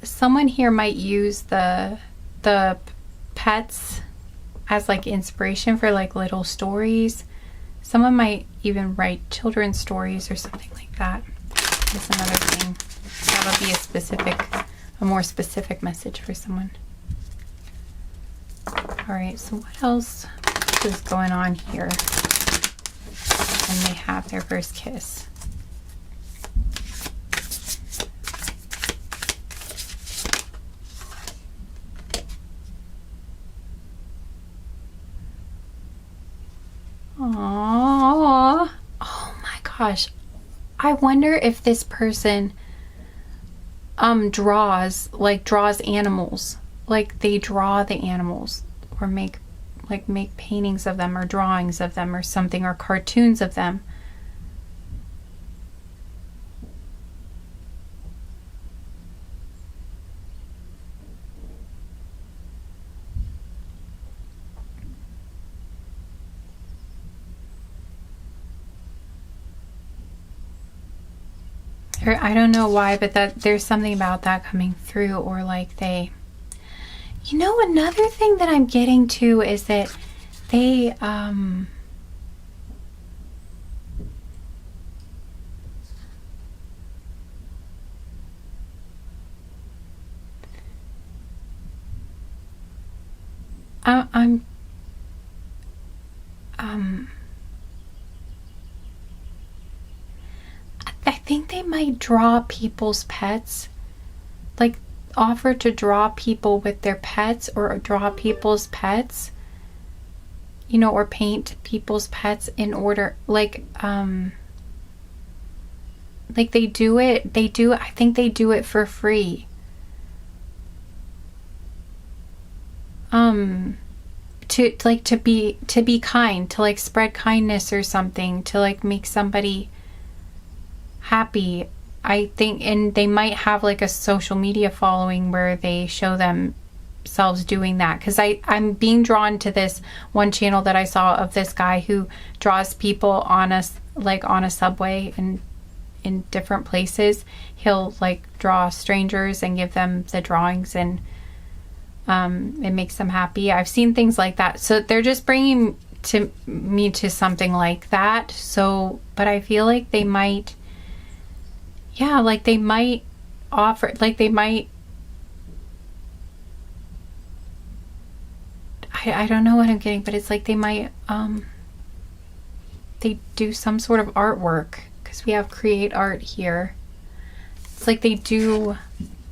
someone here might use the pets as like inspiration for like little stories. Someone might even write children's stories or something like that. That's another thing. That would be a more specific message for someone. All right, so what else is going on here? And they have their first kiss. Aww. Oh my gosh. I wonder if this person draws animals. Like they draw the animals or make like make paintings of them or drawings of them or something, or cartoons of them. Or I don't know why, but that there's something about that coming through, or like they, you know, another thing that I'm getting to is that they I'm I think they might draw people's pets, like offer to draw people with their pets, or draw people's pets, you know, or paint people's pets in order, like they do it, I think they do it for free. To be kind, to like spread kindness or something, to like make somebody happy, I think. And they might have like a social media following where they show themselves doing that, because I'm being drawn to this one channel that I saw of this guy who draws people on a subway and in different places. He'll like draw strangers and give them the drawings, and it makes them happy. I've seen things like that. So they're just bringing me to something like that. So, but I feel like they might, yeah, like they might offer, like they might, I don't know what I'm getting, but it's like they might, they do some sort of artwork, because we have create art here. It's like they do.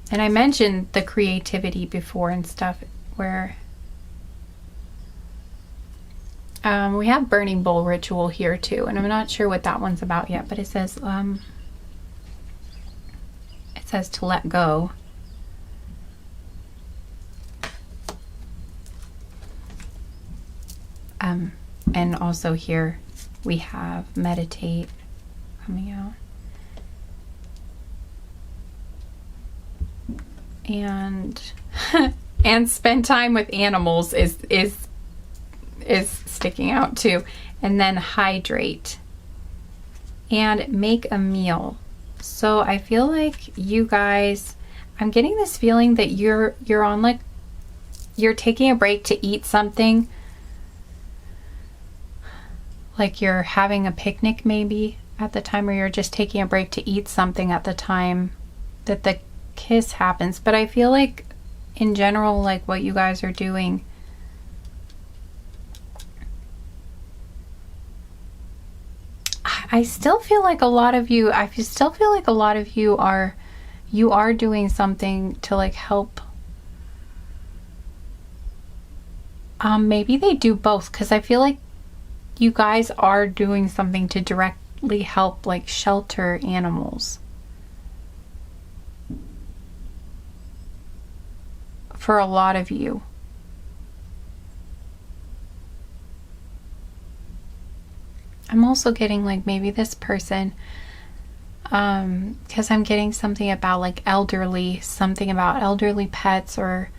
And I mentioned the creativity before and stuff, where we have burning bowl ritual here too, and I'm not sure what that one's about yet, but it says to let go. And also here we have meditate coming out. And and spend time with animals is sticking out too. And then hydrate and make a meal. So I feel like you guys, I'm getting this feeling that you're on, like, you're taking a break to eat something, like you're having a picnic maybe at the time, or you're just taking a break to eat something at the time that the kiss happens. But I feel like in general, like what you guys are doing, I still feel like a lot of you are doing something to like help. Maybe they do both, because I feel like you guys are doing something to directly help like shelter animals. For a lot of you. I'm also getting like maybe this person, because I'm getting something about like something about elderly pets or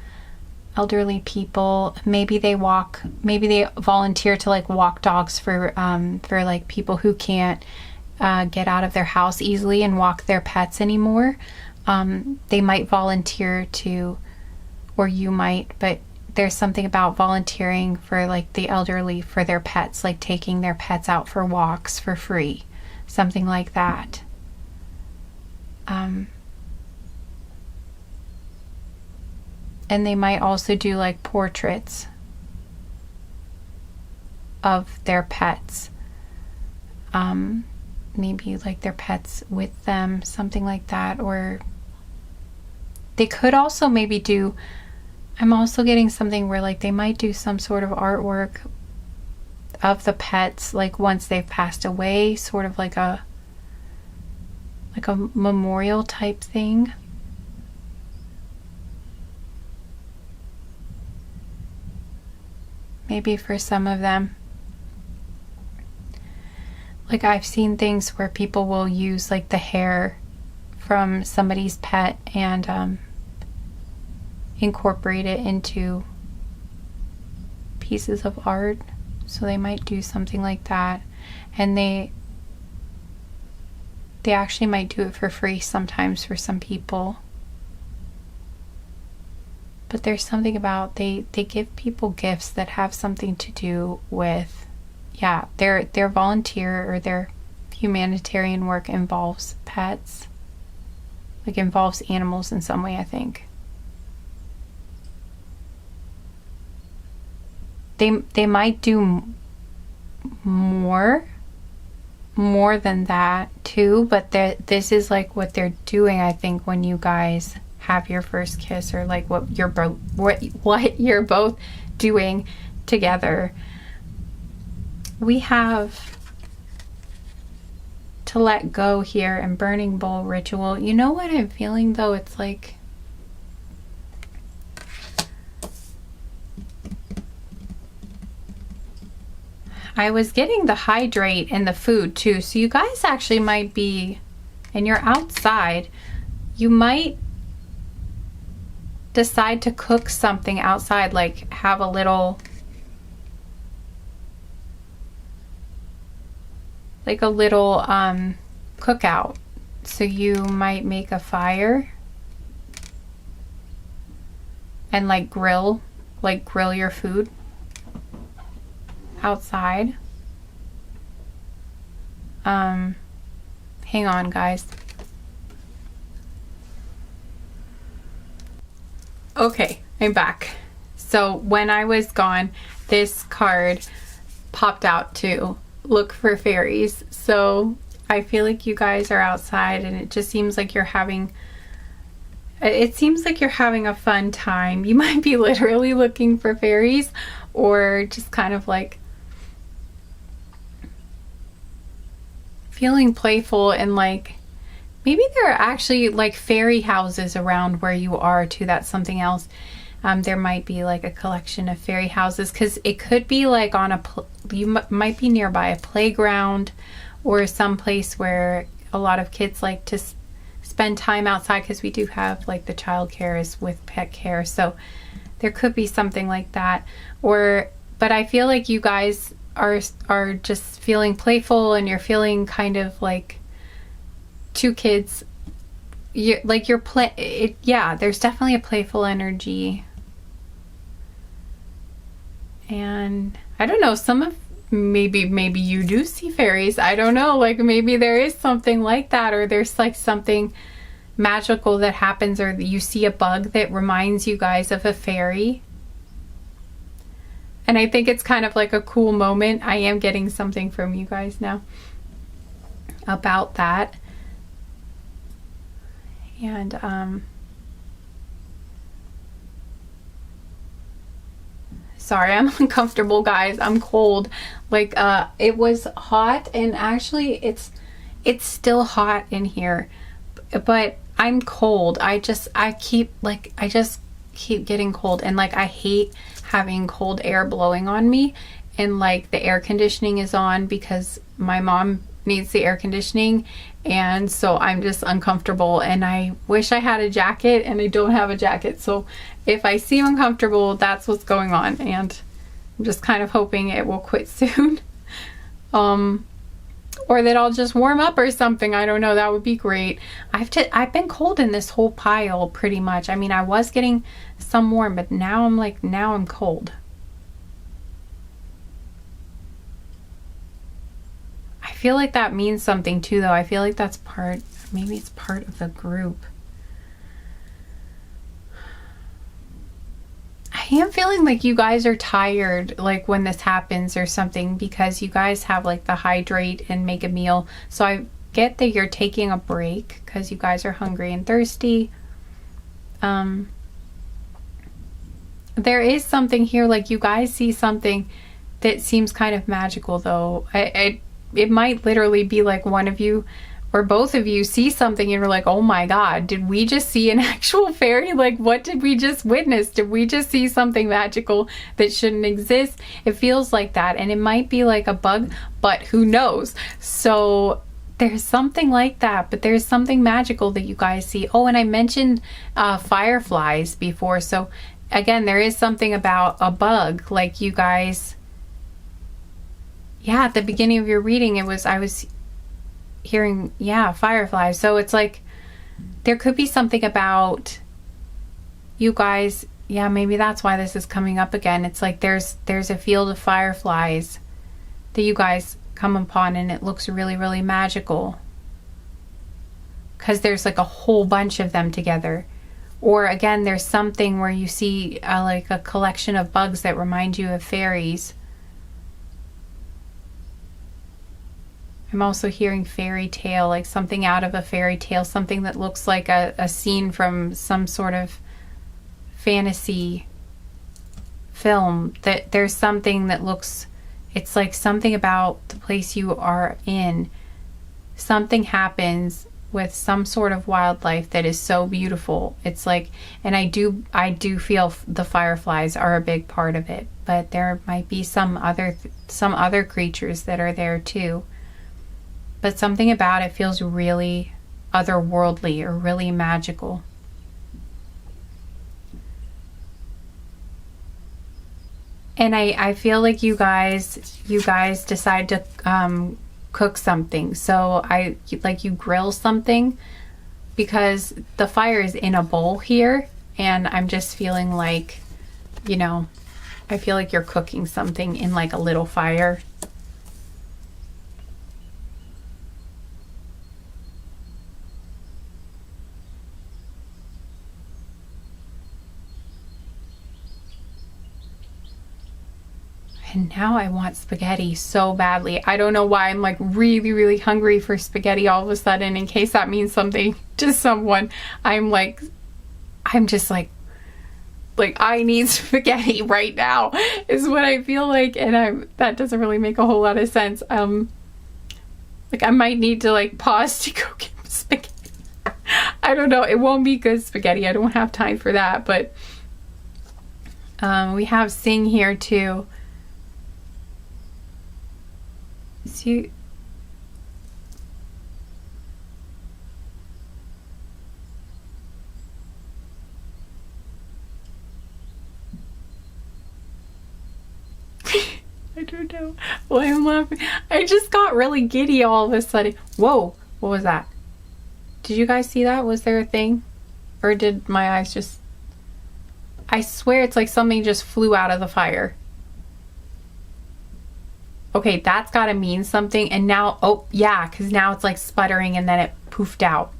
elderly people. Maybe they volunteer to like walk dogs for like people who can't get out of their house easily and walk their pets anymore. They might volunteer to, or you might, but there's something about volunteering for like the elderly for their pets, like taking their pets out for walks for free, something like that. And they might also do like portraits of their pets, maybe like their pets with them, something like that. Or they could also maybe do, I'm also getting something where like they might do some sort of artwork of the pets, like once they've passed away, sort of like a memorial type thing. maybe for some of them. Like I've seen things where people will use like the hair from somebody's pet and incorporate it into pieces of art. So they might do something like that, and they actually might do it for free sometimes for some people. But there's something about they give people gifts that have something to do with, yeah, their volunteer or their humanitarian work involves pets, like involves animals in some way, I think. They might do more than that too, but this is like what they're doing, I think, when you guys have your first kiss, or like what you're both doing together. We have to let go here and burning bowl ritual. You know what I'm feeling though? It's like I was getting the hydrate and the food too. So you guys actually might be, and you're outside, you might decide to cook something outside, like have a little, cookout. So you might make a fire and like grill your food outside. Hang on, guys. Okay, I'm back. So when I was gone, this card popped out to look for fairies. So I feel like you guys are outside, and it just seems like you're having a fun time. You might be literally looking for fairies, or just kind of like feeling playful, and like maybe there are actually like fairy houses around where you are too. That's something else. There might be like a collection of fairy houses, because it could be like on you might be nearby a playground or some place where a lot of kids like to spend time outside, because we do have like the child care is with pet care, so there could be something like that. But I feel like you guys are just feeling playful, and you're feeling kind of like two kids. Yeah, there's definitely a playful energy. And I don't know, maybe you do see fairies. I don't know, like maybe there is something like that, or there's like something magical that happens, or you see a bug that reminds you guys of a fairy. And I think it's kind of like a cool moment. I am getting something from you guys now about that. And sorry, I'm uncomfortable, guys. I'm cold. Like it was hot, and actually it's still hot in here, but I'm cold. I just keep getting cold, and like I hate having cold air blowing on me, and like the air conditioning is on because my mom needs the air conditioning, and so I'm just uncomfortable, and I wish I had a jacket, and I don't have a jacket. So if I seem uncomfortable, that's what's going on, and I'm just kind of hoping it will quit soon. Or that I'll just warm up or something. I don't know. That would be great. I've been cold in this whole pile pretty much. I mean, I was getting some warm, but now I'm cold. I feel like that means something too, though. I feel like maybe it's part of the group. I am feeling like you guys are tired, like when this happens or something, because you guys have like the hydrate and make a meal. So I get that you're taking a break because you guys are hungry and thirsty. There is something here, like you guys see something that seems kind of magical, though. It might literally be like one of you or both of you see something and you're like, oh my God, did we just see an actual fairy? Like, what did we just witness? Did we just see something magical that shouldn't exist? It feels like that. And it might be like a bug, but who knows? So there's something like that, but there's something magical that you guys see. Oh, and I mentioned fireflies before. So again, there is something about a bug, like you guys, yeah, at the beginning of your reading, I was hearing, yeah, fireflies. So it's like there could be something about you guys, yeah, maybe that's why this is coming up again. It's like there's a field of fireflies that you guys come upon, and it looks really, really magical because there's like a whole bunch of them together. Or again, there's something where you see like a collection of bugs that remind you of fairies. I'm also hearing fairy tale, like something out of a fairy tale, something that looks like a scene from some sort of fantasy film. That there's something that looks, it's like something about the place you are in. Something happens with some sort of wildlife that is so beautiful. It's like, and I do feel the fireflies are a big part of it, but there might be some other creatures that are there too. But something about it feels really otherworldly or really magical. And I feel like you guys decide to cook something. So you grill something, because the fire is in a bowl here, and I'm just feeling like, you know, I feel like you're cooking something in like a little fire. And now I want spaghetti so badly. I don't know why I'm like really, really hungry for spaghetti all of a sudden. In case that means something to someone, I'm just like I need spaghetti right now is what I feel like. And that doesn't really make a whole lot of sense. Like I might need to like pause to go get spaghetti. I don't know. It won't be good spaghetti. I don't have time for that. But we have Sing here too. See, I don't know why I'm laughing. I just got really giddy all of a sudden. Whoa, what was that? Did you guys see that? Was there a thing? Or did my eyes just... I swear it's like something just flew out of the fire. Okay, that's got to mean something. And now, oh yeah, because now it's like sputtering and then it poofed out.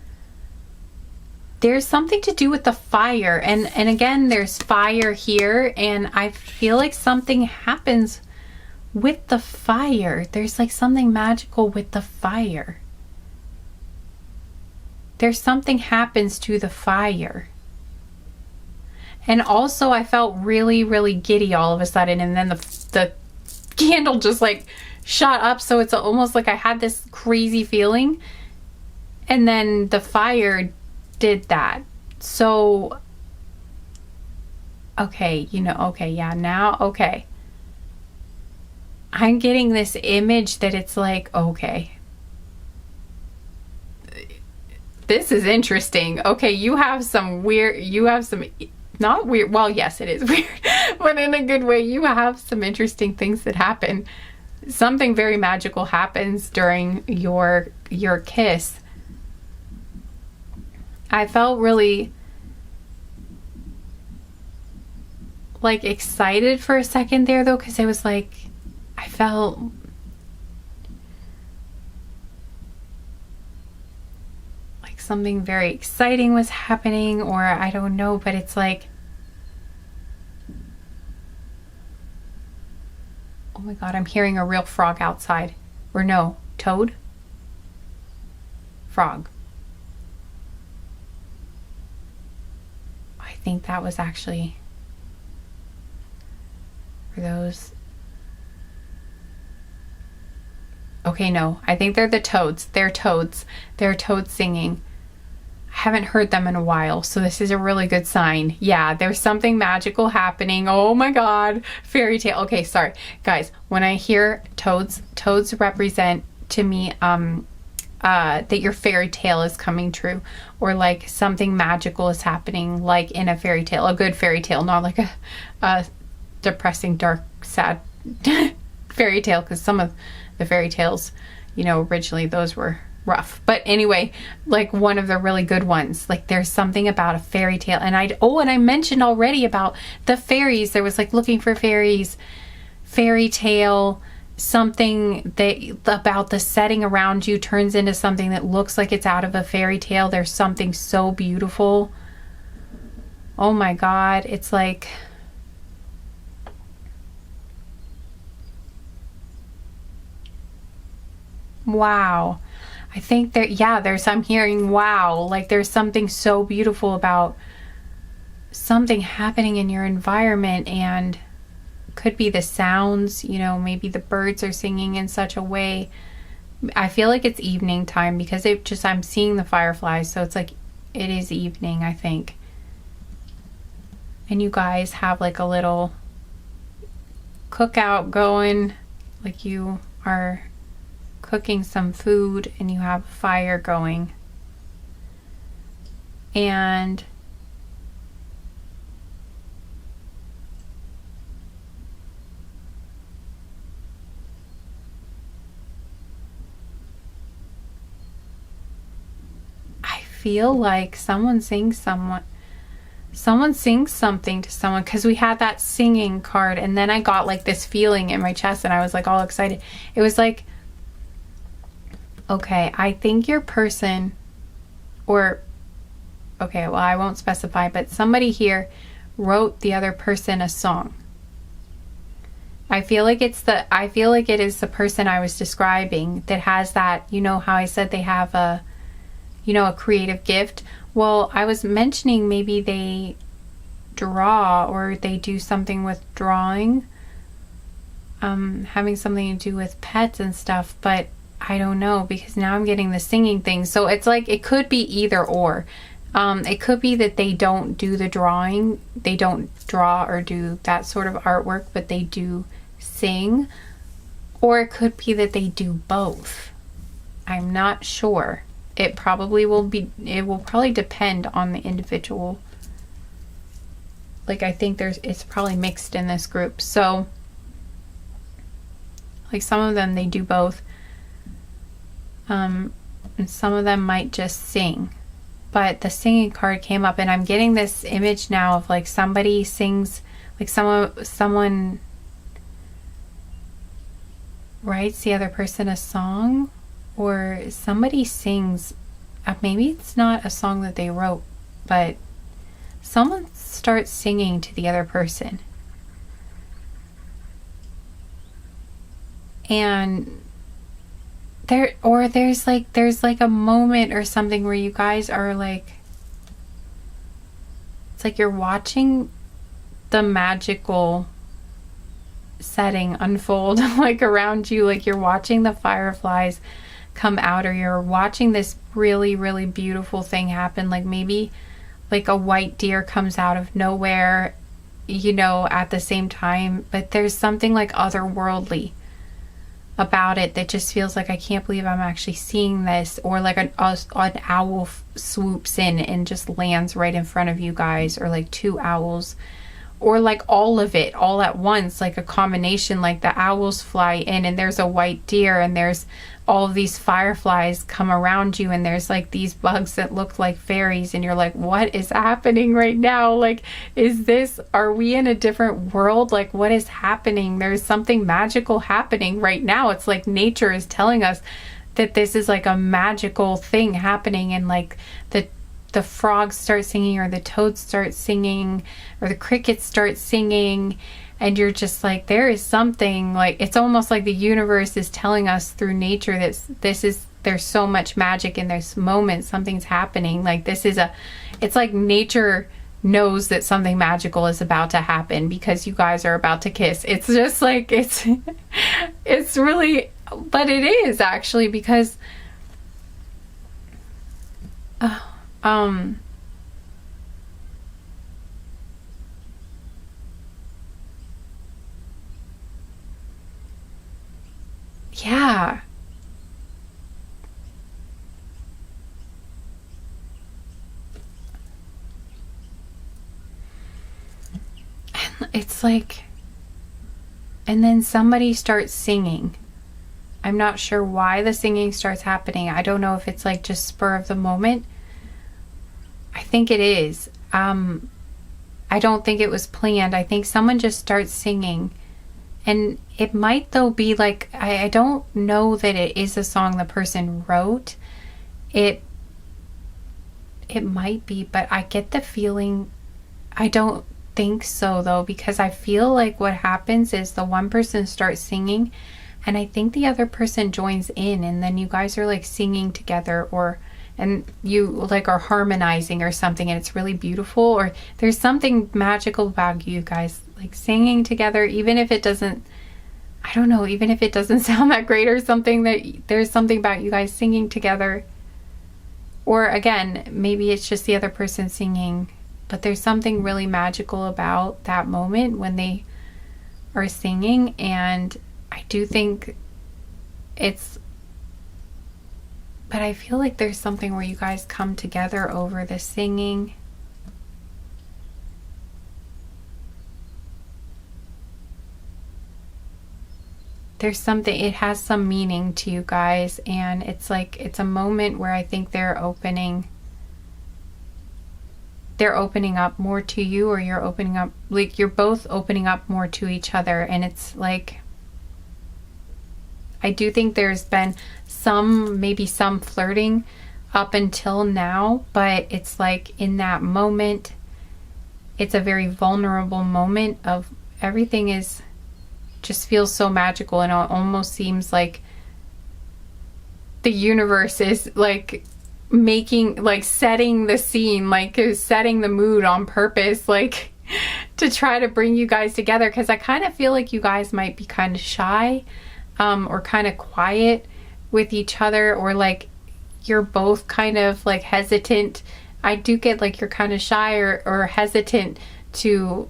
There's something to do with the fire. And again, there's fire here. And I feel like something happens with the fire. There's like something magical with the fire. There's something happens to the fire. And also I felt really, really giddy all of a sudden. And then the candle just like shot up, so it's almost like I had this crazy feeling, and then the fire did that. So okay, you know, okay, yeah, now okay, I'm getting this image that it's like, okay, this is interesting. Okay, you have some not weird, well, yes, it is weird, but in a good way. You have some interesting things that happen. Something very magical happens during your kiss. I felt really like excited for a second there though, because it was like I felt like something very exciting was happening, or I don't know, but it's like, oh my God, I'm hearing a real frog outside. Or no, toad? Frog. I think that was actually for those. Okay, no, I think they're the toads. They're toads. They're toads singing. I haven't heard them in a while, so this is a really good sign. Yeah, there's something magical happening. Oh my God, fairy tale. Okay, sorry. Guys, when I hear toads represent to me that your fairy tale is coming true, or like something magical is happening, like in a fairy tale, a good fairy tale, not like a depressing, dark, sad fairy tale, because some of the fairy tales, you know, originally those were rough. But anyway, like one of the really good ones, like there's something about a fairy tale. And I mentioned already about the fairies. There was like looking for fairies, fairy tale, something that about the setting around you turns into something that looks like it's out of a fairy tale. There's something so beautiful. Oh my God. It's like, wow. I think I'm hearing wow. Like there's something so beautiful about something happening in your environment, and could be the sounds, you know, maybe the birds are singing in such a way. I feel like it's evening time because I'm seeing the fireflies. So it's like, it is evening, I think. And you guys have like a little cookout going, like you are cooking some food and you have a fire going, and I feel like someone sings something to someone, because we had that singing card, and then I got like this feeling in my chest and I was like all excited. It was like, okay, I think your person, or, okay, well, I won't specify, but somebody here wrote the other person a song. I feel like it is the person I was describing that has that, you know how I said they have a creative gift. Well, I was mentioning maybe they draw, or they do something with drawing, having something to do with pets and stuff, but I don't know, because now I'm getting the singing thing. So it's like, it could be either or. It could be that they don't do the drawing, they don't draw or do that sort of artwork, but they do sing. Or it could be that they do both. I'm not sure. It will probably depend on the individual. Like, I think it's probably mixed in this group. So, like, some of them, they do both. And some of them might just sing. But the singing card came up, and I'm getting this image now of like somebody sings, like someone writes the other person a song, or somebody sings, maybe it's not a song that they wrote, but someone starts singing to the other person. And there's like a moment or something where you guys are like, it's like you're watching the magical setting unfold like around you, like you're watching the fireflies come out, or you're watching this really, really beautiful thing happen. Like maybe like a white deer comes out of nowhere, you know, at the same time, but there's something like otherworldly about it that just feels like, I can't believe I'm actually seeing this. Or like an owl swoops in and just lands right in front of you guys, or like two owls, or like all of it all at once, like a combination, like the owls fly in and there's a white deer, and there's all of these fireflies come around you, and there's like these bugs that look like fairies, and you're like, what is happening right now? Like, are we in a different world? Like, what is happening? There's something magical happening right now. It's like nature is telling us that this is like a magical thing happening, and like the frogs start singing, or the toads start singing, or the crickets start singing, and you're just like, there is something, like, it's almost like the universe is telling us through nature that there's so much magic in this moment, something's happening. Like, it's like nature knows that something magical is about to happen because you guys are about to kiss. It's just like, it's really But it is actually, because yeah. It's like, and then somebody starts singing. I'm not sure why the singing starts happening. I don't know if it's like just spur of the moment. I think it is. I don't think it was planned. I think someone just starts singing. And it might though be like, I don't know that it is a song the person wrote. It might be, but I get the feeling, I don't think so though, because I feel like what happens is the one person starts singing and I think the other person joins in, and then you guys are like singing together, and you like are harmonizing or something, and it's really beautiful, or there's something magical about you guys like singing together, even if it doesn't, I don't know, even if it doesn't sound that great or something, that there's something about you guys singing together. Or again, maybe it's just the other person singing, but there's something really magical about that moment when they are singing. And I do think it's, but I feel like there's something where you guys come together over the singing. There's something, it has some meaning to you guys, and it's like, it's a moment where I think they're opening up more to you, or you're opening up, like you're both opening up more to each other. And it's like, I do think there's been maybe some flirting up until now, but it's like in that moment, it's a very vulnerable moment of everything is, just feels so magical, and it almost seems like the universe is like making, like setting the scene, like setting the mood on purpose, like to try to bring you guys together. Because I kind of feel like you guys might be kind of shy, or kind of quiet with each other, or like you're both kind of like hesitant. I do get like you're kind of shy or hesitant to,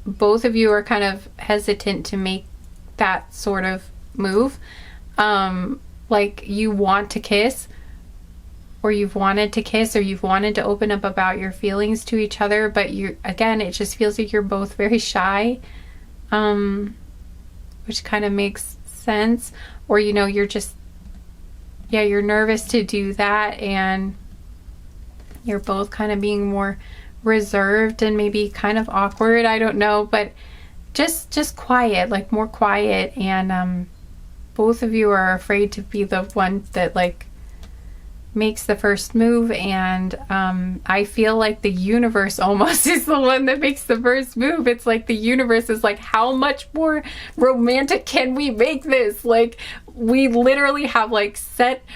both of you are kind of hesitant to make that sort of move. Like you want to kiss, or you've wanted to kiss, or you've wanted to open up about your feelings to each other, but you, again, it just feels like you're both very shy, which kind of makes sense. Or, you know, you're just, yeah, you're nervous to do that, and you're both kind of being more reserved and maybe kind of awkward, I don't know, but just quiet, like more quiet. And both of you are afraid to be the one that like makes the first move. And I feel like the universe almost is the one that makes the first move. It's like the universe is like, how much more romantic can we make this? Like, we literally have like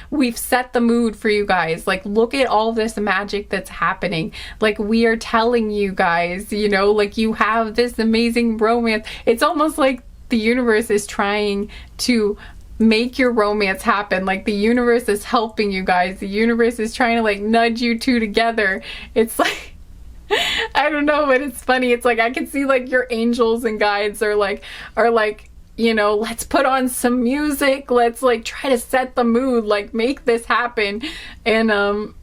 we've set the mood for you guys. Like, look at all this magic that's happening. Like, we are telling you guys, you know, like you have this amazing romance. It's almost like the universe is trying to make your romance happen. Like, the universe is helping you guys. The universe is trying to like nudge you two together. It's like, I don't know, but it's funny. It's like I can see like your angels and guides are like, you know, let's put on some music, let's like try to set the mood, like make this happen. And I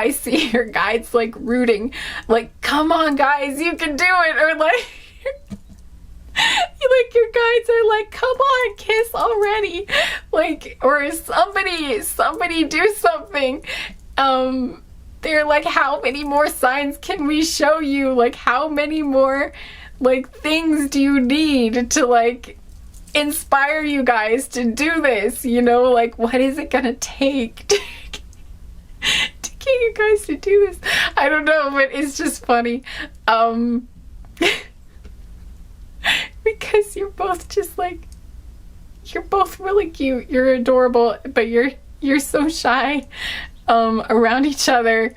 see your guides like rooting, like, come on guys, you can do it. Or like like your guides are like, come on, kiss already, like, or somebody do something. They're like, how many more signs can we show you? Like, how many more like things do you need to like inspire you guys to do this? You know, like, what is it gonna take to get you guys to do this? I don't know, but it's just funny. Because you're both just like, you're both really cute, you're adorable, but you're so shy around each other.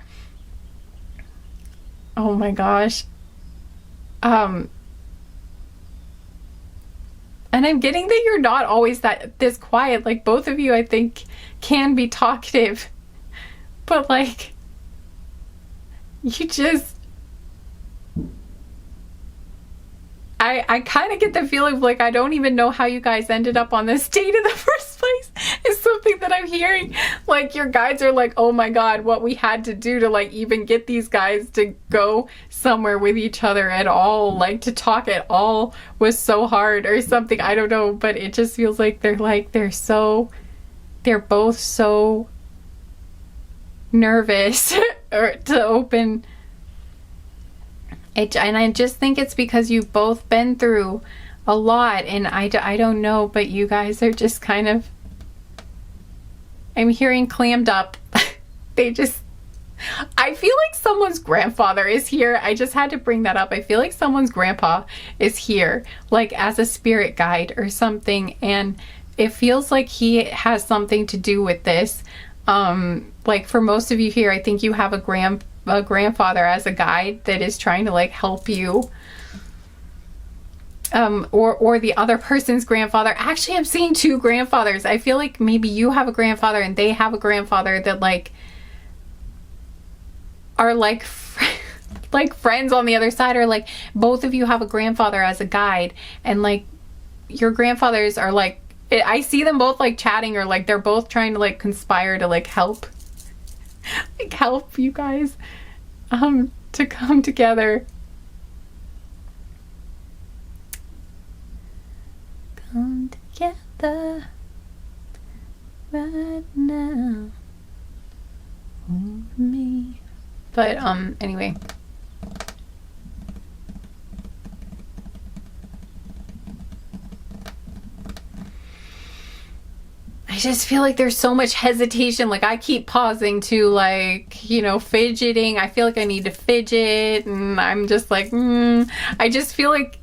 Oh my gosh. And I'm getting that you're not always this quiet. Like, both of you, I think, can be talkative. But, like, you just... I kind of get the feeling of, like, I don't even know how you guys ended up on this date in the first place. Is something that I'm hearing. Like, your guides are like, oh my god, what we had to do to, like, even get these guys to go somewhere with each other at all, like, to talk at all was so hard or something. I don't know, but it just feels like they're both so nervous or to open it. And I just think it's because you've both been through a lot, and I don't know, but you guys are just kind of, I'm hearing clammed up. I feel like someone's grandfather is here. I just had to bring that up. I feel like someone's grandpa is here, like as a spirit guide or something, and it feels like he has something to do with this. Like, for most of you here, I think you have a grandfather as a guide that is trying to, like, help you. Or the other person's grandfather. Actually, I'm seeing two grandfathers. I feel like maybe you have a grandfather and they have a grandfather that, like, are like like friends on the other side, or like both of you have a grandfather as a guide, and like your grandfathers are like, I see them both like chatting, or like they're both trying to like conspire to like help you guys to come together. Come together right now, hold me. But anyway, I just feel like there's so much hesitation. Like, I keep pausing to, like, you know, fidgeting. I feel like I need to fidget, and I'm just like, I just feel like,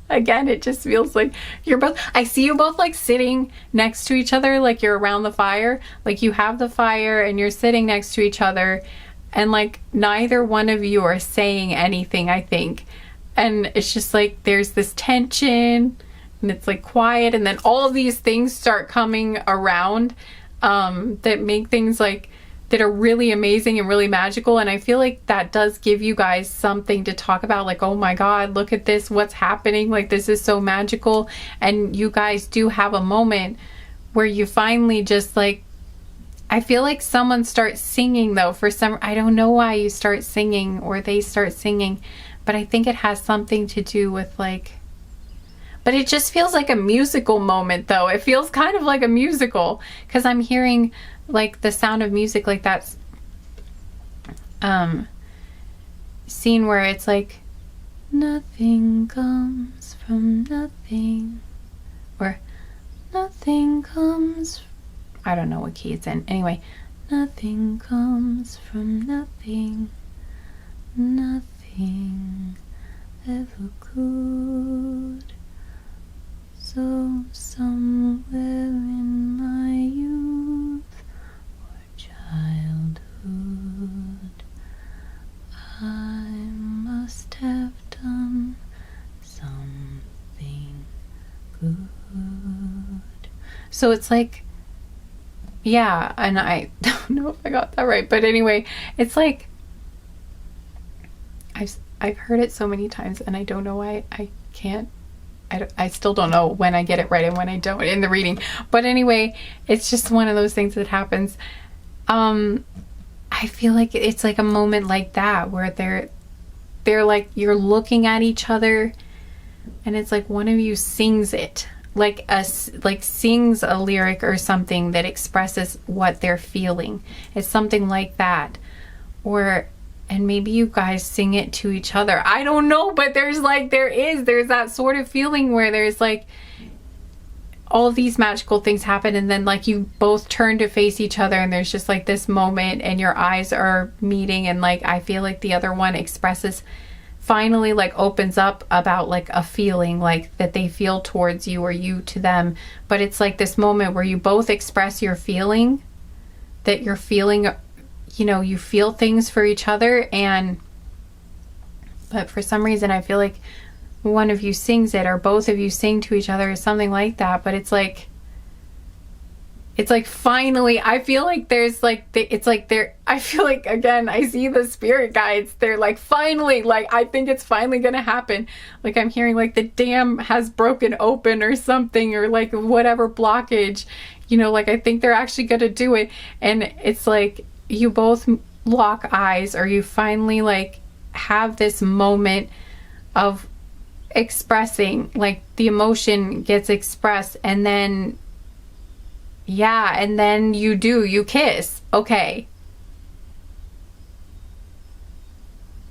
again, it just feels like you're both, I see you both like sitting next to each other, like you're around the fire, like you have the fire and you're sitting next to each other, and like neither one of you are saying anything, I think. And it's just like there's this tension, and it's like quiet, and then all of these things start coming around that make things like that are really amazing and really magical. And I feel like that does give you guys something to talk about, like, oh my god, look at this, what's happening, like this is so magical. And you guys do have a moment where you finally just like, I feel like someone starts singing though, for some, I don't know why you start singing or they start singing, but I think it has something to do with like, but it just feels like a musical moment though. It feels kind of like a musical, because I'm hearing like the sound of music, like that's scene where it's like, nothing comes from nothing, or nothing comes, I don't know what key it's in. Anyway, nothing comes from nothing, nothing ever could. So somewhere in my youth or childhood, I must have done something good. So it's like, yeah, and I don't know if I got that right, but anyway, it's like, I've heard it so many times, and I don't know why I can't, I still don't know when I get it right and when I don't in the reading. But anyway, it's just one of those things that happens. I feel like it's like a moment like that where they're like, you're looking at each other, and it's like one of you sings it, like sings a lyric or something that expresses what they're feeling. It's something like that. And maybe you guys sing it to each other. I don't know, but there's that sort of feeling where there's like all these magical things happen, and then like you both turn to face each other, and there's just like this moment, and your eyes are meeting, and like I feel like the other one expresses, finally like opens up about like a feeling like that they feel towards you or you to them. But it's like this moment where you both express your feeling, that you're feeling, you know, you feel things for each other. But for some reason I feel like one of you sings it or both of you sing to each other or something like that. But it's like finally, I feel like there's like, it's like there, I feel like, again, I see the spirit guides. They're like, finally, like, I think it's finally going to happen. Like, I'm hearing like the dam has broken open or something, or like whatever blockage, you know, like I think they're actually going to do it. And it's like you both lock eyes, or you finally like have this moment of expressing, like the emotion gets expressed, and then yeah, and then you kiss. Okay.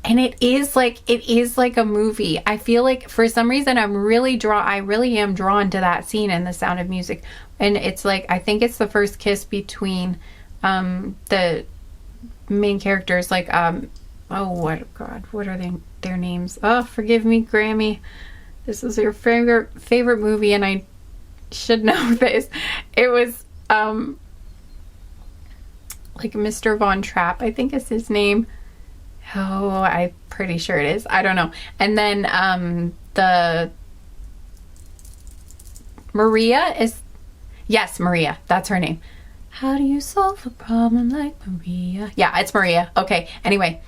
And it is like a movie. I feel like for some reason I really am drawn to that scene in The Sound of Music. And it's like, I think it's the first kiss between the main characters, like what are their names? Oh, forgive me, Grammy. This is your favorite movie, and I should know this. It was like Mr. Von Trapp, I think is his name. Oh, I'm pretty sure it is. I don't know. And then the Maria is, yes, Maria, that's her name. How do you solve a problem like Maria? Yeah, it's Maria. Okay. Anyway,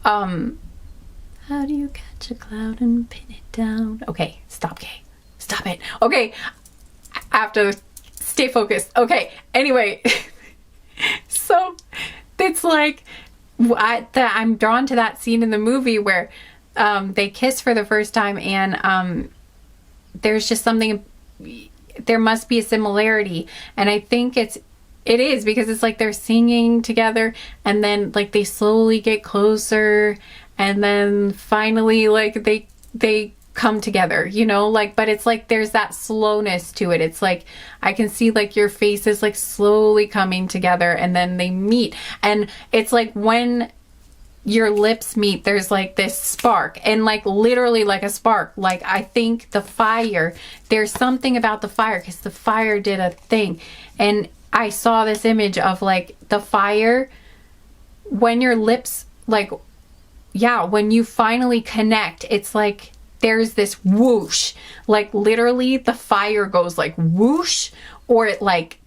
how do you catch a cloud and pin it down? Okay, stop, Kay. Stop it. Okay, I have to stay focused. Okay, anyway, so it's like I'm drawn to that scene in the movie where they kiss for the first time, and there's just something, there must be a similarity, and I think it is because it's like they're singing together, and then like they slowly get closer, and then finally like they come together, you know, like, but it's like there's that slowness to it. It's like I can see like your face is like slowly coming together, and then they meet, and it's like when your lips meet, there's like this spark, and like literally like a spark. Like I think the fire, there's something about the fire, because the fire did a thing, and I saw this image of like the fire when your lips, like, yeah, when you finally connect, it's like there's this whoosh, like literally the fire goes like whoosh, or it like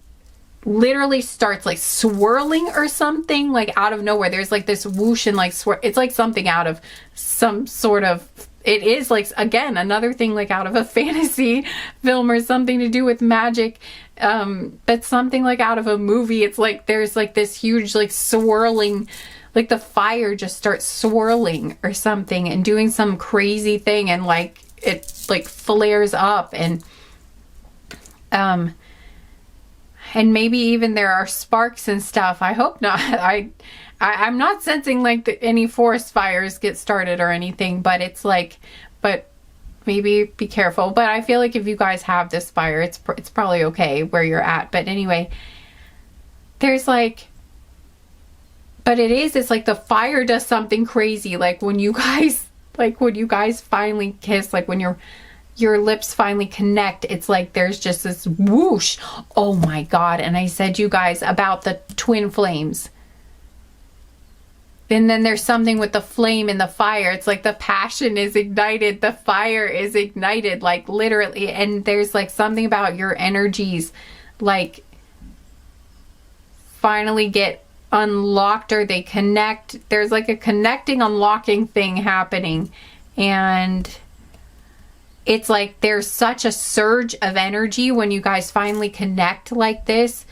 literally starts like swirling or something, like out of nowhere. There's like this whoosh and like it's like something out of some sort of, it is like, again, another thing like out of a fantasy film or something to do with magic, but something like out of a movie. It's like there's like this huge like swirling, like the fire just starts swirling or something and doing some crazy thing, and like it like flares up, and maybe even there are sparks and stuff. I hope not. I'm not sensing like any forest fires get started or anything, but it's like, but maybe be careful. But I feel like if you guys have this fire, it's probably okay where you're at. But anyway, there's like, but it's like the fire does something crazy. Like when you guys finally kiss, like when your lips finally connect, it's like there's just this whoosh. Oh my God. And I said, you guys, about the twin flames. And then there's something with the flame and the fire. It's like the passion is ignited. The fire is ignited, like literally. And there's like something about your energies, like finally get unlocked, or they connect. There's like a connecting, unlocking thing happening. And it's like there's such a surge of energy when you guys finally connect like this.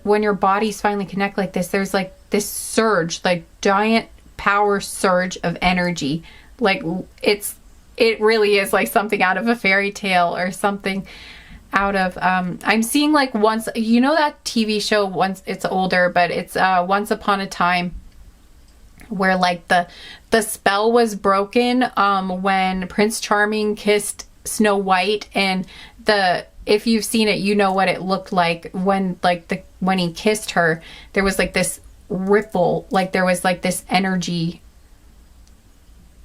When your bodies finally connect like this, there's like this surge, like giant power surge of energy. Like it really is like something out of a fairy tale or something out of I'm seeing like once, you know, that TV show, once, it's older, but it's Once Upon a Time, where like the spell was broken when Prince Charming kissed Snow White, and if you've seen it, you know what it looked like when when he kissed her. There was like this ripple, like there was like this energy,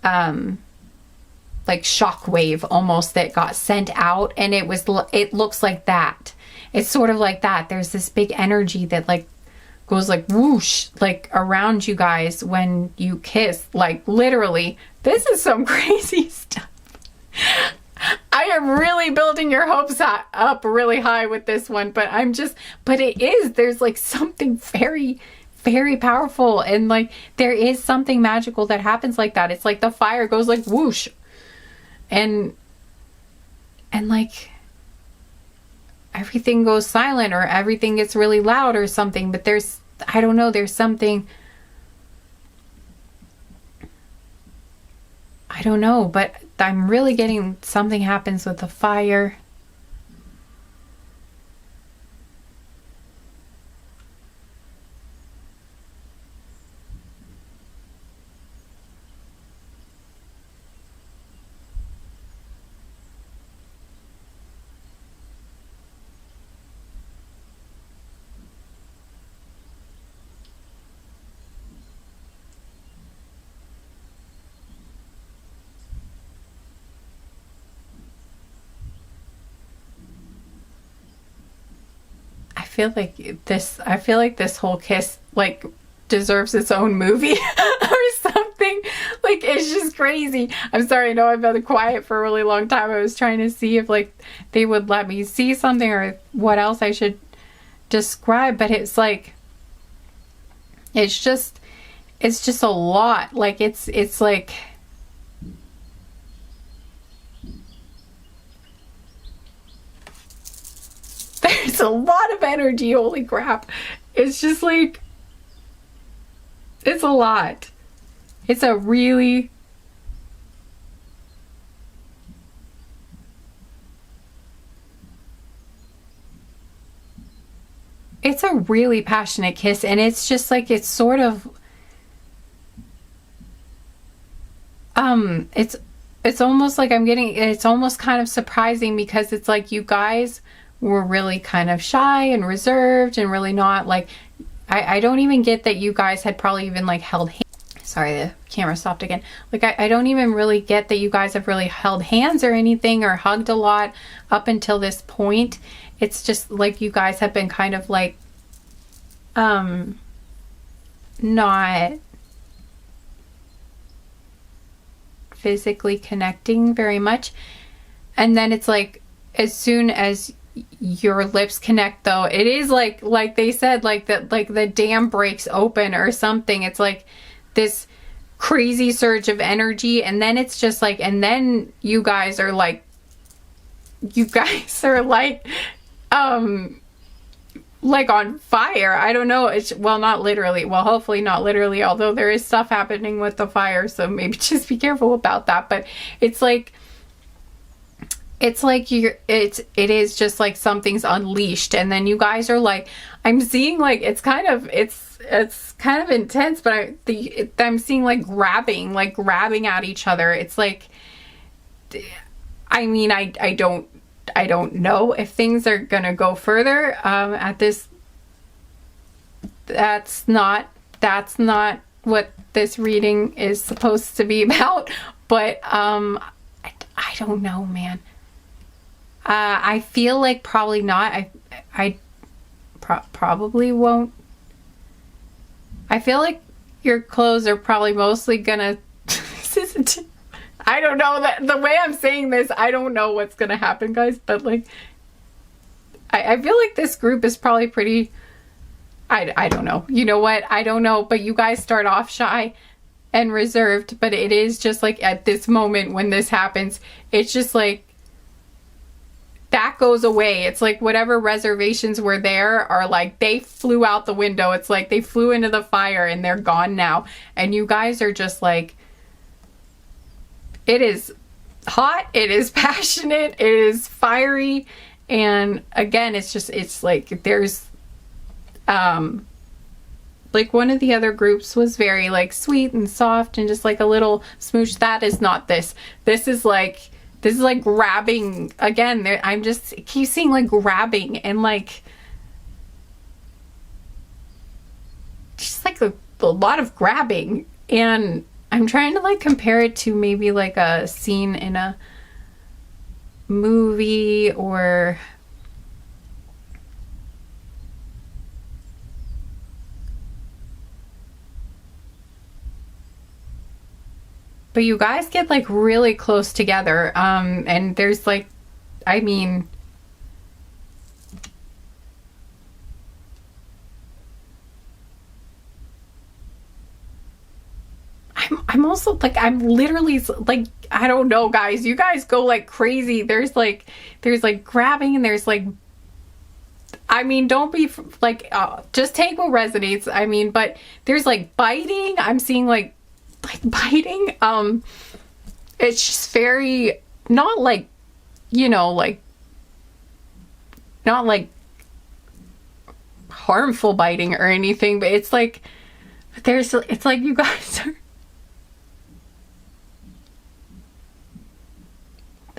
like shockwave almost, that got sent out, and it looks like that. It's sort of like that. There's this big energy that like goes like whoosh, like around you guys when you kiss. Like literally, this is some crazy stuff. I am really building your hopes up really high with this one, but there's like something very, very powerful, and like there is something magical that happens like that. It's like the fire goes like whoosh, and like everything goes silent, or everything gets really loud or something, but I don't know, there's something, I don't know, but I'm really getting something happens with the fire. I feel like this whole kiss like deserves its own movie or something. Like, it's just crazy. I'm sorry, I know I've been quiet for a really long time. I was trying to see if like they would let me see something or what else I should describe, but it's like it's just a lot. Like it's like there's a lot of energy, holy crap. It's just like, it's a lot. It's a really, it's a really passionate kiss, and it's just like, it's sort of, it's almost like it's almost kind of surprising, because it's like you guys were really kind of shy and reserved and really not like, I don't even get that you guys had probably even like held hands. Sorry, the camera stopped again. Like, I don't even really get that you guys have really held hands or anything or hugged a lot up until this point. It's just like you guys have been kind of like, not physically connecting very much. And then it's like, as soon as your lips connect, though, it is like they said, like the dam breaks open or something. It's like this crazy surge of energy, and then it's just like, and then you guys are like on fire. I don't know. It's, well, not literally. Well, hopefully not literally, although there is stuff happening with the fire, so maybe just be careful about that. But it is just like something's unleashed, and then you guys are like, I'm seeing like, it's kind of intense, but I'm seeing like grabbing at each other. It's like, I mean, I don't know if things are gonna go further at this. That's not what this reading is supposed to be about, but I don't know, man. I feel like probably not. I probably won't. I feel like your clothes are probably mostly gonna I don't know, that the way I'm saying this, I don't know what's gonna happen, guys, but like I feel like this group is probably pretty, I don't know. You know what? I don't know, but you guys start off shy and reserved, but it is just like at this moment when this happens, it's just like that goes away. It's like whatever reservations were there are like, they flew out the window. It's like they flew into the fire and they're gone now. And you guys are just like, it is hot, it is passionate, it is fiery. And again, it's like there's, like one of the other groups was very like sweet and soft and just like a little smooch. That is not this. This is like grabbing again. I'm just keep seeing like grabbing and like just like a lot of grabbing. And I'm trying to like compare it to maybe like a scene in a movie, or But you guys get like really close together. And there's like, I mean, I'm also like, I'm literally like, I don't know, guys, you guys go like crazy. There's like grabbing, and there's like, I mean, don't be like, just take what resonates. I mean, but there's like biting. I'm seeing like biting. It's just very, not like, you know, like, not like harmful biting or anything, but it's like, it's like you guys are.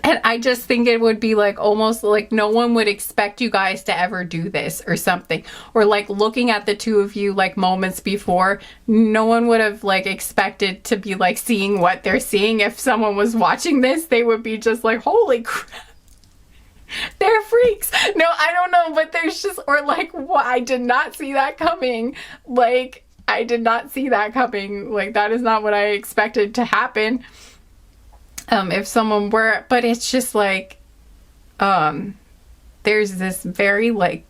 And I just think it would be like almost like no one would expect you guys to ever do this or something. Or like looking at the two of you like moments before, no one would have like expected to be like seeing what they're seeing. If someone was watching this, they would be just like, holy crap, they're freaks. No, I don't know, but there's just, or like, I did not see that coming. Like, I did not see that coming. Like, that is not what I expected to happen. If someone were, but it's just like, there's this very like,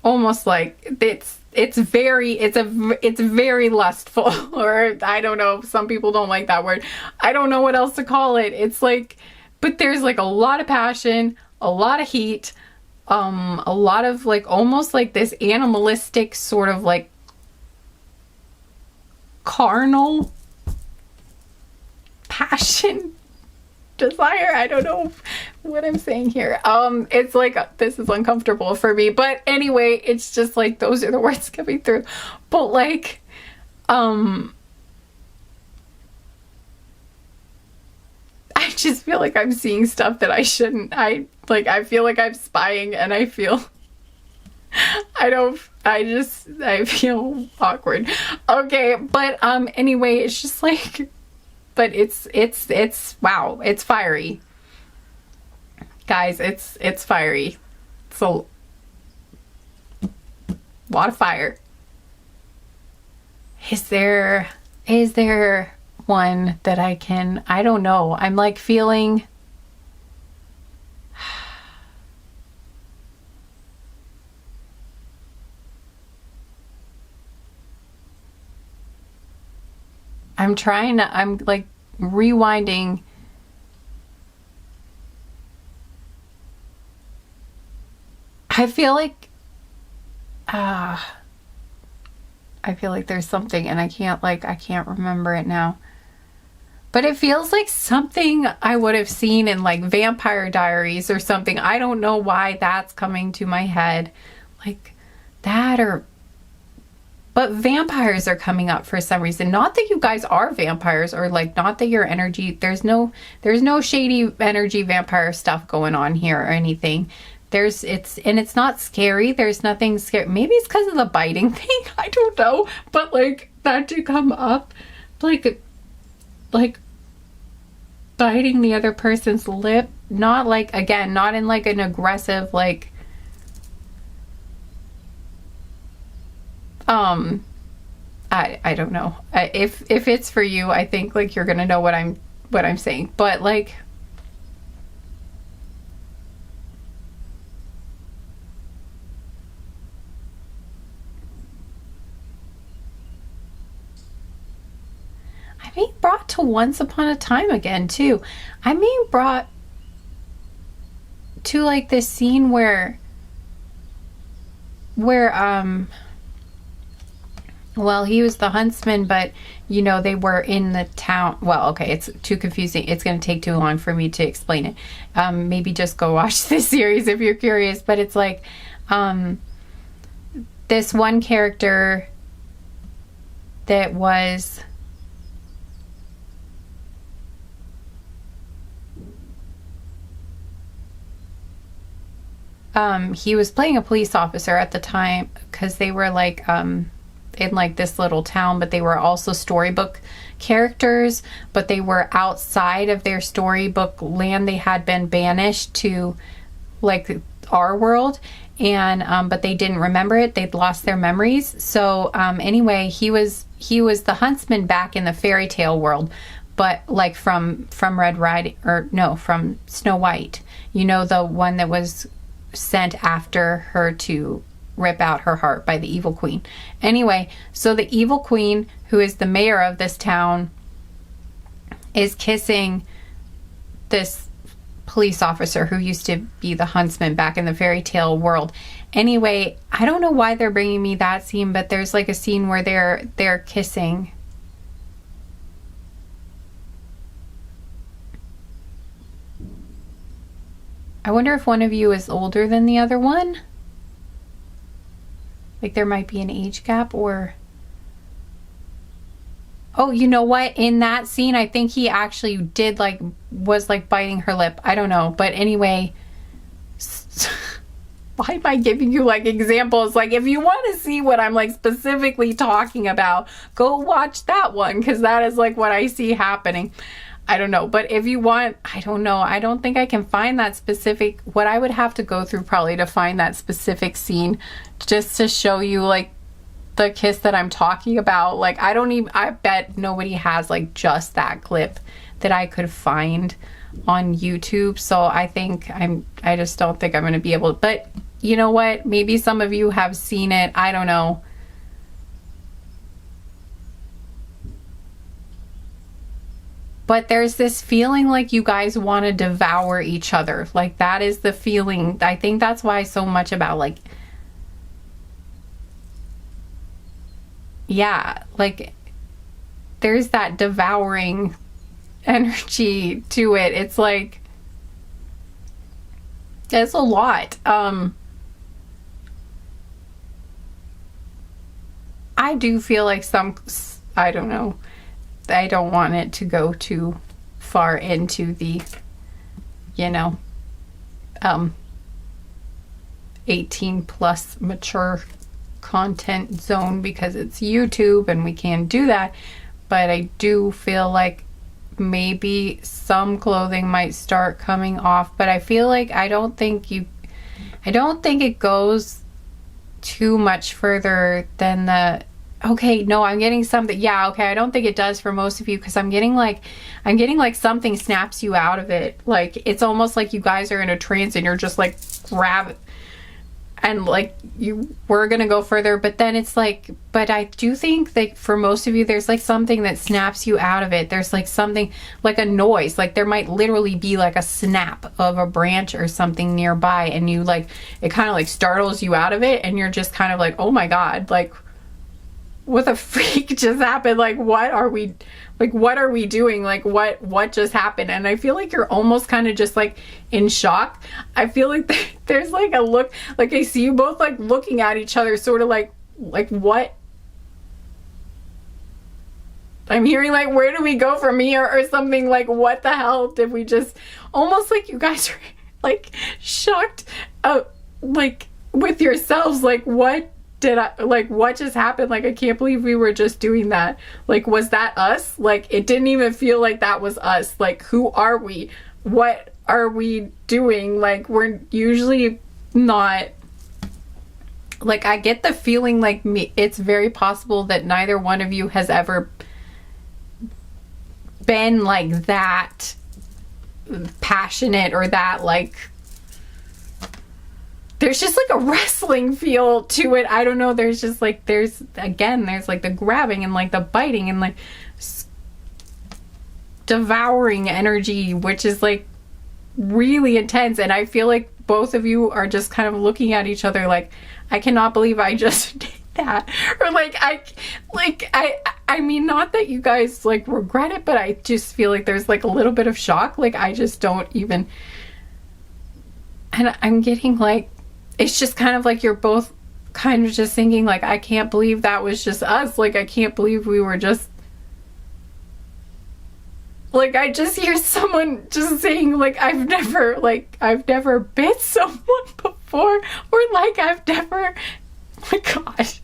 almost like it's very lustful, or I don't know, some people don't like that word. I don't know what else to call it. It's like, but there's like a lot of passion, a lot of heat, a lot of like, almost like this animalistic sort of like carnal passion, desire. I don't know what I'm saying here. It's like, this is uncomfortable for me, but anyway, it's just like, those are the words coming through. But like, I just feel like I'm seeing stuff that I shouldn't. I feel like I'm spying, and I feel, I feel awkward. Okay, but anyway, it's just like, but it's wow, it's fiery, guys. It's fiery. It's a lot of fire. Is there one that I don't know. I'm like feeling, I'm like rewinding. I feel like there's something, and I can't remember it now. But it feels like something I would have seen in like Vampire Diaries or something. I don't know why that's coming to my head. Like that, or but vampires are coming up for some reason. Not that you guys are vampires, or like, not that your energy, there's no shady energy vampire stuff going on here or anything. It's not scary. There's nothing scary. Maybe it's because of the biting thing. I don't know. But like, that did come up. Like biting the other person's lip. Not like, again, not in like an aggressive, like, I don't know. If it's for you, I think like you're gonna know what I'm saying. But like, I'm being brought to Once Upon a Time again too. I'm being brought to like this scene where well, he was the huntsman, but you know, they were in the town. Well, okay, it's too confusing. It's going to take too long for me to explain it. Maybe just go watch this series if you're curious. But it's like, this one character that was, he was playing a police officer at the time, because they were like, in like this little town, but they were also storybook characters, but they were outside of their storybook land. They had been banished to like our world, and but they didn't remember it. They'd lost their memories. So anyway, he was the huntsman back in the fairy tale world, but like from Red Riding, or no, from Snow White. You know, the one that was sent after her to rip out her heart by the evil queen. Anyway, so the evil queen, who is the mayor of this town, is kissing this police officer who used to be the huntsman back in the fairy tale world. Anyway, I don't know why they're bringing me that scene, but there's like a scene where they're kissing. I wonder if one of you is older than the other one. Like there might be an age gap, or... Oh, you know what? In that scene, I think he actually did was biting her lip. I don't know. But anyway, why am I giving you examples? If you want to see what I'm specifically talking about, go watch that one, because that is what I see happening. I don't know. But if you want, I don't know. I don't think I can find that specific, what I would have to go through probably to find that specific scene just to show you the kiss that I'm talking about. I bet nobody has just that clip that I could find on YouTube. So I think I just don't think I'm going to be able to, but you know what? Maybe some of you have seen it. I don't know. But there's this feeling you guys want to devour each other. That is the feeling. I think that's why so much about yeah, there's that devouring energy to it. It's it's a lot. I do feel I don't know. I don't want it to go too far into the, 18 plus mature content zone, because it's YouTube and we can't do that. But I do feel maybe some clothing might start coming off, but I feel I don't think it goes too much further than the... Okay, no, I'm getting something. Yeah, okay, I don't think it does for most of you, because I'm getting something snaps you out of it. It's almost like you guys are in a trance and you're just grab it. And you were gonna go further, but then it's but I do think that for most of you, there's something that snaps you out of it. There's something, a noise. There might literally be a snap of a branch or something nearby, and you it kind of startles you out of it, and you're just kind of oh my God, what the freak just happened? What are we doing? What just happened? And I feel you're almost kind of just in shock. I feel there's a look, I see you both looking at each other, sort of what? I'm hearing where do we go from here, or something. What the hell did we just... Almost you guys are shocked with yourselves. What did I... what just happened? I can't believe we were just doing that. Was that us? It didn't even feel that was us. Who are we? What are we doing? We're usually not... I get the feeling me, it's very possible that neither one of you has ever been that passionate, or that there's just a wrestling feel to it. I don't know. There's just there's the grabbing and the biting and devouring energy, which is really intense. And I feel both of you are just kind of looking at each other I cannot believe I just did that. Or I mean, not that you guys regret it, but I just feel there's a little bit of shock. I just don't even... And I'm getting it's just kind of you're both kind of just thinking I can't believe that was just us. I can't believe we were just... I just hear someone just saying I've never bit someone before, or I've never... Oh my gosh,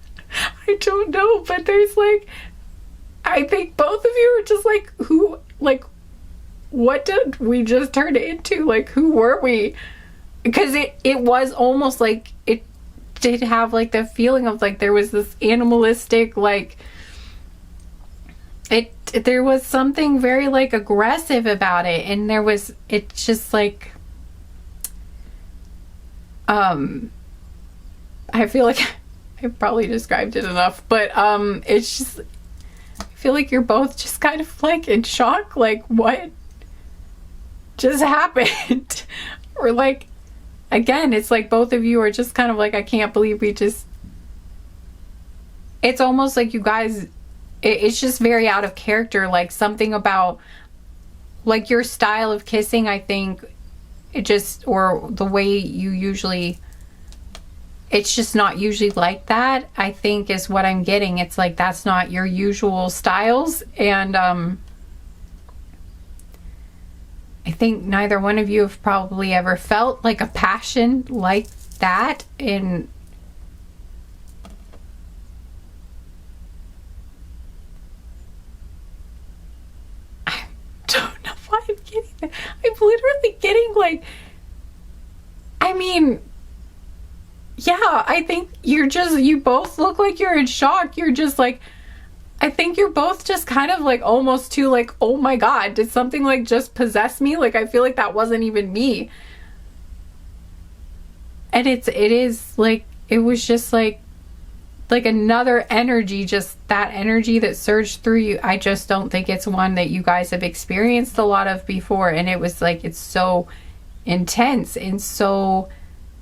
I don't know, but there's I think both of you are just who, what did we just turn into? Who were we? because it was almost like it did have like the feeling of like there was this animalistic, like there was something very like aggressive about it, and it's just like I feel like I probably described it enough, but it's just, I feel like you're both just kind of like in shock, like what just happened? Or like, again, it's like both of you are just kind of like, I can't believe it's almost like you guys, it's just very out of character, like something about like your style of kissing, I think it just, or the way you usually, it's just not usually like that, I think is what I'm getting. It's like that's not your usual styles, and I think neither one of you have probably ever felt like a passion like that. And I don't know why I'm getting that. I'm literally getting like, I mean, yeah, I think you both look like you're in shock. You're just like, I think you're both just kind of like almost too like, oh my God, did something like just possess me? Like, I feel like that wasn't even me. And it is like, it was just like another energy, just that energy that surged through you. I just don't think it's one that you guys have experienced a lot of before. And it was like, it's so intense and so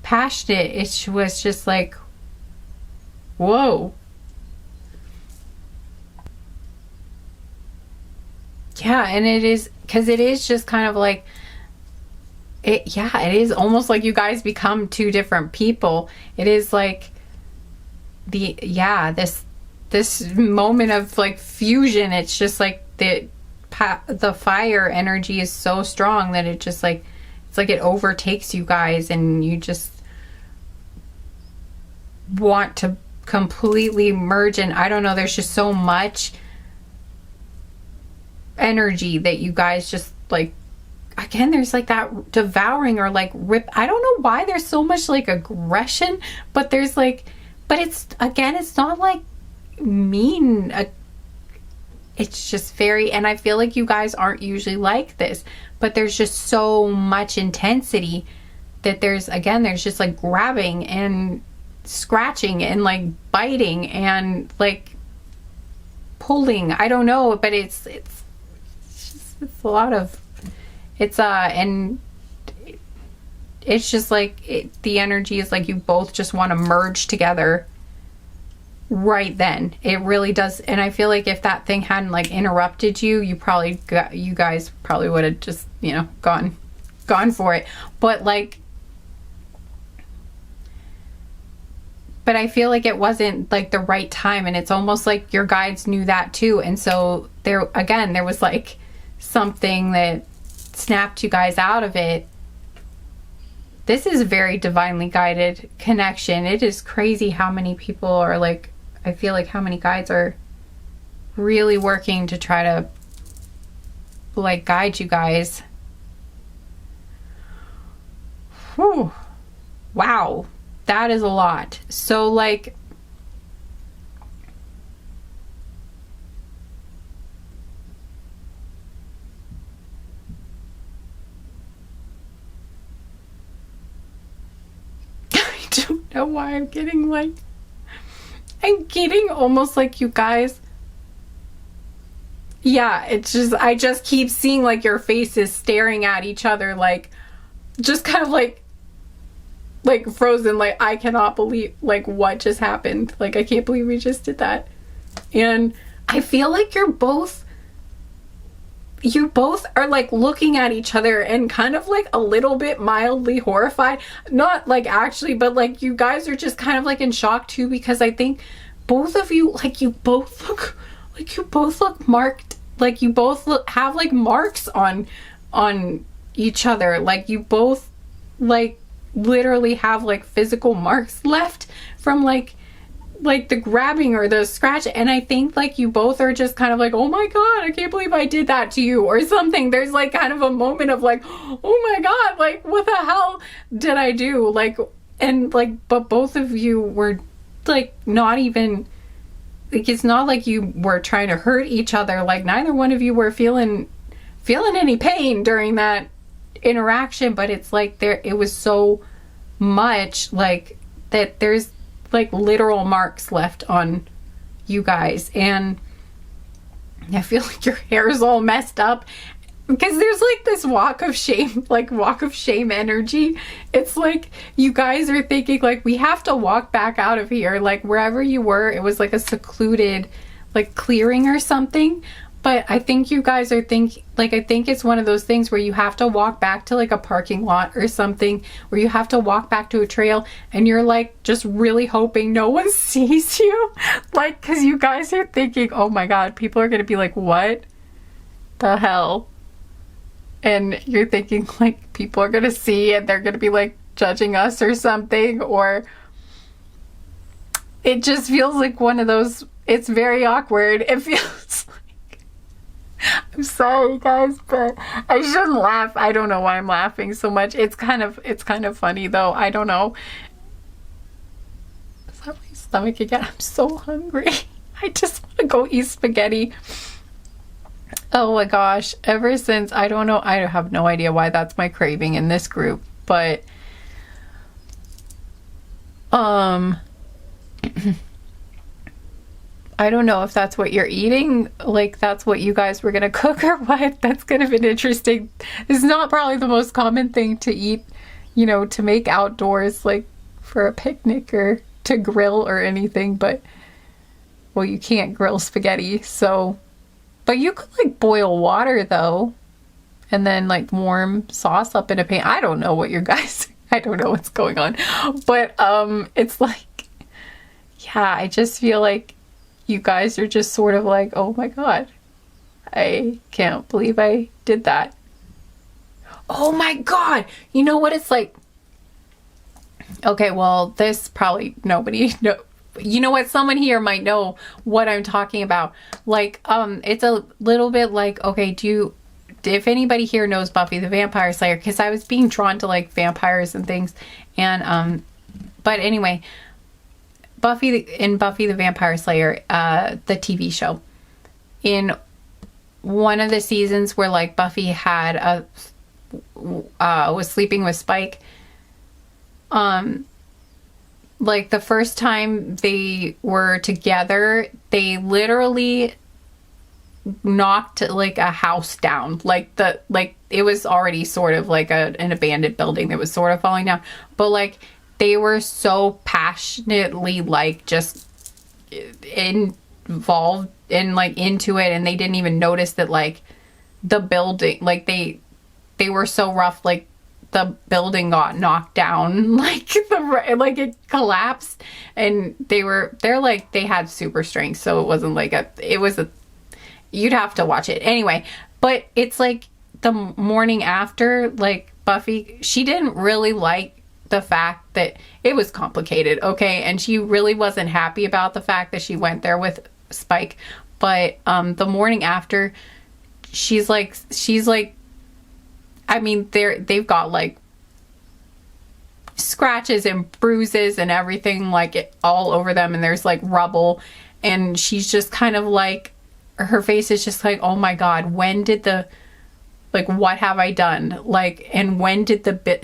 passionate. It was just like, whoa. Yeah, and it is, because it is just kind of like it is almost like you guys become two different people. It is like this moment of like fusion. It's just like the fire energy is so strong that it just like, it's like it overtakes you guys, and you just want to completely merge. And I don't know, there's just so much energy that you guys just like, again, there's like that devouring or like rip. I don't know why there's so much like aggression, but there's like, but it's, again, it's not like mean. It's just very, and I feel like you guys aren't usually like this, but there's just so much intensity that there's just like grabbing and scratching and like biting and like pulling. I don't know, but it's a lot of, and it's just like the energy is like you both just want to merge together right then. It really does. And I feel like if that thing hadn't like interrupted you, you guys probably would have just, gone for it. But I feel like it wasn't like the right time, and it's almost like your guides knew that too. And so there was like something that snapped you guys out of it. This is a very divinely guided connection. It is crazy how many people are like, I feel like how many guides are really working to try to like guide you guys. Whew. Wow. That is a lot. So like, I don't know why I'm getting almost like you guys. Yeah, it's just, I just keep seeing like your faces staring at each other, like just kind of like frozen, like I cannot believe like what just happened. Like I can't believe we just did that. And I feel like you both are like looking at each other and kind of like a little bit mildly horrified. Not like actually, but like you guys are just kind of like in shock too, because I think both of you, like you both look marked, like you both have like marks on each other. Like you both like literally have like physical marks left from like the grabbing or the scratch. And I think like you both are just kind of like, oh my God, I can't believe I did that to you or something. There's like kind of a moment of like, oh my God, like what the hell? did I do? Like, and like, but both of you were like not even, like, it's not like you were trying to hurt each other. Like, neither one of you were feeling any pain during that interaction, but it's like it was so much like that there's like literal marks left on you guys, and I feel like your hair is all messed up because there's like this walk of shame energy. It's like you guys are thinking like, we have to walk back out of here, like wherever you were, it was like a secluded like clearing or something. But I think you guys are I think it's one of those things where you have to walk back to like a parking lot or something, where you have to walk back to a trail, and you're like just really hoping no one sees you. Like, because you guys are thinking, oh my God, people are going to be like, what the hell? And you're thinking like people are going to see and they're going to be like judging us or something, or it just feels like one of those, it's very awkward. It feels I'm sorry guys, but I shouldn't laugh. I don't know why I'm laughing so much. It's kind of funny though. I don't know. Is that my stomach again? I'm so hungry. I just want to go eat spaghetti. Oh my gosh. Ever since, I don't know, I have no idea why that's my craving in this group, but I don't know if that's what you're eating, like that's what you guys were gonna cook or what. That's kind of an interesting, it's not probably the most common thing to eat, you know, to make outdoors, like for a picnic or to grill or anything, but well, you can't grill spaghetti, so, but you could like boil water though, and then like warm sauce up in a pan. I don't know what you guys, I don't know what's going on, but it's like, yeah, I just feel like you guys are just sort of like, oh my God, I can't believe I did that. Oh my God. You know what it's like? Okay, well, this probably nobody know. You know what? Someone here might know what I'm talking about. Like, it's a little bit like, okay, if anybody here knows Buffy the Vampire Slayer, because I was being drawn to like vampires and things, and but anyway, Buffy the Vampire Slayer, the TV show, in one of the seasons where like Buffy had was sleeping with Spike, like the first time they were together, they literally knocked like a house down. Like it was already sort of like an abandoned building that was sort of falling down, but like they were so passionately like just involved and like into it, and they didn't even notice that like the building, like they were so rough, like the building got knocked down, like it collapsed, and they're like, they had super strength, so it wasn't like you'd have to watch it anyway. But it's like the morning after, like Buffy, she didn't really like the fact that it was complicated, okay, and she really wasn't happy about the fact that she went there with Spike. But the morning after, she's like I mean, they've got like scratches and bruises and everything like all over them, and there's like rubble, and she's just kind of like, her face is just like, oh my God, like, what have I done? Like, and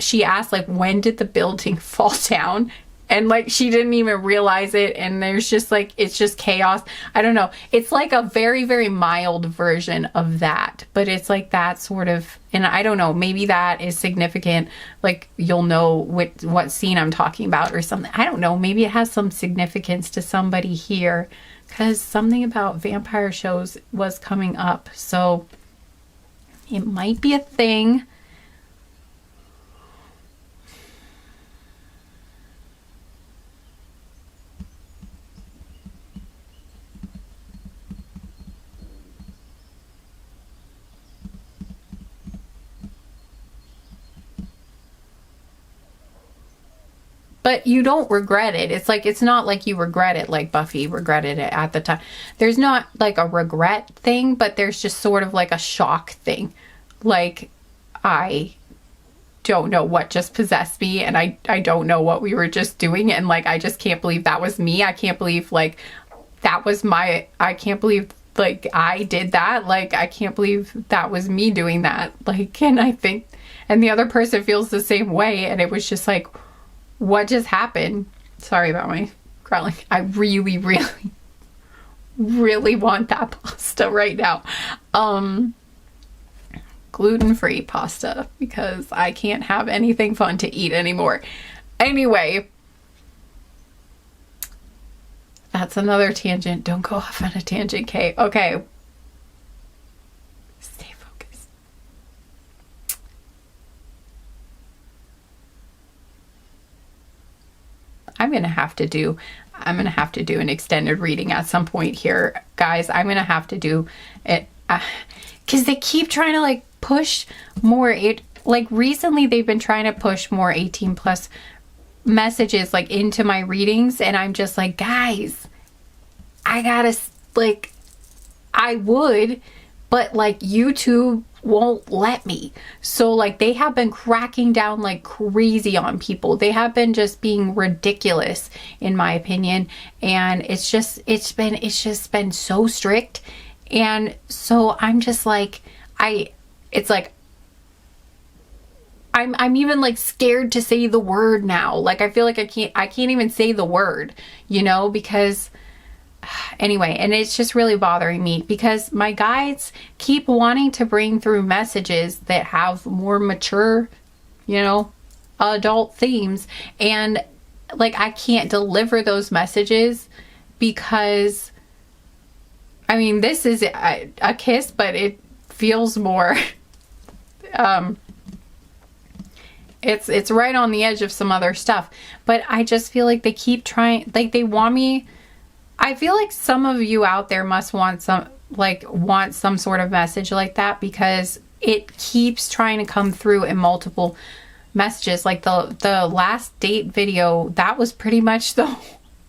she asked, like, when did the building fall down? And like, she didn't even realize it. And there's just like, it's just chaos. I don't know. It's like a very, very mild version of that, but it's like that sort of, and I don't know, maybe that is significant. Like, you'll know what scene I'm talking about or something. I don't know. Maybe it has some significance to somebody here, because something about vampire shows was coming up. So it might be a thing. But you don't regret it. It's like, it's not like you regret it like Buffy regretted it at the time. There's not like a regret thing, but there's just sort of like a shock thing. Like, I don't know what just possessed me, and I don't know what we were just doing, and like I just can't believe that was me. I can't believe like that was my, I can't believe like I did that. Like I can't believe that was me doing that. Like, and I think, and the other person feels the same way, and it was just like, what just happened? Sorry about my growling. I really, really, really want that pasta right now. Gluten-free pasta, because I can't have anything fun to eat anymore. Anyway, that's another tangent. Don't go off on a tangent, Kay. Okay. Stay focused. I'm gonna have to do an extended reading at some point here, guys. I'm gonna have to do it because they keep trying to like push more. Like recently they've been trying to push more 18 plus messages like into my readings, and I'm just like, guys, I gotta, like, I would, but like YouTube won't let me. So like they have been cracking down like crazy on people. They have been just being ridiculous in my opinion, and it's just been so strict. And so I'm just like, it's like I'm even like scared to say the word now. Like I feel like I can't even say the word, you know, because anyway, and it's just really bothering me because my guides keep wanting to bring through messages that have more mature, you know, adult themes, and like I can't deliver those messages because I mean, this is a kiss, but it feels more it's right on the edge of some other stuff. But I just feel like they keep trying, like they want me. I feel like some of you out there must want some sort of message like that, because it keeps trying to come through in multiple messages. Like the last date video, that was pretty much the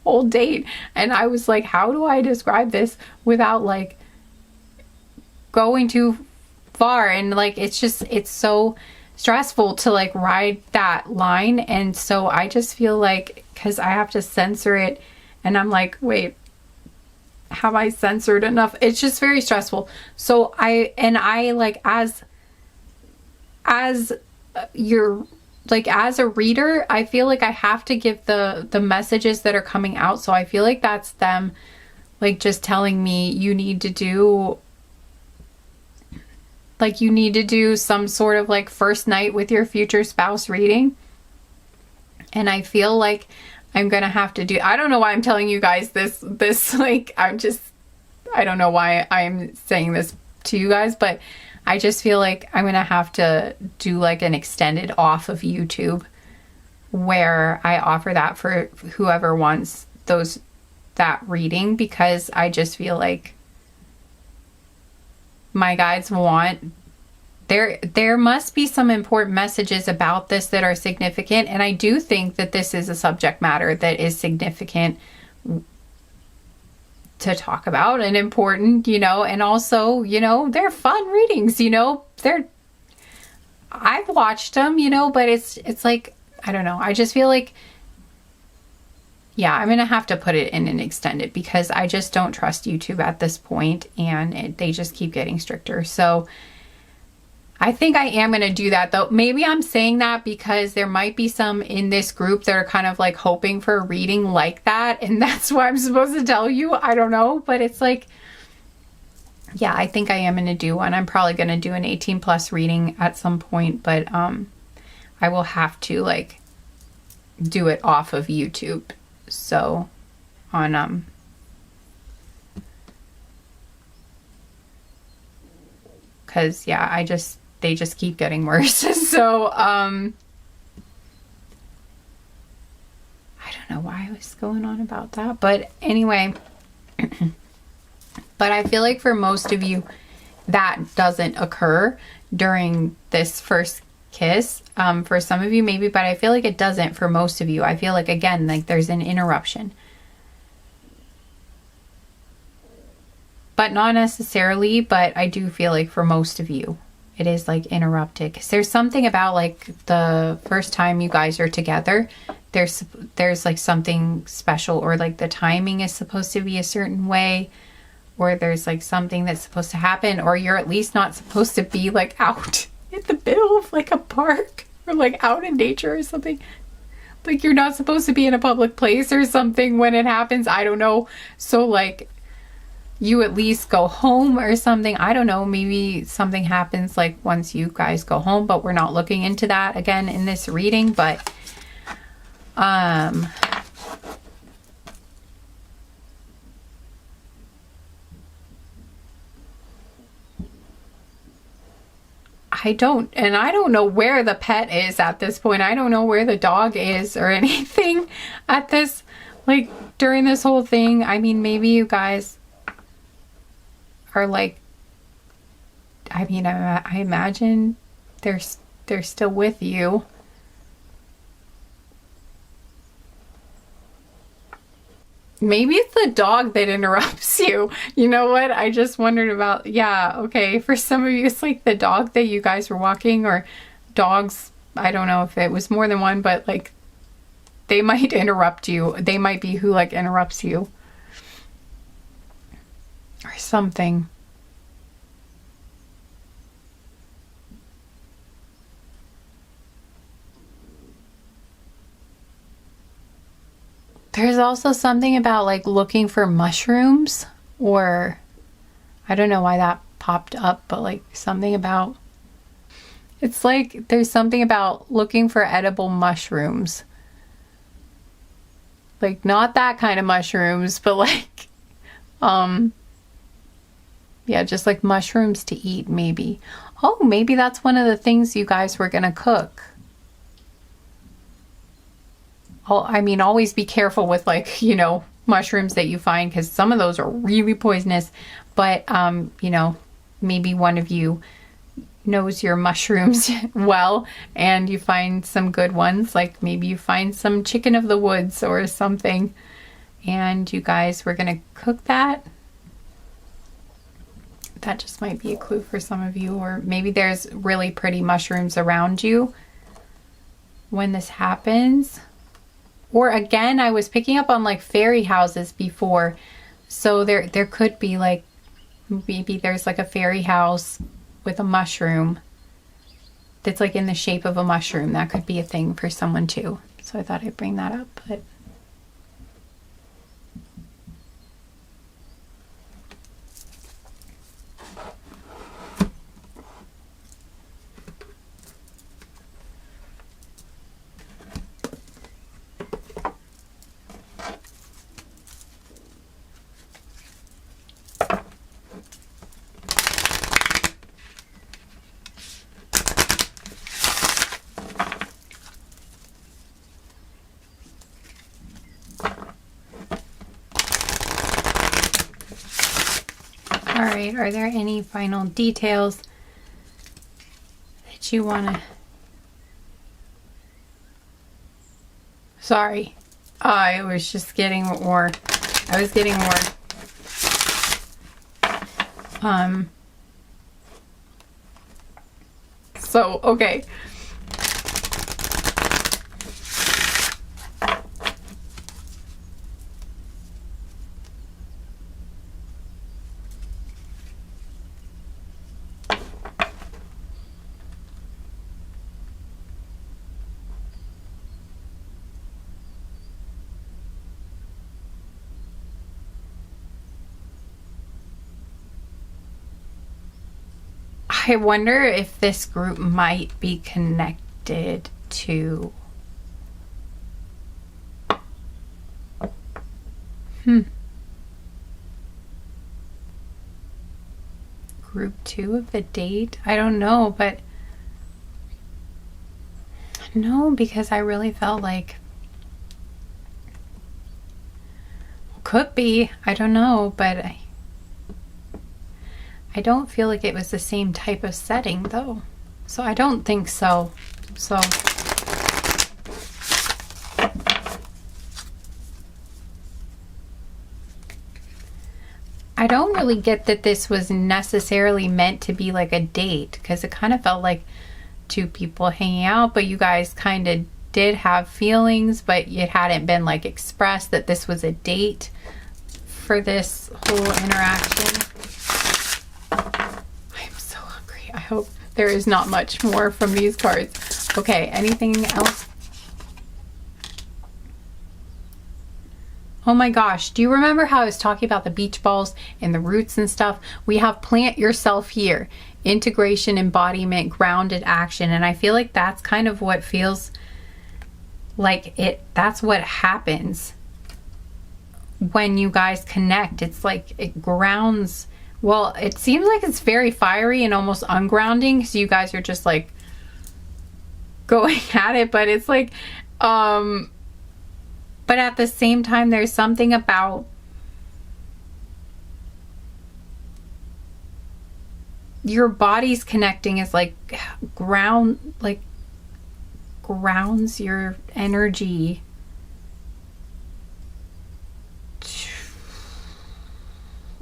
whole date, and I was like, how do I describe this without like going too far? And like it's so stressful to like ride that line. And so I just feel like, because I have to censor it, and I'm like, wait, have I censored enough? It's just very stressful. So I like, as you're like, as a reader, I feel like I have to give the messages that are coming out. So I feel like that's them like just telling me you need to do some sort of like first night with your future spouse reading. And I feel like I'm gonna have to do, I don't know why I'm telling you guys this like, I don't know why I'm saying this to you guys, but I just feel like I'm gonna have to do like an extended off of YouTube where I offer that for whoever wants that reading, because I just feel like my guides want, there must be some important messages about this that are significant. And I do think that this is a subject matter that is significant to talk about and important, you know. And also, you know, they're fun readings, you know, I've watched them, you know, but it's like, I don't know. I just feel like, yeah, I'm going to have to put it in an extended, because I just don't trust YouTube at this point, and they just keep getting stricter. So I think I am going to do that, though. Maybe I'm saying that because there might be some in this group that are kind of like hoping for a reading like that, and that's why I'm supposed to tell you. I don't know, but it's like, yeah, I think I am going to do one. I'm probably going to do an 18 plus reading at some point, but I will have to like do it off of YouTube. So on because yeah, they just keep getting worse. So I don't know why I was going on about that, but anyway. But I feel like for most of you that doesn't occur during this first kiss. For some of you maybe, but I feel like it doesn't for most of you. I feel like, again, like there's an interruption, but not necessarily, but I do feel like for most of you it is like interrupted. Because there's something about like the first time you guys are together, there's like something special, or like the timing is supposed to be a certain way, or there's like something that's supposed to happen, or you're at least not supposed to be like out in the middle of like a park, or like out in nature or something. Like you're not supposed to be in a public place or something when it happens. I don't know. So like you at least go home or something. I don't know. Maybe something happens like once you guys go home, but we're not looking into that again in this reading. But I don't know where the pet is at this point. I don't know where the dog is or anything at this, like during this whole thing. I mean, maybe you guys are like, I mean, I imagine they're still with you. Maybe it's the dog that interrupts you. You know what? I just wondered about, yeah, okay. For some of you, it's like the dog that you guys were walking, or dogs. I don't know if it was more than one, but like they might interrupt you. They might be who like interrupts you or something. There's also something about like looking for mushrooms, or I don't know why that popped up, but like something about, it's like there's something about looking for edible mushrooms. Like not that kind of mushrooms, but like, yeah, just like mushrooms to eat maybe. Oh, maybe that's one of the things you guys were gonna cook. I mean, always be careful with like, you know, mushrooms that you find, because some of those are really poisonous. But, you know, maybe one of you knows your mushrooms well and you find some good ones. Like maybe you find some chicken of the woods or something, and you guys were going to cook that. That just might be a clue for some of you. Or maybe there's really pretty mushrooms around you when this happens. Or again, I was picking up on like fairy houses before. So there could be like, maybe there's like a fairy house with a mushroom that's like in the shape of a mushroom. That could be a thing for someone too. So I thought I'd bring that up. But all right, are there any final details that you want to... Sorry, I was just getting more. I was getting more. So, okay. I wonder if this group might be connected to... Group 2 of the date? I don't know, but... No, because I really felt like... Could be. I don't know, but... I don't feel like it was the same type of setting though. So I don't think so. So I don't really get that this was necessarily meant to be like a date, because it kind of felt like two people hanging out, but you guys kind of did have feelings, but it hadn't been like expressed that this was a date for this whole interaction. I'm so hungry. I hope there is not much more from these cards. Okay, anything else? Oh my gosh, do you remember how I was talking about the beach balls and the roots and stuff? We have plant yourself here. Integration, embodiment, grounded action. And I feel like that's kind of what feels like that's what happens when you guys connect. It's like it grounds. Well, it seems like it's very fiery and almost ungrounding, because you guys are just like going at it, but it's like, but at the same time, there's something about your body's connecting is like grounds your energy.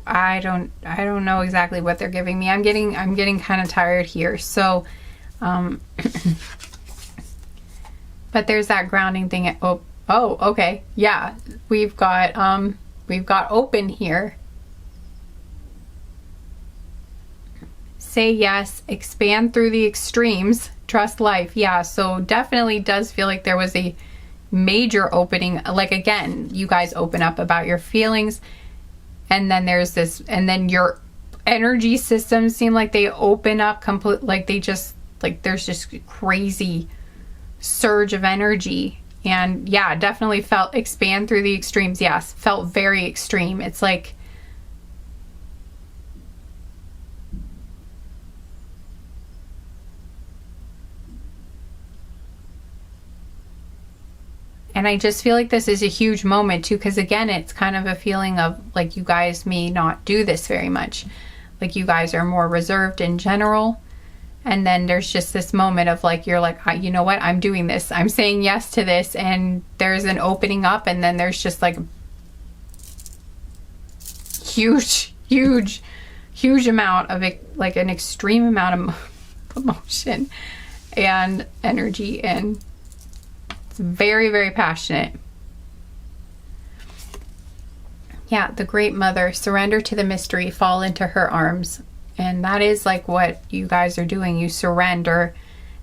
I don't know exactly what they're giving me. I'm getting kind of tired here. So, but there's that grounding thing. Oh, okay. Yeah. We've got open here. Say yes, expand through the extremes, trust life. Yeah, so definitely does feel like there was a major opening. Like, again, you guys open up about your feelings, and then there's this, and then your energy systems seem like they open up complete, like they just, like there's just crazy surge of energy. And yeah, definitely felt expand through the extremes. Yes, felt very extreme. It's like, and I just feel like this is a huge moment too, because again, it's kind of a feeling of like you guys may not do this very much. Like you guys are more reserved in general. And then there's just this moment of like, you're like, you know what, I'm doing this. I'm saying yes to this. And there's an opening up, and then there's just like huge amount of it, like an extreme amount of emotion and energy. And it's very, very passionate. Yeah, the Great Mother, surrender to the mystery, fall into her arms. And that is like what you guys are doing. You surrender.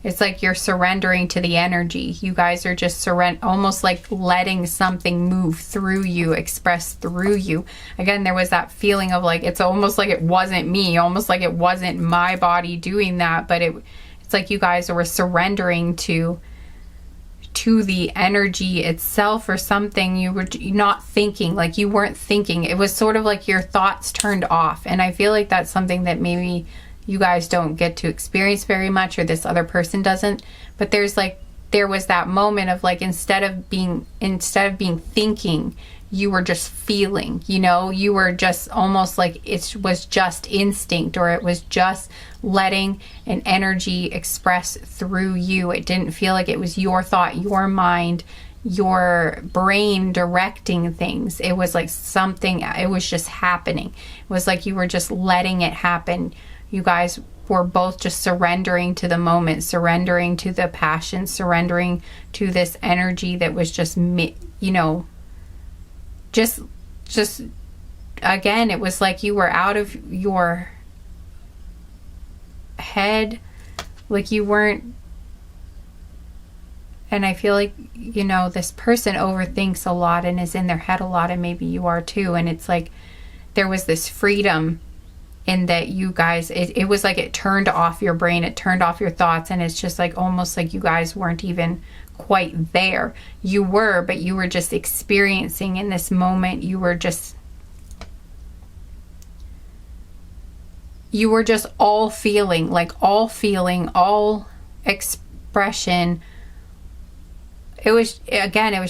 It's like you're surrendering to the energy. You guys are just almost like letting something move through you, express through you. Again, there was that feeling of like, it's almost like it wasn't me, almost like it wasn't my body doing that, but it's like you guys were surrendering to the energy itself or something. You were not thinking, like you weren't thinking. It was sort of like your thoughts turned off. And I feel like that's something that maybe you guys don't get to experience very much, or this other person doesn't. But there was that moment of like, instead of being thinking, you were just feeling, you were just almost like it was just instinct, or it was just letting an energy express through you. It didn't feel like it was your thought, your mind, your brain directing things. It was like something, it was just happening. It was like you were just letting it happen. You guys were both just surrendering to the moment, surrendering to the passion, surrendering to this energy that was just, just again, it was like you were out of your head, like you weren't. And I feel like, this person overthinks a lot and is in their head a lot, and maybe you are too. And it's like there was this freedom in that you guys, it was like it turned off your brain, it turned off your thoughts, and it's just like almost like you guys weren't even quite there. You were, but you were just experiencing in this moment. You were just all feeling, all expression. It was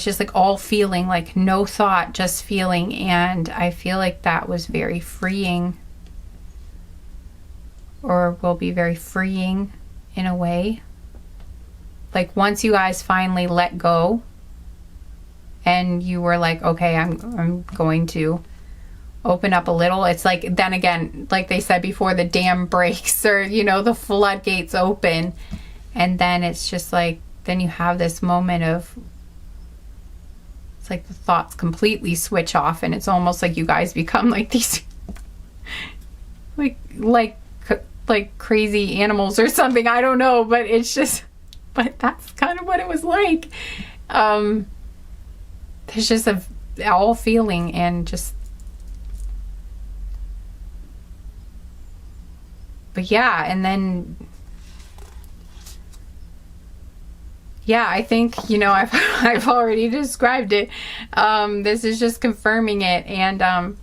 just like all feeling, like no thought, just feeling. And I feel like that was very freeing, or will be very freeing in a way. Like once you guys finally let go and you were like, okay, I'm going to open up a little, it's like, then again, like they said before, the dam breaks, or, you know, the floodgates open. And then it's just like, then you have this moment of, it's like the thoughts completely switch off, and it's almost like you guys become like these like crazy animals or something. I don't know, but it's just, but that's kind of what it was like. There's just a all feeling, and just, but yeah, and then yeah, I think, you know, I've already described it. This is just confirming it. And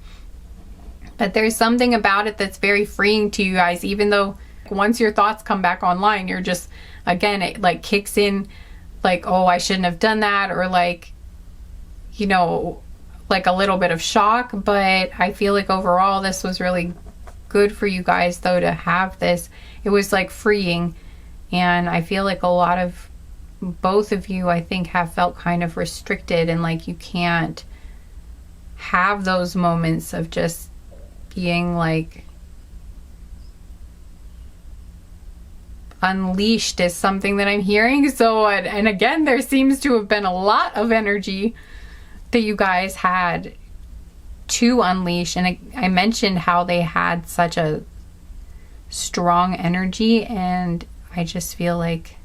but there's something about it that's very freeing to you guys, even though once your thoughts come back online, you're just, again, it like kicks in like, oh, I shouldn't have done that, or like, you know, like a little bit of shock. But I feel like overall this was really good for you guys, though, to have this. It was like freeing. And I feel like a lot of, both of you, I think, have felt kind of restricted, and like you can't have those moments of just being like unleashed, is something that I'm hearing. So, and again, there seems to have been a lot of energy that you guys had to unleash. And I mentioned how they had such a strong energy, and I just feel like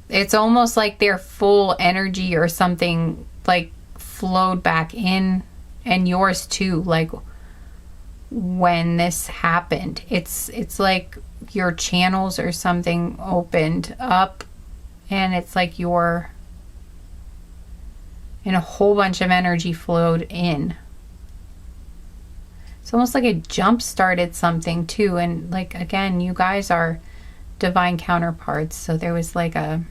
it's almost like their full energy or something like flowed back in, and yours too, like when this happened. It's like your channels or something opened up, and it's like and a whole bunch of energy flowed in. It's almost like it jump started something too. And like, again, you guys are divine counterparts, so there was like a,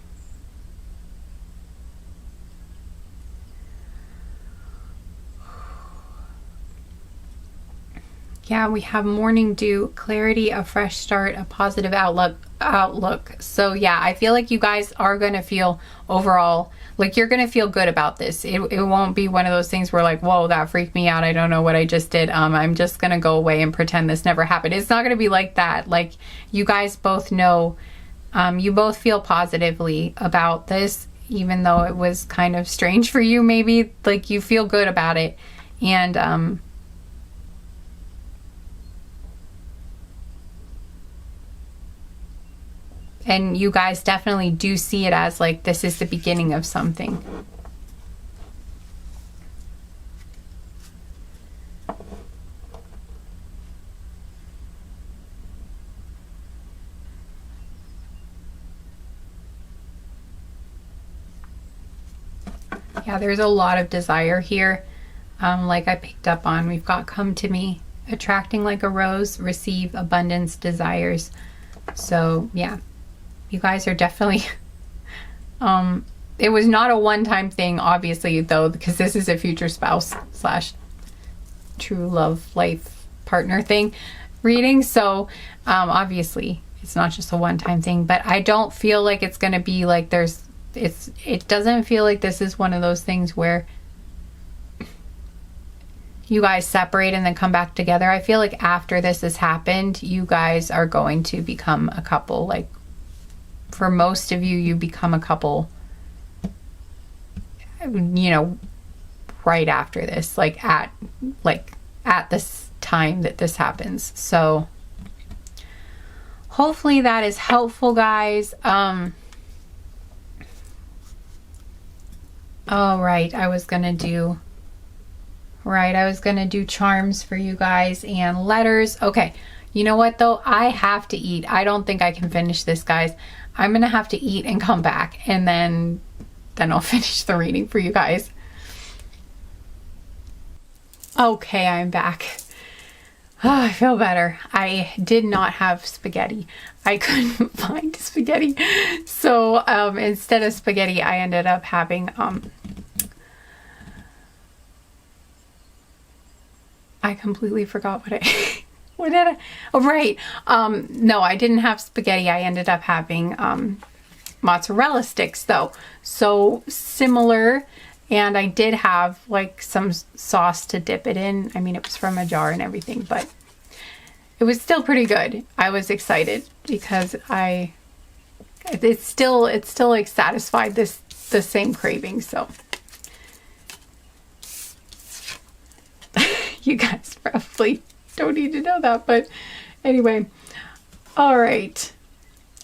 yeah, we have morning dew, clarity, a fresh start, a positive outlook. So yeah, I feel like you guys are going to feel overall like you're going to feel good about this. It won't be one of those things where like, whoa, that freaked me out, I don't know what I just did, I'm just going to go away and pretend this never happened. It's not going to be like that. Like, you guys both know, you both feel positively about this, even though it was kind of strange for you, maybe. Like, you feel good about it. And you guys definitely do see it as like, this is the beginning of something. Yeah, there's a lot of desire here. Like I picked up on, we've got come to me, attracting like a rose, receive abundance, desires. So yeah, you guys are definitely, it was not a one-time thing, obviously, though, because this is a future spouse / true love life partner thing reading. So obviously it's not just a one-time thing, but I don't feel like it's going to be like it doesn't feel like this is one of those things where you guys separate and then come back together. I feel like after this has happened, you guys are going to become a couple. Like, for most of you, you become a couple, you know, right after this, like at this time that this happens. So hopefully that is helpful, guys. Oh, right, I was gonna do charms for you guys and letters. Okay, you know what though, I have to eat. I don't think I can finish this, guys. I'm gonna have to eat and come back, and then I'll finish the reading for you guys. Okay, I'm back. Oh, I feel better. I did not have spaghetti. I couldn't find spaghetti. So instead of spaghetti, I ended up having I completely forgot what what did I? Oh, right. No, I didn't have spaghetti. I ended up having mozzarella sticks though. So similar. And I did have like some sauce to dip it in. I mean, it was from a jar and everything, but it was still pretty good. I was excited because it's still like satisfied the same craving. So you guys probably don't need to know that, but anyway. All right.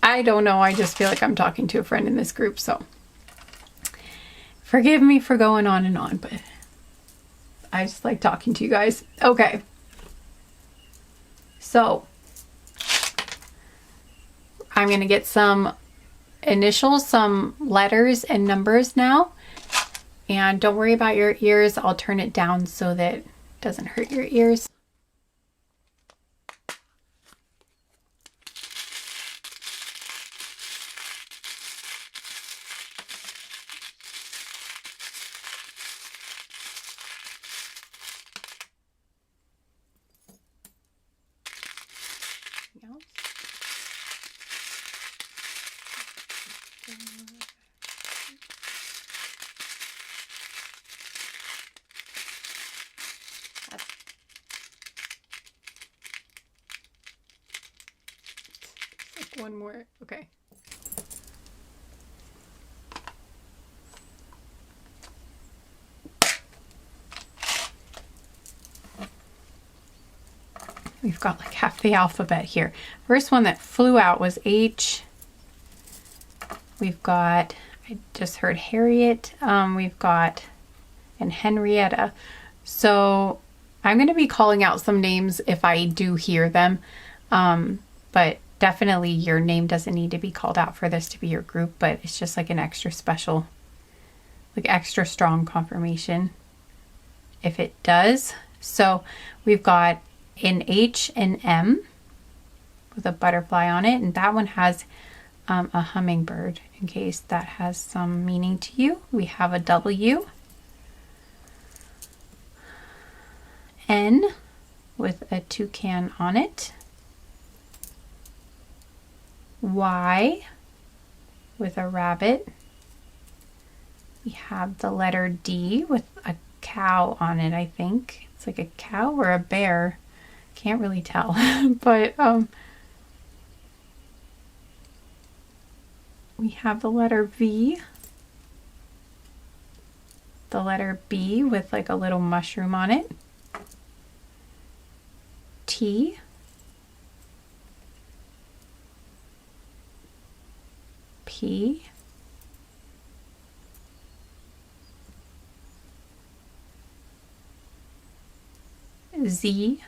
I don't know. I just feel like I'm talking to a friend in this group, so forgive me for going on and on, but I just like talking to you guys. Okay. So I'm going to get some initials, some letters and numbers now. And don't worry about your ears. I'll turn it down so that it doesn't hurt your ears. One more. Okay. We've got like half the alphabet here. First one that flew out was H. We've got, I just heard Harriet. We've got, and Henrietta. So I'm going to be calling out some names if I do hear them. But definitely your name doesn't need to be called out for this to be your group, but it's just like an extra special, like extra strong confirmation if it does. So we've got an H and M with a butterfly on it, and that one has a hummingbird in case that has some meaning to you. We have a W, N with a toucan on it, Y with a rabbit. We have the letter D with a cow on it, I think. It's like a cow or a bear. Can't really tell. But we have the letter V. The letter B with like a little mushroom on it. T. P. Z.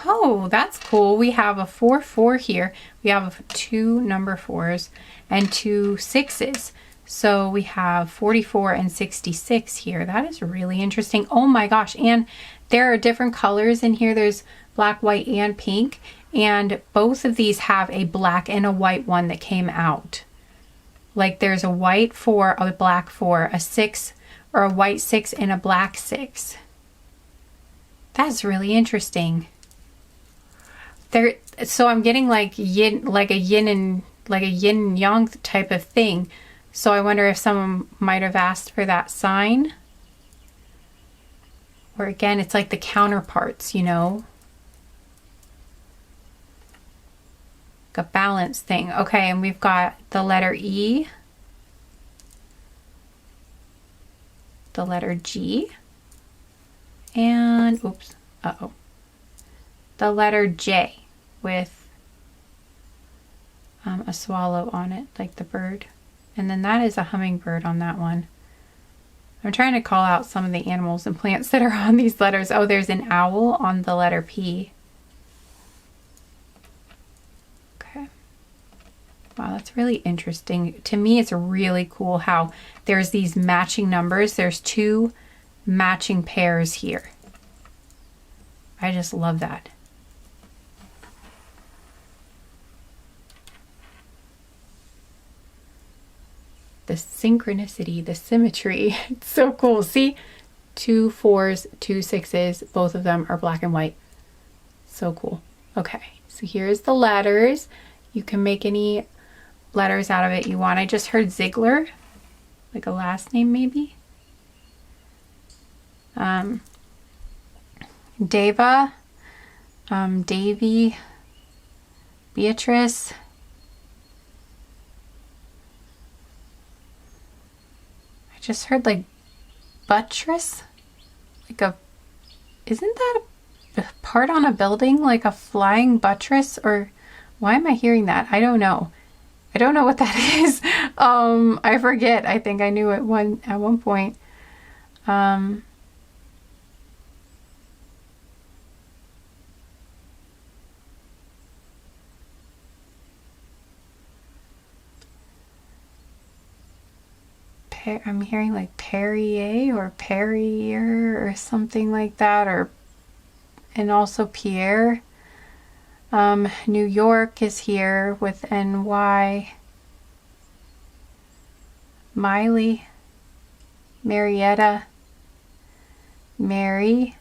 Oh, that's cool. We have a 4-4 here. We have 2 number 4s and 2 6s. So we have 44 and 66 here. That is really interesting. Oh my gosh. And there are different colors in here. There's black, white, and pink. And both of these have a black and a white one that came out. Like there's a white 4, a black 4, a 6, or a white 6 and a black 6. That's really interesting. There, so I'm getting like yin, like a yin and yang type of thing. So I wonder if someone might have asked for that sign. Or again, it's like the counterparts, you know. Like a balance thing. Okay, and we've got the letter E. The letter G. And, oops, uh-oh. The letter J with a swallow on it, like the bird. And then that is a hummingbird on that one. I'm trying to call out some of the animals and plants that are on these letters. Oh, there's an owl on the letter P. Okay. Wow, that's really interesting. To me, it's really cool how there's these matching numbers. There's 2 matching pairs here. I just love that. The synchronicity, the symmetry. It's so cool. See, 2 4s, 2 6s. Both of them are black and white. So cool. Okay, so here's the letters. You can make any letters out of it you want. I just heard Ziegler, like a last name maybe. Deva, Davy, Beatrice, I just heard like buttress, like a, isn't that a part on a building, like a flying buttress? Or why am I hearing that? I don't know. I don't know what that is. I forget. I think I knew it at one point. I'm hearing like Perrier or Perrier or something like that, and also Pierre. New York is here with NY. Miley, Marietta, Mary,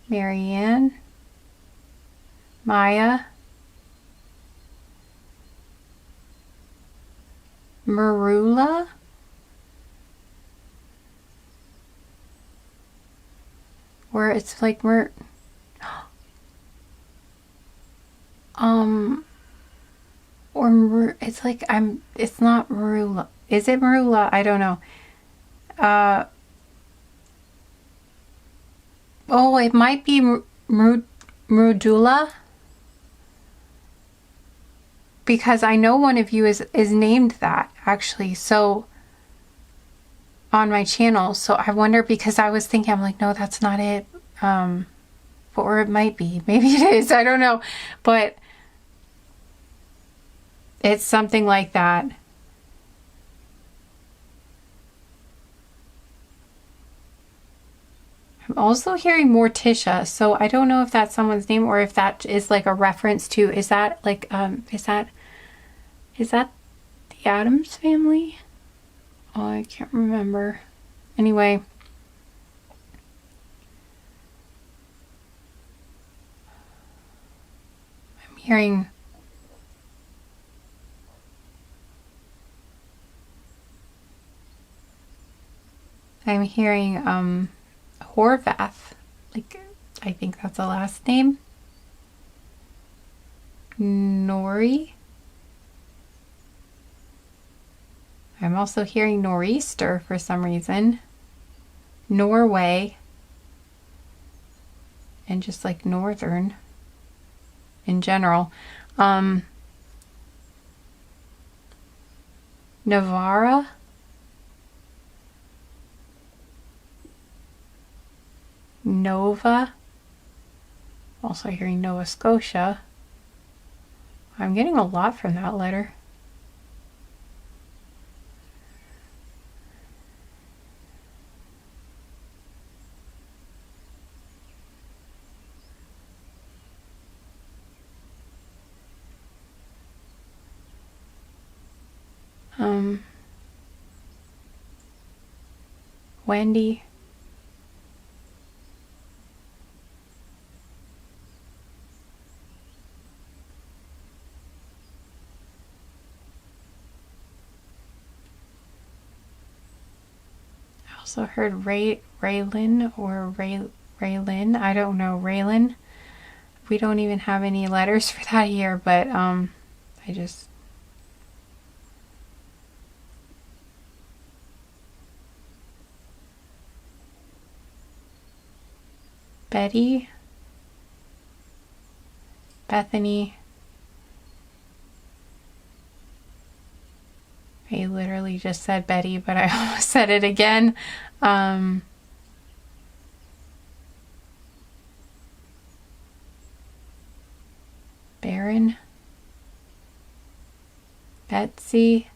Marianne, Maya, Marula, where it's like it's like it's not Marula. Is it Marula? I don't know. Oh, it might be Mrudula, because I know one of you is named that actually. So on my channel. So I wonder, because I was thinking, I'm like, no, that's not it. Or it might be. Maybe it is. I don't know. But it's something like that. I'm also hearing Morticia. So I don't know if that's someone's name or if that is like a reference to, is that like, is that the Addams family? Oh, I can't remember. Anyway. I'm hearing Horvath. Like, I think that's a last name. Nori. I'm also hearing nor'easter for some reason. Norway. And just like northern in general. Navarra. Nova. Also hearing Nova Scotia. I'm getting a lot from that letter. Wendy. I also heard Raylin or Raylin. I don't know. Raylin. We don't even have any letters for that here, but I just... Betty, Bethany. I literally just said Betty, but I almost said it again. Baron, Betsy,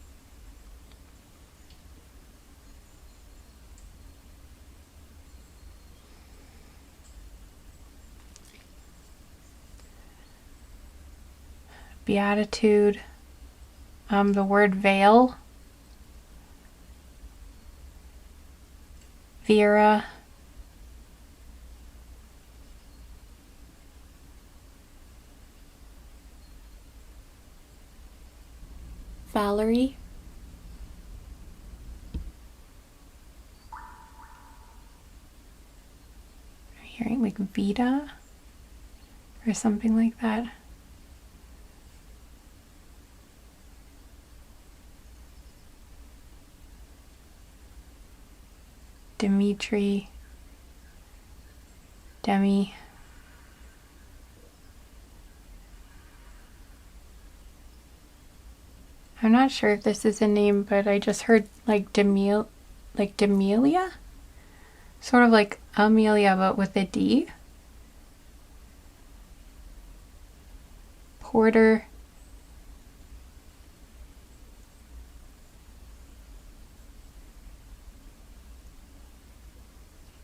Beatitude, the word veil, Vera, Valerie, I'm hearing like Vita or something like that. Dimitri, Demi, I'm not sure if this is a name, but I just heard like Demelia? Sort of like Amelia, but with a D. Porter,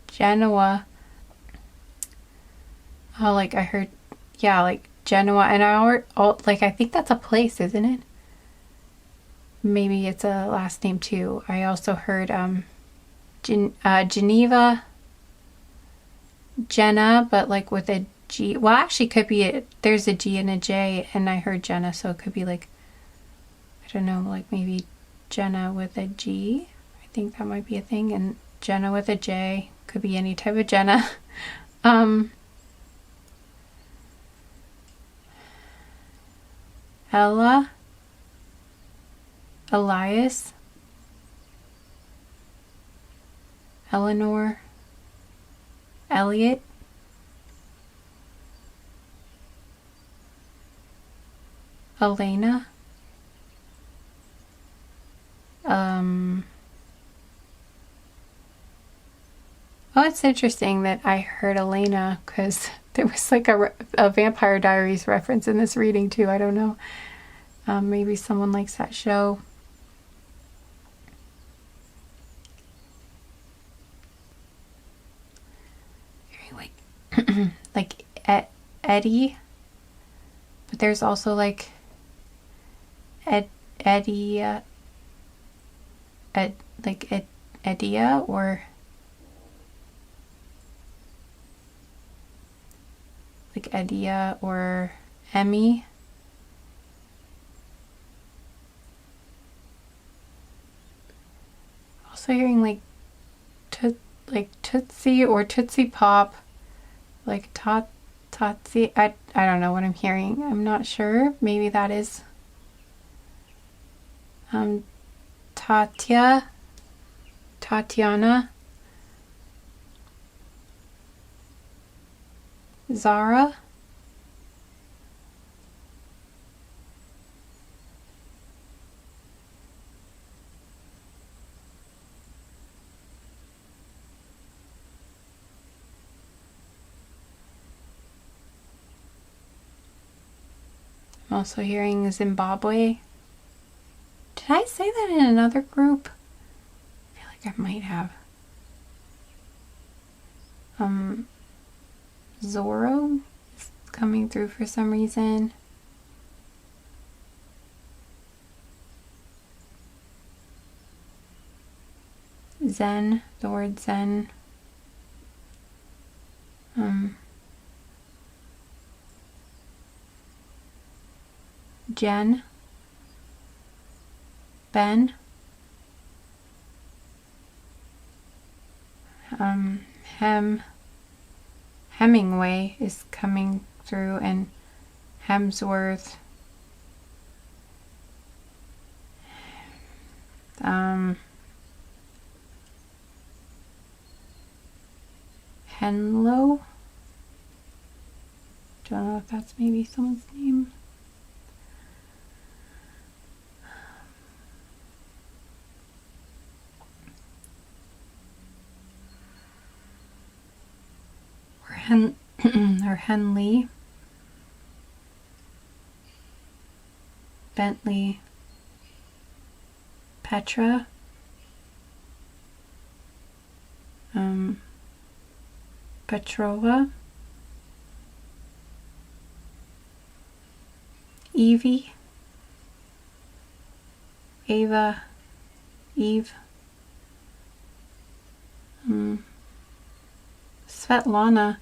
Genoa. Oh, like I heard, yeah, like Genoa, and I think that's a place, isn't it? Maybe it's a last name too. I also heard Geneva, Jenna, but like with a G. Well, actually, could be there's a G and a J, and I heard Jenna, so it could be like, I don't know, like maybe Jenna with a G. I think that might be a thing, and Jenna with a J could be any type of Jenna. Ella, Elias, Eleanor, Elliot, Elena, oh, it's interesting that I heard Elena because there was like a Vampire Diaries reference in this reading too. I don't know. Maybe someone likes that show. Like Eddie, but there's also like Eddie, Edia, or like Edia or Emmy. Also hearing like Tootsie or Tootsie Pop, like Totsie. I don't know what I'm hearing. I'm not sure. Maybe that is Tatiana, Zara, I'm also hearing Zimbabwe. Did I say that in another group? I feel like I might have. Zorro is coming through for some reason. Zen, the word Zen. Jen, Ben, Hemingway is coming through, and Hemsworth, Henlo. Don't know if that's maybe someone's name. Or Henley, Bentley, Petra, Petrova, Evie, Ava, Eve, Svetlana.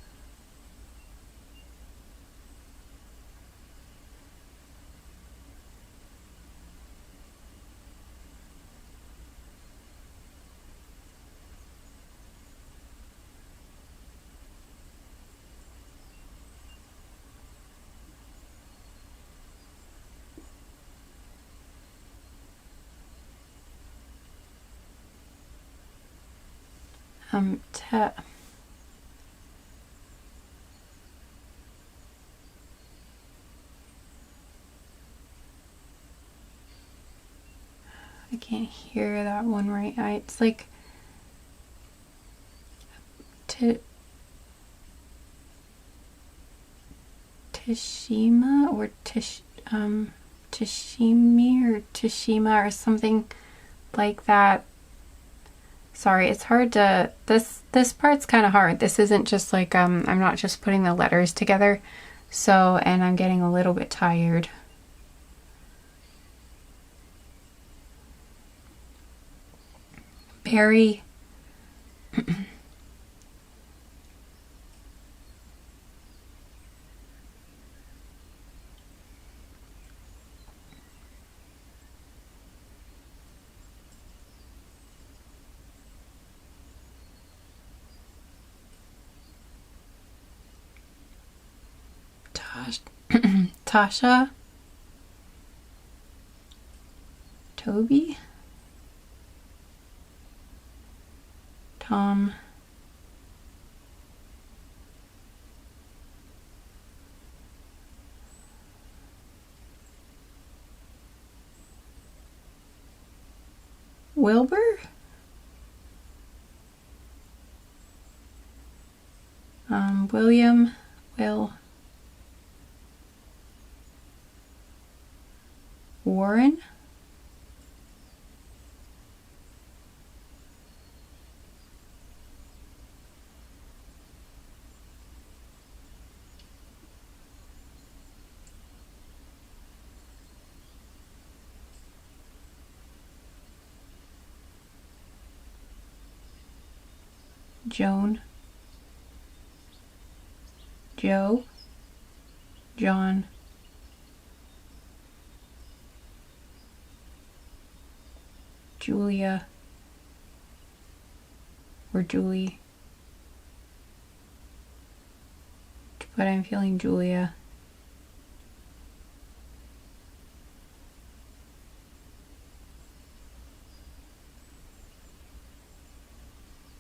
I can't hear that one right. It's like Tashima or Tashimi or Tashima or something like that. Sorry, it's hard to, this part's kind of hard. This isn't just like, I'm not just putting the letters together. So, and I'm getting a little bit tired. Barry. Tasha, Toby, Tom, Wilbur, William, Will, Warren, Joan, Joe, John, Julia, or Julie, but I'm feeling Julia.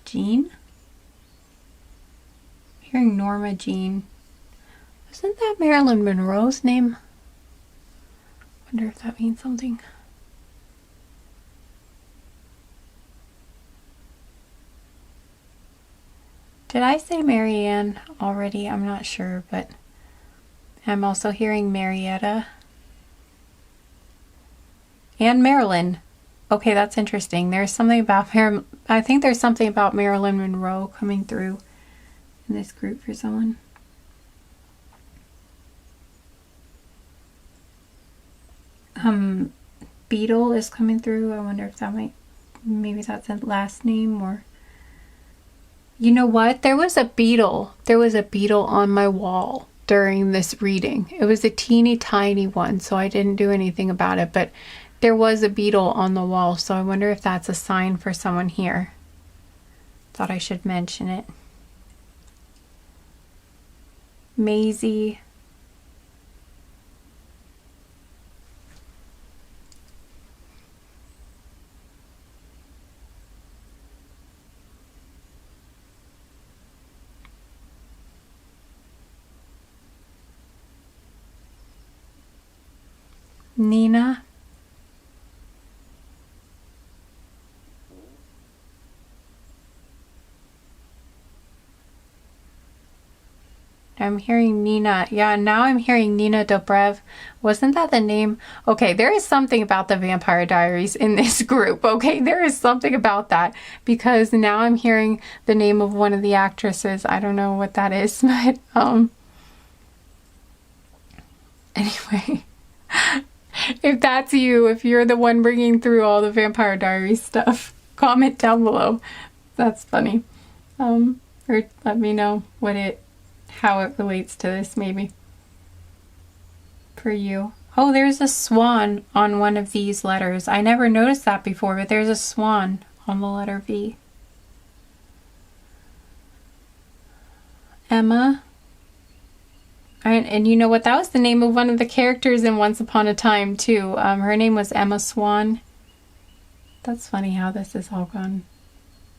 Jean? I'm hearing Norma Jean. Isn't that Marilyn Monroe's name? Wonder if that means something. Did I say Marianne already? I'm not sure, but I'm also hearing Marietta. And Marilyn. Okay, that's interesting. There's something about I think there's something about Marilyn Monroe coming through in this group for someone. Beetle is coming through. I wonder if that maybe that's a last name, or you know what? There was a beetle. There was a beetle on my wall during this reading. It was a teeny tiny one, so I didn't do anything about it, but there was a beetle on the wall, so I wonder if that's a sign for someone here. Thought I should mention it. Maisie. Nina. I'm hearing Nina. Yeah, now I'm hearing Nina Dobrev. Wasn't that the name? Okay, there is something about the Vampire Diaries in this group. Okay, there is something about that, because now I'm hearing the name of one of the actresses. I don't know what that is, but anyway. If that's you, if you're the one bringing through all the Vampire Diaries stuff, comment down below. That's funny. Or Or let me know how it relates to this maybe. For you. Oh, there's a swan on one of these letters. I never noticed that before, but there's a swan on the letter V. Emma. And you know what? That was the name of one of the characters in Once Upon a Time, too. Her name was Emma Swan. That's funny how this is all gone.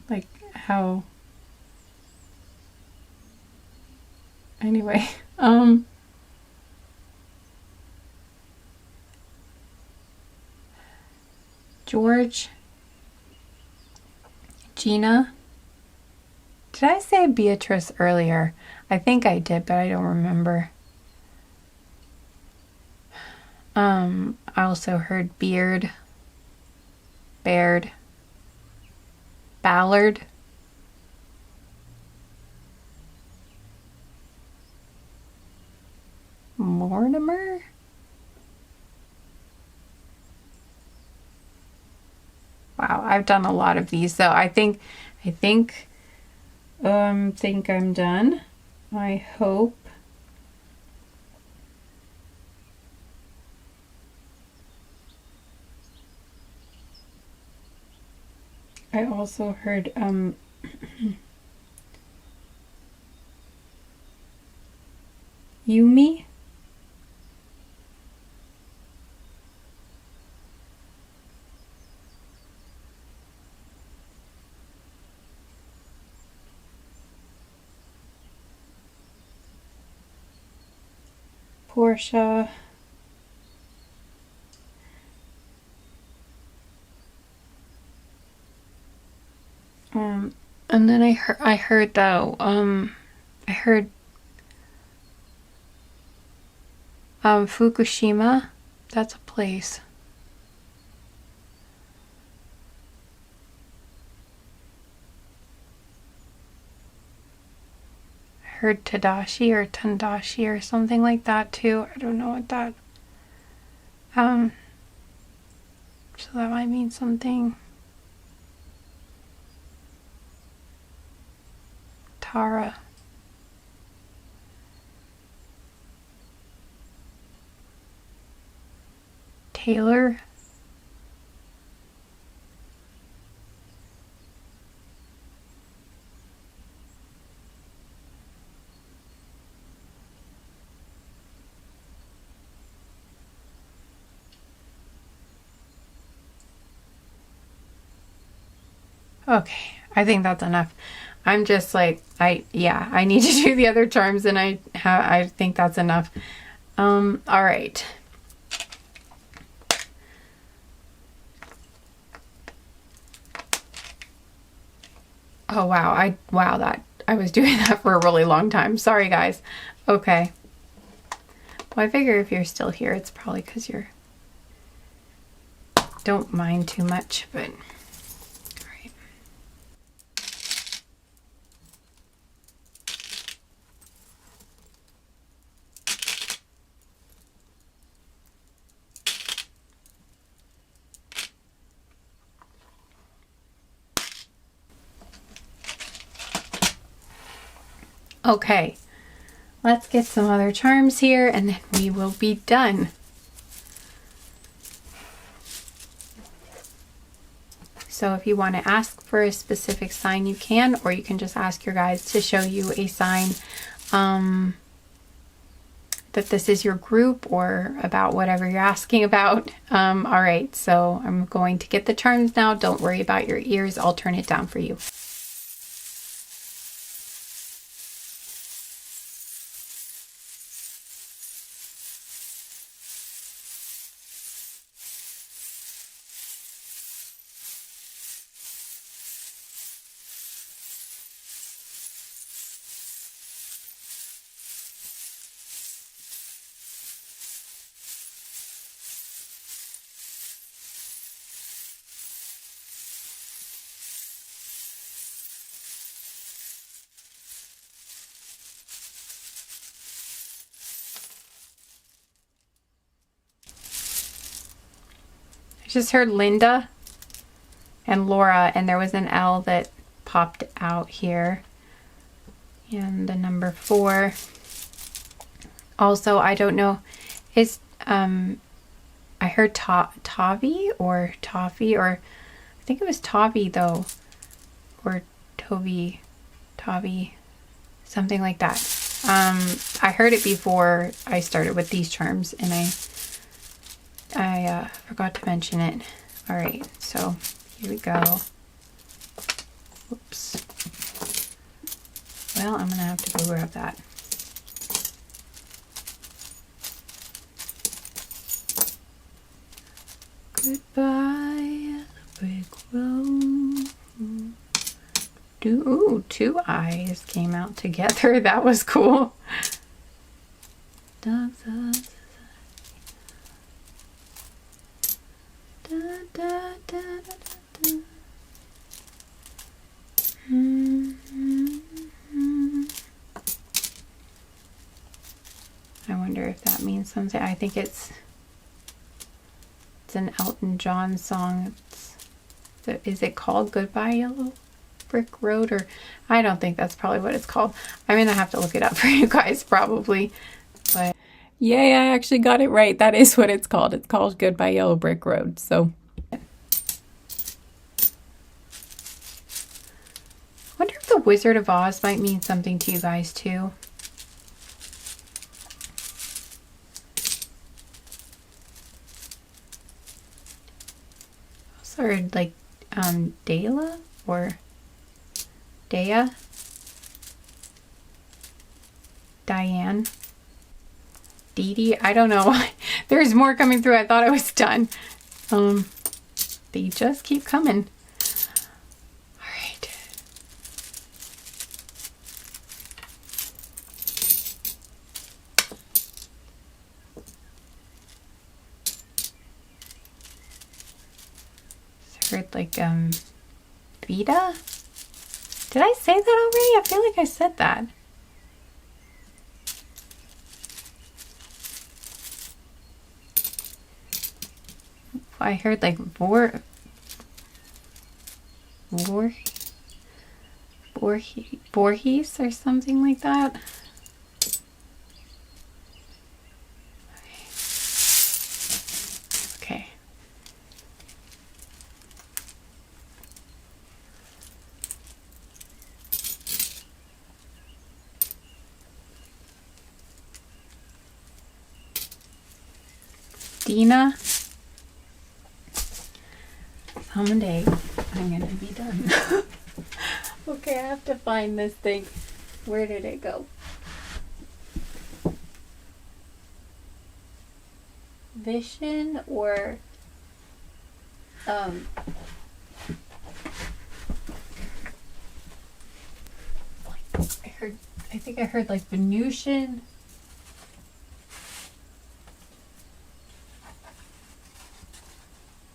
Like, how... Anyway, George, Gina. Did I say Beatrice earlier? I think I did, but I don't remember. I also heard Beard, Baird, Ballard. Mortimer? Wow, I've done a lot of these, so I think I'm done. I hope. I also heard Yumi. Portia. And then I heard though, I heard Fukushima. That's a place. I heard Tadashi or Tandashi or something like that too. I don't know what that so that might mean something. Tara. Taylor. Okay, I think that's enough. I'm just like, I need to do the other charms, and I think that's enough. All right. Oh wow, I was doing that for a really long time. Sorry guys. Okay. Well, I figure if you're still here, it's probably because you're don't mind too much, but all right. Okay, let's get some other charms here and then we will be done. So if you want to ask for a specific sign, you can, or you can just ask your guides to show you a sign that this is your group or about whatever you're asking about. All right, so I'm going to get the charms now. Don't worry about your ears. I'll turn it down for you. Just heard Linda and Laura, and there was an L that popped out here. and the number 4. Also, I don't know, is I heard Tavi or Toffee, or I think it was Tavi though, or Toby, Tavi, something like that. I heard it before I started with these charms, and I forgot to mention it. All right, so here we go. Whoops. Well, I'm gonna have to go grab that. Goodbye, brick road. Ooh, 2 eyes came out together. That was cool. Da, da, da, da, da, da. I wonder if that means something. I think it's an Elton John song. Is it called Goodbye Yellow Brick Road? Or I don't think that's probably what it's called. I'm gonna have to look it up for you guys probably. But yay, I actually got it right. That is what it's called. It's called Goodbye Yellow Brick Road. So I wonder if the Wizard of Oz might mean something to you guys too. Or like Dela or Dea, Diane, Dee Dee. I don't know. There's more coming through. I thought I was done. They just keep coming. All right. Heard like Vita? Did I say that already? I feel like I said that. I heard like Voorhees or something like that. Okay. Dina. Someday I'm gonna be done. Okay, I have to find this thing. Where did it go? Vision or I think I heard like Venusian.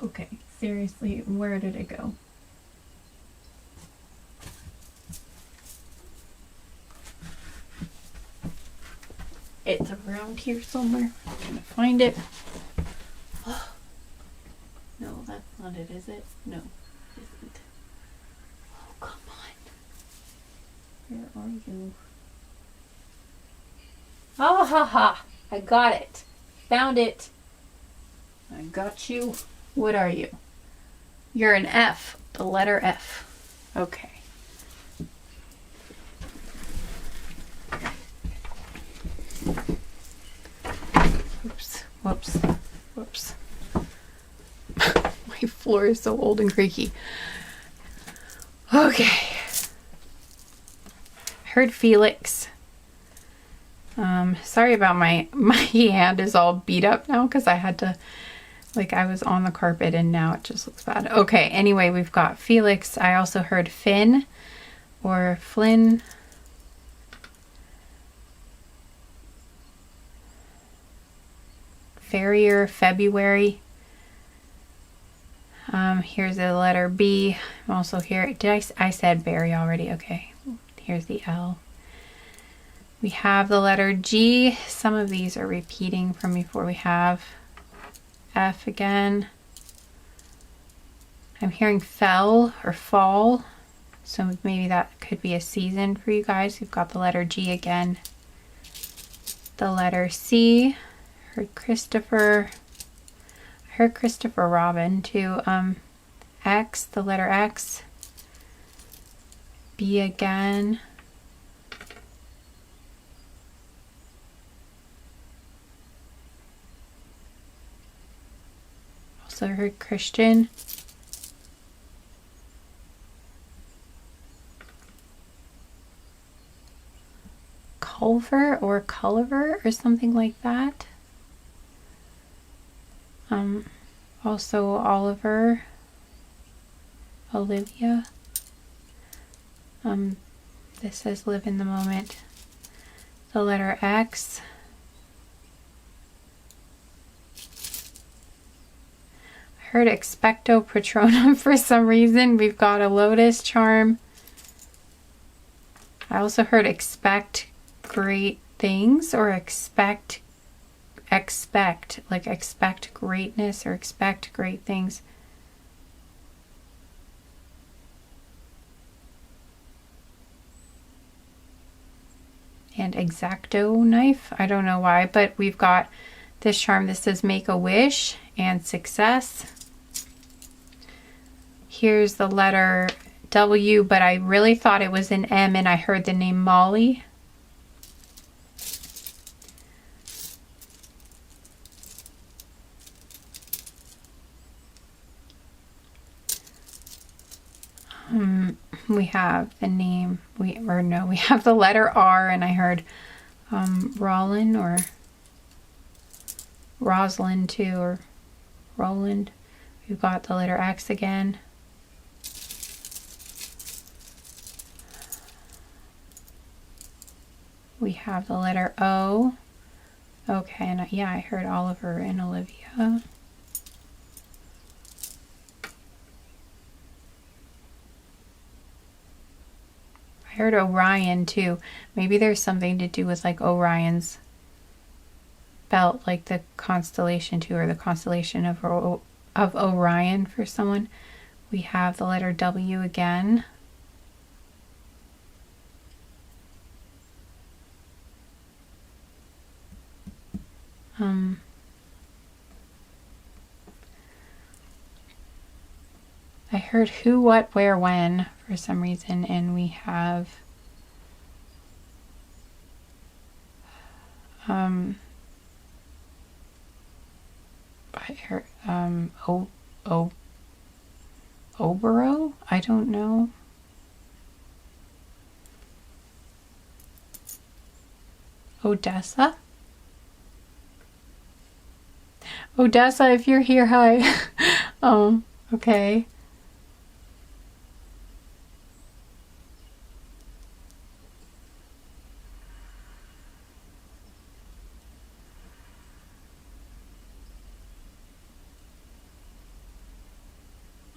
Okay, seriously, where did it go? It's around here somewhere. I'm gonna find it. No, that's not it, is it? No, it isn't. Oh, come on. Where are you? Ah ha ha! I got it. Found it. I got you. What are you? You're an F. The letter F. Okay. Oops. Whoops. Whoops. My floor is so old and creaky. Okay. Heard Felix. Sorry about my hand is all beat up now because I had to, like, I was on the carpet and now it just looks bad. Okay, anyway, we've got Felix. I also heard Finn or Flynn. Farrier, February. Here's the letter B. I'm also here. I said berry already. Okay. Here's the L. We have the letter G. Some of these are repeating from before. We have F again. I'm hearing fell or fall. So maybe that could be a season for you guys. You've got the letter G again. The letter C. Heard Christopher. I heard Christopher Robin too. X, the letter X. B again. Also heard Christian. Culver or Culliver or something like that. Also Oliver, Olivia. This says live in the moment. The letter X. I heard expecto patronum for some reason. We've got a lotus charm. I also heard expect great things, or expect like expect greatness or expect great things. And exacto knife, I don't know why, but we've got this charm that says make a wish and success. Here's the letter W, but I really thought it was an M, and I heard the name Molly. We have the name, we have the letter R, and I heard Rollin or Rosalind too, or Roland. We've got the letter X again. We have the letter O. Okay, and yeah, I heard Oliver and Olivia. I heard Orion too. Maybe there's something to do with like Orion's belt, like the constellation too, or the constellation of Orion for someone. We have the letter W again. I heard who, what, where, when for some reason, and we have I heard Obero? I don't know. Odessa? Odessa, if you're here, hi. Okay.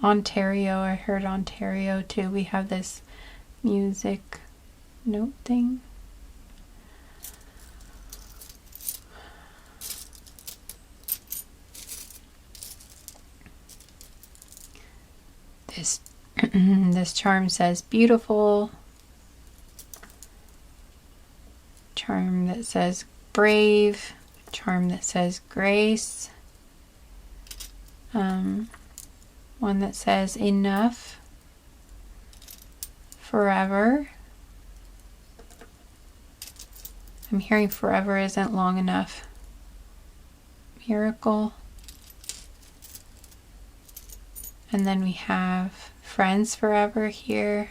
Ontario, I heard Ontario too. We have this music note thing. This charm says beautiful. Charm that says brave. Charm that says grace. One that says enough. Forever. I'm hearing forever isn't long enough. Miracle. And then we have friends forever here.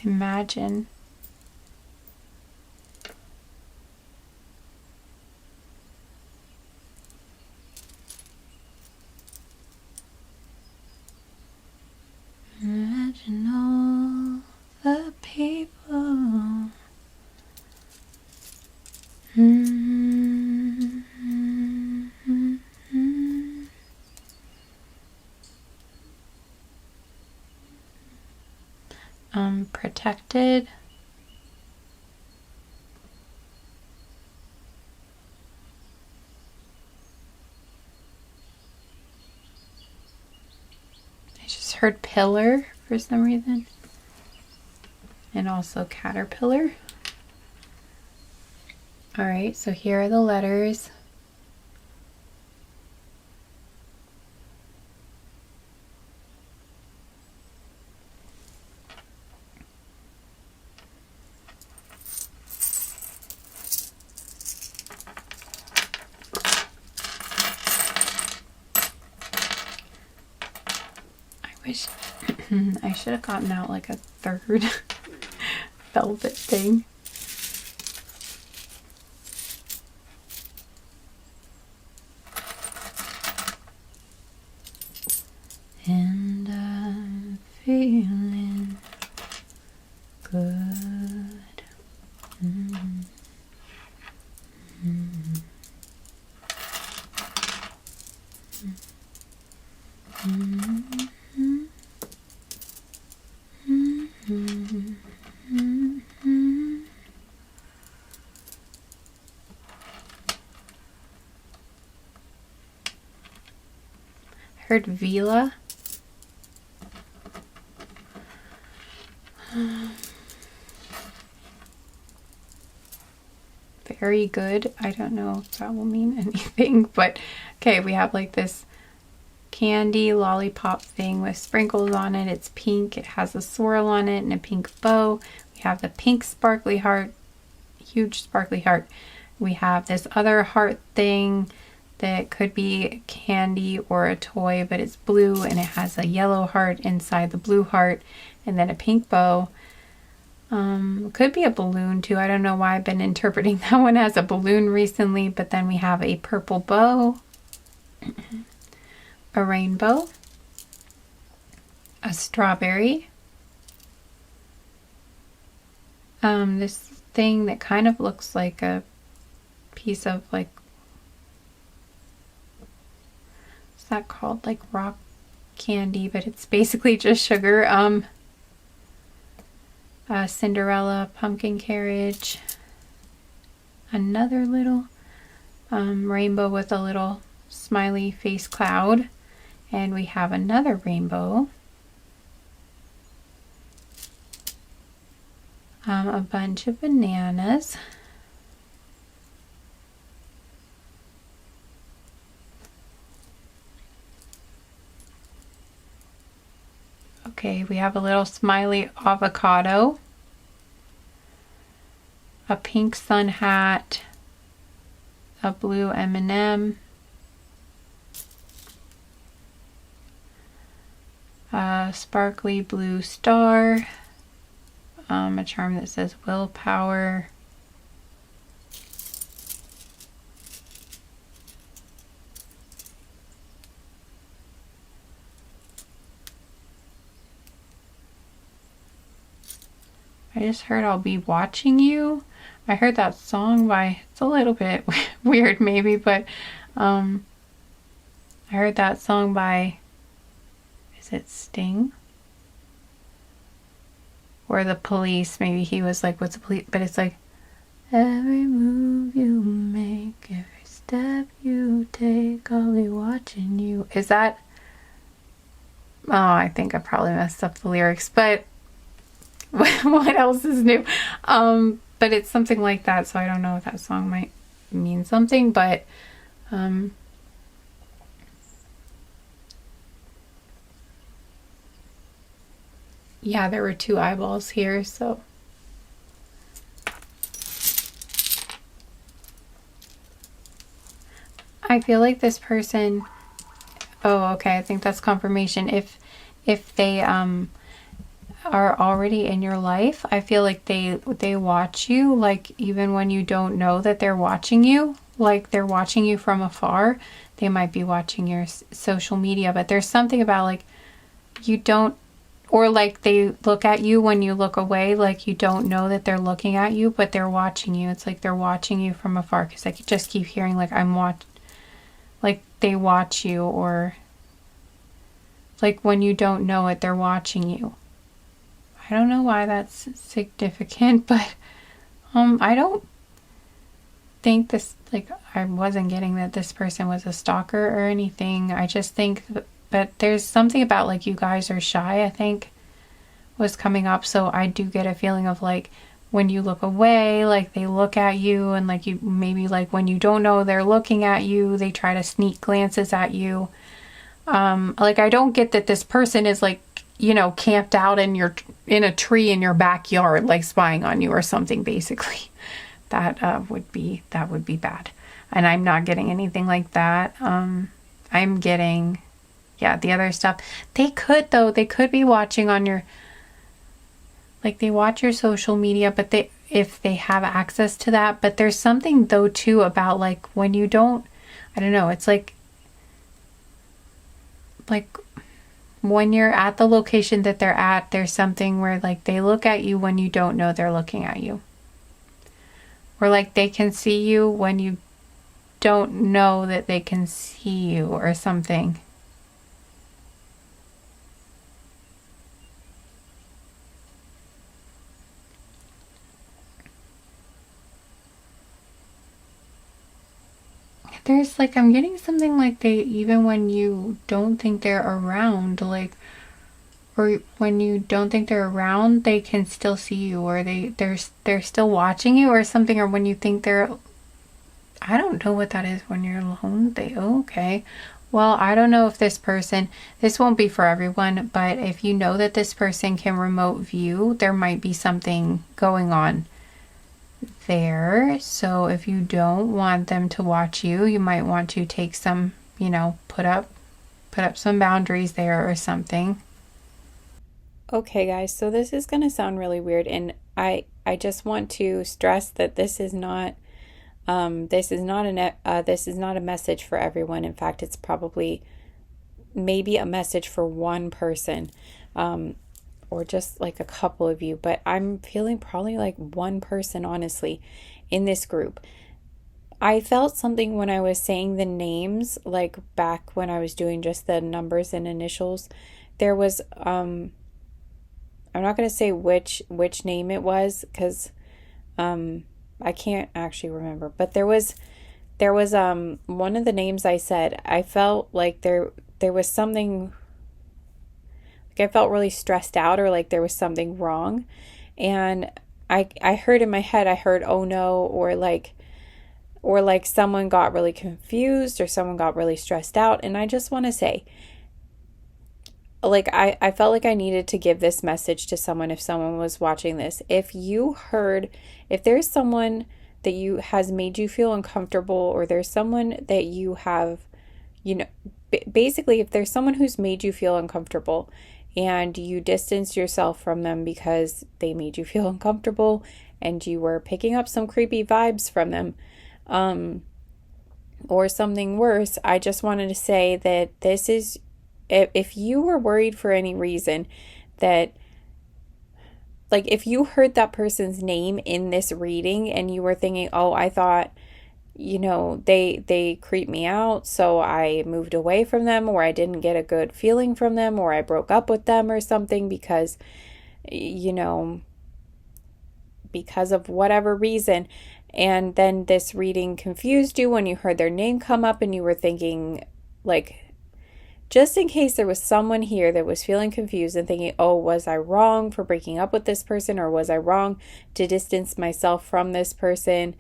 Imagine. Imagine all the people. protected. I just heard pillar for some reason. And also caterpillar. Alright, so here are the letters. I should have gotten out like a third velvet thing. And I'm feeling good. Mm. Mm. Mm. Heard Vila. Very good. I don't know if that will mean anything, but okay, we have like this candy lollipop thing with sprinkles on it. It's pink. It has a swirl on it and a pink bow. We have the pink sparkly heart, huge sparkly heart. We have this other heart thing that could be candy or a toy, but it's blue and it has a yellow heart inside the blue heart, and then a pink bow. Could be a balloon too. I don't know why I've been interpreting that one as a balloon recently, but then we have a purple bow, a rainbow, a strawberry, this thing that kind of looks like a piece of like, what's that called? Like rock candy, but it's basically just sugar. Cinderella pumpkin carriage, another little rainbow with a little smiley face cloud, and we have another rainbow, a bunch of bananas, okay, we have a little smiley avocado, a pink sun hat, a blue M&M, a sparkly blue star, a charm that says willpower, I just heard I'll be watching you. I heard that song by, it's a little bit weird maybe, but I heard that song by, is it Sting? Or The Police, maybe he was like, what's the police? But it's like, every move you make, every step you take, I'll be watching you. Is that, oh, I think I probably messed up the lyrics, but what else is new? But it's something like that, so I don't know if that song might mean something, but yeah, there were 2 eyeballs here, so I feel like this person, oh, okay, I think that's confirmation. If they are already in your life, I feel like they watch you, like even when you don't know that they're watching you, like they're watching you from afar. They might be watching your social media, but there's something about like you don't, or like they look at you when you look away, like you don't know that they're looking at you, but they're watching you. It's like they're watching you from afar, because I could just keep hearing like like they watch you, or like when you don't know it, they're watching you. I don't know why that's significant, but I don't think this, like, I wasn't getting that this person was a stalker or anything. I just think but there's something about, like, you guys are shy, I think, was coming up. So I do get a feeling of, like, when you look away, like, they look at you, and, like, you maybe, like, when you don't know they're looking at you, they try to sneak glances at you. Like, I don't get that this person is, like, you know, camped out in a tree in your backyard, like, spying on you or something, basically. That would be bad. And I'm not getting anything like that. I'm getting, yeah, the other stuff. They could be watching on your, like, they watch your social media, but if they have access to that. But there's something, though, too, about, like, when you don't, I don't know, it's like when you're at the location that they're at, there's something where, like, they look at you when you don't know they're looking at you. Or, like, they can see you when you don't know that they can see you or something. There's, like, I'm getting something like they, even when you don't think they're around, like, or when you don't think they're around, they can still see you, or they're still watching you or something, or when you think they're, I don't know what that is when you're alone. Okay. Well, I don't know if this won't be for everyone, but if you know that this person can remote view, there might be something going on there. So if you don't want them to watch you, you might want to take some, you know, put up some boundaries there or something. Okay, guys, so this is going to sound really weird, and I just want to stress that this is not a message for everyone. In fact, it's probably maybe a message for one person, or just like a couple of you, but I'm feeling probably like one person, honestly, in this group. I felt something when I was saying the names, like back when I was doing just the numbers and initials. There was, I'm not going to say which name it was, because I can't actually remember, but there was one of the names I said, I felt like there was something, like I felt really stressed out, or like there was something wrong, and I heard in my head, I heard, oh no, or like someone got really confused, or someone got really stressed out. And I just want to say, like, I felt like I needed to give this message to someone if someone was watching this. If there's someone that has made you feel uncomfortable, or there's someone that you have, you know, basically, if there's someone who's made you feel uncomfortable and you distance yourself from them because they made you feel uncomfortable and you were picking up some creepy vibes from them, or something worse, I just wanted to say that this is, if you were worried for any reason that, like, if you heard that person's name in this reading and you were thinking, oh, I thought, you know, they creeped me out, so I moved away from them, or I didn't get a good feeling from them, or I broke up with them or something because, you know, because of whatever reason, and then this reading confused you when you heard their name come up and you were thinking, like, just in case there was someone here that was feeling confused and thinking, oh, was I wrong for breaking up with this person, or was I wrong to distance myself from this person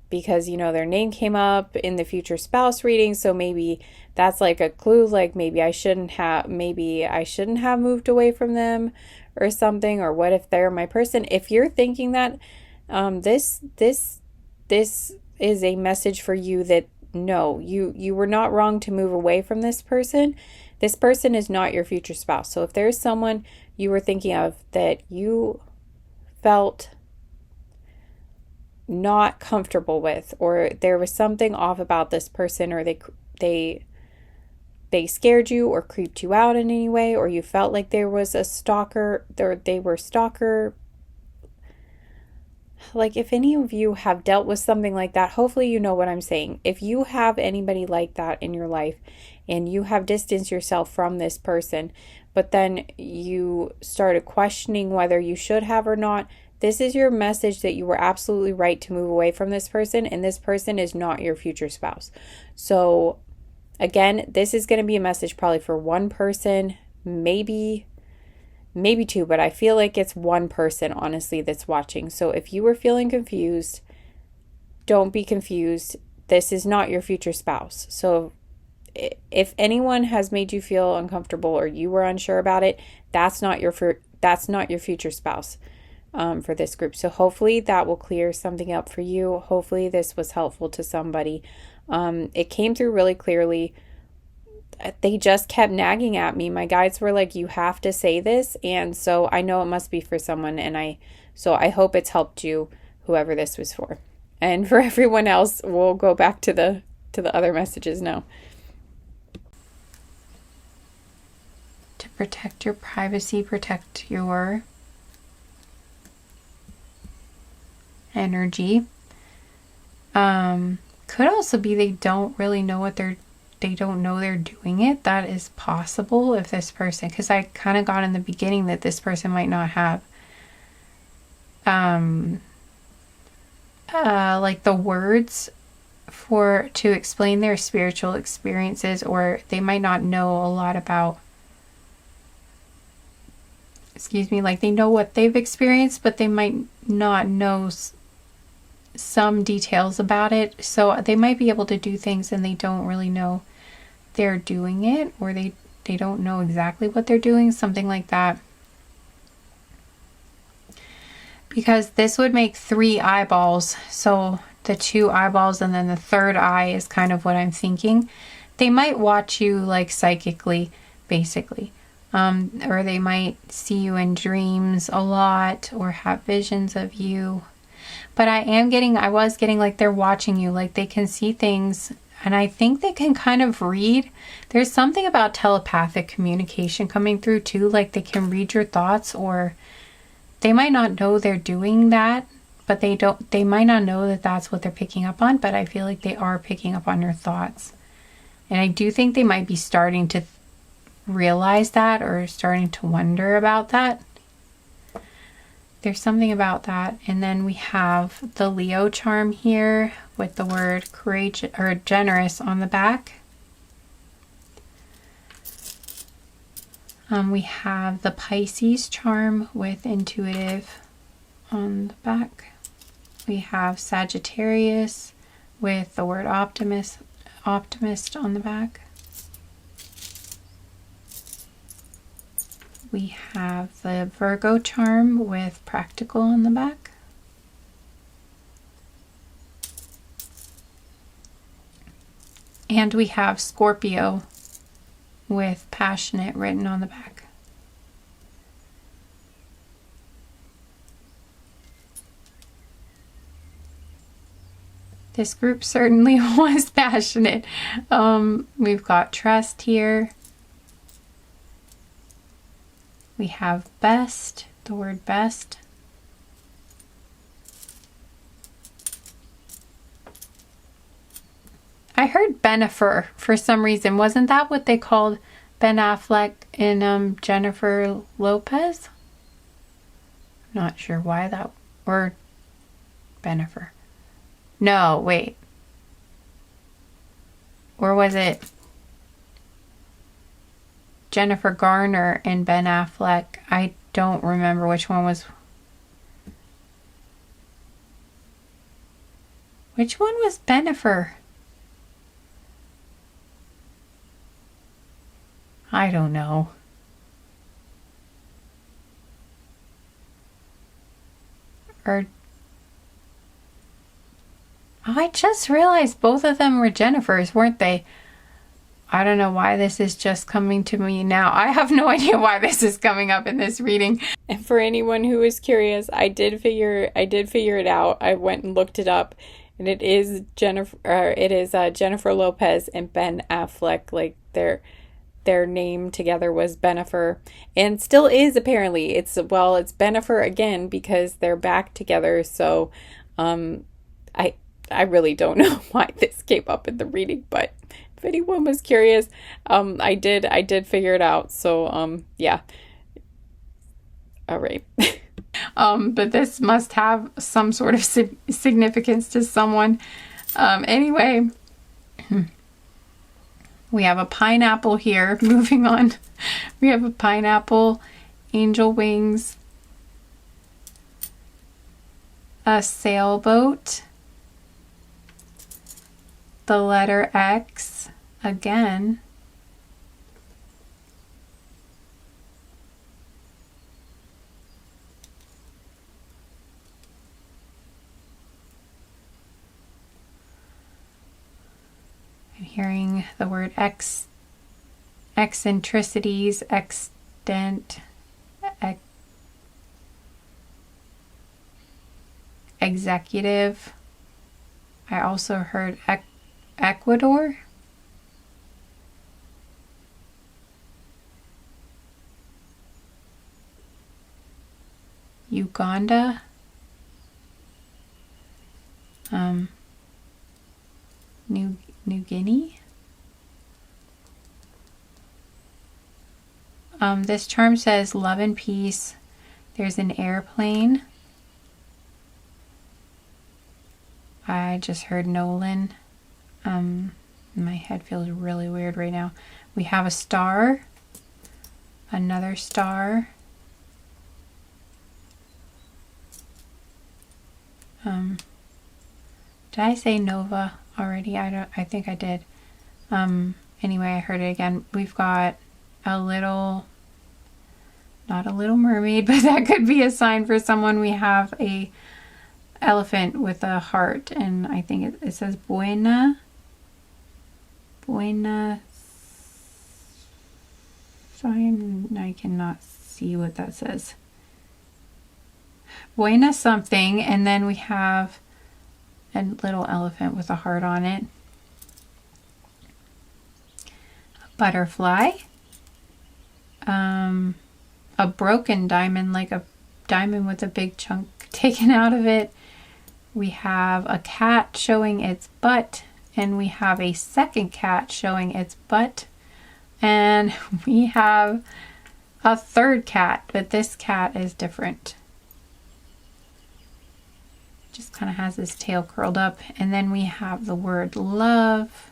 because, you know, their name came up in the future spouse reading, so maybe that's like a clue, like maybe I shouldn't have moved away from them or something, or what if they're my person? If you're thinking that, this is a message for you that, no, you were not wrong to move away from this person. This person is not your future spouse. So if there's someone you were thinking of that you felt not comfortable with, or there was something off about this person, or they scared you or creeped you out in any way, or you felt like there was a stalker, or they were stalker, like, if any of you have dealt with something like that, hopefully you know what I'm saying. If you have anybody like that in your life and you have distanced yourself from this person, but then you started questioning whether you should have or not, this is your message that you were absolutely right to move away from this person, and this person is not your future spouse. So again, this is going to be a message probably for one person, maybe two, but I feel like it's one person, honestly, that's watching. So if you were feeling confused, don't be confused. This is not your future spouse. So if anyone has made you feel uncomfortable or you were unsure about it, that's not your future spouse for this group. So hopefully that will clear something up for you. Hopefully this was helpful to somebody. It came through really clearly. They just kept nagging at me. My guides were like, you have to say this. And so I know it must be for someone. And I hope it's helped you, whoever this was for. And for everyone else, we'll go back to the other messages now. To protect your privacy, protect your energy. Could also be they don't really know they don't know they're doing it. That is possible if this person, because I kind of got in the beginning that this person might not have like the words to explain their spiritual experiences, or they might not know a lot about, like they know what they've experienced, but they might not know some details about it. So they might be able to do things and they don't really know they're doing it, or they don't know exactly what they're doing, something like that. Because this would make 3 eyeballs. So the 2 eyeballs and then the third eye is kind of what I'm thinking. They might watch you like psychically, basically. Or they might see you in dreams a lot or have visions of you. But I was getting like they're watching you, like they can see things, and I think they can kind of read. There's something about telepathic communication coming through too, like they can read your thoughts, or they might not know they're doing that, but they might not know that that's what they're picking up on, but I feel like they are picking up on your thoughts. And I do think they might be starting to realize that, or starting to wonder about that. There's something about that. And then we have the Leo charm here with the word courageous or generous on the back. We have the Pisces charm with intuitive on the back. We have Sagittarius with the word optimist on the back. We have the Virgo charm with practical on the back. And we have Scorpio with passionate written on the back. This group certainly was passionate. We've got trust here. We have best, the word best. I heard Benifer for some reason. Wasn't that what they called Ben Affleck and Jennifer Lopez? I'm not sure why that, or Benifer. No, wait. Or was it Jennifer Garner and Ben Affleck? I don't remember which one was. Which one was Benifer? I don't know. Or I just realized both of them were Jennifers, weren't they? I don't know why this is just coming to me now. I have no idea why this is coming up in this reading. And for anyone who is curious, I did figure it out. I went and looked it up, and it is Jennifer Lopez and Ben Affleck. Like their name together was Benifer, and still is apparently. It's Benifer again because they're back together. So, I really don't know why this came up in the reading, but if anyone was curious, I did figure it out. So, yeah. All right. But this must have some sort of significance to someone. Anyway, we have a pineapple here. Moving on. We have a pineapple, angel wings, a sailboat, the letter X again, I'm hearing the word eccentricities, extent, executive. I also heard Ecuador. Uganda. New Guinea. This charm says love and peace. There's an airplane. I just heard Nolan. My head feels really weird right now. We have a star. Another star. Did I say Nova already? I think I did. Anyway, I heard it again. We've got a little, not a little mermaid, but that could be a sign for someone. We have a elephant with a heart, and I think it says Buena. I cannot see what that says. Buena something, and then we have a little elephant with a heart on it. A butterfly. A broken diamond, like a diamond with a big chunk taken out of it. We have a cat showing its butt, and we have a second cat showing its butt, and we have a third cat, but this cat is different. Just kind of has his tail curled up. And then we have the word love.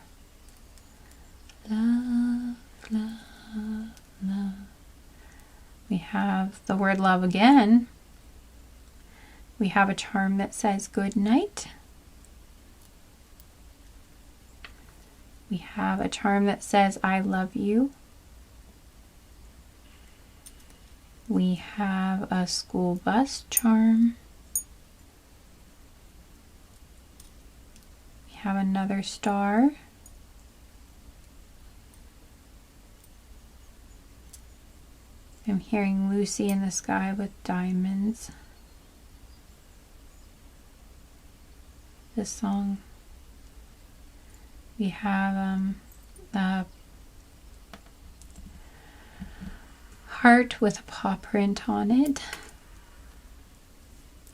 Love, love, love. We have the word love again. We have a charm that says good night. We have a charm that says I love you. We have a school bus charm. We have another star. I'm hearing Lucy in the sky with diamonds. This song. We have a heart with a paw print on it.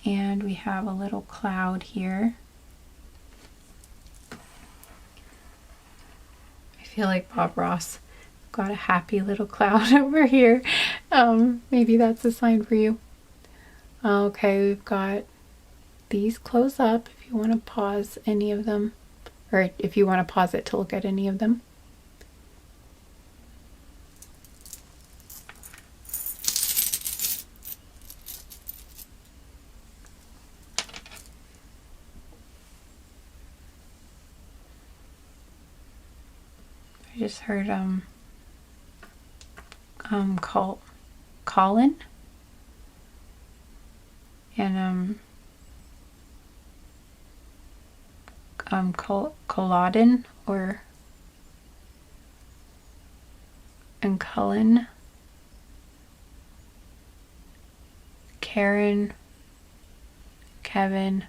And we have a little cloud here. I feel like Bob Ross. Got a happy little cloud over here. Maybe that's a sign for you. Okay, we've got these close up if you want to pause any of them, or if you want to pause it to look at any of them. I just heard Colin and Culloden and Cullen, Karen, Kevin,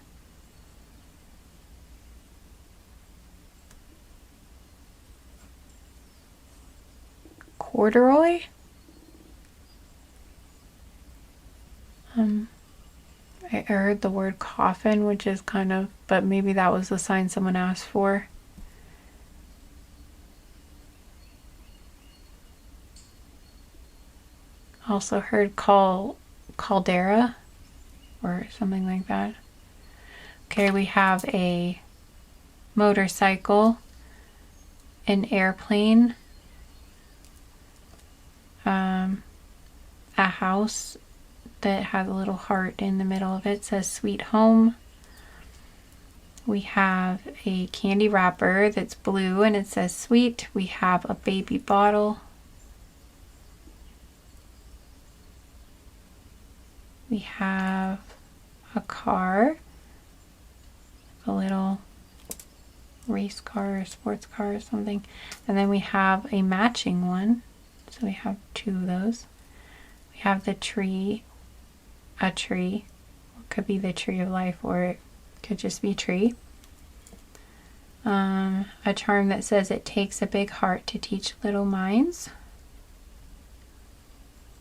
Corduroy. I heard the word coffin, which is kind of, but maybe that was the sign someone asked for. Also heard caldera or something like that. Okay, we have a motorcycle, an airplane, a house that has a little heart in the middle of it. It says sweet home. We have a candy wrapper that's blue and it says sweet. We have a baby bottle. We have a car, a little race car or sports car or something. And then we have a matching one. So we have two of those. We have the tree, a tree. It could be the tree of life or it could just be tree. A charm that says it takes a big heart to teach little minds.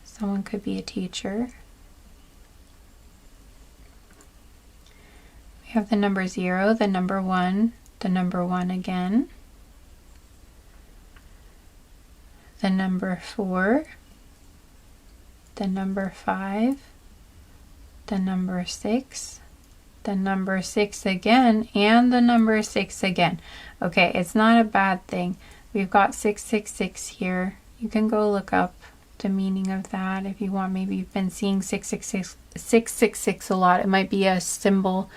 Someone could be a teacher. We have the number 0, the number 1, the number 1 again, the number 4, the number 5, the number 6, the number 6 again, and the number 6 again. Okay, it's not a bad thing. We've got 666 here. You can go look up the meaning of that if you want. Maybe you've been seeing 666 a lot. It might be a symbol,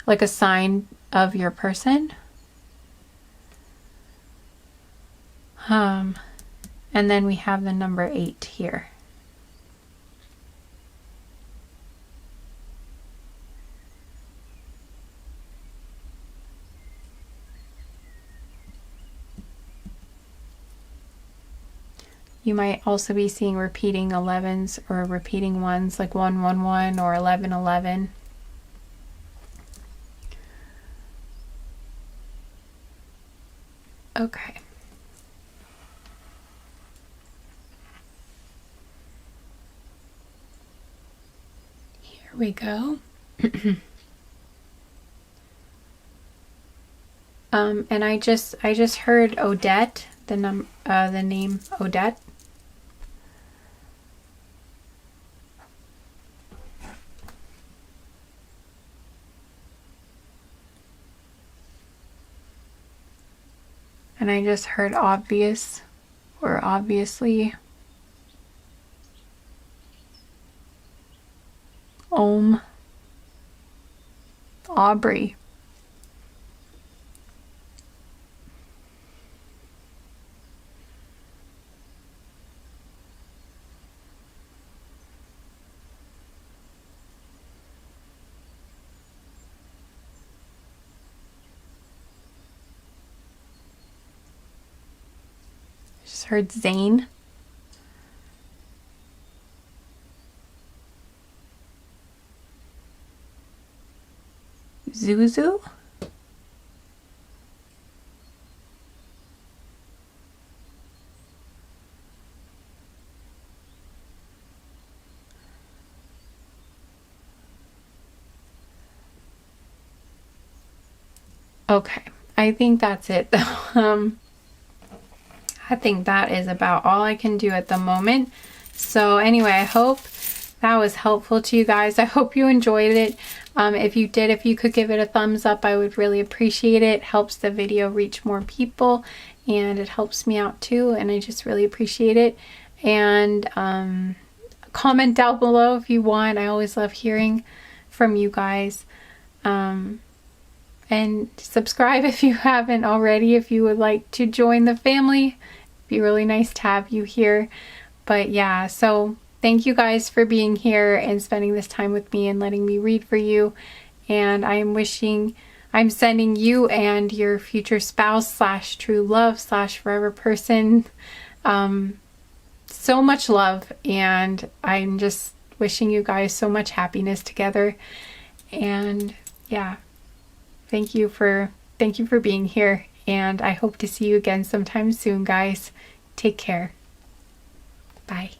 like a sign of your person. And then we have the number 8 here. You might also be seeing repeating 11s or repeating 1s, like 111 or 1111. Okay. Here we go. And I just heard Odette, the name Odette. And I just heard obvious or obviously. Aubrey. Just heard Zane. Zuzu? Okay, I think that's it. I think that is about all I can do at the moment. So anyway, I hope that was helpful to you guys. I hope you enjoyed it. If you did, if you could give it a thumbs up, I would really appreciate it. It helps the video reach more people and it helps me out too, and I just really appreciate it. And comment down below if you want. I always love hearing from you guys. And subscribe if you haven't already, if you would like to join the family. It'd be really nice to have you here. But yeah, so thank you guys for being here and spending this time with me and letting me read for you. And I'm sending you and your future spouse / true love / forever person so much love, and I'm just wishing you guys so much happiness together. And yeah, thank you for being here, and I hope to see you again sometime soon, guys. Take care. Bye.